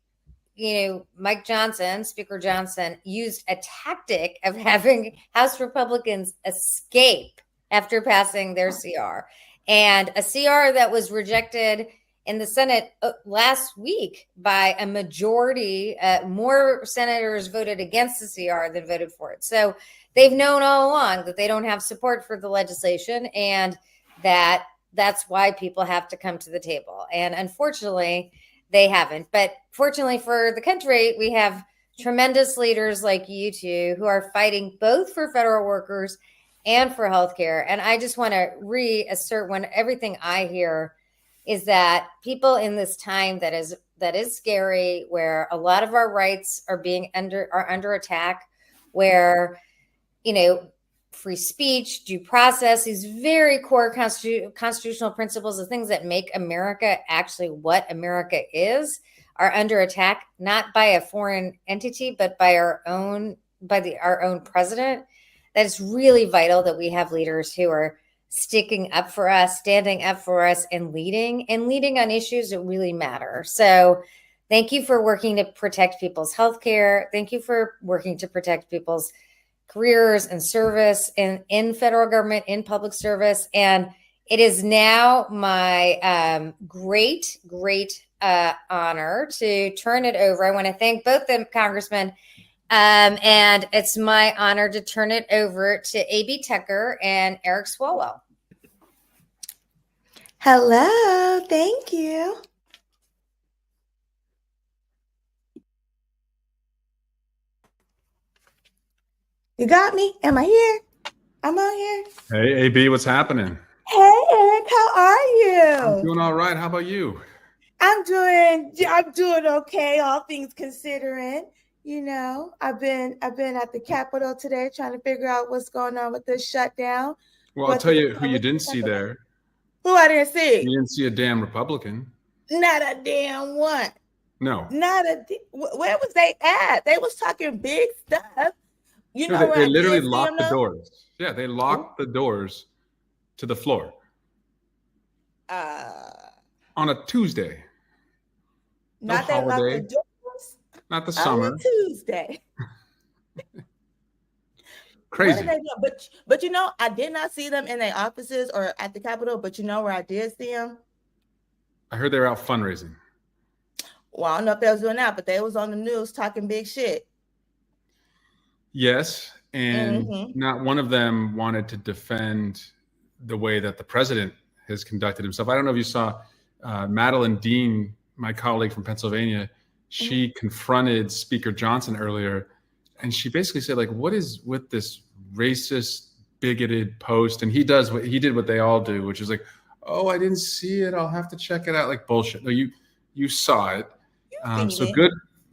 Mike Johnson, Speaker Johnson, used a tactic of having House Republicans escape after passing their CR. And a CR that was rejected in the Senate last week by a majority. More senators voted against the CR than voted for it. So they've known all along that they don't have support for the legislation, and that's why people have to come to the table. And unfortunately, they haven't. But fortunately for the country, we have tremendous leaders like you two who are fighting both for federal workers and for healthcare. And I just want to reassert everything I hear is that people in this time that is scary, where a lot of our rights are under attack, where, free speech, due process, these very core constitutional principles, the things that make America actually what America is, are under attack, not by a foreign entity, but by our own president. That it's really vital that we have leaders who are sticking up for us, standing up for us, and leading on issues that really matter. So thank you for working to protect people's healthcare. Thank you for working to protect people's careers and service in federal government, in public service. And it is now my great honor to turn it over. I want to thank both the congressmen. And it's my honor to turn it over to A.B. Tucker and Eric Swalwell. Hello, thank you. You got me? Am I here? I'm on here. Hey, AB, what's happening? Hey, Eric, how are you? I'm doing all right. How about you? I'm doing okay, all things considering. You know, I've been at the Capitol today trying to figure out what's going on with this shutdown. Well, I'll tell you who you didn't see there. Who I didn't see? You didn't see a damn Republican. Not a damn one. No. Where was they at? They was talking big stuff. You know, they literally locked the doors. Yeah, they locked the doors to the floor. On a Tuesday. Not they locked the doors. Not the summer. On a Tuesday. Crazy. What did they do? But you know, I did not see them in their offices or at the Capitol, but you know where I did see them? I heard they were out fundraising. Well, I don't know if they was doing that, but they was on the news talking big shit. Yes, and not one of them wanted to defend the way that the president has conducted himself. I don't know if you saw Madeline Dean, my colleague from Pennsylvania. She confronted Speaker Johnson earlier, and she basically said, like, what is with this racist, bigoted post? And he did what they all do, which is like, oh, I didn't see it. I'll have to check it out. Like, bullshit. No, you saw it. So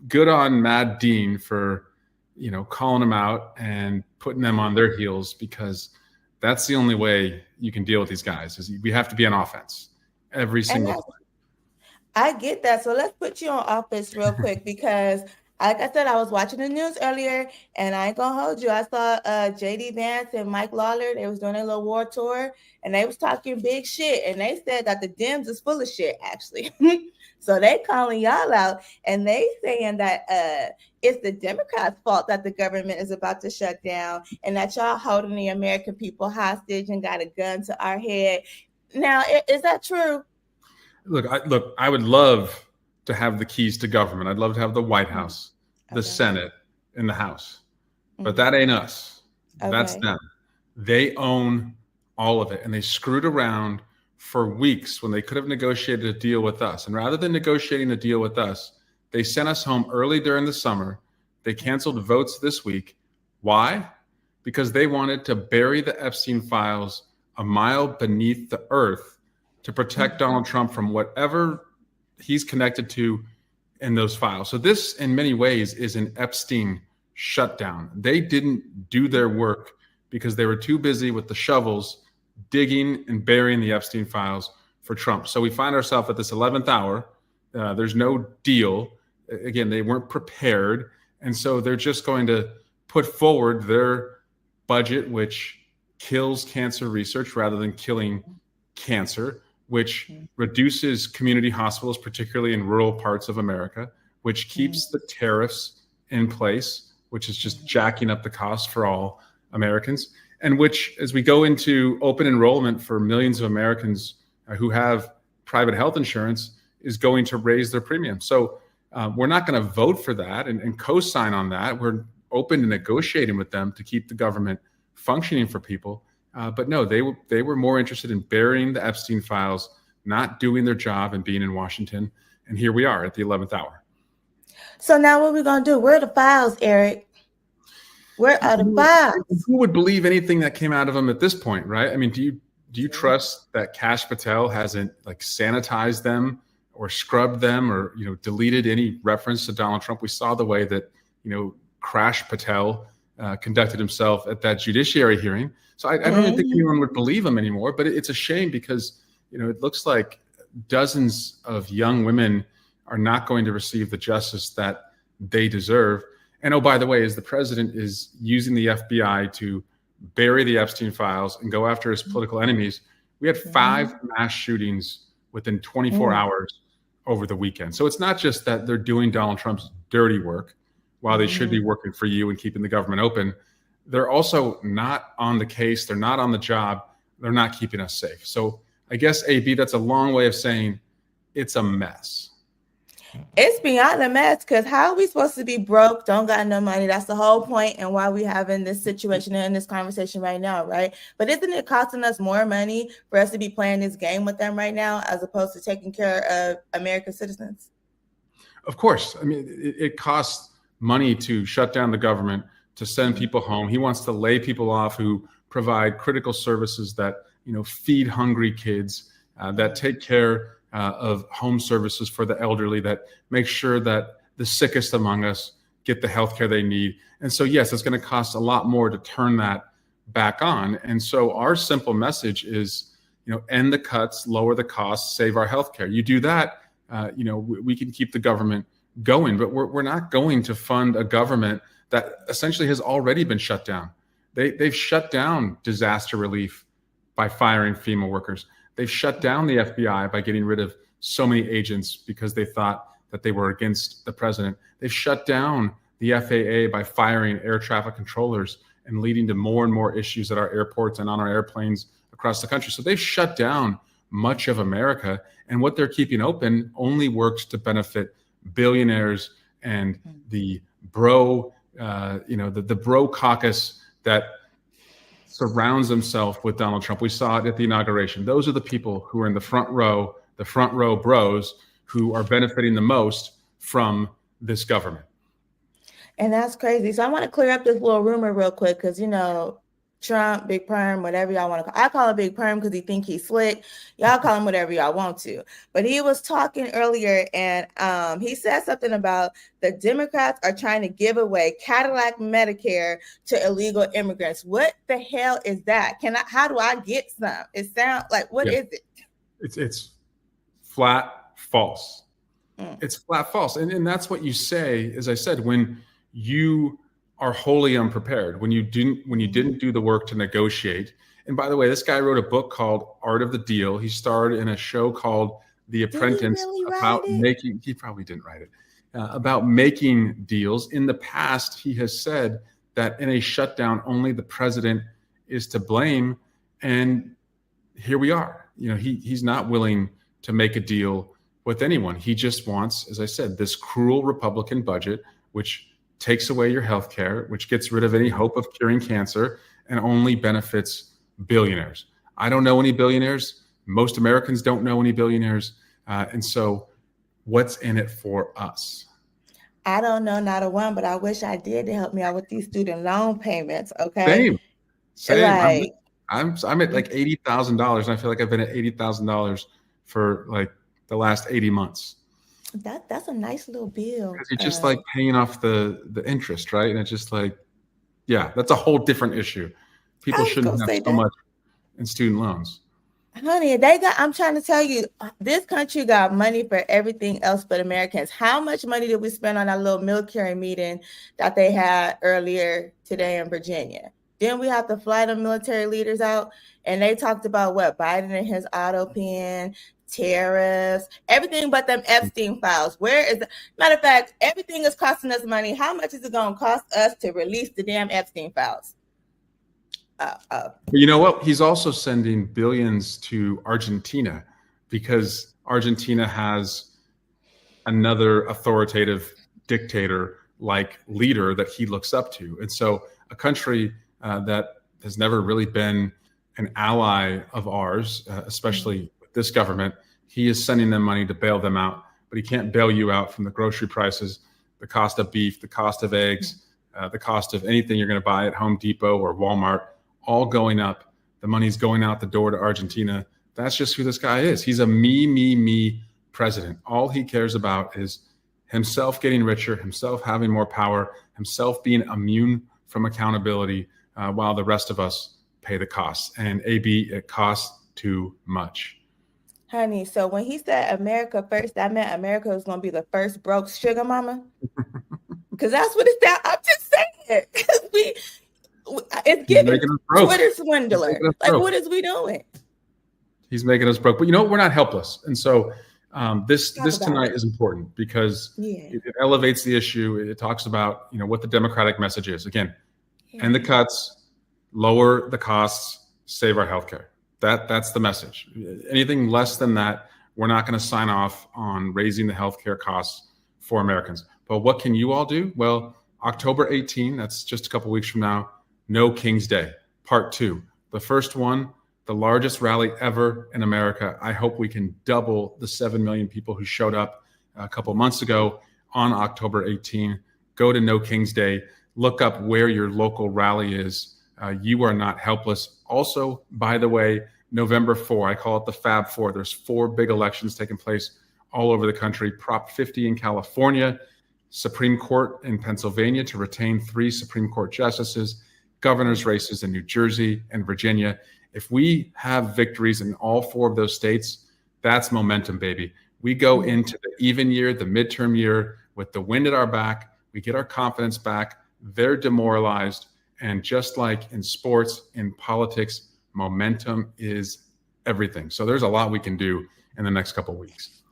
good on Mad Dean for, you know, calling them out and putting them on their heels, because that's the only way you can deal with these guys. Is we have to be on offense every single time. I get that. So let's put you on offense real quick, because like I said, I was watching the news earlier, and I ain't gonna hold you. I saw JD Vance and Mike Lawler. They was doing a little war tour, and they was talking big shit, and they said that the Dems is full of shit, actually. So they calling y'all out, and they saying that it's the Democrats' fault that the government is about to shut down, and that y'all holding the American people hostage and got a gun to our head. Now, is that true? Look, I would love to have the keys to government. I'd love to have the White House, the Senate, and the House. But that ain't us. That's them. They own all of it, and they screwed around for weeks when they could have negotiated a deal with us. And rather than negotiating a deal with us, they sent us home early during the summer. They canceled votes this week. Why? Because they wanted to bury the Epstein files a mile beneath the earth to protect Donald Trump from whatever he's connected to in those files. So this, in many ways, is an Epstein shutdown. They didn't do their work because they were too busy with the shovels digging and burying the Epstein files for Trump. So we find ourselves at this 11th hour. There's no deal. Again, they weren't prepared. And so they're just going to put forward their budget, which kills cancer research rather than killing cancer, which reduces community hospitals, particularly in rural parts of America, which keeps the tariffs in place, which is just jacking up the cost for all Americans, and which, as we go into open enrollment for millions of Americans who have private health insurance, is going to raise their premium. So we're not going to vote for that and co-sign on that. We're open to negotiating with them to keep the government functioning for people. But no, they were more interested in burying the Epstein files, not doing their job and being in Washington. And here we are at the 11th hour. So now what are we going to do? Where are the files, Eric? Where are the files? Who would believe anything that came out of them at this point, right? I mean, do you trust that Kash Patel hasn't like sanitized them or scrubbed them or, you know, deleted any reference to Donald Trump? We saw the way that, you know, Kash Patel conducted himself at that judiciary hearing. So I don't even think anyone would believe him anymore. But it's a shame because, you know, it looks like dozens of young women are not going to receive the justice that they deserve. And oh, by the way, as the president is using the FBI to bury the Epstein files and go after his political enemies, we had 5 mass shootings within 24 hours over the weekend. So it's not just that they're doing Donald Trump's dirty work while they should be working for you and keeping the government open. They're also not on the case. They're not on the job. They're not keeping us safe. So I guess, AB, that's a long way of saying it's a mess. It's beyond a mess, because how are we supposed to be broke, don't got no money? That's the whole point, and why we having this situation and this conversation right now, right? But isn't it costing us more money for us to be playing this game with them right now, as opposed to taking care of American citizens? Of course. I mean, it costs money to shut down the government, to send people home. He wants to lay people off who provide critical services that, feed hungry kids, that take care of home services for the elderly, that make sure that the sickest among us get the health care they need. And so, yes, it's going to cost a lot more to turn that back on. And so our simple message is, end the cuts, lower the costs, save our health care. You do that, we can keep the government going, but we're not going to fund a government that essentially has already been shut down. They've shut down disaster relief by firing FEMA workers. They've shut down the FBI by getting rid of so many agents because they thought that they were against the president. They've shut down the FAA by firing air traffic controllers and leading to more and more issues at our airports and on our airplanes across the country. So they've shut down much of America, and what they're keeping open only works to benefit billionaires and the bro caucus that surrounds himself with Donald Trump. We saw it at the inauguration. Those are the people who are in the front row bros who are benefiting the most from this government. And that's crazy. So I want to clear up this little rumor real quick, because, Trump, Big Perm, whatever y'all want to call. I call him Big Perm because he think he's slick. Y'all call him whatever y'all want to. But he was talking earlier, and he said something about the Democrats are trying to give away Cadillac Medicare to illegal immigrants. What the hell is that? How do I get some? It sounds like, what is it? It's flat false. It's flat false. And that's what you say, as I said, when you are wholly unprepared, when you didn't do the work to negotiate. And by the way, this guy wrote a book called Art of the Deal. He starred in a show called The Apprentice about making, he probably didn't write it, about making deals. In the past, he has said that in a shutdown, only the president is to blame. And here we are. He's not willing to make a deal with anyone. He just wants, as I said, this cruel Republican budget, which takes away your health care, which gets rid of any hope of curing cancer, and only benefits billionaires. I don't know any billionaires. Most Americans don't know any billionaires. And so what's in it for us? I don't know, not a one, but I wish I did, to help me out with these student loan payments. Okay. Same. Like, I'm at like $80,000, and I feel like I've been at $80,000 for like the last 80 months. That's a nice little bill. Because you're just like paying off the interest, right? And it's just like, yeah, that's a whole different issue. People shouldn't have so much in student loans. Honey, I'm trying to tell you, this country got money for everything else but Americans. How much money did we spend on that little military meeting that they had earlier today in Virginia? Then we have to fly the military leaders out, and they talked about what? Biden and his auto pen, tariffs, everything but them Epstein files. Where is the matter of fact, everything is costing us money. How much is it going to cost us to release the damn Epstein files? But you know what? He's also sending billions to Argentina because Argentina has another authoritative dictator like leader that he looks up to. And so a country that has never really been an ally of ours, especially with this government, he is sending them money to bail them out. But he can't bail you out from the grocery prices, the cost of beef, the cost of eggs, the cost of anything you're going to buy at Home Depot or Walmart, all going up. The money's going out the door to Argentina. That's just who this guy is. He's a me president. All he cares about is himself getting richer, himself having more power, himself being immune from accountability, while the rest of us pay the costs. And AB, it costs too much. Honey, so when he said America first, that meant America was going to be the first broke sugar mama? Because that's what it's that. I'm just saying. It's giving Twitter swindler. Like, what is we doing? He's making us broke. But you know what? We're not helpless. And so this tonight is important because it elevates the issue. It talks about, what the Democratic message is. Again, end the cuts, lower the costs, save our healthcare. That's the message. Anything less than that, we're not going to sign off on raising the healthcare costs for Americans. But what can you all do? Well, October 18, that's just a couple weeks from now, No King's Day, part 2. The first one, the largest rally ever in America. I hope we can double the 7 million people who showed up a couple months ago on October 18. Go to No King's Day. Look up where your local rally is. You are not helpless. Also, by the way, November 4, I call it the Fab Four. There's 4 big elections taking place all over the country. Prop 50 in California, Supreme Court in Pennsylvania to retain 3 Supreme Court justices, governor's races in New Jersey and Virginia. If we have victories in all 4 of those states, that's momentum, baby. We go into the even year, the midterm year, with the wind at our back. We get our confidence back. They're demoralized. And just like in sports, in politics, momentum is everything. So there's a lot we can do in the next couple of weeks.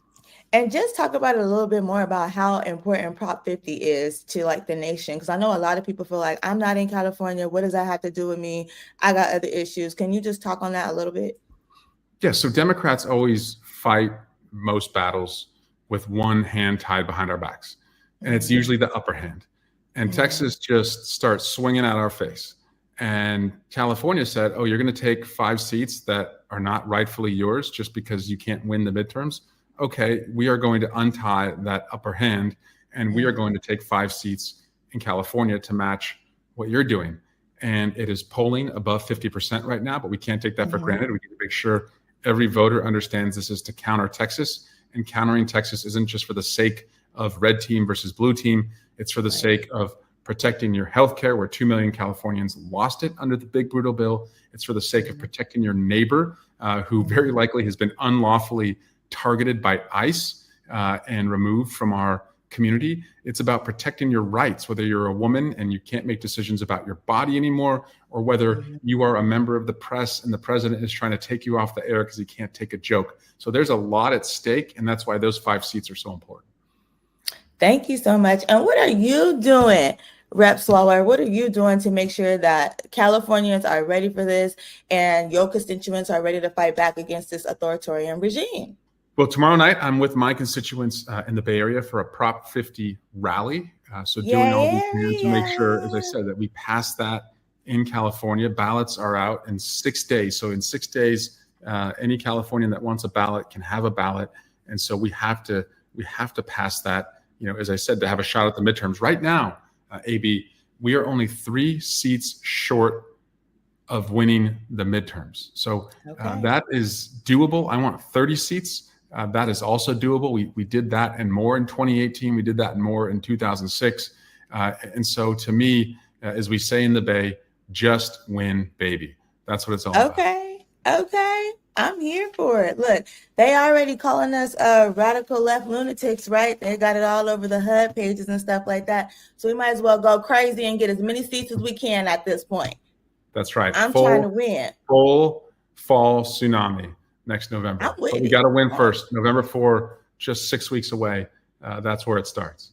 And just talk about it a little bit more about how important Prop 50 is to like the nation. Because I know a lot of people feel like, I'm not in California. What does that have to do with me? I got other issues. Can you just talk on that a little bit? Yeah, so Democrats always fight most battles with one hand tied behind our backs. And it's usually the upper hand. And Texas just starts swinging at our face. And California said, oh, you're going to take 5 seats that are not rightfully yours just because you can't win the midterms. Okay, we are going to untie that upper hand, and we are going to take 5 seats in California to match what you're doing. And it is polling above 50% right now, but we can't take that for granted. We need to make sure every voter understands this is to counter Texas, and countering Texas isn't just for the sake of red team versus blue team. It's for the sake of protecting your health care, where 2 million Californians lost it under the big brutal bill. It's for the sake of protecting your neighbor, who very likely has been unlawfully targeted by ICE and removed from our community. It's about protecting your rights, whether you're a woman and you can't make decisions about your body anymore, or whether you are a member of the press and the president is trying to take you off the air because he can't take a joke. So there's a lot at stake, and that's why those 5 seats are so important. Thank you so much. And what are you doing, Rep. Swalwell? What are you doing to make sure that Californians are ready for this and your constituents are ready to fight back against this authoritarian regime? Well, tomorrow night, I'm with my constituents in the Bay Area for a Prop 50 rally. So doing all we can to make sure, as I said, that we pass that in California. Ballots are out in 6 days. So in 6 days, any Californian that wants a ballot can have a ballot. And so we have to pass that, as I said, to have a shot at the midterms. Right now, AB, we are only 3 seats short of winning the midterms. So that is doable. I want 30 seats. That is also doable. We did that and more in 2018. We did that and more in 2006. And so to me, as we say in the Bay, just win, baby. That's what it's all about. Okay. I'm here for it. Look, they already calling us radical left lunatics, right? They got it all over the HUD pages and stuff like that. So we might as well go crazy and get as many seats as we can at this point. That's right. I'm trying to win. Full fall tsunami next November. But we got to win first. November 4, just 6 weeks away. That's where it starts.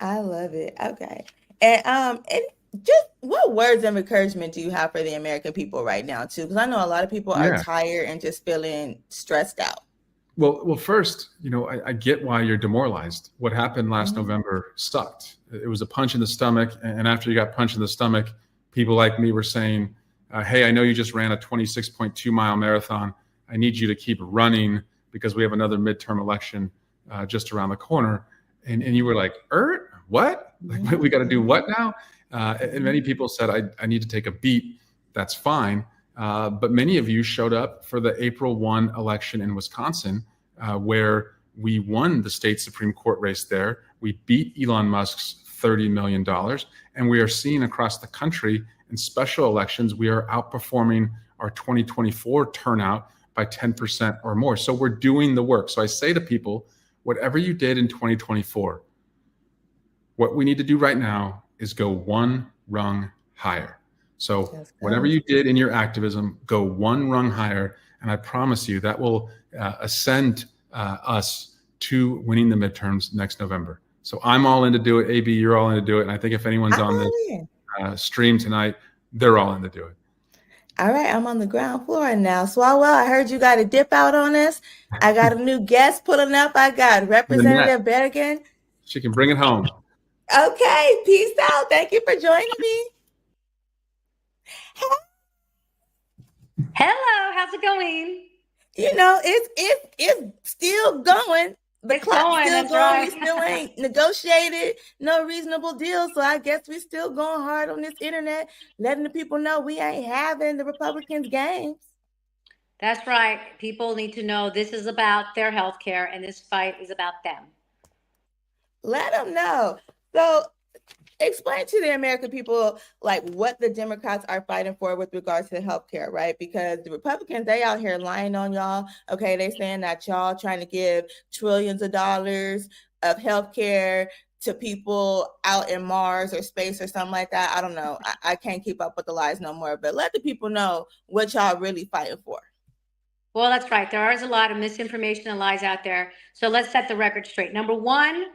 I love it. Okay. And just what words of encouragement do you have for the American people right now, too? Because I know a lot of people are tired and just feeling stressed out. Well, first, I get why you're demoralized. What happened last November sucked. It was a punch in the stomach. And after you got punched in the stomach, people like me were saying, hey, I know you just ran a 26.2 mile marathon. I need you to keep running because we have another midterm election just around the corner. And you were like, what? Like, we got to do what now? And many people said, I need to take a beat. That's fine. But many of you showed up for the April 1 election in Wisconsin, where we won the state Supreme Court race there. We beat Elon Musk's $30 million. And we are seeing across the country in special elections, we are outperforming our 2024 turnout by 10% or more. So we're doing the work. So I say to people, whatever you did in 2024, what we need to do right now is go one rung higher. So whatever you did in your activism, go one rung higher. And I promise you that will ascend us to winning the midterms next November. So I'm all in to do it. AB, you're all in to do it. And I think if anyone's on this stream tonight, they're all in to do it. All right, I'm on the ground floor now. Swalwell, I heard you got a dip out on us. I got a new guest pulling up. I got Representative Berrigan. She can bring it home. Okay, peace out. Thank you for joining me. Hello, how's it going? You know, it's still going. The clock's still going. Right. We still ain't negotiated no reasonable deal. So I guess we still going hard on this internet, letting the people know we ain't having the Republicans' games. That's right. People need to know this is about their health care and this fight is about them. Let them know. So explain to the American people like what the Democrats are fighting for with regards to health care, right? Because the Republicans, they out here lying on y'all. Okay, they saying that y'all trying to give trillions of dollars of health care to people out in Mars or space or something like that. I don't know. I can't keep up with the lies no more, but let the people know what y'all really fighting for. Well, that's right. There is a lot of misinformation and lies out there. So let's set the record straight. Number one,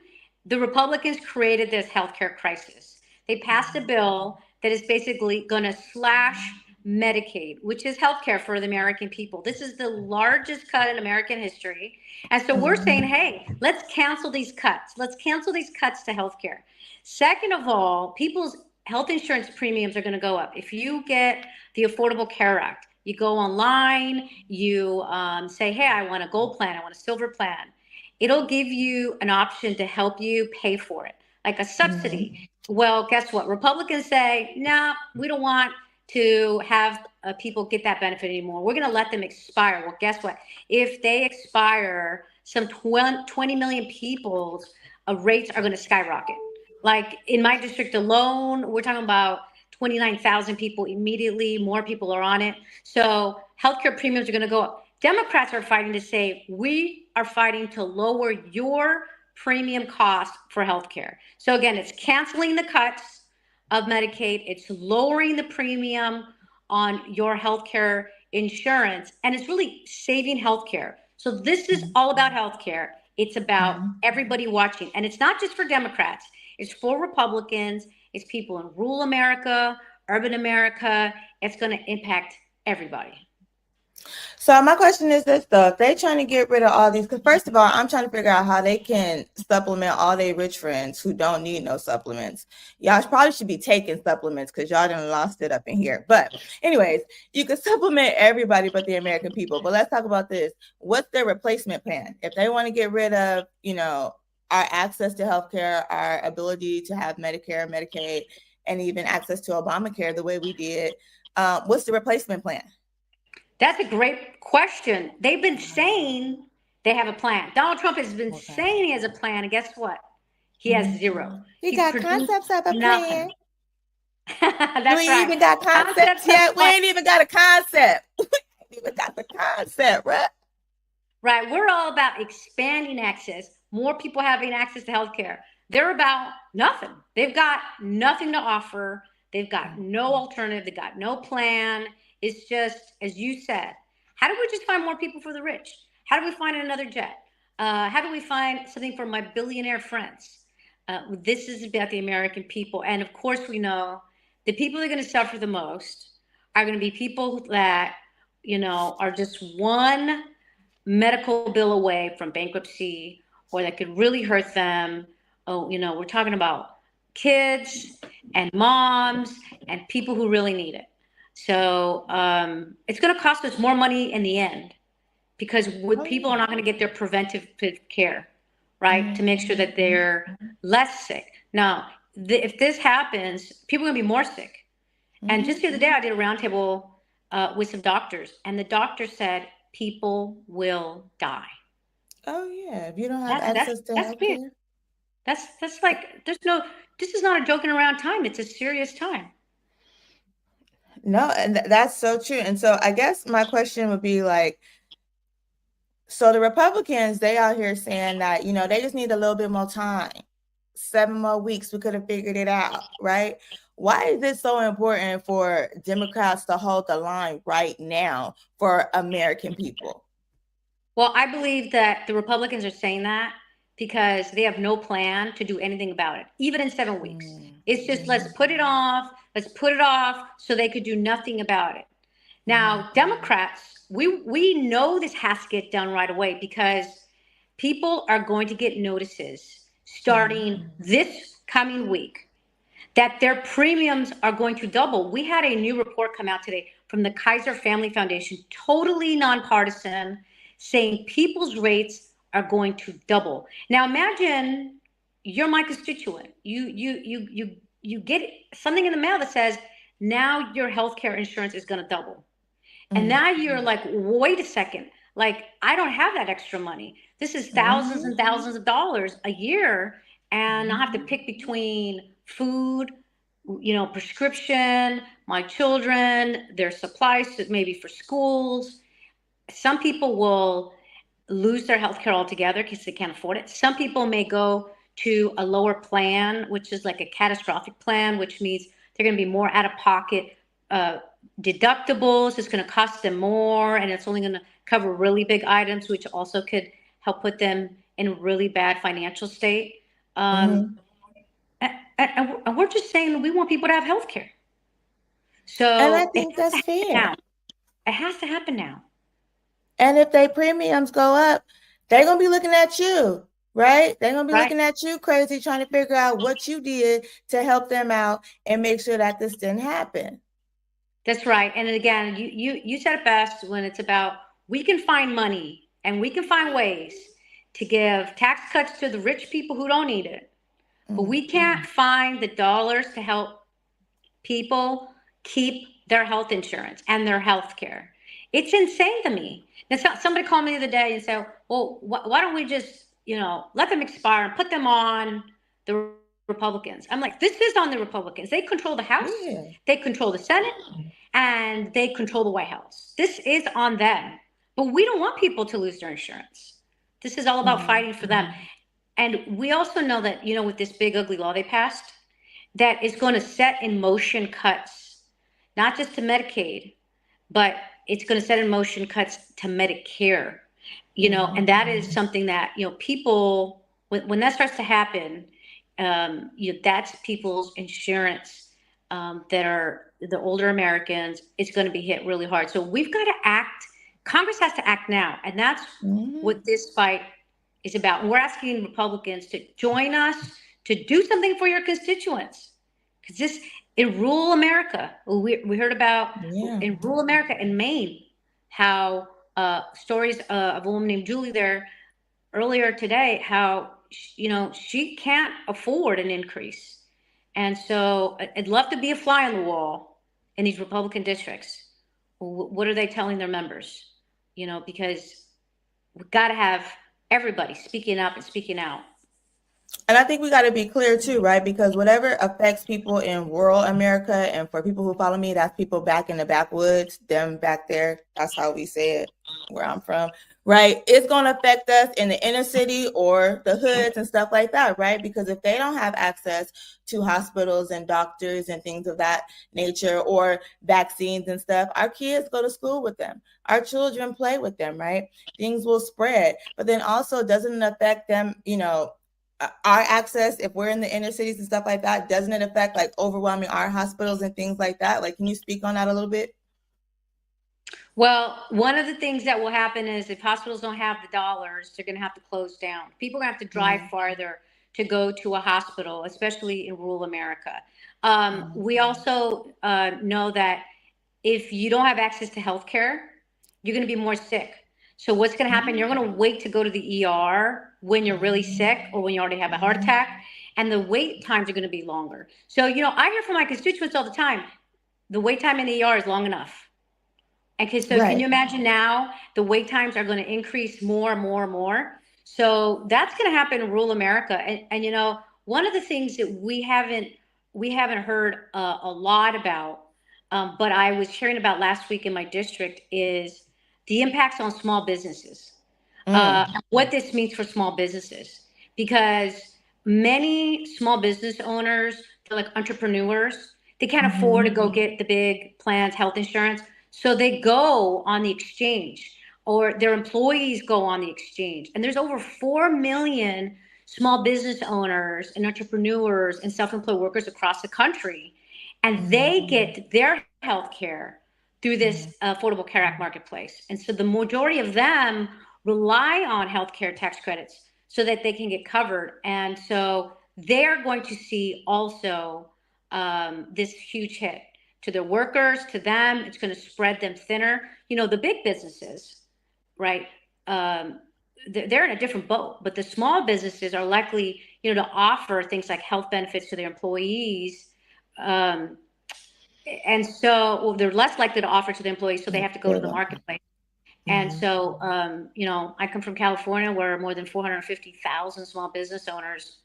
the Republicans created this healthcare crisis. They passed a bill that is basically going to slash Medicaid, which is healthcare for the American people. This is the largest cut in American history. And so we're saying, hey, let's cancel these cuts. Let's cancel these cuts to healthcare. Second of all, people's health insurance premiums are going to go up. If you get the Affordable Care Act, you go online, you say, hey, I want a gold plan, I want a silver plan. It'll give you an option to help you pay for it, like a subsidy. Well, guess what? Republicans say, no, we don't want to have people get that benefit anymore. We're going to let them expire. Well, guess what? If they expire, some 20 million people's rates are going to skyrocket. Like in my district alone, we're talking about 29,000 people immediately. More people are on it. So healthcare premiums are going to go up. Democrats are fighting to say, we are fighting to lower your premium cost for healthcare. So again, it's canceling the cuts of Medicaid. It's lowering the premium on your healthcare insurance, and it's really saving healthcare. So this is all about healthcare. It's about everybody watching, and it's not just for Democrats. It's for Republicans. It's people in rural America, urban America. It's going to impact everybody. So my question is this, though. If they're trying to get rid of all these, because first of all, I'm trying to figure out how they can supplement all their rich friends who don't need no supplements. Y'all probably should be taking supplements because y'all done lost it up in here. But anyways, you can supplement everybody but the American people. But let's talk about this. What's their replacement plan? If they want to get rid of, you know, our access to healthcare, our ability to have Medicare, Medicaid, and even access to Obamacare the way we did, what's the replacement plan? That's a great question. They've been saying they have a plan. Donald Trump has been saying he has a plan, and guess what? He has zero. He got concepts of a plan. That's we right. even got concepts yet. We ain't even got a concept. We ain't even got the concept, right? Right. We're all about expanding access, more people having access to healthcare. They're about nothing. They've got nothing to offer. They've got no alternative. They've got no plan. It's just, as you said, how do we just find more people for the rich? How do we find another jet? How do we find something for my billionaire friends? This is about the American people. And of course, we know the people that are going to suffer the most are going to be people that, you know, are just one medical bill away from bankruptcy, or that could really hurt them. Oh, you know, we're talking about kids and moms and people who really need it. So it's going to cost us more money in the end, because people are not going to get their preventive care, right, to make sure that they're less sick. Now, if this happens, people are going to be more sick. And just the other day, I did a roundtable with some doctors, and the doctor said people will die. Oh, yeah. If you don't have access to healthcare. That's like, this is not a joking around time. It's a serious time. No, and that's so true. And so I guess my question would be like, so the Republicans, they out here saying that, you know, they just need a little bit more time. 7 more weeks, we could have figured it out, right? Why is it so important for Democrats to hold the line right now for American people? Well, I believe that the Republicans are saying that because they have no plan to do anything about it, even in 7 weeks. It's just, let's put it off so they could do nothing about it. Now, Democrats, we know this has to get done right away because people are going to get notices starting this coming week that their premiums are going to double. We had a new report come out today from the Kaiser Family Foundation, totally nonpartisan, saying people's rates are going to double. Now imagine you're my constituent. You get something in the mail that says now your healthcare insurance is going to double. And now you're like, wait a second, like I don't have that extra money. This is thousands and thousands of dollars a year, and I have to pick between food, prescription, my children, their supplies, maybe for schools. Some people will lose their health care altogether because they can't afford it. Some people may go to a lower plan, which is like a catastrophic plan, which means they're going to be more out of pocket deductibles. It's going to cost them more, and it's only going to cover really big items, which also could help put them in a really bad financial state. And we're just saying we want people to have health care. So and I think that's fair. It has to happen now. And if their premiums go up, they're going to be looking at you, right? They're going to be looking at you crazy, trying to figure out what you did to help them out and make sure that this didn't happen. That's right. And again, you said it best when it's about we can find money and we can find ways to give tax cuts to the rich people who don't need it. But we can't find the dollars to help people keep their health insurance and their health care. It's insane to me. Now, somebody called me the other day and said, well, why don't we just, let them expire and put them on the Republicans? I'm like, this is on the Republicans. They control the House, they control the Senate, and they control the White House. This is on them. But we don't want people to lose their insurance. This is all about fighting for them. And we also know that, with this big, ugly law they passed, that is going to set in motion cuts, not just to Medicaid, but it's going to set in motion cuts to Medicare, and that is something that, people, when that starts to happen, that's people's insurance that are the older Americans. It's going to be hit really hard. So we've got to act. Congress has to act now. And that's what this fight is about. And we're asking Republicans to join us to do something for your constituents. Because this, in rural America, we heard about in rural America in Maine, how stories of a woman named Julie there earlier today, how, she can't afford an increase. And so I'd love to be a fly on the wall in these Republican districts. What are they telling their members? Because we've got to have everybody speaking up and speaking out. And I think we got to be clear too, right? Because whatever affects people in rural America, and for people who follow me, that's people back in the backwoods, them back there. That's how we say it where I'm from, right? It's going to affect us in the inner city or the hoods and stuff like that, right? Because if they don't have access to hospitals and doctors and things of that nature, or vaccines and stuff, our kids go to school with them. Our children play with them, right? Things will spread. But then also, doesn't it affect them, our access, if we're in the inner cities and stuff like that, doesn't it affect like overwhelming our hospitals and things like that? Like, can you speak on that a little bit? Well, one of the things that will happen is if hospitals don't have the dollars, they're going to have to close down. People are going to have to drive farther to go to a hospital, especially in rural America. We also know that if you don't have access to health care, you're going to be more sick. So what's going to happen? You're going to wait to go to the ER when you're really sick or when you already have a heart attack, and the wait times are going to be longer. So, I hear from my constituents all the time, the wait time in the ER is long enough. Okay, so can you imagine now the wait times are going to increase more and more and more? So that's going to happen in rural America. And one of the things that we haven't heard a lot about, but I was hearing about last week in my district, is the impacts on small businesses, what this means for small businesses, because many small business owners, they're like entrepreneurs, they can't afford to go get the big plans, health insurance. So they go on the exchange, or their employees go on the exchange. And there's over 4 million small business owners and entrepreneurs and self-employed workers across the country. And they get their health care through this Affordable Care Act marketplace. And so the majority of them rely on healthcare tax credits so that they can get covered. And so they're going to see also this huge hit to their workers, to them. It's going to spread them thinner. You know, the big businesses, right? They're in a different boat, but the small businesses are likely, you know, to offer things like health benefits to their employees. And so they're less likely to offer to the employees, so they have to go to the marketplace. And so, you know, I come from California, where more than 450,000 small business owners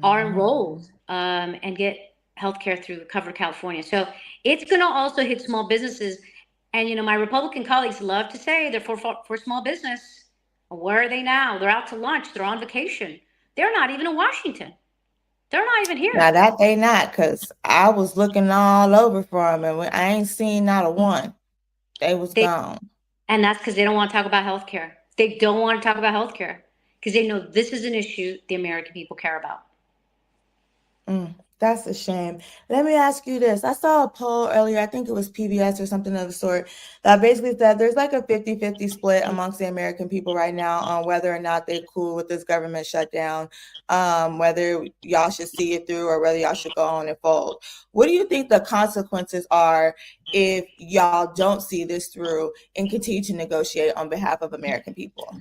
are enrolled and get healthcare through Cover California. So it's going to also hit small businesses. And, you know, my Republican colleagues love to say they're for small business. Where are they now? They're out to lunch. They're on vacation. They're not even in Washington. They're not even here. Now that they not, because I was looking all over for them, and I ain't seen not a one. They was gone. And that's because they don't want to talk about healthcare. They don't want to talk about healthcare because they know this is an issue the American people care about. That's a shame. Let me ask you this. I saw a poll earlier, I think it was PBS or something of the sort, that basically said there's like a 50-50 split amongst the American people right now on whether or not they're cool with this government shutdown, whether y'all should see it through or whether y'all should go on and fold. What do you think the consequences are if y'all don't see this through and continue to negotiate on behalf of American people?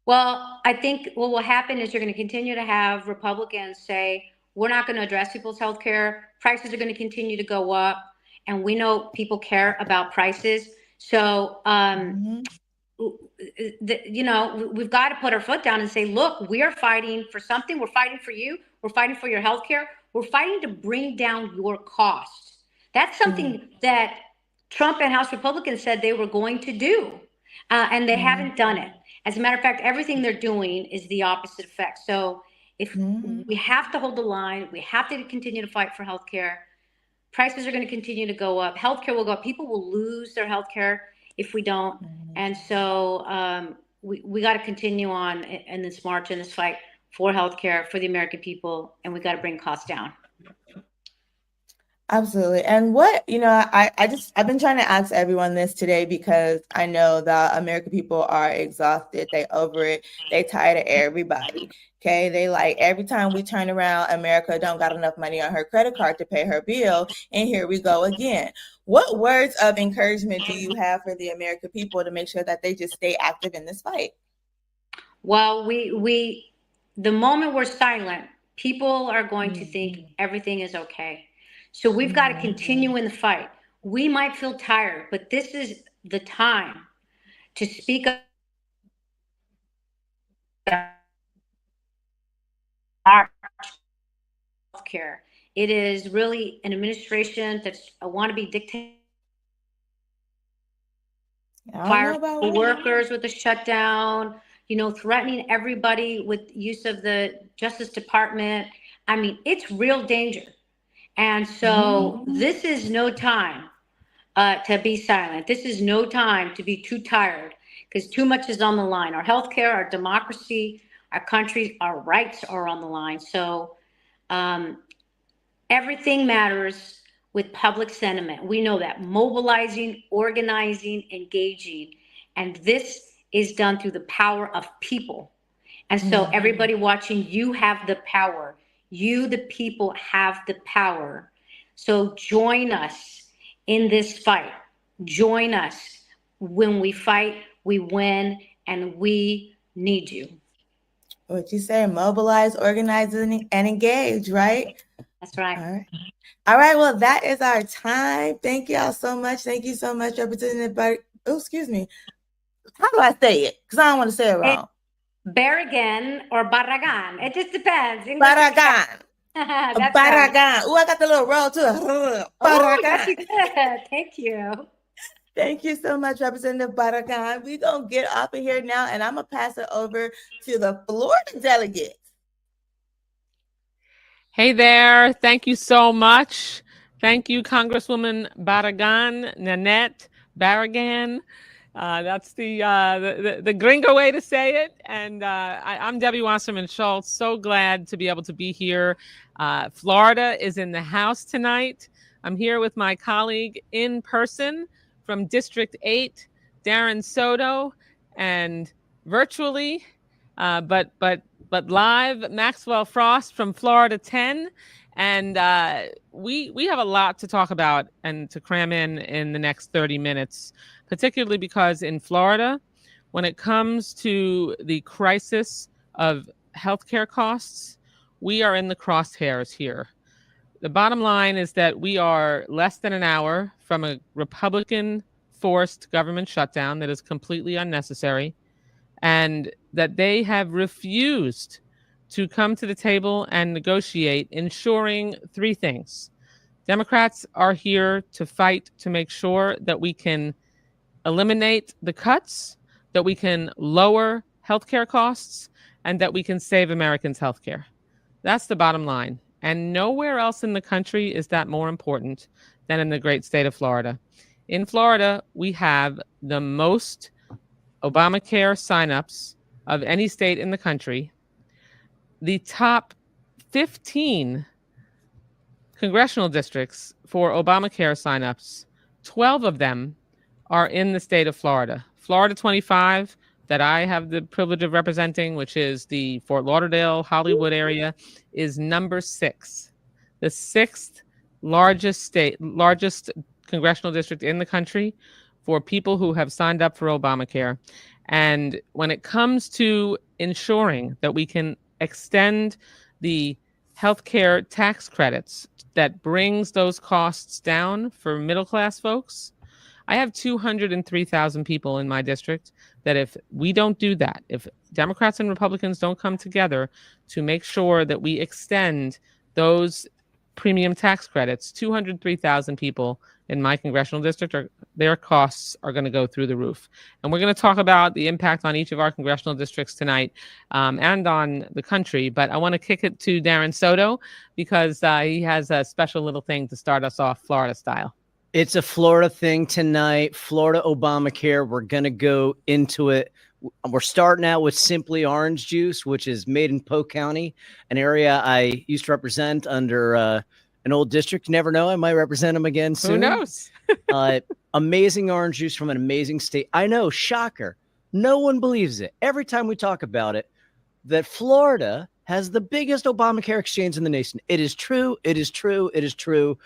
Well, I think what will happen is you're going to continue to have Republicans say, we're not going to address people's health care. Prices are going to continue to go up. And we know people care about prices. So, you know, we've got to put our foot down and say, look, we are fighting for something. We're fighting for you. We're fighting for your health care. We're fighting to bring down your cost. That's something that Trump and House Republicans said they were going to do. And they haven't done it. As a matter of fact, everything they're doing is the opposite effect. So, if we have to hold the line, we have to continue to fight for healthcare. Prices are going to continue to go up. Healthcare will go up. People will lose their healthcare if we don't. And so we got to continue on in this march and this fight for healthcare for the American people, and we got to bring costs down. Absolutely. And what, you know, I've been trying to ask everyone this today because I know that American people are exhausted. They over it. They tired of everybody. Okay. They like every time we turn around, America don't got enough money on her credit card to pay her bill. And here we go again. What words of encouragement do you have for the American people to make sure that they just stay active in this fight? Well, the moment we're silent, people are going to think everything is okay. So we've got to continue in the fight. We might feel tired, but this is the time to speak up. Our healthcare. It is really an administration that's a wannabe dictator. Fire workers with the shutdown, you know, threatening everybody with use of the Justice Department. I mean, it's real danger. And so this is no time to be silent. This is no time to be too tired because too much is on the line. Our healthcare, our democracy, our country, our rights are on the line. So everything matters with public sentiment. We know that. Mobilizing, organizing, engaging. And this is done through the power of people. And so everybody watching, you have the power. You, the people, have the power. So join us in this fight. Join us. When we fight, we win, and we need you. What you say, mobilize, organize, and engage, right? That's right. All right. Well, that is our time. Thank y'all so much. Thank you so much, Representative excuse me. How do I say it? Because I don't want to say it wrong. Barragan or Barragan. It just depends. Barragan. That's Barragan. right. Oh, I got the little roll too. That's good. Thank you. Thank you so much, Representative Barragan. We're going to get off of here now, and I'm going to pass it over to the Florida delegates. Hey there. Thank you so much. Thank you, Congresswoman Barragan, Nanette Barragan. That's the gringo way to say it. And I'm Debbie Wasserman Schultz. So glad to be able to be here. Florida is in the house tonight. I'm here with my colleague in person from District 8, Darren Soto, and virtually, but live, Maxwell Frost from Florida 10. And we have a lot to talk about and to cram in the next 30 minutes, particularly because in Florida, when it comes to the crisis of healthcare costs, we are in the crosshairs here. The bottom line is that we are less than an hour from a Republican-forced government shutdown that is completely unnecessary, and that they have refused to come to the table and negotiate, ensuring three things. Democrats are here to fight to make sure that we can eliminate the cuts, that we can lower healthcare costs, and that we can save Americans' healthcare. That's the bottom line. And nowhere else in the country is that more important than in the great state of Florida. In Florida, we have the most Obamacare signups of any state in the country. The top 15 congressional districts for Obamacare signups, 12 of them are in the state of Florida. Florida 25, that I have the privilege of representing, which is the Fort Lauderdale, Hollywood area, is number 6, the 6th largest congressional district in the country for people who have signed up for Obamacare. And when it comes to ensuring that we can extend the healthcare tax credits that brings those costs down for middle-class folks, I have 203,000 people in my district that if we don't do that, if Democrats and Republicans don't come together to make sure that we extend those premium tax credits, 203,000 people in my congressional district, their costs are going to go through the roof. And we're going to talk about the impact on each of our congressional districts tonight and on the country. But I want to kick it to Darren Soto because he has a special little thing to start us off Florida style. It's a Florida thing tonight. Florida Obamacare. We're going to go into it. We're starting out with Simply Orange Juice, which is made in Polk County, an area I used to represent under an old district. You never know. I might represent them again soon. Who knows? Amazing orange juice from an amazing state. I know, shocker. No one believes it. Every time we talk about it, that Florida has the biggest Obamacare exchange in the nation. It is true. It is true. It is true.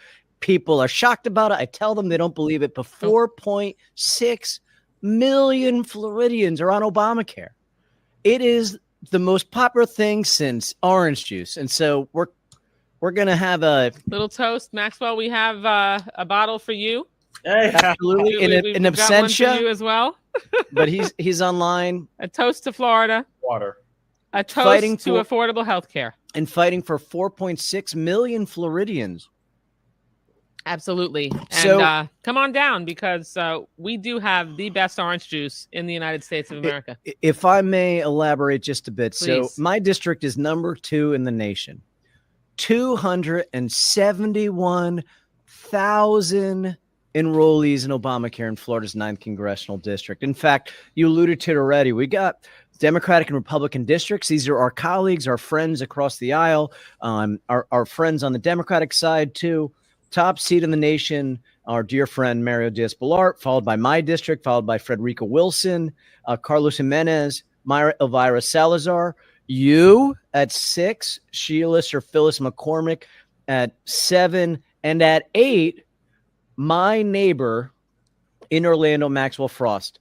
People are shocked about it. I tell them they don't believe it, but 4.6 million Floridians are on Obamacare. It is the most popular thing since orange juice. And so we're going to have a little toast. Maxwell, we have a bottle for you. Absolutely. In absentia. You as well. But he's online. A toast to Florida. Water. A toast to affordable health care. And fighting for 4.6 million Floridians. Absolutely. And come on down because we do have the best orange juice in the United States of America. If I may elaborate just a bit. Please. So my district is number 2 in the nation. 271,000 enrollees in Obamacare in Florida's 9th congressional district. In fact, you alluded to it already. We got Democratic and Republican districts. These are our colleagues, our friends across the aisle, our friends on the Democratic side too. Top seat in the nation, our dear friend Mario Diaz-Balart, followed by my district, followed by Frederica Wilson, Carlos Jimenez, Myra Elvira Salazar. You at 6, Sheila or Phyllis McCormick at 7, and at 8, my neighbor in Orlando, Maxwell Frost.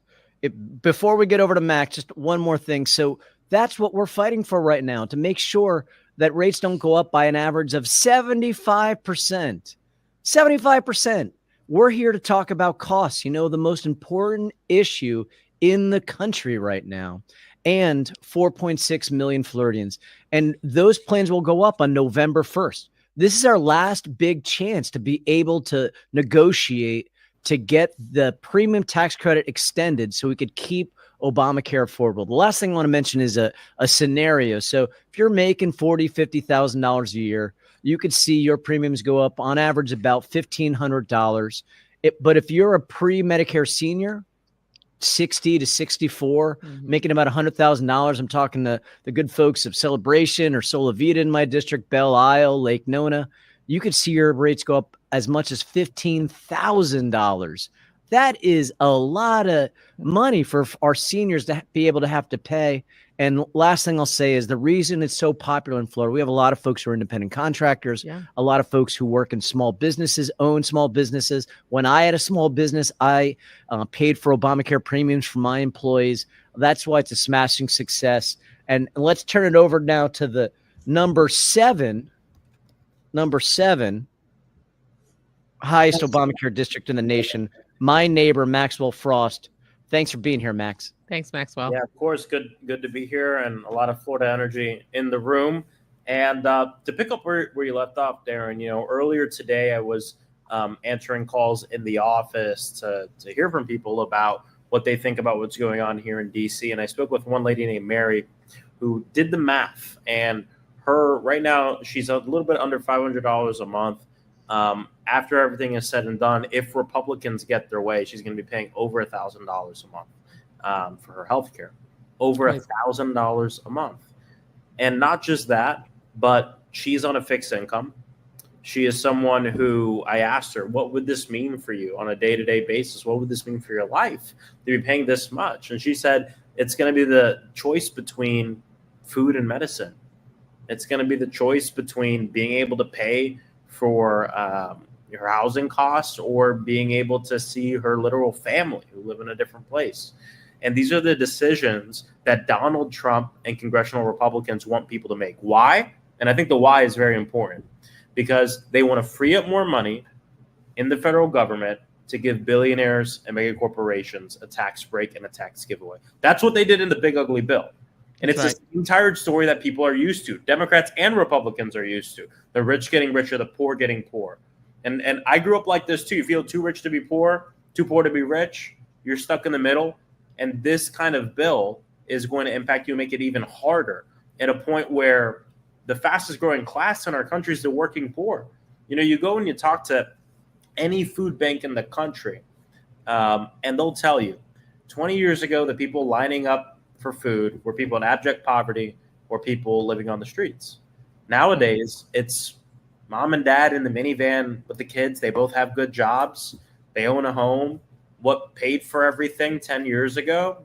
Before we get over to Max, just one more thing. So that's what we're fighting for right now, to make sure that rates don't go up by an average of 75%. 75%. We're here to talk about costs, the most important issue in the country right now, and 4.6 million Floridians. And those plans will go up on November 1st. This is our last big chance to be able to negotiate to get the premium tax credit extended so we could keep Obamacare affordable. The last thing I want to mention is a scenario. So if you're making $40,000, $50,000 a year, you could see your premiums go up on average about $1,500. But if you're a pre-Medicare senior, 60 to 64, making about $100,000, I'm talking to the good folks of Celebration or Sola Vida in my district, Belle Isle, Lake Nona, you could see your rates go up as much as $15,000. That is a lot of money for our seniors to be able to have to pay. And last thing I'll say is the reason it's so popular in Florida, we have a lot of folks who are independent contractors, a lot of folks who work in small businesses, own small businesses. When I had a small business, I paid for Obamacare premiums for my employees. That's why it's a smashing success. And let's turn it over now to the number seven highest Obamacare district in the nation, my neighbor, Maxwell Frost. Thanks for being here, Max. Thanks, Maxwell. Yeah, of course. Good to be here, and a lot of Florida energy in the room. And to pick up where you left off, Darren, earlier today I was answering calls in the office to hear from people about what they think about what's going on here in D.C. And I spoke with one lady named Mary who did the math, and her right now she's a little bit under $500 a month. After everything is said and done, if Republicans get their way, she's going to be paying over $1,000 a month for her health care, over $1,000 a month. And not just that, but she's on a fixed income. She is someone who I asked her, what would this mean for you on a day-to-day basis? What would this mean for your life to be paying this much? And she said, it's going to be the choice between food and medicine. It's going to be the choice between being able to pay for her housing costs or being able to see her literal family who live in a different place. And these are the decisions that Donald Trump and congressional Republicans want people to make. Why? And I think the why is very important because they want to free up more money in the federal government to give billionaires and mega corporations a tax break and a tax giveaway. That's what they did in the big ugly bill. And it's this entire story that people are used to. Democrats and Republicans are used to. The rich getting richer, the poor getting poor. And I grew up like this too. You feel too rich to be poor, too poor to be rich. You're stuck in the middle. And this kind of bill is going to impact you and make it even harder at a point where the fastest growing class in our country is the working poor. You go and you talk to any food bank in the country, and they'll tell you 20 years ago, the people lining up for food were people in abject poverty or people living on the streets. Nowadays, it's mom and dad in the minivan with the kids. They both have good jobs. They own a home. What paid for everything 10 years ago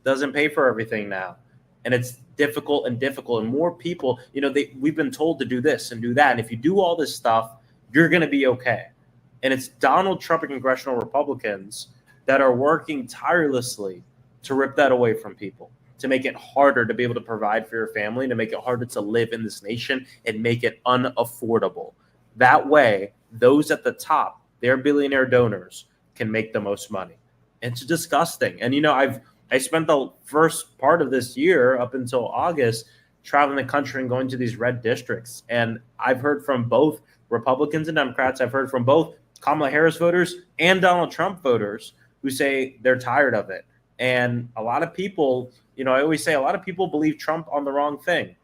doesn't pay for everything now. And it's difficult. And more people, we've been told to do this and do that. And if you do all this stuff, you're going to be okay. And it's Donald Trump and congressional Republicans that are working tirelessly to rip that away from people, to make it harder to be able to provide for your family, to make it harder to live in this nation and make it unaffordable. That way, those at the top, their billionaire donors, can make the most money. It's disgusting. And, I spent the first part of this year up until August traveling the country and going to these red districts. And I've heard from both Republicans and Democrats. I've heard from both Kamala Harris voters and Donald Trump voters who say they're tired of it. And a lot of people, I always say a lot of people believe Trump on the wrong thing.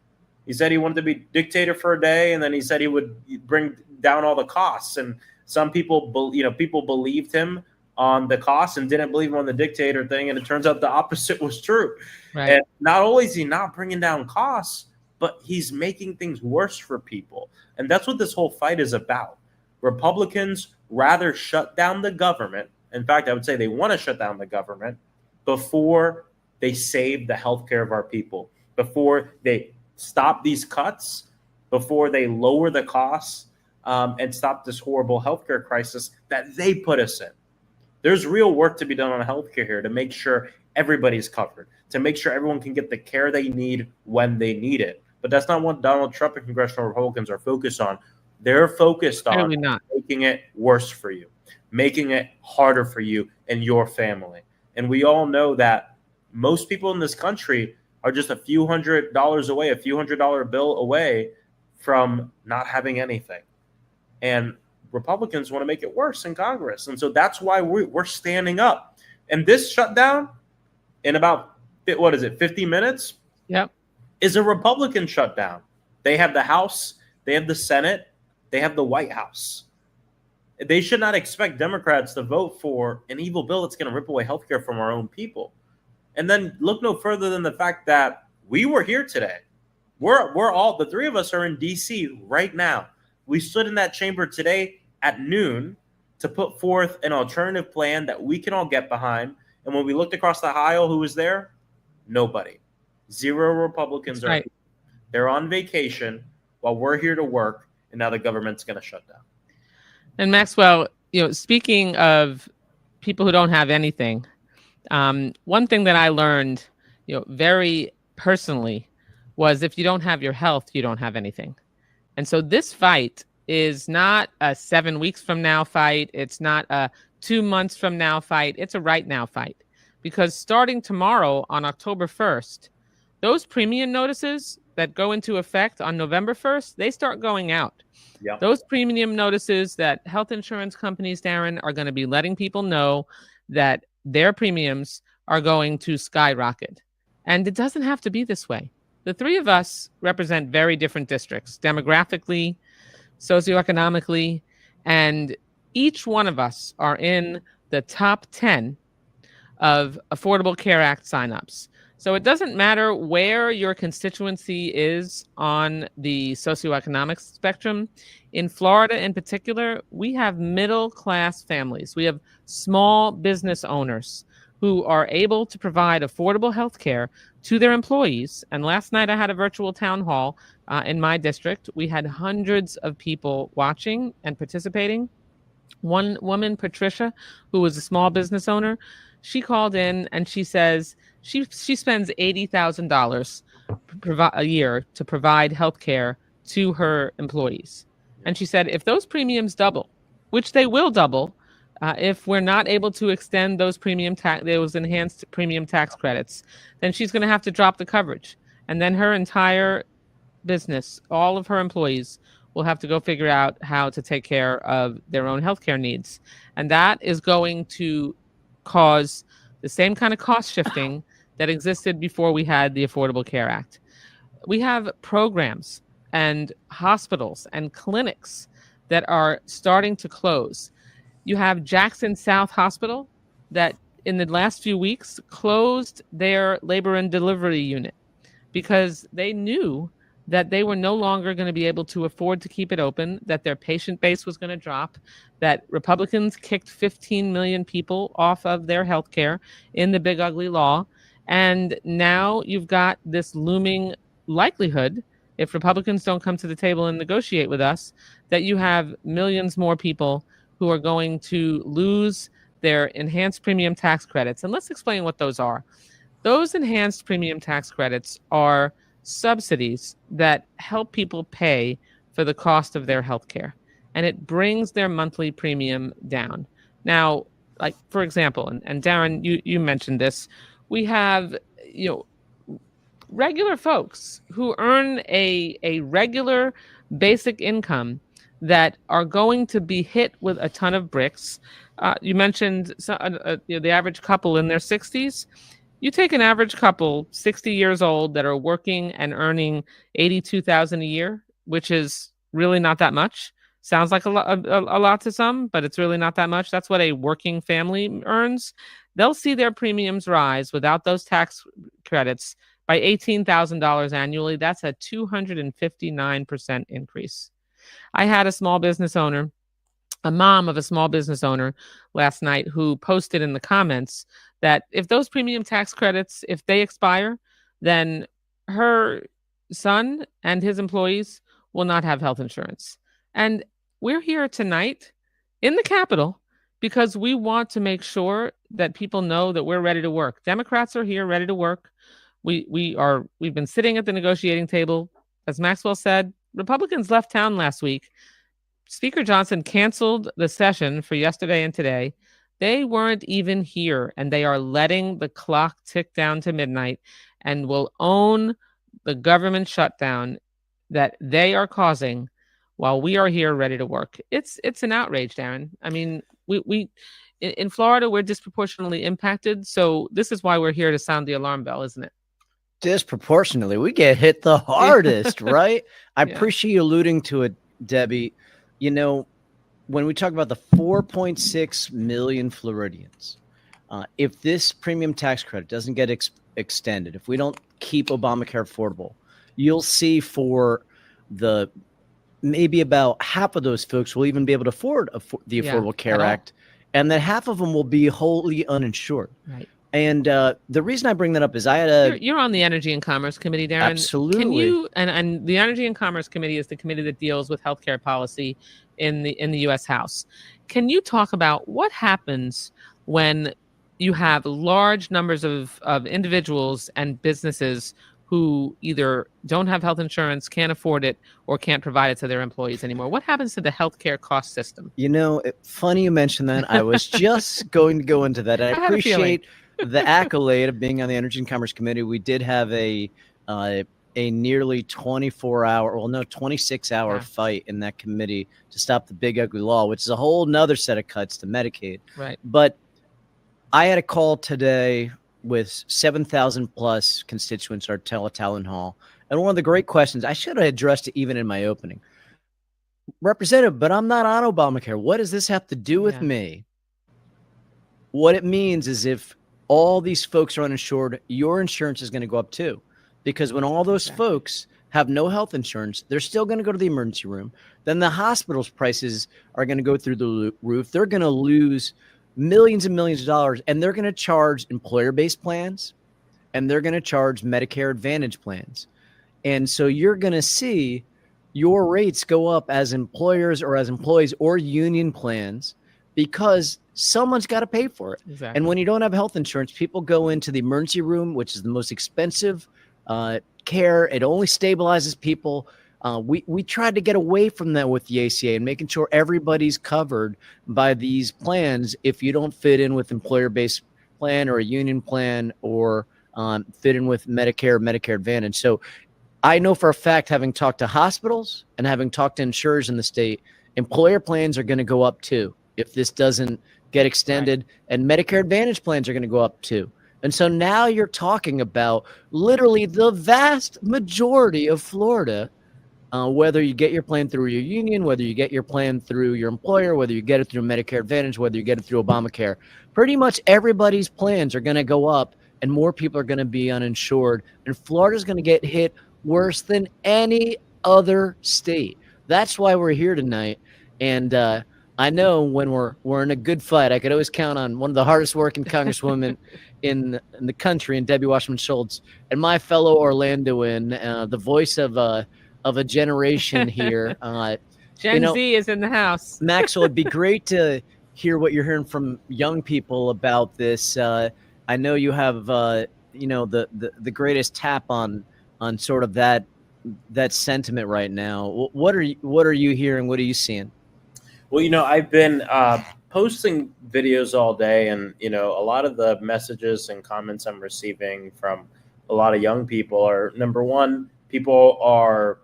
He said he wanted to be dictator for a day, and then he said he would bring down all the costs. And some people, people believed him on the costs and didn't believe him on the dictator thing. And it turns out the opposite was true. Right. And not only is he not bringing down costs, but he's making things worse for people. And that's what this whole fight is about. Republicans rather shut down the government. In fact, I would say they want to shut down the government before they save the health care of our people, before they stop these cuts, before they lower the costs and stop this horrible healthcare crisis that they put us in. There's real work to be done on healthcare here to make sure everybody's covered, to make sure everyone can get the care they need when they need it. But that's not what Donald Trump and congressional Republicans are focused on. They're focused on making it worse for you, making it harder for you and your family. And we all know that most people in this country are just a few $100s away, a few $100 bill away from not having anything. And Republicans want to make it worse in Congress. And so that's why we're standing up. And this shutdown in about, 50 minutes? Yep. Is a Republican shutdown. They have the House, they have the Senate, they have the White House. They should not expect Democrats to vote for an evil bill that's going to rip away healthcare from our own people. And then look no further than the fact that we were here today. We're all, the three of us are in D.C. right now. We stood in that chamber today at noon to put forth an alternative plan that we can all get behind. And when we looked across the aisle, who was there? Nobody. Zero Republicans are. They're on vacation while we're here to work, and now the government's going to shut down. And Maxwell, speaking of people who don't have anything, one thing that I learned, very personally, was if you don't have your health, you don't have anything. And so this fight is not a 7 weeks from now fight. It's not a 2 months from now fight. It's a right now fight. Because starting tomorrow on October 1st, those premium notices that go into effect on November 1st, they start going out. Yep. Those premium notices that health insurance companies, Darren, are going to be letting people know that their premiums are going to skyrocket. And it doesn't have to be this way. The three of us represent very different districts, demographically, socioeconomically, and each one of us are in the top 10 of Affordable Care Act signups. So it doesn't matter where your constituency is on the socioeconomic spectrum. In Florida in particular, we have middle-class families. We have small business owners who are able to provide affordable health care to their employees. And last night I had a virtual town hall in my district. We had hundreds of people watching and participating. One woman, Patricia, who was a small business owner, she called in and she says she spends $80,000 a year to provide health care to her employees. And she said, if those premiums double, which they will double, if we're not able to extend those those enhanced premium tax credits, then she's going to have to drop the coverage. And then her entire business, all of her employees, will have to go figure out how to take care of their own healthcare needs. And that is going to cause the same kind of cost shifting that existed before we had the Affordable Care Act. We have programs and hospitals and clinics that are starting to close. You have Jackson South Hospital that in the last few weeks closed their labor and delivery unit because they knew that they were no longer going to be able to afford to keep it open, that their patient base was going to drop, that Republicans kicked 15 million people off of their health care in the big ugly law. And now you've got this looming likelihood, if Republicans don't come to the table and negotiate with us, that you have millions more people who are going to lose their enhanced premium tax credits. And let's explain what those are. Those enhanced premium tax credits are subsidies that help people pay for the cost of their health care, and it brings their monthly premium down. Now, like for example, and Darren, you mentioned this, we have regular folks who earn a regular basic income that are going to be hit with a ton of bricks. You mentioned the average couple in their 60s. You take an average couple, 60 years old, that are working and earning $82,000 a year, which is really not that much. Sounds like a lot to some, but it's really not that much. That's what a working family earns. They'll see their premiums rise without those tax credits by $18,000 annually. That's a 259% increase. I had a small business owner, a mom of a small business owner last night, who posted in the comments that if those premium tax credits, if they expire, then her son and his employees will not have health insurance. And we're here tonight in the Capitol because we want to make sure that people know that we're ready to work. Democrats are here ready to work. We've been sitting at the negotiating table. As Maxwell said, Republicans left town last week. Speaker Johnson canceled the session for yesterday and today. They weren't even here, and they are letting the clock tick down to midnight and will own the government shutdown that they are causing while we are here ready to work. It's an outrage, Darren. I mean, we in Florida, we're disproportionately impacted, so this is why we're here to sound the alarm bell, isn't it? Disproportionately, we get hit the hardest, right? I appreciate you alluding to it, Debbie. When we talk about the 4.6 million Floridians, if this premium tax credit doesn't get extended, if we don't keep Obamacare affordable, you'll see for the maybe about half of those folks will even be able to afford the Affordable Care Act, and that half of them will be wholly uninsured. Right. And the reason I bring that up is I had You're on the Energy and Commerce Committee, Darren. Absolutely. Can you and the Energy and Commerce Committee is the committee that deals with healthcare policy in the U.S. House. Can you talk about what happens when you have large numbers of individuals and businesses who either don't have health insurance, can't afford it, or can't provide it to their employees anymore? What happens to the healthcare cost system? You know, funny you mentioned that. I was just going to go into that. I appreciate the accolade of being on the Energy and Commerce Committee. We did have a nearly 26-hour fight in that committee to stop the big ugly law, which is a whole nother set of cuts to Medicaid. Right. But I had a call today with 7,000 plus constituents at our town hall. And one of the great questions, I should have addressed it even in my opening. Representative, but I'm not on Obamacare. What does this have to do with me? What it means is if all these folks are uninsured, your insurance is going to go up too. Because when all those folks have no health insurance, they're still going to go to the emergency room. Then the hospital's prices are going to go through the roof. They're going to lose millions and millions of dollars, and they're going to charge employer-based plans, and they're going to charge Medicare Advantage plans. And so you're going to see your rates go up as employers or as employees or union plans because someone's got to pay for it. Exactly. And when you don't have health insurance, people go into the emergency room, which is the most expensive care. It only stabilizes people. We tried to get away from that with the ACA and making sure everybody's covered by these plans if you don't fit in with employer-based plan or a union plan or fit in with Medicare or Medicare Advantage. So I know for a fact, having talked to hospitals and having talked to insurers in the state, employer plans are going to go up too if this doesn't get extended, and Medicare Advantage plans are going to go up too. And so now you're talking about literally the vast majority of Florida, whether you get your plan through your union, whether you get your plan through your employer, whether you get it through Medicare Advantage, whether you get it through Obamacare, pretty much everybody's plans are going to go up and more people are going to be uninsured. And Florida's going to get hit worse than any other state. That's why we're here tonight. And I know when we're in a good fight, I could always count on one of the hardest working congresswomen in the country, and Debbie Wasserman Schultz, and my fellow Orlandoan, the voice of a generation here. Gen Z is in the house. Maxwell, it'd be great to hear what you're hearing from young people about this. I know you have the greatest tap on sort of that sentiment right now. What are you hearing? What are you seeing? Well, I've been posting videos all day, and a lot of the messages and comments I'm receiving from a lot of young people are, number one, people are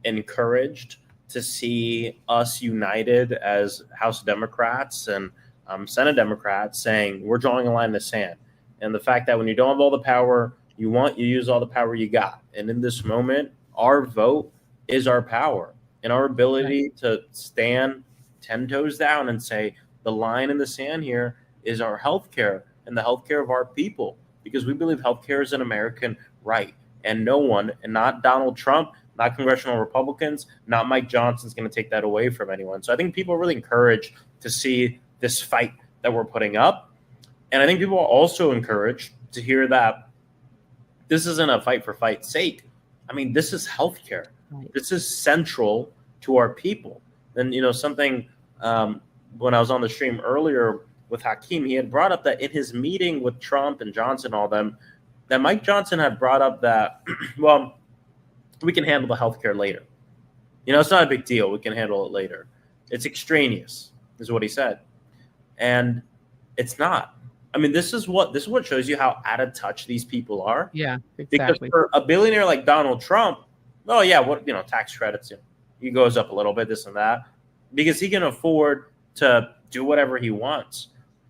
encouraged to see us united as House Democrats and Senate Democrats saying we're drawing a line in the sand. And the fact that when you don't have all the power you want, you use all the power you got. And in this moment, our vote is our power, and our ability to stand 10 toes down and say the line in the sand here is our healthcare and the healthcare of our people, because we believe healthcare is an American right. And no one, and not Donald Trump, not Congressional Republicans, not Mike Johnson, is going to take that away from anyone. So I think people are really encouraged to see this fight that we're putting up. And I think people are also encouraged to hear that this isn't a fight for fight's sake. I mean, this is healthcare. Right. This is central to our people. And, something when I was on the stream earlier with Hakeem, he had brought up that in his meeting with Trump and Johnson, all them, that Mike Johnson had brought up that, well, we can handle the healthcare later. It's not a big deal. We can handle it later. It's extraneous, is what he said. And it's not. I mean, this is what shows you how out of touch these people are. Yeah, exactly. Because for a billionaire like Donald Trump, oh yeah, tax credits, he goes up a little bit, this and that, because he can afford to do whatever he wants.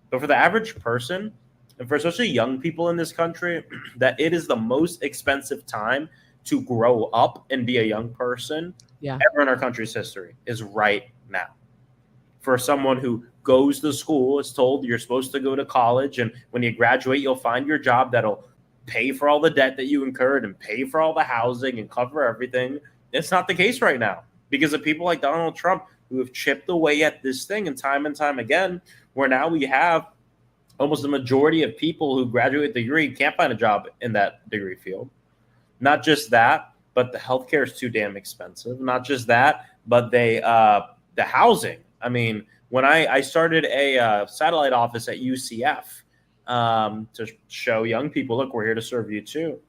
But for the average person, and for especially young people in this country, that it is the most expensive time to grow up and be a young person ever in our country's history is right now. For someone who goes to school, is told you're supposed to go to college, and when you graduate, you'll find your job that'll pay for all the debt that you incurred and pay for all the housing and cover everything. It's not the case right now. because of people like Donald Trump who have chipped away at this thing and time again, where now we have almost the majority of people who graduate the degree can't find a job in that degree field. Not just that, but the healthcare is too damn expensive. Not just that, but the housing. I mean, when I started a satellite office at UCF to show young people, look, we're here to serve you too.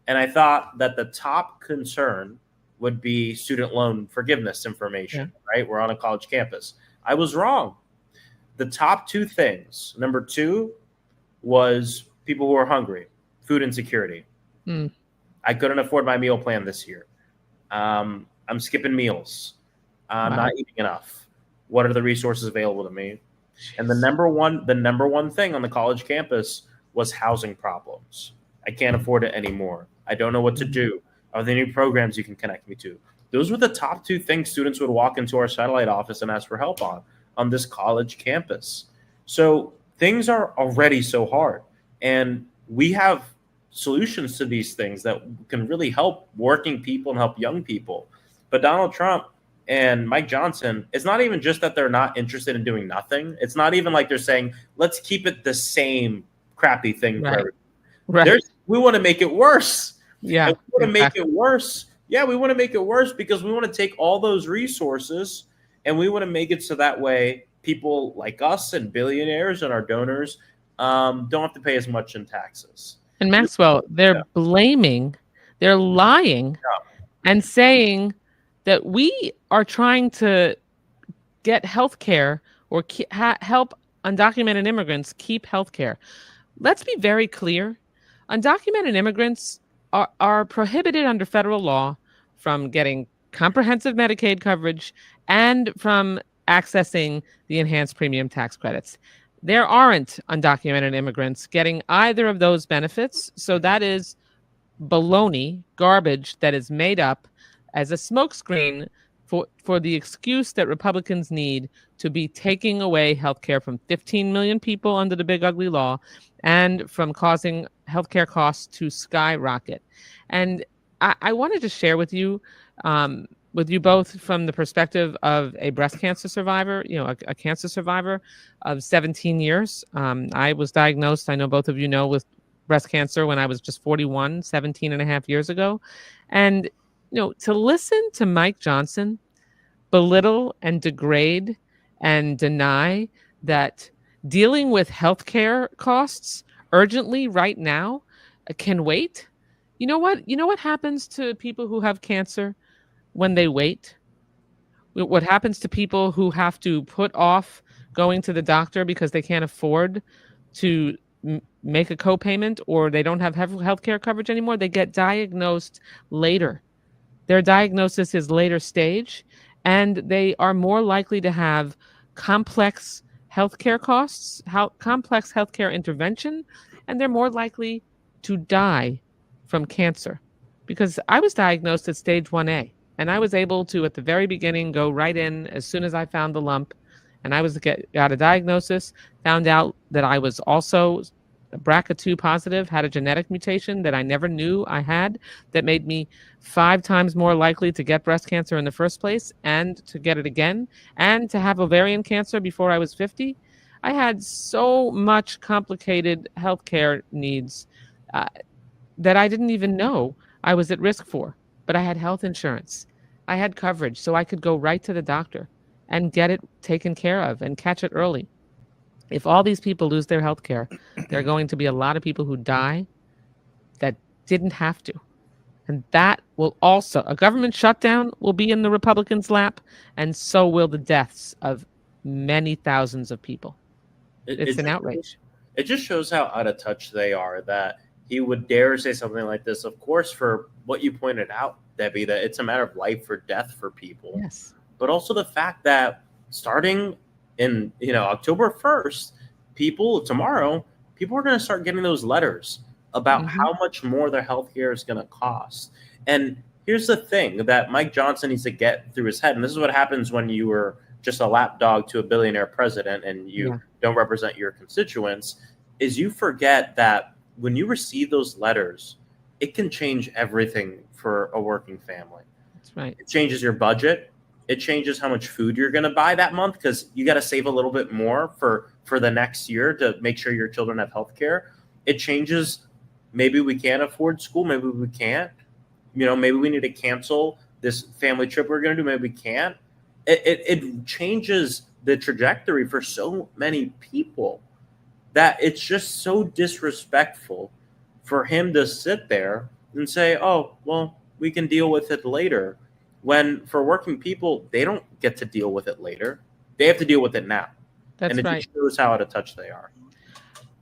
And I thought that the top concern would be student loan forgiveness information, right? We're on a college campus. I was wrong. The top two things, number two was people who are hungry, food insecurity. I couldn't afford my meal plan this year. I'm skipping meals. I'm not eating enough. What are the resources available to me? And the number one thing on the college campus was housing problems. I can't afford it anymore. I don't know what to do. Are there any programs you can connect me to? Those were the top two things students would walk into our satellite office and ask for help on this college campus. So things are already so hard. And we have solutions to these things that can really help working people and help young people. But Donald Trump and Mike Johnson, it's not even just that they're not interested in doing nothing. It's not even like they're saying, let's keep it the same crappy thing for everyone. Right. We want to make it worse. Yeah. And we want to make it worse. Yeah, we want to make it worse because we want to take all those resources and we want to make it so that way people like us and billionaires and our donors don't have to pay as much in taxes. And Maxwell, they're they're lying and saying that we are trying to get health care or help undocumented immigrants keep health care. Let's be very clear. Undocumented immigrants are prohibited under federal law from getting comprehensive Medicaid coverage and from accessing the enhanced premium tax credits. There aren't undocumented immigrants getting either of those benefits. So that is baloney, garbage that is made up as a smokescreen for the excuse that Republicans need to be taking away healthcare from 15 million people under the big ugly law and from causing healthcare costs to skyrocket. And I wanted to share with you both from the perspective of a breast cancer survivor, a cancer survivor of 17 years. I was diagnosed, I know both of you know, with breast cancer when I was just 41, 17 and a half years ago. And to listen to Mike Johnson belittle and degrade and deny that dealing with healthcare costs urgently right now can wait. You know what happens to people who have cancer when they wait? What happens to people who have to put off going to the doctor because they can't afford to make a copayment or they don't have healthcare coverage anymore? They get diagnosed later. Their diagnosis is later stage, and they are more likely to have complex healthcare costs, complex healthcare intervention, and they're more likely to die from cancer. Because I was diagnosed at stage 1A, and I was able to, at the very beginning, go right in as soon as I found the lump, and I got a diagnosis, found out that I was also BRCA2 positive, had a genetic mutation that I never knew I had that made me 5 times more likely to get breast cancer in the first place and to get it again and to have ovarian cancer before I was 50. I had so much complicated healthcare needs that I didn't even know I was at risk for, but I had health insurance. I had coverage, so I could go right to the doctor and get it taken care of and catch it early. If all these people lose their health care, there are going to be a lot of people who die that didn't have to. And that will also, a government shutdown will be in the Republicans' lap, and so will the deaths of many thousands of people. It's an outrage. It just shows how out of touch they are that he would dare say something like this. Of course, for what you pointed out, Debbie, that it's a matter of life or death for people. Yes. But also the fact that starting in October 1st, tomorrow, people are going to start getting those letters about how much more their healthcare is going to cost. And here's the thing that Mike Johnson needs to get through his head. And this is what happens when you were just a lapdog to a billionaire president and you don't represent your constituents, is you forget that when you receive those letters, it can change everything for a working family. That's right. It changes your budget. It changes how much food you're going to buy that month because you got to save a little bit more for the next year to make sure your children have health care. It changes. Maybe we can't afford school. Maybe we can't. Maybe we need to cancel this family trip we're going to do. Maybe we can't. It changes the trajectory for so many people that it's just so disrespectful for him to sit there and say, oh, well, we can deal with it later. When for working people, they don't get to deal with it later. They have to deal with it now. That's and right. It shows how out of touch they are.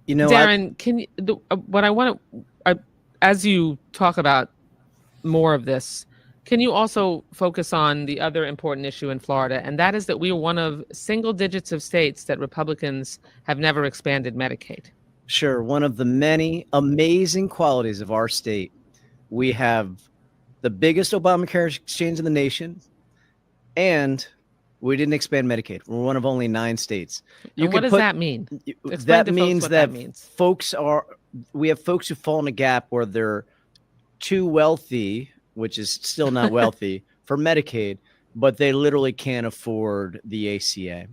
Darren, can you, what I want to, as you talk about more of this, can you also focus on the other important issue in Florida? And that is that we are one of single digits of states that Republicans have never expanded Medicaid. Sure. One of the many amazing qualities of our state, we have the biggest Obamacare exchange in the nation, and we didn't expand Medicaid. We're one of only 9 states. And what does that mean? Explain That means that we have folks who fall in a gap where they're too wealthy, which is still not wealthy, for Medicaid, but they literally can't afford the ACA.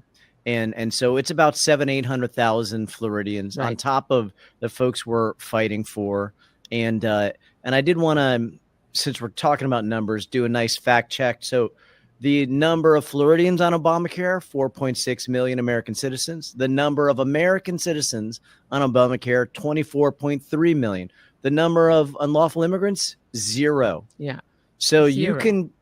And so it's about 800,000 Floridians on top of the folks we're fighting for. And I did want to, since we're talking about numbers, do a nice fact check. So the number of Floridians on Obamacare, 4.6 million American citizens. The number of American citizens on Obamacare, 24.3 million. The number of unlawful immigrants, 0. Yeah. So 0. you can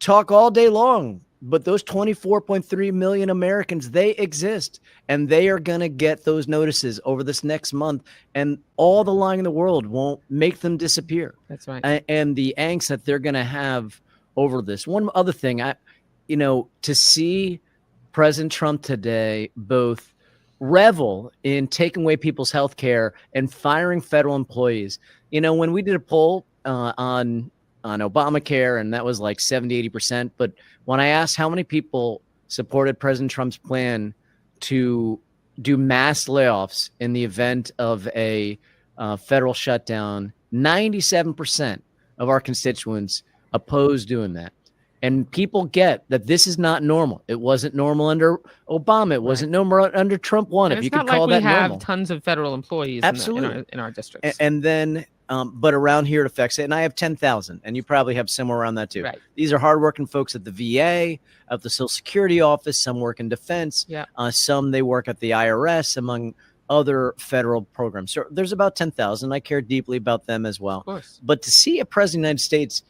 talk all day long, but those 24.3 million Americans, they exist, and they are going to get those notices over this next month, and all the lying in the world won't make them disappear. That's right. And the angst that they're going to have over this. One other thing, to see President Trump today both revel in taking away people's health care and firing federal employees. When we did a poll on Obamacare, and that was like 70-80%. But when I asked how many people supported President Trump's plan to do mass layoffs in the event of a federal shutdown, 97% of our constituents opposed doing that. And people get that this is not normal. It wasn't normal under Obama. It wasn't normal under Trump 1. And if you it's could not call like that we have normal. tons of federal employees in our districts. And then, but around here it affects it. And I have 10,000, and you probably have somewhere around that too. Right. These are hardworking folks at the VA, at the Social Security office. Some work in defense. Yeah. Some they work at the IRS, among other federal programs. So there's about 10,000. I care deeply about them as well. Of course. But to see a president of the United States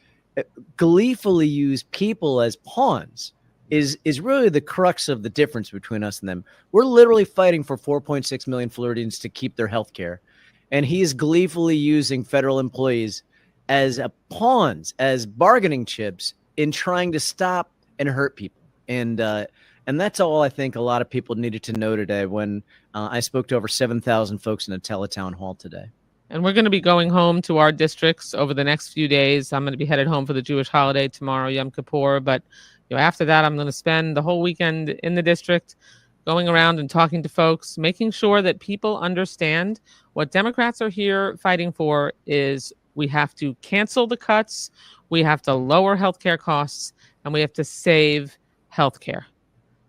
gleefully use people as pawns is really the crux of the difference between us and them. We're literally fighting for 4.6 million Floridians to keep their health care. And he is gleefully using federal employees as pawns, as bargaining chips in trying to stop and hurt people. And that's all I think a lot of people needed to know today when I spoke to over 7,000 folks in a teletown hall today. And we're going to be going home to our districts over the next few days. I'm going to be headed home for the Jewish holiday tomorrow, Yom Kippur. But after that, I'm going to spend the whole weekend in the district, going around and talking to folks, making sure that people understand what Democrats are here fighting for is we have to cancel the cuts, we have to lower healthcare costs, and we have to save healthcare.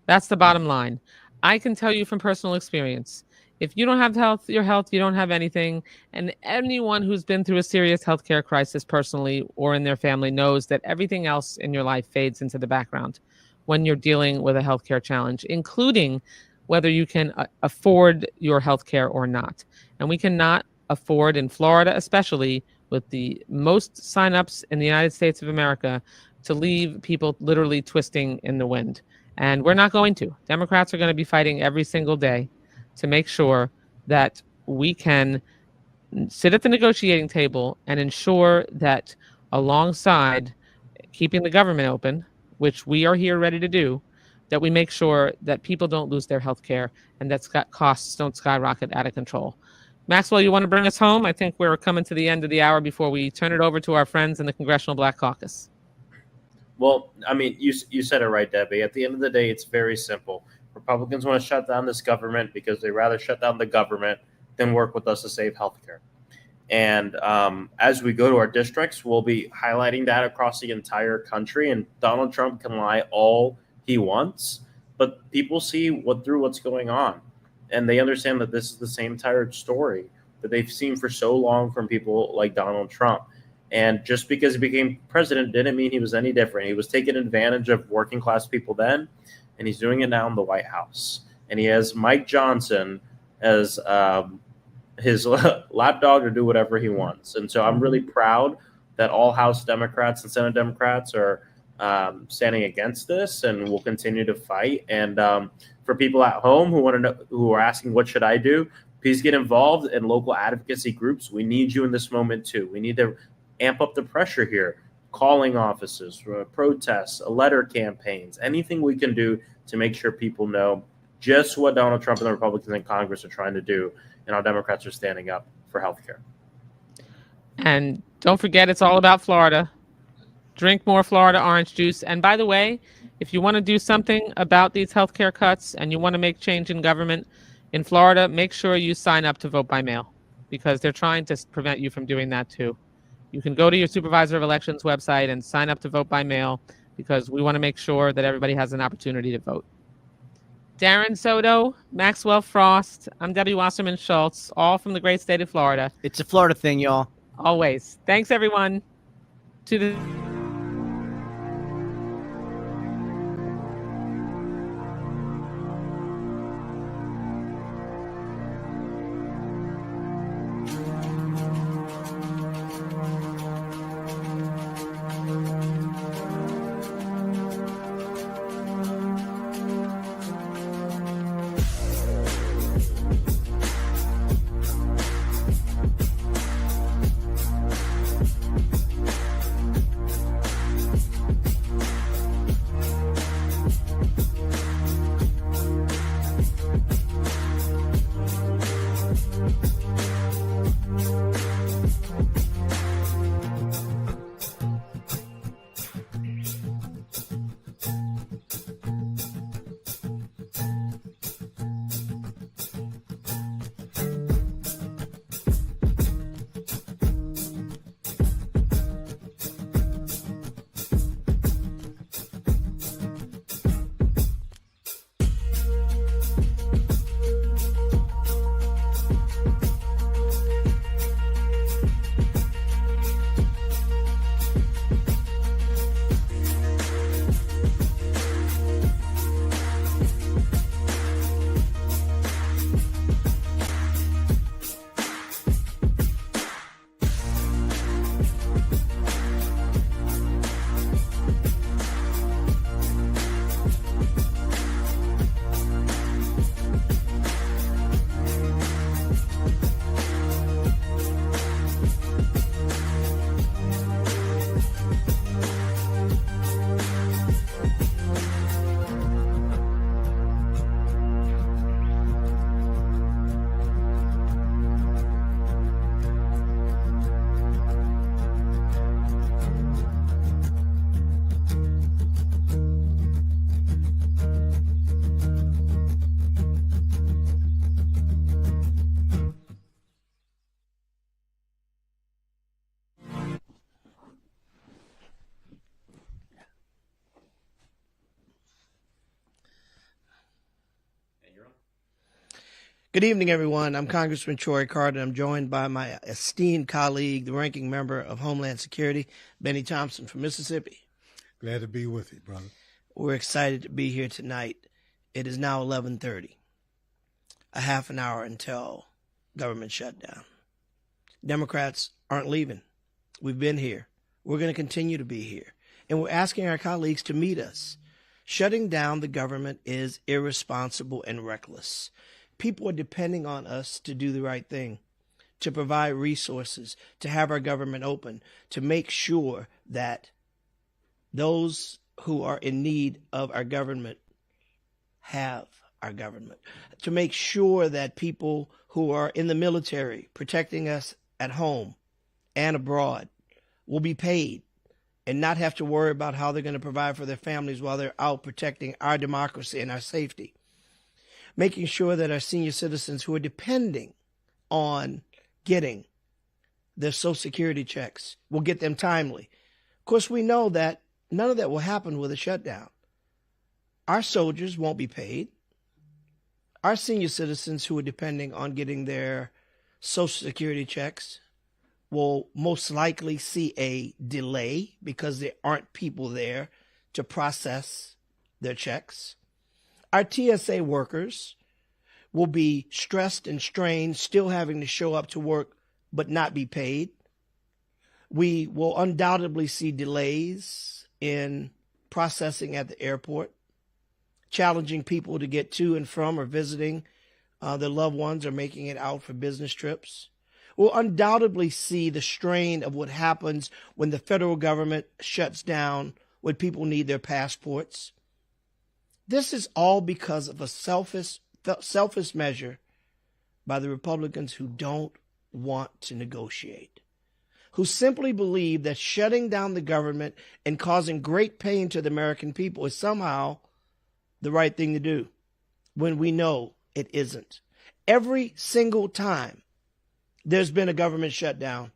That's the bottom line. I can tell you from personal experience, if you don't have your health, you don't have anything. And anyone who's been through a serious healthcare crisis personally or in their family knows that everything else in your life fades into the background when you're dealing with a healthcare challenge, including whether you can afford your healthcare or not. And we cannot afford in Florida, especially with the most signups in the United States of America, to leave people literally twisting in the wind. And we're not going to. Democrats are going to be fighting every single day to make sure that we can sit at the negotiating table and ensure that alongside keeping the government open, which we are here ready to do, that we make sure that people don't lose their health care and that costs don't skyrocket out of control. Maxwell, you want to bring us home? I think we're coming to the end of the hour before we turn it over to our friends in the Congressional Black Caucus. Well, I mean, you said it right, Debbie. At the end of the day, it's very simple. Republicans want to shut down this government because they rather shut down the government than work with us to save healthcare. And as we go to our districts, we'll be highlighting that across the entire country. And Donald Trump can lie all he wants, but people see through what's going on. And they understand that this is the same tired story that they've seen for so long from people like Donald Trump. And just because he became president didn't mean he was any different. He was taking advantage of working class people then, and he's doing it now in the White House. And he has Mike Johnson as his lapdog to do whatever he wants. And so I'm really proud that all House Democrats and Senate Democrats are standing against this, and will continue to fight. And for people at home who want to know, who are asking, what should I do? Please get involved in local advocacy groups. We need you in this moment too. We need to amp up the pressure here. Calling offices, protests, letter campaigns, anything we can do to make sure people know just what Donald Trump and the Republicans in Congress are trying to do, and our Democrats are standing up for healthcare. And don't forget, it's all about Florida. Drink more Florida orange juice. And by the way, if you want to do something about these healthcare cuts and you want to make change in government in Florida, make sure you sign up to vote by mail, because they're trying to prevent you from doing that too. You can go to your supervisor of elections website and sign up to vote by mail, because we want to make sure that everybody has an opportunity to vote. Darren Soto, Maxwell Frost, I'm Debbie Wasserman Schultz, all from the great state of Florida. It's a Florida thing, y'all. Always. Thanks, everyone. To the Good evening, everyone. I'm Congressman Troy Carter. I'm joined by my esteemed colleague, the ranking member of Homeland Security, Benny Thompson from Mississippi. Glad to be with you, brother. We're excited to be here tonight. It is now 11:30, a half an hour until government shutdown. Democrats aren't leaving. We've been here. We're going to continue to be here. And we're asking our colleagues to meet us. Shutting down the government is irresponsible and reckless. People are depending on us to do the right thing, to provide resources, to have our government open, to make sure that those who are in need of our government have our government, to make sure that people who are in the military protecting us at home and abroad will be paid and not have to worry about how they're going to provide for their families while they're out protecting our democracy and our safety. Making sure that our senior citizens who are depending on getting their Social Security checks. We'll get them timely. Of course, we know that none of that will happen with a shutdown. Our soldiers won't be paid. Our senior citizens who are depending on getting their Social Security checks will most likely see a delay because there aren't people there to process their checks. Our TSA workers will be stressed and strained, still having to show up to work but not be paid. We will undoubtedly see delays in processing at the airport, challenging people to get to and from or visiting their loved ones or making it out for business trips. We'll undoubtedly see the strain of what happens when the federal government shuts down when people need their passports. This is all because of a selfish measure by the Republicans who don't want to negotiate, who simply believe that shutting down the government and causing great pain to the American people is somehow the right thing to do, when we know it isn't. Every single time there's been a government shutdown,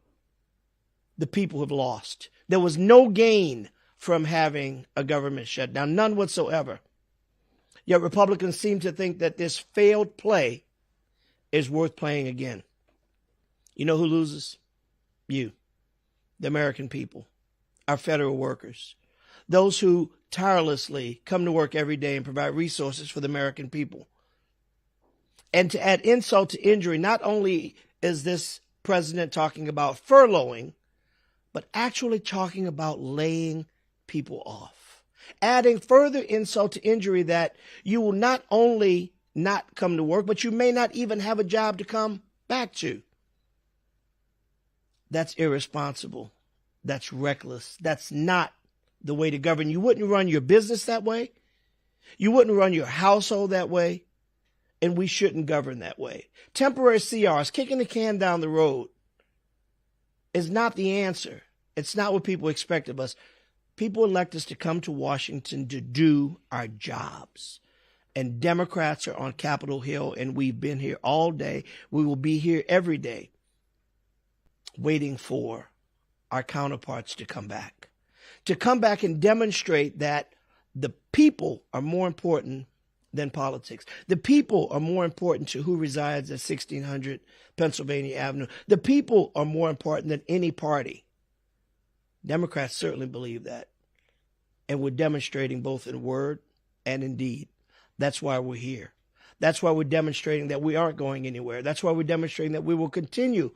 the people have lost. There was no gain from having a government shutdown, none whatsoever. Yet Republicans seem to think that this failed play is worth playing again. You know who loses? You, the American people, our federal workers, those who tirelessly come to work every day and provide resources for the American people. And to add insult to injury, not only is this president talking about furloughing, but actually talking about laying people off, adding further insult to injury that you will not only not come to work, but you may not even have a job to come back to. That's irresponsible. That's reckless. That's not the way to govern. You wouldn't run your business that way. You wouldn't run your household that way. And we shouldn't govern that way. Temporary CRs, kicking the can down the road, is not the answer. It's not what people expect of us. People elect us to come to Washington to do our jobs. And Democrats are on Capitol Hill, and we've been here all day. We will be here every day waiting for our counterparts to come back and demonstrate that the people are more important than politics. The people are more important to who resides at 1600 Pennsylvania Avenue. The people are more important than any party. Democrats certainly believe that. And we're demonstrating both in word and in deed. That's why we're here. That's why we're demonstrating that we aren't going anywhere. That's why we're demonstrating that we will continue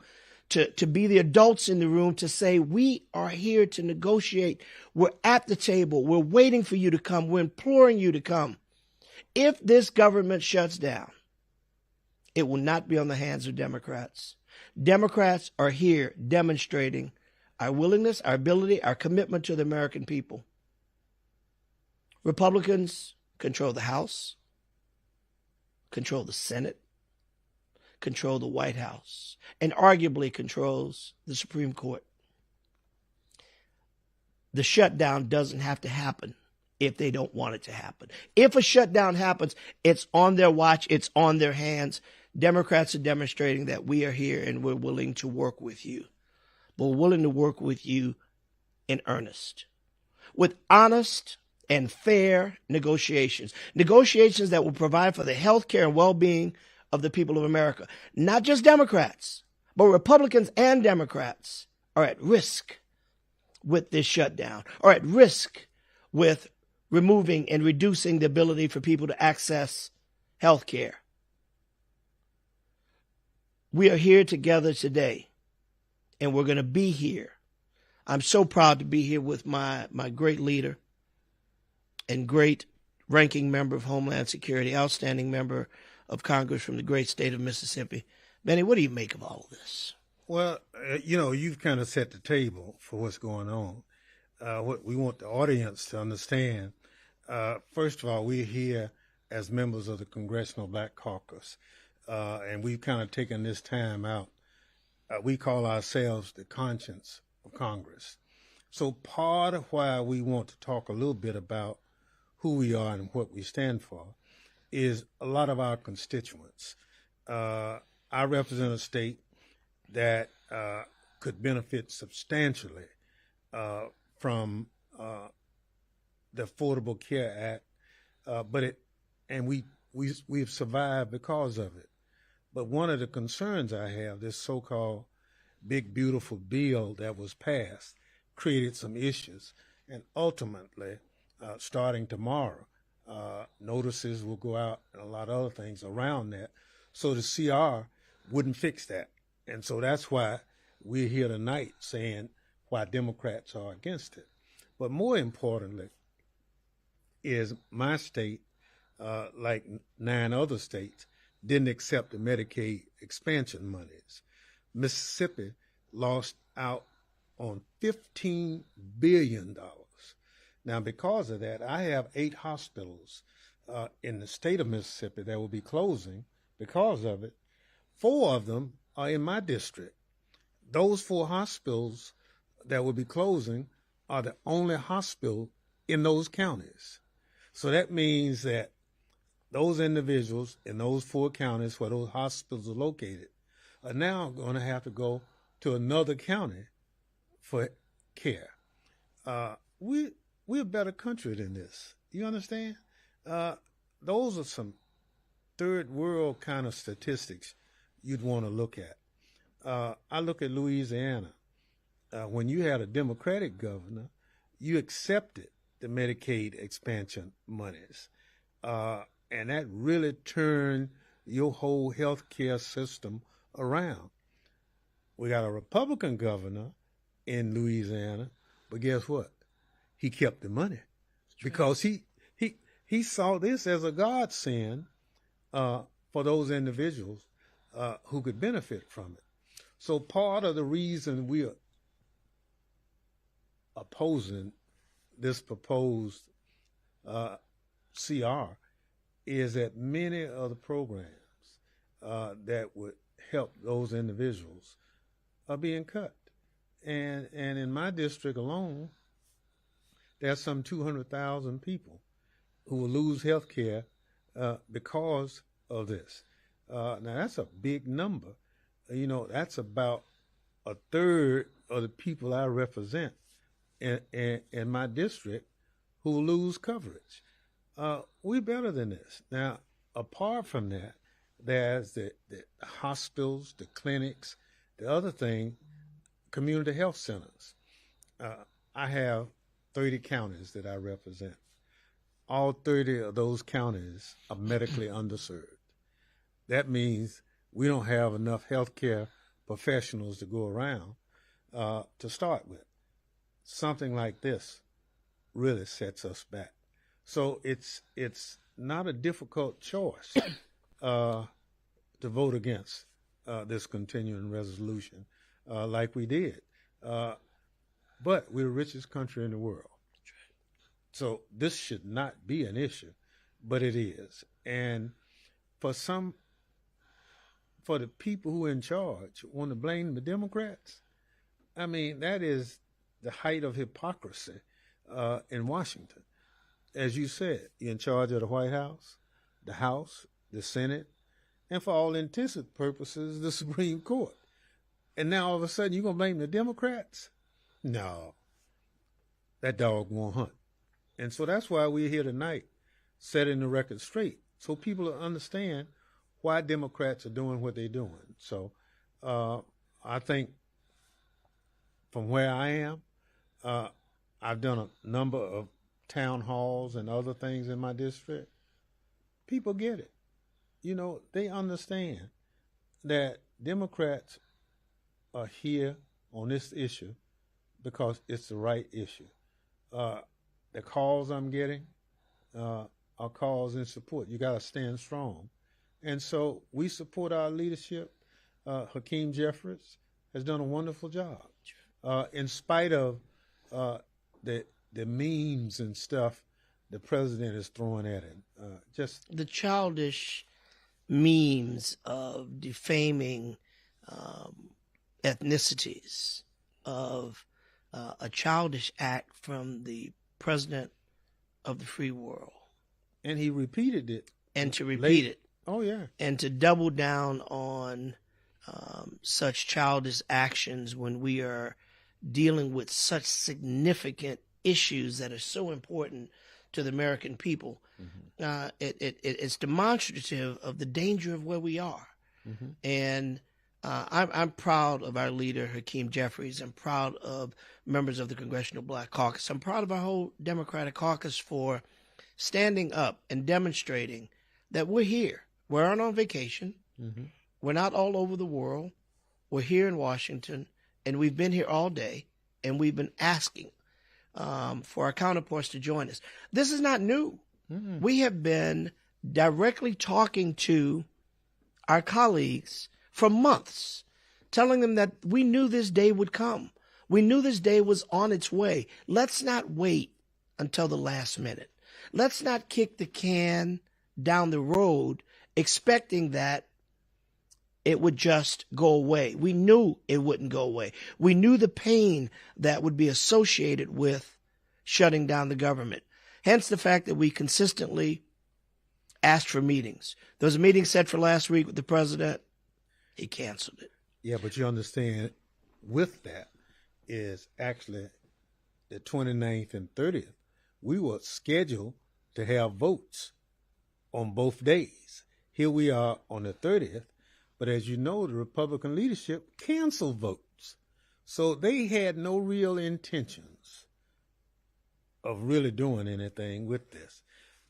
to be the adults in the room to say, we are here to negotiate. We're at the table. We're waiting for you to come. We're imploring you to come. If this government shuts down, it will not be on the hands of Democrats. Democrats are here demonstrating our willingness, our ability, our commitment to the American people. Republicans control the House, control the Senate, control the White House, and arguably controls the Supreme Court. The shutdown doesn't have to happen if they don't want it to happen. If a shutdown happens, it's on their watch, it's on their hands. Democrats are demonstrating that we are here and we're willing to work with you. But we're willing to work with you in earnest, with honest and fair negotiations. Negotiations that will provide for the health care and well-being of the people of America. Not just Democrats, but Republicans and Democrats are at risk with this shutdown, are at risk with removing and reducing the ability for people to access health care. We are here together today, and we're going to be here. I'm so proud to be here with my great leader and great ranking member of Homeland Security, outstanding member of Congress from the great state of Mississippi. Benny, what do you make of all of this? Well, you've kind of set the table for what's going on. What we want the audience to understand, first of all, we're here as members of the Congressional Black Caucus, and we've kind of taken this time out. We call ourselves the conscience of Congress. So part of why we want to talk a little bit about who we are and what we stand for is a lot of our constituents. I represent a state that could benefit substantially from the Affordable Care Act, we've survived because of it. But one of the concerns I have, this so-called big beautiful bill that was passed, created some issues, and ultimately, starting tomorrow, notices will go out and a lot of other things around that. So the CR wouldn't fix that. And so that's why we're here tonight saying why Democrats are against it. But more importantly is my state, like 9 other states, didn't accept the Medicaid expansion monies. Mississippi lost out on $15 billion. Now, because of that, I have 8 hospitals in the state of Mississippi that will be closing because of it. 4 of them are in my district. Those 4 hospitals that will be closing are the only hospital in those counties. So that means that those individuals in those 4 counties where those hospitals are located are now going to have to go to another county for care. We're a better country than this. You understand? Those are some third world kind of statistics you'd want to look at. I look at Louisiana. When you had a Democratic governor, you accepted the Medicaid expansion monies. And that really turned your whole health care system around. We got a Republican governor in Louisiana, but guess what? He kept the money because he saw this as a godsend for those individuals who could benefit from it. So part of the reason we are opposing this proposed CR is that many of the programs that would help those individuals are being cut. And in my district alone, there's some 200,000 people who will lose health care because of this. Now, that's a big number. You know, that's about a third of the people I represent in my district who will lose coverage. We're better than this. Now, apart from that, there's the hospitals, the clinics, the other thing, community health centers. I have 30 counties that I represent. All 30 of those counties are medically underserved. That means we don't have enough healthcare professionals to go around to start with. Something like this really sets us back. So it's not a difficult choice to vote against this continuing resolution like we did. But we're the richest country in the world. So this should not be an issue, but it is. And for the people who are in charge want to blame the Democrats, I mean, that is the height of hypocrisy in Washington. As you said, you're in charge of the White House, the Senate, and for all intents and purposes, the Supreme Court. And now all of a sudden you're going to blame the Democrats? No, that dog won't hunt. And so that's why we're here tonight, setting the record straight, so people understand why Democrats are doing what they're doing. So I think from where I am, I've done a number of town halls and other things in my district. People get it. You know, they understand that Democrats are here on this issue because it's the right issue. The calls I'm getting are calls in support. You got to stand strong. And so we support our leadership. Hakeem Jeffries has done a wonderful job. In spite of the memes and stuff the president is throwing at him. Just the childish memes of defaming ethnicities, of a childish act from the president of the free world. And he repeated it. And to repeat it. Oh, yeah. And to double down on such childish actions when we are dealing with such significant issues that are so important to the American people. It's demonstrative of the danger of where we are. And I'm proud of our leader, Hakeem Jeffries. I'm proud of members of the Congressional Black Caucus. I'm proud of our whole Democratic caucus for standing up and demonstrating that we're here. We aren't on vacation. We're not all over the world. We're here in Washington, and we've been here all day, and we've been asking for our counterparts to join us. This is not new. We have been directly talking to our colleagues for months, telling them that we knew this day would come. We knew this day was on its way. Let's not wait until the last minute. Let's not kick the can down the road expecting that it would just go away. We knew it wouldn't go away. We knew the pain that would be associated with shutting down the government. Hence the fact that we consistently asked for meetings. There was a meeting set for last week with the president. He canceled it. Yeah, but you understand, with that is actually the 29th and 30th. We were scheduled to have votes on both days. Here we are on the 30th, but as you know, the Republican leadership canceled votes. So they had no real intentions of really doing anything with this.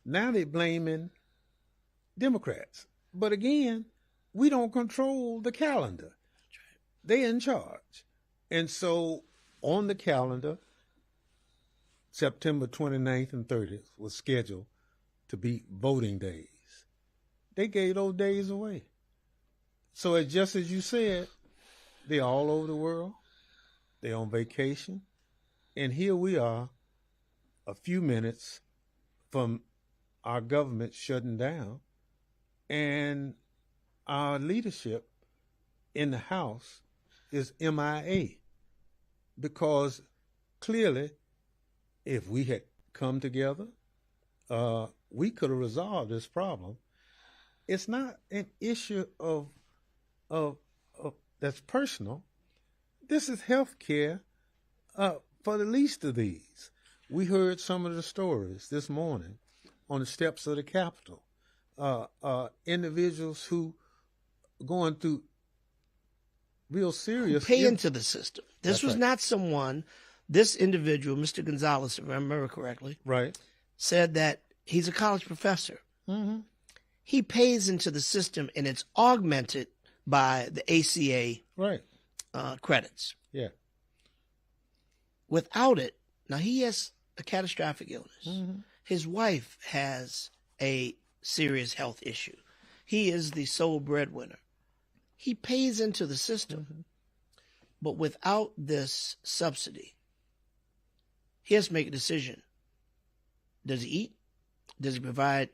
Now they're blaming Democrats. But again, we don't control the calendar. They're in charge. And so on the calendar, September 29th and 30th was scheduled to be voting days. They gave those days away. So just as you said, they're all over the world. They're on vacation. And here we are, a few minutes from our government shutting down, and our leadership in the House is MIA, because clearly if we had come together, we could have resolved this problem. It's not an issue of that's personal. This is health care for the least of these. We heard some of the stories this morning on the steps of the Capitol. Individuals who going through real serious pay into the system. This was not someone, this individual, Mr. Gonzalez, if I remember correctly, right, said that he's a college professor. Mm-hmm. He pays into the system, and it's augmented by the ACA credits. Yeah. Without it, now he has a catastrophic illness. Mm-hmm. His wife has a serious health issue. He is the sole breadwinner. He pays into the system, but without this subsidy, he has to make a decision. Does he eat? Does he provide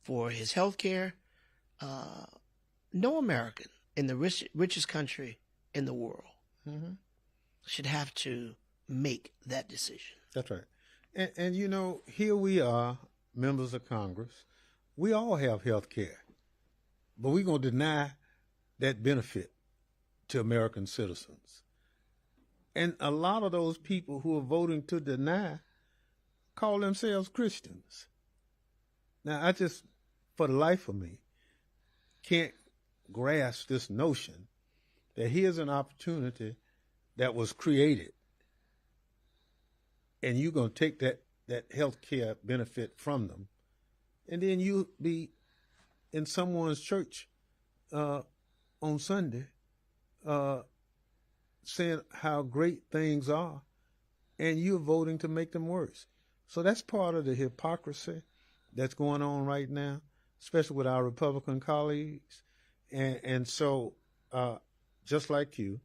for his health care? No American in the richest country in the world should have to make that decision. That's right. And you know, here we are, members of Congress. We all have health care, but we're going to deny that benefit to American citizens. And a lot of those people who are voting to deny call themselves Christians. Now, I just, for the life of me, can't grasp this notion that here's an opportunity that was created, and you're going to take that health care benefit from them, and then you be in someone's church on Sunday saying how great things are, and you're voting to make them worse. So that's part of the hypocrisy that's going on right now, especially with our Republican colleagues. And so just like you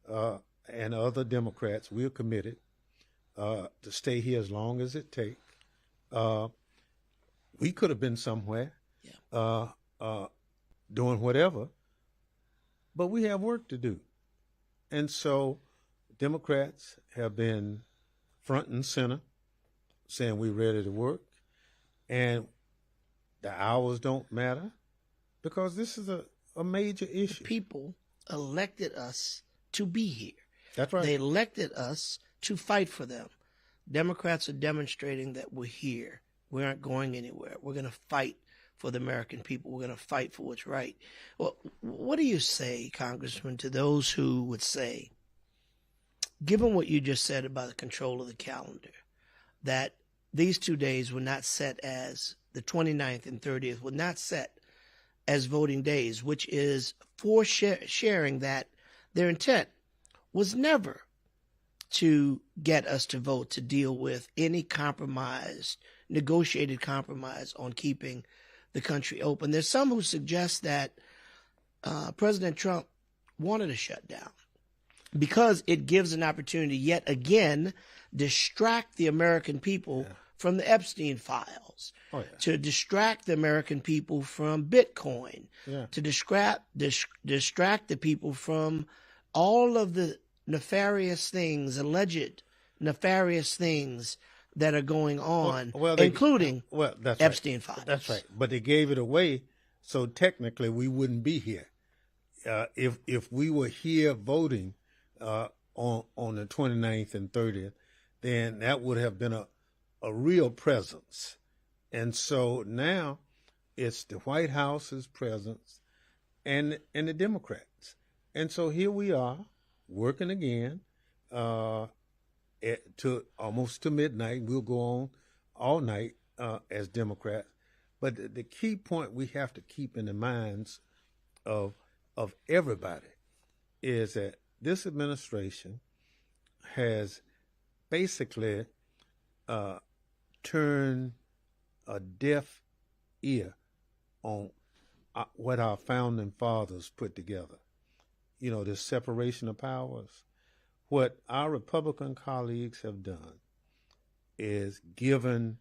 and other Democrats, we're committed to stay here as long as it takes. We could have been somewhere doing whatever, but we have work to do. And so Democrats have been front and center saying we're ready to work, and the hours don't matter because this is a major issue. The people elected us to be here. That's right. They elected us to fight for them. Democrats are demonstrating that we're here. We aren't going anywhere. We're going to fight for the American people. We're going to fight for what's right. Well, what do you say, Congressman, to those who would say, given what you just said about the control of the calendar, that these 2 days were not set as the 29th and 30th were not set as voting days, which is for sharing that their intent was never to get us to vote to deal with any compromise, negotiated compromise on keeping the country open. There's some who suggest that President Trump wanted a shutdown because it gives an opportunity yet again distract the American people from the Epstein files, to distract the American people from Bitcoin, to distract the people from all of the nefarious things, alleged nefarious things that are going on, including that's Epstein right. files. That's right. But they gave it away, so technically we wouldn't be here. If we were here voting on the 29th and 30th, then that would have been a real presence. And so now it's the White House's presence and the Democrats. And so here we are working again to almost to midnight. We'll go on all night as Democrats. But the key point we have to keep in the minds of everybody is that this administration has basically turned a deaf ear on what our founding fathers put together. You know, this separation of powers. What our Republican colleagues have done is given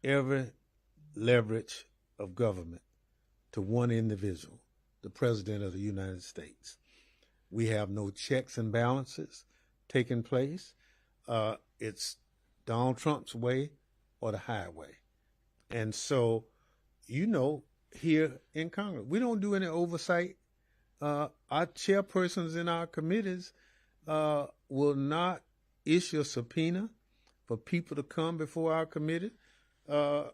every leverage of government to one individual, the President of the United States. We have no checks and balances taking place. It's Donald Trump's way or the highway. And so, you know, here in Congress, we don't do any oversight. Our chairpersons in our committees will not issue a subpoena for people to come before our committee. I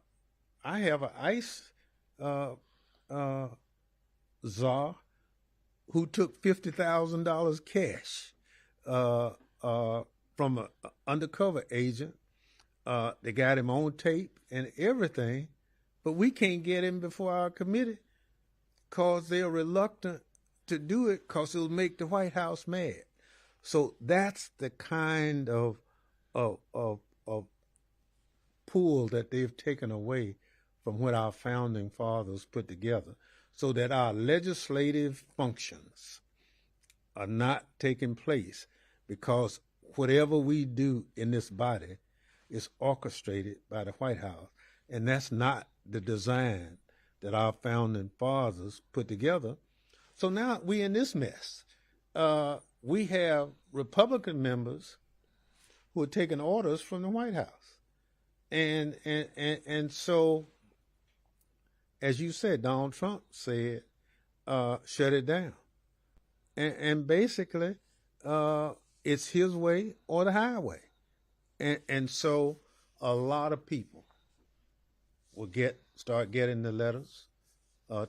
have an ICE czar who took $50,000 cash from an undercover agent. They got him on tape and everything, but we can't get him before our committee because they're reluctant to do it because it'll make the White House mad. So that's the kind of pull that they've taken away from what our founding fathers put together, so that our legislative functions are not taking place, because whatever we do in this body is orchestrated by the White House. And that's not the design that our founding fathers put together. So now we in this mess. We have Republican members who are taking orders from the White House. And so, as you said, Donald Trump said, shut it down. And basically, it's his way or the highway. And so a lot of people will start getting the letters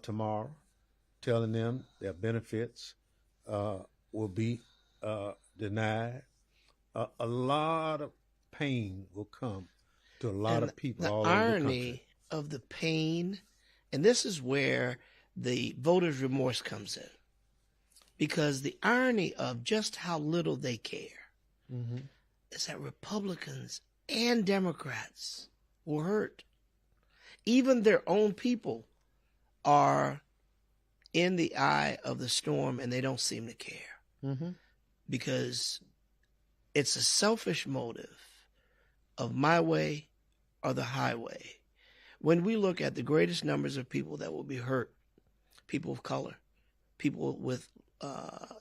tomorrow telling them their benefits will be denied. A lot of pain will come to a lot of people all over the country. The irony of the pain, and this is where the voters' remorse comes in, because the irony of just how little they care is that Republicans and Democrats were hurt. Even their own people are in the eye of the storm and they don't seem to care, because it's a selfish motive of my way or the highway. When we look at the greatest numbers of people that will be hurt, people of color, people with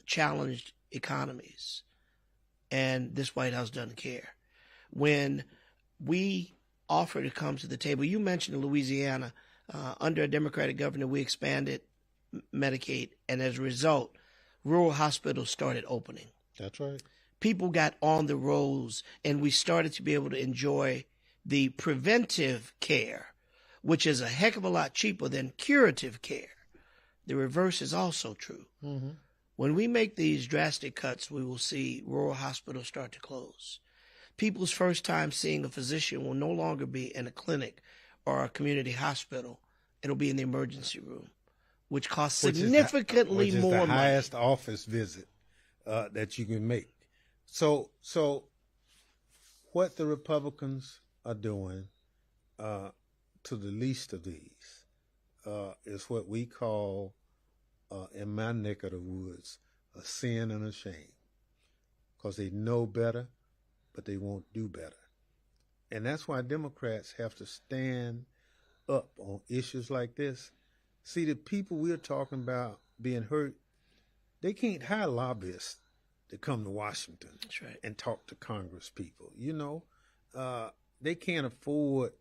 challenged economies, and this White House doesn't care. When we offer to come to the table, you mentioned Louisiana, under a Democratic governor, we expanded Medicaid, and as a result, rural hospitals started opening. That's right. People got on the rolls, and we started to be able to enjoy the preventive care, which is a heck of a lot cheaper than curative care. The reverse is also true. Mm-hmm. When we make these drastic cuts, we will see rural hospitals start to close. People's first time seeing a physician will no longer be in a clinic or a community hospital. It'll be in the emergency room, which costs significantly more money. The highest office visit that you can make. So what the Republicans are doing to the least of these is what we call, in my neck of the woods, a sin and a shame, because they know better, but they won't do better. And that's why Democrats have to stand up on issues like this. See, the people we're talking about being hurt, they can't hire lobbyists to come to Washington. That's right. And talk to Congress people. You know, they can't afford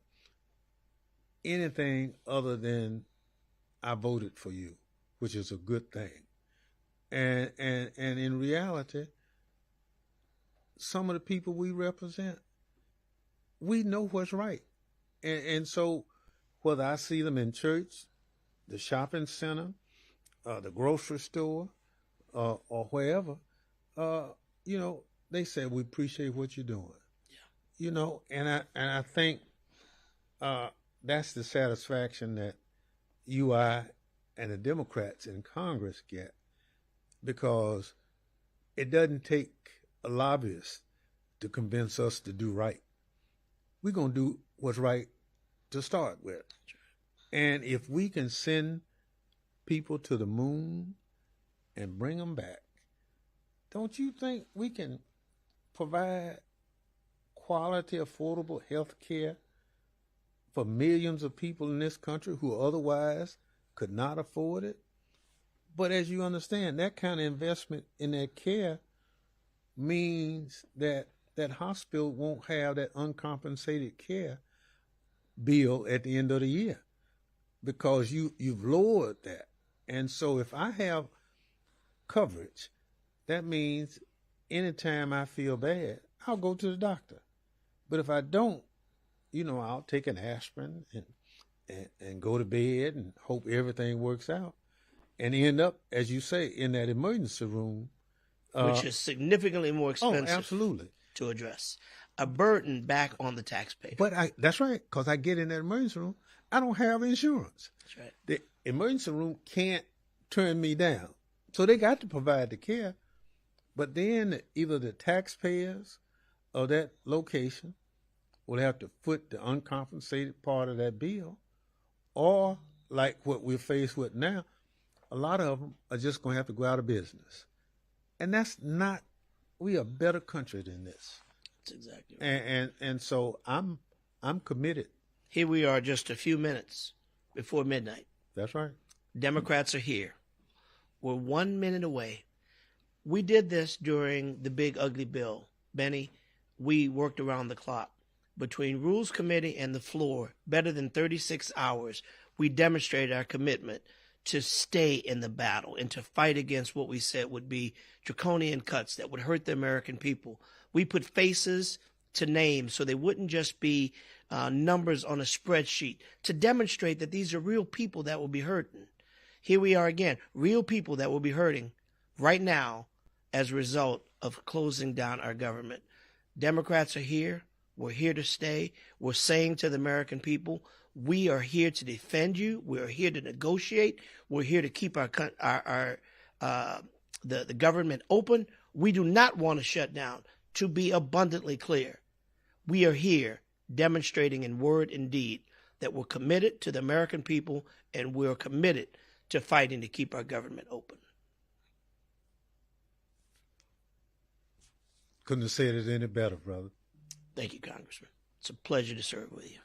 anything other than I voted for you, which is a good thing. And in reality, some of the people we represent, we know what's right. And so whether I see them in church, the shopping center, the grocery store, or wherever, you know, they say, we appreciate what you're doing. Yeah. You know, and I think that's the satisfaction that you, I, and the Democrats in Congress get, because it doesn't take a lobbyist to convince us to do right. We're going to do what's right to start with. And if we can send people to the moon and bring them back, don't you think we can provide quality, affordable health care for millions of people in this country who otherwise could not afford it? But as you understand, that kind of investment in that care means that that hospital won't have that uncompensated care bill at the end of the year, because you've lowered that. And so if I have coverage, that means anytime I feel bad, I'll go to the doctor. But if I don't, you know, I'll take an aspirin and go to bed and hope everything works out, and end up, as you say, in that emergency room. Which is significantly more expensive. Oh, absolutely. To address. A burden back on the taxpayer. But that's right, because I get in that emergency room, I don't have insurance. That's right. The emergency room can't turn me down. So they got to provide the care. But then either the taxpayers of that location will have to foot the uncompensated part of that bill, or like what we're faced with now, a lot of them are just going to have to go out of business. And that's not, we are a better country than this. That's exactly right. And so I'm committed. Here we are just a few minutes before midnight. That's right. Democrats are here. We're 1 minute away. We did this during the big ugly bill. Benny, we worked around the clock. Between Rules Committee and the floor, better than 36 hours, we demonstrated our commitment to stay in the battle and to fight against what we said would be draconian cuts that would hurt the American people. We put faces to names so they wouldn't just be numbers on a spreadsheet, to demonstrate that these are real people that will be hurting. Here we are again, real people that will be hurting right now as a result of closing down our government. Democrats are here. We're here to stay. We're saying to the American people, we are here to defend you. We're here to negotiate. We're here to keep the government open. We do not want to shut down. To be abundantly clear, we are here demonstrating in word and deed that we're committed to the American people, and we're committed to fighting to keep our government open. Couldn't have said it any better, brother. Thank you, Congressman. It's a pleasure to serve with you.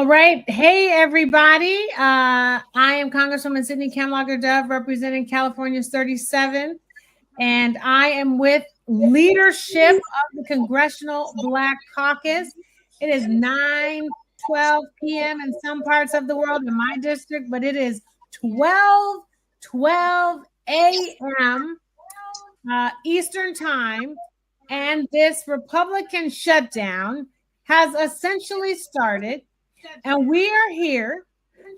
All right. Hey, everybody. I am Congresswoman Sydney Kamlager-Dove, representing California's 37. And I am with leadership of the Congressional Black Caucus. It is 9:12 p.m. in some parts of the world in my district, but it is 12 a.m. Eastern time. And this Republican shutdown has essentially started. And we are here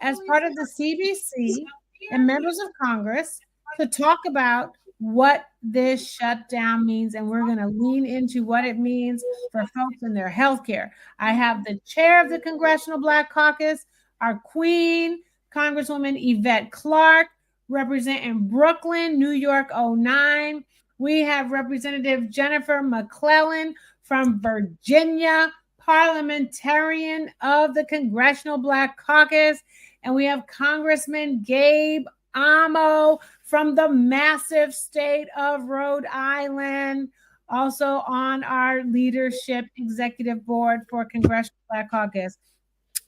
as part of the CBC and members of Congress to talk about what this shutdown means. And we're going to lean into what it means for folks in their health care. I have the chair of the Congressional Black Caucus, our queen, Congresswoman Yvette Clarke, representing Brooklyn, New York 09. We have Representative Jennifer McClellan from Virginia, parliamentarian of the Congressional Black Caucus. And we have Congressman Gabe Amo from the massive state of Rhode Island, also on our leadership executive board for Congressional Black Caucus.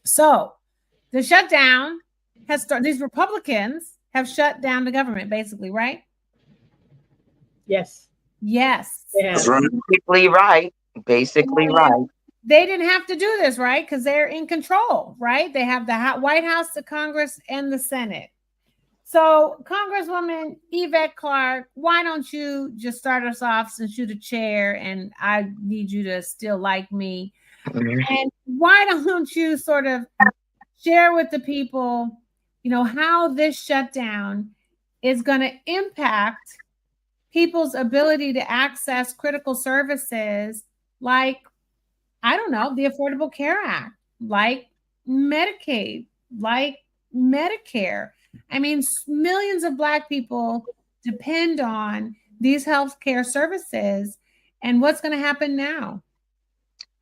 So the shutdown has started. These Republicans have shut down the government, basically, right? Yes. Yes. Basically right. Basically right. They didn't have to do this, right? Because they're in control, right? They have the White House, the Congress, and the Senate. So, Congresswoman Yvette Clarke, why don't you just start us off, since you're the chair and I need you to still like me? And why don't you sort of share with the people, how this shutdown is going to impact people's ability to access critical services like, I don't know, the Affordable Care Act, like Medicaid, like Medicare. I mean, millions of Black people depend on these healthcare services. And what's going to happen now?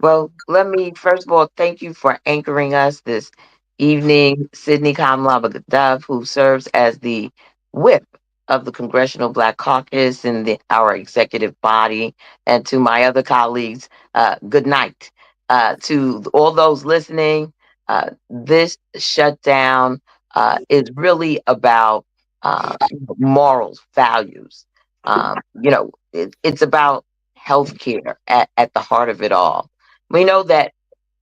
Well, let me, first of all, thank you for anchoring us this evening, Sydney Kamlager-Dove, who serves as the whip of the Congressional Black Caucus and our executive body, and to my other colleagues, good night. To all those listening, this shutdown is really about morals, values. It's about healthcare at the heart of it all. We know that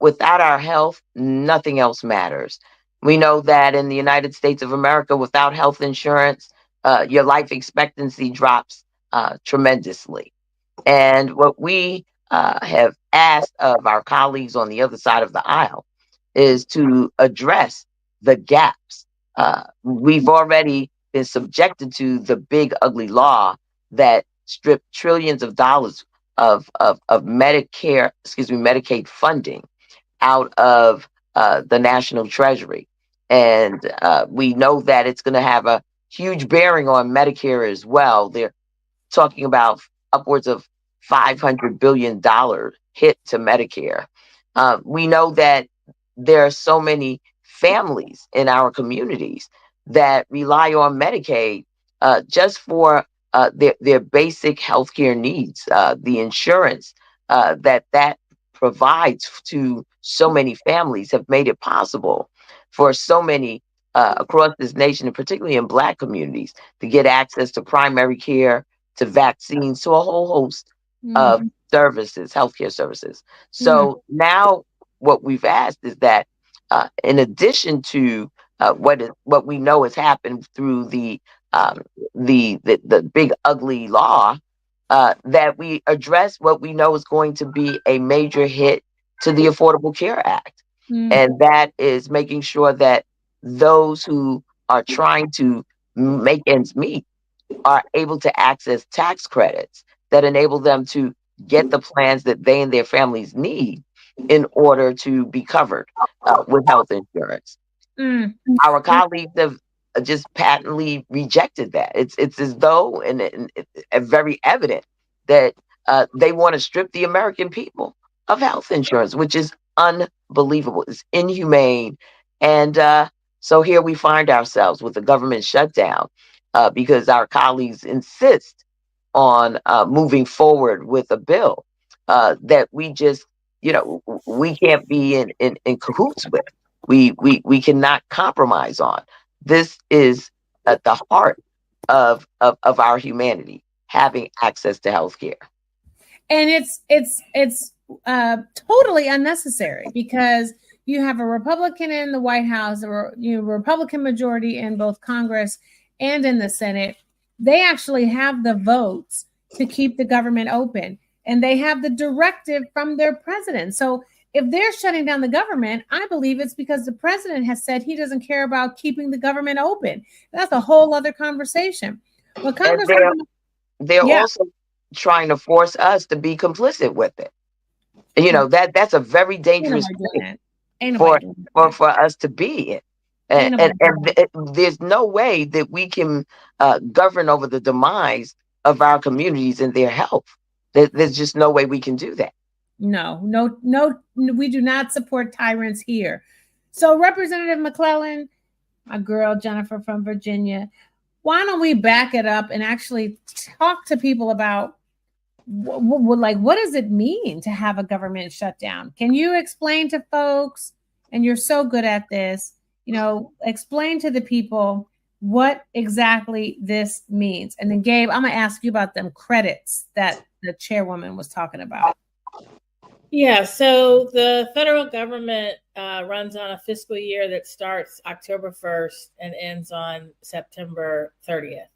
without our health, nothing else matters. We know that in the United States of America, without health insurance, your life expectancy drops tremendously. And what we have asked of our colleagues on the other side of the aisle is to address the gaps. We've already been subjected to the big, ugly law that stripped trillions of dollars of Medicaid funding out of the national treasury. And we know that it's going to have a huge bearing on Medicare as well. They're talking about upwards of $500 billion hit to Medicare. We know that there are so many families in our communities that rely on Medicaid just for their basic healthcare needs, the insurance that provides to so many families have made it possible for so many across this nation, and particularly in Black communities, to get access to primary care, to vaccines, to a whole host of services, healthcare services. So now what we've asked is that in addition to what we know has happened through the big ugly law, that we address what we know is going to be a major hit to the Affordable Care Act. And that is making sure that those who are trying to make ends meet are able to access tax credits that enable them to get the plans that they and their families need in order to be covered with health insurance. Our colleagues have just patently rejected that. It's as though, and very evident, that they want to strip the American people of health insurance, which is unbelievable. It's inhumane. And so here we find ourselves with the government shutdown because our colleagues insist on moving forward with a bill that we just, we can't be in cahoots with. we cannot compromise on. This is at the heart of our humanity, having access to health care. And it's totally unnecessary because you have a Republican in the White House, or Republican majority in both Congress and in the Senate. They actually have the votes to keep the government open, and they have the directive from their president. So if they're shutting down the government, I believe it's because the president has said he doesn't care about keeping the government open. That's a whole other conversation. But Congress, they're also trying to force us to be complicit with it. That's a very dangerous thing for us to be in. And there's no way that we can govern over the demise of our communities and their health. There's just no way we can do that. No, we do not support tyrants here. So Representative McClellan, my girl Jennifer from Virginia, why don't we back it up and actually talk to people about what does it mean to have a government shutdown? Can you explain to folks, and you're so good at this, explain to the people what exactly this means. And then Gabe, I'm gonna ask you about them credits that the chairwoman was talking about. Yeah, so the federal government runs on a fiscal year that starts October 1st and ends on September 30th.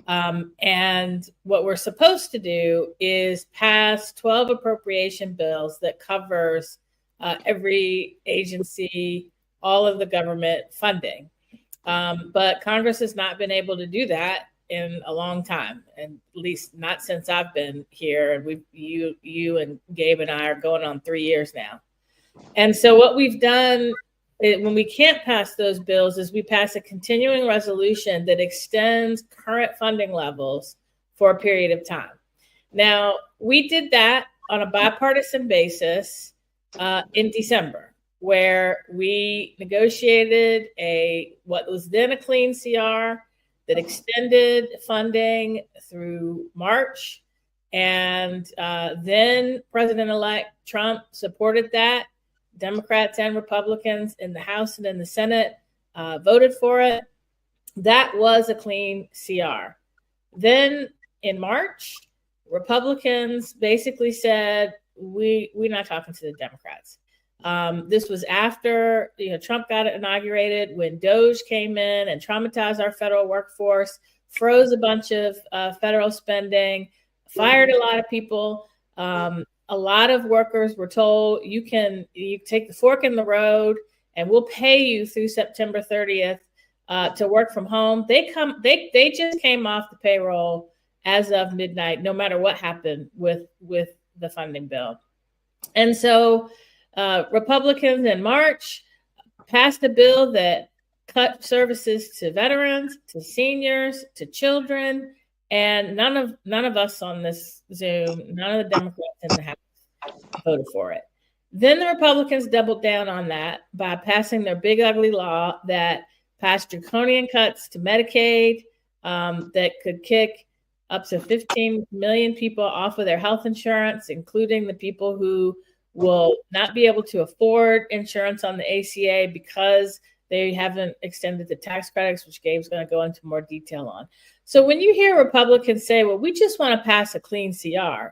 And what we're supposed to do is pass 12 appropriation bills that covers every agency, all of the government funding. But Congress has not been able to do that in a long time, and at least not since I've been here. And you and Gabe and I are going on 3 years now. And so what we've done when we can't pass those bills is we pass a continuing resolution that extends current funding levels for a period of time. Now, we did that on a bipartisan basis in December, where we negotiated what was then a clean CR that extended funding through March. And then President-elect Trump supported that. Democrats and Republicans in the House and in the Senate voted for it. That was a clean CR. Then in March, Republicans basically said, we're not talking to the Democrats. This was after Trump got inaugurated, when Doge came in and traumatized our federal workforce, froze a bunch of federal spending, fired a lot of people. A lot of workers were told, you take the fork in the road and we'll pay you through September 30th to work from home. They just came off the payroll as of midnight, no matter what happened with the funding bill. And so Republicans in March passed a bill that cut services to veterans, to seniors, to children, and none of us on this Zoom, none of the Democrats in the House voted for it. Then the Republicans doubled down on that by passing their big ugly law that passed draconian cuts to Medicaid that could kick up to 15 million people off of their health insurance, including the people who will not be able to afford insurance on the ACA because they haven't extended the tax credits, which Gabe's going to go into more detail on. So when you hear Republicans say, well, we just want to pass a clean CR,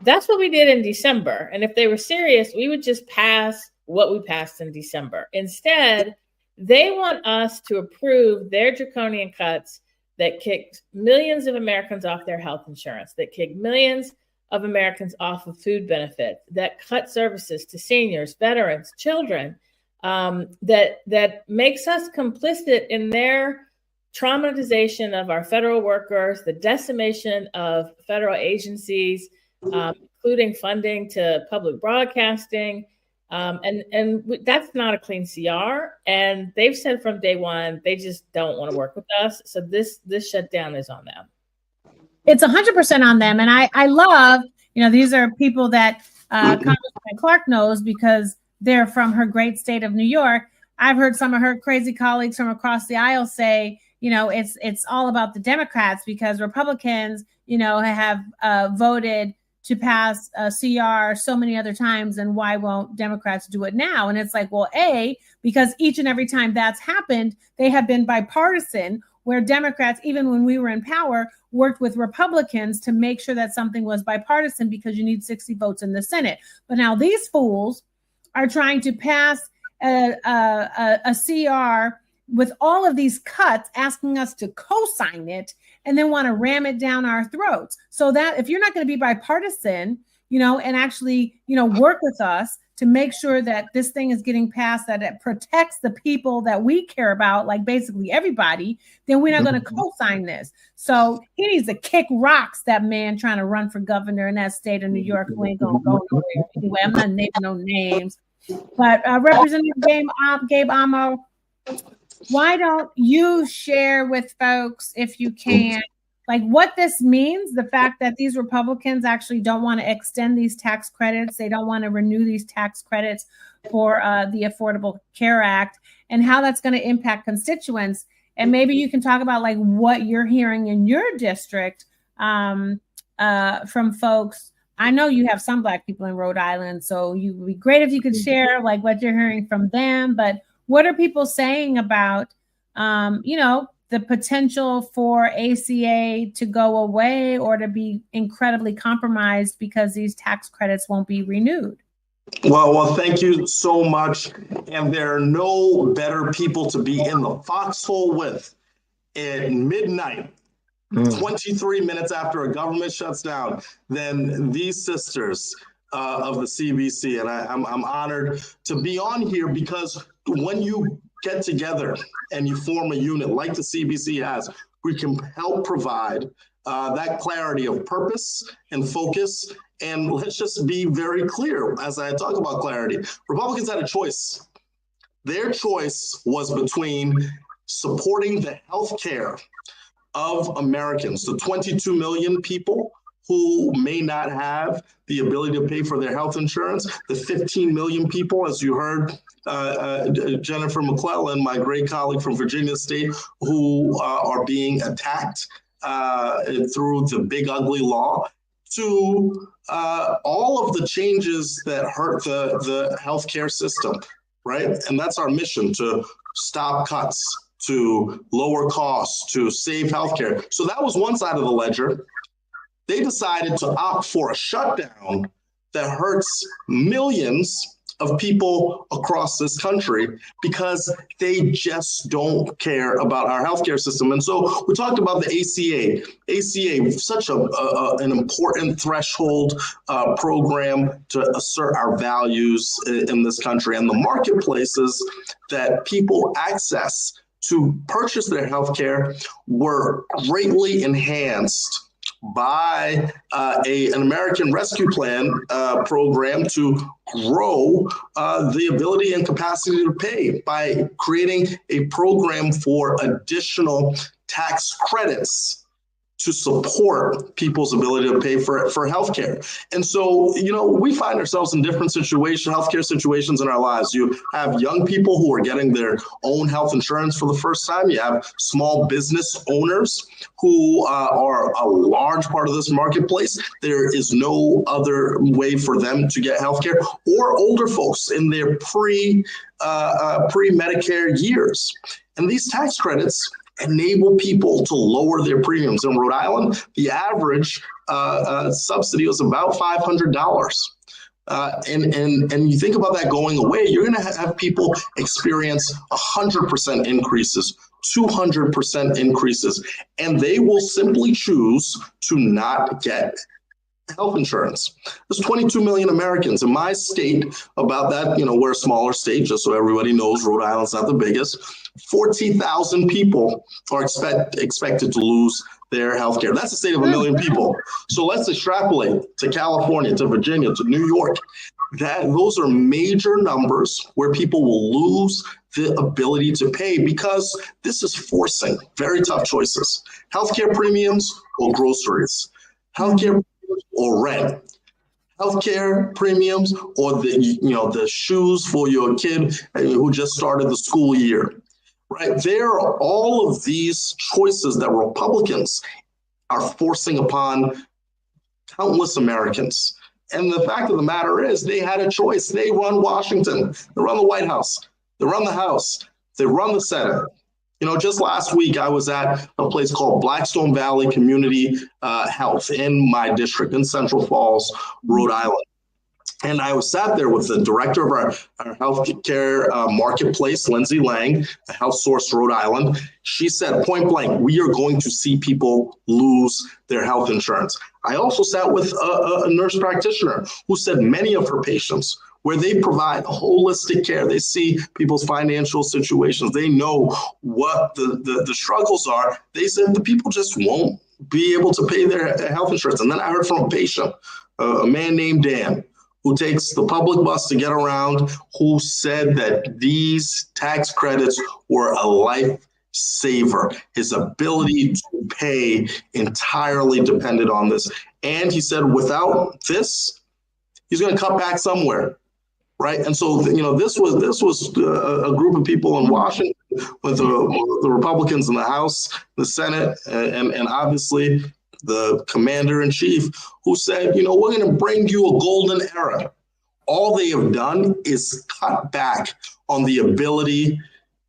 that's what we did in December. And if they were serious, we would just pass what we passed in December. Instead, they want us to approve their draconian cuts that kicked millions of Americans off their health insurance, that kicked millions of Americans off of food benefits, that cut services to seniors, veterans, children, that makes us complicit in their traumatization of our federal workers, the decimation of federal agencies, including funding to public broadcasting. And that's not a clean CR. And they've said from day one, they just don't want to work with us. So this shutdown is on them. It's 100% on them. And I love, these are people that Congressman Clark knows because they're from her great state of New York. I've heard some of her crazy colleagues from across the aisle say, it's all about the Democrats because Republicans, have voted to pass a CR so many other times, and why won't Democrats do it now? And it's like, well, because each and every time that's happened, they have been bipartisan, where Democrats, even when we were in power, worked with Republicans to make sure that something was bipartisan, because you need 60 votes in the Senate. But now these fools are trying to pass a CR with all of these cuts, asking us to co-sign it, and then want to ram it down our throats. So that if you're not going to be bipartisan, and actually, work with us to make sure that this thing is getting passed, that it protects the people that we care about, like basically everybody, then we're not going to co-sign this. So he needs to kick rocks, that man trying to run for governor in that state of New York, who ain't going to go nowhere. Anyway, I'm not naming no names. But Representative Gabe Amo, why don't you share with folks, if you can, like what this means, the fact that these Republicans actually don't want to extend these tax credits, they don't want to renew these tax credits for the Affordable Care Act, and how that's going to impact constituents. And maybe you can talk about like what you're hearing in your district from folks. I know you have some Black people in Rhode Island, so it would be great if you could share like what you're hearing from them. But what are people saying about, the potential for ACA to go away or to be incredibly compromised because these tax credits won't be renewed? Well, thank you so much. And there are no better people to be in the foxhole with at midnight, 23 minutes after a government shuts down, than these sisters of the CBC. And I'm honored to be on here, because when you get together and you form a unit like the CBC has, we can help provide that clarity of purpose and focus. And let's just be very clear as I talk about clarity. Republicans had a choice. Their choice was between supporting the health care of Americans, the 22 million people who may not have the ability to pay for their health insurance, the 15 million people, as you heard Jennifer McClellan, my great colleague from Virginia State, who are being attacked through the big ugly law, to all of the changes that hurt the healthcare system, right? And that's our mission, to stop cuts, to lower costs, to save healthcare. So that was one side of the ledger. They decided to opt for a shutdown that hurts millions of people across this country, because they just don't care about our healthcare system. And so we talked about the ACA, such an important threshold program to assert our values in this country, and the marketplaces that people access to purchase their healthcare were greatly enhanced by an American Rescue Plan program to grow the ability and capacity to pay by creating a program for additional tax credits to support people's ability to pay for healthcare. And so, we find ourselves in different healthcare situations in our lives. You have young people who are getting their own health insurance for the first time. You have small business owners who are a large part of this marketplace. There is no other way for them to get healthcare, or older folks in their pre-Medicare years. And these tax credits enable people to lower their premiums. In Rhode Island, the average subsidy was about $500. And you think about that going away, you're going to have people experience 100% increases, 200% increases, and they will simply choose to not get health insurance. There's 22 million Americans in my state. About that, we're a smaller state, just so everybody knows. Rhode Island's not the biggest. 14,000 people are expected to lose their health care. That's a state of 1 million people. So let's extrapolate to California, to Virginia, to New York. Those are major numbers where people will lose the ability to pay, because this is forcing very tough choices. Healthcare premiums or groceries, healthcare or rent, healthcare premiums or the shoes for your kid who just started the school year. Right? There are all of these choices that Republicans are forcing upon countless Americans. And the fact of the matter is, they had a choice. They run Washington, they run the White House, they run the House, they run the Senate. You know, just last week, I was at a place called Blackstone Valley Community Health in my district in Central Falls, Rhode Island. And I was sat there with the director of our healthcare marketplace, Lindsay Lang, Health Source Rhode Island. She said point blank, we are going to see people lose their health insurance. I also sat with a nurse practitioner who said many of her patients, where they provide holistic care, they see people's financial situations, they know what the struggles are. They said the people just won't be able to pay their health insurance. And then I heard from a patient, a man named Dan, who takes the public bus to get around, who said that these tax credits were a lifesaver. His ability to pay entirely depended on this. And he said, without this, he's going to cut back somewhere. Right. And so, you know, this was a group of people in Washington with the Republicans in the House, the Senate, and obviously the commander in chief, who said, you know, we're going to bring you a golden era. All they have done is cut back on the ability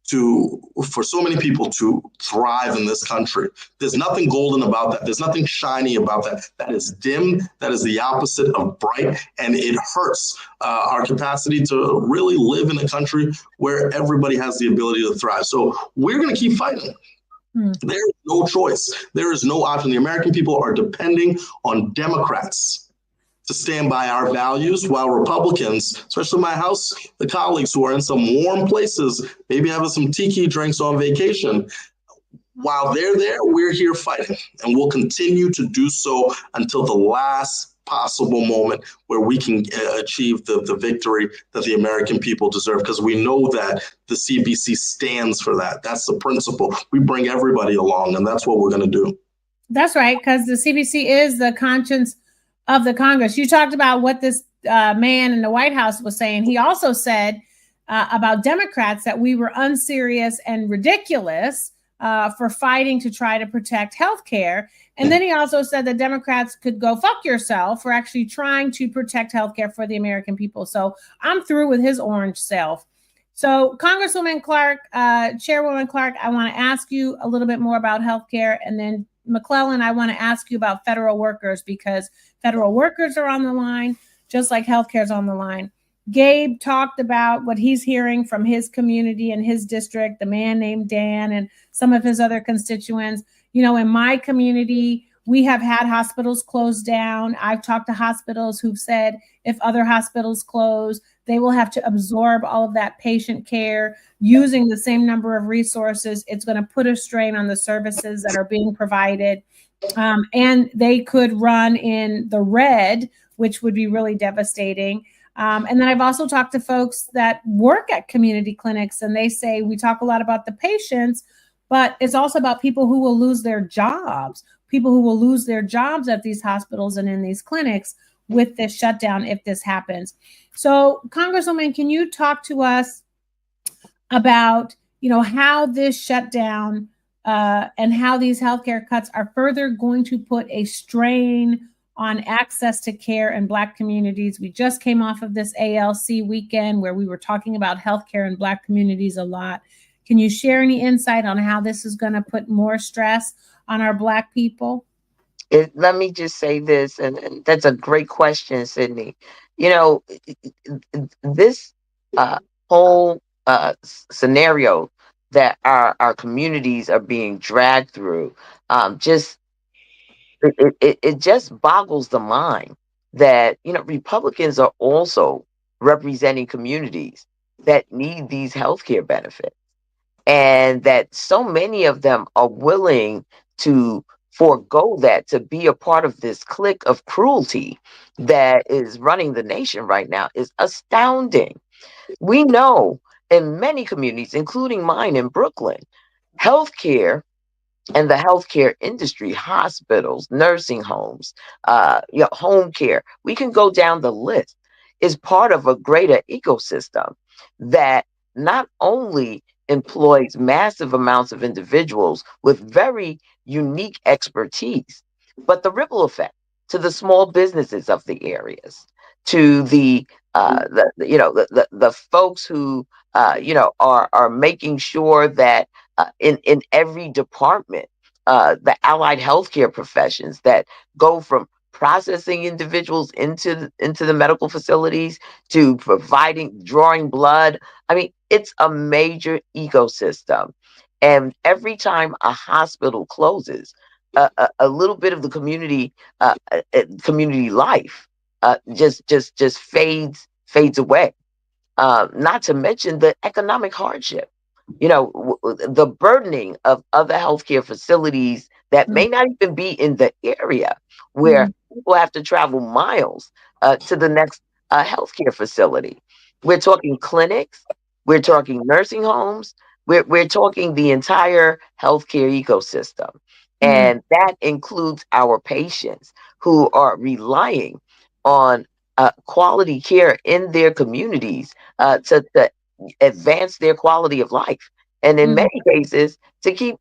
for so many people to thrive in this country. There's nothing golden about that. There's nothing shiny about that. That is dim. That is the opposite of bright. And it hurts our capacity to really live in a country where everybody has the ability to thrive. So we're going to keep fighting. There is no choice. There is no option. The American people are depending on Democrats to stand by our values, while Republicans, especially my House, the colleagues who are in some warm places, maybe having some tiki drinks on vacation, while they're there, we're here fighting. And we'll continue to do so until the last possible moment where we can achieve the victory that the American people deserve, because we know that the CBC stands for that. That's the principle. We bring everybody along, and that's what we're going to do. That's right, because the CBC is the conscience of the Congress. You talked about what this man in the White House was saying. He also said about Democrats that we were unserious and ridiculous for fighting to try to protect health care. And then he also said that Democrats could go fuck yourself for actually trying to protect health care for the American people. So I'm through with his orange self. So Congresswoman Clark, Chairwoman Clark, I want to ask you a little bit more about health care. And then McClellan, I want to ask you about federal workers, because federal workers are on the line, just like healthcare is on the line. Gabe talked about what he's hearing from his community and his district, the man named Dan and some of his other constituents. You know, in my community, we have had hospitals closed down. I've talked to hospitals who've said if other hospitals close, they will have to absorb all of that patient care using the same number of resources. It's going to put a strain on the services that are being provided. And they could run in the red, which would be really devastating. And then I've also talked to folks that work at community clinics, and they say we talk a lot about the patients, but it's also about people who will lose their jobs, people who will lose their jobs at these hospitals and in these clinics with this shutdown if this happens. So, Congresswoman, can you talk to us about, you know, how this shutdown and how these healthcare cuts are further going to put a strain on access to care in Black communities? We just came off of this ALC weekend where we were talking about healthcare in Black communities a lot. Can you share any insight on how this is going to put more stress on our Black people? Let me just say this, and that's a great question, Sydney. You know, this whole scenario that our communities are being dragged through, it just boggles the mind that, you know, Republicans are also representing communities that need these healthcare benefits, and that so many of them are willing to forego that to be a part of this clique of cruelty that is running the nation right now is astounding. We know in many communities, including mine in Brooklyn, healthcare and the healthcare industry, hospitals, nursing homes, home care, we can go down the list, is part of a greater ecosystem that not only employs massive amounts of individuals with very unique expertise, but the ripple effect to the small businesses of the areas, to the folks who are making sure that in every department, the allied healthcare professions that go from processing individuals into the medical facilities to drawing blood. I mean, it's a major ecosystem. And every time a hospital closes, a little bit of the community life just fades away. Not to mention the economic hardship. The burdening of other healthcare facilities that may not even be in the area, where people have to travel miles to the next healthcare facility. We're talking clinics, we're talking nursing homes, we're talking the entire healthcare ecosystem. And that includes our patients who are relying on quality care in their communities to advance their quality of life, and in many cases to keep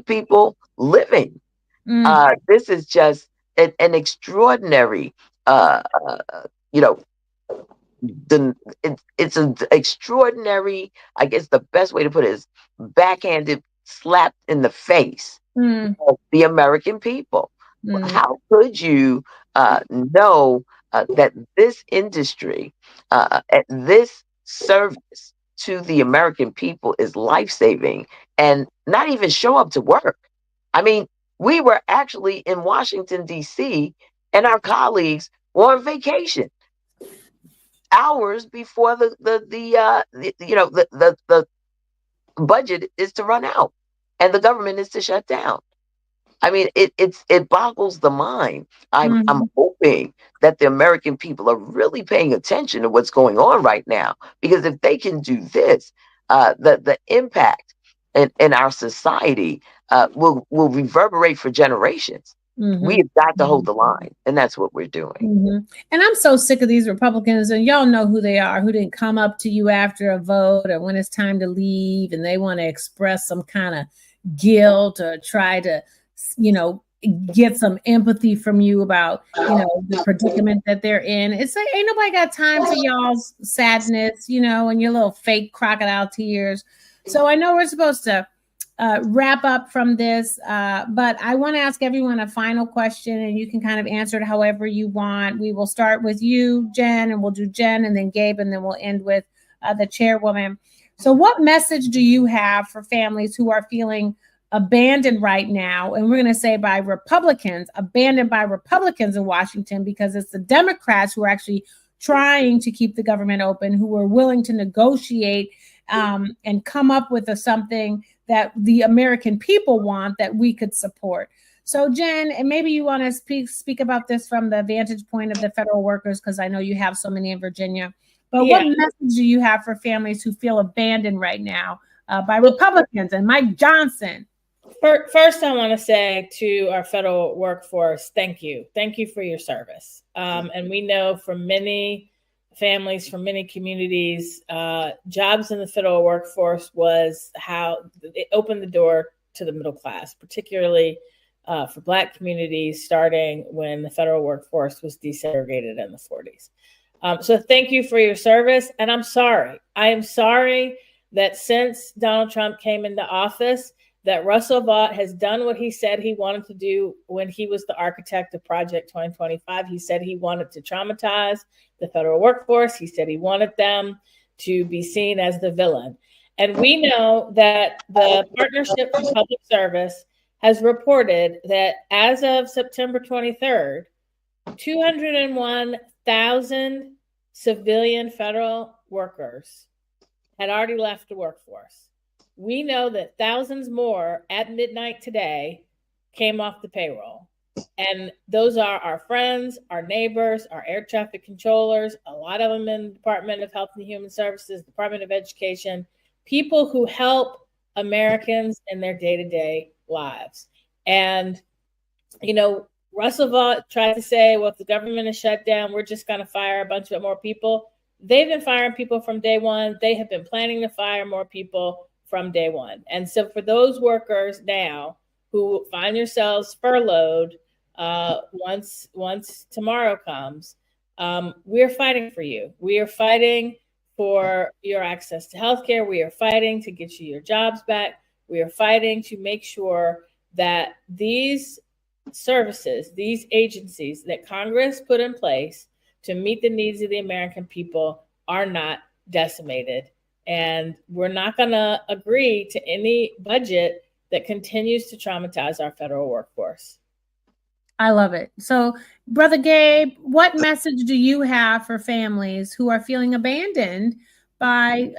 people living. This is just an extraordinary it's an extraordinary, I guess the best way to put it is backhanded slap in the face of the American people. How could you know that this industry, this service to the American people is life-saving and not even show up to work? I mean, we were actually in Washington, D.C., and our colleagues were on vacation hours before the budget is to run out and the government is to shut down. I mean, it boggles the mind. I'm hoping that the American people are really paying attention to what's going on right now, because if they can do this, the impact in our society will reverberate for generations. We have got to hold the line, and that's what we're doing. And I'm so sick of these Republicans, and y'all know who they are, who didn't come up to you after a vote or when it's time to leave, and they want to express some kind of guilt or try to, get some empathy from you about, the predicament that they're in. It's like, ain't nobody got time for y'all's sadness, and your little fake crocodile tears. So I know we're supposed to wrap up from this, but I want to ask everyone a final question, and you can kind of answer it however you want. We will start with you, Jen, and we'll do Jen and then Gabe, and then we'll end with the chairwoman. So what message do you have for families who are feeling abandoned right now? And we're going to say by Republicans, abandoned by Republicans in Washington, because it's the Democrats who are actually trying to keep the government open, who are willing to negotiate and come up with something that the American people want that we could support. So Jen, and maybe you want to speak about this from the vantage point of the federal workers, because I know you have so many in Virginia. But what message do you have for families who feel abandoned right now by Republicans and Mike Johnson? First, I want to say to our federal workforce, thank you. Thank you for your service. And we know from many families, from many communities, jobs in the federal workforce was how it opened the door to the middle class, particularly for Black communities, starting when the federal workforce was desegregated in the 40s. So thank you for your service. And I'm sorry. I am sorry that since Donald Trump came into office, that Russell Vought has done what he said he wanted to do when he was the architect of Project 2025. He said he wanted to traumatize the federal workforce. He said he wanted them to be seen as the villain. And we know that the Partnership for Public Service has reported that as of September 23rd, 201,000 civilian federal workers had already left the workforce. We know that thousands more at midnight today came off the payroll. And those are our friends, our neighbors, our air traffic controllers, a lot of them in the Department of Health and Human Services, Department of Education, people who help Americans in their day-to-day lives. And, Russell Vought tried to say, well, if the government is shut down, we're just going to fire a bunch of more people. They've been firing people from day one. They have been planning to fire more people from day one. And so for those workers now who find yourselves furloughed, once tomorrow comes. We're fighting for you. We are fighting for your access to healthcare. We are fighting to get you your jobs back. We are fighting to make sure that these services, these agencies that Congress put in place to meet the needs of the American people are not decimated. And we're not going to agree to any budget that continues to traumatize our federal workforce. I love it. So, Brother Gabe, what message do you have for families who are feeling abandoned by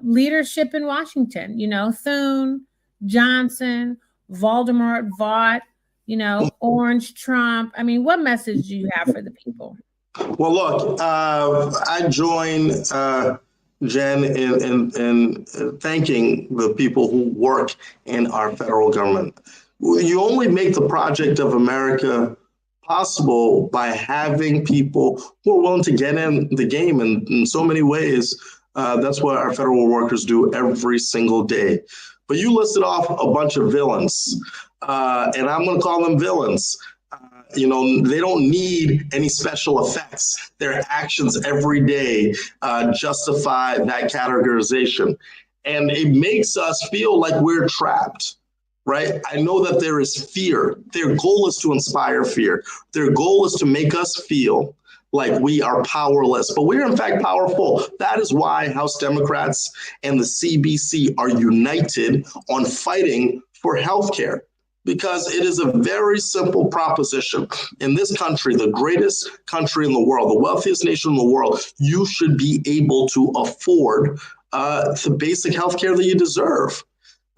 leadership in Washington? You know, Thune, Johnson, Voldemort, Vought, you know, Orange, Trump. I mean, what message do you have for the people? Well, look, I join Jen in thanking the people who work in our federal government. You only make the project of America possible by having people who are willing to get in the game in so many ways. That's what our federal workers do every single day. But you listed off a bunch of villains, and I'm going to call them villains. You know, they don't need any special effects. Their actions every day justify that categorization. And it makes us feel like we're trapped. Right? I know that there is fear. Their goal is to inspire fear. Their goal is to make us feel like we are powerless, but we're in fact powerful. That is why House Democrats and the CBC are united on fighting for healthcare, because it is a very simple proposition. In this country, the greatest country in the world, the wealthiest nation in the world, you should be able to afford the basic healthcare that you deserve.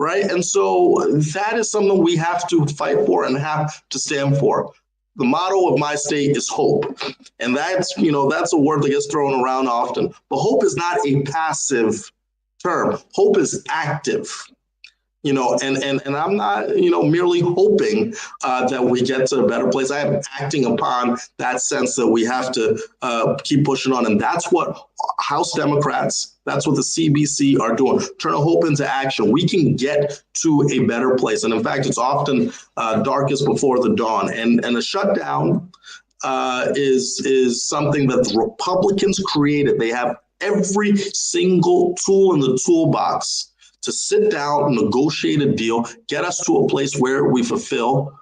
Right. And so that is something we have to fight for and have to stand for. The motto of my state is hope. And that's, you know, that's a word that gets thrown around often. But hope is not a passive term. Hope is active. You know, and I'm not, you know, merely hoping that we get to a better place. I am acting upon that sense that we have to keep pushing on. And that's what House Democrats, that's what the CBC are doing, turn hope into action. We can get to a better place. And in fact, it's often darkest before the dawn. And a shutdown is something that the Republicans created. They have every single tool in the toolbox to sit down and negotiate a deal, get us to a place where we fulfill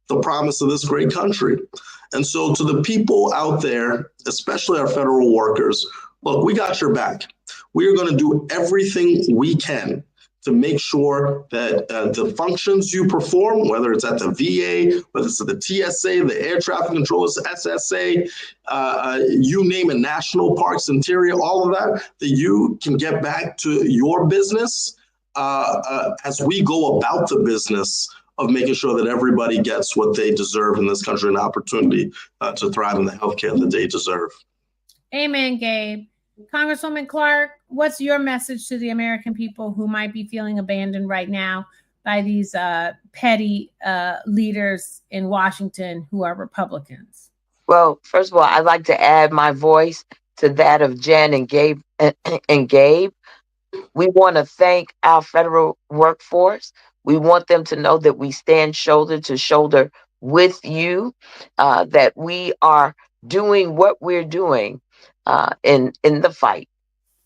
the promise of this great country. And so to the people out there, especially our federal workers, look, we got your back. We are going to do everything we can to make sure that the functions you perform, whether it's at the VA, whether it's at the TSA, the air traffic controllers, SSA, you name it, national parks, interior, all of that, that you can get back to your business as we go about the business of making sure that everybody gets what they deserve in this country, an opportunity to thrive in the healthcare that they deserve. Amen, Gabe. Congresswoman Clark, what's your message to the American people who might be feeling abandoned right now by these petty leaders in Washington who are Republicans? Well, first of all, I'd like to add my voice to that of Jen and Gabe. We want to thank our federal workforce. We want them to know that we stand shoulder to shoulder with you, that we are doing what we're doing in the fight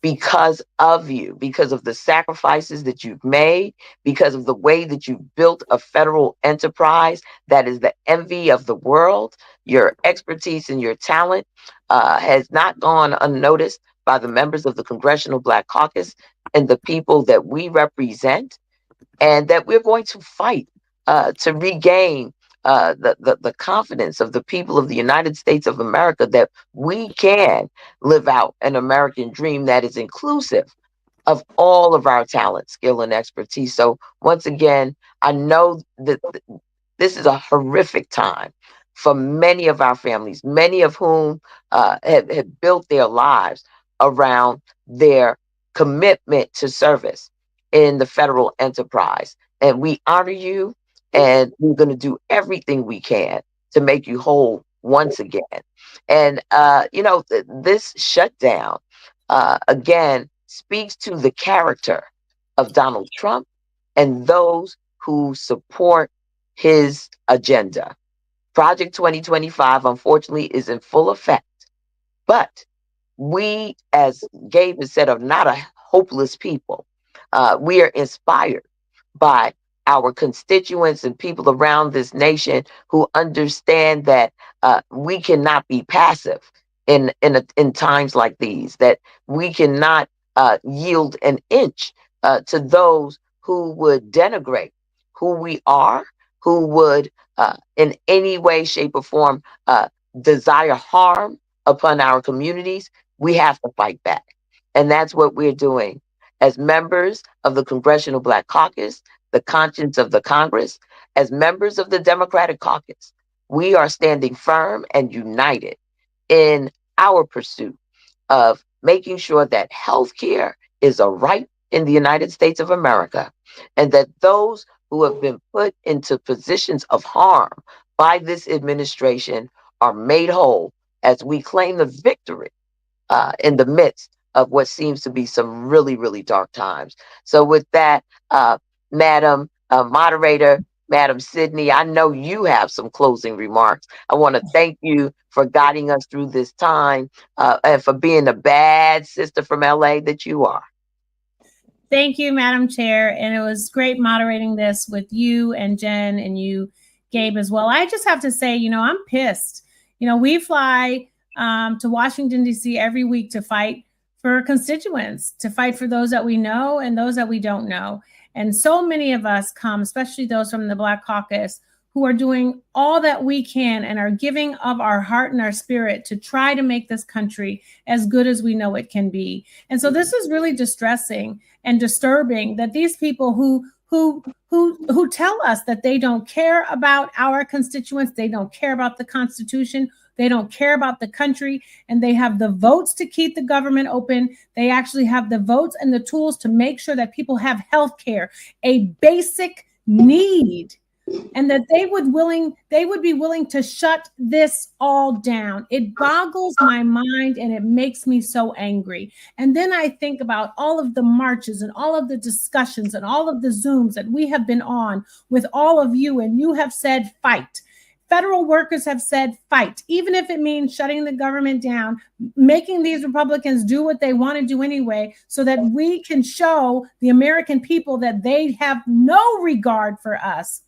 because of you, because of the sacrifices that you've made, because of the way that you've built a federal enterprise that is the envy of the world. Your expertise and your talent has not gone unnoticed by the members of the Congressional Black Caucus and the people that we represent, and that we're going to fight to regain the confidence of the people of the United States of America that we can live out an American dream that is inclusive of all of our talent, skill, and expertise. So once again, I know that this is a horrific time for many of our families, many of whom have built their lives around their commitment to service in the federal enterprise. And we honor you, and we're going to do everything we can to make you whole once again. And, this shutdown, again, speaks to the character of Donald Trump and those who support his agenda. Project 2025, unfortunately, is in full effect. But we, as Gabe has said, are not a hopeless people. We are inspired by our constituents and people around this nation who understand that we cannot be passive in times like these, that we cannot yield an inch to those who would denigrate who we are, who would in any way, shape, or form desire harm upon our communities. We have to fight back. And that's what we're doing. As members of the Congressional Black Caucus, the conscience of the Congress, as members of the Democratic Caucus, we are standing firm and united in our pursuit of making sure that healthcare is a right in the United States of America, and that those who have been put into positions of harm by this administration are made whole as we claim the victory in the midst of what seems to be some really, really dark times. So with that, Madam Moderator, Madam Sydney, I know you have some closing remarks. I want to thank you for guiding us through this time and for being the bad sister from LA that you are. Thank you, Madam Chair. And it was great moderating this with you and Jen and you, Gabe, as well. I just have to say, I'm pissed. We fly to Washington, D.C. every week to fight for constituents, to fight for those that we know and those that we don't know. And so many of us come, especially those from the Black Caucus, who are doing all that we can and are giving of our heart and our spirit to try to make this country as good as we know it can be. And so this is really distressing and disturbing that these people who tell us that they don't care about our constituents, they don't care about the Constitution, they don't care about the country, and they have the votes to keep the government open. They actually have the votes and the tools to make sure that people have health care, a basic need, and that they would be willing to shut this all down. It boggles my mind and it makes me so angry. And then I think about all of the marches and all of the discussions and all of the Zooms that we have been on with all of you, and you have said fight. Federal workers have said fight, even if it means shutting the government down, making these Republicans do what they want to do anyway, so that we can show the American people that they have no regard for us.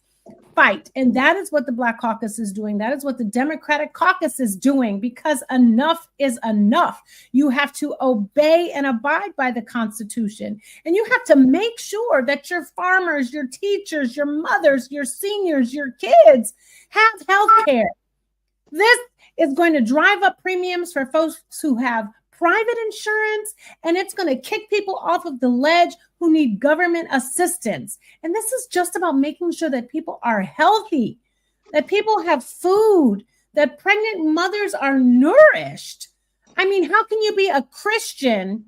Fight. And that is what the Black Caucus is doing. That is what the Democratic Caucus is doing, because enough is enough. You have to obey and abide by the Constitution. And you have to make sure that your farmers, your teachers, your mothers, your seniors, your kids have health care. This is going to drive up premiums for folks who have private insurance, and it's going to kick people off of the ledge who need government assistance. And this is just about making sure that people are healthy, that people have food, that pregnant mothers are nourished. I mean, how can you be a Christian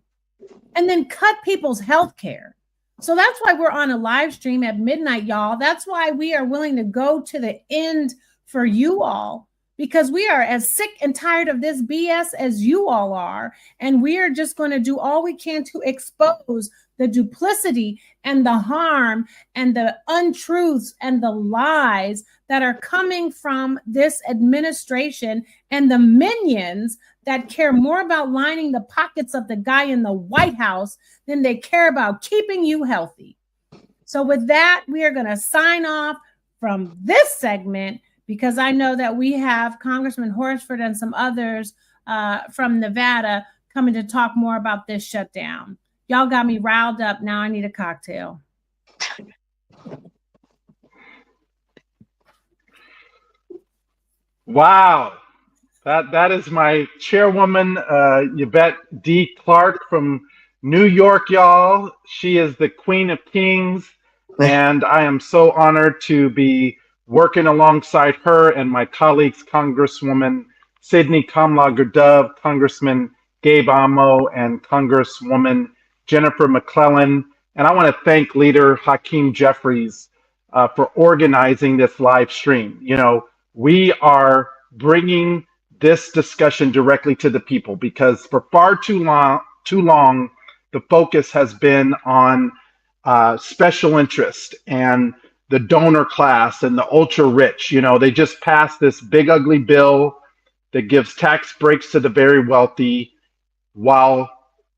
and then cut people's health care? So that's why we're on a live stream at midnight, y'all. That's why we are willing to go to the end for you all, because we are as sick and tired of this BS as you all are. And we are just going to do all we can to expose the duplicity and the harm and the untruths and the lies that are coming from this administration and the minions that care more about lining the pockets of the guy in the White House than they care about keeping you healthy. So with that, we are going to sign off from this segment, because I know that we have Congressman Horsford and some others from Nevada coming to talk more about this shutdown. Y'all got me riled up. Now I need a cocktail. Wow. That is my chairwoman, Yvette D. Clark from New York, y'all. She is the Queen of Kings, and I am so honored to be working alongside her and my colleagues, Congresswoman Sydney Kamla-Gerdove, Congressman Gabe Amo, and Congresswoman Jennifer McClellan. And I want to thank Leader Hakeem Jeffries for organizing this live stream. We are bringing this discussion directly to the people, because for far too long, the focus has been on special interest and the donor class and the ultra rich. You know, they just passed this big ugly bill that gives tax breaks to the very wealthy while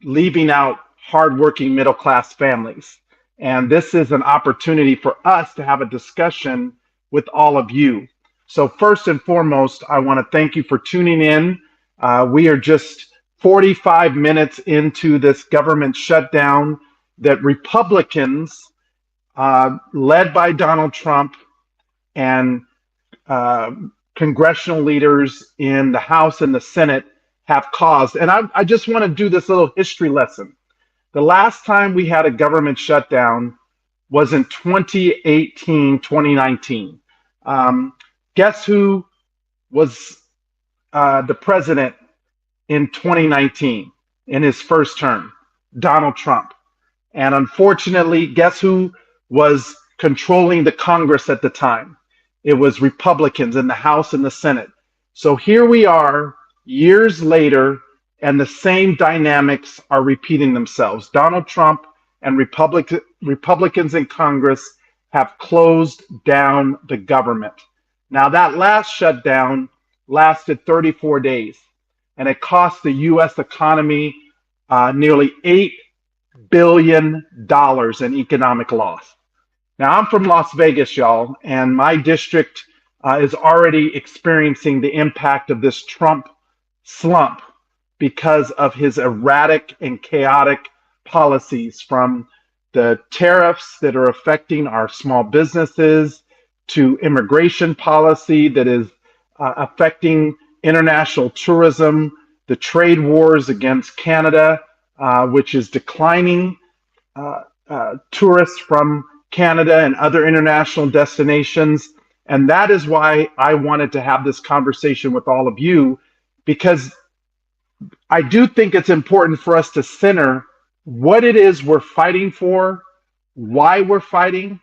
leaving out hardworking middle class families. And this is an opportunity for us to have a discussion with all of you. So first and foremost, I want to thank you for tuning in. We are just 45 minutes into this government shutdown that Republicans, led by Donald Trump and congressional leaders in the House and the Senate, have caused. And I just want to do this little history lesson. The last time we had a government shutdown was in 2019. Guess who was the president in 2019 in his first term? Donald Trump. And unfortunately, guess who was controlling the Congress at the time? It was Republicans in the House and the Senate. So here we are years later, and the same dynamics are repeating themselves. Donald Trump and Republicans in Congress have closed down the government. Now, that last shutdown lasted 34 days, and it cost the U.S. economy nearly $8 billion in economic loss. Now, I'm from Las Vegas, y'all, and my district is already experiencing the impact of this Trump slump because of his erratic and chaotic policies, from the tariffs that are affecting our small businesses to immigration policy that is affecting international tourism, the trade wars against Canada, which is declining tourists from Canada and other international destinations. And that is why I wanted to have this conversation with all of you, because I do think it's important for us to center what it is we're fighting for, why we're fighting,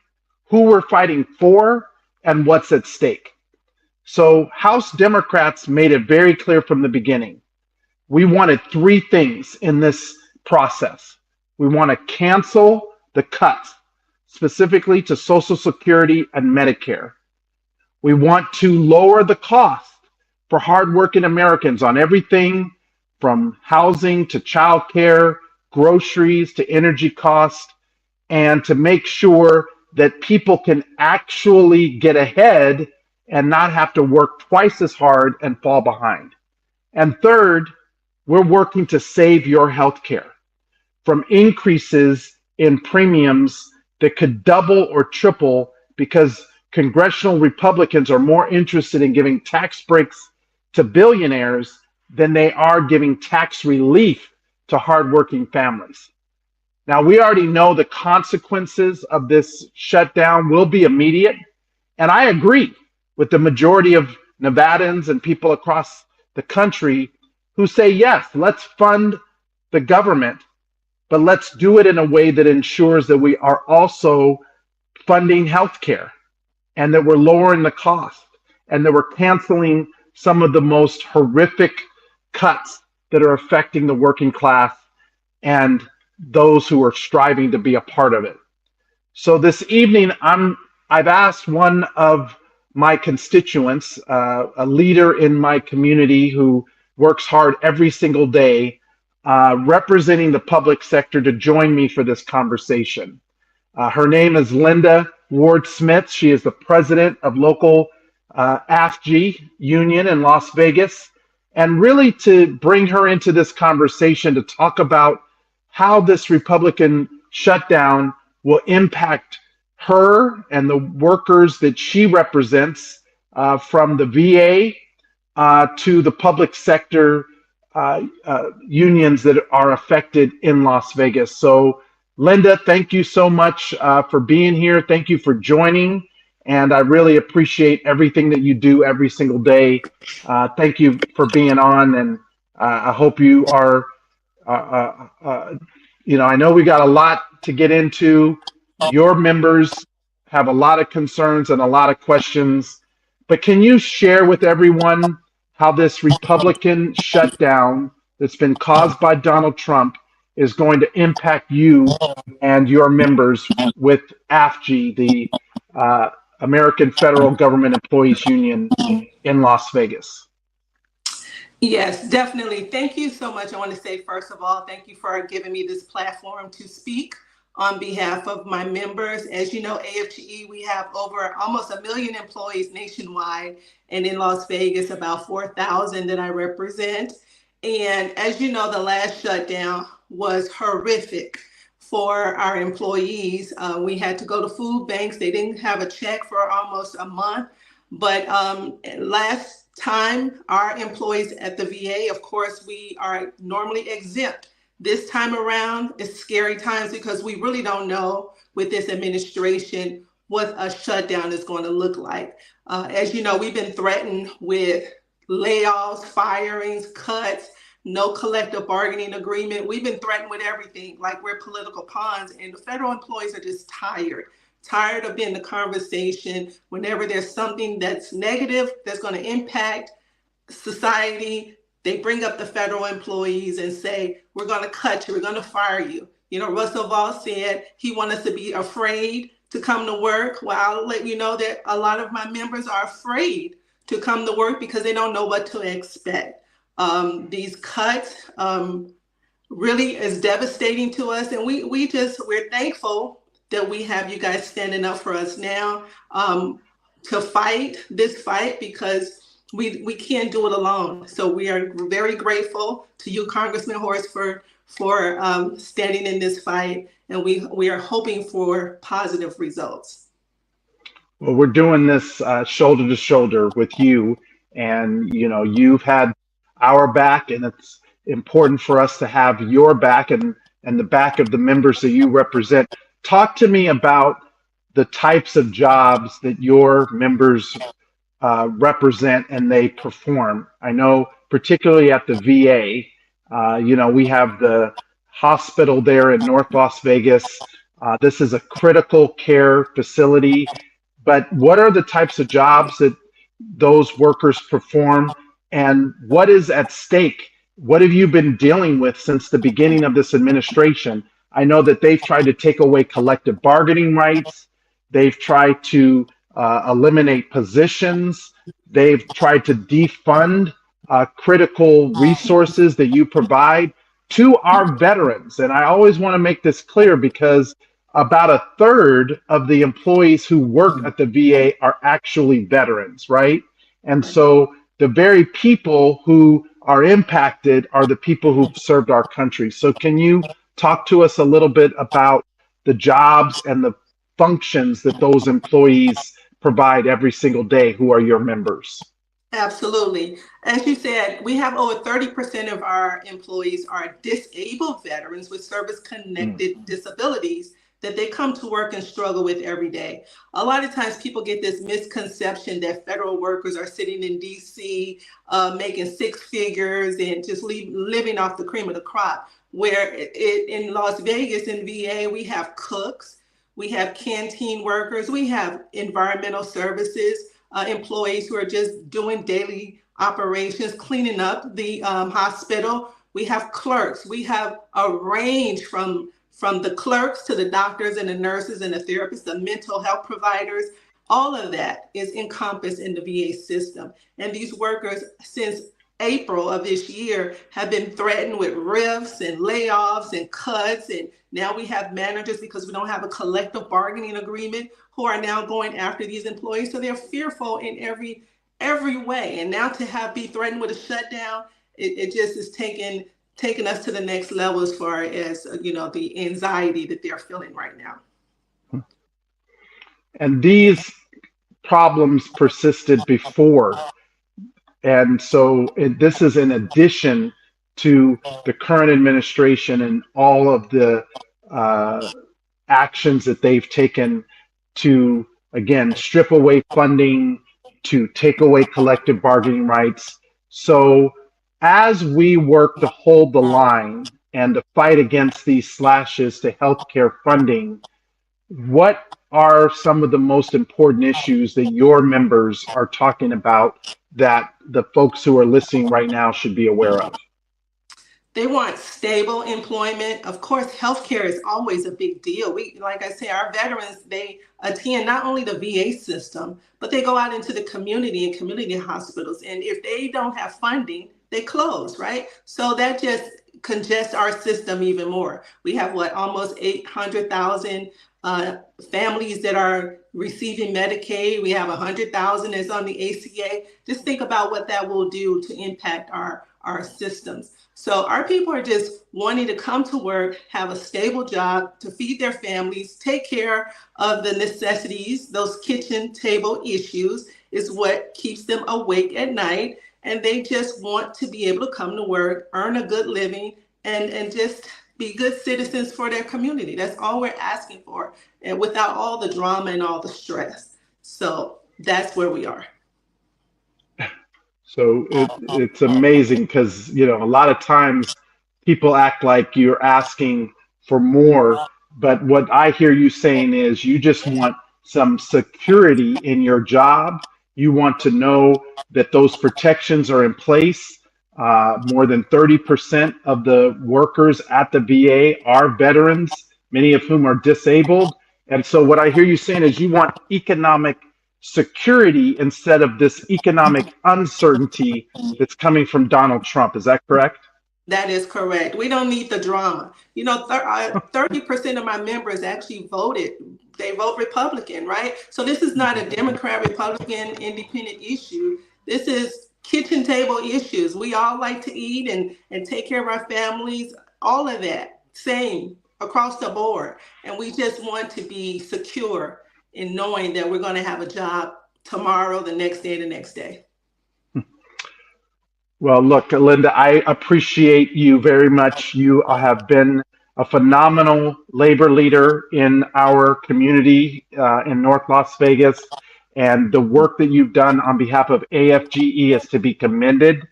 who we're fighting for, and what's at stake. So House Democrats made it very clear from the beginning. We wanted three things in this process. We want to cancel the cuts, specifically to Social Security and Medicare. We want to lower the cost for hardworking Americans on everything from housing to childcare, groceries to energy costs, and to make sure that people can actually get ahead and not have to work twice as hard and fall behind. And third, we're working to save your health care from increases in premiums that could double or triple because congressional Republicans are more interested in giving tax breaks to billionaires than they are giving tax relief to hardworking families. Now, we already know the consequences of this shutdown will be immediate, and I agree with the majority of Nevadans and people across the country who say, yes, let's fund the government, but let's do it in a way that ensures that we are also funding healthcare and that we're lowering the cost and that we're canceling some of the most horrific cuts that are affecting the working class and those who are striving to be a part of it. So this evening, I've asked one of my constituents, a leader in my community who works hard every single day, representing the public sector, to join me for this conversation. Her name is Linda Ward Smith. She is the president of local AFG union in Las Vegas. And really to bring her into this conversation to talk about how this Republican shutdown will impact her and the workers that she represents, from the VA to the public sector unions that are affected in Las Vegas. So Linda, thank you so much for being here. Thank you for joining. And I really appreciate everything that you do every single day. Thank you for being on. And I hope you are, I know we got a lot to get into. Your members have a lot of concerns and a lot of questions. But can you share with everyone how this Republican shutdown that's been caused by Donald Trump is going to impact you and your members with AFG, the American Federal Government Employees Union in Las Vegas. Yes, definitely. Thank you so much. I want to say, first of all, thank you for giving me this platform to speak on behalf of my members. As you know, AFGE, we have over almost 1 million employees nationwide, and in Las Vegas, about 4,000 that I represent. And as you know, the last shutdown was horrific for our employees. We had to go to food banks. They didn't have a check for almost a month. But last time, our employees at the VA, of course, we are normally exempt. This time around, it's scary times because we really don't know with this administration what a shutdown is going to look like. As you know, we've been threatened with layoffs, firings, cuts, no collective bargaining agreement. We've been threatened with everything, like we're political pawns, and the federal employees are just tired of being the conversation whenever there's something that's negative, that's going to impact society. They bring up the federal employees and say, we're going to cut you, we're going to fire you. You know, Russell Vall said he wants us to be afraid to come to work. Well, I'll let you know that a lot of my members are afraid to come to work because they don't know what to expect. These cuts really is devastating to us. And we're thankful that we have you guys standing up for us now to fight this fight, because we can't do it alone. So we are very grateful to you, Congressman Horst, for standing in this fight, and we are hoping for positive results. Well, we're doing this shoulder to shoulder with you, and you know, you've had our back, and it's important for us to have your back and the back of the members that you represent. Talk to me about the types of jobs that your members represent and they perform. I know particularly at the VA, you know, we have the hospital there in North Las Vegas. This is a critical care facility, but what are the types of jobs that those workers perform, and what is at stake? What have you been dealing with since the beginning of this administration? I know that they've tried to take away collective bargaining rights. They've tried to eliminate positions. They've tried to defund critical resources that you provide to our veterans. And I always want to make this clear, because about 1/3 of the employees who work at the VA are actually veterans, right? And so the very people who are impacted are the people who've served our country. So can you talk to us a little bit about the jobs and the functions that those employees provide every single day who are your members? Absolutely. As you said, we have over 30% of our employees are disabled veterans with service-connected disabilities that they come to work and struggle with every day. A lot of times people get this misconception that federal workers are sitting in DC making six figures and just living off the cream of the crop. Where in Las Vegas, in VA, we have cooks, we have canteen workers, we have environmental services employees who are just doing daily operations, cleaning up the hospital. We have clerks. We have a range from the clerks to the doctors and the nurses and the therapists, the mental health providers. All of that is encompassed in the VA system. And these workers, since April of this year, have been threatened with rifts and layoffs and cuts. And now we have managers, because we don't have a collective bargaining agreement, who are now going after these employees. So they're fearful in every way. And now to be threatened with a shutdown, it just is taking us to the next level as far as, you know, the anxiety that they're feeling right now. And these problems persisted before. And so this is in addition to the current administration and all of the actions that they've taken to, again, strip away funding, to take away collective bargaining rights. So as we work to hold the line and to fight against these slashes to healthcare funding, what are some of the most important issues that your members are talking about that the folks who are listening right now should be aware of? They want stable employment. Of course, healthcare is always a big deal. Like I say, our veterans, they attend not only the VA system, but they go out into the community and community hospitals. And if they don't have funding, they close, right? So that just congests our system even more. We have almost 800,000 families that are receiving Medicaid. We have 100,000 that's on the ACA. Just think about what that will do to impact our systems. So our people are just wanting to come to work, have a stable job to feed their families, take care of the necessities. Those kitchen table issues is what keeps them awake at night. And they just want to be able to come to work, earn a good living, and just be good citizens for their community. That's all we're asking for, and without all the drama and all the stress. So that's where we are. So it's amazing because, a lot of times people act like you're asking for more, but what I hear you saying is you just want some security in your job. You want to know that those protections are in place. More than 30% of the workers at the VA are veterans, many of whom are disabled. And so what I hear you saying is you want economic security instead of this economic uncertainty that's coming from Donald Trump. Is that correct? That is correct. We don't need the drama. 30% of my members actually voted. They vote Republican, right? So this is not a Democrat, Republican, independent issue. This is kitchen table issues. We all like to eat and take care of our families, all of that, same across the board. And we just want to be secure in knowing that we're going to have a job tomorrow, the next day, the next day. Well, look, Linda, I appreciate you very much. You have been a phenomenal labor leader in our community in North Las Vegas. And the work that you've done on behalf of AFGE is to be commended.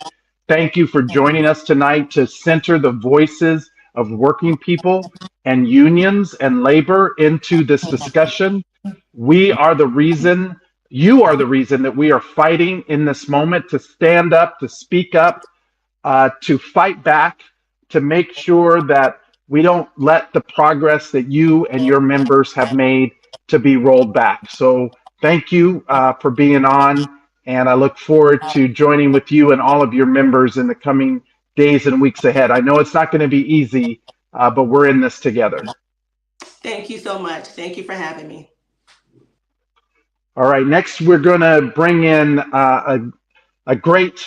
Thank you for joining us tonight to center the voices of working people and unions and labor into this discussion. We are the reason, you are the reason that we are fighting in this moment to stand up, to speak up, to fight back, to make sure that we don't let the progress that you and your members have made to be rolled back. So thank you for being on, and I look forward to joining with you and all of your members in the coming days and weeks ahead. I know it's not going to be easy, but we're in this together. Thank you so much. Thank you for having me. All right, next we're going to bring in a great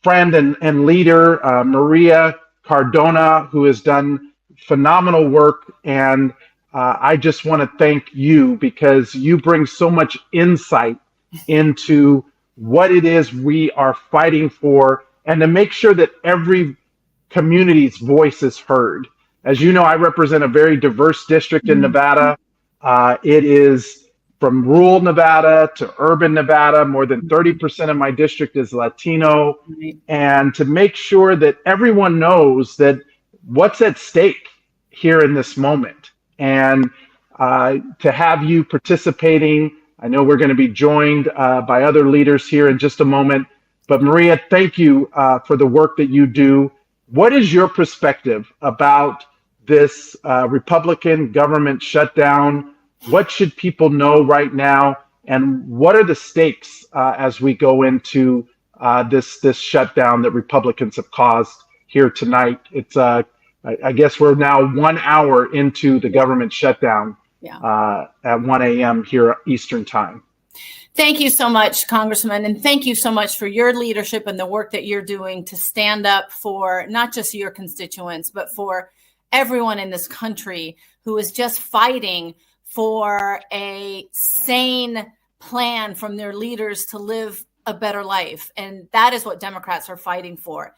friend and leader, Maria Cardona, who has done phenomenal work. And I just want to thank you because you bring so much insight into what it is we are fighting for and to make sure that every community's voice is heard. As you know, I represent a very diverse district in Nevada. It is from rural Nevada to urban Nevada. More than 30% of my district is Latino. And to make sure that everyone knows that what's at stake here in this moment. And to have you participating, I know we're going to be joined by other leaders here in just a moment. But Maria, thank you for the work that you do. What is your perspective about this Republican government shutdown? What should people know right now? And what are the stakes as we go into this shutdown that Republicans have caused here tonight? It's I guess we're now 1 hour into the government shutdown at 1 a.m. here Eastern time. Thank you so much, Congressman. And thank you so much for your leadership and the work that you're doing to stand up for not just your constituents, but for everyone in this country who is just fighting for a sane plan from their leaders to live a better life. And that is what Democrats are fighting for.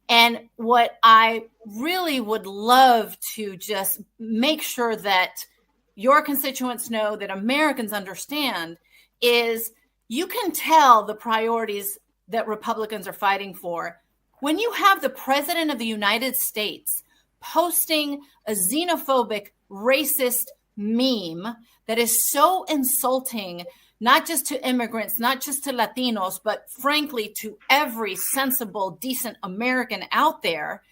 And what I really would love to just make sure that your constituents know, that Americans understand, is you can tell the priorities that Republicans are fighting for when you have the President of the United States posting a xenophobic, racist meme that is so insulting not just to immigrants, not just to Latinos, but frankly, to every sensible, decent American out there,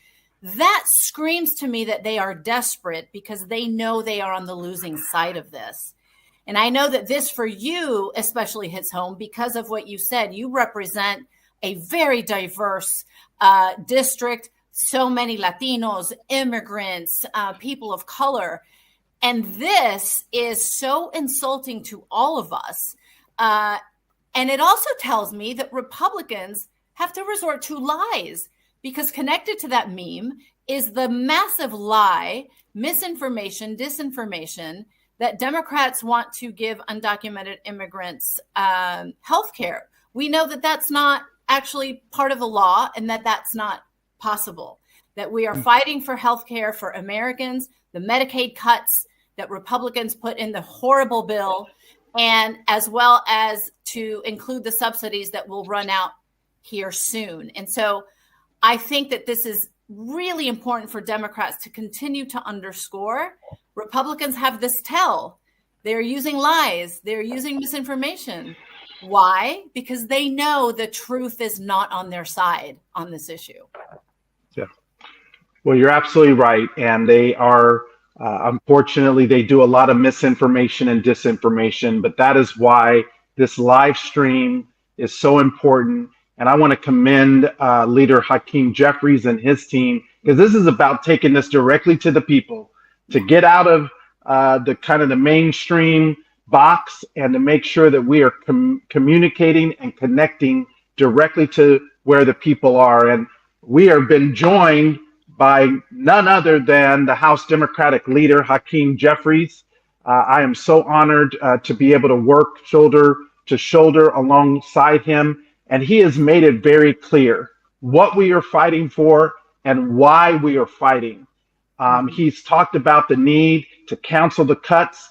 that screams to me that they are desperate because they know they are on the losing side of this. And I know that this for you especially hits home because of what you said. You represent a very diverse district, so many Latinos, immigrants, people of color. And this is so insulting to all of us. And it also tells me that Republicans have to resort to lies, because connected to that meme is the massive lie, misinformation, disinformation, that Democrats want to give undocumented immigrants health care. We know that that's not actually part of the law and that that's not possible, that we are fighting for health care for Americans, the Medicaid cuts that Republicans put in the horrible bill, and as well as to include the subsidies that will run out here soon. And so I think that this is really important for Democrats to continue to underscore. Republicans have this tell. They're using lies. They're using misinformation. Why? Because they know the truth is not on their side on this issue. Yeah. Well, you're absolutely right. And they are, unfortunately, they do a lot of misinformation and disinformation, but that is why this live stream is so important. And I want to commend Leader Hakeem Jeffries and his team, because this is about taking this directly to the people, to get out of the kind of the mainstream box and to make sure that we are communicating and connecting directly to where the people are. And we have been joined by none other than the House Democratic leader, Hakeem Jeffries. I am so honored to be able to work shoulder to shoulder alongside him. And he has made it very clear what we are fighting for and why we are fighting. He's talked about the need to cancel the cuts,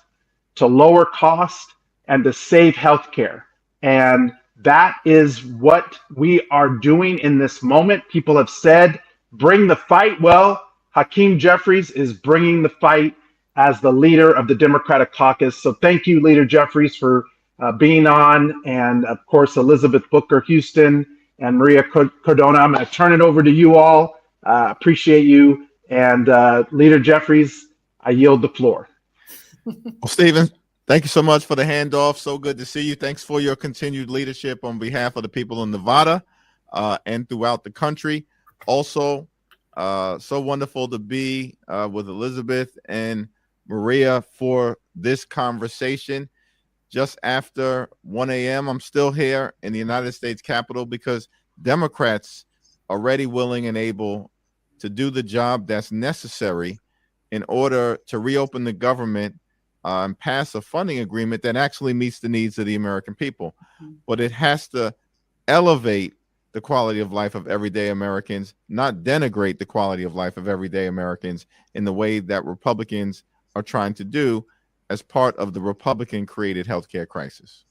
to lower cost, and to save healthcare. And that is what we are doing in this moment. People have said, bring the fight. Well, Hakeem Jeffries is bringing the fight as the leader of the Democratic caucus. So thank you, Leader Jeffries, for being on, and of course, Elizabeth Booker Houston and Maria Cardona. I'm going to turn it over to you all. Appreciate you. And Leader Jeffries, I yield the floor. Well, Stephen, thank you so much for the handoff. So good to see you. Thanks for your continued leadership on behalf of the people in Nevada and throughout the country. Also, so wonderful to be with Elizabeth and Maria for this conversation. Just after 1 a.m., I'm still here in the United States Capitol because Democrats are ready, willing, and able to do the job that's necessary in order to reopen the government and pass a funding agreement that actually meets the needs of the American people. But it has to elevate the quality of life of everyday Americans, not denigrate the quality of life of everyday Americans in the way that Republicans are trying to do as part of the Republican-created healthcare crisis.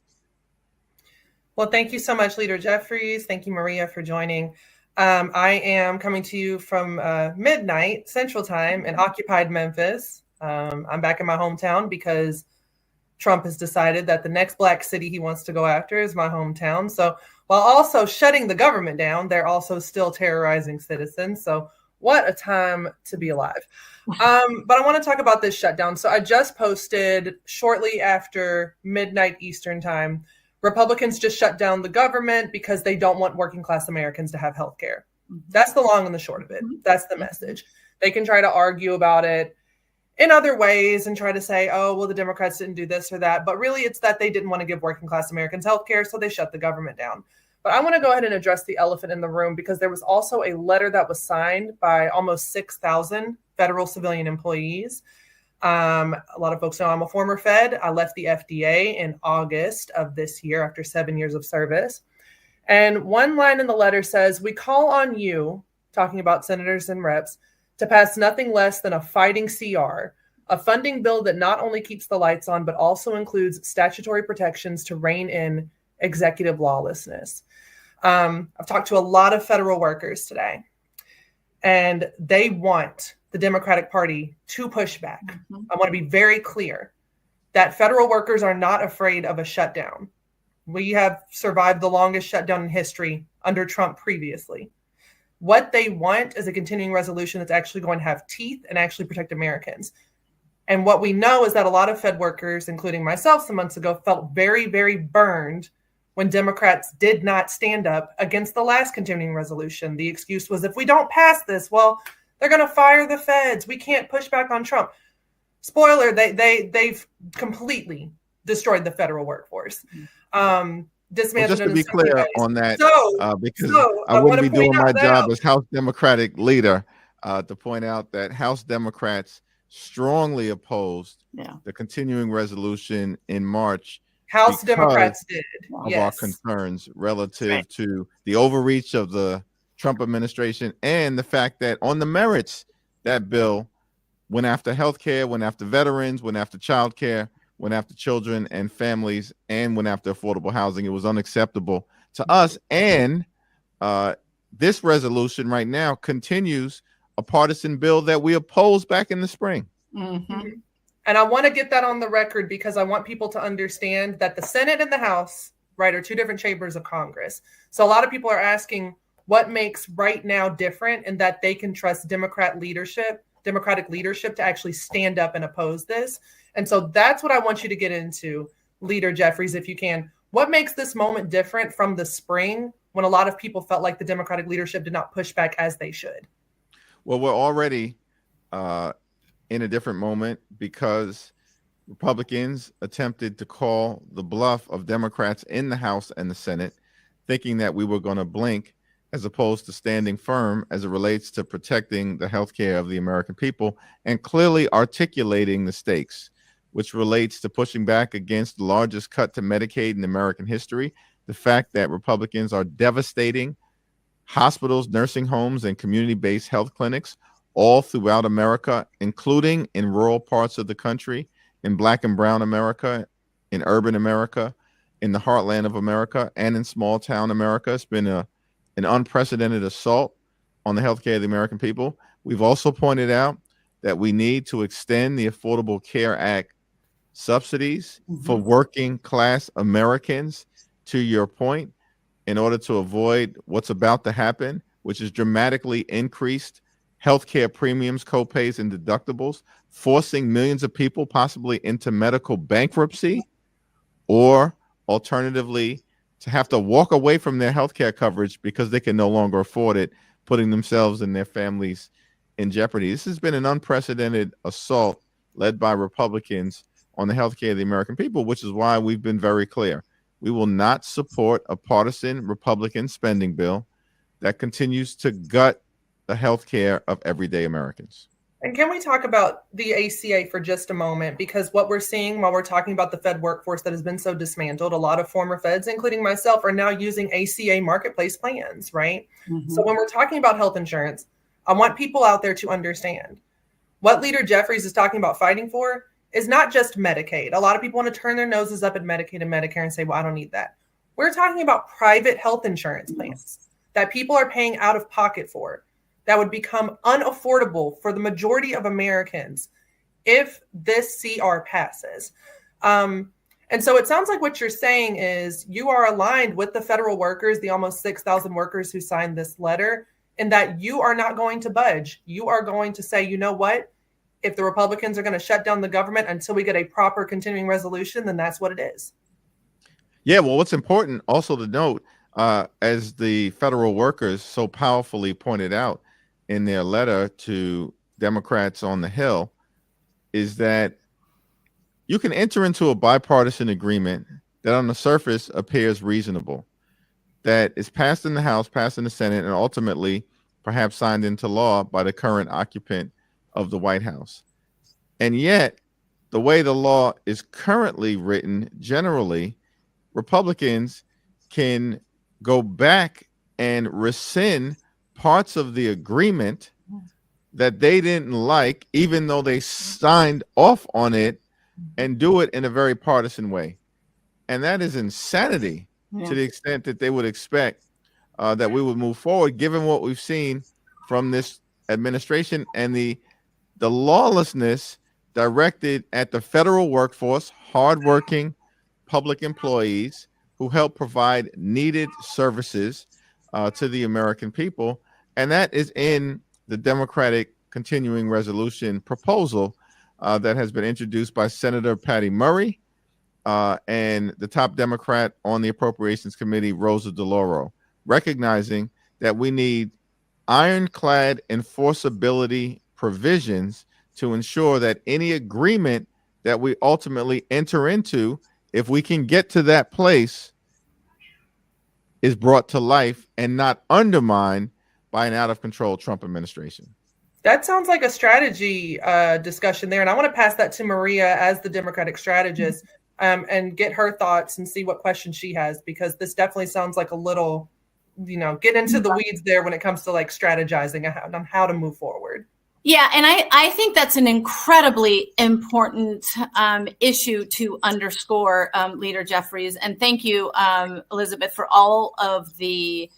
Well, thank you so much, Leader Jeffries. Thank you, Maria, for joining. I am coming to you from midnight Central Time in occupied Memphis. I'm back in my hometown because Trump has decided that the next black city he wants to go after is my hometown. So while also shutting the government down, they're also still terrorizing citizens. So what a time to be alive. But I want to talk about this shutdown. So I just posted shortly after midnight Eastern time, Republicans just shut down the government because they don't want working class Americans to have health care. That's the long and the short of it. That's the message. They can try to argue about it in other ways and try to say, oh, well, the Democrats didn't do this or that. But really, it's that they didn't want to give working class Americans health care, so they shut the government down. But I want to go ahead and address the elephant in the room because there was also a letter that was signed by almost 6,000 federal civilian employees. A lot of folks know I'm a former Fed. I left the FDA in August of this year after 7 years of service. And one line in the letter says, we call on you, talking about senators and reps, to pass nothing less than a fighting CR, a funding bill that not only keeps the lights on, but also includes statutory protections to rein in executive lawlessness. I've talked to a lot of federal workers today, and they want the Democratic Party to push back. I want to be very clear. that federal workers are not afraid of a shutdown. We have survived the longest shutdown in history under Trump previously. What they want is a continuing resolution that's actually going to have teeth and actually protect Americans. And what we know is that a lot of Fed workers, including myself some months ago, felt very, very burned when Democrats did not stand up against the last continuing resolution. The excuse was, if we don't pass this, well, they're going to fire the feds. We can't push back on Trump. Spoiler, they've completely destroyed the federal workforce. Dismantled. Just to be clear on that, because I I wouldn't be doing my job now. as House Democratic leader to point out that House Democrats strongly opposed the continuing resolution in March. House Democrats did. Of our concerns relative to the overreach of the Trump administration and the fact that on the merits, that bill went after healthcare, went after veterans, went after childcare, went after children and families, and went after affordable housing. It was unacceptable to us. And this resolution right now continues a partisan bill that we opposed back in the spring. Mm-hmm. And I want to get that on the record because I want people to understand that the Senate and the House, right, are two different chambers of Congress. So a lot of people are asking what makes right now different and that they can trust Democratic leadership to actually stand up and oppose this. And so that's what I want you to get into, Leader Jeffries, if you can. What makes this moment different from the spring when a lot of people felt like the Democratic leadership did not push back as they should? Well, we're already in a different moment because Republicans attempted to call the bluff of Democrats in the House and the Senate, thinking that we were going to blink as opposed to standing firm as it relates to protecting the health care of the American people and clearly articulating the stakes, which relates to pushing back against the largest cut to Medicaid in American history, the fact that Republicans are devastating hospitals, nursing homes, and community-based health clinics all throughout America, including in rural parts of the country, in Black and Brown America, in urban America, in the heartland of America, and in small town America. It's been an unprecedented assault on the healthcare of the American people. We've also pointed out that we need to extend the Affordable Care Act subsidies for working class Americans, to your point, in order to avoid what's about to happen, which is dramatically increased healthcare premiums, copays, and deductibles, forcing millions of people possibly into medical bankruptcy, or alternatively, to have to walk away from their healthcare coverage because they can no longer afford it, putting themselves and their families in jeopardy. This has been an unprecedented assault led by Republicans on the healthcare of the American people, which is why we've been very clear. We will not support a partisan Republican spending bill that continues to gut the healthcare of everyday Americans. And can we talk about the ACA for just a moment? Because what we're seeing while we're talking about the Fed workforce that has been so dismantled, a lot of former Feds, including myself, are now using ACA marketplace plans, right? So when we're talking about health insurance, I want people out there to understand what Leader Jeffries is talking about fighting for is not just Medicaid. A lot of people want to turn their noses up at Medicaid and Medicare and say, well, I don't need that. We're talking about private health insurance plans that people are paying out of pocket for, that would become unaffordable for the majority of Americans if this CR passes. And so it sounds like what you're saying is you are aligned with the federal workers, the almost 6,000 workers who signed this letter, and that you are not going to budge. You are going to say, you know what? If the Republicans are going to shut down the government until we get a proper continuing resolution, then that's what it is. Yeah, well, what's important also to note, as the federal workers so powerfully pointed out in their letter to Democrats on the Hill, is that you can enter into a bipartisan agreement that on the surface appears reasonable, that is passed in the House, passed in the Senate, and ultimately perhaps signed into law by the current occupant of the White House. And yet, the way the law is currently written, generally, Republicans can go back and rescind parts of the agreement that they didn't like, even though they signed off on it, and do it in a very partisan way. And that is insanity to the extent that they would expect that we would move forward, given what we've seen from this administration and the lawlessness directed at the federal workforce, hardworking public employees who help provide needed services to the American people. And that is in the Democratic continuing resolution proposal that has been introduced by Senator Patty Murray and the top Democrat on the Appropriations Committee, Rosa DeLauro, recognizing that we need ironclad enforceability provisions to ensure that any agreement that we ultimately enter into, if we can get to that place, is brought to life and not undermined by an out-of-control Trump administration. That sounds like a strategy discussion there. And I want to pass that to Maria as the Democratic strategist and get her thoughts and see what questions she has, because this definitely sounds like a little, get into the weeds there when it comes to like strategizing on how to move forward. Yeah, and I think that's an incredibly important issue to underscore, Leader Jeffries. And thank you, Elizabeth, for all of the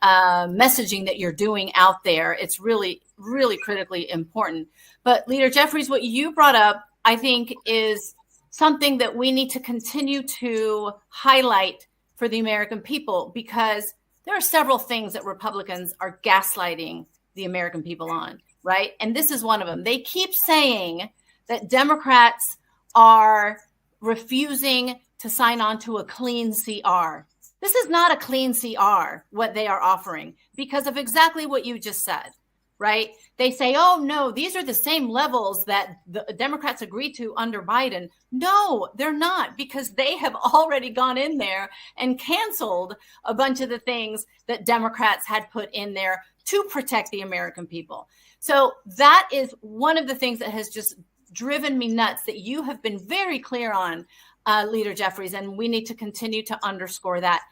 messaging that you're doing out there. It's really, really critically important. But Leader Jeffries, what you brought up, I think, is something that we need to continue to highlight for the American people, because there are several things that Republicans are gaslighting the American people on. Right. And this is one of them. They keep saying that Democrats are refusing to sign on to a clean CR. This is not a clean CR, what they are offering, because of exactly what you just said. Right. They say, oh, no, these are the same levels that the Democrats agreed to under Biden. No, they're not, because they have already gone in there and canceled a bunch of the things that Democrats had put in there to protect the American people. So that is one of the things that has just driven me nuts, that you have been very clear on, Leader Jeffries, and we need to continue to underscore that.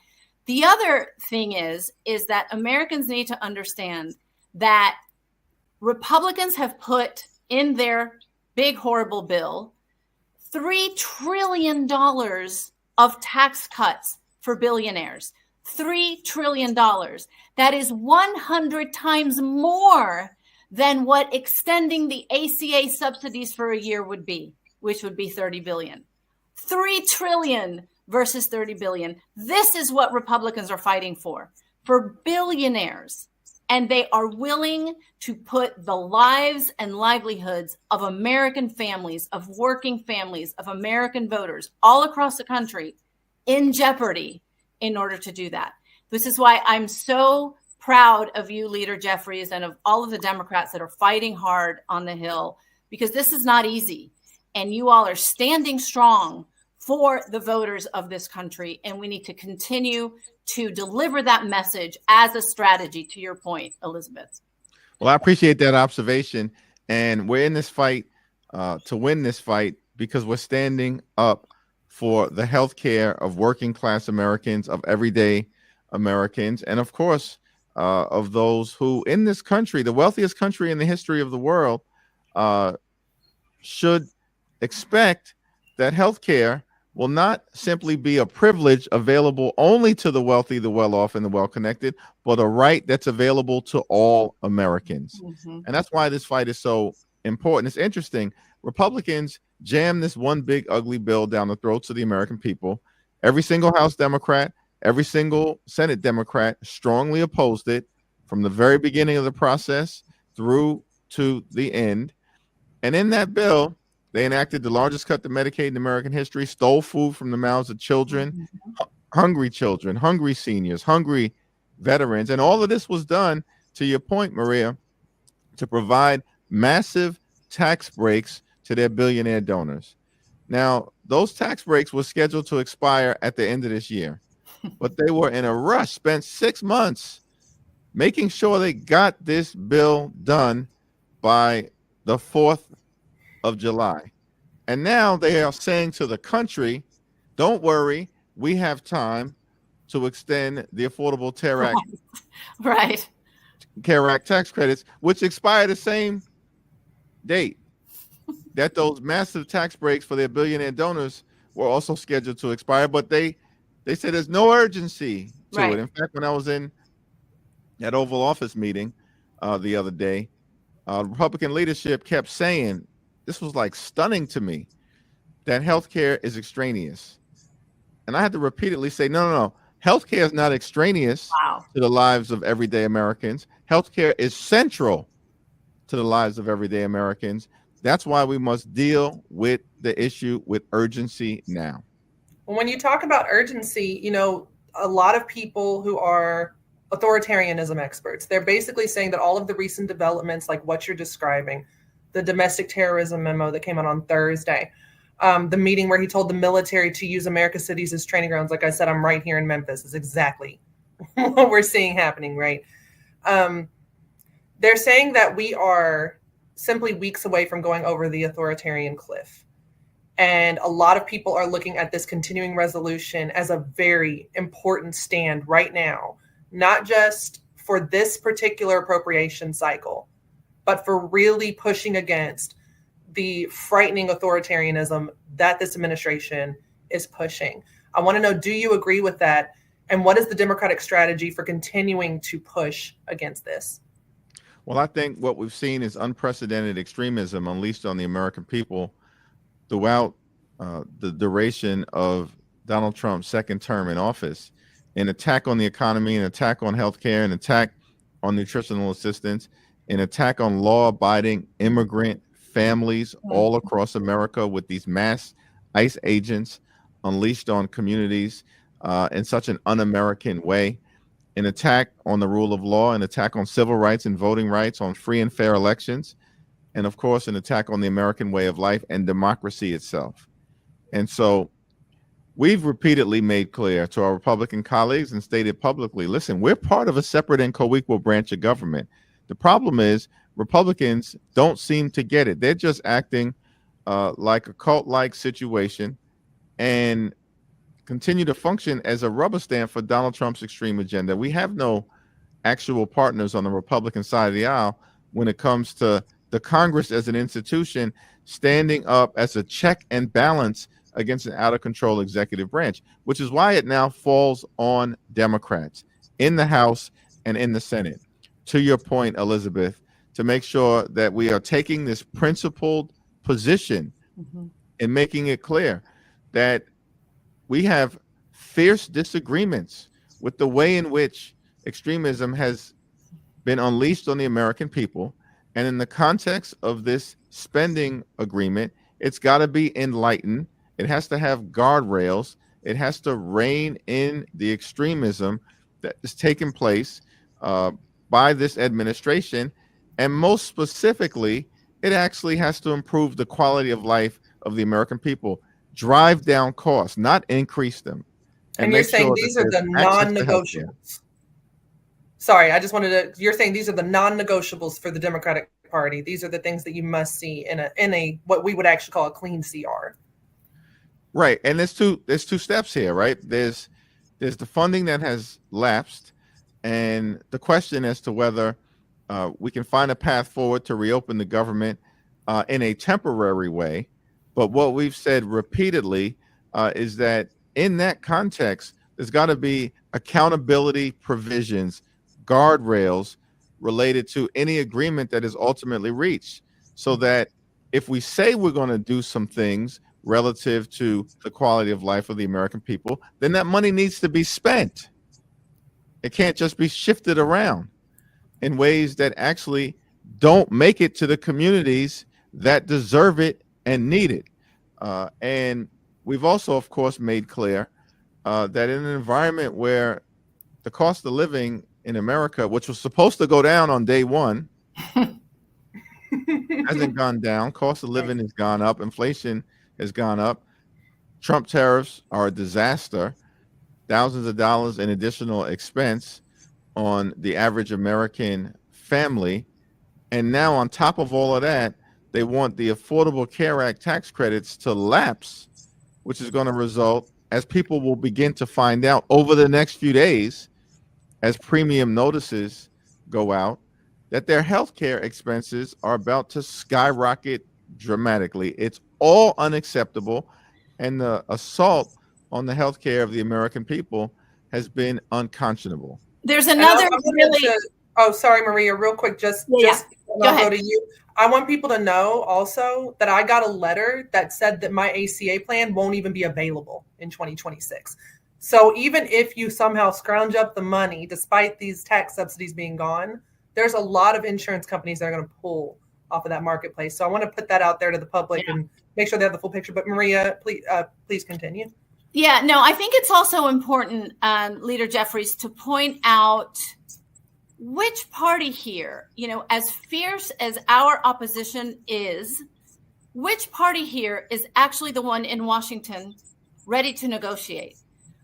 The other thing is that Americans need to understand that Republicans have put in their big, horrible bill $3 trillion of tax cuts for billionaires. $3 trillion. That is 100 times more than what extending the ACA subsidies for a year would be, which would be 30 billion. 3 trillion versus 30 billion. This is what Republicans are fighting for billionaires. And they are willing to put the lives and livelihoods of American families, of working families, of American voters all across the country in jeopardy in order to do that. This is why I'm so proud of you, Leader Jeffries, and of all of the Democrats that are fighting hard on the Hill, because this is not easy. And you all are standing strong for the voters of this country. And we need to continue to deliver that message as a strategy, to your point, Elizabeth. Well, I appreciate that observation. And we're in this fight to win this fight, because we're standing up for the health care of working class Americans, of everyday Americans, and of course, of those who in this country, the wealthiest country in the history of the world, should expect that healthcare will not simply be a privilege available only to the wealthy, the well-off, and the well-connected, but a right that's available to all Americans. Mm-hmm. And that's why this fight is so important. It's interesting. Republicans jam this one big ugly bill down the throats of the American people. Every single House Democrat, every single Senate Democrat strongly opposed it from the very beginning of the process through to the end. And in that bill, they enacted the largest cut to Medicaid in American history, stole food from the mouths of children, hungry seniors, hungry veterans. And all of this was done, to your point, Maria, to provide massive tax breaks to their billionaire donors. Now, those tax breaks were scheduled to expire at the end of this year, but they were in a rush, spent 6 months making sure they got this bill done by the 4th of July. And now they are saying to the country, don't worry, we have time to extend the Affordable Care Act, right. Care Act tax credits, which expire the same date that those massive tax breaks for their billionaire donors were also scheduled to expire. But they said there's no urgency to it. In fact, when I was in that Oval Office meeting the other day, Republican leadership kept saying this was like stunning to me, that healthcare is extraneous. And I had to repeatedly say, no. Healthcare is not extraneous to the lives of everyday Americans. Healthcare is central to the lives of everyday Americans. That's why we must deal with the issue with urgency now. Well, when you talk about urgency, you know, a lot of people who are authoritarianism experts, they're basically saying that all of the recent developments, like what you're describing, the domestic terrorism memo that came out on Thursday, the meeting where he told the military to use America's cities as training grounds. Like I said, I'm right here in Memphis. Is exactly what we're seeing happening, right? They're saying that we are simply weeks away from going over the authoritarian cliff. And a lot of people are looking at this continuing resolution as a very important stand right now, not just for this particular appropriation cycle, but for really pushing against the frightening authoritarianism that this administration is pushing. I want to know, do you agree with that? And what is the Democratic strategy for continuing to push against this? Well, I think what we've seen is unprecedented extremism unleashed on the American people throughout the duration of Donald Trump's second term in office. An attack on the economy, an attack on healthcare, an attack on nutritional assistance, an attack on law-abiding immigrant families all across America with these mass ICE agents unleashed on communities in such an un-American way. An attack on the rule of law, an attack on civil rights and voting rights, on free and fair elections, and of course, an attack on the American way of life and democracy itself. And so we've repeatedly made clear to our Republican colleagues and stated publicly, listen, we're part of a separate and co-equal branch of government. The problem is Republicans don't seem to get it. They're just acting like a cult-like situation and continue to function as a rubber stamp for Donald Trump's extreme agenda. We have no actual partners on the Republican side of the aisle when it comes to the Congress as an institution standing up as a check and balance against an out-of-control executive branch, which is why it now falls on Democrats in the House and in the Senate. To your point, Elizabeth, to make sure that we are taking this principled position and making it clear that we have fierce disagreements with the way in which extremism has been unleashed on the American people. And in the context of this spending agreement, it's got to be enlightened. It has to have guardrails. It has to rein in the extremism that is taking place by this administration. And most specifically, it actually has to improve the quality of life of the American people. Drive down costs, not increase them. And you're saying these are the non-negotiables. Sorry, I just wanted to, you're saying these are the non-negotiables for the Democratic Party. These are the things that you must see in a what we would actually call a clean CR. Right. And there's two steps here, right? There's the funding that has lapsed and the question as to whether we can find a path forward to reopen the government in a temporary way. But what we've said repeatedly is that in that context, there's got to be accountability provisions, guardrails related to any agreement that is ultimately reached, so that if we say we're going to do some things relative to the quality of life of the American people, then that money needs to be spent. It can't just be shifted around in ways that actually don't make it to the communities that deserve it and need it. And we've also, of course, made clear that in an environment where the cost of living in America, which was supposed to go down on day one, hasn't gone down. Cost of living has gone up. Inflation has gone up. Trump tariffs are a disaster. Thousands of dollars in additional expense on the average American family. And now on top of all of that, they want the Affordable Care Act tax credits to lapse, which is going to result, as people will begin to find out over the next few days, as premium notices go out, that their health care expenses are about to skyrocket dramatically. It's all unacceptable. And the assault on the health care of the American people has been unconscionable. There's another sorry, Maria, real quick, just I'll go to you. I want people to know also that I got a letter that said that my ACA plan won't even be available in 2026. So even if you somehow scrounge up the money, despite these tax subsidies being gone, there's a lot of insurance companies that are going to pull off of that marketplace. So I want to put that out there to the public and make sure they have the full picture. But Maria, please continue. Yeah, no, I think it's also important, Leader Jeffries, to point out which party here, as fierce as our opposition is, which party here is actually the one in Washington ready to negotiate?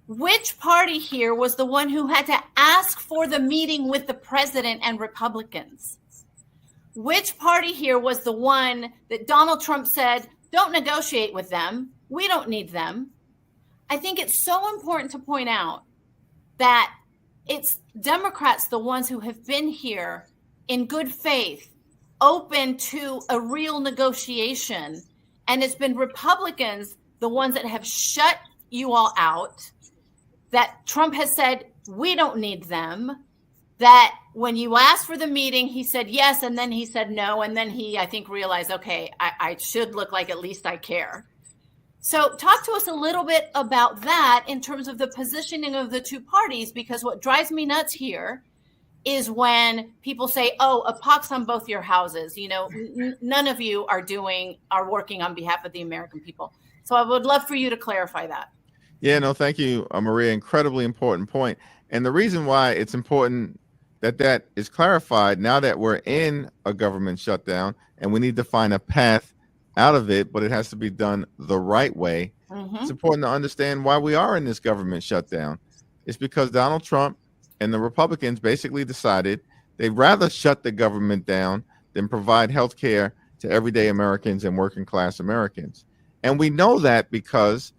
Which party here was the one who had to ask for the meeting with the president and Republicans? Which party here was the one that Donald Trump said, don't negotiate with them, we don't need them? I think it's so important to point out that it's Democrats, the ones who have been here in good faith, open to a real negotiation. And it's been Republicans, the ones that have shut you all out, that Trump has said, we don't need them, that when you asked for the meeting, he said yes, and then he said no, and then he, I think, realized, okay, I should look like at least I care. So talk to us a little bit about that in terms of the positioning of the two parties, because what drives me nuts here is when people say, oh, a pox on both your houses. None of you are working on behalf of the American people. So I would love for you to clarify that. Yeah, no, thank you, Maria. Incredibly important point. And the reason why it's important that is clarified now that we're in a government shutdown and we need to find a path out of it, but it has to be done the right way. It's important to understand why we are in this government shutdown. It's because Donald Trump and the Republicans basically decided they'd rather shut the government down than provide health care to everyday Americans and working class Americans. And we know that because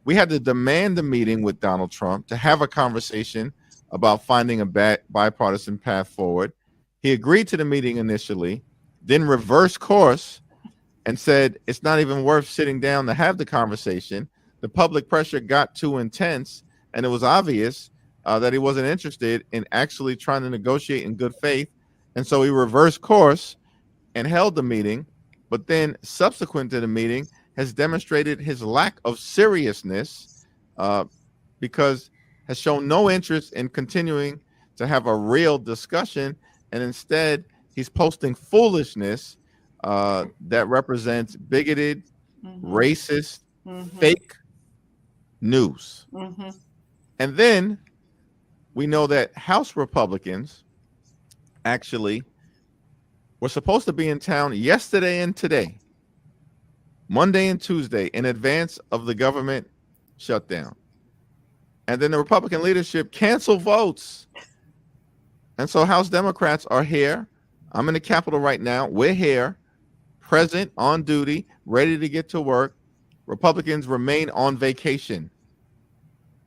we had to demand a meeting with Donald Trump to have a conversation about finding a bipartisan path forward. He agreed to the meeting initially, then reversed course and said it's not even worth sitting down to have the conversation. The public pressure got too intense, and it was obvious that he wasn't interested in actually trying to negotiate in good faith. And so he reversed course and held the meeting, but then subsequent to the meeting has demonstrated his lack of seriousness because has shown no interest in continuing to have a real discussion. And instead, he's posting foolishness that represents bigoted, racist, fake news. And then we know that House Republicans actually were supposed to be in town yesterday and today, Monday and Tuesday, in advance of the government shutdown. And then the Republican leadership canceled votes. And so House Democrats are here. I'm in the Capitol right now. We're here, present, on duty, ready to get to work. Republicans remain on vacation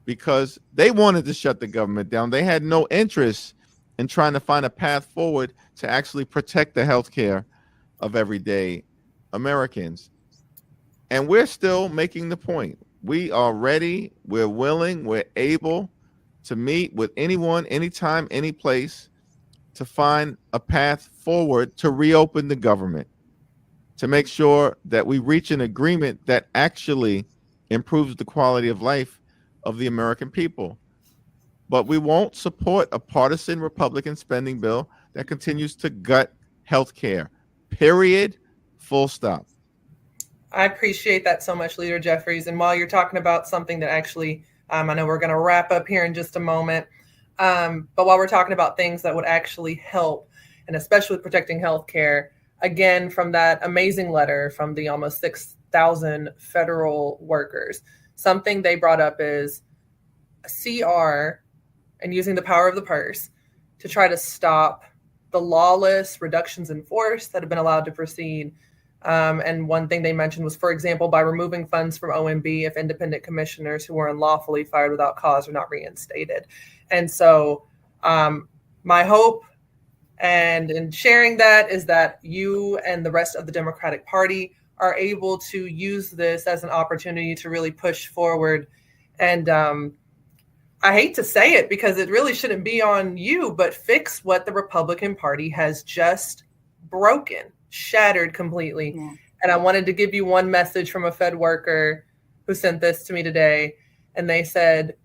because they wanted to shut the government down. They had no interest in trying to find a path forward to actually protect the health care of everyday Americans. And we're still making the point. We are ready, we're willing, we're able to meet with anyone, anytime, any place to find a path forward to reopen the government, to make sure that we reach an agreement that actually improves the quality of life of the American people. But we won't support a partisan Republican spending bill that continues to gut health care, period, full stop. I appreciate that so much, Leader Jeffries. And while you're talking about something that actually, I know we're going to wrap up here in just a moment, but while we're talking about things that would actually help, and especially with protecting healthcare, again, from that amazing letter from the almost 6,000 federal workers, something they brought up is a CR and using the power of the purse to try to stop the lawless reductions in force that have been allowed to proceed. And one thing they mentioned was, for example, by removing funds from OMB if independent commissioners who were unlawfully fired without cause are not reinstated. And so my hope and in sharing that is that you and the rest of the Democratic Party are able to use this as an opportunity to really push forward. And I hate to say it because it really shouldn't be on you, but fix what the Republican Party has just broken, shattered completely. Yeah. And I wanted to give you one message from a Fed worker who sent this to me today. And they said,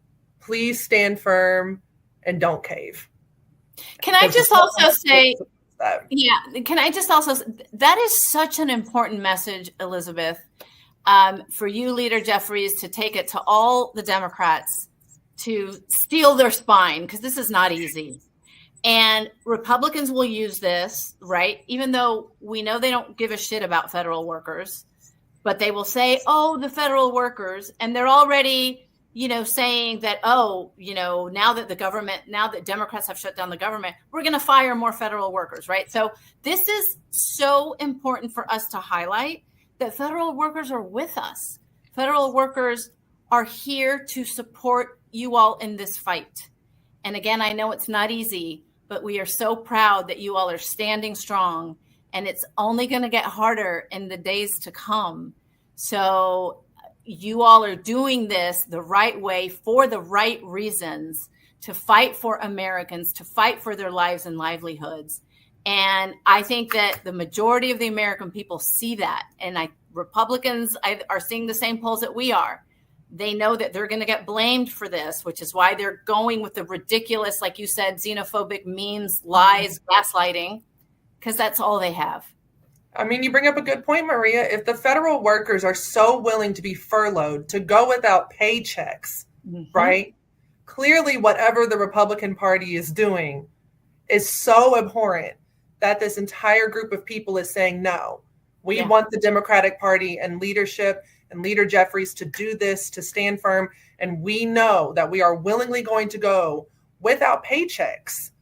please stand firm and don't cave. Can I just also say, can I just also, that is such an important message, Elizabeth, for you, Leader Jeffries, to take it to all the Democrats to steel their spine, because this is not easy. And Republicans will use this, right? Even though we know they don't give a shit about federal workers, but they will say, oh, the federal workers, and they're already, saying that, oh, now that Democrats have shut down the government, we're going to fire more federal workers, right? So this is so important for us to highlight that federal workers are with us. Federal workers are here to support you all in this fight. And again, I know it's not easy, but we are so proud that you all are standing strong, and it's only going to get harder in the days to come. So you all are doing this the right way for the right reasons, to fight for Americans, to fight for their lives and livelihoods. And I think that the majority of the American people see that. And Republicans are seeing the same polls that we are. They know that they're going to get blamed for this, which is why they're going with the ridiculous, like you said, xenophobic memes, lies, gaslighting, because that's all they have. I mean, you bring up a good point, Maria. If the federal workers are so willing to be furloughed, to go without paychecks, right? Clearly, whatever the Republican Party is doing is so abhorrent that this entire group of people is saying, no, we want the Democratic Party and leadership and Leader Jeffries to do this, to stand firm. And we know that we are willingly going to go without paychecks.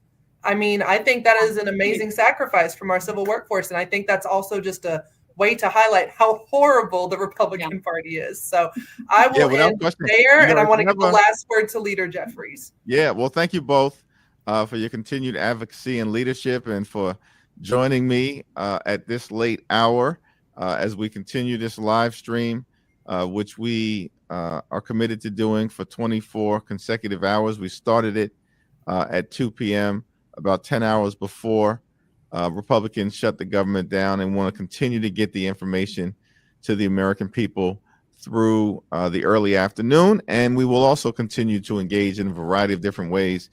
I mean, I think that is an amazing sacrifice from our civil workforce. And I think that's also just a way to highlight how horrible the Republican Party is. So I will end there, and I want to give the last word to Leader Jeffries. Yeah, well, thank you both for your continued advocacy and leadership, and for joining me at this late hour as we continue this live stream, which we are committed to doing for 24 consecutive hours. We started it at 2 p.m., about 10 hours before Republicans shut the government down, and want to continue to get the information to the American people through the early afternoon. And we will also continue to engage in a variety of different ways